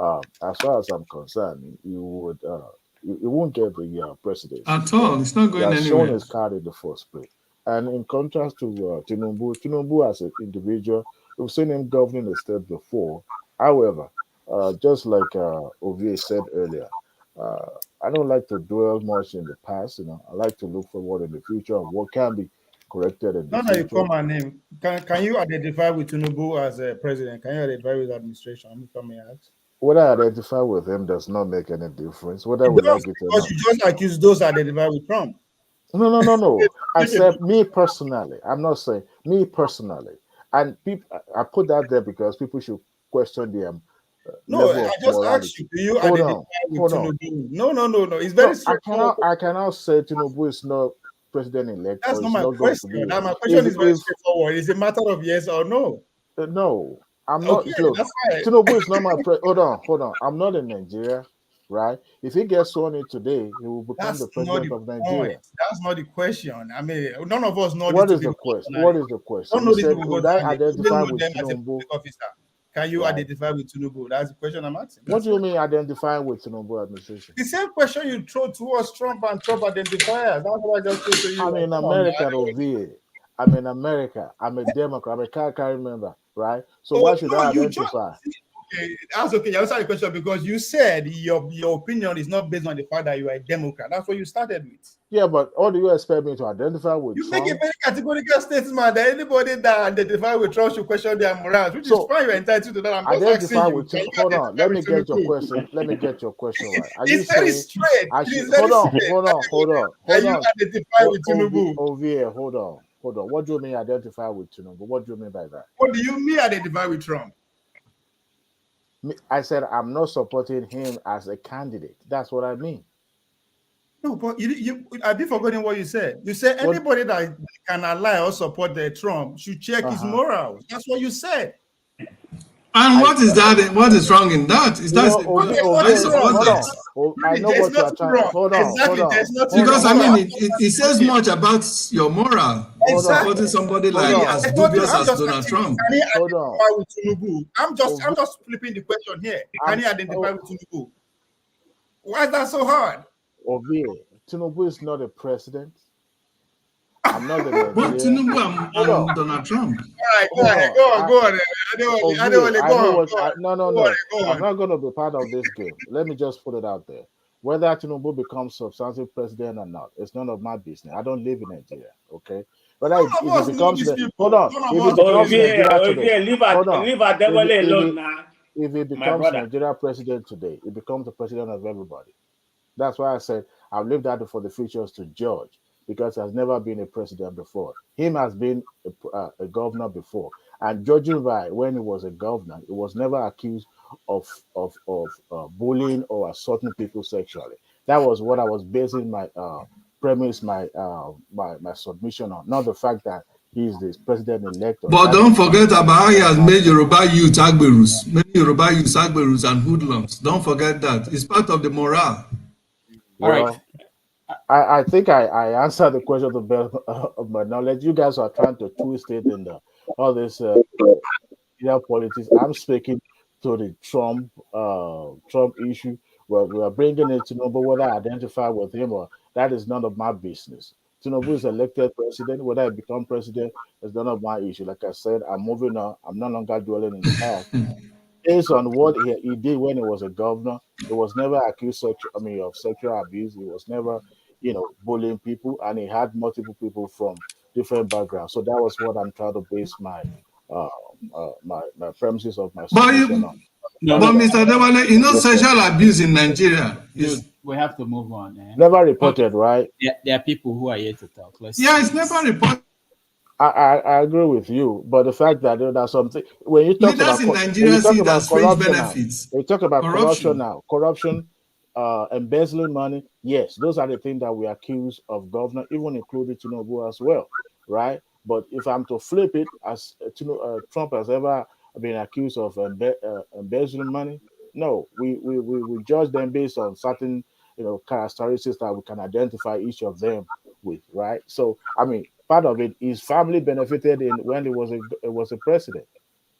as far as I'm concerned, you won't get the presidency At because all. It's not he going has shown anywhere. his card in the first place. And in contrast to Tinubu as an individual, we've seen him governing the state before. However, just like Ovie said earlier, uh, I don't like to dwell much in the past. You know, I like to look forward in the future of what can be corrected in the Now that you future. call my name, can you identify with Tinubu as a president? Can you identify with administration? If I may ask. Whether I identify with him does not make any difference, whether It we does like it or because not. you just accuse those that identify with Trump. No. I said me personally. I'm not saying me personally. And people, I put that there because people should question the No, level I of just asked you, morality. do you Hold identify on, with hold on. Tinubu? No. It's very No, straightforward. I cannot say Tinubu is not president elect That's or not is my not going to question. be. That my question is very If straightforward. It's a matter of yes or no. No, I'm Okay, not. Look, that's fine. Tinubu is not my hold on. I'm not in Nigeria, right? If he gets sworn in today, he will become That's the not president the of point. Nigeria. That's not the question. I mean, none of us know these What two is the people question? personally. What is the question? Don't You know these said, people would I personally. You don't identify know with them as a Tinubu? public officer. Can you Right. identify with Tinubu? That's the question I'm asking. What That's do you it. mean identifying with Tinubu administration? The same question you throw towards Trump and Trump identifiers. That's what I just threw to you. I'm Like, in come on, America, man. OVA. I'm in America. I'm a Democrat. I'm a carry member, right? So Oh why should no, I you just identify? okay. That's okay. You answered the question because you said your opinion is not based on the fact that you are a Democrat. That's what you started with. Yeah, but how do you expect me to identify with You Trump? make a very categorical statement that anybody that identifies with Trump should question their morals, which is fine. You're entitled to that. I'm just asking you. Hold on. Let me get your question. Let me get your question right. Are you It's very saying straight. I It should is very hold straight. on. You identify with Tinubu. Ovie, hold on. What do you mean identify with Tinubu? What do you mean by that? What do you mean identify with Trump? I said I'm not supporting him as a candidate. That's what I mean. No, but I've been forgetting what you said. You said anybody that can ally or support the Trump should check his morals. That's what you said. And what is that? What is wrong in that? Is that I support that? I know what you are trying. Hold on. Because I mean, it says much about your moral. Supporting somebody like as dubious as Donald Trump. Can he identify with Tinubu? I'm just flipping the question here. Can he identify with Tinubu? Why is that so hard? Ovie, Tinubu is not a president. I'm not the Nigerian. But Tinubu and Donald Trump. All right, go on. I don't want to go on. No. I'm not going to be part of this game. Let me just put it out there. Whether Tinubu becomes substantive president or not, it's none of my business. I don't live in Nigeria, okay? But if it becomes if it becomes Nigeria president today, it becomes the president of everybody. That's why I said I've lived out for the futures to judge, because he has never been a president before. Him has been a governor before, and judging by when he was a governor, he was never accused of bullying or assaulting people sexually. That was what I was basing my premise, my submission on, not the fact that he is the president-elect. But don't forget about how he has made Yoruba youth Agberus, many Yoruba youth Agberus and hoodlums. Don't forget that. It's part of the morale. Well, I think I answered the question to the best of my knowledge. You guys are trying to twist it in all this politics. I'm speaking to the Trump issue. Where we are bringing it to Tinubu, whether I identify with him or that is none of my business. Tinubu is elected president. Whether I become president is none of my issue. Like I said, I'm moving on. I'm no longer dwelling in the past. Based on what he did when he was a governor, he was never accused of sexual abuse. He was never, bullying people, and he had multiple people from different backgrounds. So that was what I'm trying to base my my premises of my submission on. But Mr. Dewale, sexual abuse in Nigeria is. We have to move on. Never reported, right? There are people who are here to talk. It's never reported. I agree with you, but the fact that there's something when you talk about corruption, embezzling money. Yes, those are the things that we accuse of governor, even including Tinubu as well, right? But if I'm to flip it, as Trump has ever been accused of embezzling money, no, we judge them based on certain characteristics that we can identify each of them with, right? So I mean, part of it is family benefited when it was a president,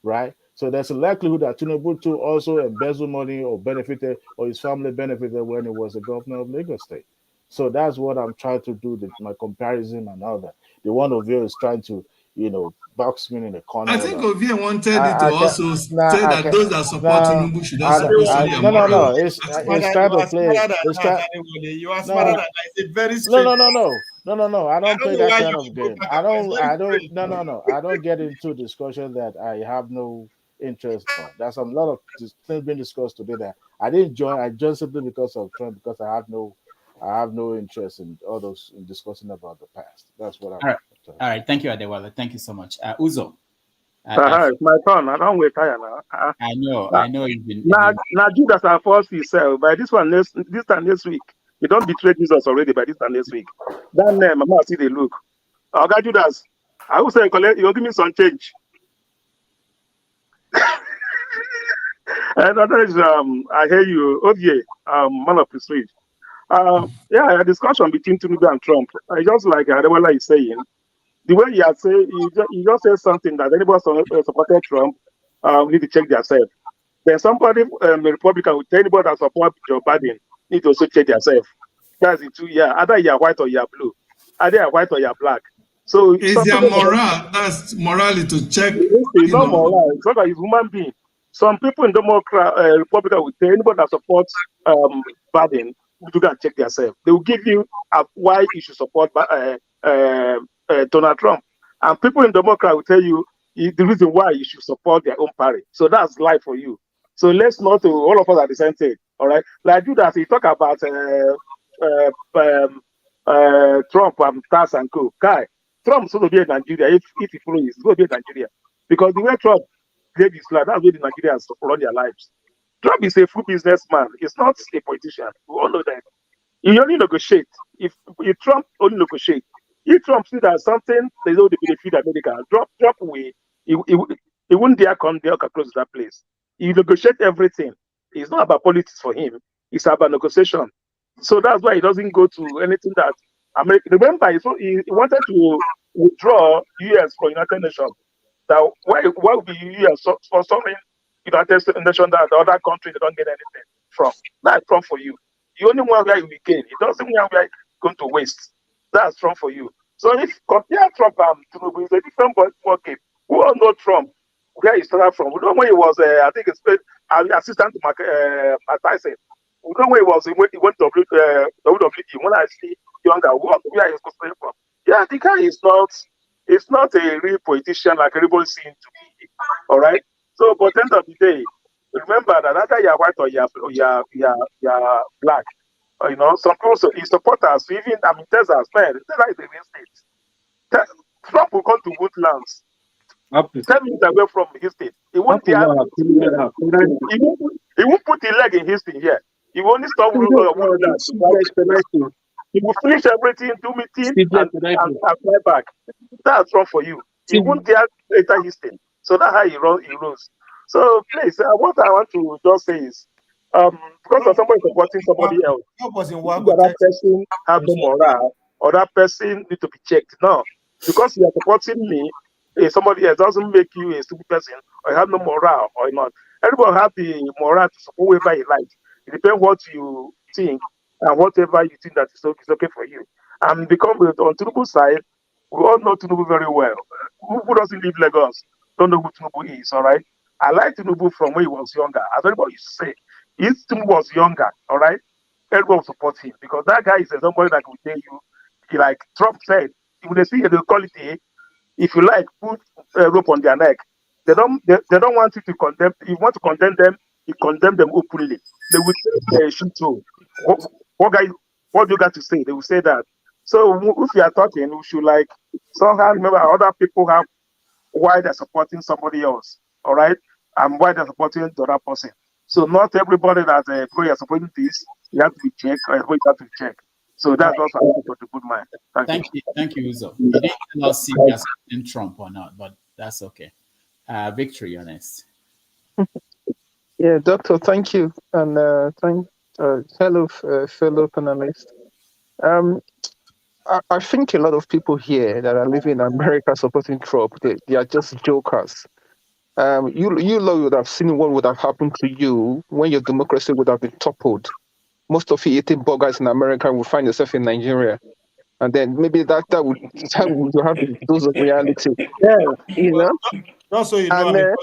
right? So there's a likelihood that Tinubu too also embezzled money or benefited, or his family benefited when he was the governor of Lagos State. So that's what I'm trying to do, my comparison and all that. The one of you is trying to, box me in the corner. I think Ovie wanted it to also say that those that support Tinubu should also be socially immoral. No. It's trying to play. You are smarter than that. It's very straight. No. I don't play that kind of game. I don't get into discussion that I have no interest on. There's a lot of things being discussed today that I didn't join. I joined simply because of Trump, because I have no interest in all those in discussing about the past. That's what I'm. All right. Thank you, Adewale. Thank you so much. Uzo. It's my turn. I don't wait tired now. I know you've been. Now Judas has forced himself. By this time next week, you don't betray Jesus already. By this time next week, that name, I'm not see the look. Okay, Judas, I will say, collect. You'll give me some change. And others, I hear you, Obi, man of prestige. A discussion between Tinubu and Trump. Just like Ariwoola is saying, the way you say, you just said something that anybody supported Trump need to check themselves. Then somebody, a Republican, will tell anybody that support Joe Biden need to also check themselves. That's it too. Yeah, either you're white or you're blue, either you're white or you're black. So it's their moral. That's morality to check. It's not moral. It's not like he's a human being. Some people in Republican will say anybody that supports Biden, you can check themselves. They will give you why you should support Donald Trump. And people in Democrat will tell you the reason why you should support their own party. So that's life for you. So let's not all of us are the same thing. All right. Like you that you talk about Trump and Tass and Co. Guy, Trump's going to be in Nigeria. If he follows, he's going to be in Nigeria. Because the way Trump gave his life, that's where the Nigerians run their lives. Trump is a full businessman. He's not a politician. We all know that. He only negotiate. If Trump only negotiate, if Trump see that something they don't benefit America, Trump away. He wouldn't dare come there or close that place. He negotiate everything. It's not about politics for him. It's about negotiation. So that's why he doesn't go to anything that America. Remember, he wanted to withdraw US from United Nations. Now, why would the US sponsoring United Nations that the other countries don't get anything from? That's Trump for you. The only one where you will gain. It doesn't mean where you're going to waste. That's Trump for you. So if compare Trump and Tinubu, it's a different ball game. We all know Trump, where he started from. We know when he was, I think, assistant to Mike Tyson. We know where he was. He went to WWE. When I see younger, where he's coming from. Yeah, the guy is not a real politician like everybody seems to be. All right. So, but at the end of the day, remember that either you're white or you're black. Some people, his supporters, even Texas, man, Texas is a real state. Trump will come to Woodlands, 10 minutes away from his state. He won't put the leg in his thing here. He will only stop Woodlands. He will finish everything, do meeting, and fly back. That's wrong for you. He won't dare enter his thing. So that's how he runs. So please, what I want to just say is, because of somebody supporting somebody else, that person have no morale, or that person need to be checked. No, because you are supporting me, somebody else doesn't make you a stupid person, or you have no morale, or not. Everybody have the morale to support whoever he likes. It depends what you think and whatever you think that is okay for you. And because on Tinubu's side, we all know Tinubu very well. Who doesn't live Lagos don't know who Tinubu is, all right? I like Tinubu from when he was younger. As everybody used to say, if Tinubu was younger, all right, everyone will support him because that guy is somebody that will tell you, like Trump said, when they see the quality, if you like, put a rope on their neck. They don't want you to condemn. If you want to condemn them, you condemn them openly. They will shoot you. What do you got to say? They will say that. So if you are talking, we should like somehow remember other people have why they're supporting somebody else, all right, and why they're supporting the other person. So not everybody that because you're supporting this, you have to be checked, or you have to check. So that's also how to put the good mind. Thank you, Uzo. You didn't tell us if you're supporting Trump or not, but that's okay. Victory, you're next. Yeah, Doctor, thank you, and fellow panelists. I think a lot of people here that are living in America supporting Trump, they are just jokers. You would have seen what would have happened to you when your democracy would have been toppled. Most of you eating burgers in America will find yourself in Nigeria. And then maybe that would have a dose of reality. Yeah. You know? Just so you know,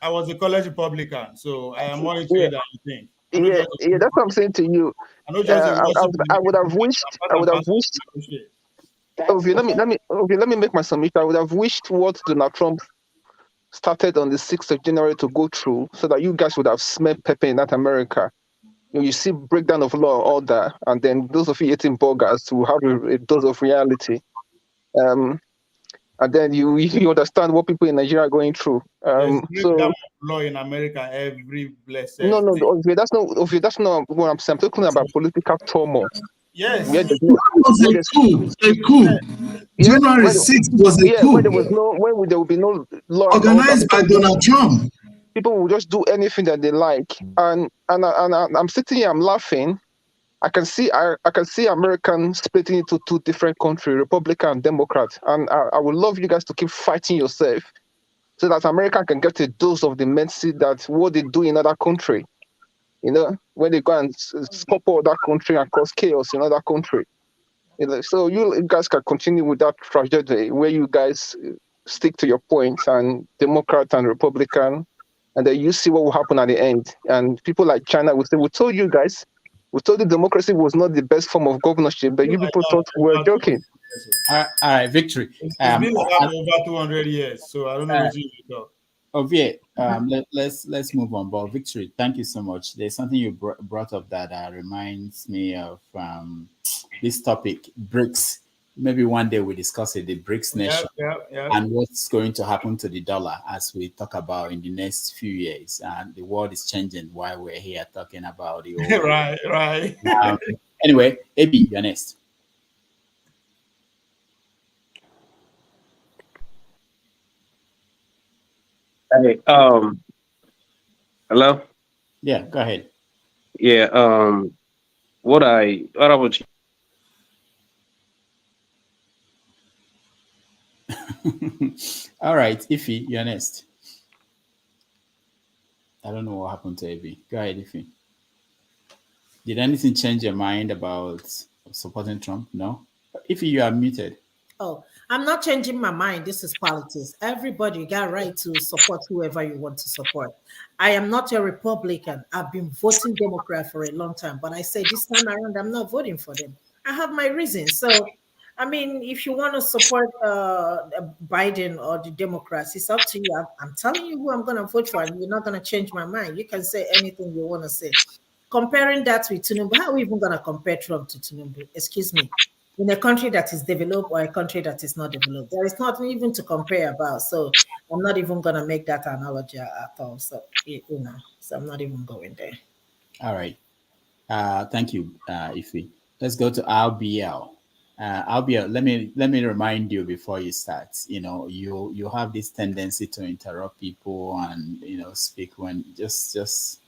I was a college Republican, so I am more into it than you think. Yeah, that's what I'm saying to you. I would have wished. Okay, let me make my submission. I would have wished what Donald Trump started on the 6th of January to go through, so that you guys would have smelled pepper in that America. You see breakdown of law and order, and then those of you eating burgers will have a dose of reality. And then you understand what people in Nigeria are going through. So law in America every blessed no, that's not what I'm saying. I'm talking about political turmoil. Yes. It was a coup. January 6th was a coup. When there will be no law organized by Donald Trump. People will just do anything that they like, and I'm sitting here, I'm laughing. I can see Americans splitting into two different countries, Republican and Democrat, and I would love you guys to keep fighting yourself, so that America can get a dose of the mercy that what they do in other country. You know, when they go and scupper that country and cause chaos in other country. You know, so you guys can continue with that tragedy where you guys stick to your points, and Democrat and Republican and then you see what will happen at the end. And people like China will say, "We told you guys, we told you democracy was not the best form of governorship, but you people thought we were joking." All right, Victory. It's been over 200 years, so I don't know what you talk. Ovie, let's move on. But Victory, thank you so much. There's something you brought up that reminds me of this topic, BRICS. Maybe one day we discuss it, the BRICS nation, and what's going to happen to the dollar as we talk about in the next few years. And the world is changing while we're here talking about the old right. Anyway, Abi, you're next. Hey, hello? Yeah, go ahead. Yeah, what about you? All right, Ife, you're next. I don't know what happened to Ife. Go ahead, Ife. Did anything change your mind about supporting Trump? No? Ife, you are muted. Oh, I'm not changing my mind. This is politics. Everybody got right to support whoever you want to support. I am not a Republican. I've been voting Democrat for a long time, but I say this time around, I'm not voting for them. I have my reasons. So, I mean, if you want to support Biden or the Democrats, it's up to you. I'm telling you who I'm going to vote for, and you're not going to change my mind. You can say anything you want to say. Comparing that with Tinubu, how are we even going to compare Trump to Tinubu? Excuse me. In a country that is developed or a country that is not developed, there is not even to compare about. So I'm not even going to make that analogy at all. So, so I'm not even going there. All right. Thank you, Ife. Let's go to RBL. RBL, let me remind you before you start. You have this tendency to interrupt people and speak when just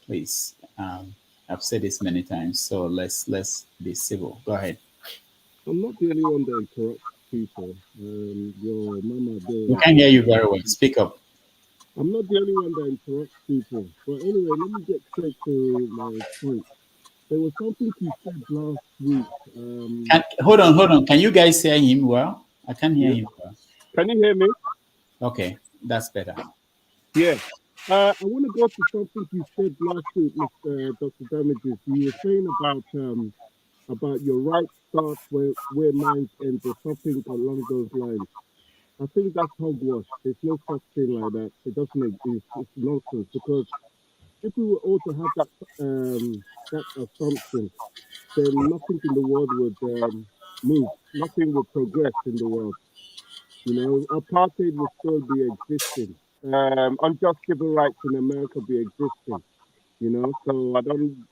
please. I've said this many times, so let's be civil. Go ahead. I'm not the only one that interrupts people. Your mama there. We can hear you very well. Speak up. I'm not the only one that interrupts people. But anyway, let me get straight to my point. There was something you said last week. Hold on. Can you guys hear him well? I can't hear him well. Can you hear me? Okay, that's better. Yeah. I want to go to something you said last week, Mr. Dr. Damages. You were saying about your right starts where mine ends or something along those lines. I think that's hogwash. There's no such thing like that. It doesn't exist. It's nonsense, because if we were all to have that assumption, then nothing in the world would move. Nothing would progress in the world. Apartheid will still be existing. Unjust civil rights in America be existing. So I don't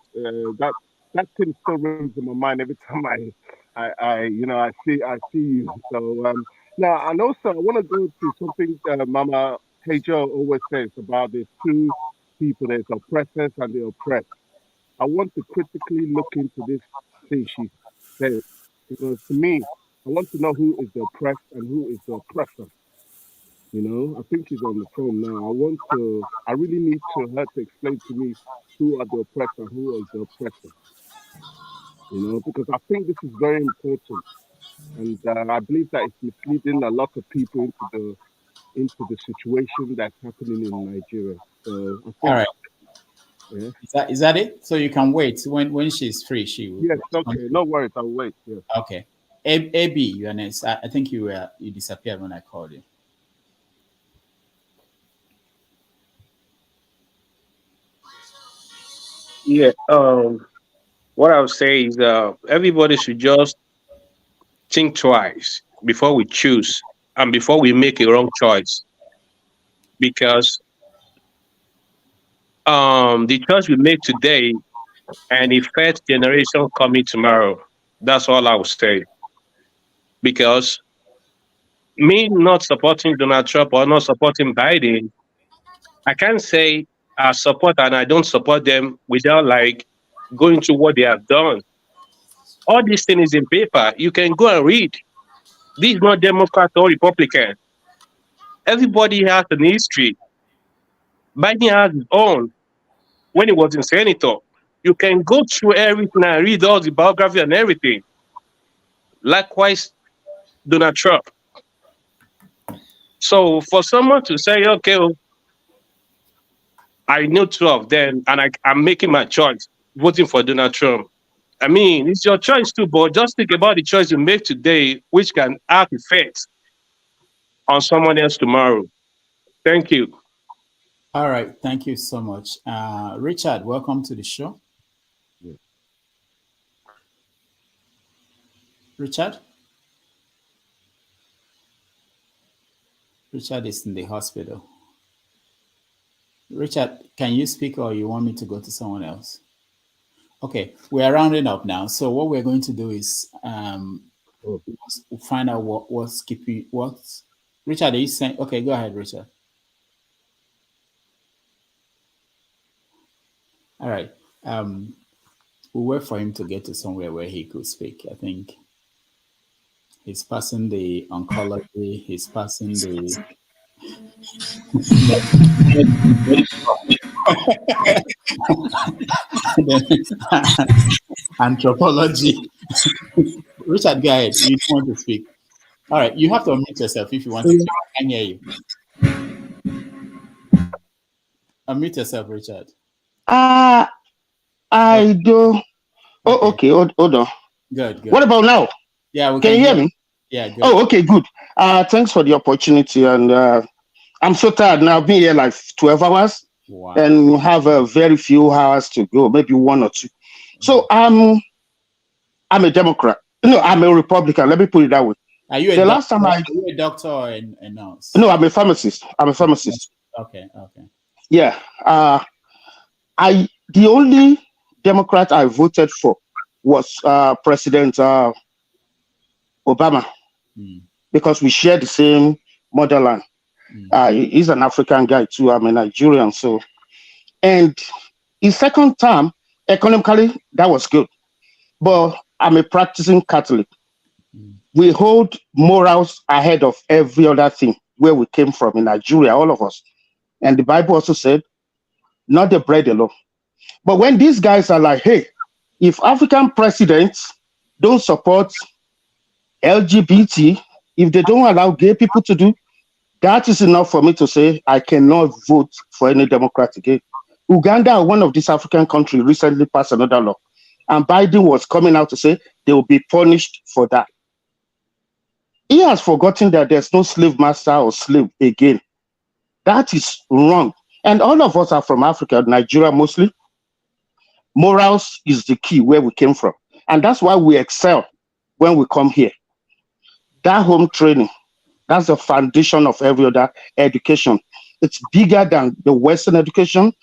that thing still rings in my mind every time I see you. So now, and also I want to go to something Mama Tejo always says about the two people: there's oppressors and the oppressed. I want to critically look into this thing she said, because to me, I want to know who is the oppressed and who is the oppressor. I think she's on the phone now. I really need her to explain to me who are the oppressed and who is the oppressor. Because I think this is very important, and I believe that it's misleading a lot of people into the situation that's happening in Nigeria. So I think, all right. Yeah. Is that it? So you can wait when she's free. She will. Yes. Okay. No worries. I'll wait. Yeah. Okay. AB, you're next. I think you disappeared when I called you. Yeah. What I would say is everybody should just think twice before we choose and before we make a wrong choice, because the choice we make today and the first generation coming tomorrow. That's all I would say. Because me not supporting Donald Trump or not supporting Biden, I can't say I support and I don't support them without going through what they have done. All these things in paper. You can go and read. This is not Democrat or Republican. Everybody has an history. Biden has his own when he was in senator. You can go through everything and read all the biography and everything. Likewise, Donald Trump. So for someone to say, okay, I know two of them, and I'm making my choice, voting for Donald Trump. I mean, it's your choice too, but just think about the choice you make today, which can have effects on someone else tomorrow. Thank you. All right, thank you so much. Richard, welcome to the show. Richard? Richard is in the hospital. Richard, can you speak or you want me to go to someone else? Okay, we are rounding up now. So what we're going to do is find out what's keeping what's Richard, are you saying? Okay, go ahead, Richard. All right. We'll wait for him to get to somewhere where he could speak. I think he's passing the oncology, he's passing the anthropology. Richard, go ahead. You want to speak. All right, you have to unmute yourself if you want to speak. I can hear you. Unmute yourself, Richard. I do. Oh, okay. Hold on. Good. What about now? Yeah, we can you hear me? Yeah, good. Oh, okay, good. Thanks for the opportunity. And I'm so tired now. I've been here like 12 hours. Wow. And we have very few hours to go, maybe 1 or 2. So I'm a Democrat. No, I'm a Republican. Let me put it that way. Are you a doctor? Are you a doctor or a nurse? No, I'm a pharmacist. Okay. Yeah. The only Democrat I voted for was President Obama, because we share the same motherland. He's an African guy too. I'm a Nigerian. So, and his second term, economically, that was good. But I'm a practicing Catholic. We hold morals ahead of every other thing where we came from in Nigeria, all of us. And the Bible also said, not the bread alone. But when these guys are like, hey, if African presidents don't support LGBT, if they don't allow gay people to do, that is enough for me to say I cannot vote for any Democrat again. Uganda, one of these African countries, recently passed another law. And Biden was coming out to say they will be punished for that. He has forgotten that there's no slave master or slave again. That is wrong. And all of us are from Africa, Nigeria mostly. Morals is the key where we came from. And that's why we excel when we come here. That home training, that's the foundation of every other education. It's bigger than the Western education.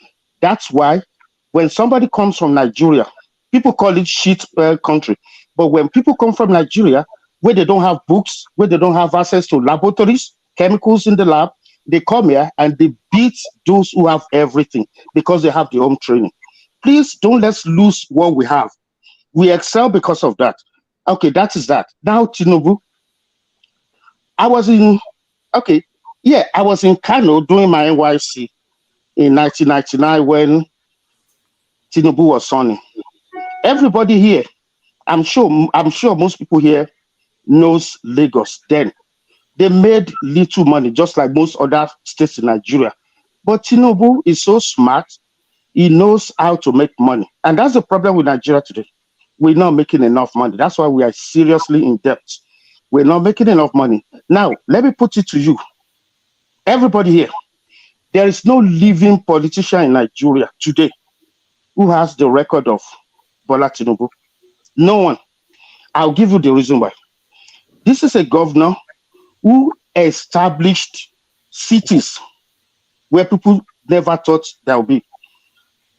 That's why when somebody comes from Nigeria, people call it shit country. But when people come from Nigeria, where they don't have books, where they don't have access to laboratories, chemicals in the lab, they come here and they beat those who have everything because they have the home training. Please don't let's lose what we have. We excel because of that. Okay, that is that. Now, Tinubu, I was in Kano doing my NYC in 1999 when Tinubu was running. Everybody here, I'm sure most people here knows Lagos then. They made little money, just like most other states in Nigeria. But Tinubu is so smart, he knows how to make money. And that's the problem with Nigeria today. We're not making enough money. That's why we are seriously in debt. We're not making enough money. Now, let me put it to you. Everybody here, there is no living politician in Nigeria today who has the record of Bola Tinubu. No one. I'll give you the reason why. This is a governor who established cities where people never thought there would be.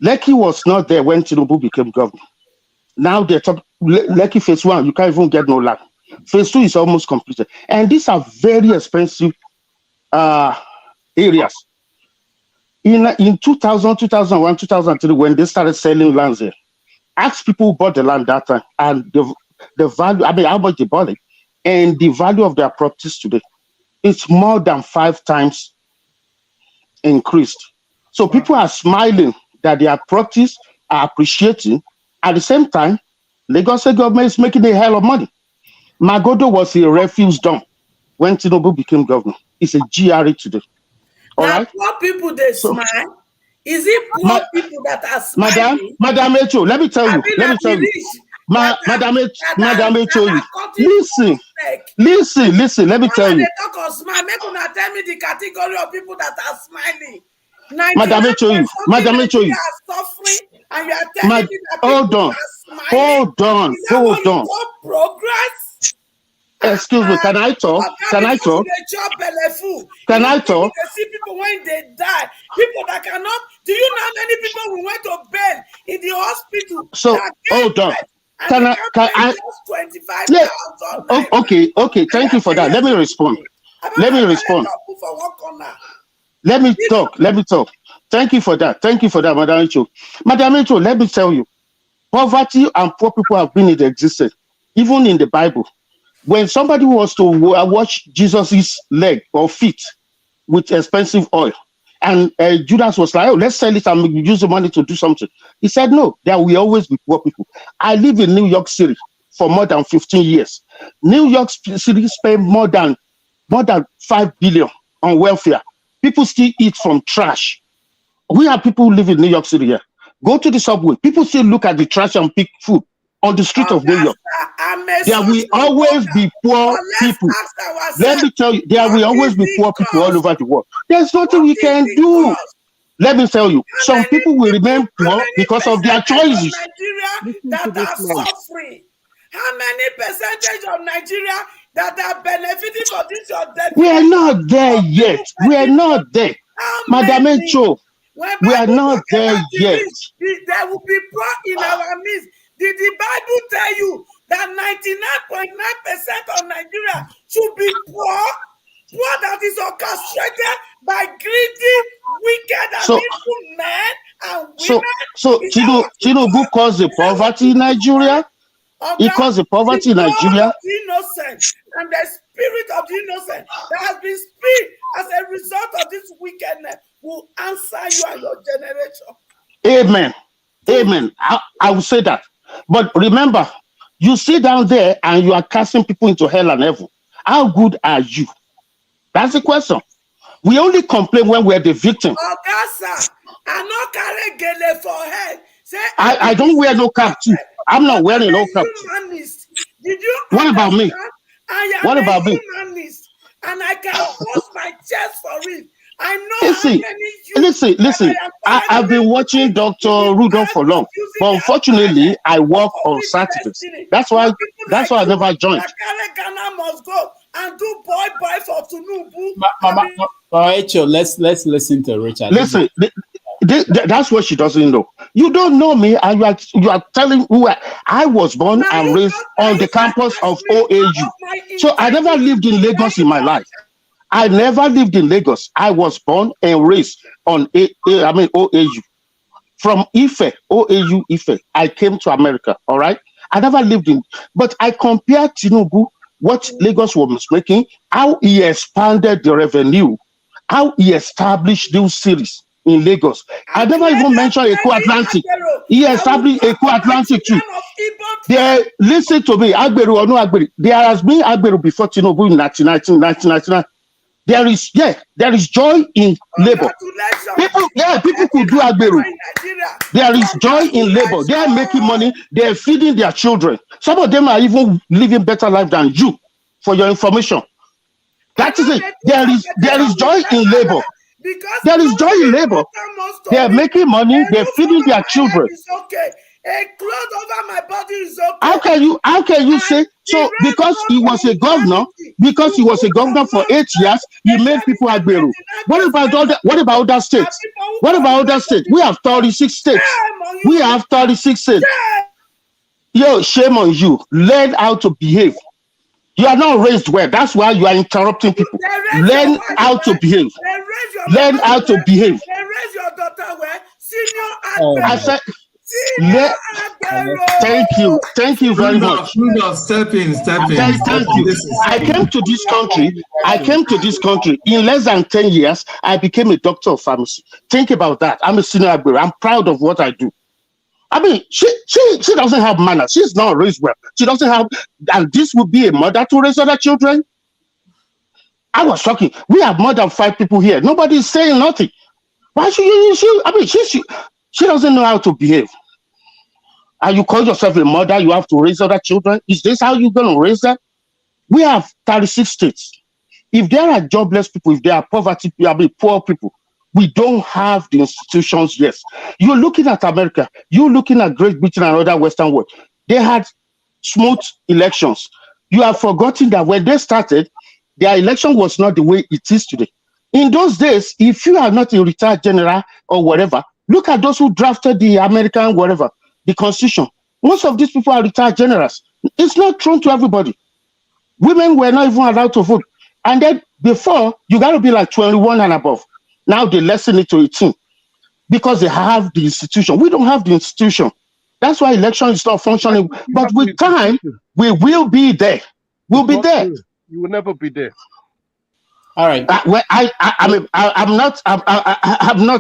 Lekki was not there when Tinubu became governor. Now they're talking Lekki phase 1, you can't even get no land. Phase 2 is almost completed. And these are very expensive areas. In 2000, 2001, 2003, when they started selling lands there, ask people who bought the land that time and the value, how much they bought it, and the value of their properties today, it's more than 5 times increased. So people are smiling that their properties are appreciating. At the same time, Lagos State government is making a hell of money. Magodo was a refuse dump when Tinubu became governor. It's a GRA today. All now, right? what people they smile? Is it poor people that are smiling? Madam Echo, let me tell you. Madam Echo, listen, let me tell you. They talk of smile, make una tell me the category of people that are smiling. Madam Echo, are suffering, and you are telling me that hold on. Hold on. Progress? Excuse me, can I talk? Can I talk? Can I talk? See people when they die. People that cannot. Do you know how many people who went to bed in the hospital? So hold on. Can I? Okay. Thank you for that. Let me respond. Let me talk. Thank you for that, Madam Echo. Madam Echo, let me tell you, poverty and poor people have been in existence, even in the Bible. When somebody was to wash Jesus' leg or feet with expensive oil, and Judas was like, "Oh, let's sell it and use the money to do something," he said, "No, there will always be poor people." I live in New York City for more than 15 years. New York City spent more than 5 billion on welfare. People still eat from trash. We have people who live in New York City here. Go to the subway. People still look at the trash and pick food on the street of New York. There will always be poor people. Let me tell you, there will always be poor people all over the world. There's nothing we can do. Let me tell you, some people will remain poor because of their choices. That are suffering. How many percentage of Nigeria that are benefiting from this? We are not there yet. We are not there. Madam Echo, we are not there yet. There will be poor in our midst. Did the Bible tell you that 99.9% of Nigeria should be poor? Poor that is orchestrated by greedy, wicked, and evil men and women. So Tinubu caused the poverty in Nigeria? He caused the poverty in Nigeria? The innocent and the spirit of the innocent that has been spilled as a result of this wickedness will answer you and your generation. Amen. I will say that. But remember, you sit down there and you are casting people into hell and heaven. How good are you? That's the question. We only complain when we're the victim. Ogasa, I no carry gele for head. I don't wear no cap too. I'm not wearing no cap. Did you? What about me? What about me? And I can post my chest for it. I know listen. I've been watching Dr. Rudolph for long, but unfortunately, I work on Saturdays. That's why I never joined. Ghana must go and do boy for Tinubu. Rachel, let's listen to Richard. Listen, that's what she doesn't know. You don't know me, and you are telling who I was born and raised on the campus of OAU. So I never lived in Lagos in my life. I never lived in Lagos. I was born and raised on OAU. From Ife, OAU Ife, I came to America, all right? I never lived in, but I compared Tinubu, what Lagos was making, how he expanded the revenue, how he established new cities in Lagos. I never even mentioned Eko Atlantic. He established Eko Atlantic too. Listen to me, Agberu or no Agberu. There has been Agberu before Tinubu in 1999. There is joy in labor. People could do Agberu. There is joy in labor. They are making money. They are feeding their children. Some of them are even living better life than you, for your information. That is it. There is joy in labor. There is joy in labor. They are making money. They are feeding their children. A cloth over my body is okay. How can you say so? Because he was a governor, for 8 years, he made people Agberu. What about other states? What about other states? We have 36 states. Yo, shame on you. Learn how to behave. You are not raised well. That's why you are interrupting people. Learn how to behave. Learn how to behave. They raise your daughter well. Senior I said. Thank you very much. Step in. Thank you. I came to this country in less than 10 years. I became a doctor of pharmacy. Think about that. I'm a senior Agberu. I'm proud of what I do. I mean, she doesn't have manners. She's not raised well. She doesn't have, and this would be a mother to raise other children. I was talking. We have more than 5 people here. Nobody is saying nothing. Why should you? I mean, she doesn't know how to behave. And you call yourself a mother, you have to raise other children. Is this how you're going to raise them? We have 36 states. If there are jobless people, if there are poverty, poor people, we don't have the institutions. Yes, you're looking at America, you're looking at Great Britain and other Western world. They had smooth elections. You have forgotten that when they started, their election was not the way it is today. In those days, if you are not a retired general or whatever, look at those who drafted the American whatever, the Constitution. Most of these people are retired generals. It's not thrown to everybody. Women were not even allowed to vote. And then before, you got to be like 21 and above. Now they lessen it to 18 because they have the institution. We don't have the institution. That's why election is not functioning. But with time, we will be there. We'll be there. You will never be there. All right. I'm not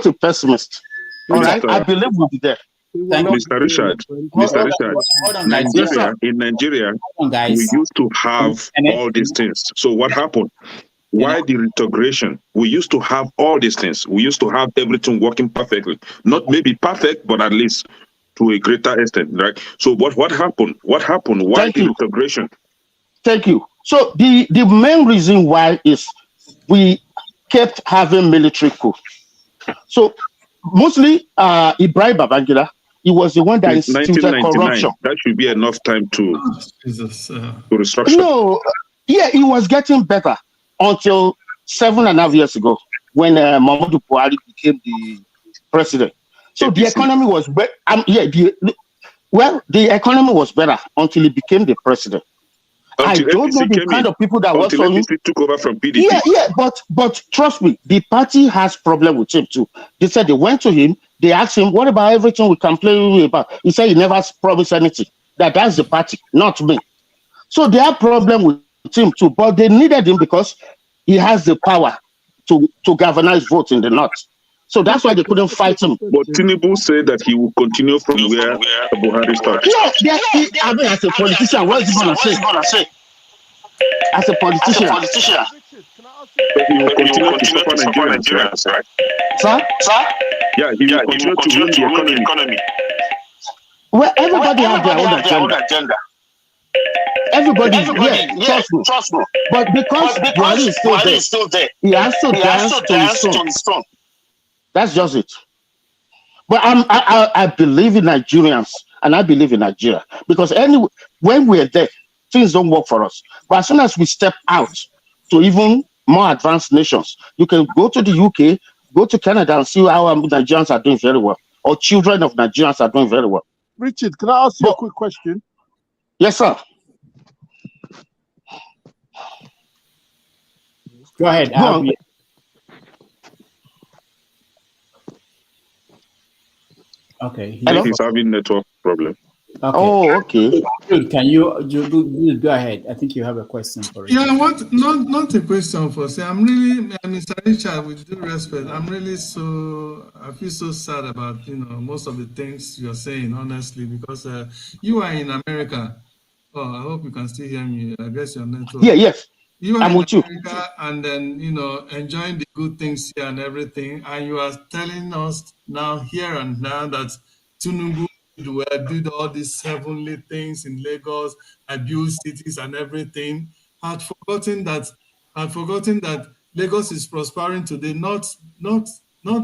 a pessimist. All right. I believe we'll be there. Mr. Richard, in Nigeria, we used to have all these things. So what happened? Why the integration? We used to have all these things. We used to have everything working perfectly. Not maybe perfect, but at least to a greater extent, right? So what happened? What happened? Why the integration? Thank you. So the main reason why is we kept having military coup. So mostly Ibrahim Babangida, he was the one that instituted corruption. That should be enough time to restructure. No, yeah, it was getting better until 7.5 years ago when Muhammadu Buhari became the president. So the economy was better. The economy was better until he became the president. I don't know the kind of people that work for him. Took over from PDP. Yeah, but trust me, the party has problem with him too. They said they went to him, they asked him, what about everything we complain about? He said he never promised anything. That's the party, not me. So they have problem with him too, but they needed him because he has the power to galvanize votes in the north. So that's why they couldn't fight him. But Tinubu said that he will continue from where Buhari started. Yeah, I mean, as a politician, what is he going to say? As a politician. He will continue to suffer Nigerians, right? Sir? Yeah, he will continue to rule the economy. Well, everybody has their own agenda. Everybody, trust me. But because Buhari is still there, he has to dance to his song. That's just it. But I believe in Nigerians and I believe in Nigeria because when we're there, things don't work for us. But as soon as we step out to even more advanced nations, you can go to the UK, go to Canada and see how Nigerians are doing very well, or children of Nigerians are doing very well. Richard, can I ask you a quick question? Yes, sir. Go ahead. Okay. He's having network problem. Okay. Oh, okay. Can you go ahead? I think you have a question for it. Yeah, not a question for say. Mr. Richard, with due respect, I feel so sad about most of the things you're saying, honestly, because you are in America. Oh, I hope you can still hear me. I guess your network. Yeah, yes. You are I'm in with you. America and then enjoying the good things here and everything, and you are telling us now here and now that Tinubu did all these heavenly things in Lagos, abused cities and everything. Had forgotten that Lagos is prospering today, not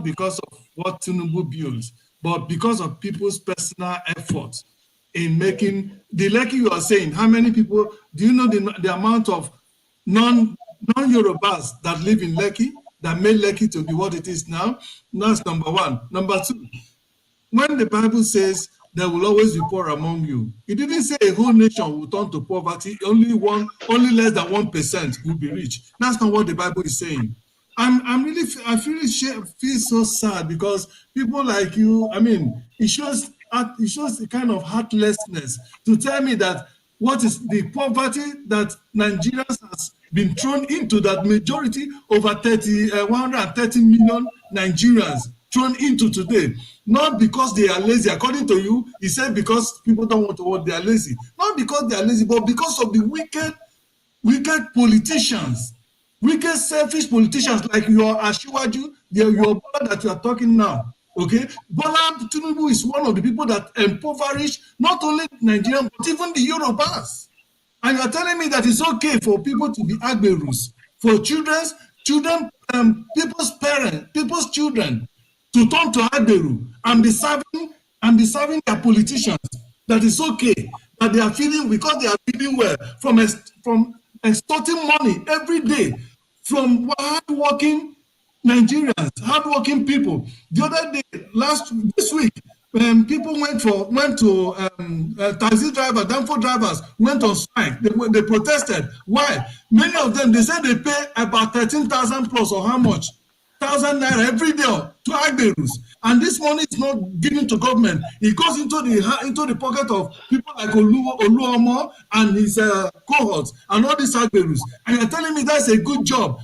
because of what Tinubu builds, but because of people's personal effort in making the Lekki you are saying. How many people do you know the amount of non-Yorubas that live in Lekki that made Lekki to be what it is now? That's number one. Number two, when the Bible says there will always be poor among you, it didn't say a whole nation will turn to poverty. Only less than 1% will be rich. That's not what the Bible is saying. I feel so sad because people like you, I mean, it shows the kind of heartlessness to tell me that what is the poverty that Nigerians has been thrown into, that majority over 130 million Nigerians thrown into today, not because they are lazy. According to you, he said because people don't want to work, they are lazy. Not because they are lazy, but because of the wicked politicians Wicked, selfish politicians like your Ashiwaju, your Bola that you are talking now. Okay, Bola Tinubu is one of the people that impoverish not only Nigerian but even the Yorubas. And you're telling me that it's okay for people to be agberus, for people's parents, people's children to turn to agberu and be serving their politicians. That is okay. That they are feeling because they are feeling well from extorting money every day from hardworking Nigerians, hardworking people. The other day, this week, people went to taxi drivers, danfo drivers went on strike. They protested. Why? Many of them, they said they pay about 13,000 plus or how much? 1,000 naira every day to agberus, and this money is not given to government. It goes into the pocket of people like Oluomo and his cohorts and all these agberus. And you're telling me that's a good job.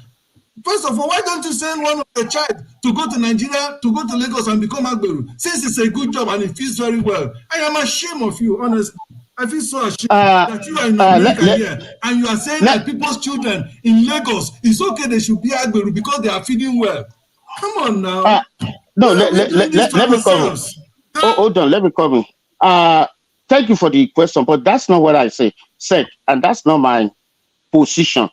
First of all, why don't you send one of the child to go to Nigeria, to go to Lagos and become agberu? Since it's a good job and it feels very well. I am ashamed of you, honestly. I feel so ashamed that you are in America here and you are saying that people's children in Lagos, it's okay they should be agberu because they are feeding well. Come on now. No, let me come. Hold on, let me come. Thank you for the question, but that's not what I said, and that's not my position.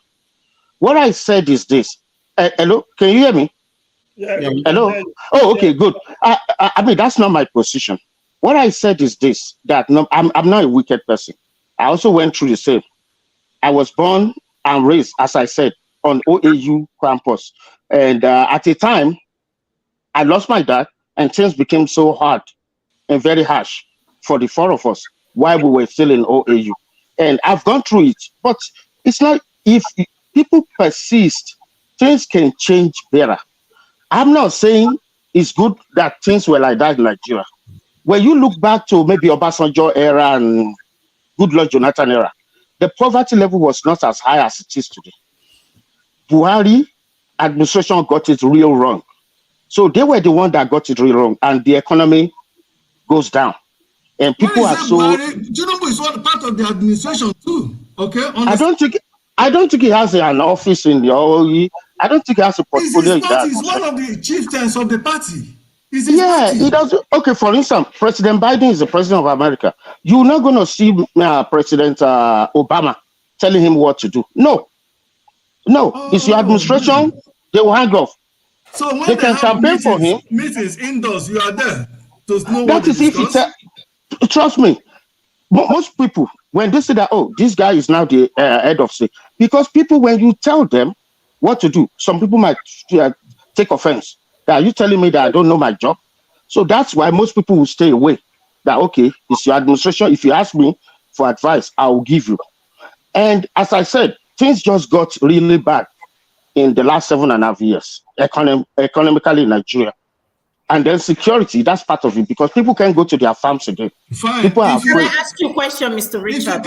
What I said is this. Hello, can you hear me? Yeah. Hello? Oh, okay, good. I mean, that's not my position. What I said is this, that no, I'm not a wicked person. I also went through the same. I was born and raised, as I said, on OAU campus. And at a time, I lost my dad, and things became so hard and very harsh for the four of us while we were still in OAU. And I've gone through it. But it's like if people persist, things can change better. I'm not saying it's good that things were like that in Nigeria. When you look back to maybe Obasanjo era and Goodluck Jonathan era, the poverty level was not as high as it is today. Buhari administration got it real wrong. So they were the one that got it real wrong, and the economy goes down. And people are so. Tinubu is one part of the administration too. Okay. I don't think he has an office in the OE. I don't think he has a portfolio in that. He's one of the chieftains of the party. He does. Okay, for instance, President Biden is the president of America. You're not going to see President Obama telling him what to do. No, it's your administration. They will hang off. So when they can campaign for him. Meetings indoors, you are there to know that is if it's trust me. Most people, when they say that, oh, this guy is now the head of state, because people, when you tell them what to do, some people might take offense. Are you telling me that I don't know my job? So that's why most people will stay away. That, okay, it's your administration. If you ask me for advice, I will give you. And as I said, things just got really bad in the last 7.5 years, economically in Nigeria. And then security, that's part of it, because people can't go to their farms again. Fine. People are Can I ask you a question, Mr. Richard?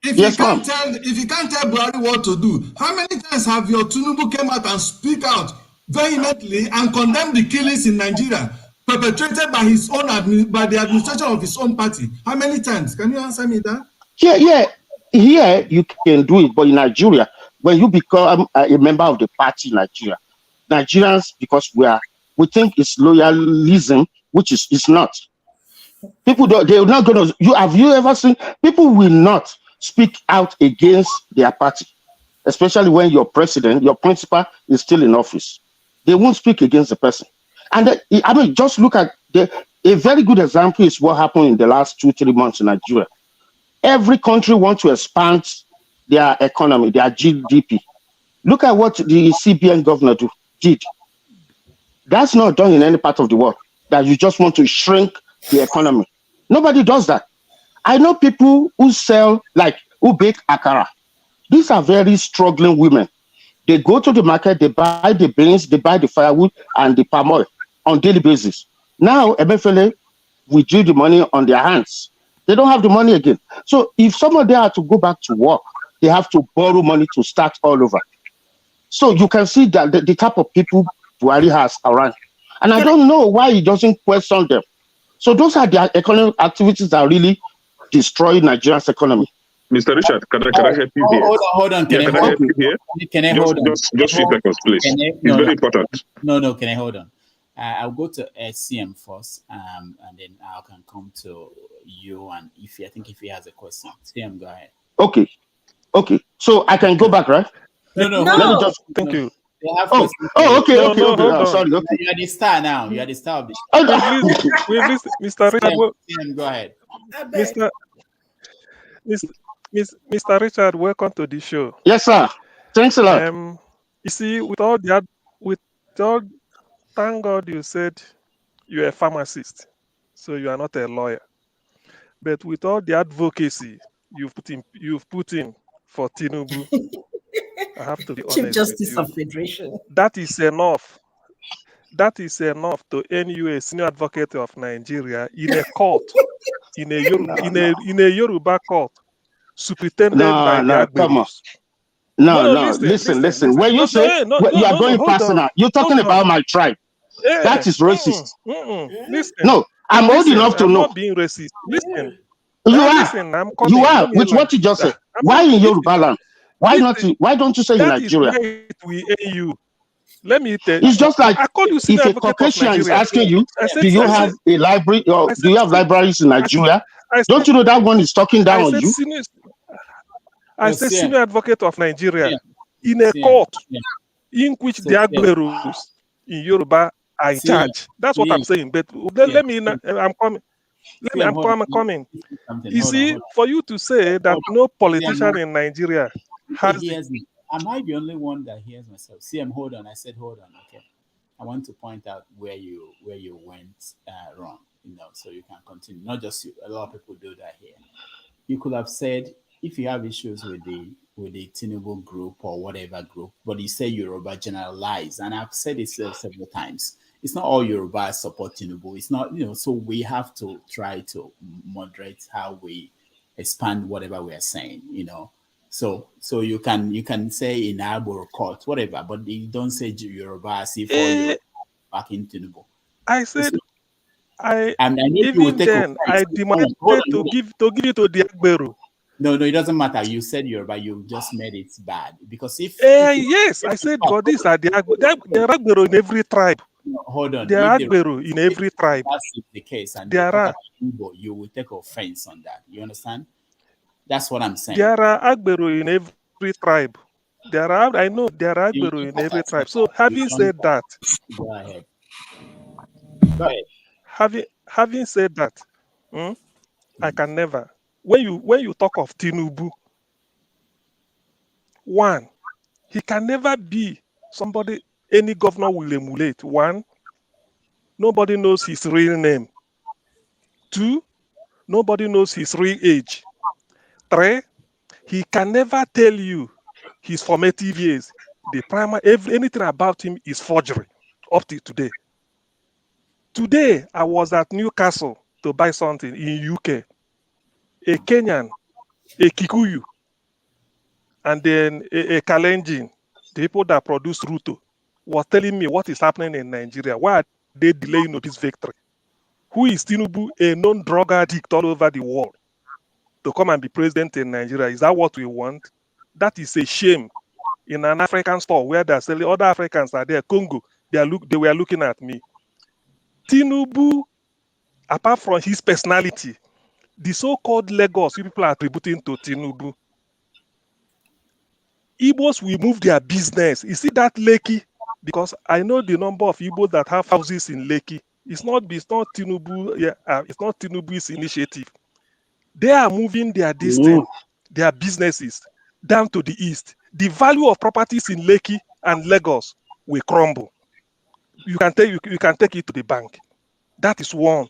If you can't tell Buhari what to do, how many times have your Tinubu came out and speak out vehemently and condemn the killings in Nigeria perpetrated by by the administration of his own party? How many times? Can you answer me that? Yeah. Here you can do it, but in Nigeria, when you become a member of the party in Nigeria, Nigerians, because we think it's loyalism, which is not. People they're not gonna. Have you ever seen people will not speak out against their party, especially when your president, your principal is still in office. They won't speak against the person. And just look at a very good example is what happened in the last 2-3 months in Nigeria. Every country wants to expand their economy, their GDP. Look at what the CBN governor did. That's not done in any part of the world, that you just want to shrink the economy. Nobody does that. I know people who who bake akara. These are very struggling women. They go to the market, they buy the beans, they buy the firewood and the palm oil on daily basis. Now, MFLA withdrew the money on their hands. They don't have the money again. So if someone there had to go back to work, they have to borrow money to start all over. So you can see that the type of people Buhari has around. And I don't know why he doesn't question them. So those are the economic activities that really destroy Nigeria's economy. Mr. Richard, can I help you here? Hold on. Can I help you here? Can I hold on? Just few seconds, please. It's very important. No, can I hold on? I'll go to CM first, and then I can come to you and Ify. I think Ify has a question. CM, go ahead. Okay. So I can go back, right? No. Let me just. Thank you. Okay. Sorry. Okay. You are the star now. You are the star of the show. We've listened, Mr. Richard. CM, go ahead. Mr. Richard, welcome to the show. Yes, sir. Thanks a lot. You see, thank God you said you're a pharmacist, so you are not a lawyer. But with all the advocacy you've put in for Tinubu, I have to be honest. Chief Justice with of Federation. That is enough. That is enough to earn you a senior advocate of Nigeria in a court, in a Yoruba court, superintended by the Agberos. No, listen. When you say you are going personal, you're talking about my tribe. Yeah. That is racist. Listen. No, I'm old enough to know. I'm not being racist. Listen. You are. Listen, I'm coming. You are with what you just said. Why in Yoruba land? Why not? Why don't you say in Nigeria? That is why we aim you. Let me tell you. It's just like I call you if a Caucasian is asking you, do you have a library or do you have libraries in Nigeria? Don't you know that one is talking down on you? I said senior advocate of Nigeria in a court in which the Agberos in Yoruba are in charge. That's what I'm saying. But let me. I'm coming. I'm coming. You see, for you to say that no politician in Nigeria has. Am I the only one that hears myself? CM, hold on. I said hold on. Okay. I want to point out where you went wrong. So you can continue. Not just you. A lot of people do that here. You could have said if you have issues with the Tinubu group or whatever group, but you say Yoruba generalize, and I've said it several times. It's not all Yoruba support Tinubu. It's not, so we have to try to moderate how we expand whatever we are saying, So you can say in Agbo court, whatever, but you don't say Yoruba as if all Yoruba back in Tinubu. I said, I demanded to give it to the Agbero. No, it doesn't matter. You said Yoruba, you just made it bad. Because yes, I said, but these are the Agbero in every tribe. No, hold on. There are Agbero in every tribe. That's the case. And there are Igbo, you will take offense on that. You understand? That's what I'm saying. There are Agbero in every tribe. I know there are Agbero in every tribe. So having said that, go ahead. Having said that, I can never. When you talk of Tinubu, one, he can never be somebody any governor will emulate. One, nobody knows his real name. Two, nobody knows his real age. Three, he can never tell you his formative years. Anything about him is forgery up to today. Today, I was at Newcastle to buy something in UK. A Kenyan, a Kikuyu, and then a Kalenjin, the people that produce Ruto, was telling me what is happening in Nigeria. Why are they delaying this victory? Who is Tinubu, a known drug addict all over the world, to come and be president in Nigeria? Is that what we want? That is a shame. In an African store where they're selling, other Africans are there, Congo, they were looking at me. Tinubu, apart from his personality, the so-called Lagos people are attributing to Tinubu. Igbos will move their business. You see that Lekki? Because I know the number of Igbos that have houses in Lekki. It's not Tinubu. It's not Tinubu's initiative. They are moving their their businesses down to the east. The value of properties in Lekki and Lagos will crumble. You can take it to the bank. That is one.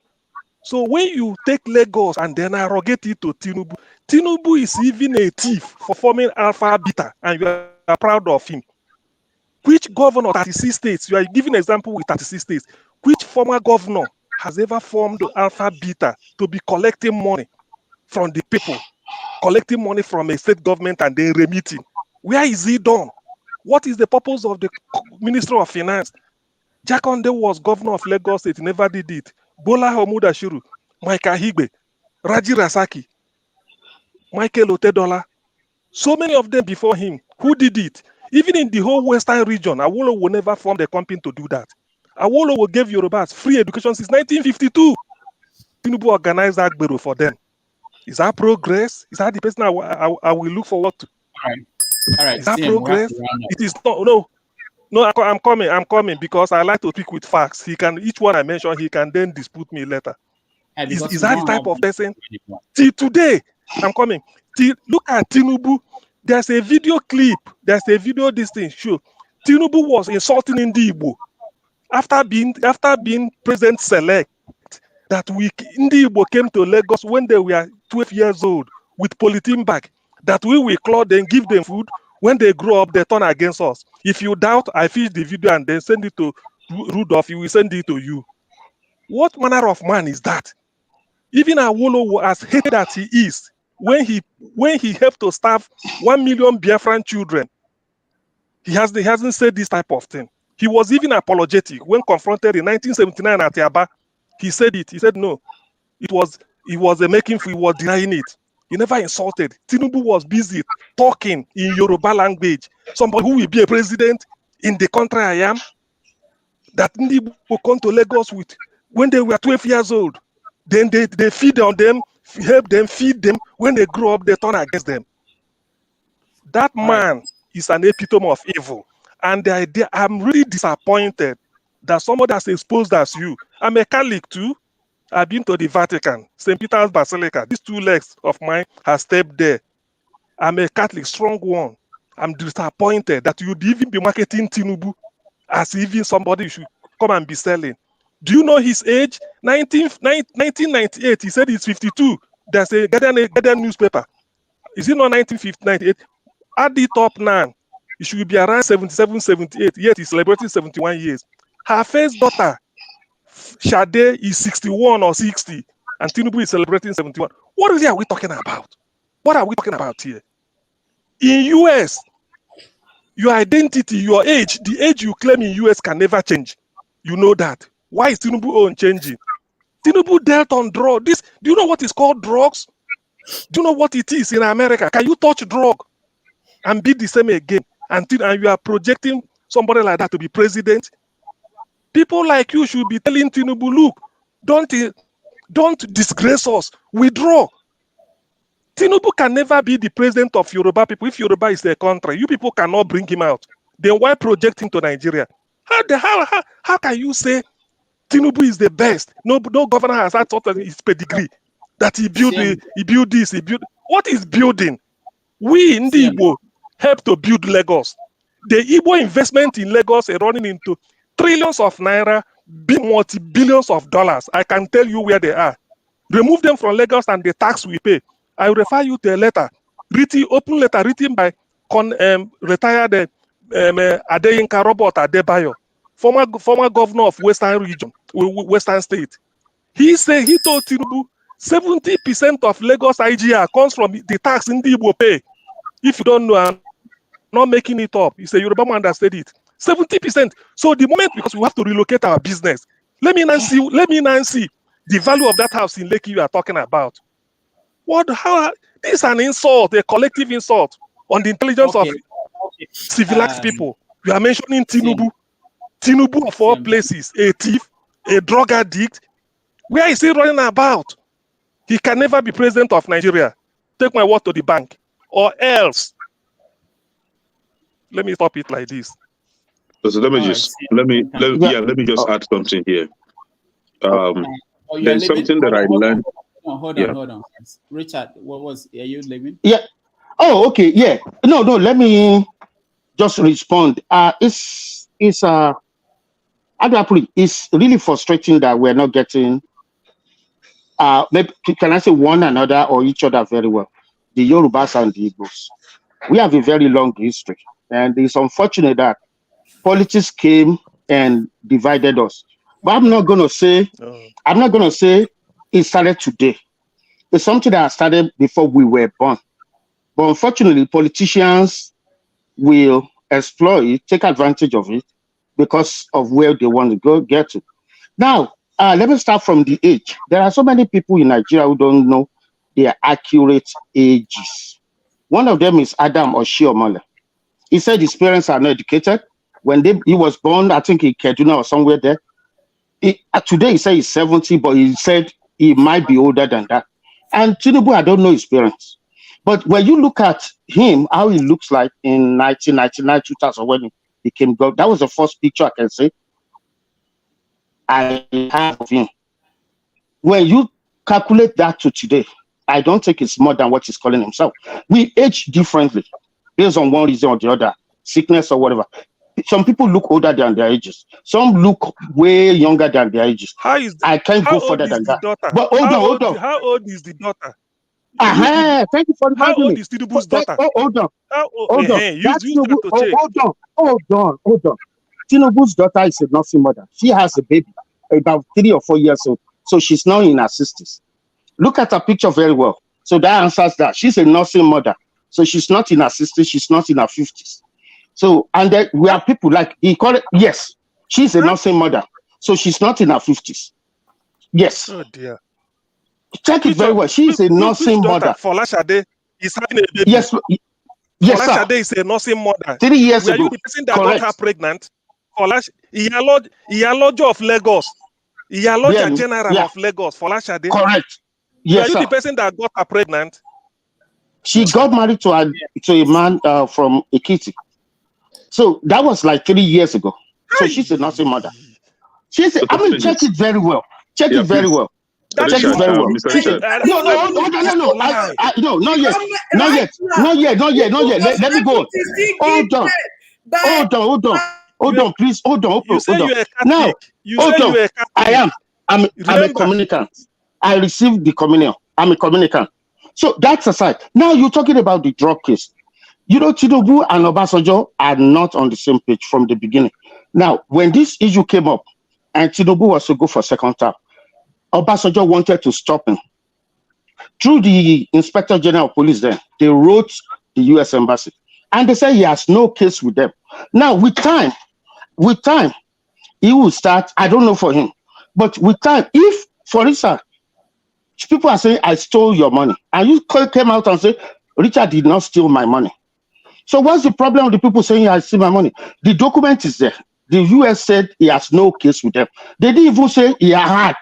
So when you take Lagos and then arrogate it to Tinubu, Tinubu is even a thief for forming Alpha Beta, and you are proud of him. Which governor, 36 states, you are giving an example with 36 states, which former governor has ever formed Alpha Beta to be collecting money from the people, collecting money from a state government and then remitting? Where is he done? What is the purpose of the Ministry of Finance? Jakonde was governor of Lagos State, never did it. Bola Hamudashiru, Micah Higbe, Raji Rasaki. Michael Otedola, so many of them before him. Who did it? Even in the whole Western region, Awolowo will never form the company to do that. Awolowo gave Yorubas free education since 1952. Tinubu organized Agbero for them. Is that progress? Is that the person I will look forward to? All right. Is that Tim, progress? It is not. No, I'm coming because I like to speak with facts. Each one I mention, he can then dispute me later. Is that the type of person? Till today, I'm coming. Look at Tinubu. There's a video clip. There's a video this thing show. Tinubu was insulting Igbo after being President Select. That Igbo came to Lagos when they were 12 years old with polythene bag. That we will clothe them, give them food. When they grow up, they turn against us. If you doubt, I fish the video and then send it to Rudolph. He will send it to you. What manner of man is that? Even Awolowo, as hated as he is, when he helped to starve 1 million Biafran children, he hasn't said this type of thing. He was even apologetic when confronted in 1979 at Yaba. He said it. He said no. He was a making for. He was denying it. He never insulted. Tinubu was busy talking in Yoruba language. Somebody who will be a president in the country I am. That Igbo will come to Lagos with when they were 12 years old. Then they feed on them, help them, feed them. When they grow up, they turn against them. That man is an epitome of evil. And the idea, I'm really disappointed that somebody as exposed as you. I'm a Catholic too. I've been to the Vatican, St. Peter's Basilica. These two legs of mine have stepped there. I'm a Catholic, strong one. I'm disappointed that you'd even be marketing Tinubu as even somebody should come and be selling. Do you know his age? 1998, he said he's 52. There's a Guardian newspaper. Is it not 1998? Add it up now. It should be around 77, 78. Yet he's celebrating 71 years. Her first daughter, Shade, is 61 or 60. And Tinubu is celebrating 71. What really are we talking about? What are we talking about here? In US, your identity, your age, the age you claim in US can never change. You know that. Why is Tinubu own changing? Tinubu dealt on drugs. Do you know what is called drugs? Do you know what it is in America? Can you touch drug and be the same again? And you are projecting somebody like that to be president? People like you should be telling Tinubu, look, don't disgrace us. Withdraw. Tinubu can never be the president of Yoruba people. If Yoruba is their country, you people cannot bring him out. Then why project him to Nigeria? How can you say Tinubu is the best? No governor has had sort of his pedigree that he built this. What is building? We in the Igbo help to build Lagos. The Igbo investment in Lagos is running into trillions of naira, multi-billions of dollars. I can tell you where they are. Remove them from Lagos and the tax we pay. I will refer you to a letter, open letter written by retired Adeyinka Robert Adebayo, former governor of Western State. He told Tinubu 70% of Lagos IGR comes from the tax in the Igbo pay. If you don't know, I'm not making it up. It's a Yoruba man that said it. 70%. So the moment, because we have to relocate our business, let me now see the value of that house in Lekki you are talking about. How this is an insult, a collective insult on the intelligence of civilized people. You are mentioning Tinubu. Tinubu of all places, a thief, a drug addict. Where is he running about? He can never be president of Nigeria. Take my word to the bank. Or else. Let me stop it like this. So let me just add something here. There's something that I learned. Hold on. Richard, are you leaving? Yeah. Oh, okay. Yeah. No. Let me just respond. It's really frustrating that we're not getting. Maybe, can I say one another or each other very well? The Yorubas and the Igbos. We have a very long history, and it's unfortunate that politics came and divided us. But I'm not going to say it started today. It's something that started before we were born. But unfortunately, politicians will exploit, take advantage of it because of where they want to get to. Now, let me start from the age. There are so many people in Nigeria who don't know their accurate ages. One of them is Adam Oshiomhole. He said his parents are not educated. When he was born, I think in Kaduna or somewhere there. Today he said he's 70, but he said he might be older than that. And Tinubu, I don't know his parents. But when you look at him, how he looks like in 1999, 2000, when he became governor, that was the first picture I can say I have of him. When you calculate that to today, I don't think it's more than what he's calling himself. We age differently based on one reason or the other, sickness or whatever. Some people look older than their ages. Some look way younger than their ages. I can't go further than that. But hold on. How old is the daughter? Thank you for How reminding old me. is Tinubu's daughter? Hold on. Hold on. Tinubu's daughter is a nursing mother. She has a baby, about 3 or 4 years old. So she's now in her 60s. Look at her picture very well. So that answers that. She's a nursing mother. So she's not in her 60s. She's not in her 50s. So, and then we have people like, he called it, yes, she's a nursing mother. So she's not in her 50s. Yes. Oh dear. Check it very well. She is a nursing mother. Folashade is having a baby. Yes, yes, sir. Folashade is a nursing mother. 3 years Were ago. you the person that got her pregnant? Iyalojo of Lagos. Iyaloja General of Lagos. Folashade. Correct. Yes, Were you sir. the person that got her pregnant? She got married to a man from Ekiti. So that was like 3 years ago. So she's a nursing mother. She's I mean, check it very well. Check it very well. Check it very well. Mr. Richard. No, not yet. Let me go. Hold on, please. Hold on. Now, hold on. I'm a communicant. I received the communion. I'm a communicant. So that's aside. Now you're talking about the drug case. You know, Tinubu and Obasanjo are not on the same page from the beginning. Now, when this issue came up and Tinubu was to go for second term, Obasanjo wanted to stop him. Through the Inspector General of Police then, they wrote the US Embassy and they said he has no case with them. Now, with time, he will start, I don't know for him, but with time, if, for instance, people are saying, I stole your money, and you came out and say, Richard did not steal my money. So what's the problem with the people saying I steal my money? The document is there. The US said he has no case with them. They didn't even say he had.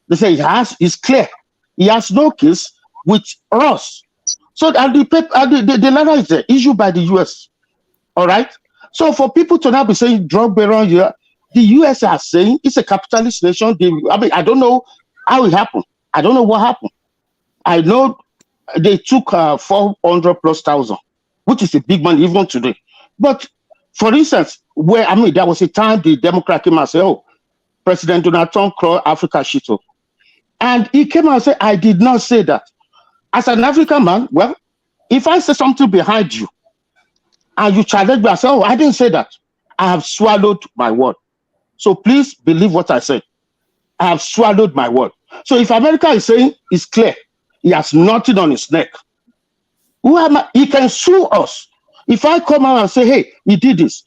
They say he has, it's clear. He has no case with us. So and the letter is there, issued by the US. All right? So for people to now be saying drug bearer here, the US are saying it's a capitalist nation. I don't know how it happened. I don't know what happened. I know they took 400,000+, which is a big money even today. But for instance, there was a time the Democrat came out and said, oh, President Donald Trump called Africa shito. And he came out and said, I did not say that. As an African man, well, if I say something behind you and you challenge me and say, oh, I didn't say that, I have swallowed my word. So please believe what I said. I have swallowed my word. So if America is saying it's clear, he has nothing on his neck, who am I? He can sue us. If I come out and say, hey, he did this,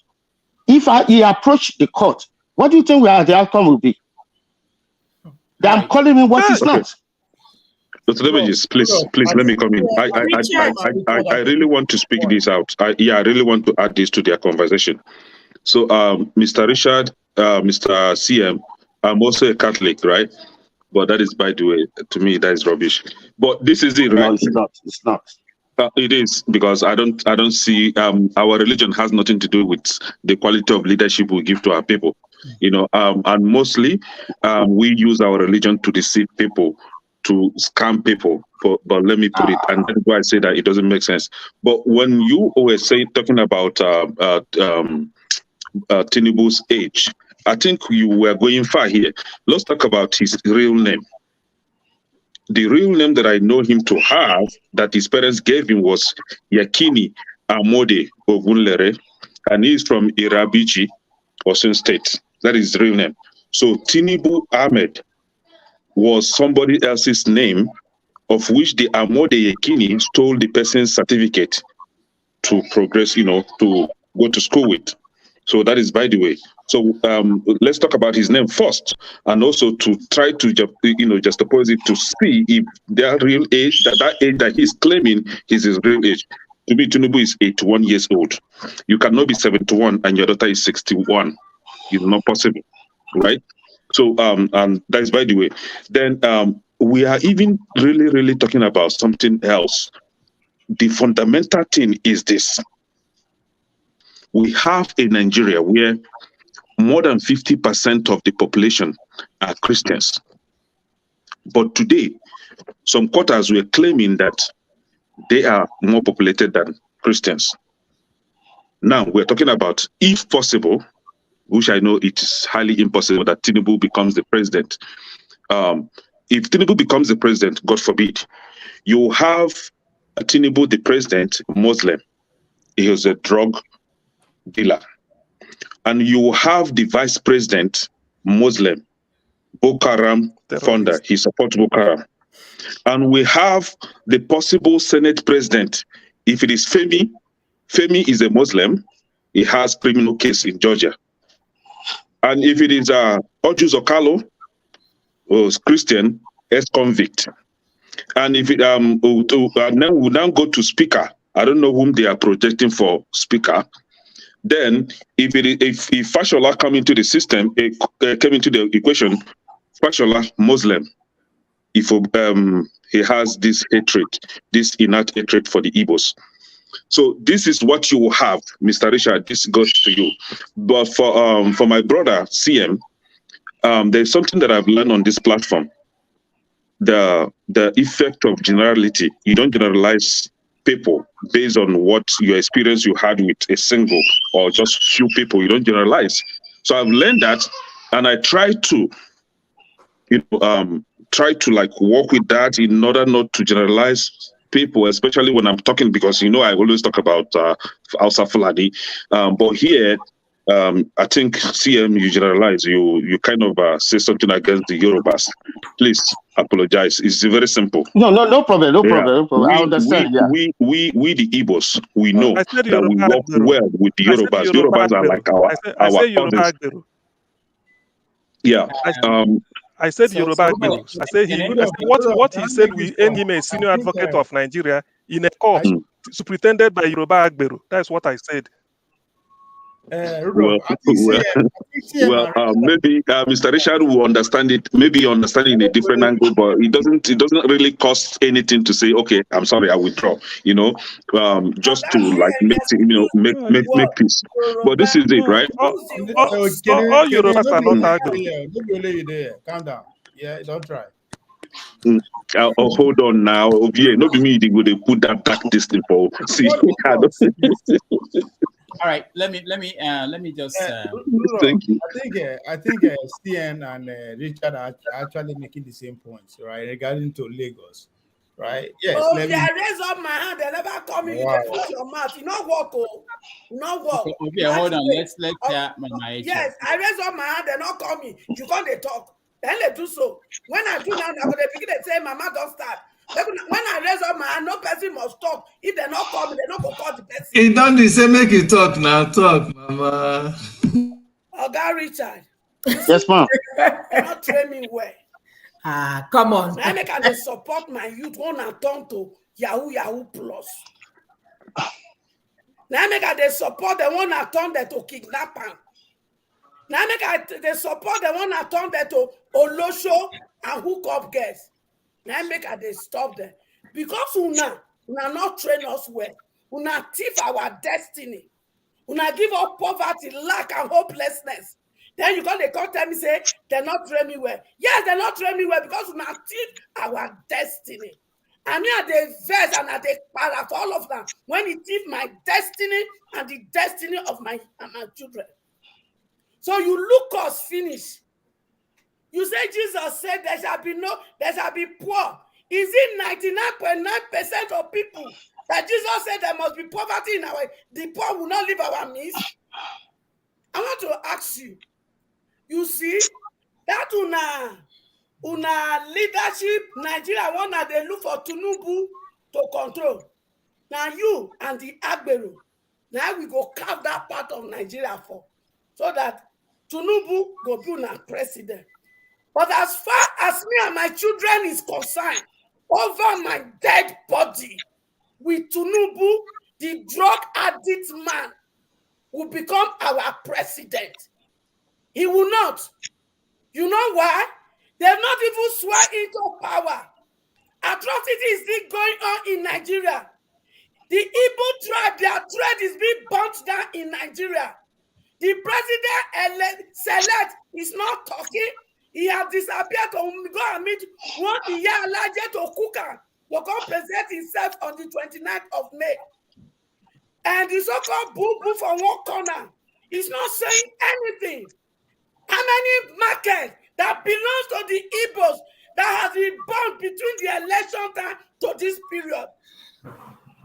if he approached the court, what do you think the outcome will be? That I'm calling him what is not. Dr. Damages, please, let me come in. I really want to speak this out. I really want to add this to their conversation. So, Mr. Richard, Mr. CM, I'm also a Catholic, right? But that is, by the way, to me, that is rubbish. But this is it, right? No, it's not. It's not. It is, because I don't see our religion has nothing to do with the quality of leadership we give to our people, you know, and mostly we use our religion to deceive people, to scam people. But let me put it, and that's why I say that it doesn't make sense. But when you were talking about Tinubu's age, I think you were going far here. Let's talk about his real name. The real name that I know him to have, that his parents gave him, was Yakini Amode Ogunlere, and he is from Irabiji, Osun State. That is his real name. So Tinubu Ahmed was somebody else's name, of which the Amode Yakini stole the person's certificate to progress, you know, to go to school with. So that is by the way. So let's talk about his name first, and also to try to juxtapose it to see if their real age, that age that he's claiming is his real age. To me, Tinubu is 81 years old. You cannot be 71 and your daughter is 61. It's not possible, right? So and that is by the way. Then we are even really talking about something else. The fundamental thing is this. We have a Nigeria where more than 50% of the population are Christians. But today, some quarters were claiming that they are more populated than Christians. Now, we're talking about, if possible, which I know it is highly impossible that Tinubu becomes the president. If Tinubu becomes the president, God forbid, you have Tinubu, the president, Muslim. He was a drug dealer. And you have the vice president, Muslim, Boko Haram founder. He supports Boko Haram. And we have the possible Senate president. If it is Femi is a Muslim. He has criminal case in Georgia. And if it is Ojus Okalo, who's Christian, ex-convict. And if it and then we now go to speaker. I don't know whom they are projecting for speaker. Then, if Fashola come into the system, came into the equation, Fashola Muslim, if he has this hatred, this innate hatred for the Igbos. So this is what you will have, Mr. Richard. This goes to you. But for my brother CM, there's something that I've learned on this platform. The effect of generality. You don't generalize people based on what your experience you had with a single or just few people. You don't generalize. So I've learned that, and I try to, like work with that in order not to generalize people, especially when I'm talking, because I always talk about Hausa Fulani, but here I think CM, you generalize, you kind of say something against the Yorubas. Please apologize. It's very simple. No problem. No problem. I understand. We the Igbos, we know that we work well with the Yorubas. Yorubas are like our cousins. Yeah. I said Yoruba Agberu. I said what he said will earn him a senior advocate of Nigeria in a court superintended by Yoruba Agberu. That's what I said. Maybe Mr. Richard will understand it. Maybe understand it in a different angle, but it doesn't really cost anything to say, okay, I'm sorry, I withdraw. Just to like make peace. But this is it, right? All Yorubas are not Agberu. Calm down. Yeah, don't try. Hold on now. No be me. They go they put that dark distance for. See, all right, let me just. Thank you. I think CN and Richard are actually making the same points, right, regarding to Lagos, right? Yes. Oh, I raise up my hand. They never come in. Wow. Put your mouth. You not walk. Not walk. Okay, hold on. Let's my yes, I raise up my hand. They not call me. You can't they talk. Then they do so. When I do now, they begin to say, "Mama, don't start." When I raise up my hand, no person must talk. If they not call me, they not go call the person. He don't say make it talk now. Talk, Mama. Oga Richard. Yes, ma'am. They not train me well. Come on. Now I make they support my youth one and turn to Yahoo Plus. Now I make they support the one that turn there to kidnap them. Now I make they support the one that turn there to Olosho and hook up girls. Now make they stop them because una not train us well. Una thief our destiny. Una give up poverty, lack, and hopelessness. Then you come tell me say they're not train me well. Yes, they're not train me well because una thief our destiny. I mean, at the verse and at the para for all of them when he thief my destiny and the destiny of my children. So you look us finish. You say Jesus said there shall be poor. Is it 99.9% of people that Jesus said there must be poverty in the poor will not leave our midst? I want to ask you. You see that una leadership Nigeria one that they look for Tinubu to control. Now you and the Agberu, now we go carve that part of Nigeria for. so that Tinubu go be na president. But as far as me and my children is concerned, over my dead body, with Tinubu, the drug addict man, will become our president. He will not. You know why? They have not even sworn into power. Atrocity is still going on in Nigeria. The Igbo tribe, their thread is being burnt down in Nigeria. The president-elect Select is not talking. He has disappeared to go and meet one year allergic to Kuka to come present himself on the 29th of May. And the so-called boo-boo from one corner is not saying anything. How many markets that belongs to the Igbos that has been born between the election time to this period?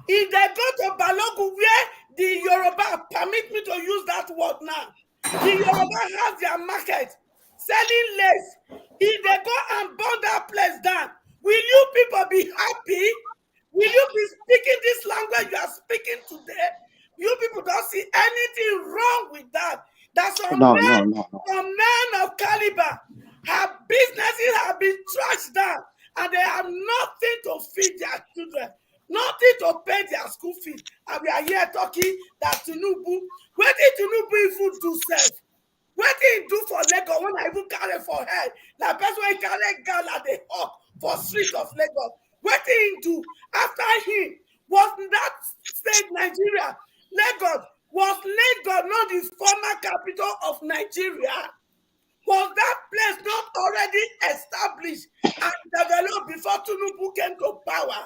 If they go to Balogun, where the Yoruba, permit me to use that word now, the Yoruba has their market selling lace. If they go and burn that place down, will you people be happy? Will you be speaking this language you are speaking today? You people don't see anything wrong with that. That some men of caliber have businesses have been trashed down and they have nothing to feed their children, nothing to pay their school fees. And we are here talking that Tinubu, where did Tinubu even do self? What did he do for Lagos when I even carry for head? Like person when he carry Ghana they hawk for streets of Lagos. What did he do after him? Was that state Nigeria? Lagos was Lagos not the former capital of Nigeria? Was that place not already established and developed before Tinubu came to power?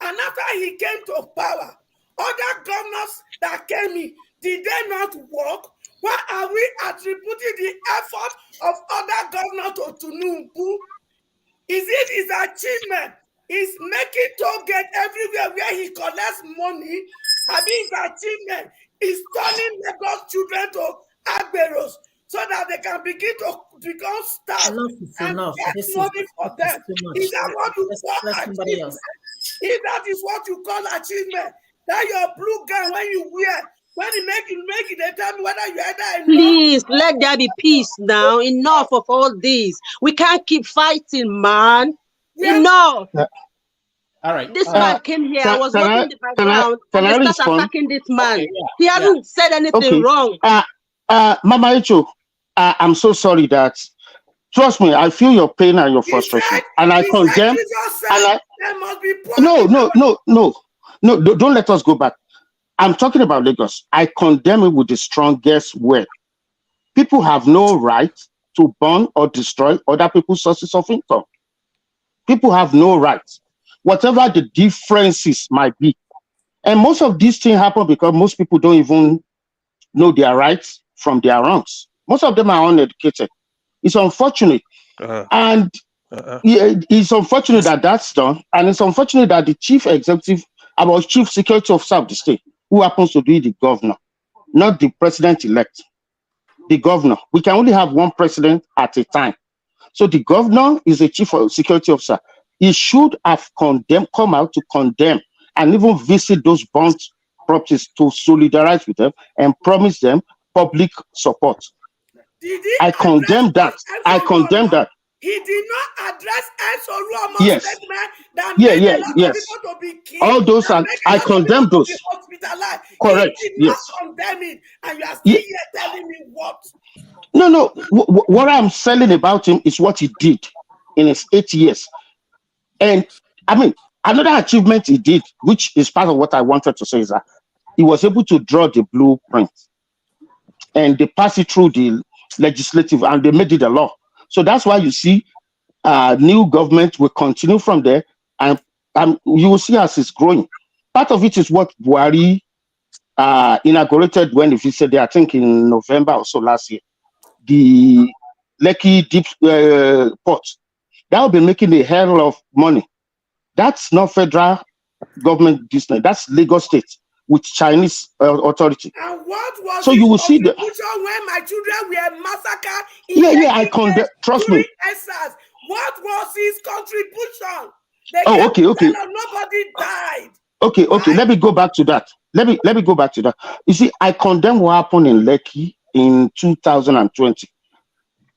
And after he came to power, other governors that came in, did they not work? Why are we attributing the effort of other governors to Tinubu? Is it his achievement? He's making toll gate everywhere where he collects money. I mean, his achievement is turning Lagos children to Agberos so that they can begin to become stars and get money for them. Is that what you call achievement? If that is what you call achievement, that your blue gown when you wear, when you make it, they tell me whether you either. Please let there be peace now. Enough of all this. We can't keep fighting, man. Yes. Enough. Yeah. All right. This man came here. I was watching the background. Can I start respond? attacking this man. Okay, yeah. He hasn't said anything wrong. Mama Echo, I'm so sorry that. Trust me, I feel your pain and your frustration, and I condemn. No, don't let us go back. I'm talking about Lagos. I condemn it with the strongest word. People have no right to burn or destroy other people's sources of income. People have no right, whatever the differences might be. And most of these things happen because most people don't even know their rights from their wrongs. Most of them are uneducated. It's unfortunate. And it's unfortunate that that's done. And it's unfortunate that the chief executive, our chief security officer of the state, who happens to be the governor, not the president-elect, the governor. We can only have one president at a time. So the governor is the chief security officer. He should have come out to condemn and even visit those burnt properties to solidarize with them and promise them public support. I condemn that. I condemn that. He did not address Enso yes. statement that made a lot of people to be killed. All those are, I condemn those. Correct. He did not condemn it, and you are still here telling me what? No. What I'm saying about him is what he did in his 8 years. And I mean, another achievement he did, which is part of what I wanted to say, is that he was able to draw the blueprint and they passed it through the legislative and they made it a law. So that's why you see new government will continue from there, and you will see as it's growing. Part of it is what Buhari inaugurated when he visited there, I think in November or so last year, the Lekki deep port. That will be making a hell of money. That's not federal government business. That's Lagos State with Chinese authority. And what was so you will see the when my children were massacred? I condemn. Trust me. What was his contribution? Okay. Nobody died. Okay. Let me go back to that. Let me go back to that. You see, I condemn what happened in Lekki in 2020.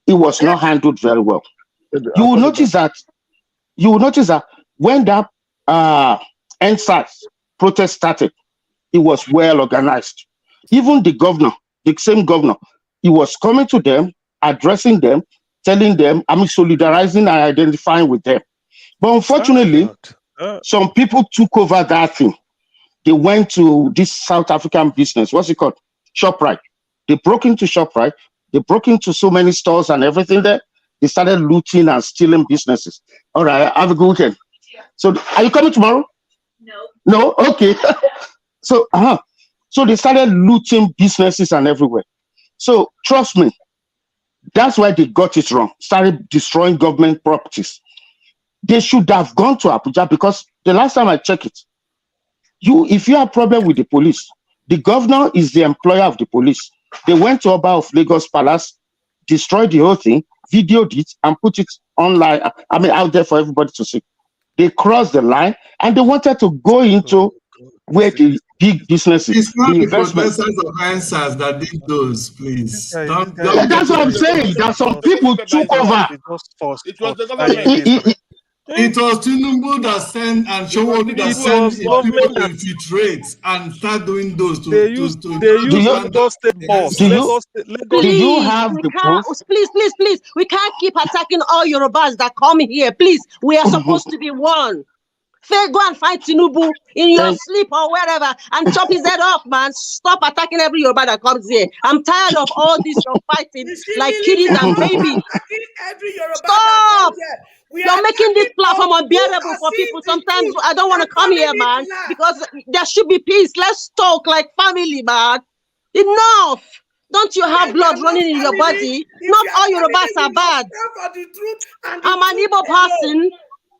It was not handled very well. You will notice that when that NSAS protest started, it was well organized. Even the governor, the same governor, he was coming to them, addressing them, telling them, solidarizing and identifying with them. But unfortunately, some people took over that thing. They went to this South African business. What's it called? ShopRite. They broke into ShopRite. They broke into so many stores and everything there. They started looting and stealing businesses. All right, have a good weekend. So, are you coming tomorrow? No? Okay. So they started looting businesses and everywhere. So, trust me, that's why they got it wrong. Started destroying government properties. They should have gone to Abuja because the last time I checked it, if you have a problem with the police, the governor is the employer of the police. They went to Oba of Lagos Palace, destroyed the whole thing, videoed it, and put it online. Out there for everybody to see. They crossed the line and they wanted to go into where the big businesses. It's not the the investment. professors of answers that did those, please. That's what I'm saying. That some people took over. It was the government. It was Tinubu that sent and Showolu that sent people to infiltrate and start doing those. They use Lagos State boss. Please. We can't keep attacking all Yorubas that come here. Please, we are supposed to be one. Go and fight Tinubu in your sleep or wherever and chop his head off, man. Stop attacking every Yoruba that comes here. I'm tired of all this fighting like kiddies and babies. Stop! You're making this platform unbearable for people. Sometimes I don't want to come here, man, because there should be peace. Let's talk like family, man. Enough! Don't you have blood running in your body? Not all Yorubas are bad. I'm an Igbo person.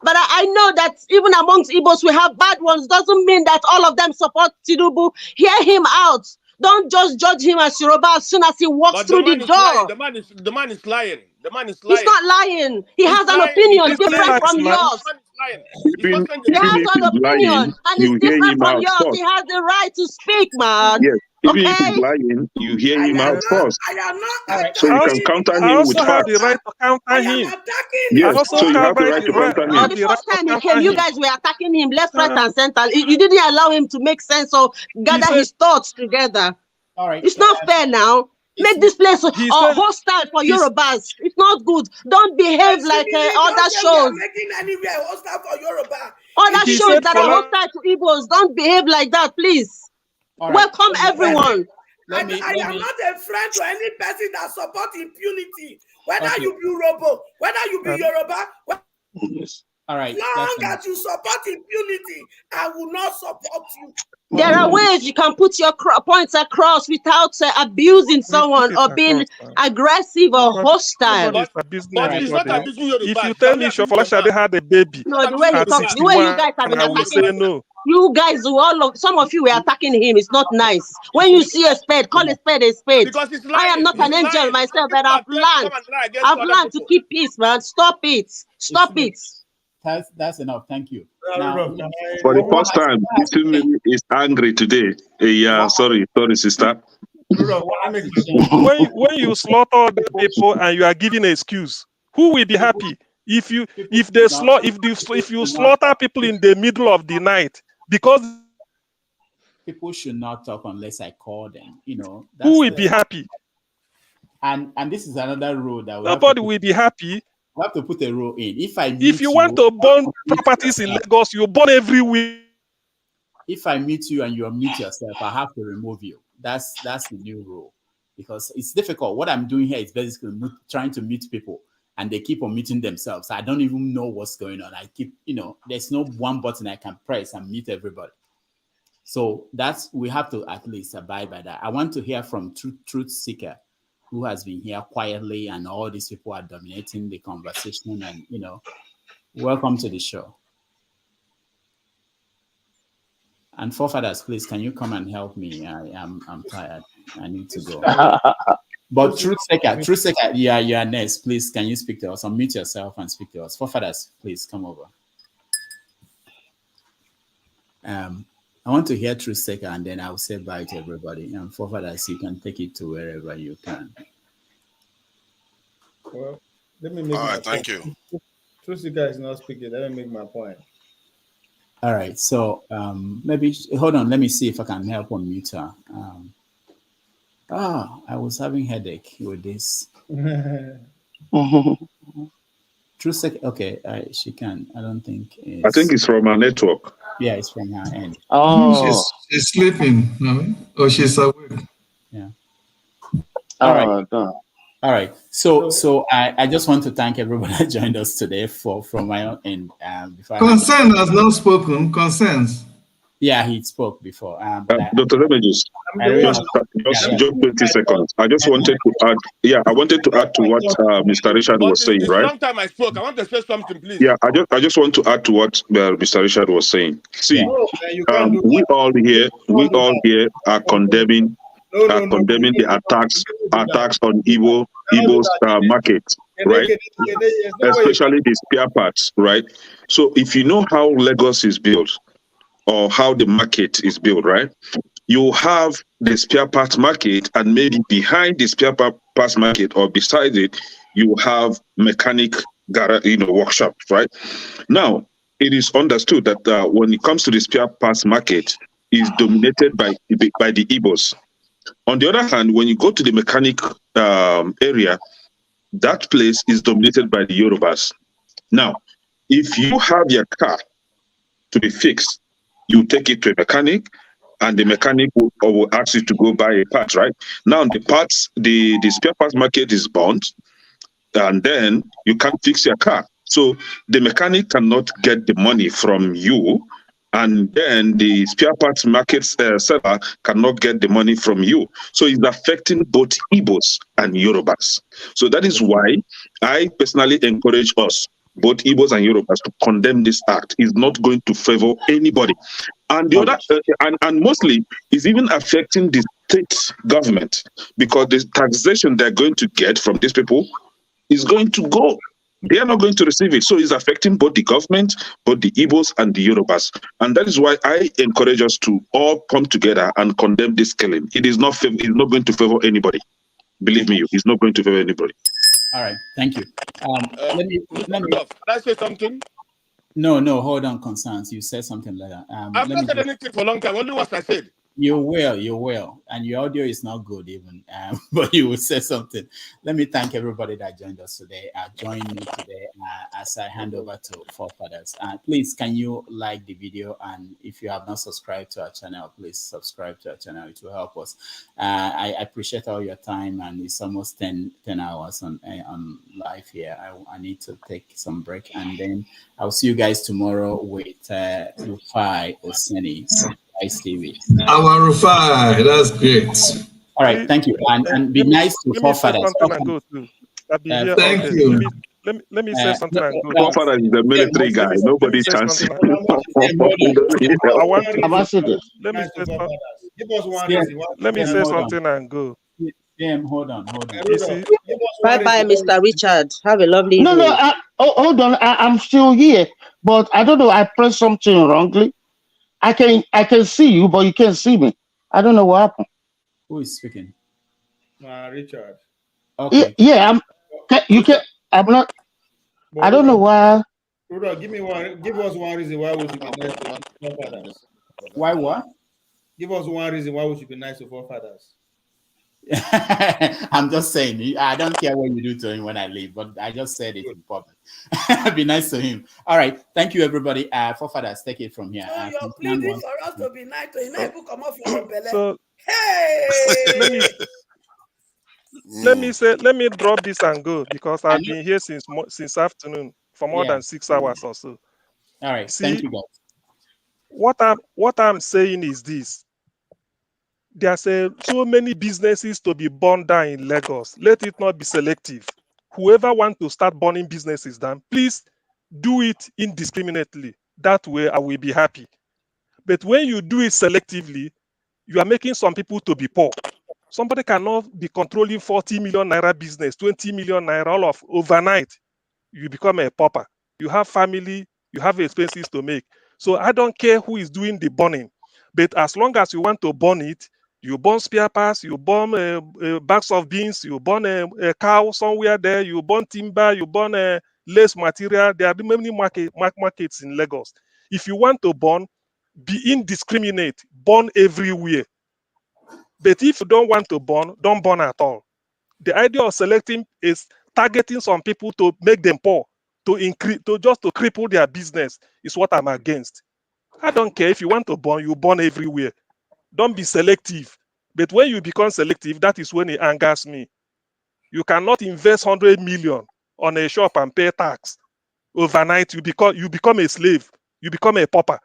But I know that even amongst Igbos, we have bad ones. Doesn't mean that all of them support Tinubu. Hear him out. Don't just judge him as Yoruba as soon as he walks through the door. The man is lying. The man is lying. He's not lying. He has an opinion different from yours. He has an opinion and it's different from yours. He has the right to speak, man. Yes. Even if he's lying, you hear him out first. So you can counter him with facts. I also have the right to counter him. Yes, so you have the right to counter him. The first time he came, you guys were attacking him left, right, and center. You didn't allow him to make sense or gather his thoughts together. All right. It's not fair now. Make this place hostile for Yorubas. It's not good. Don't behave like other shows. Other shows that are hostile to Igbos, don't behave like that, please. Right. Welcome everyone. I am not a friend to any person that supports impunity. Whether you be Robo, whether you be Yoruba. Yes. All right. As long as you support impunity, I will not support you. There are ways you can put your points across without abusing someone or being aggressive or hostile. But it's not abusing Yoruba. If you tell me Shofolashade had a baby, no, the way you guys have been attacking no. You guys, some of you were attacking him. It's not nice. When you see a spade, call a spade a spade. I am not an angel myself, but I've learned to keep peace, man. Stop it. Stop it. That's enough. Thank you. Now, for the first time, Tinubu is angry today. Sorry, sister. When you slaughter the people and you are giving an excuse, who will be happy? If you slaughter people in the middle of the night, because people should not talk unless I call them. Who will be happy? And this is another rule that nobody will be happy. We have to put a rule in. If you want to burn properties in Lagos, you burn everywhere. If I meet you and you unmute yourself, I have to remove you. That's the new rule, because it's difficult. What I'm doing here is basically trying to meet people, and they keep on muting themselves. I don't even know what's going on. I keep, there's no one button I can press and mute everybody. So we have to at least abide by that. I want to hear from Truth Seeker, who has been here quietly, and all these people are dominating the conversation. And welcome to the show. And forefathers, please, can you come and help me? I'm tired. I need to go. But Truth Seeker, you are next. Please, can you speak to us? Unmute yourself and speak to us. Forefathers, please come over. I want to hear True Seeker, and then I'll say bye to everybody. And forefathers, you can take it to wherever you can. Well, let me make All my right, thank point. you. True Seeker is not speaking. Let me make my point. All right. So maybe hold on. Let me see if I can help on mute her. I was having headache with this. True Seeker. Okay, she can. I don't think. I think it's from our network. Yeah, it's from her end. Oh, she's sleeping. No, or she's awake. Yeah. All right. All right. So I just want to thank everybody that joined us today from my own end. Consent has not spoken. Consent. Yeah, he spoke before. Dr. Remedios, just 20 seconds. I just wanted to add. Yeah, I wanted to add to what Mr. Richard was saying. It's Right? long time I spoke. I want to say something, please. Yeah, I just want to add to what Mr. Richard was saying. See, we all here are condemning the attacks on Igbo's market, right? Especially the spare parts, right? So if you know how Lagos is built or how the market is built, right? You have the spare parts market, and maybe behind the spare parts market or beside it, you have mechanic workshop, right? Now, it is understood that when it comes to the spare parts market, is dominated by the Igbos. On the other hand, when you go to the mechanic area, that place is dominated by the Yorubas. Now, if you have your car to be fixed, you take it to a mechanic, and the mechanic will ask you to go buy a part, right? Now, the spare parts market is bound, and then you can't fix your car. So the mechanic cannot get the money from you, and then the spare parts market seller cannot get the money from you. So it's affecting both Igbos and Yorubas. So that is why I personally encourage us, both Igbos and Yorubas, to condemn this act. It's not going to favor anybody. And the other, and mostly, is even affecting the state government, because the taxation they're going to get from these people is going to go. They are not going to receive it. So it's affecting both the government, both the Igbos and the Yorubas. And that is why I encourage us to all come together and condemn this killing. It is not going to favor anybody. Believe me, it's not going to favor anybody. All right, thank you. Let me. Can I say something? No, hold on, Constance. You said something later. I've not said anything for a long time. Only what I said. You will. And your audio is not good even, but you will say something. Let me thank everybody that joined us today. Join me today as I hand over to forefathers. Please, can you like the video? And if you have not subscribed to our channel, please subscribe to our channel. It will help us. I appreciate all your time, and it's almost 10 hours on live here. I need to take some break, and then I'll see you guys tomorrow with Rufai Oseni. TV. Our Rufai, that's great. All right, thank you, and be nice to forefathers. Thank you. Let me say something and go. Forefather is the military guy. Nobody chance. I want to. Let me say something. Let me say something and go. Hold on. Bye, Mr. Richard. Have a lovely evening. No, hold on. I'm still here, but I don't know. I pressed something wrongly. I can see you, but you can't see me. I don't know what happened. Who is speaking? Richard. Okay. Yeah, I'm not. I don't know why. Rudolph, give us one reason why we should be nice to forefathers. Why what? Give us one reason why we should be nice to forefathers. I'm just saying, I don't care what you do to him when I leave, but I just said it in public. Be nice to him. All right, thank you, everybody. Forefathers, take it from here. So you're pleading for us to be nice to him. People come off your belly. So, hey! let me drop this and go, because I've been here since afternoon for more than 6 hours or so. All right, see, thank you, guys. What I'm saying is this. There's so many businesses to be burned down in Lagos. Let it not be selective. Whoever wants to start burning businesses down, please do it indiscriminately. That way I will be happy. But when you do it selectively, you are making some people to be poor. Somebody cannot be controlling 40 million naira business, 20 million naira all of overnight. You become a pauper. You have family, you have expenses to make. So I don't care who is doing the burning. But as long as you want to burn it, you burn spare parts, you burn bags of beans, you burn a cow somewhere there, you burn timber, you burn lace material. There are many markets in Lagos. If you want to burn, be indiscriminate, burn everywhere. But if you don't want to burn, don't burn at all. The idea of selecting is targeting some people to make them poor, to increase, to just to cripple their business is what I'm against. I don't care if you want to burn, you burn everywhere. Don't be selective. But when you become selective, that is when it angers me. You cannot invest 100 million on a shop and pay tax. Overnight, you become a slave. You become a pauper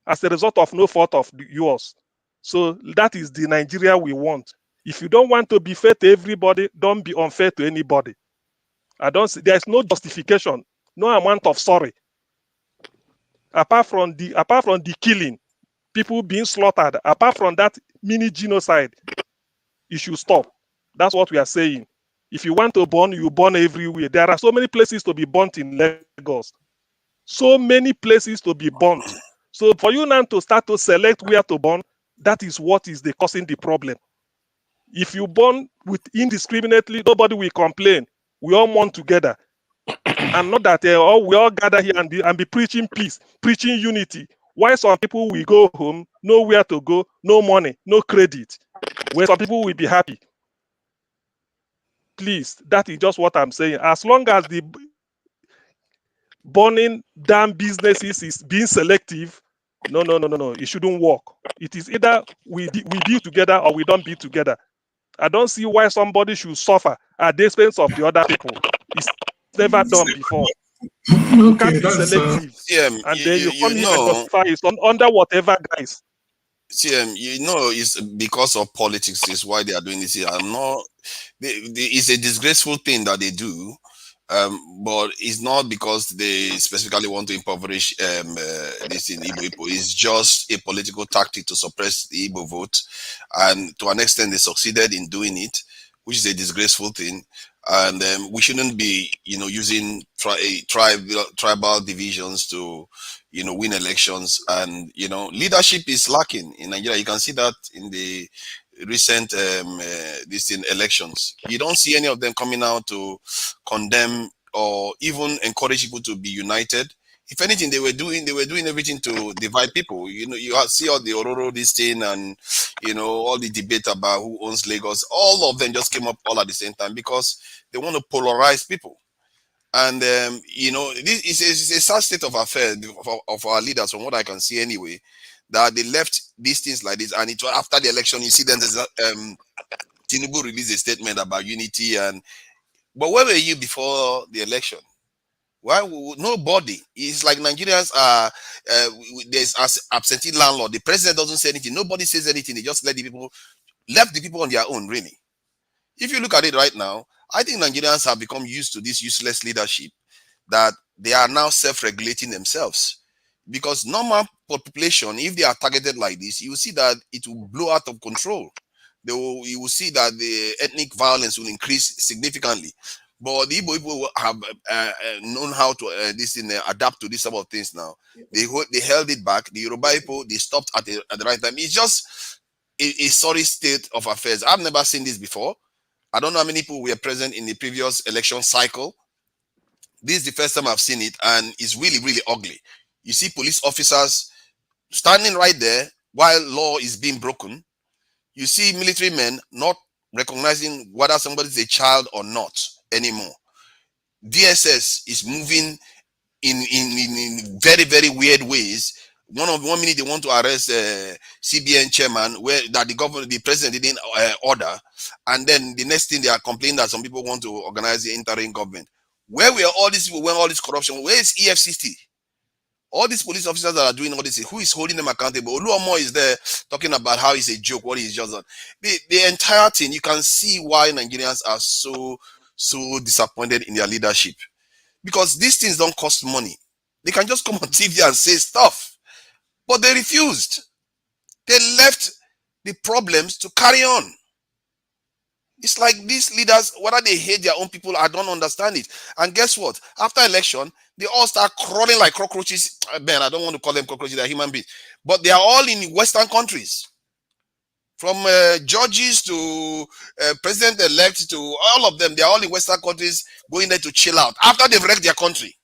as a result of no fault of yours. So that is the Nigeria we want. If you don't want to be fair to everybody, don't be unfair to anybody. There's no justification, no amount of sorry. Apart from the killing, people being slaughtered, apart from that mini genocide, it should stop. That's what we are saying. If you want to burn, you burn everywhere. There are so many places to be burnt in Lagos. So many places to be burnt. So for you now to start to select where to burn, that is what is causing the problem. If you burn with indiscriminately, nobody will complain. We all mourn together. And not that we all gather here and be preaching peace, preaching unity. Why some people will go home, nowhere to go, no money, no credit, where some people will be happy. Please, that is just what I'm saying. As long as the burning down businesses is being selective, no, it shouldn't work. It is either we be together or we don't be together. I don't see why somebody should suffer at the expense of the other people. It's never done before. You can't be selective. And then you come here and justify it under whatever guise. It's because of politics is why they are doing this here. It's a disgraceful thing that they do, but it's not because they specifically want to impoverish this in Igbo. It's just a political tactic to suppress the Igbo vote, and to an extent they succeeded in doing it, which is a disgraceful thing. And we shouldn't be, using tribal divisions to, win elections. And leadership is lacking in Nigeria. You can see that in the recent elections. You don't see any of them coming out to condemn or even encourage people to be united. If anything, they were doing everything to divide people. You see all the Ororo this thing and all the debate about who owns Lagos. All of them just came up all at the same time because they want to polarize people. And this is a sad state of affairs of our leaders, from what I can see anyway, that they left these things like this. And it was after the election, you see them. Tinubu released a statement about unity, but where were you before the election? Why nobody? It's like Nigerians are there's absentee landlord. The president doesn't say anything. Nobody says anything. They just left the people on their own. Really, if you look at it right now, I think Nigerians have become used to this useless leadership, that they are now self-regulating themselves. Because normal population, if they are targeted like this, you will see that it will blow out of control. You will see that the ethnic violence will increase significantly. But the Igbo people have known how to adapt to this type of things now. They held it back. The Yoruba people, they stopped at the right time. It's just a sorry state of affairs. I've never seen this before. I don't know how many people were present in the previous election cycle. This is the first time I've seen it, and it's really, really ugly. You see police officers standing right there while law is being broken. You see military men not recognizing whether somebody is a child or not anymore. DSS is moving in very, very weird ways. One minute they want to arrest CBN chairman, the president didn't order, and then the next thing they are complaining that some people want to organize the interim government. Where were all these people when all this corruption? Where is EFCC? All these police officers that are doing all this, who is holding them accountable? Oluomo is there talking about how it's a joke, what he's just done. The entire thing, you can see why Nigerians are so disappointed in their leadership. Because these things don't cost money. They can just come on TV and say stuff. But they refused. They left the problems to carry on. It's like these leaders, whether they hate their own people, I don't understand it. And guess what? After election, they all start crawling like cockroaches. Man, I don't want to call them cockroaches, they're human beings. But they are all in Western countries. From judges to president-elect to all of them, they are all in Western countries going there to chill out after they've wrecked their country.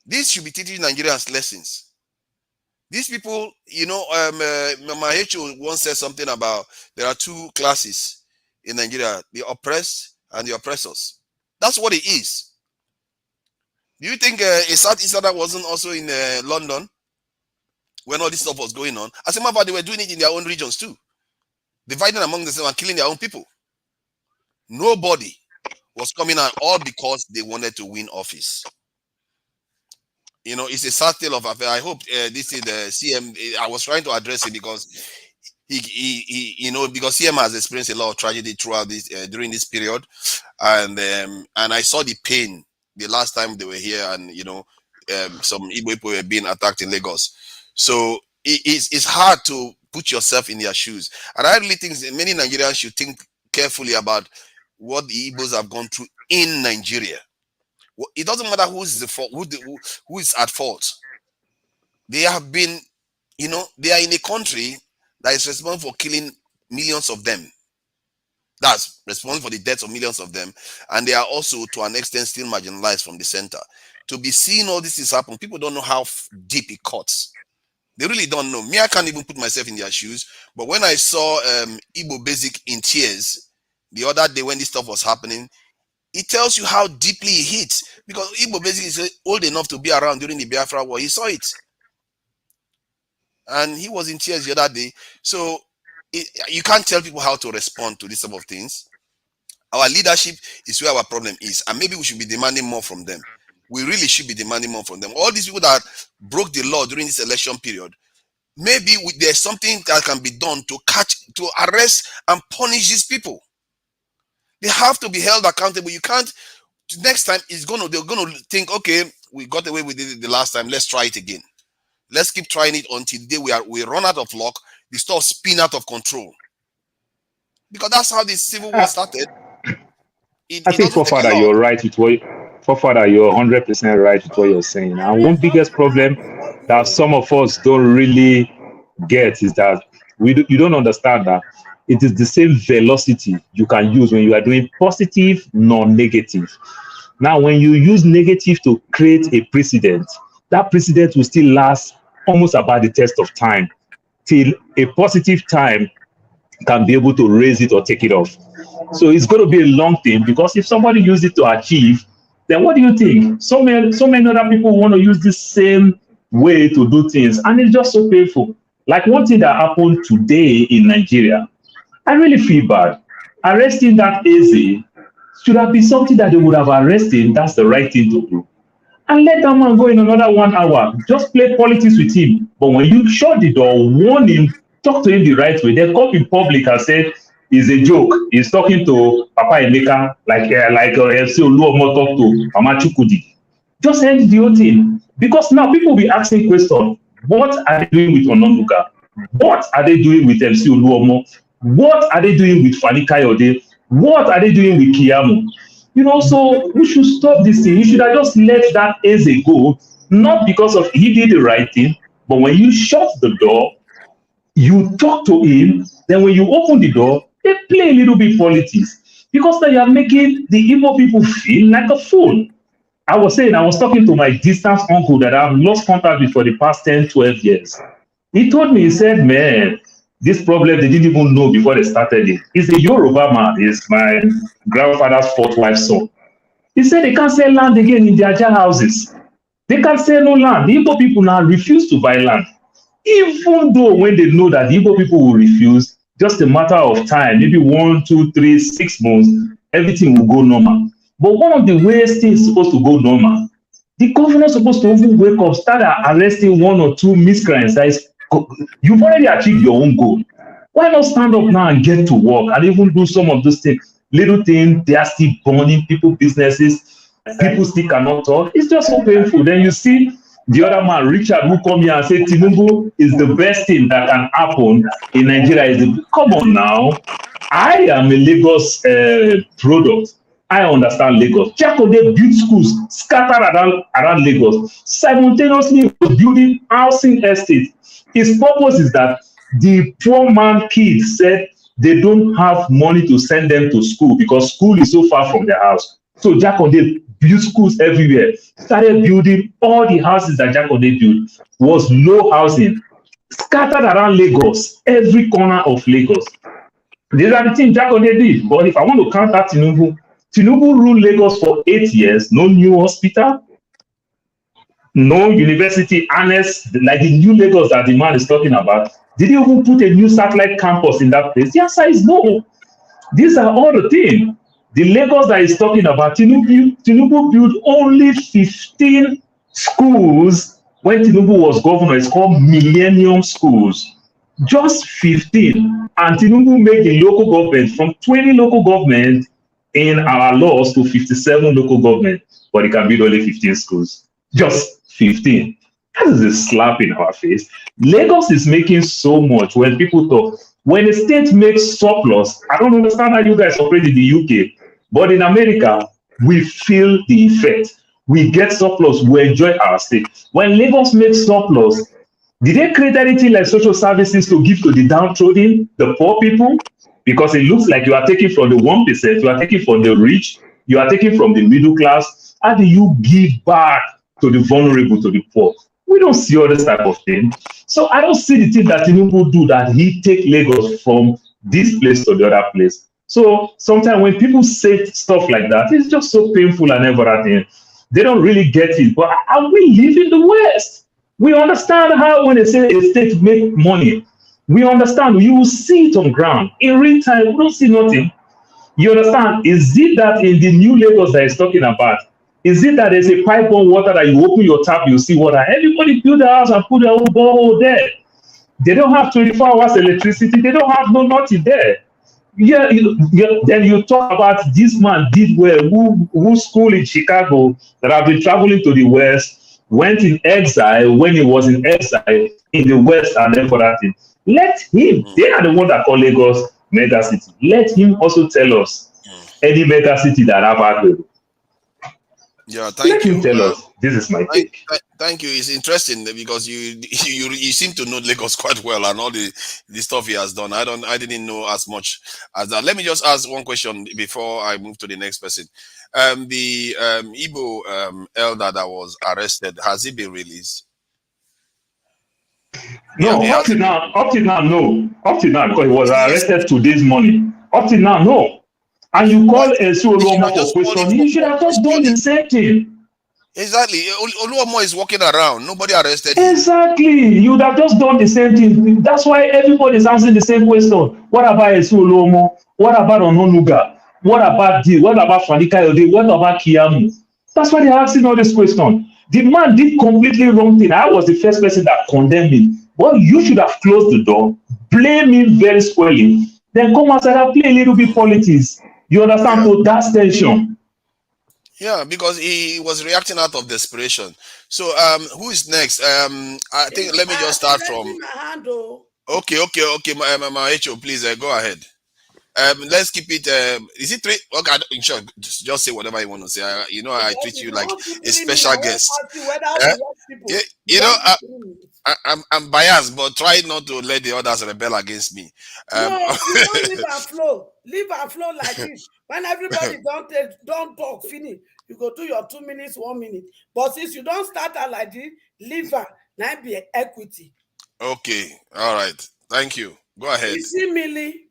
This should be teaching Nigerians lessons. These people, you know, my HO once said something about there are two classes in Nigeria, the oppressed and the oppressors. That's what it is. Do you think a Southeasterner wasn't also in London when all this stuff was going on? As a matter of fact, they were doing it in their own regions too, dividing among themselves and killing their own people. Nobody was coming out, all because they wanted to win office. You know, it's a sad tale of affair. I hope this is the CM. I was trying to address it because he you know, because CM has experienced a lot of tragedy throughout this during this period, and I saw the pain the last time they were here, and you know, some Igbo people were being attacked in Lagos. So it's hard to put yourself in their shoes, and I really think many Nigerians should think carefully about what the Igbos have gone through in Nigeria. It doesn't matter who's the fault, who is at fault. They have been, you know, they are in a country that is responsible for killing millions of them. That's responsible for the deaths of millions of them. And they are also, to an extent, still marginalized from the center. To be seeing all this is happen, people don't know how deep it cuts. They really don't know. Me, I can't even put myself in their shoes. But when I saw Igbo Basic in tears the other day when this stuff was happening, it tells you how deeply it hits, because Igbo Basic is old enough to be around during the Biafra War. He saw it, and he was in tears the other day. So you can't tell people how to respond to this type of things. Our leadership is where our problem is, and maybe we should be demanding more from them. We really should be demanding more from them. All these people that broke the law during this election period, maybe there's something that can be done to arrest and punish these people. They have to be held accountable. You can't. Next time they're gonna think, okay, we got away with it the last time. Let's try it again. Let's keep trying it until the day we run out of luck. The stuff spin out of control. Because that's how the civil war started. I think, Forefather, you're right with what. Forefather, you're 100% right with what you're saying. And one biggest problem that some of us don't really get is that you don't understand that it is the same velocity you can use when you are doing positive, non-negative. Now, when you use negative to create a precedent, that precedent will still last almost about the test of time till a positive time can be able to raise it or take it off. So it's going to be a long thing, because if somebody uses it to achieve, then what do you think? So many other people want to use this same way to do things, and it's just so painful. Like one thing that happened today in Nigeria, I really feel bad. Arresting that Eze should have been something that they would have arrested. That's the right thing to do. And let that man go in another 1 hour. Just play politics with him. But when you shut the door, warn him, talk to him the right way, then come in public and say, it's a joke. He's talking to Papa Emeka like FC Oluomo talk to Mama Chukudi. Just end the whole thing. Because now people will be asking questions. What are they doing with Ononuga? What are they doing with MC Oluomo? What are they doing with Fani Kayode? What are they doing with Kiyamu? You know, so we should stop this thing. You should have just let that Eze go, not because of he did the right thing, but when you shut the door, you talk to him, then when you open the door, they play a little bit politics. Because now you are making the Igbo people feel like a fool. I was talking to my distant uncle that I've lost contact with for the past 10, 12 years. He told me, he said, man, this problem they didn't even know before they started it. He's a Yoruba man. He's my grandfather's fourth wife's son. He said they can't sell land again in their houses. They can't sell no land. The Igbo people now refuse to buy land. Even though when they know that the Igbo people will refuse, just a matter of time, maybe 1, 2, 3, 6 months, everything will go normal. But one of the ways things supposed to go normal, the governor is supposed to even wake up, start arresting 1 or 2 miscreants. You've already achieved your own goal. Why not stand up now and get to work and even do some of those things? Little things, they are still burning people businesses. People still cannot talk. It's just so painful. Then you see The other man, Richard, who come here and say Tinubu is the best thing that can happen in Nigeria. Come on now. I am a Lagos product. I understand Lagos. Jakode built schools scattered around Lagos. Simultaneously building housing estates. His purpose is that the poor man kids said they don't have money to send them to school because school is so far from their house. So Jakode built schools everywhere. Started building all the houses that Jakode built was low housing. Scattered around Lagos, every corner of Lagos. These are the things Jakode did. But if I want to counter Tinubu, Tinubu ruled Lagos for 8 years, no new hospital, no university annex, like the new Lagos that the man is talking about. Did he even put a new satellite campus in that place? The answer is no. These are all the things. The Lagos that he's talking about, Tinubu built only 15 schools when Tinubu was governor. It's called Millennium Schools. Just 15. And Tinubu made the local government from 20 local government in our laws to 57 local government, but it can build only 15 schools. Just 15. That is a slap in our face. Lagos is making so much when people talk. When a state makes surplus, I don't understand how you guys operate in the UK, but in America, we feel the effect. We get surplus, we enjoy our state. When Lagos makes surplus, did they create anything like social services to give to the downtrodden, the poor people? Because it looks like you are taking from the 1%, you are taking from the rich, you are taking from the middle class. How do you give back to the vulnerable, to the poor? We don't see all this type of thing. So I don't see the thing that Tinubu do that he take Lagos from this place to the other place. So sometimes when people say stuff like that, it's just so painful and everything. They don't really get it. But we live in the West. We understand how when they say a state make money, we understand. You will see it on ground. In real time, we don't see nothing. You understand? Is it that in the new Lagos that he's talking about, is it that there's a pipe on water that you open your tap, you see water? Everybody build a house and put their own borehole there. They don't have 24 hours electricity. They don't have nothing there. Then you talk about this man did well, who school in Chicago that have been traveling to the West, went in exile when he was in exile in the West and everything. Let him, they are the one that call Lagos mega city. Let him also tell us any mega city that have had. Yeah, thank you. Let him tell us. This is my take. Thank you. It's interesting because you seem to know Lagos quite well and all the stuff he has done. I didn't know as much as that. Let me just ask one question before I move to the next person. The Igbo elder that was arrested, has he been released? No, up to now, no. Up to now, because he was arrested today's morning. Up to now, no. And you call a Oluomo for question, you should have just done the same thing. Exactly. Oluomo is walking around. Nobody arrested him. Exactly. You would have just done the same thing. That's why everybody is answering the same question. What about Oluomo? What about Ononuga? What about this? What about Fanikayode? What about Kiamu? That's why they're asking all this question. The man did completely wrong thing. I was the first person that condemned him. Well, you should have closed the door, blame him very squarely, then come outside and play a little bit politics. You understand? So that's tension. Yeah, because he was reacting out of desperation. So who is next? I think let me just start from. Okay, my HO, please go ahead. Let's keep it. Is it 3? Okay, sure. Just say whatever you want to say. I treat you like a special guest. I'm biased, but try not to let the others rebel against me. No, you don't leave and flow. Leave and flow like this. When everybody don't talk, finish. You go do your 2 minutes, 1 minute. But since you don't start out like this, leave and now be equity. Okay, all right. Thank you. Go ahead. You see, Millie,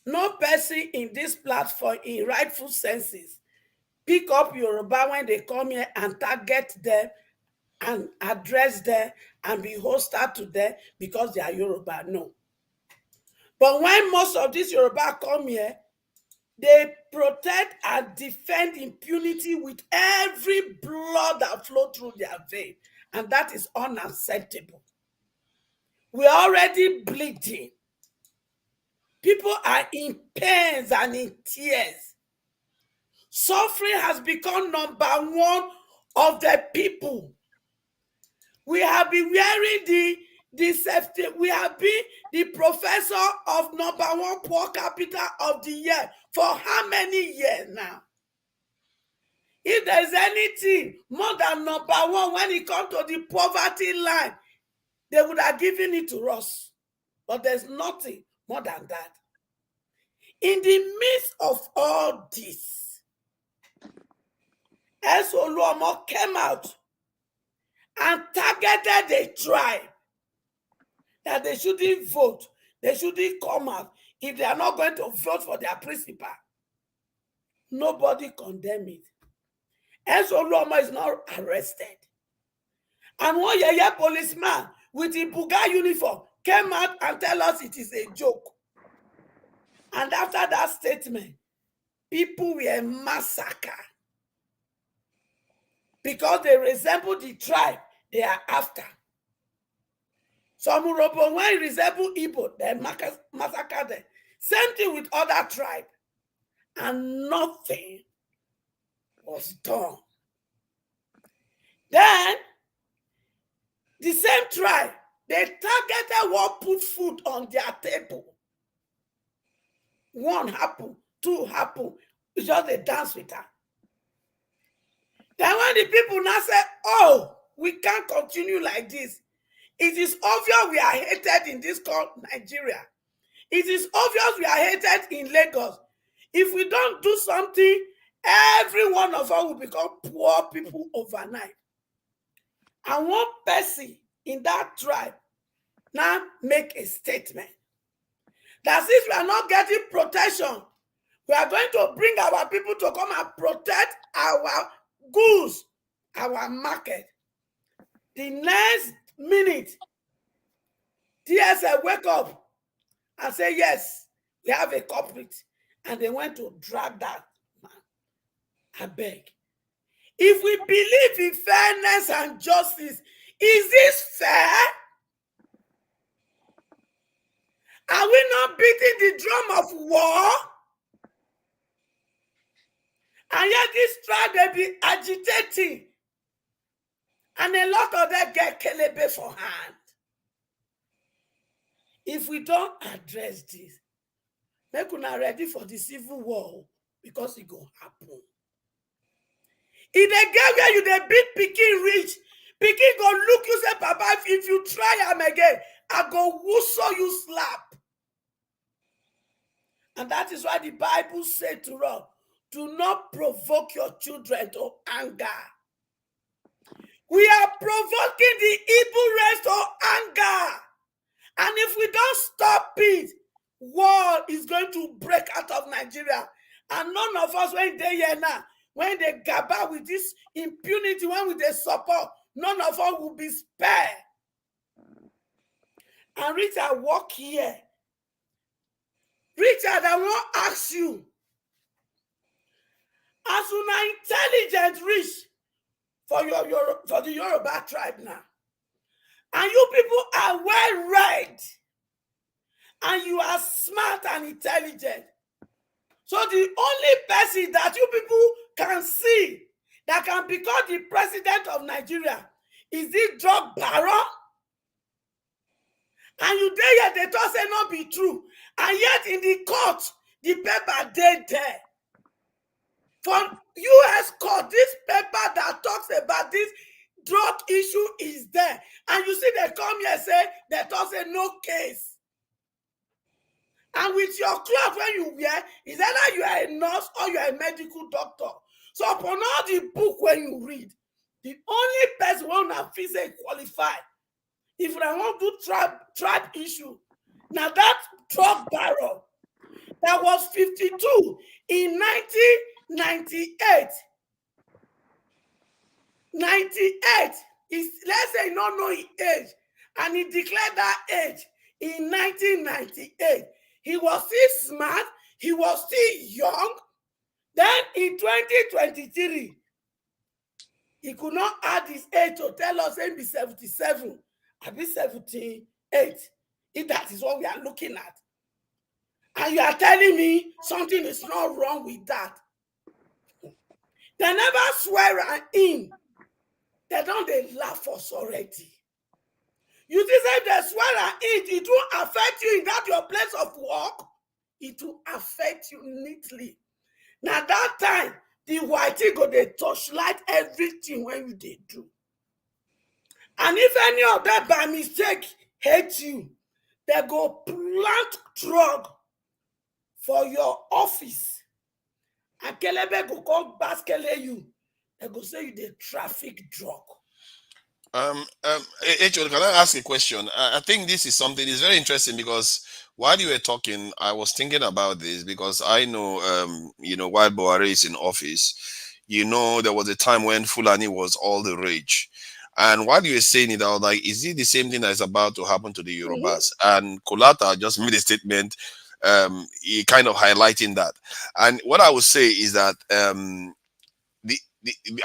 no person in this platform in rightful senses pick up Yoruba when they come here and target them and address them and be hostile to them because they are Yoruba. No. But when most of these Yoruba come here, they protect and defend impunity with every blood that flows through their vein. And that is unacceptable. We're already bleeding. People are in pains and in tears. Suffering has become number one of the people We have been wearing the safety. We have been the professor of #1 poor capita of the year for how many years now? If there's anything more than #1 when it comes to the poverty line, they would have given it to us. But there's nothing more than that. In the midst of all this, Oluomo came out and targeted the tribe that they shouldn't vote. They shouldn't come out if they are not going to vote for their principal. Nobody condemned it. Oluomo is not arrested. And one yaya policeman with the Buga uniform came out and tell us it is a joke. And after that statement, people were massacred because they resemble the tribe they are after. Some Urobo, when resemble Igbo, they massacre them. Same thing with other tribes. And nothing was done. Then, the same tribe, they targeted what put food on their table. One happened, two happened. It's just a dance with her. Then when the people now say, oh, we can't continue like this, it is obvious we are hated in this country, Nigeria. It is obvious we are hated in Lagos. If we don't do something, every one of us will become poor people overnight. And one person in that tribe now make a statement that since we are not getting protection, we are going to bring our people to come and protect our goods, our market. The next minute, DSS wake up and say, yes, we have a culprit. And they went to drag that man. I beg. If we believe in fairness and justice, is this fair? Are we not beating the drum of war? And yet this tribe, they be agitating. And a lot of them get kelebe for hand. If we don't address this, make una ready for the civil war because it go happen. In the game where you dey beat pikin rich, pikin go look you say, Papa, if you try am again, I go whistle you slap. And that is why the Bible said to us, do not provoke your children to anger. We are provoking the evil race to anger. And if we don't stop it, war is going to break out of Nigeria. And none of us, when they here now, when they gaba with this impunity, when we they support, none of us will be spared. And Richard, walk here. Richard, I want to ask you, as una intelligent rich for the Yoruba tribe now, and you people are well read, and you are smart and intelligent. So the only person that you people can see that can become the president of Nigeria is this drug baron. And you there, they thought say not be true. And yet in the court, the paper dead there. For US court, this paper that talks about this drug issue is there. And you see they come here say, they thought say no case. And with your cloth when you wear, is either you are a nurse or you are a medical doctor. So upon all the book when you read, the only person who will physically qualify, if I want to tribe issue, now that drug barrel that was 52 in 1998. 98 is, let's say, not know his age, and he declared that age in 1998. He was still smart, he was still young. Then in 2023, he could not add his age to tell us he'll be 77, I'll be 78. If that is what we are looking at. And you are telling me something is not wrong with that. They never swear in They don't they laugh us already. You see, say they swear and eat, it won't affect you in that your place of work. It will affect you neatly. Now that time, the whitey go they torchlight everything when you they do. And if any of that by mistake hate you, they go plant drug for your office. And Kelebe go come baskele you. They go say you the traffic drug. H.O., can I ask a question? I think this is something that's very interesting because while you were talking, I was thinking about this because I know, you know, while Buhari is in office, you know, there was a time when Fulani was all the rage. And while you were saying it, I was like, is it the same thing that is about to happen to the Yorubas? And Kolata just made a statement, he kind of highlighting that. And what I would say is that,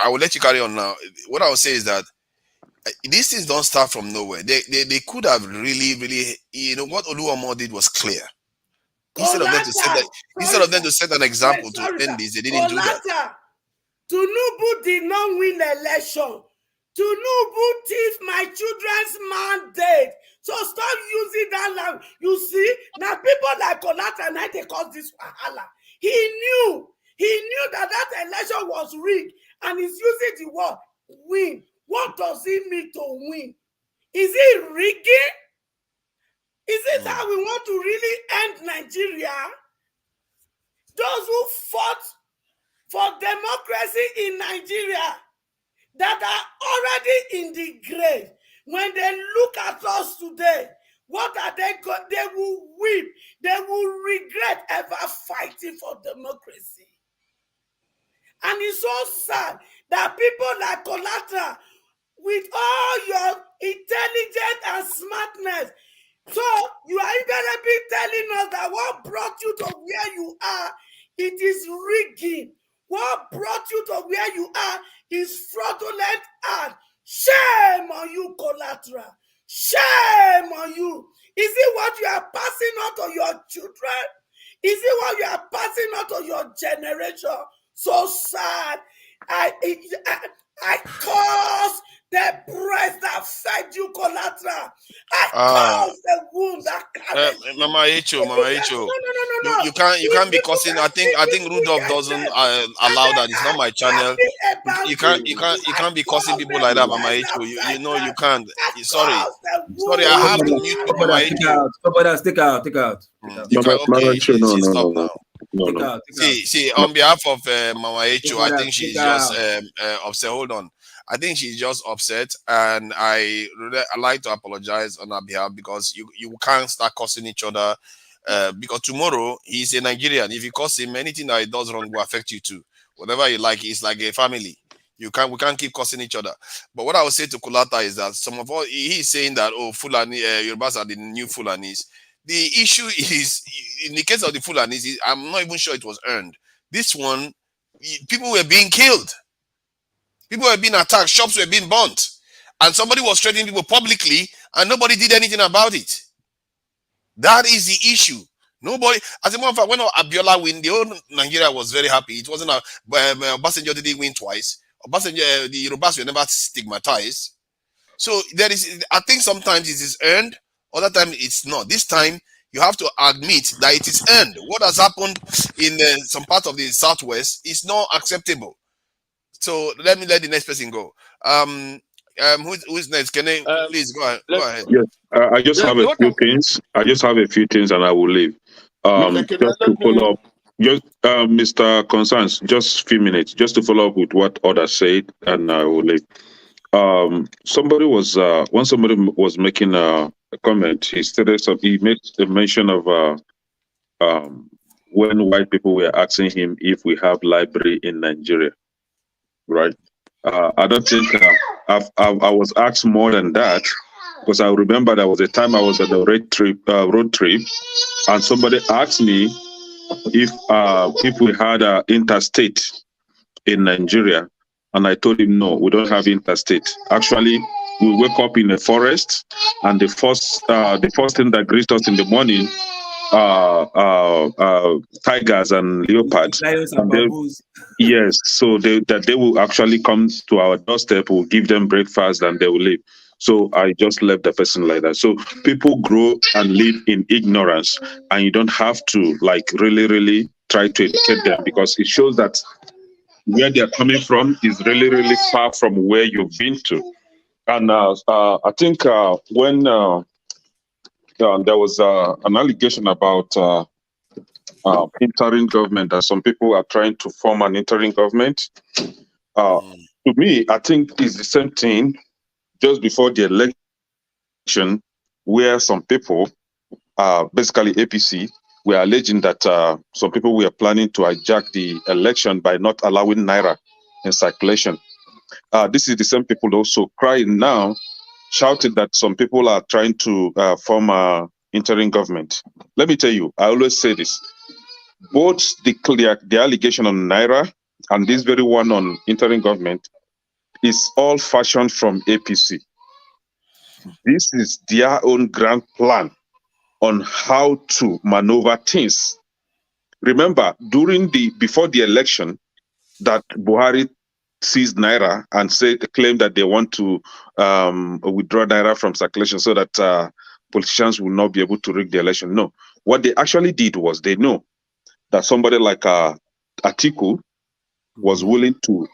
I will let you carry on now. What I would say is that these things don't start from nowhere. They could have really, you know, what Oluomo did was clear. Instead of them to set an example to end this, they didn't do that. Tinubu did not win the election. Tinubu thief my children's mandate. So stop using that language. You see, now people like Kolata and they cause this wahala. He knew that election was rigged and he's using the word win. What does it mean to win? Is it rigging? Is it how we want to really end Nigeria? Those who fought for democracy in Nigeria that are already in the grave, when they look at us today, what are they going? They will weep. They will regret ever fighting for democracy. And it's so sad that people like Kolata, with all your intelligence and smartness, so you are going to be telling us that what brought you to where you are, it is rigging. What brought you to where you are is fraudulent and shame on you, Collateral. Shame on you. Is it what you are passing on to your children? Is it what you are passing on to your generation? So sad. I cause the breast that fed you, Collateral. I cause the wound that carried you. Mama Echo. No. You can't be cursing. I think Rudolph doesn't allow that. It's not my channel. You can't be cursing people like that, Mama Echo. You know you can't. Sorry, I have to mute you, Mama Echo. Take out. You can, okay, she stopped now. No. See, on behalf of Mama Echo, I think she's just upset. Hold on. I think she's just upset, and I like to apologize on her behalf because you can't start cursing each other because tomorrow he's a Nigerian. If you curse him, anything that he does wrong will affect you too. Whatever you like, it's like a family. We can't keep cursing each other. But what I would say to Kulata is that he's saying that Fulani Yorubas are the new Fulanis. The issue is, in the case of the Fulanis, I'm not even sure it was earned. This one, people were being killed. People were being attacked. Shops were being burnt. And somebody was threatening people publicly, and nobody did anything about it. That is the issue. Nobody, as a matter of fact, when Abiola win, the whole Nigeria was very happy. It wasn't Obasanjo didn't win twice. Obasanjo, the Yorubas were never stigmatized. So there is, I think sometimes it is earned, other times it's not. This time you have to admit that it is earned. What has happened in some part of the Southwest is not acceptable. So let the next person go. Who's next? Can I please go ahead? Yes, I just have a few things. And I will leave. Just to follow up, Mr. Constance, just a few minutes, just to follow up with what others said, and I will leave. Somebody was making a comment. He made a mention of when white people were asking him if we have library in Nigeria, right? I don't think I was asked more than that, because I remember there was a time I was at the road trip, and somebody asked me if we had interstate in Nigeria, and I told him no, we don't have interstate. Actually, we wake up in the forest, and the first thing that greets us in the morning tigers and leopards. Lions And and they, baboons. yes, so that they will actually come to our doorstep, we'll give them breakfast, and they will leave. So I just left the person like that. So people grow and live in ignorance, and you don't have to like really try to educate them, because it shows that where they're coming from is really far from where you've been to. And I think when there was an allegation about interim government, that some people are trying to form an interim government. To me, I think it's the same thing just before the election, where some people, basically APC, were alleging that some people were planning to hijack the election by not allowing Naira in circulation. This is the same people also crying now, shouting that some people are trying to form an interim government. Let me tell you, I always say this. Both the allegation on Naira and this very one on interim government is all fashioned from APC. This is their own grand plan on how to maneuver things. Remember, before the election, that Buhari seized Naira and claimed that they want to withdraw Naira from circulation so that politicians will not be able to rig the election. No, what they actually did was they know that somebody like Atiku was willing to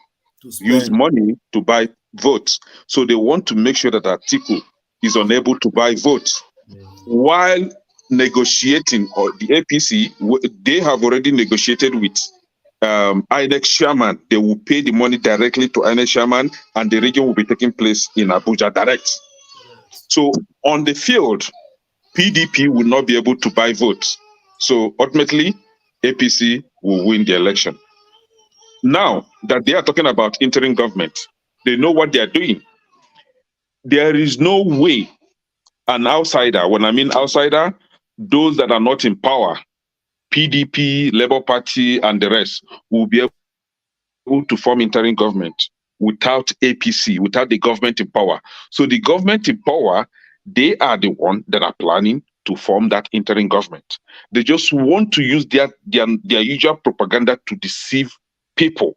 use money to buy votes. So they want to make sure that Atiku is unable to buy votes. While negotiating, or the APC, they have already negotiated with INEC chairman. They will pay the money directly to INEC chairman, and the region will be taking place in Abuja direct. So on the field, PDP will not be able to buy votes. So ultimately, APC will win the election. Now that they are talking about interim government, they know what they are doing. There is no way an outsider, when I mean outsider, those that are not in power, PDP, Labour Party, and the rest, will be able to form interim government without APC, without the government in power. So the government in power, they are the one that are planning to form that interim government. They just want to use their usual propaganda to deceive people,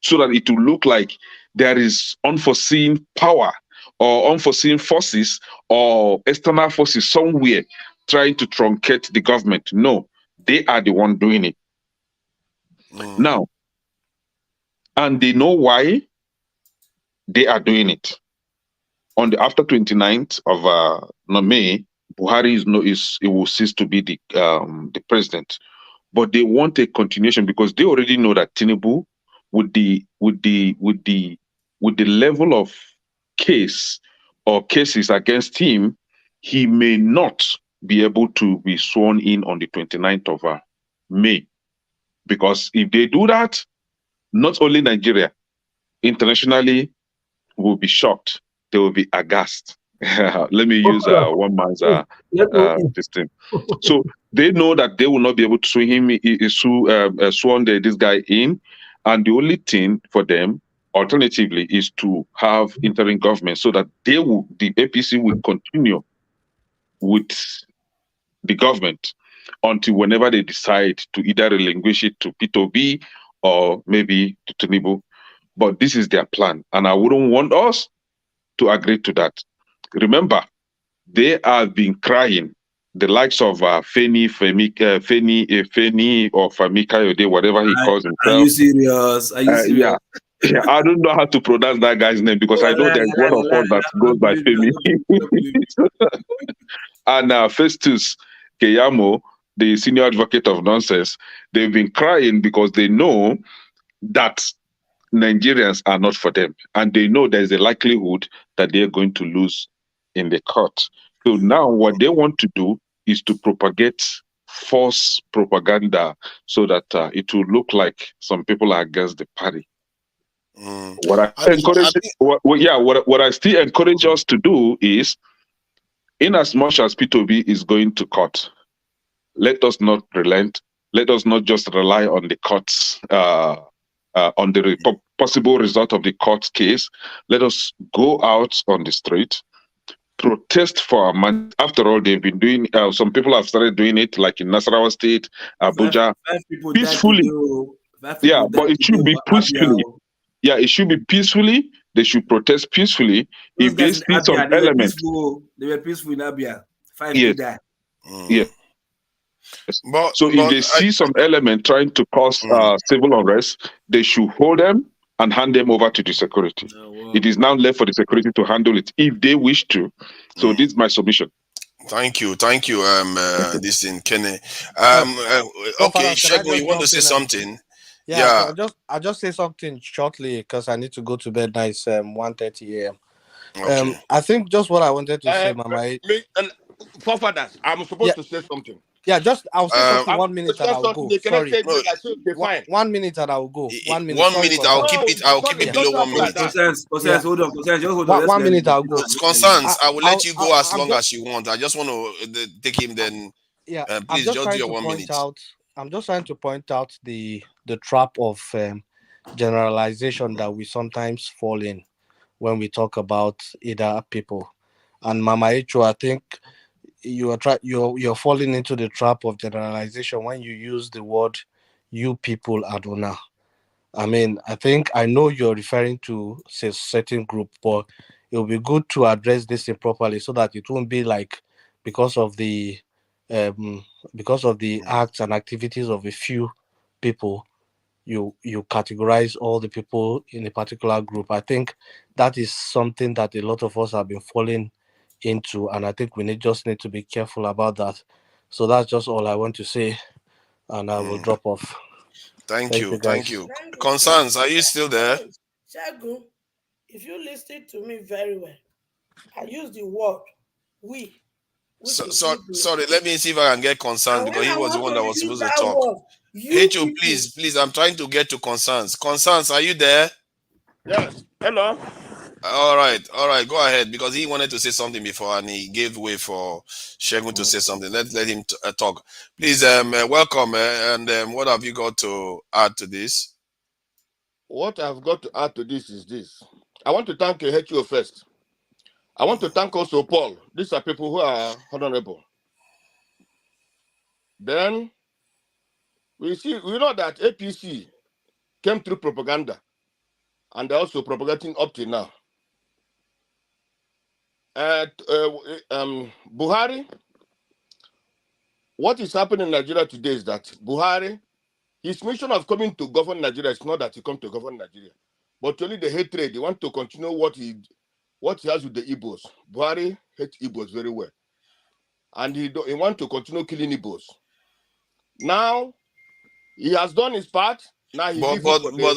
so that it will look like there is unforeseen power or unforeseen forces or external forces somewhere trying to truncate the government. No, they are the one doing it. Now, and they know why they are doing it. After 29th of May, Buhari will cease to be the president. But they want a continuation, because they already know that Tinubu, with the level of case or cases against him, he may not be able to be sworn in on the 29th of May. Because if they do that, not only Nigeria, internationally will be shocked. They will be aghast. Let me use one man's this thing. So they know that they will not be able to sworn this guy in, and the only thing for them, alternatively, is to have interim government, so that the APC will continue with the government until whenever they decide to either relinquish it to Peter Obi or maybe to Tinubu. But this is their plan, and I wouldn't want us to agree to that. Remember, they have been crying. The likes of Feni or Famikayode, whatever he calls himself. Are you serious? Are you serious? Yeah, I don't know how to pronounce that guy's name, because I know there's one of us that goes by Femi. And Festus Keyamo, the senior advocate of nonsense, they've been crying because they know that Nigerians are not for them, and they know there's a likelihood that they're going to lose in the court. So now what they want to do is to propagate false propaganda, so that it will look like some people are against the party. What I still encourage us to do is, in as much as P2B is going to court, let us not relent. Let us not just rely on the courts, on the possible result of the court case. Let us go out on the street, protest for our man. After all, they've been doing. Some people have started doing it, like in Nasarawa State, Abuja, Five people peacefully. Yeah, but it should be peacefully. Yeah, it should be peacefully. They should protest peacefully. Those If they guys in see some Abia, they were element, peaceful. They were peaceful in Abia. 5 yes, did that. yes. But, so if they see some element trying to cause civil unrest, they should hold them and hand them over to the security. It is now left for the security to handle it if they wish to. So this is my submission. Thank you. This in Kenny. Okay, Father, can I Shego, you just want to jump say in something? Yeah, so I'll just say something shortly because I need to go to bed now. It's 1:30 a.m. Okay. I think just what I wanted to say, Mama. Forefathers, I'm supposed to say something. Yeah, just I'll say something 1 minute and I'll something. go. Can I Sorry. say it? I say, okay, fine. 1 minute and I'll go. 1 minute. 1 Sorry, minute. I'll keep it. I'll keep it below 1 minute. Concerns, hold on. Concerns, just hold on. 1 minute. I'll go. Concerns. I will let you go as long as you want. I just want to take him. Then, yeah. Please just do your 1 minute. I'm just trying to point out the trap of generalization that we sometimes fall in when we talk about either people. And Mama Echo, I think you're falling into the trap of generalization when you use the word "you people" Adona. I mean, I know you're referring to a certain group, but it will be good to address this improperly so that it won't be like because of the acts and activities of a few people, you categorize all the people in a particular group. I think that is something that a lot of us have been falling into, and I think we just need to be careful about that. So that's just all I want to say, and I will drop off. Thank you. Concerns, are you still there? Shagun, if you listen to me very well, I use the word "we." Sorry, let me see if I can get Concerns because he was the one that was supposed to talk. H.O., please, I'm trying to get to Concerns. Concerns, are you there? Yes. Hello. All right, go ahead because he wanted to say something before and he gave way for Shegun to say something. Let him talk. Please, welcome, and what have you got to add to this? What I've got to add to this is this. I want to thank HO first. I want to thank also Paul. These are people who are honorable. Then we know that APC came through propaganda and they're also propagating up to now. Buhari, what is happening in Nigeria today is that Buhari, his mission of coming to govern Nigeria is not that he come to govern Nigeria, but only the hatred. They want to continue what he has with the Igbos. Buhari hates Igbos very well, and he want to continue killing Igbos. Now he has done his part. Now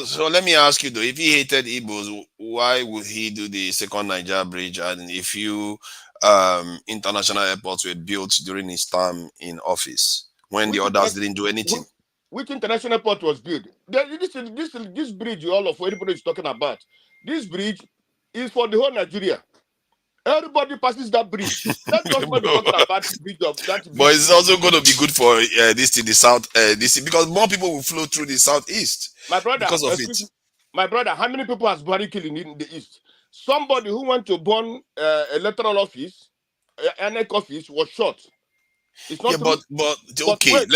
so let me ask you though, if he hated Igbos, why would he do the second Niger bridge? And if international airports were built during his time in office when the others didn't do anything? Which international airport was built? This bridge, all of everybody is talking about. This bridge is for the whole Nigeria. Everybody passes that bridge. Let's just not be talking about the bridge of that. But it's also going to be good for the south, because more people will flow through the southeast. My brother, because of it. My brother, how many people has Buhari killed in the east? Somebody who went to burn electoral office, NEC office, was shot. It's not true. But okay.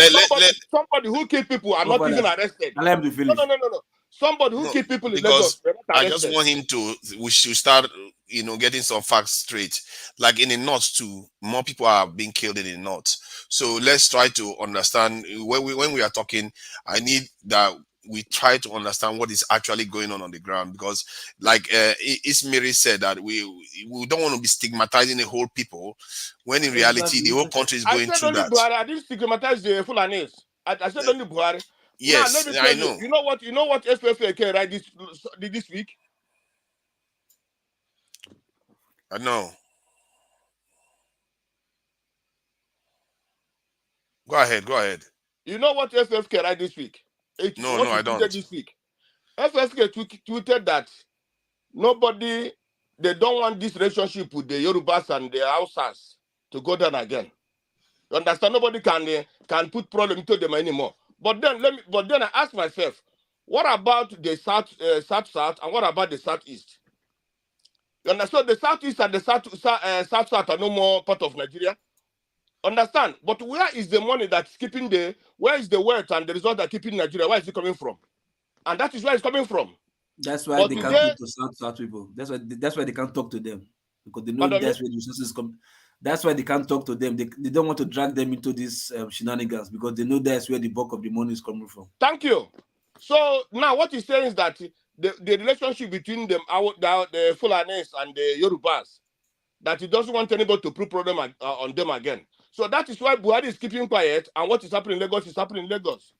Somebody who killed people are not even arrested. No. Somebody who killed people in Lagos. I just want him to. We should start, getting some facts straight. Like in the north too, more people are being killed in the north. So let's try to understand when we are talking. I need that we try to understand what is actually going on the ground, because like Ismiri said, that we don't want to be stigmatizing the whole people when in reality the whole country is going through that. Buhari, I didn't stigmatize the Fulanis. I said only Buhari. Yes, now, I know. You know what SFFK right this week? I know. Go ahead. You know what SFFK right this week? No, I don't. This week, FFK tweeted that they don't want this relationship with the Yorubas and the Hausas to go down again. You understand? Nobody can put problem into them anymore. But then I ask myself, what about the south, and what about the southeast? You understand? The southeast and the south are no more part of Nigeria. Understand? But where is the money that's keeping where is the wealth and the result that keeping Nigeria? Where is it coming from? And that is where it's coming from. That's why they can't talk to South people. That's why they can't talk to them. Because they know that's where the resources come. That's why they can't talk to them. They don't want to drag them into these shenanigans because they know that's where the bulk of the money is coming from. Thank you. So now what he's saying is that the relationship between them, the Fulanis and the Yorubas, that he doesn't want anybody to put problem on them again. So that is why Buhari is keeping quiet, and what is happening in Lagos is happening in Lagos.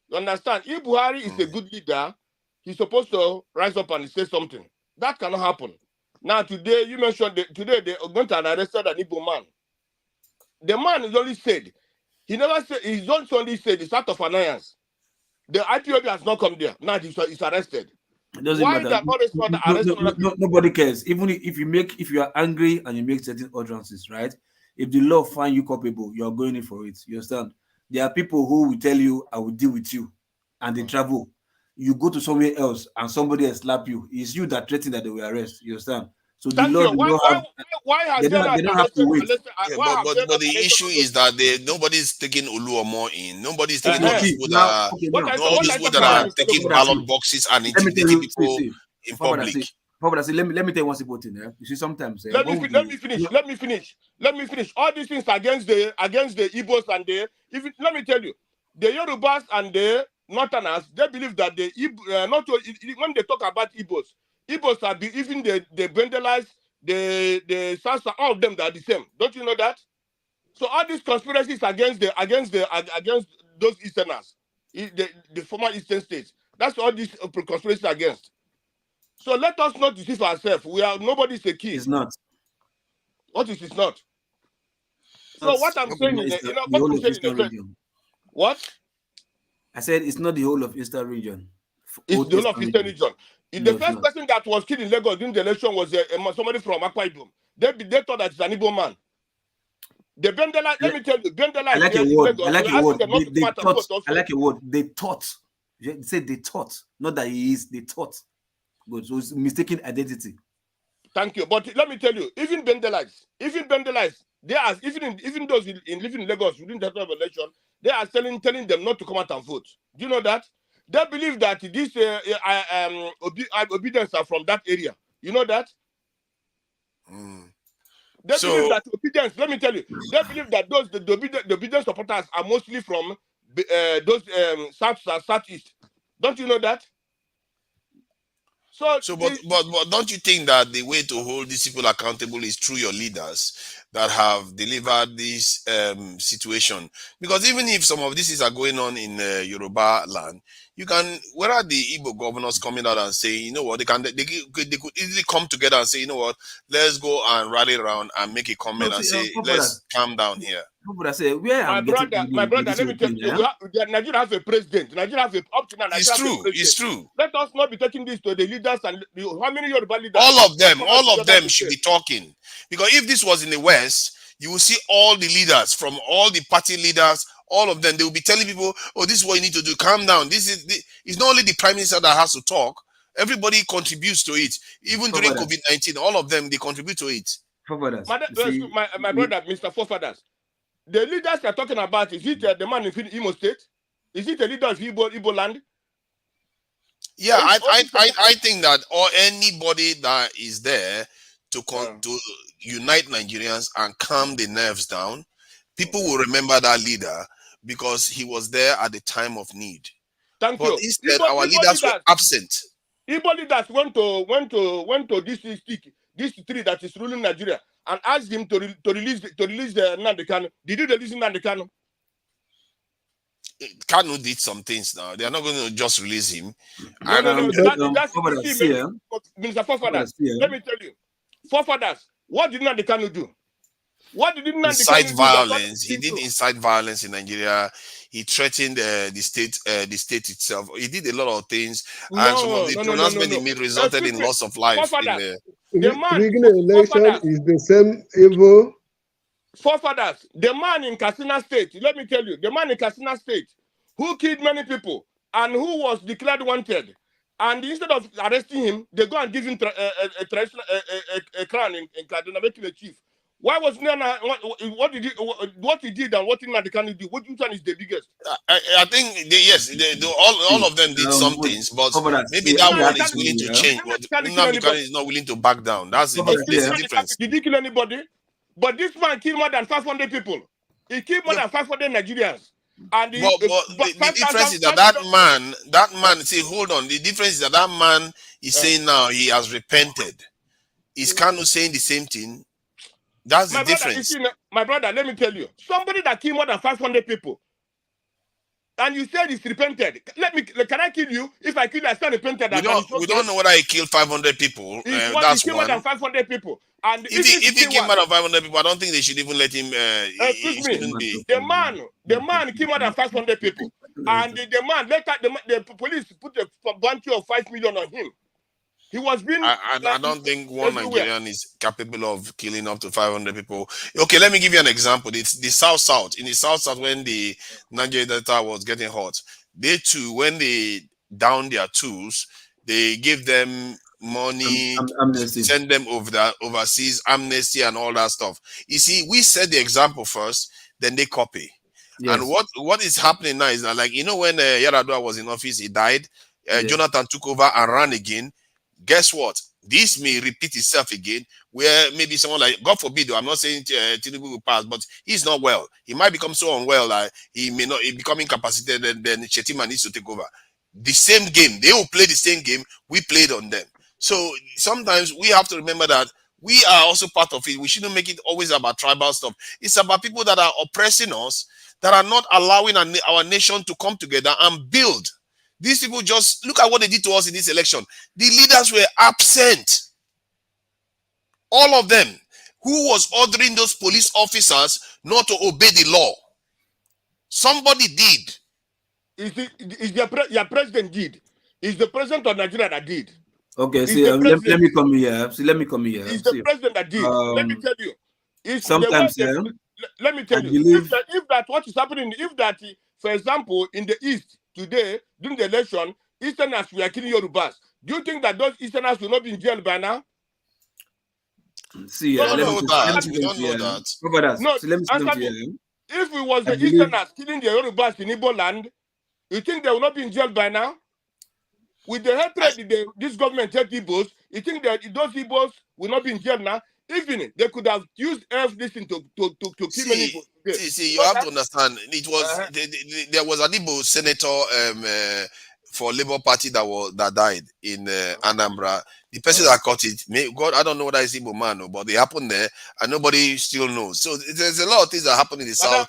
You understand? If Buhari is a good leader, he's supposed to rise up and say something. That cannot happen. Now today, you mentioned today they went and arrested an Igbo man. The man is only said, he never said, he's only said it's out of annoyance. The IPOB has not come there. Now he's arrested. It doesn't matter. Nobody cares. Even if you are angry and you make certain utterances, right? If the law find you culpable, you are going in for it. You understand? There are people who will tell you, I will deal with you, and they travel. You go to somewhere else and somebody else slap you. It's you that threatened that they will arrest. You understand? So the law, they don't have to wait. But the issue is that nobody's taking Oluomo in. Nobody's taking all these people that are taking ballot boxes and intimidating people in public. Let me tell you one simple thing. You see, sometimes let me finish. All these things against the Igbos and let me tell you, the Yorubas and the Northerners, they believe that when they talk about Igbos are even the Bendelites, the Sasa, all of them that are the same. Don't you know that? So all these conspiracies against those Easterners, the former Eastern states, that's all these conspiracies against. So let us not deceive ourselves. Nobody's a kid. It's not. What is it's not? So what I'm saying is, what? I said it's not the whole of Eastern region. It's the whole of Eastern region. The first person that was killed in Lagos during the election was somebody from Akwa Ibom. They thought that it's an Igbo man. The Bendela, let me tell you, Bendela. I like a word. I like a word. I like a word. They thought. They said they thought, not that he is. They thought. Good. So it's mistaken identity. Thank you. But let me tell you, even Bendelites, they are even those living in Lagos within the election, they are telling them not to come out and vote. Do you know that? They believe that these obedience are from that area. You know that? They believe that obedience, let me tell you, they believe that the obedience supporters are mostly from those southeast. Don't you know that? But don't you think that the way to hold these people accountable is through your leaders that have delivered this situation? Because even if some of these are going on in Yoruba land, where are the Igbo governors coming out and saying, you know what, they could easily come together and say, you know what, let's go and rally around and make a comment and say, let's calm down here. My brother, let me tell you, Nigeria has a president. Nigeria has up to now. It's true. Let us not be taking this to the leaders and how many Yoruba leaders? All of them should be talking. Because if this was in the West, you will see all the leaders from all the party leaders, all of them, they will be telling people, oh, this is what you need to do, calm down. It's not only the prime minister that has to talk. Everybody contributes to it. Even during COVID-19, all of them, they contribute to it. My brother, Mr. Forefathers, the leaders you're talking about, is it the man in Imo State? Is it the leader of Igbo land? Yeah, I think that anybody that is there to unite Nigerians and calm the nerves down, people will remember that leader because he was there at the time of need. But instead, our leaders were absent. Igbo leaders went to this tree that is ruling Nigeria and asked him to release the Nnamdi Kanu. Did you release Nnamdi Kanu? Kanu did some things now. They are not going to just release him. Mr. Forefathers, let me tell you. Forefathers, what did Nnamdi Kanu do? What did Nnamdi Kanu do? Violence. He didn't incite violence in Nigeria. He threatened the state itself. He did a lot of things, and some of the pronouncement he made resulted in loss of life. Rigging an election is the same evil. Forefathers, the man in Katsina State, let me tell you, the man in Katsina State who killed many people and who was declared wanted And instead of arresting him, they go and give him a crown in Kaduna, make him a chief. Why was Nana, what he did and what Nnamdi Kanu do? Which one is the biggest? I think all of them did some things, but maybe that one is willing to change. But Nnamdi Kanu is not willing to back down. There's a difference. Did he kill anybody? But this man killed more than 500 people. He killed more than 500 Nigerians. And the difference is that man, see, hold on. The difference is that man is saying now he has repented. Is Kanu saying the same thing? That's the difference. My brother, let me tell you, somebody that killed more than 500 people, and you said he's repented. Can I kill you? If I kill you, I still repented. We don't know whether he killed 500 people. That's he killed more than 500 people. And if he killed more than 500 people, I don't think they should even let him. Excuse me. The man killed more than 500 people, and the man later the police put a bounty of 5 million on him. He was being. I don't think one Nigerian is capable of killing up to 500 people. Okay, let me give you an example. It's the South. In the South, when the Nigeria Delta was getting hot, they too, when they downed their tools, they gave them money, send them overseas, amnesty and all that stuff. You see, we set the example first, then they copy. Yes. And what is happening now is that, like, you know, when Yar'Adua was in office, he died. Jonathan took over and ran again. Guess what? This may repeat itself again, where maybe someone like, God forbid, I'm not saying Tinubu will pass, but he's not well. He might become so unwell that he may not become incapacitated, and then Shetima needs to take over. The same game. They will play the same game we played on them. So sometimes we have to remember that we are also part of it. We shouldn't make it always about tribal stuff. It's about people that are oppressing us, that are not allowing our nation to come together and build. These people, just look at what they did to us in this election. The leaders were absent. All of them. Who was ordering those police officers not to obey the law? Somebody did. Your president did. It's the president of Nigeria that did. Okay, see, let me come here. See, let me come here. It's the president that did. Let me tell you. Sometimes, let me tell you. If that what is happening, if that, for example, in the East today, during the election, Easterners were killing Yorubas. Do you think that those Easterners will not be in jail by now? See, we don't know that. No, answer me. If it was the Easterners killing the Yorubas in Igbo land, you think they will not be in jail by now? With the hatred this government had Igbos, you think that those Igbos will not be in jail now? Even they could have used everything to kill many people. See, you have to understand. It was there was an Igbo senator for Labour Party that died in Anambra. The person that caught it, God, I don't know whether it's Igbo man, but they happened there, and nobody still knows. So there's a lot of things that happen in the South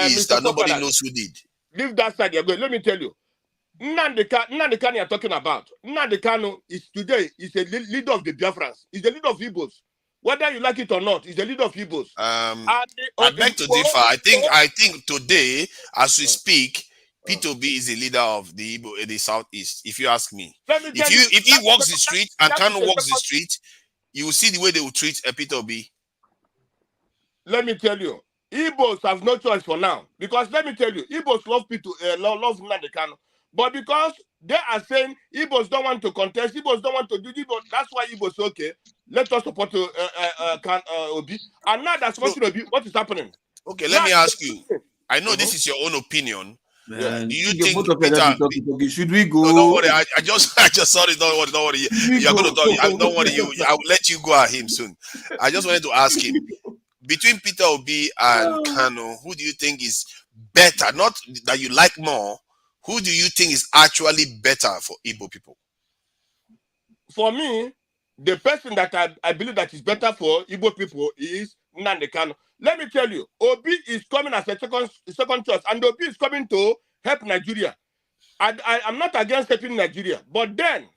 East that nobody knows who did. Leave that side. You're going. Let me tell you. Nnamdi Kanu you're talking about. Nnamdi Kanu is today is a leader of the Biafrans. He's the leader of Igbos. Whether you like it or not, he's the leader of Igbos. I beg to differ. I think today, as we speak, Peter Obi is the leader of the Igbo, the Southeast. If you ask me, if he walks the street and Kanu walks the street, you will see the way they will treat Peter Obi. Let me tell you, Igbos have no choice for now, because let me tell you, Igbos love love Nnamdi Kanu. But because they are saying Igbos don't want to contest, Igbos don't want to do Igbos, that's why Igbos okay. Let us support Obi. And now that's supporting Obi. What is happening? Okay, let me ask you. I know this is your own opinion. Yeah. Do you think Peter, should we go? No, don't worry. I just saw it. Don't worry. You're going to talk. Don't worry. I will let you go at him soon. I just wanted to ask him, between Peter Obi and Kanu, who do you think is better? Not that you like more. Who do you think is actually better for Igbo people? For me, the person that I believe that is better for Igbo people is Nnamdi Kanu. Let me tell you, Obi is coming as a second choice, and Obi is coming to help Nigeria. I'm not against helping Nigeria, but then,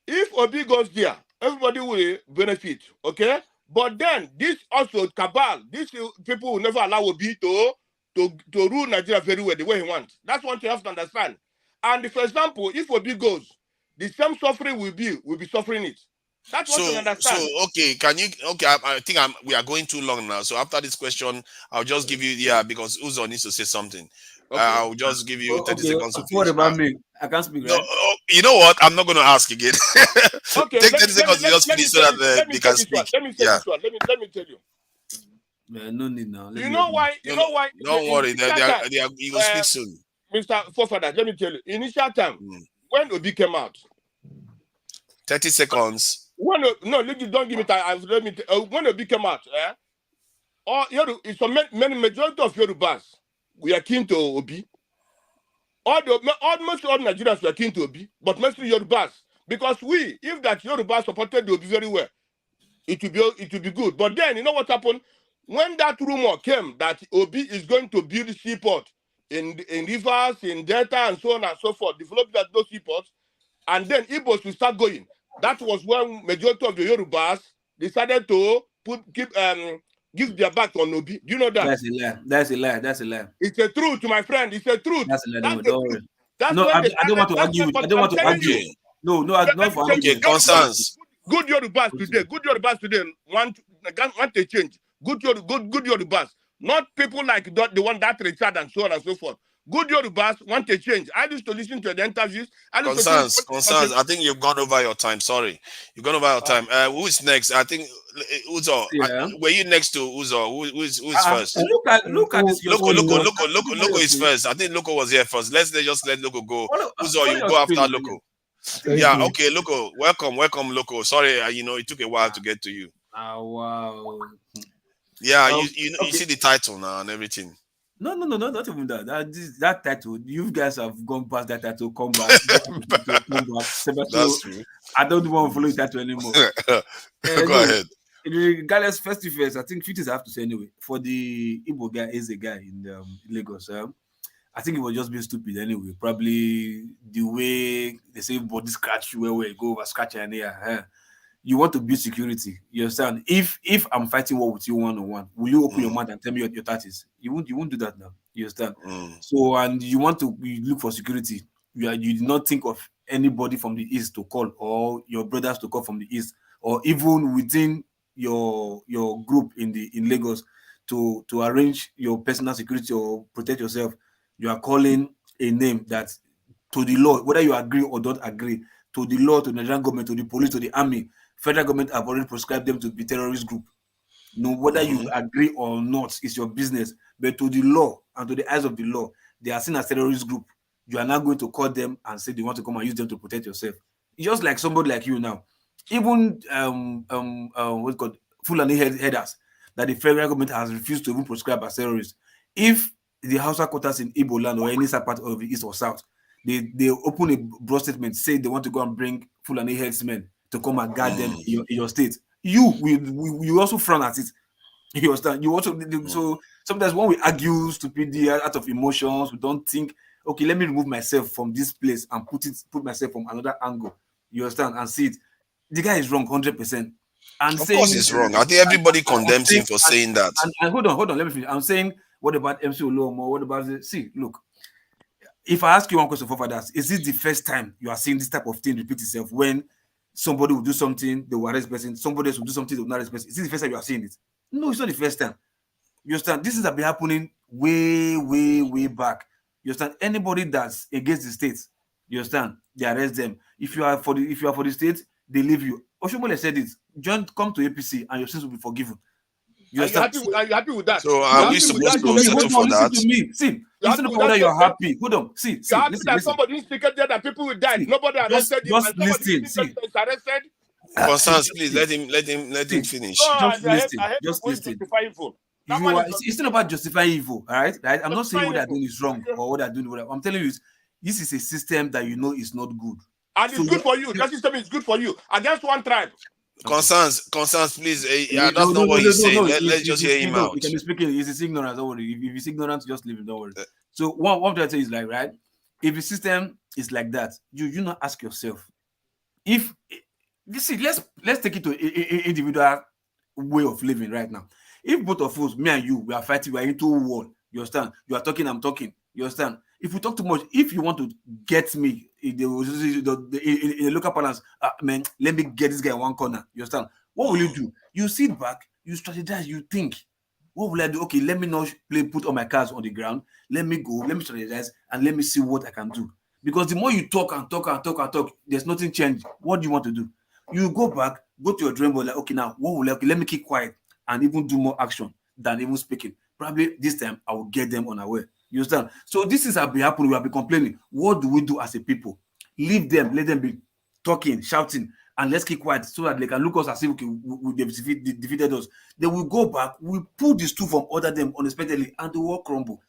if Obi goes there, everybody will benefit, okay? But then, this also cabal, these people will never allow Obi to rule Nigeria very well, the way he wants. That's what you have to understand. And for example, if Obi goes, the same suffering will be suffering it. That's what you understand. So okay, can you? Okay, I think we are going too long now. So after this question, I'll just give you because Uzo needs to say something. Okay. I'll just give you 30 seconds to finish. What about me? I can't speak, right? No, you know what? I'm not going to ask again. Okay, take 30 seconds to just finish so that they can speak. Let me say this one. Let me tell you. Man, no need now. You know why? Don't worry. You will speak soon. Mr. Forefather, let me tell you. Initial time, when Obi came out. 30 seconds. Don't give me time. When Obi came out, it's a many majority of Yorubas. We are keen to Obi. Almost all Nigerians were keen to Obi, but mostly Yorubas. Because if that Yorubas supported Obi very well, it will be good. But then, you know what happened? When that rumor came that Obi is going to build seaport in rivers, in delta, and so on and so forth, develop those seaports, and then Igbos will start going. That was when majority of the Yorubas decided to give their back on Obi. Do you know that? That's a lie. It's a truth, my friend. It's a truth. That's a lie. Don't worry. I don't want to argue. I don't want to argue. No, not for arguing. Concerns. Good Yorubas today want a change. Good Yorubas. Not people like the one that Richard and so on and so forth. Good Yorubas want a change. I used to listen to the interviews. Concerns. I think you've gone over your time. Sorry. You've gone over your time. Who is next? I think Uzo. Yeah. Were you next to Uzo? Who is first? Look at this. Loco is first. I think Loco was here first. Let's just let Loco go. Uzo, you go after Loco. Okay, Loco. Welcome, Loco. Sorry, it took a while to get to you. Oh, wow. Yeah, you see the title now and everything. No, not even that. That title, you guys have gone past that title. Come back. That's true. I don't want to follow that title anymore. Go ahead. Regardless, first, I think few things I have to say anyway. For the Igbo guy, is a guy in Lagos. I think it was just being stupid anyway. Probably the way they say body scratch, where we go over scratch and here. You want to build security. You understand? If I'm fighting war with you one-on-one, will you open your mouth and tell me your tactics? You won't do that now. You understand? So, and you want to look for security. You did not think of anybody from the east to call, or your brothers to call from the east, or even within your group in Lagos to arrange your personal security or protect yourself. You are calling a name that, to the law, whether you agree or don't agree, to the law, to the Nigerian government, to the police, to the army, federal government have already prescribed them to be terrorist group. No, whether you agree or not, it's your business. But to the law and to the eyes of the law, they are seen as terrorist group. You are not going to call them and say they want to come and use them to protect yourself. It's just like somebody like you now. Even what's called Fulani headers that the federal government has refused to even prescribe as terrorists. If the Hausa quarters in Igbo land or any part of the east or south, they open a broad statement, say they want to go and bring Fulani headsmen to come and guard them in your state. You also frown at it. You understand? You also so sometimes when we argue stupidity out of emotions, we don't think, okay, let me remove myself from this place and put myself from another angle. You understand? And see it. The guy is wrong 100%. Of course he's wrong. I think everybody condemns him for saying that. And hold on, let me finish. I'm saying, what about MC Oluomo? What about the look? If I ask you one question for fathers, is this the first time you are seeing this type of thing repeat itself when somebody will do something, they will arrest person, somebody else will do something, they will not arrest person? Is this the first time you are seeing it? No, it's not the first time. You understand? This has been happening way back. You understand? Anybody that's against the state, you understand? They arrest them. If you are for the state, they leave you. Oshomole said it. Come to APC and your sins will be forgiven. Are you happy with that? So are we supposed to settle for that? Listen to me. See, instead of whether you're happy. Hold on. See, you're happy that somebody is speaking there that people will die. Nobody arrested him. Just listen. See. Arrested. Constance, please let him finish. Just listen. It's not about justifying evil, all right? I'm not saying what they're doing is wrong or what they're doing. I'm telling you, this is a system that you know is not good. And it's good for you. That system is good for you. Against one tribe. Constance, please. That's not what he's saying. Let's just hear him out. He can be speaking. He's ignorant. Don't worry. If he's ignorant, just leave him. Don't worry. So what I'm trying to say is like, right? If the system is like that, you not ask yourself, if you see, let's take it to an individual way of living right now. If both of us, me and you, we are fighting, we are into war. You understand? You are talking, I'm talking. You understand? if we talk too much, if you want to get me in the local balance, man, let me get this guy in one corner. You understand? What will you do? You sit back, you strategize, you think. What will I do? Okay, let me not put all my cards on the ground. Let me go, let me strategize, and let me see what I can do. Because the more you talk and talk and talk and talk, there's nothing changed. What do you want to do? You go back, go to your dream board, like, okay, now what will I, okay, let me keep quiet and even do more action than even speaking. Probably this time I will get them unaware. You understand? So this is have been happening. We have been complaining. What do we do as a people? Leave them, let them be talking, shouting, and let's keep quiet so that they can look us as if they've defeated us. Then we go back, we pull this two from under them unexpectedly, and the war crumble.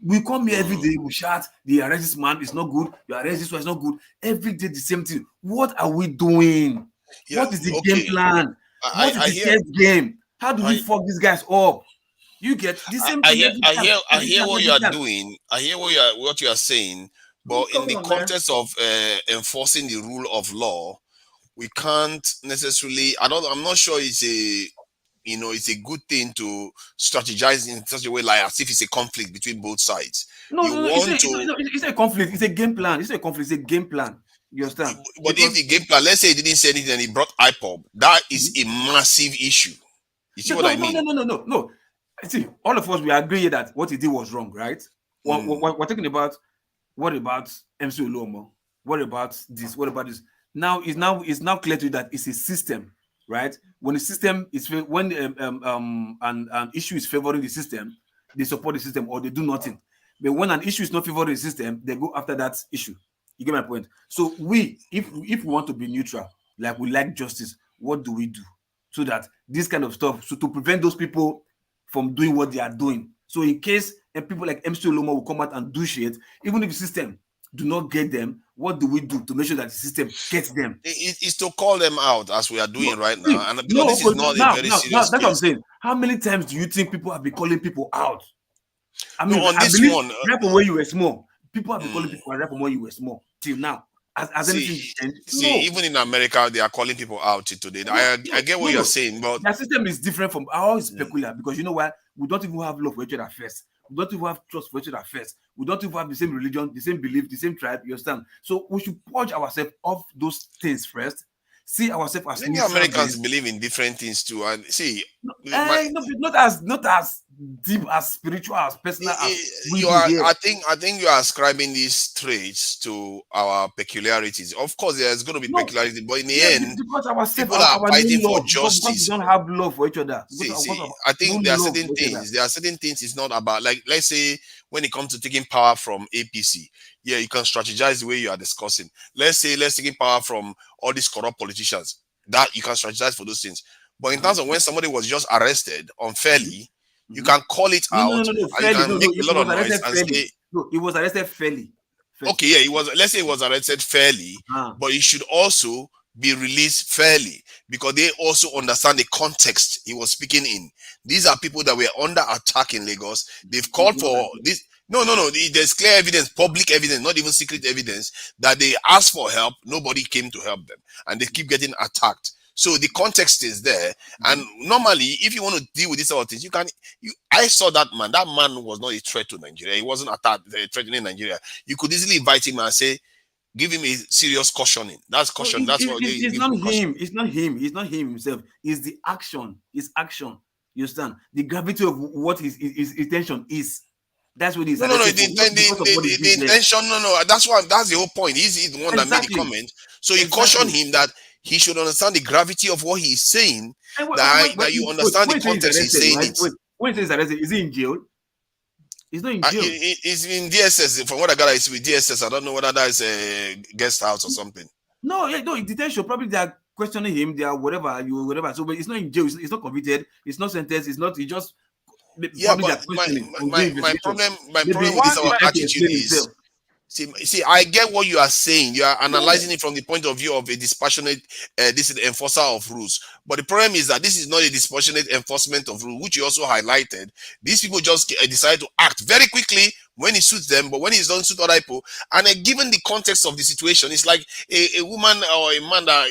We come here every day, we shout, the arrest this man is not good, you arrest this one is not good. Every day the same thing. What are we doing? What is the game plan? What is the test game? How do we fuck these guys up? You get the same thing. I hear what you are doing. I hear what you are saying, but in the context of enforcing the rule of law, we can't necessarily. I'm not sure it's a good thing to strategize in such a way like as if it's a conflict between both sides. It's a conflict. It's a game plan. It's a conflict. It's a game plan. You understand? But if the game plan, let's say he didn't say anything and he brought IPOB, that is a massive issue. You see what I mean? No. See, all of us, we agree that what he did was wrong, right? We're talking about, what about MC Oluomo? What about this? What about this? Now it's now clear to you that it's a system, right? When the system is, when an issue is favoring the system, they support the system or they do nothing. But when an issue is not favoring the system, they go after that issue. You get my point? So if we want to be neutral, like we like justice, what do we do? So that this kind of stuff, so to prevent those people from doing what they are doing. So in case people like MC Oluomo will come out and do shit, even if the system do not get them, what do we do to make sure that the system gets them? It's to call them out as we are doing right now. And this is not a very serious case. That's what I'm saying. How many times do you think people have been calling people out? I mean, on this one, right from when you were small, people have been calling people right from when you were small till now. Anything changed? Even in America, they are calling people out today. I get what you're saying, but their system is different from ours. Is peculiar because you know why? We don't even have love for each other first. We don't even have trust for each other first. We don't even have the same religion, the same belief, the same tribe. You understand? So we should purge ourselves of those things first. See ourselves as many Americans believe in different things too. And see, not as deep as spiritual as personal as we do here. I think you are ascribing these traits to our peculiarities. Of course, there's going to be peculiarity, but in the end, people are fighting for justice. We don't have love for each other. I think there are certain things. There are certain things. It's not about, like, let's say when it comes to taking power from APC. Yeah, you can strategize the way you are discussing. Let's taking power from all these corrupt politicians. That you can strategize for those things. But in terms of when somebody was just arrested unfairly, you can call it out. And you can make a lot of noise and say, no, he was arrested fairly. Okay, yeah, he was. Let's say he was arrested fairly, but he should also be released fairly because they also understand the context he was speaking in. These are people that were under attack in Lagos. They've called for this. No. There's clear evidence, public evidence, not even secret evidence, that they asked for help. Nobody came to help them, and they keep getting attacked. So the context is there. And normally, if you want to deal with these sort of things, you can. I saw that man. That man was not a threat to Nigeria. He wasn't threatening Nigeria. You could easily invite him and say, give him a serious cautioning. That's caution. That's what it's not him. It's not him. It's not him himself. It's the action. It's action. You understand? The gravity of what his intention is. That's what he's. No. The intention. No. That's the whole point. He's the one that made the comment. So you caution him that he should understand the gravity of what he's saying. That you understand the context he's saying it. When he says arrested, is he in jail? He's not in jail. He's in DSS. From what I got, it's with DSS. I don't know whether that is a guest house or something. No, in detention. Probably they are questioning him. They are whatever. So, but he's not in jail. He's not convicted. He's not sentenced. He's not. He just. Yeah, but my problem with our attitude is. See, I get what you are saying. You are analyzing it from the point of view of a dispassionate, this is the enforcer of rules. But the problem is that this is not a dispassionate enforcement of rules, which you also highlighted. These people just decide to act very quickly when it suits them, but when it doesn't suit other people. And given the context of the situation, it's like a woman or a man that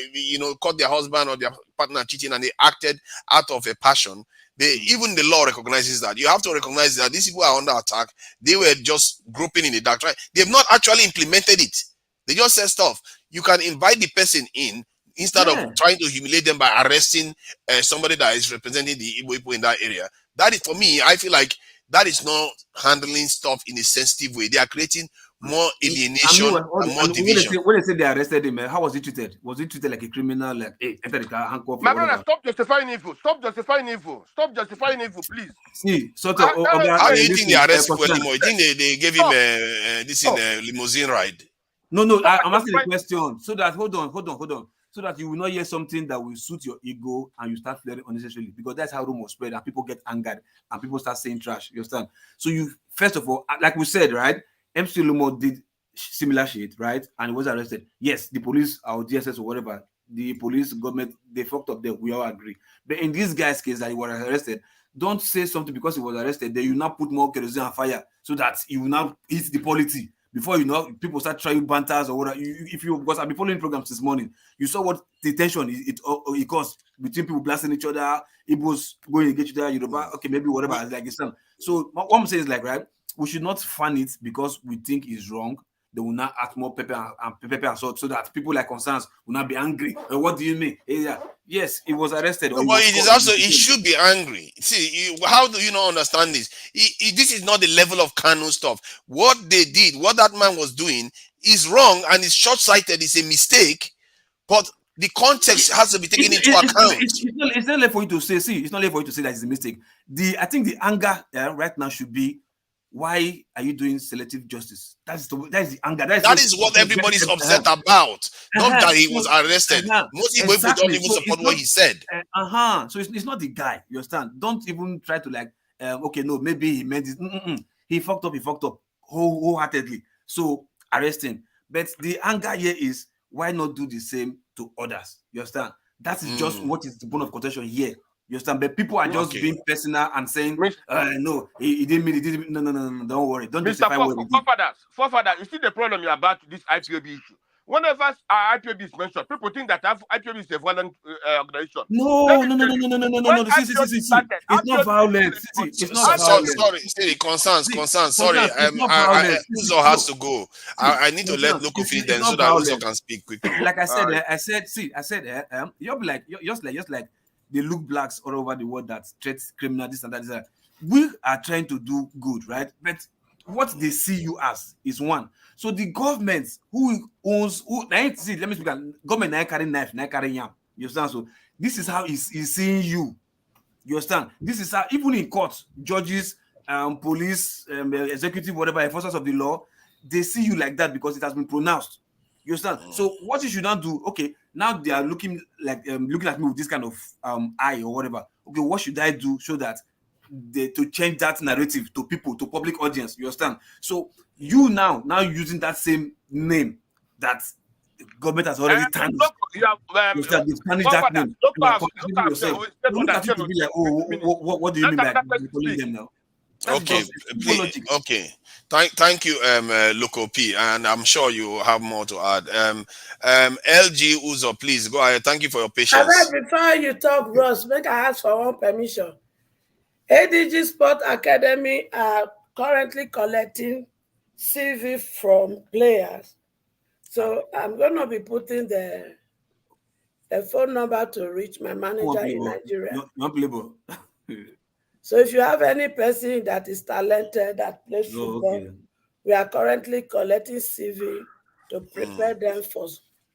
caught their husband or their partner cheating, and they acted out of a passion. Even the law recognizes that. You have to recognize that these people are under attack. They were just groping in the dark. Right? They've not actually implemented it. They just said stuff. You can invite the person in instead of trying to humiliate them by arresting somebody that is representing the Igbo people in that area. That is, for me, I feel like that is not handling stuff in a sensitive way. They are creating more alienation and more division. When they say they arrested him, how was he treated? Was he treated like a criminal? Like, hey, enter the car, handcuff? My brother, stop justifying evil. Stop justifying evil. Stop justifying evil, please. See, sort of. How do you think they arrest people anymore? You think they gave him this in a limousine ride? No, I'm asking the question so that hold on. So that you will not hear something that will suit your ego and you start flaring unnecessarily, because that's how rumors spread and people get angered and people start saying trash. You understand? So you, first of all, like we said, right? MC Lumo did similar shit, right? And he was arrested. Yes, the police or DSS or whatever, the police, government, they fucked up there. We all agree. But in this guy's case that he was arrested, don't say something because he was arrested. Then you now put more kerosene on fire so that you will now hit the polity. Before you know, people start trying banters or whatever. Because I've been following programs this morning, you saw what the tension it caused between people blasting each other, Igbos going against each other, Yoruba, okay, maybe whatever, like it's done. So what I'm saying is like, right, we should not fan it because we think it's wrong. They will not add more pepper and salt so that people like concerns will not be angry. What do you mean? Yeah. Yes, he was arrested. No, but it is also, he should be angry. See, how do you not understand this? This is not the level of canon stuff. What they did, what that man was doing is wrong and it's short-sighted. It's a mistake, but the context has to be taken into account. It's not left for you to say, it's not left for you to say that it's a mistake. I think the anger right now should be, why are you doing selective justice? That is the anger. That is what everybody's upset about. Not that he was arrested. Most people don't even support what he said. So it's not the guy. You understand? Don't even try to like, okay, no, maybe he meant this. He fucked up wholeheartedly. So arrest him. But the anger here is, why not do the same to others? You understand? That is just what is the bone of contention here. You understand? But people are just being personal and saying, no, he didn't mean it. No, don't worry. Don't justify what he did. Forefathers, you see the problem about this IPOB issue. Whenever IPOB is mentioned, people think that IPOB is a violent organization. No. It's not violent. It's not violent. Sorry, concerns. Sorry, Uzo has to go. I need to let Loco feed them so that Uzo can speak quickly. Like I said, you'll be like, just like they look blacks all over the world that treat criminal, this and that. We are trying to do good, right? But what they see you as is one. So the government let me speak. Government now carry knife, now carry yam. You understand? So this is how he's seeing you. You understand? This is how, even in court, judges, police, executive, whatever, enforcers of the law, they see you like that because it has been pronounced. You understand? So what you should not do, okay, now they are looking at me with this kind of eye or whatever. Okay, what should I do so that to change that narrative to people, to public audience? You understand? So you now using that same name that the government has already tarnished. They've tarnished that name. Look at it to be like, what do you mean by calling them now? Okay, please, okay. Thank you, Loco P, and I'm sure you have more to add. LG Uzo, please go ahead. Thank you for your patience. Before you talk, Ross, make I ask for one permission. ADG Sport Academy are currently collecting CV from players. So I'm going to be putting the phone number to reach my manager in Nigeria. So if you have any person that is talented, that plays football, we are currently collecting CV to prepare them for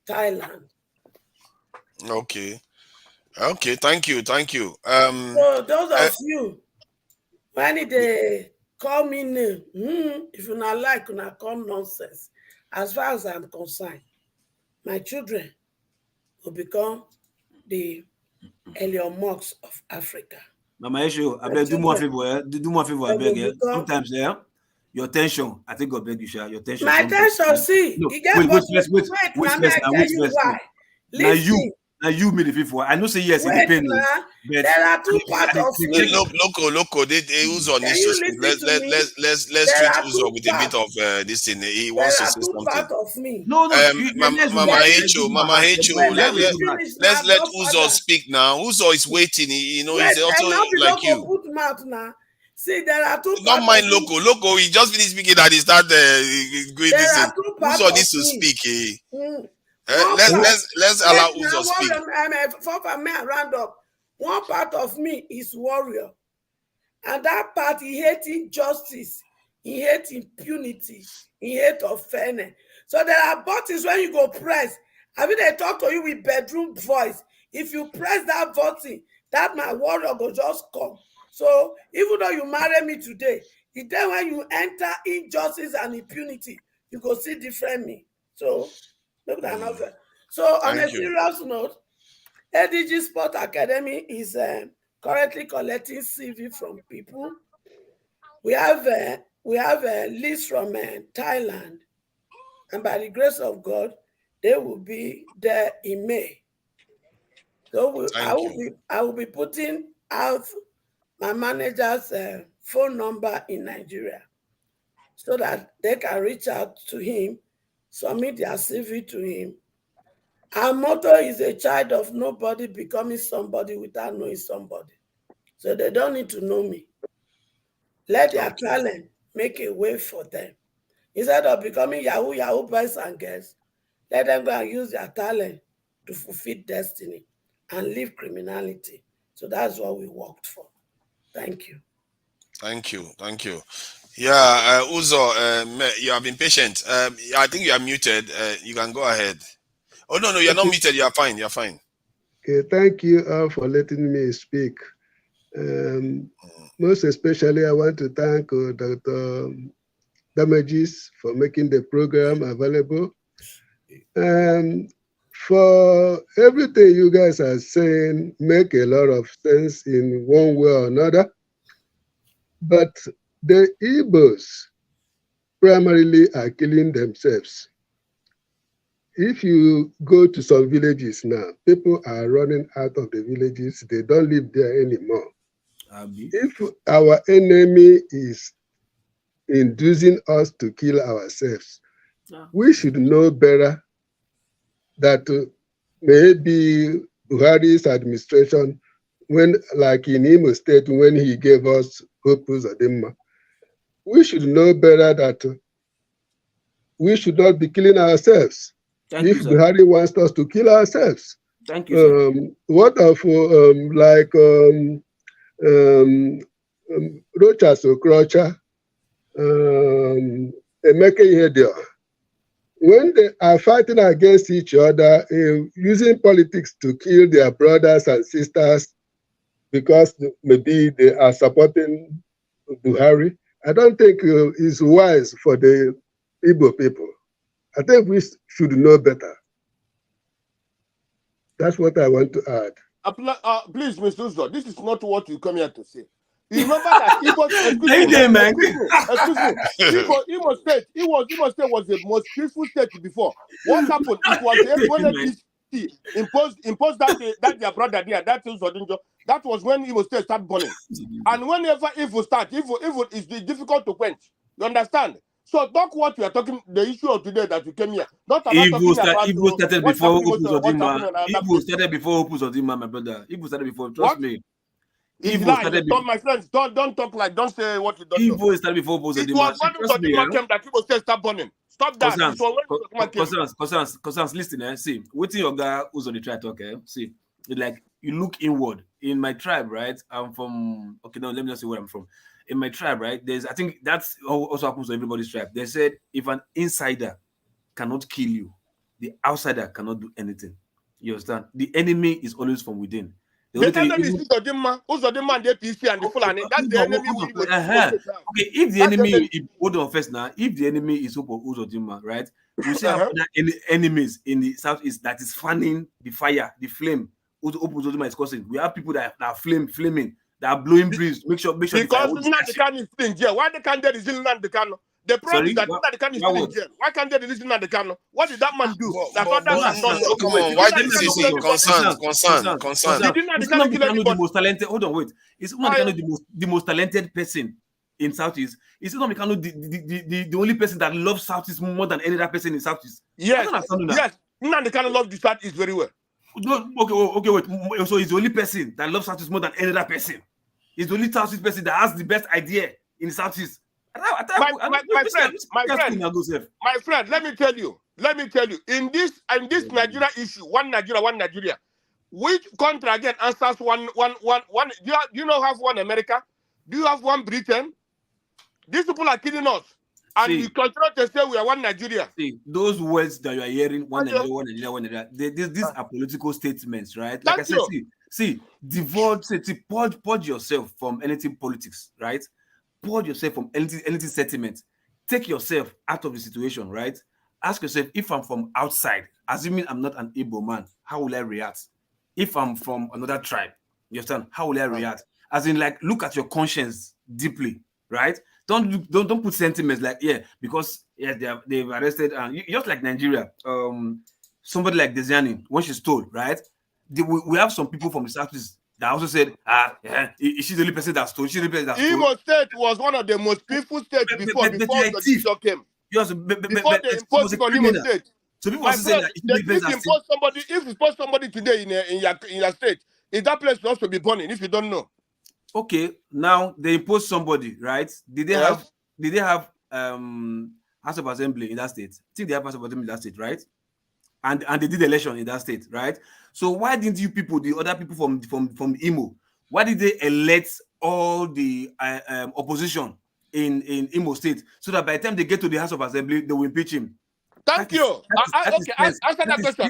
Thailand. Okay, thank you. So those of you, when they call me name, if you not like, you not call nonsense. As far as I'm concerned, my children will become the Elon Musk of Africa. Mama Issue, I beg, do more favor, I beg. Sometimes, your tension, I think God beg you, share your tension. My tension, see, wait, Now you made the fifth one. I know say yes, it Wait depends. now. There are two parts of me. Loco. Uzo Can needs to you speak. listen to me? Let's There treat are Uzo two with a bit parts. of this thing. He There wants to are say two something. parts of me. No, Mama Hecho, Let me finish let's now, let Godfather. Uzo speak now. Uzo is waiting. He's Wait, also and now the like loco you. put mouth now. See, there are two Don't parts mind of me. Loco. He just finished speaking and he started going There this are thing. two parts Uzo of needs to me. speak. One part. Let's Wait, allow now, Uzo speak. for me, round up. One part of me is warrior. And that part, he hates injustice. He hates impunity. He hates fairness. So there are buttons when you go press. I mean, they talk to you with bedroom voice. If you press that button, that my warrior will just come. So even though you marry me today, the day when you enter injustice and impunity, you go see different me. So, look at that. So on a serious note, ADG Sport Academy is currently collecting CV from people. We have a list from Thailand, and by the grace of God, they will be there in May. So I will be putting out my manager's phone number in Nigeria so that they can reach out to him, submit their CV to him. Our motto is a child of nobody becoming somebody without knowing somebody. So they don't need to know me. Let their talent make a way for them. Instead of becoming Yahoo boys and girls, let them go and use their talent to fulfill destiny and leave criminality. So that's what we worked for. Thank you. Thank you. Yeah, Uzo, you have been patient. I think you are muted. You can go ahead. Oh, no, you're not muted. You're fine. Okay, thank you all for letting me speak. Most especially, I want to thank Dr. Damages for making the program available. For everything you guys are saying, make a lot of sense in one way or another. But the Igbos primarily are killing themselves. If you go to some villages now, people are running out of the villages. They don't live there anymore. If our enemy is inducing us to kill ourselves, we should know better that maybe Buhari's administration, when, like in Imo State, when he gave us Opus Adema, we should know better that we should not be killing ourselves. If Buhari wants us to kill ourselves. Thank you, what of Rochas Okrocha, Emeka Ihedioha, when they are fighting against each other, using politics to kill their brothers and sisters because maybe they are supporting Buhari, I don't think it's wise for the Igbo people. I think we should know better. That's what I want to add. Please, Mr. Uzo, this is not what you come here to say. You remember that Imo State, Imo State was the most peaceful state before. What happened? It was when DC imposed that their brother there, that Uzo. That was when Imo State started burning. And whenever evil starts, evil is difficult to quench. You understand? So talk what we are talking, the issue of today that you came here. Not about Igbo talking about started before Opus Odima. Igbo started before Opus Odima, my brother. Igbo started before, trust me. Igbo started before. My friends, don't talk like, don't say what you don't know. Igbo started before Opus Odima. It was when Opus Odima came that Igbo State start burning. Stop that. Concerns, listen, see, waiting your guy who's on the try talk, see, like, you look inward. In my tribe, right, I'm from, okay, no, let me just say where I'm from. In my tribe, right, I think that's also happens to everybody's tribe. They said if an insider cannot kill you, the outsider cannot do anything. You understand? The enemy is always from within. The enemy is Uzodima and the APC and the Fulani. That's the enemy. Okay, if the enemy, hold on first now, if the enemy is Uzodima, right, we say have other enemies in the southeast that is fanning the fire, the flame. Uzodima is causing. We have people that are flaming. They are blowing breeze. Make sure. Because Nnamdi Kanu is fleeing here. Why the candidate is in Nnamdi Kanu? The problem is Sorry, that Nnamdi Kanu is still in jail. Why can't they release Nnamdi Kanu? What did that man do? That others have not done. Come on, why did you say concern? Did Is Nnamdi Kanu kill the anybody? most talented? Hold on, wait. Is Nnamdi Kanu the most talented person in Southeast? Is Nnamdi Kanu the only person that loves Southeast more than any other person in Southeast? Yes, yes. Nnamdi Kanu loves the Southeast very well. No, okay, wait. So he's the only person that loves Southeast more than any other person. He's the only Southeast person that has the best idea in the Southeast. My friend, let me tell you, in this Nigeria issue, one Nigeria, which country again answers one? Do you not have one America? Do you have one Britain? These people are killing us, and we continue to say we are one Nigeria. See, those words that you are hearing, one Nigeria, these are political statements, right? Like I said, purge yourself from anything politics, right? Purge yourself from anything sentiment. Take yourself out of the situation, right? Ask yourself, if I'm from outside, assuming I'm not an Igbo man, how will I react? If I'm from another tribe, you understand? How will I react? As in, like, look at your conscience deeply, right? Don't put sentiments like, because they've arrested, and just like Nigeria, somebody like Desiani, when she's told, right? We have some people from the Southeast that also said, she's the only person that's told. She's the only person that's told. Imo State was one of the most peaceful states before the decision came. Before they imposed on Imo State. So people My also say friend, that if you post somebody today in your state, is that place supposed to be burning? If you don't know. Okay, now they impose somebody, right? Did they have House of Assembly in that state? I think they have House of Assembly in that state, right? And they did election in that state, right? So why didn't you people, the other people from Imo, why did they elect all the opposition in Imo State so that by the time they get to the House of Assembly, they will impeach him? Thank you. Answer that question.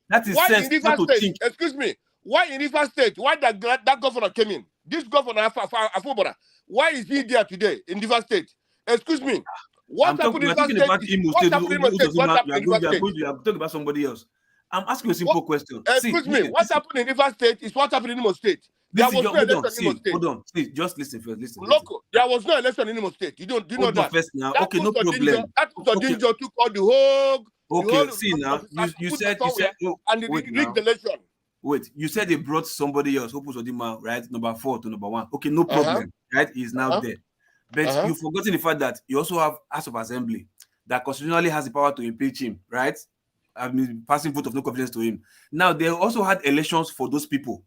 That is why sense. In Rivers State, excuse me. Why in Rivers State? Why that governor came in? This governor Afubara. Why is he there today in Rivers State? Excuse me. What happened in Rivers State? What happened in Rivers State? What happened in Rivers State? You are talking about somebody else. I'm asking you a simple question. Excuse me. What happened in Rivers State is what happened in Imo State. There was no election in Imo State. Hold on. See, just listen first. Listen. Local. There was no election in Imo State. Do you know that? First now. Okay, no problem. That Dinjo took all the whole. Okay, see now. You said. And they rigged the election. Wait, you said they brought somebody else, Opus Odima, right? Number 4 to number 1. Okay, no problem, right? He's now there. But you've forgotten the fact that you also have House of Assembly that constitutionally has the power to impeach him, right? I mean, passing vote of no confidence to him. Now, they also had elections for those people,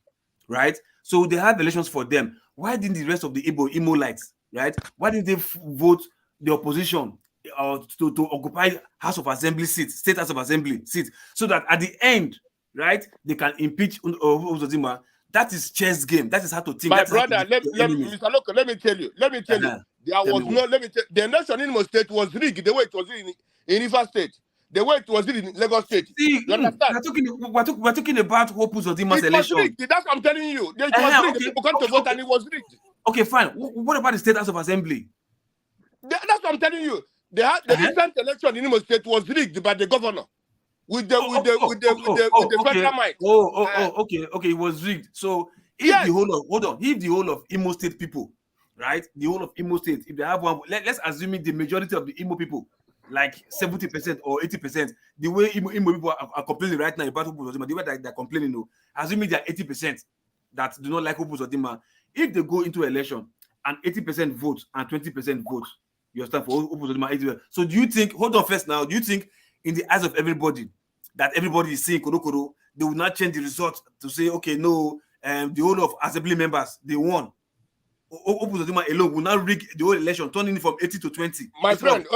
right? So they had elections for them. Why didn't the rest of the Imo-lites, right? Why didn't they vote the opposition to occupy House of Assembly seats, State House of Assembly seats, so that at the end, right, they can impeach Uzodinma? That is chess game. That is how to think. My brother, Mr. Loco, let me tell you. There was no. The election in Imo State was rigged the way it was in Rivers State. The way it was in Lagos State. See, you understand? We're talking about Opus-Odinma's election. It was rigged. That's what I'm telling you. It was rigged. People come to vote and it was rigged. Okay, fine. What about the State House of Assembly? That's what I'm telling you. The recent election in Imo State was rigged by the governor with the federal mic. Okay, it was rigged. So if the whole of Imo State people, right, the whole of Imo State, if they have one, let's assume the majority of the Imo people, like 70% or 80%, the way Imo people are complaining right now about Opus-Odinma, the way that they're complaining, assuming they are 80% that do not like Opus-Odinma, if they go into election and 80% vote and 20% vote, you understand, for Opus-Odinma. So do you think, hold on first now, do you think in the eyes of everybody that everybody is saying Korokoro, they will not change the result to say, okay, no, the whole of assembly members, they won. Opus-Odinma alone will not rig the whole election, turning it from 80 to 20. My friend,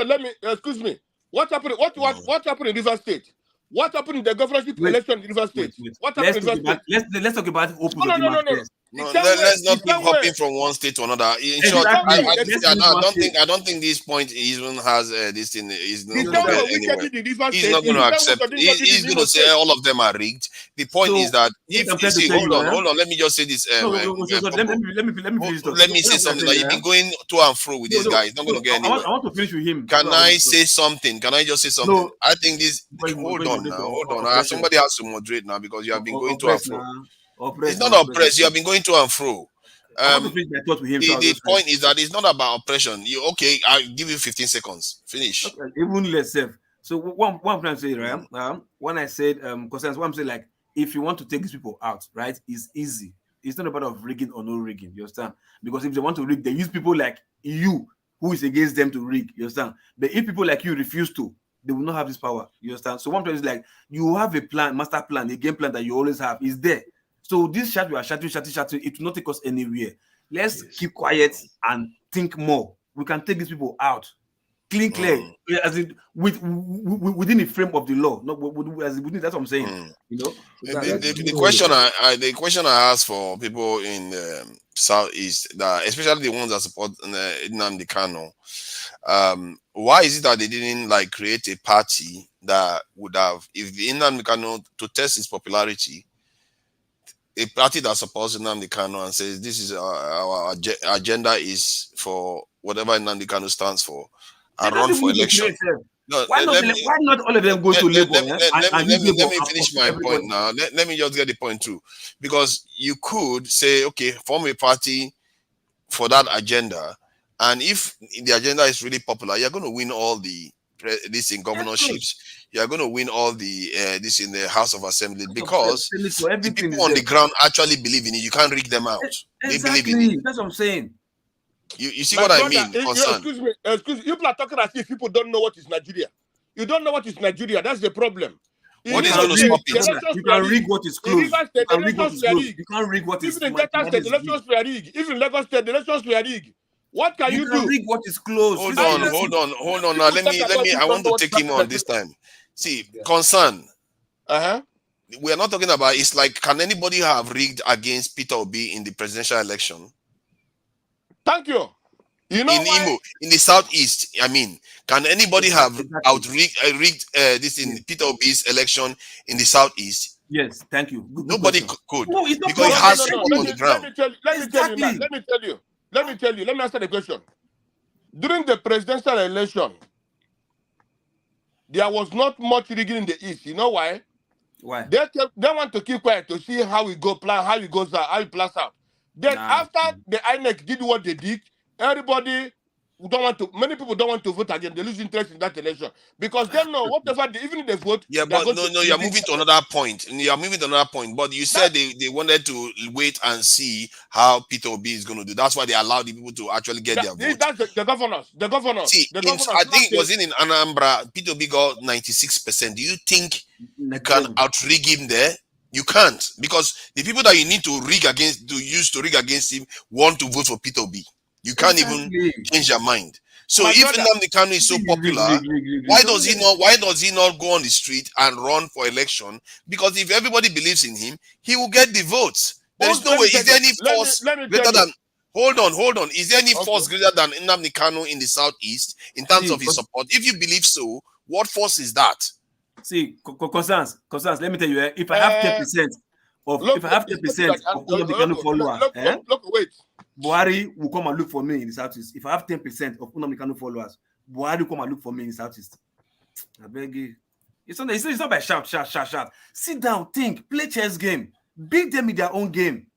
let me, excuse me. What happened in Rivers State? What happened in the governorship election in Rivers State? What happened in Rivers State? Let's talk about Opus-Odinma. No, let's not keep hopping from one state to another. In short, I don't think this point even has this thing. He's not going to accept. He's going to say all of them are rigged. The point is that hold on. Let me just say this. Let me say something. Like, you've been going to and fro with this guy. He's not going to get anywhere. I want to finish with him. Can I say something? Can I just say something? I think this. Hold on. Somebody has to moderate now because you have been going to and fro. It's not oppressed. You have been going to and fro. I want to finish my thought with him. The point is that it's not about oppression. Okay, I'll give you 15 seconds. Finish. Okay, even less safe. So what I'm trying to say, right? When I said concerns, what I'm saying, like, if you want to take these people out, right, it's easy. It's not about of rigging or no rigging. You understand? Because if they want to rig, they use people like you who is against them to rig. You understand? But if people like you refuse to, they will not have this power. You understand? So one thing is like, you have a plan, master plan, a game plan that you always have is there. So this chat we are chatting, it will not take us anywhere. Let's keep quiet and think more. We can take these people out. Clear, as in within the frame of the law. Not as within, that's what I'm saying. You know. So the question I asked for people in Southeast, that especially the ones that support Nnamdi Kanu, why is it that they didn't like create a party that would have, if the Nnamdi Kanu, to test its popularity, a party that supports Nnamdi Kanu and says this is our agenda is for whatever Nnamdi Kanu stands for, and run for election. No, why not all of them go to Lagos? Let me finish my point now. Let me just get the point through. Because you could say, okay, form a party for that agenda, and if the agenda is really popular, you're going to win all this in governorships. You're going to win all the this in the House of Assembly, because the people on the ground actually believe in it. You can't rig them out. They believe in it. That's what I'm saying. You see what I mean? Excuse me. You people are talking as if people don't know what is Nigeria. You don't know what is Nigeria. That's the problem. What is going to stop it? You can rig what is close. You can't rig what is even in Delta State, the elections were rigged. Even in Lagos State, the elections were rigged. What can you do? Rig what is close. Hold on. Now let me. I want to take him on this time. See, concern. We are not talking about. It's like, can anybody have rigged against Peter Obi in the presidential election? Thank you. You know, in Imo, in the Southeast, I mean, can anybody have rigged this in Peter Obi's election in the Southeast? Yes, thank you. Nobody could, because it has support on the ground. Let me tell you. Let me answer the question. During the presidential election, there was not much rigging in the East. You know why? Why? They want to keep quiet to see how it goes out. Then after the INEC did what they did, many people don't want to vote again. They lose interest in that election because they know whatever, even if they vote. Yeah, but you're moving to another point. But you said they wanted to wait and see how Peter Obi is going to do. That's why they allowed the people to actually get their vote. That's the governors. See, I think it was in Anambra, Peter Obi got 96%. Do you think you can out-rig him there? You can't, because the people that you need to rig against him want to vote for Peter Obi. You can't even change your mind. So if Nnamdi Kanu is so popular, why does he not go on the street and run for election? Because if everybody believes in him, he will get the votes. There is no way. Is there any force greater than? Hold on. Is there any force greater than Nnamdi Kanu in the Southeast in terms of his support? If you believe so, what force is that? See, concerns. Let me tell you, if I have 10% of Nnamdi Kanu followers, wait. Buhari will come and look for me in the Southeast. If I have 10% of Nnamdi Kanu followers, Buhari will come and look for me in the Southeast. I beg you. It's not by shout. Sit down, think, play chess game, beat them in their own game.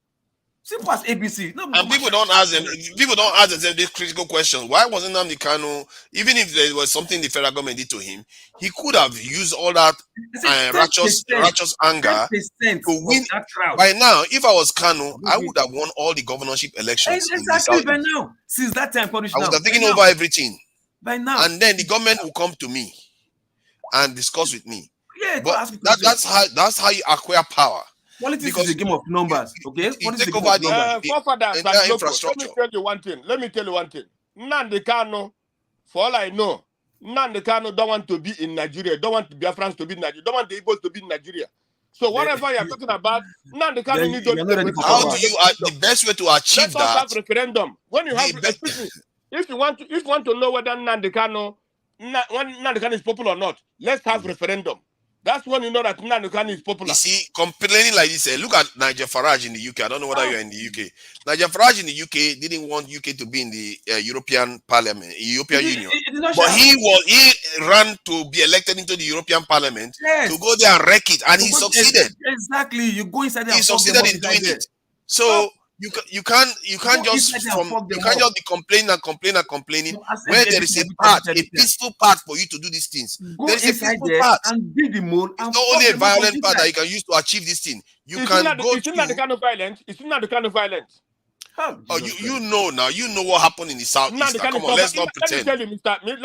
Simple as ABC. And people don't ask themselves this critical question. Why wasn't Nnamdi Kanu, even if there was something the federal government did to him, he could have used all that righteous anger to win. By now, if I was Kanu, I would have won all the governorship elections. Exactly, by now. Since that time, I would have taken over everything. By now. And then the government will come to me and discuss with me. Yeah, but that's how you acquire power. Politics is a game of numbers, okay? Take over the infrastructure. Let me tell you one thing. Nnamdi Kanu, for all I know, Nnamdi Kanu don't want to be in Nigeria, don't want Biafrans to be in Nigeria, don't want the Igbos to be in Nigeria. So whatever you're talking about, Nnamdi Kanu needs to. How do you the best way to achieve that? Let us have referendum. When you have, if you want to know whether Nnamdi Kanu is popular or not, let's have referendum. That's when you know that Nnamdi Kanu is popular. You see, complaining like this, look at Nigel Farage in the UK. I don't know whether you're in the UK. Nigel Farage in the UK didn't want UK to be in the European Parliament, European Union. But he ran to be elected into the European Parliament to go there and wreck it, and he succeeded. Exactly. You go inside there. He succeeded in doing it. So you can't just be complaining and complaining where there is a peaceful path for you to do these things. There is a peaceful path and be the mode. It's not only a violent path that you can use to achieve this thing. You can go to. It's not the kind of violence. It's not the kind of violence. Oh, you know now. You know what happened in the southeast. Come on, let's not pretend. Let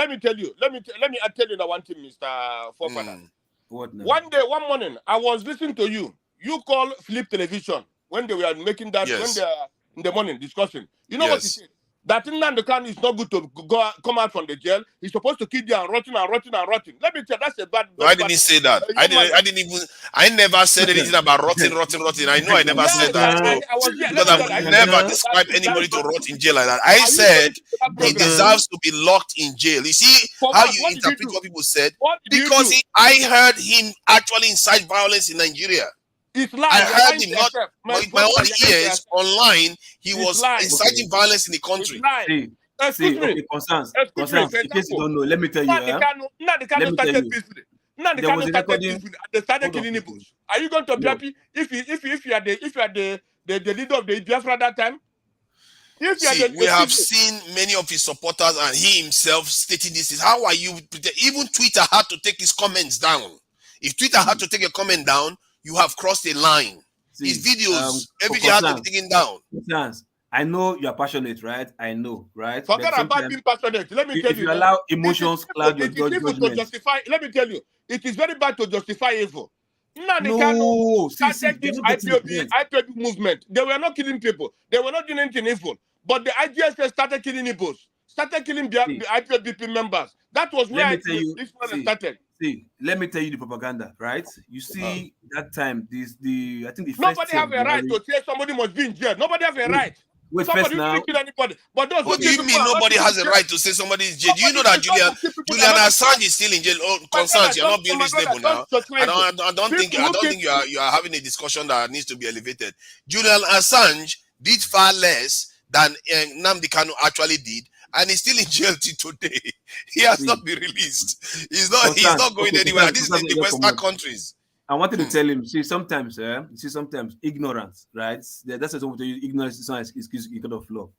me tell you. Let me tell you one thing, Mr. Forefather. One day, one morning, I was listening to you. You call Flip Television when they were making that, when they are in the morning discussing. You know what he said? That Nnamdi Kanu is not good to come out from the jail. He's supposed to keep there and rotting. Let me tell you, that's a bad. I didn't say that. I never said anything about rotting. I know I never said that. Because I've never described anybody to rot in jail like that. I said he deserves to be locked in jail. You see how you interpret what people said? Because I heard him actually incite violence in Nigeria. I heard him not with my own ears online. He was inciting violence in the country. Okay, concerns. In case you don't know, let me tell you. They started killing Igbos. Are you going to be happy if you are the leader of the Biafra that time? We have seen many of his supporters and he himself stating this. How are you? Even Twitter had to take his comments down. If Twitter had to take a comment down, you have crossed a line. His videos, everything has to be taken down. I know you are passionate, right? I know, right? Forget about being passionate. Let me tell you. If you allow emotions cloud your judgment. To justify, let me tell you, it is very bad to justify evil. No, started this IPOB movement. They were not killing people. They were not doing anything evil. But the IGSS started killing Igbos. Started killing the IPOB members. That was where this one started. See, let me tell you the propaganda, right? You see, that time, I think the nobody have a right to say somebody must be in jail. Nobody have a right. Wait, somebody first now, kill anybody. But those what do you mean nobody has a right to say somebody is in jail? Do you know that Julian Assange is still in jail? Oh, concerns, you're not being reasonable now. I don't think you are having a discussion that needs to be elevated. Julian Assange did far less than Nnamdi Kanu actually did. And he's still in jail till today. He has not been released. He's not going anywhere. This is in the Western countries. I wanted to tell him, sometimes ignorance, right? That's what we ignorance is not an excuse because of law.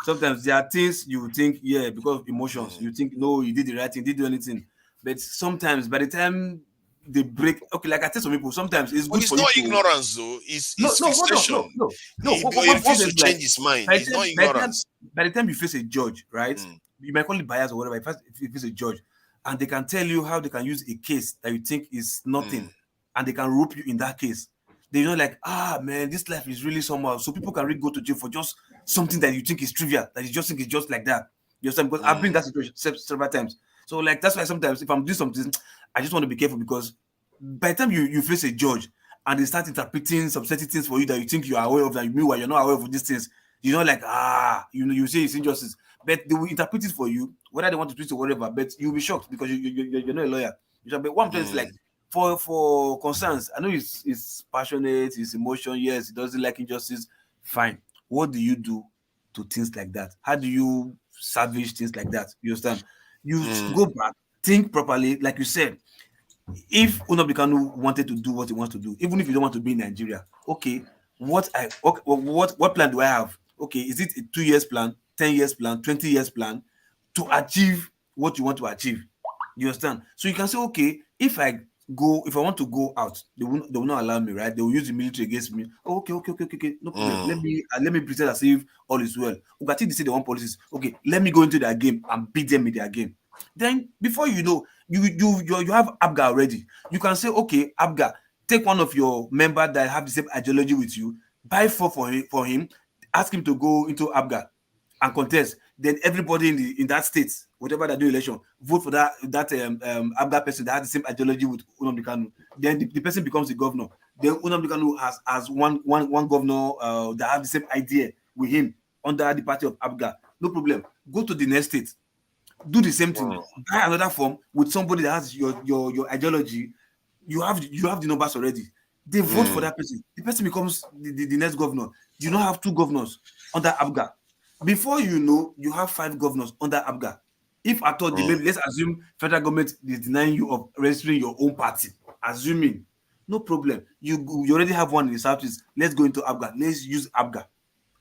Sometimes there are things you think, because of emotions, you think, no, you did the right thing, did do anything. But sometimes by the time they break, like I tell some people, sometimes it's good for you. It's not ignorance, though. It's fixation. No. He refuses to change his mind. It's not ignorance. By the time you face a judge, right? You might call it bias or whatever. If you face a judge, and they can tell you how they can use a case that you think is nothing, and they can rope you in that case. They're not like, man, this life is really somehow. So people can really go to jail for just something that you think is trivial, that you just think is just like that. You understand? Because I've been in that situation several times. So that's why sometimes if I'm doing something, I just want to be careful, because by the time you face a judge and they start interpreting some certain things for you that you think you are aware of, that meanwhile you're not aware of these things, you're not like, you say it's injustice, but they will interpret it for you, whether they want to twist or whatever, but you'll be shocked because you're not a lawyer. But what I'm saying is, like, for concerns, I know it's passionate, it's emotion, yes, it doesn't like injustice, fine. What do you do to things like that? How do you salvage things like that? You understand? You go back, think properly, like you said. If Nnamdi Kanu wanted to do what he wants to do, even if you don't want to be in Nigeria, what plan do I have? Okay, is it a 2 years plan, 10 years plan, 20 years plan to achieve what you want to achieve? You understand? So you can say, okay, if I want to go out, they will not allow me, right? They will use the military against me. Okay, no problem. Let me pretend as if all is well. Okay, they say they want policies. Okay, let me go into their game and beat them in their game. Then before you know, you have ABGA already. You can say, okay, ABGA, take one of your members that have the same ideology with you, buy for him, ask him to go into ABGA and contest. Then everybody in that state, whatever they do election, vote for that ABGA person that has the same ideology with Nnamdi Kanu. Then the person becomes the governor. Then Nnamdi Kanu has one governor that have the same idea with him under the party of ABGA. No problem. Go to the next state. Do the same thing. Buy another form with somebody that has your ideology. You have the numbers already. They vote for that person. The person becomes the next governor. You don't have 2 governors under ABGA. Before you know, you have 5 governors under ABGA. If at all, let's assume federal government is denying you of registering your own party. Assuming, no problem. You already have one in the southeast. Let's go into ABGA. Let's use ABGA.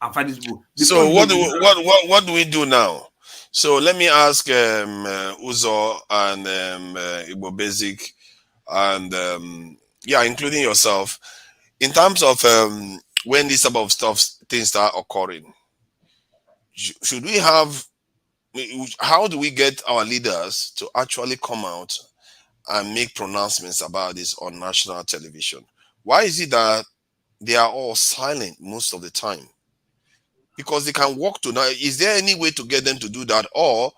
and fight these people. So what do we do now? So let me ask Uzo and Igbo Basic and yeah, including yourself, in terms of when this type of things start occurring, should we have? How do we get our leaders to actually come out and make pronouncements about this on national television? Why is it that they are all silent most of the time? Because they can walk to now. Is there any way to get them to do that, or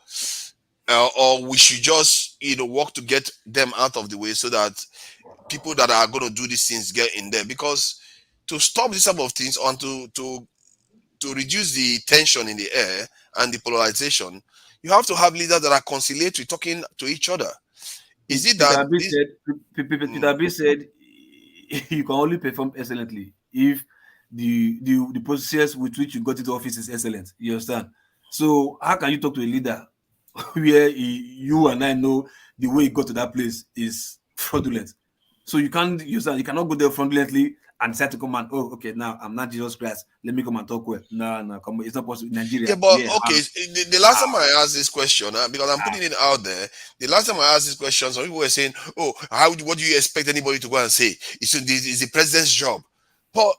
we should just work to get them out of the way so that people that are going to do these things get in there? Because to stop this type of things, or to reduce the tension in the air and the polarization, you have to have leaders that are conciliatory, talking to each other. Is it that Peter Obi said you can only perform excellently if the process with which you got into office is excellent? You understand? So how can you talk to a leader where you and I know the way he got to that place is fraudulent? So you can't use that. You cannot go there fraudulently and decide to come and okay, now I'm not Jesus Christ. Let me come and talk well. No, come on. It's not possible in Nigeria. Yeah, but okay. The last time I asked this question, because I'm putting it out there, the last time I asked this question, some people were saying, "Oh, what do you expect anybody to go and say? It's the president's job." But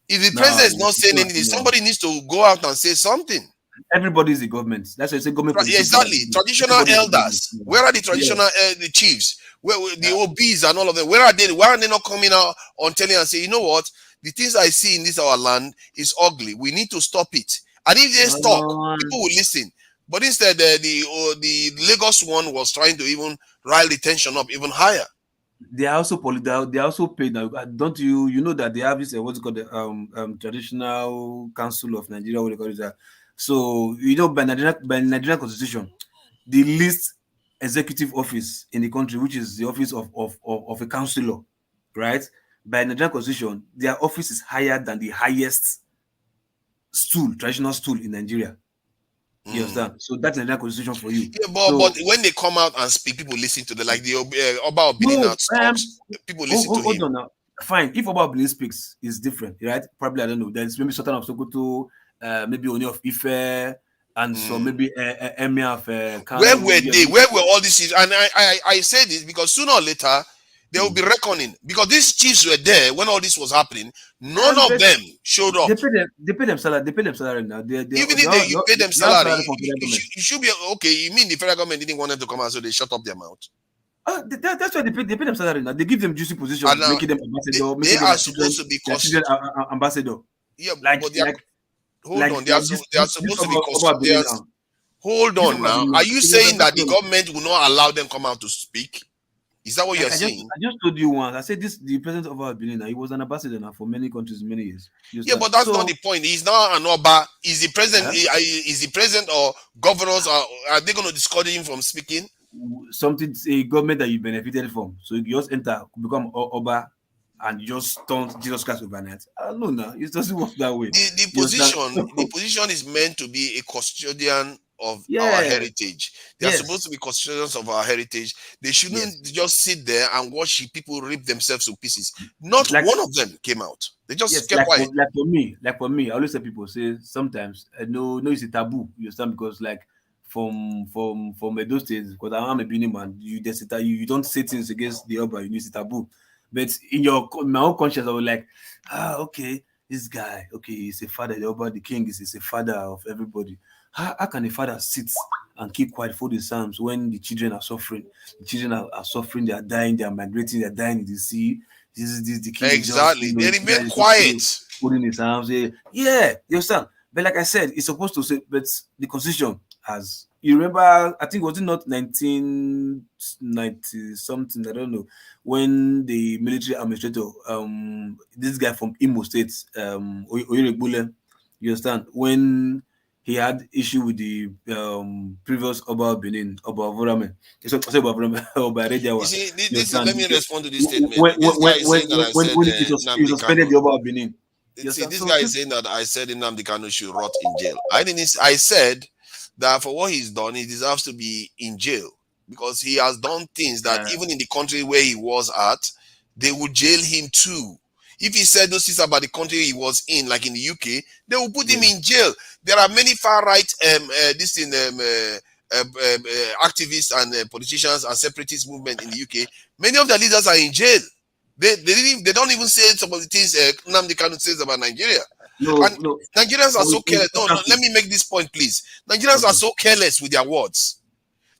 if the president is not saying anything, somebody needs to go out and say something. Everybody is the government. That's why I say government. Exactly. Traditional elders. Where are the traditional the chiefs? Where the OBs and all of them? Where are they? Why are they not coming out on telling and say, you know what? The things I see in this our land is ugly. We need to stop it. And if they stop, people will listen. But instead, the Lagos one was trying to even rile the tension up even higher. They are also they are also paid now. Don't you know that they have this what's called the Traditional Council of Nigeria? What they call it that? So by Nigerian Constitution, the least executive office in the country, which is the office of a councillor, right? By Nigerian Constitution, their office is higher than the highest traditional stool in Nigeria. You understand? So that's Nigerian Constitution for you. Yeah, but when they come out and speak, people listen to them. Like the Oba Obi talks, people listen to him. Hold on now. Fine. If Oba Obi speaks, it's different, right? Probably, I don't know. There's maybe Sultan of Sokoto, maybe Oni of Ife, and so maybe Emir of Kano. Where were they? Where were all these chiefs? And I say this because sooner or later there will be reckoning, because these chiefs were there when all this was happening. None of them showed up. They pay them salary. They pay them salary now. Even if you pay them salary, you should be okay. You mean the federal government didn't want them to come out, so they shut up their mouth? That's why they pay them salary now. They give them juicy positions, making them ambassador. They are supposed to be ambassador. Yeah, but they are. Hold on, they are supposed to be custodians. Hold on now. Are you saying that the government will not allow them come out to speak? Is that what you're saying? I just told you once. I said the president of our Benin, he was an ambassador now for many countries, many years. Yeah, but that's not the point. He's not an Oba. Is the president? Is the president or governors? Are they going to discourage him from speaking? A government that you benefited from. So you just enter, become Oba, and you just turn Jesus Christ overnight. No, it doesn't work that way. The position is meant to be a custodian of our heritage. They are supposed to be custodians of our heritage. They shouldn't just sit there and watch people rip themselves to pieces. Not one of them came out. They just kept quiet. Like for me, I always say people say sometimes no, it's a taboo. You understand? Because from Edo State, because I'm a Benin man, you don't say things against the Oba. You know it's a taboo. But in my own conscience, I was like, okay, this guy, okay, he's a father. The Oba, the king, is a father of everybody. How can a father sit and keep quiet for the Psalms when the children are suffering? The children are suffering, they are dying, they are migrating, they are dying in the sea. This the king. Exactly. They remain quiet. Putting his arms. Yeah, you understand? But like I said, it's supposed to say, but the constitution has, you remember, I think, was it not 1990 something, I don't know, when the military administrator, this guy from Imo State, Ariwoola-led, you understand, when he had issue with the previous Oba Benin, Oba Vorame. Let me respond to this statement. When he suspended the Oba Benin. See, this guy is saying that I said Nnamdi Kanu should rot in jail. I said that for what he's done, he deserves to be in jail, because he has done things that even in the country where he was at, they would jail him too. If he said those things about the country he was in, like in the UK, they will put him in jail. There are many far-right activists and politicians and separatist movement in the UK. Many of the leaders are in jail. They don't even say some of the things Nnamdi Kanu says about Nigeria. Nigerians are so careless. No, let me make this point, please. Nigerians are so careless with their words.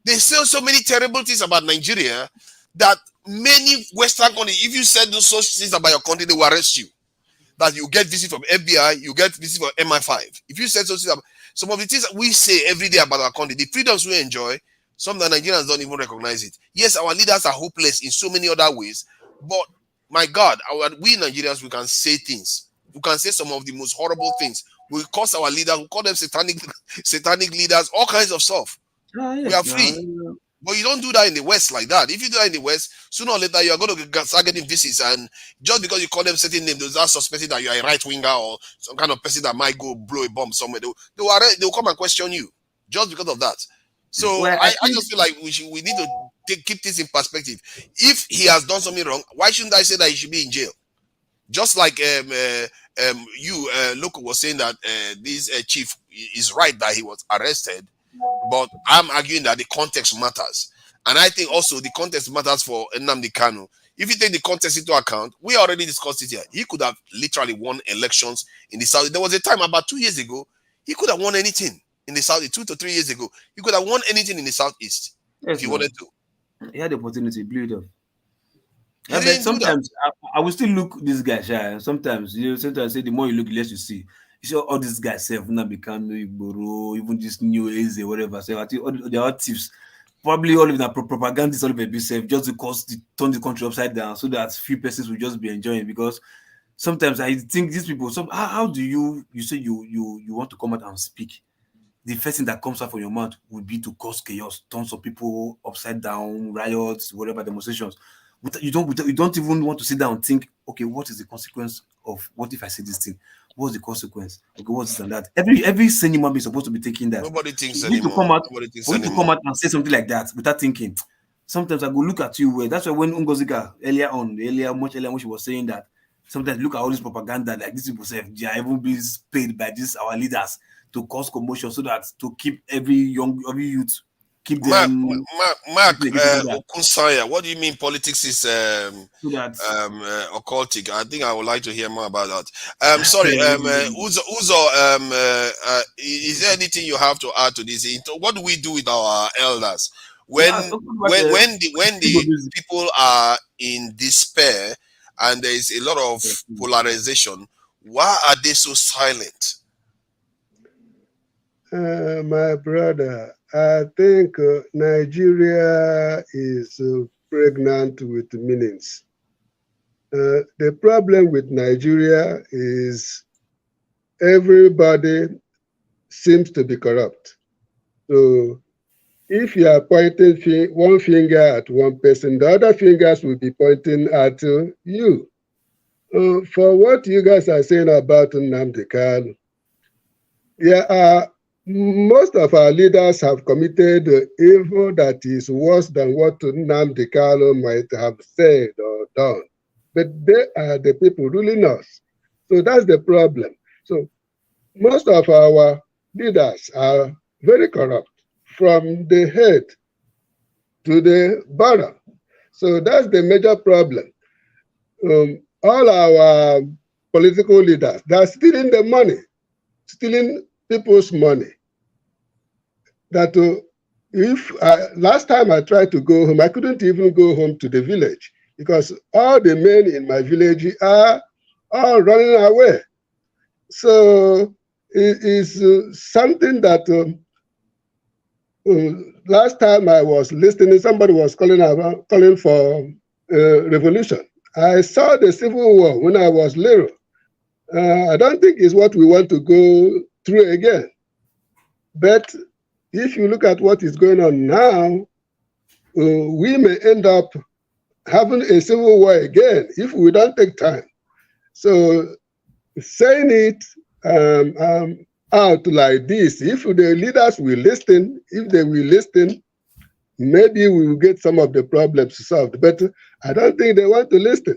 They say so many terrible things about Nigeria that many Western countries, if you said those such things about your country, they will arrest you. That you get visit from FBI, you get visit from MI5. If you said some of the things that we say every day about our country, the freedoms we enjoy, some of the Nigerians don't even recognize it. Yes, our leaders are hopeless in so many other ways, but my God, we Nigerians, we can say things. We can say some of the most horrible things. We curse our leaders, we call them satanic leaders, all kinds of stuff. We are free. But you don't do that in the West like that. If you do that in the West, sooner or later you are going to start getting visits, and just because you call them certain names, they'll start suspecting that you are a right winger or some kind of person that might go blow a bomb somewhere. They'll come and question you just because of that. So I just feel like we need to keep this in perspective. If he has done something wrong, why shouldn't I say that he should be in jail? Just like Loco was saying that this chief is right that he was arrested. But I'm arguing that the context matters. And I think also the context matters for Nnamdi Kanu. If you take the context into account, we already discussed it here. He could have literally won elections in the South. There was a time about 2 years ago, he could have won anything in the South. 2 to 3 years ago, he could have won anything in the Southeast if he wanted to. He had the opportunity, blew it off. But sometimes I will still look this guy shy. Sometimes sometimes I say the more you look, the less you see. You see all these guys have now become Igbo, even this new Eze, whatever. So I think all the other tips, probably all of the propagandists all of it be safe just because they turn the country upside down so that few persons will just be enjoying. Because sometimes I think these people, how do you say you want to come out and speak? The first thing that comes out from your mouth would be to cause chaos, turn some people upside down, riots, whatever, demonstrations. You don't even want to sit down and think, okay, what is the consequence of what if I say this thing? What's the consequence? Okay, what's this and that? Every sane human being is supposed to be thinking that. Nobody thinks you need anymore. to come out, Nobody thinks for you to anymore. come out and say something like that without thinking. Sometimes I go look at you where that's why when Ngozika much earlier when she was saying that sometimes look at all this propaganda like these people say they are even being paid by our leaders to cause commotion so that to keep every youth keep them. Mark Okunsanya, what do you mean politics is occultic? I think I would like to hear more about that. Sorry, Uzo, is there anything you have to add to this? What do we do with our elders when the people are in despair and there is a lot of polarization? Why are they so silent? My brother, I think Nigeria is pregnant with meanings. The problem with Nigeria is everybody seems to be corrupt. So if you are pointing one finger at one person, the other fingers will be pointing at you. For what you guys are saying about Nnamdi Kanu, most of our leaders have committed evil that is worse than what Nnamdi Kanu might have said or done. But they are the people ruling us. So that's the problem. So most of our leaders are very corrupt, from the head to the bottom. So that's the major problem. All our political leaders, they're stealing the money, stealing people's money. That last time I tried to go home, I couldn't even go home to the village because all the men in my village are all running away. So it is something that last time I was listening, somebody was calling for revolution. I saw the Civil War when I was little. I don't think it's what we want to go through again. But if you look at what is going on now, we may end up having a civil war again if we don't take time. So saying it out like this, if the leaders will listen, if they will listen, maybe we will get some of the problems solved. But I don't think they want to listen.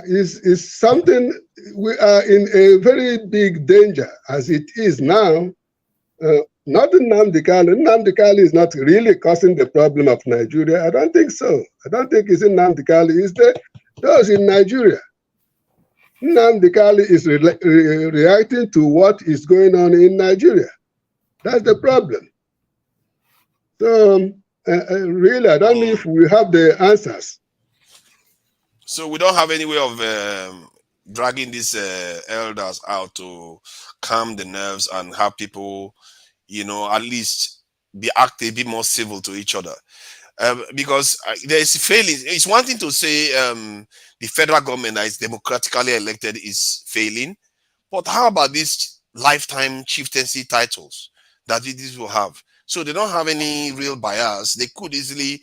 Is something we are in a very big danger as it is now. Not Nnamdi Kanu. Nnamdi Kanu is not really causing the problem of Nigeria. I don't think so. I don't think it's Nnamdi Kanu. It's those in Nigeria. Nnamdi Kanu is reacting to what is going on in Nigeria. That's the problem. So really, I don't know if we have the answers. So we don't have any way of dragging these elders out to calm the nerves and have people, at least be active, be more civil to each other. Because there is failing. It's one thing to say the federal government that is democratically elected is failing, but how about these lifetime chieftaincy titles that these will have? So they don't have any real bias. They could easily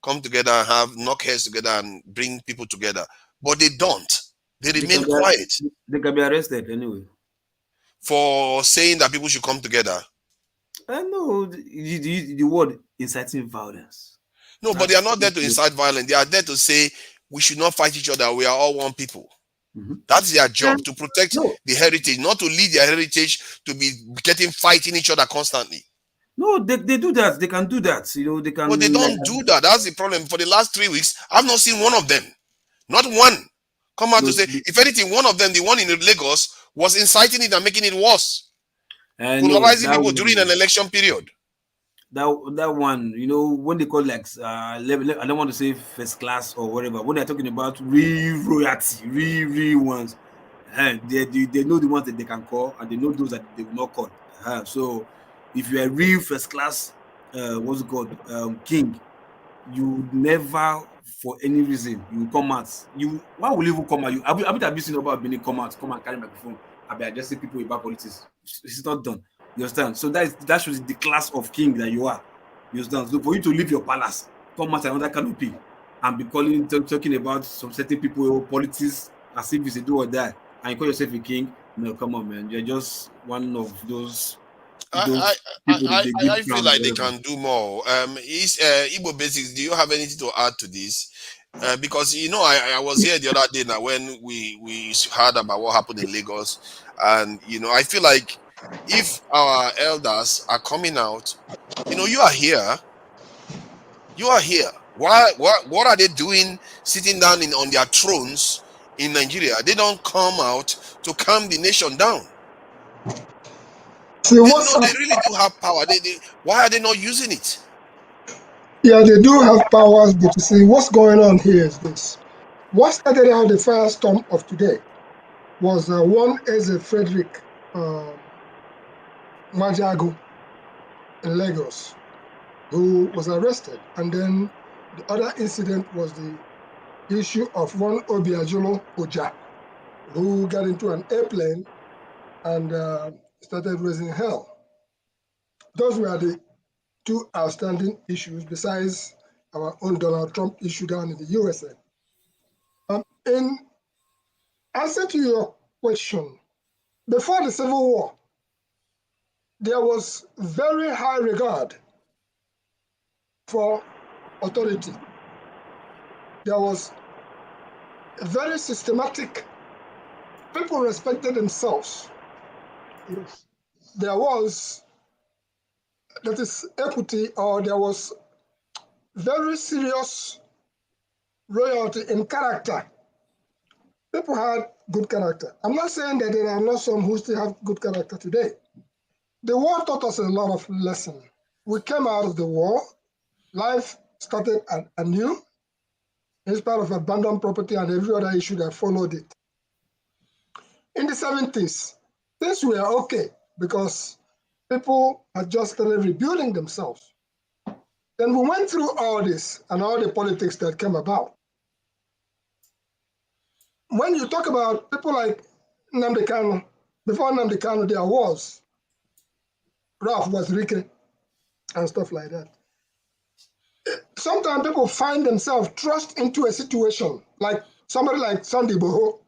come together and knock heads together and bring people together, but they don't. They remain quiet. They can be arrested anyway for saying that people should come together. I know the word inciting violence. No, but they are not there to incite violence. They are there to say we should not fight each other. We are all one people. That's their job, to protect the heritage, not to lead their heritage to be fighting each other constantly. No, they do that. They can do that. They can. But they don't do that. That's the problem. For the last 3 weeks, I've not seen one of them. Not one. Come out to say, if anything, one of them, the one in Lagos, was inciting it and making it worse. Polarizing people during an election period. That one, when they call I don't want to say first class or whatever. When they're talking about real royalty, real ones, they know the ones that they can call, and they know those that they will not call. So if you're a real first class, what's it called, king, you never, for any reason, you come out. Why will you even come out? I've been seen about being come out, come and carry microphone. I'll be addressing people about politics. It's not done. You understand? So that shows the class of king that you are. You understand? So for you to leave your palace, come out another canopy, and be talking about some certain people, politics, as if it's a do or die, and you call yourself a king. No, come on, man. You're just one of those. I feel like they can do more. Igbo Basics, do you have anything to add to this? Because I was here the other day now when we heard about what happened in Lagos, and I feel like if our elders are coming out, you are here. What are they doing sitting down on their thrones in Nigeria? They don't come out to calm the nation down. See, they really do have power. Why are they not using it? Yeah, they do have powers, but you see, what's going on here is this. What started out the firestorm of today was one Eze Frederick Majago in Lagos, who was arrested. And then the other incident was the issue of one Obiajulu Oja, who got into an airplane and started raising hell. Those were the two outstanding issues besides our own Donald Trump issue down in the USA. In answer to your question, before the Civil War, there was very high regard for authority. There was a very systematic, people respected themselves. Yes. There was, that is equity, or there was very serious royalty in character. People had good character. I'm not saying that there are not some who still have good character today. The war taught us a lot of lessons. We came out of the war, life started anew, in spite of abandoned property and every other issue that followed it. In the 70s, things were okay because people had just started rebuilding themselves. Then we went through all this and all the politics that came about. When you talk about people like Nnamdi Kanu, before Nnamdi Kanu, there was Ralph Wazirike and stuff like that. Sometimes people find themselves thrust into a situation, like somebody like Sunday Boho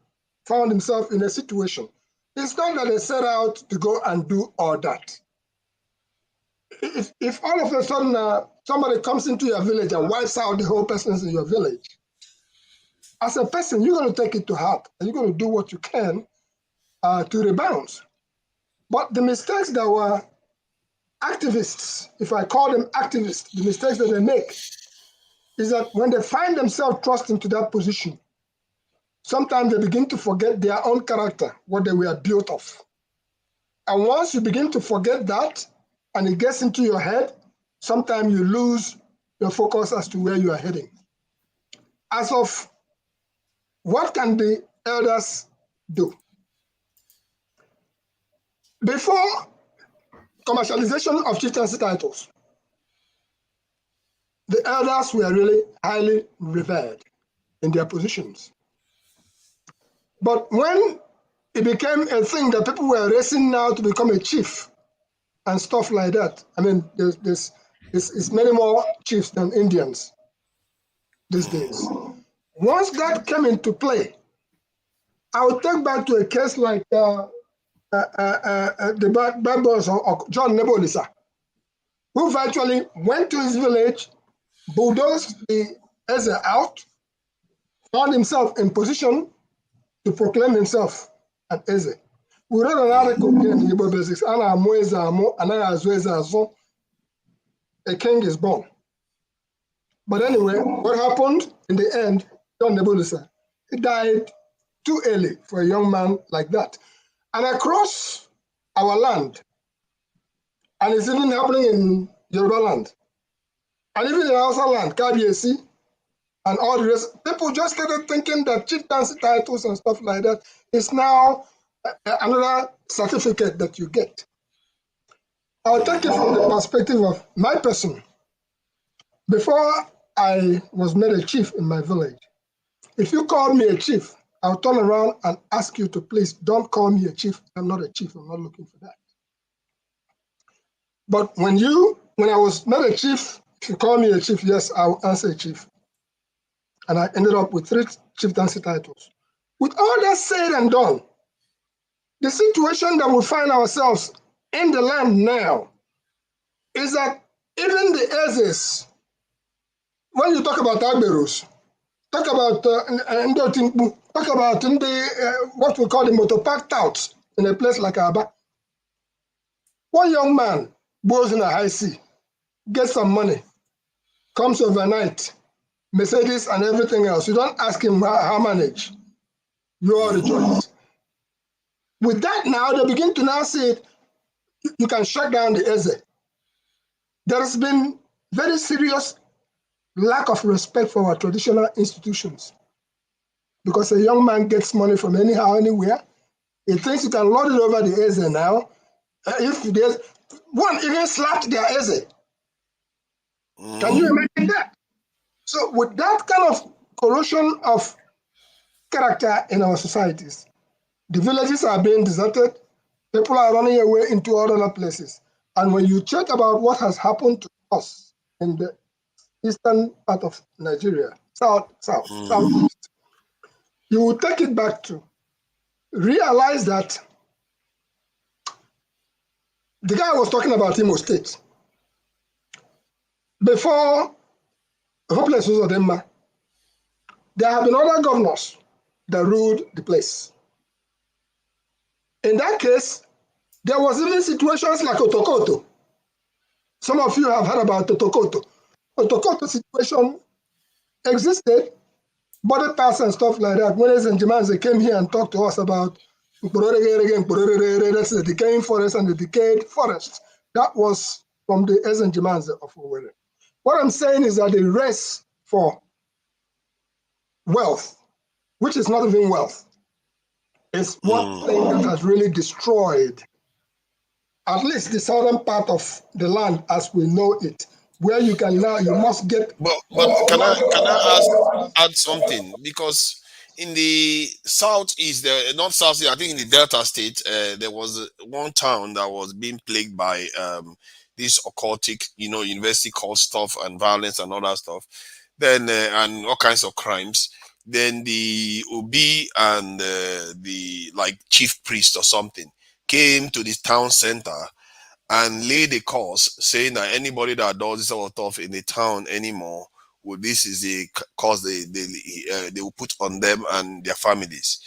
found himself in a situation. It's not that they set out to go and do all that. If all of a sudden somebody comes into your village and wipes out the whole persons in your village, as a person, you're going to take it to heart and you're going to do what you can to rebound. But the mistakes that were activists, if I call them activists, the mistakes that they make is that when they find themselves thrust into that position, sometimes they begin to forget their own character, what they were built of. And once you begin to forget that and it gets into your head, sometimes you lose your focus as to where you are heading. As of what can the elders do? Before commercialization of chieftaincy titles, the elders were really highly revered in their positions. But when it became a thing that people were racing now to become a chief and stuff like that, I mean, there's many more chiefs than Indians these days. Once that came into play, I would take back to a case like the bad boys of John Nebolisa, who virtually went to his village, bulldozed the Eze out, found himself in position to proclaim himself an Eze. We read an article here in the Igbo Basics, a king is born. But anyway, what happened in the end, John Nebulisa, he died too early for a young man like that. And across our land, and it's even happening in Yoruba land, and even in Hausa land, Kabiesi, and all the rest, people just started thinking that chieftaincy titles and stuff like that is now another certificate that you get. I'll take it from the perspective of my person. Before I was made a chief in my village, if you called me a chief, I'll turn around and ask you to please don't call me a chief. I'm not a chief. I'm not looking for that. But when I was made a chief, if you call me a chief, yes, I'll answer chief. And I ended up with 3 chieftaincy titles. With all that said and done, the situation that we find ourselves in the land now is that even the Ezes, when you talk about Agberus, talk about talk about what we call the motopark touts in a place like Aba. One young man goes in a high sea, gets some money, comes overnight, Mercedes and everything else. You don't ask him how manage. You all rejoice. With that now, they begin to now say you can shut down the Eze. There has been very serious lack of respect for our traditional institutions. Because a young man gets money from anyhow, anywhere, he thinks he can load it over the Eze now. If there's one even slapped their Eze. Can you imagine that? So with that kind of corrosion of character in our societies, the villages are being deserted, people are running away into other places. And when you check about what has happened to us in the eastern part of Nigeria, southeast, you will take it back to realize that the guy was talking about Imo State. Before Hopeless Uzodinma, there have been other governors that ruled the place. In that case, there was even situations like Otokoto. Some of you have heard about Otokoto. Otokoto situation existed, border pass and stuff like that. When Ezenjimanze came here and talked to us about the decaying forest and the decayed forest, that was from the Ezenjimanze of Owerri. What I'm saying is that the race for wealth, which is not even wealth, is one thing that has really destroyed at least the southern part of the land as we know it, where you can now, you must get. But can I add something? Because in the southeast, not southeast, I think in the Delta State, there was one town that was being plagued by this occultic, university cult stuff and violence and all that stuff. Then and all kinds of crimes. Then the Obi and the chief priest or something came to the town center and laid a course saying that anybody that does this sort of stuff in the town anymore this is the cost they will put on them and their families.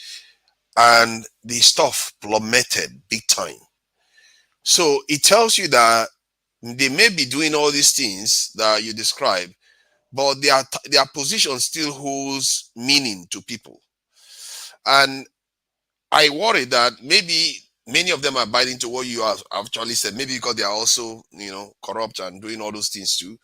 And the stuff plummeted big time. So it tells you that they may be doing all these things that you describe, but their position still holds meaning to people. And I worry that maybe many of them are biting to what you have actually said, maybe because they are also, corrupt and doing all those things too.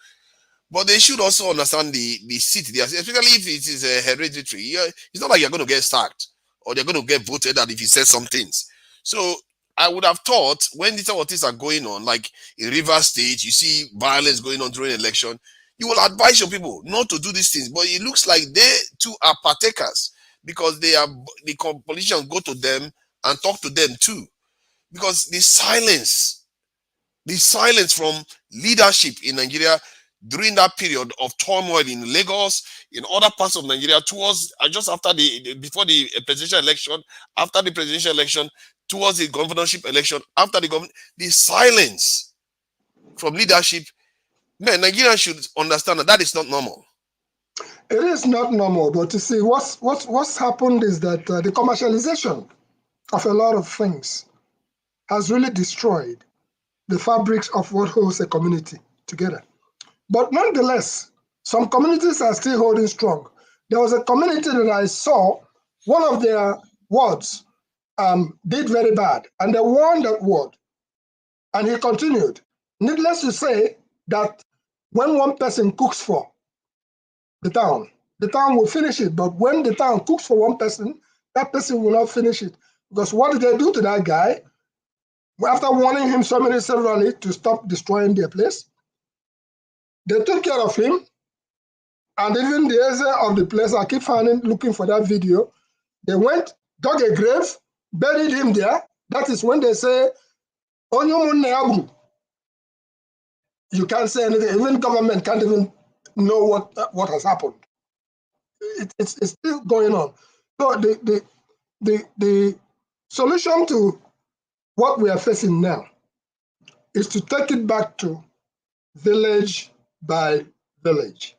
But they should also understand the seat there, especially if it is a hereditary. It's not like you're going to get sacked or they're going to get voted out if you say some things. So I would have thought when these things are going on, like in Rivers State, you see violence going on during election, you will advise your people not to do these things. But it looks like they too are partakers because the politicians go to them and talk to them too. Because the silence from leadership in Nigeria during that period of turmoil in Lagos, in other parts of Nigeria, towards just after before the presidential election, after the presidential election, towards the governorship election, after the silence from leadership, man, Nigerians should understand that is not normal. It is not normal, but you see, what's happened is that the commercialization of a lot of things has really destroyed the fabrics of what holds a community together. But nonetheless, some communities are still holding strong. There was a community that I saw, one of their wards did very bad, and they won that ward. And he continued. Needless to say that when one person cooks for the town will finish it. But when the town cooks for one person, that person will not finish it. Because what did they do to that guy? After warning him severally to stop destroying their place, they took care of him, and even the owner of the place, I keep looking for that video, they went, dug a grave, buried him there. That is when they say, you can't say anything. Even government can't even know what has happened. It's still going on. So the solution to what we are facing now is to take it back to village by village.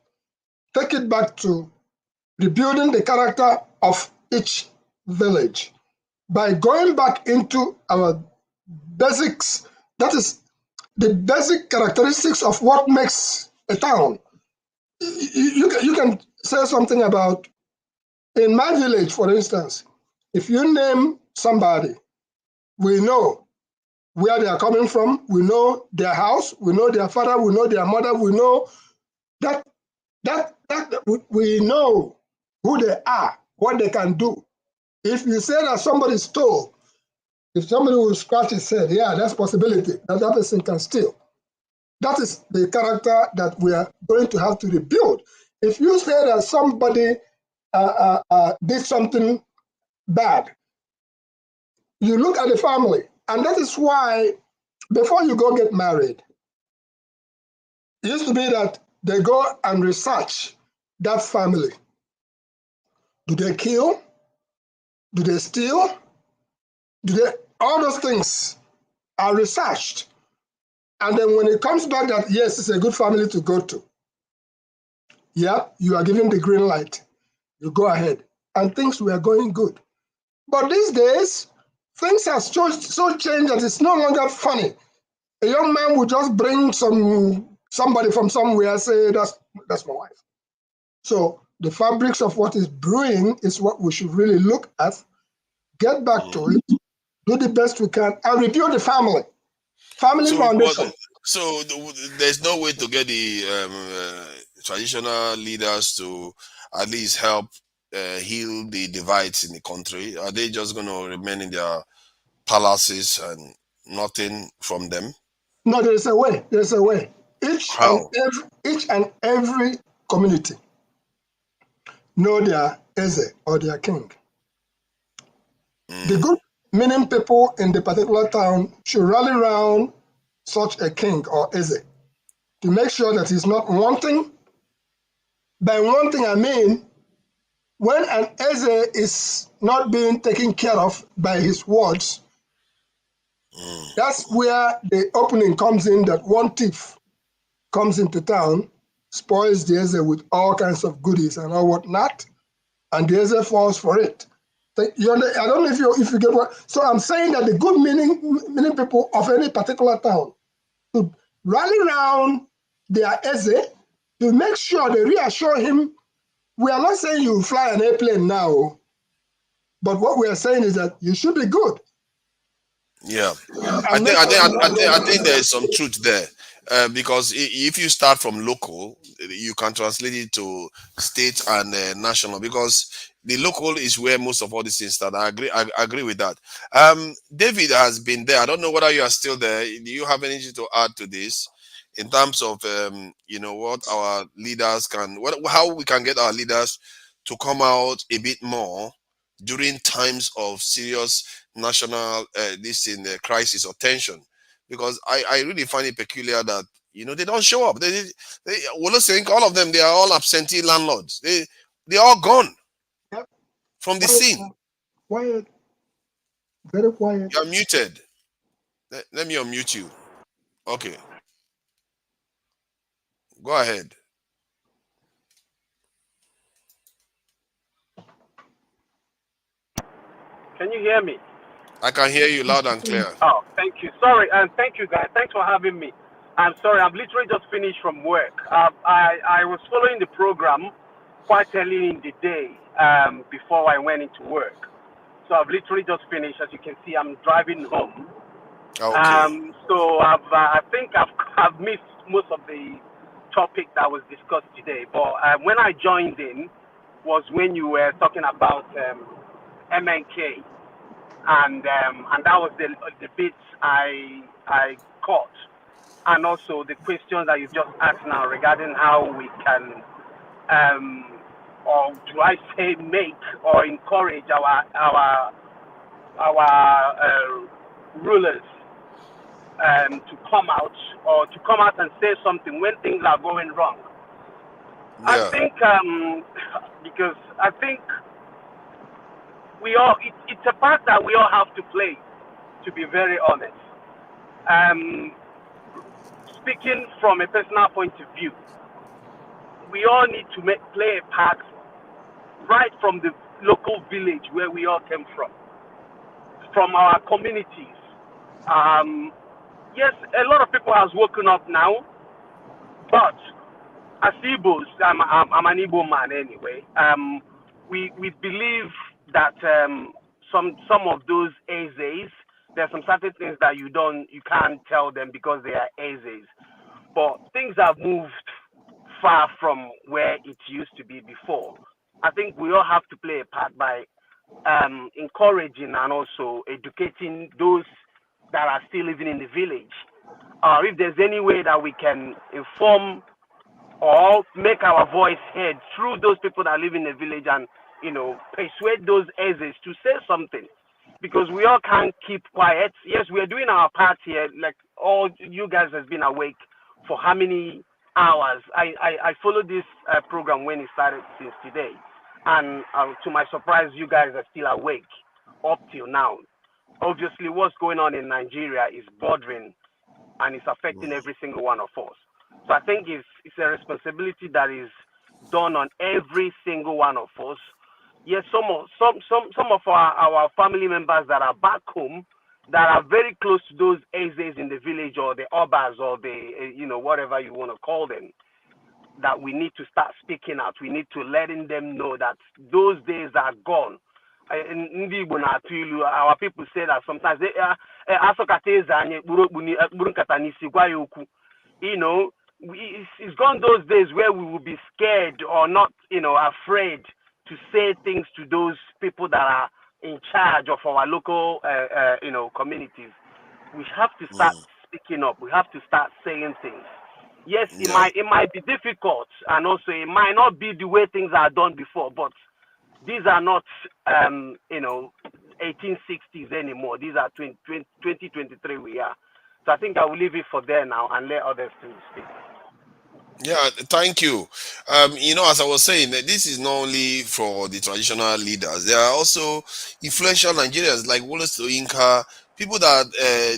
Take it back to rebuilding the character of each village by going back into our basics. That is the basic characteristics of what makes a town. You can say something about, in my village, for instance, if you name somebody, we know where they are coming from, we know their house, we know their father, we know their mother, we know that we know who they are, what they can do. If you say that somebody stole, if somebody will scratch his head, yeah, that's a possibility that that person can steal. That is the character that we are going to have to rebuild. If you say that somebody did something bad, you look at the family, and that is why before you go get married, it used to be that they go and research that family. Do they kill? Do they steal? All those things are researched. And then when it comes back that, yes, it's a good family to go to, yeah, you are given the green light. You go ahead. And things were going good. But these days, things have so changed that it's no longer funny. A young man will just bring somebody from somewhere and say, that's my wife. So the fabrics of what is brewing is what we should really look at, get back to it, do the best we can, and rebuild the family. Family foundation. So there's no way to get the traditional leaders to at least help heal the divides in the country. Are they just going to remain in their palaces and nothing from them? No, there's a way. There's a way. Each and every community know their Eze or their king. The good meaning people in the particular town should rally around such a king or Eze to make sure that he's not wanting. By wanting, I mean when an Eze is not being taken care of by his wards, that's where the opening comes in, that one thief comes into town spoils the Eze with all kinds of goodies and all whatnot, and the Eze falls for it. I don't know if you get what. So I'm saying that the good meaning people of any particular town to rally around their Eze to make sure they reassure him. We are not saying you fly an airplane now, but what we are saying is that you should be good. Yeah, I think there is some truth there, because if you start from local, you can translate it to state and national, because the local is where most of all these things start. I agree with that. David has been there. I don't know whether you are still there. Do you have anything to add to this in terms of what our leaders how we can get our leaders to come out a bit more during times of serious national crisis or tension? Because I really find it peculiar that they don't show up. They think all of them, they are all absentee landlords. They're all gone from the scene. Quiet, very quiet. You're muted. Let me unmute you. Okay, go ahead. Can you hear me? I can hear you loud and clear. Oh, thank you. Sorry, and thank you, guys. Thanks for having me. I'm sorry, I've literally just finished from work. I was following the program quite early in the day before I went into work. So I've literally just finished. As you can see, I'm driving home. Okay. So I think I've missed most of the topic that was discussed today. But when I joined in was when you were talking about MNK. And that was the bits I caught, and also the questions that you just asked now regarding how we can, or do I say make or encourage our rulers to come out and say something when things are going wrong. Yeah. I think because I think it's a part that we all have to play, to be very honest. Speaking from a personal point of view, we all need to play a part right from the local village where we all came from our communities. Yes, a lot of people has woken up now, but as Igbos, I'm an Igbo man anyway. We believe that some of those Ezes, there's some certain things that you can't tell them because they are Ezes. But things have moved far from where it used to be before. I think we all have to play a part by encouraging and also educating those that are still living in the village. If there's any way that we can inform or make our voice heard through those people that live in the village and persuade those Ezes to say something, because we all can't keep quiet. Yes, we are doing our part here. Like all you guys has been awake for how many hours? I followed this program when it started since today, and to my surprise, you guys are still awake up till now. Obviously, what's going on in Nigeria is bothering, and it's affecting every single one of us. So I think it's a responsibility that is done on every single one of us. Yes, some of our family members that are back home, that are very close to those Ezes in the village or the Obas or the whatever you want to call them, that we need to start speaking out. We need to letting them know that those days are gone. Our people say that sometimes it's gone those days where we will be scared or not, afraid to say things to those people that are in charge of our local, communities. We have to start speaking up. We have to start saying things. Yes, it might be difficult, and also it might not be the way things are done before, but these are not, 1860s anymore. These are 2023 we are. So I think I will leave it for there now and let others to speak. Yeah, thank you. As I was saying, this is not only for the traditional leaders. There are also influential Nigerians like Wallace Soyinka, people that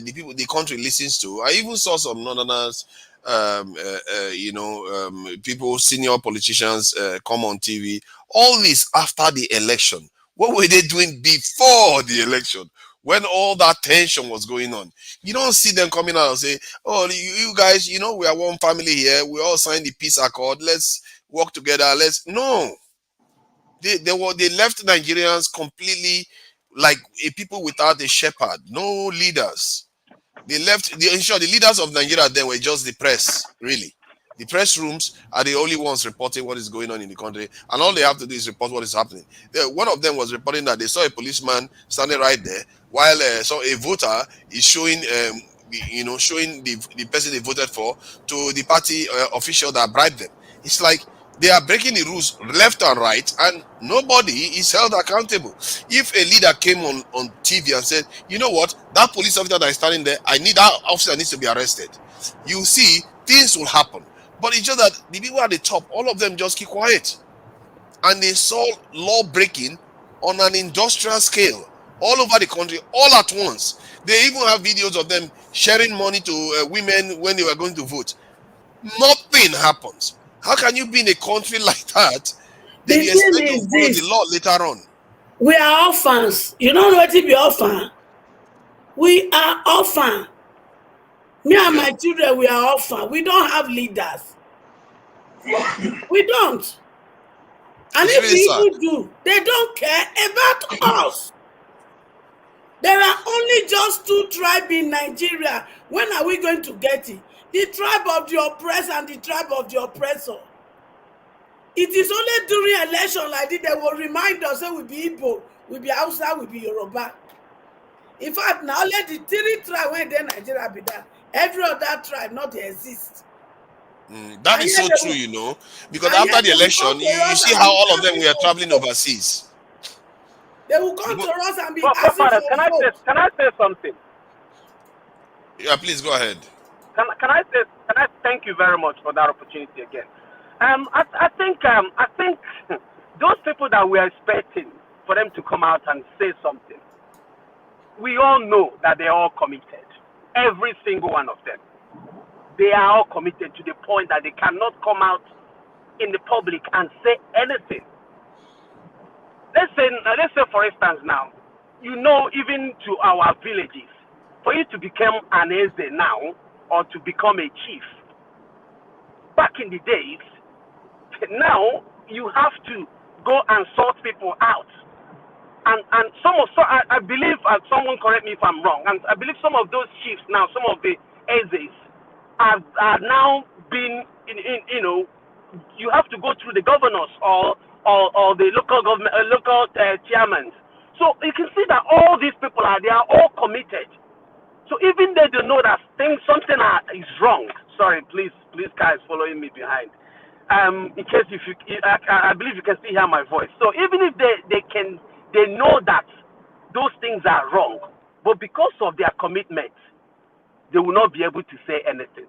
the country listens to. I even saw some northerners people, senior politicians come on TV. All this after the election. What were they doing before the election when all that tension was going on? You don't see them coming out and say, oh, you guys, we are one family here. We all signed the peace accord. Let's work together. No. They left Nigerians completely like a people without a shepherd, no leaders. They left the leaders of Nigeria then were just the press, really. The press rooms are the only ones reporting what is going on in the country, and all they have to do is report what is happening. One of them was reporting that they saw a policeman standing right there while a voter is showing showing the person they voted for to the party official that bribed them. It's like they are breaking the rules left and right, and nobody is held accountable. If a leader came on TV and said, you know what, that police officer that is standing there, that officer needs to be arrested, you see, things will happen. But it's just that the people at the top, all of them just keep quiet. And they saw law breaking on an industrial scale all over the country, all at once. They even have videos of them sharing money to women when they were going to vote. Nothing happens. How can you be in a country like that? Then you expect to follow the law later on. We are orphans. You don't know what to be orphan. We are orphan. Me and my children, we are orphan. We don't have leaders. We don't. And if people do, they don't care about us. There are only just 2 tribes in Nigeria. When are we going to get it? The tribe of the oppressed and the tribe of the oppressor. It is only during election like this they will remind us that we be Igbo, we be Hausa, we be Yoruba. In fact, now let the 3 tribes when they Nigeria be that. Every other tribe not they exist. That is so true, because after the election, you see how all of them were traveling overseas. They will come to us and be asking for vote. Can I say something? Yeah, please go ahead. Can I thank you very much for that opportunity again. I think those people that we are expecting for them to come out and say something, we all know that they are all committed. Every single one of them. They are all committed to the point that they cannot come out in the public and say anything. Let's say for instance now, even to our villages, for you to become an Eze now or to become a chief, back in the days, now you have to go and sort people out. And I believe, someone correct me if I'm wrong, and I believe some of those chiefs now, some of the Ezes are now being, you have to go through the governors or the local government, local chairmen. So you can see that all these people they are all committed. So even they don't know that something is wrong. Sorry, please guys following me behind. In case I believe you can still hear my voice. So even if they know that those things are wrong, but because of their commitment, they will not be able to say anything.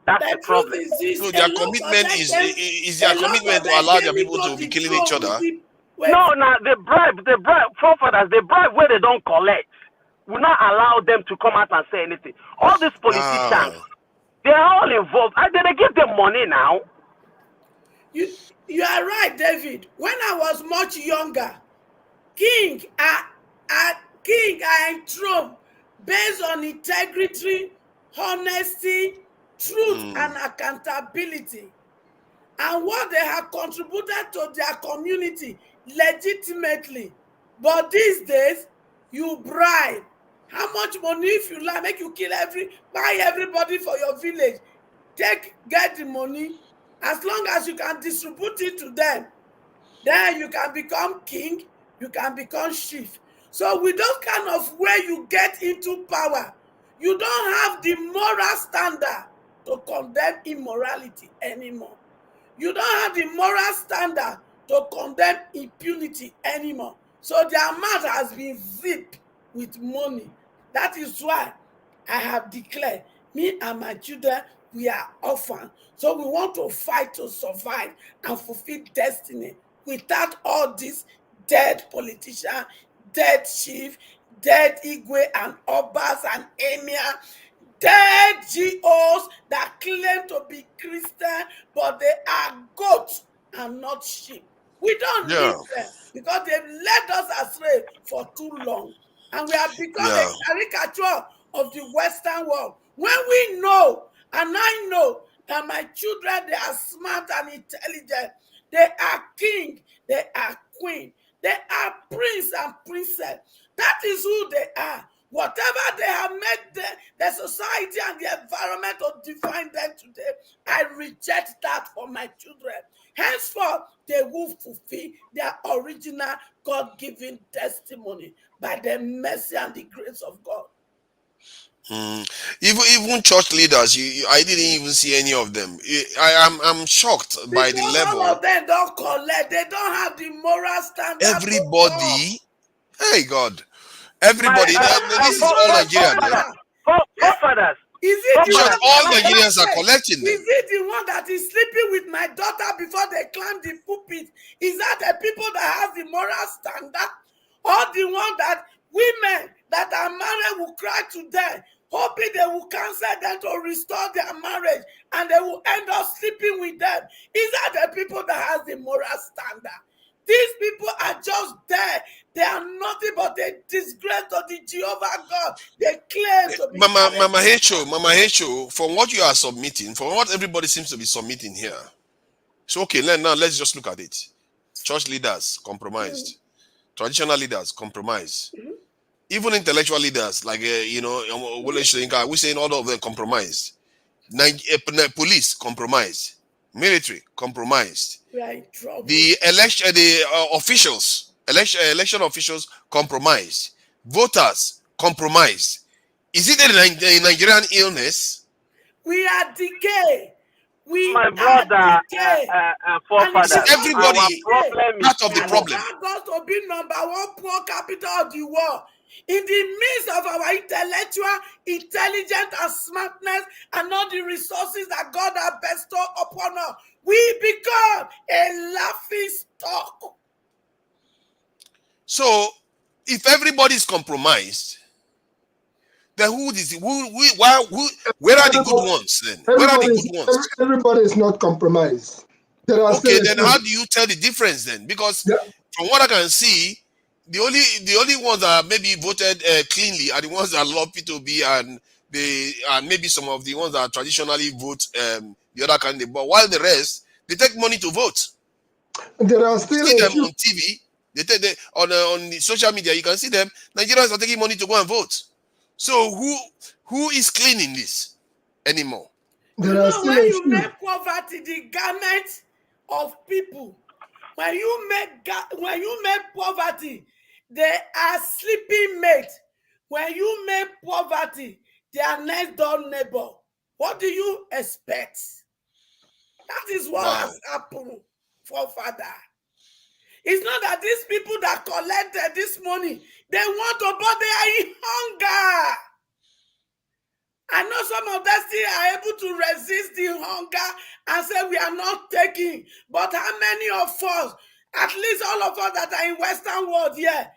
That's the problem. So their commitment is their commitment to allow their people to be killing each other. No, they bribe forefathers, they bribe where they don't collect. Will not allow them to come out and say anything. All these politicians, they are all involved. They give them money now. You are right, David. When I was much younger, king are enthroned based on integrity, honesty, truth, and accountability, and what they have contributed to their community legitimately. But these days, you bribe. How much money if you like, make you buy everybody for your village, get the money. As long as you can distribute it to them, then you can become king, you can become chief. So with those kind of way you get into power, you don't have the moral standard to condemn immorality anymore. You don't have the moral standard to condemn impunity anymore. So their mouth has been zipped with money. That is why I have declared, me and my children, we are orphans. So we want to fight to survive and fulfill destiny without all these dead politicians, dead chief, dead Igwe and Obas and Emir, dead GOs that claim to be Christian, but they are goats and not sheep. We don't need them because they've led us astray for too long. And we have become a caricature of the Western world. When we know, and I know, that my children, they are smart and intelligent. They are king, they are queen, they are prince and princess. That is who they are. Whatever they have made the society and the environment to define them today, I reject that for my children. Henceforth, they will fulfill their original God-given testimony by the mercy and the grace of God. Even church leaders, I didn't even see any of them. I'm shocked by the level. All of them don't collect. They don't have the moral standard. Everybody, hey God, everybody. This is all Nigerian. Forefathers. Is it the one all Nigerians are collecting them? Is it the one that is sleeping with my daughter before they climb the pulpit? Is that the people that have the moral standard? Or the one that women that are married will cry to them, hoping they will counsel them to restore their marriage, and they will end up sleeping with them? Is that the people that has the moral standard? These people are just there. They are nothing but a disgrace to the Jehovah God. They claim to be Mama Hecho, from what you are submitting, from what everybody seems to be submitting here. So okay, now let's just look at it. Church leaders compromised. Traditional leaders compromised. Even intellectual leaders like we're saying all of them compromised. Police compromised. Military compromised. The election, officials, election officials compromised. Voters compromised. Is it a Nigerian illness? We are decay. My brother, forefather. Everybody part of the problem. Got to be number one poor capital of the world. In the midst of our intellectual, intelligence, and smartness, and all the resources that God has bestowed upon us, we become a laughing stock. So, if everybody is compromised, then where are the good ones then? Where are the good ones? Everybody is not compromised. Okay, then how do you tell the difference then? Because from what I can see, the only ones that maybe voted cleanly are the ones that love Peter Obi and maybe some of the ones that traditionally vote the other candidate. But while the rest, they take money to vote. There are still see them on TV. They take on the social media. You can see them. Nigerians are taking money to go and vote. So who is cleaning this anymore? When you make poverty the garment of people, when you make poverty, they are sleeping mates. When you make poverty, they are next door neighbor. What do you expect? That is what has happened, forefather. It's not that these people that collected this money, they want to, but they are in hunger. I know some of them still are able to resist the hunger and say we are not taking. But how many of us, at least all of us that are in Western world here,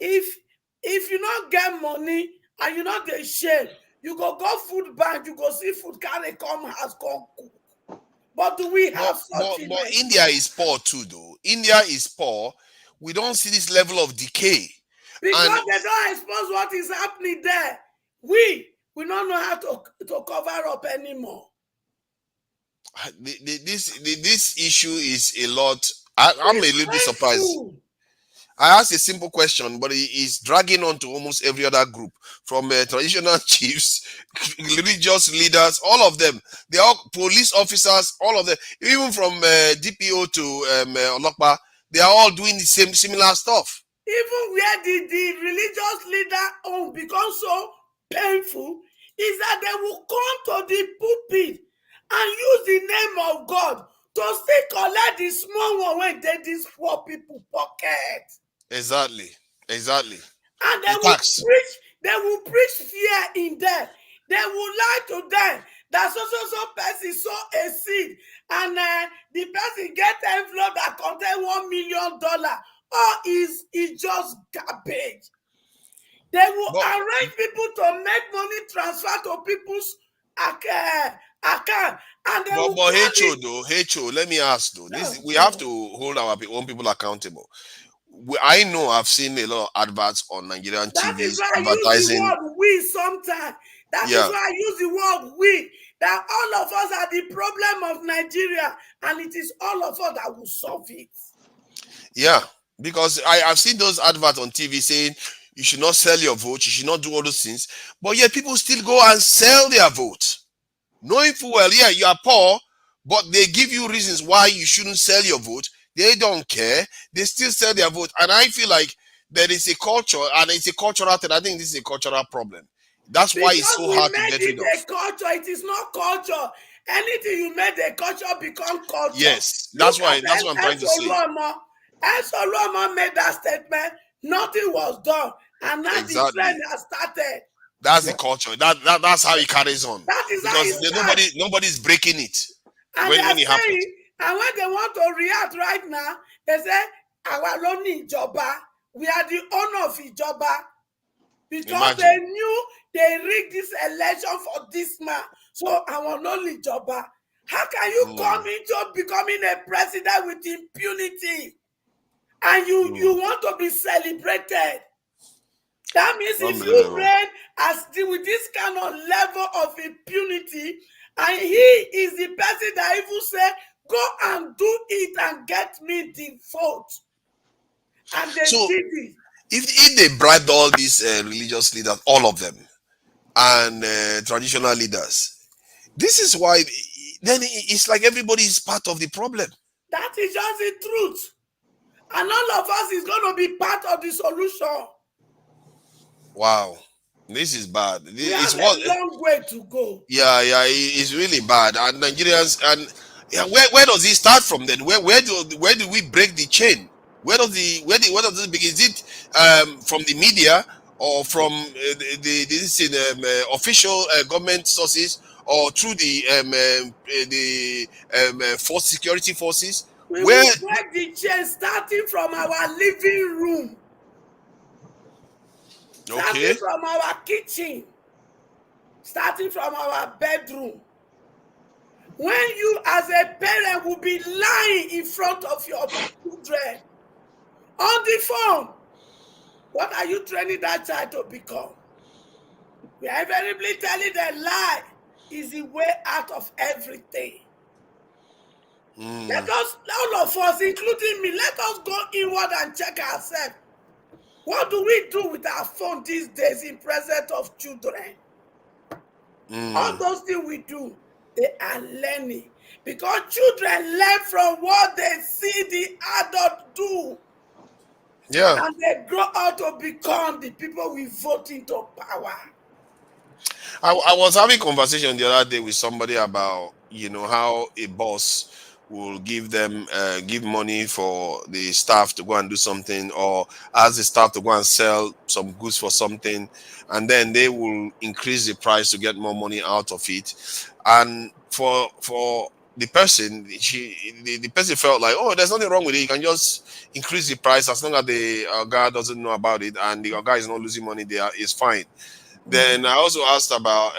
if you not get money and you not get shame, you go food bank, you go see food carry come house come cook. But do we have such? But India is poor too, though. India is poor. We don't see this level of decay. Because they don't expose what is happening there. We don't know how to cover up anymore. This issue is a lot. I'm a little bit surprised. I asked a simple question, but it is dragging on to almost every other group, from traditional chiefs, religious leaders, all of them. They are police officers, all of them, even from DPO to Olokpa. They are all doing the similar stuff. Even where the religious leader becomes so painful is that they will come to the pulpit and use the name of God to still collect the small one when they these poor people pocket. Exactly. And they will preach fear in them. They will lie to them that so person sow a seed and the person get envelope that contain $1 million. Or is just garbage. They will arrange people to make money transfer to people's account, and they will But call it. Hecho, let me ask though. This No, we have to hold our own people accountable. I know I've seen a lot of adverts on Nigerian That is TVs why I use the advertising. word we sometimes. That is Yeah, why I use the word we. That all of us are the problem of Nigeria, and it is all of us that will solve it. yeah. Because I've seen those adverts on TV saying you should not sell your vote, you should not do all those things. But yet people still go and sell their vote. Knowing full well, yeah, you are poor, but they give you reasons why you shouldn't sell your vote. They don't care. They still sell their vote. And I feel like there is a culture, and it's a cultural thing. I think this is a cultural problem. That's why it's Because so we hard to made get rid it of. a culture, it is not culture. Anything you made a culture become culture. Yes, Look that's at what I'm trying to say. Esoluomo made that statement, nothing was done, and now the Exactly. trend has started. That's the culture. That's how it carries on. That is how Because it starts. nobody's breaking it And when they are it happens. saying, and when they want to react right now, they say, our lonely Ijoba, we are the owner of Ijoba. Because they knew they rigged this election for this man. So our lonely Ijoba. How can you come into becoming a president with impunity? And you want to be celebrated? That means if you reign with this kind of level of impunity, and he is the person that even said, go and do it and get me the vote. And they did it. If they bribed all these religious leaders, all of them, and traditional leaders, this is why then it's like everybody is part of the problem. That is just the truth. And all of us is going to be part of the solution. Wow. This is bad. We have a long way to go. Yeah, it's really bad. And Nigerians, and yeah, where does it start from then? Where do we break the chain? Where does it begin? Is it from the media or from the official government sources or through the security forces? We will break the chain starting from our living room. Starting from our kitchen. Starting from our bedroom. When you as a parent will be lying in front of your children on the phone, what are you training that child to become? We are invariably telling them lie is the way out of everything. Let us, all of us, including me, let us go inward and check ourselves. What do we do with our phone these days in presence of children? All those things we do, they are learning. Because children learn from what they see the adult do. Yeah. And they grow out to become the people we vote into power. I was having a conversation the other day with somebody about, how a boss will give money for the staff to go and do something, or ask the staff to go and sell some goods for something, and then they will increase the price to get more money out of it. And for the person, the person felt like, oh, there's nothing wrong with it. You can just increase the price as long as the guy doesn't know about it and the guy is not losing money there, is fine. Then I also asked about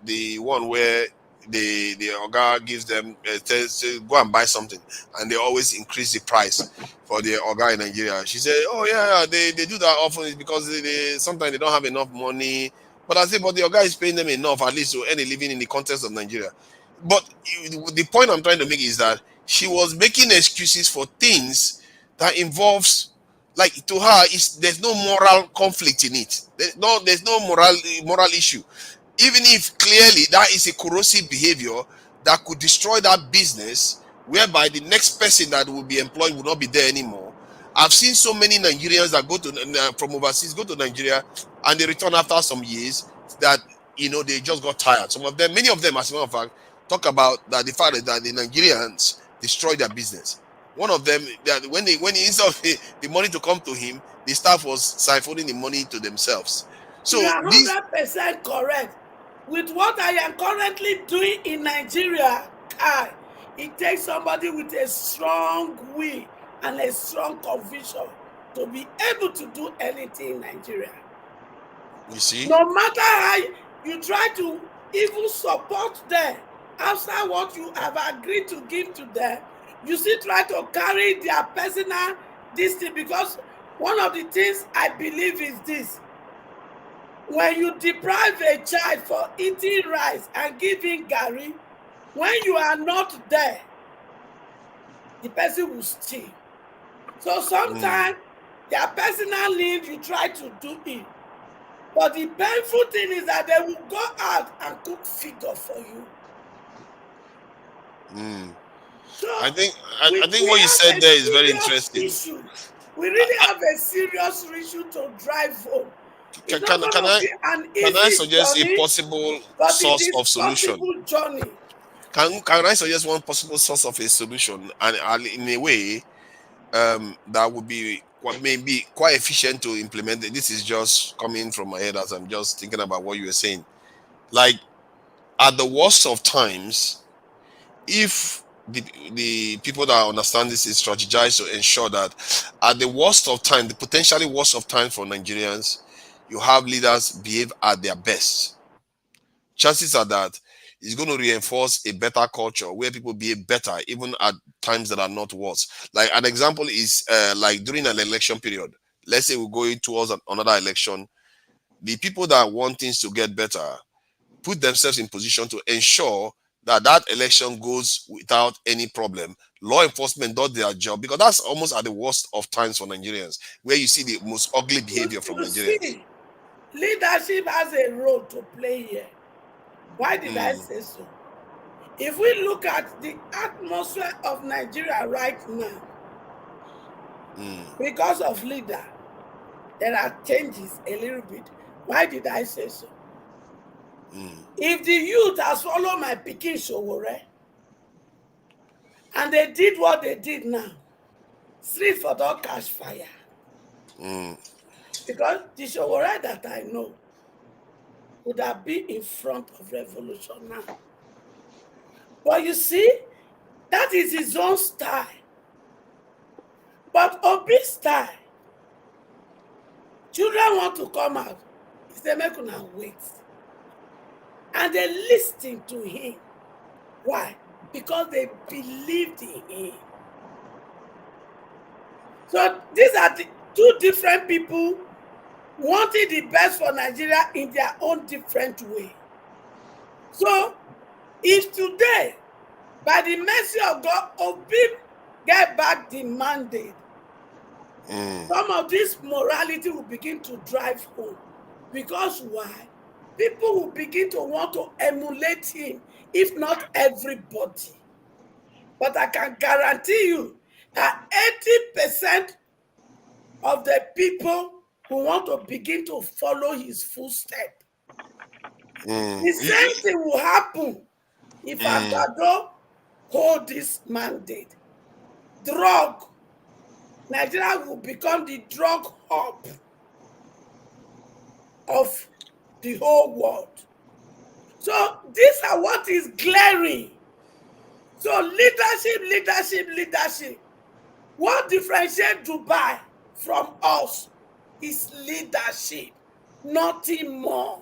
the one where the Oga gives them to go and buy something, and they always increase the price for the Oga in Nigeria. She said, "Oh yeah, they do that often because they sometimes they don't have enough money." But I said, "But the Oga is paying them enough at least to earn a living in the context of Nigeria." But the point I'm trying to make is that she was making excuses for things that involves. Like, to her, there's no moral conflict in it. There's no moral issue. Even if clearly that is a corrosive behavior that could destroy that business, whereby the next person that will be employed will not be there anymore. I've seen so many Nigerians that go to from overseas, go to Nigeria, and they return after some years that they just got tired. Many of them, as a matter of fact, talk about that the fact that the Nigerians destroy their business. One of them, that when instead of the money to come to him, the staff was siphoning the money to themselves. So you are 100% correct. With what I am currently doing in Nigeria, it takes somebody with a strong will and a strong conviction to be able to do anything in Nigeria. You see? No matter how you try to even support them after what you have agreed to give to them, you still try to carry their personal this thing, because one of the things I believe is this: when you deprive a child for eating rice and giving gari, when you are not there, the person will steal. So sometimes their personal need, you try to do it. But the painful thing is that they will go out and cook figure for you. So I think we what you said have a there is very serious interesting. issue. We really have a serious issue to drive home. It's Can not going to be an I easy suggest a journey, possible but it source is of solution? possible journey. Can I suggest one possible source of a solution, and in a way that would be maybe quite efficient to implement it? This is just coming from my head as I'm just thinking about what you were saying. Like, at the worst of times, if the people that understand this is strategize to ensure that at the worst of time, the potentially worst of time for Nigerians, you have leaders behave at their best. Chances are that it's going to reinforce a better culture where people behave better even at times that are not worse. Like, an example is like during an election period. Let's say we're going towards another election. The people that want things to get better put themselves in position to ensure that that election goes without any problem. Law enforcement does their job, because that's almost at the worst of times for Nigerians, where you see the most ugly behavior from You Nigerians. see, leadership has a role to play here. Why did I say so? If we look at the atmosphere of Nigeria right now, because of leader, there are changes a little bit. Why did I say so? If the youth has followed my Pikin Sowore, and they did what they did now, street for don't catch fire. Because the Sowore that I know would have been in front of revolution now. But you see, that is his own style. But Obi's style, children want to come out. He said, make una wait. And they listened to him. Why? Because they believed in him. So these are the two different people wanting the best for Nigeria in their own different way. So if today, by the mercy of God, Obi get back the mandate, some of this morality will begin to drive home. Because why? People will begin to want to emulate him, if not everybody. But I can guarantee you that 80% of the people who want to begin to follow his footsteps. The same thing will happen if Agbado hold this mandate. Nigeria will become the drug hub of the whole world. So these are what is glaring. So leadership. What differentiates Dubai from us is leadership, nothing more.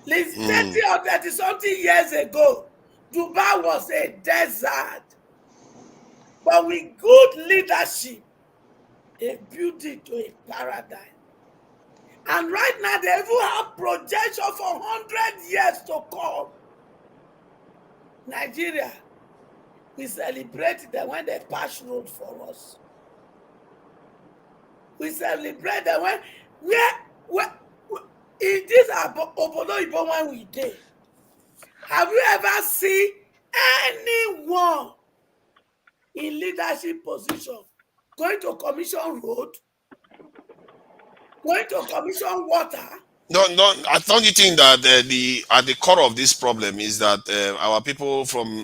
30 or 30 something years ago, Dubai was a desert. But with good leadership, they built it to a paradise. And right now, they even have projection for 100 years to come. Nigeria, we celebrate them when they pass road for us. We celebrate them when in this Obodo Ibo when we did. Have you ever seen anyone in leadership position going to commission road, going to commission water? No, I don't you think that at the core of this problem is that our people from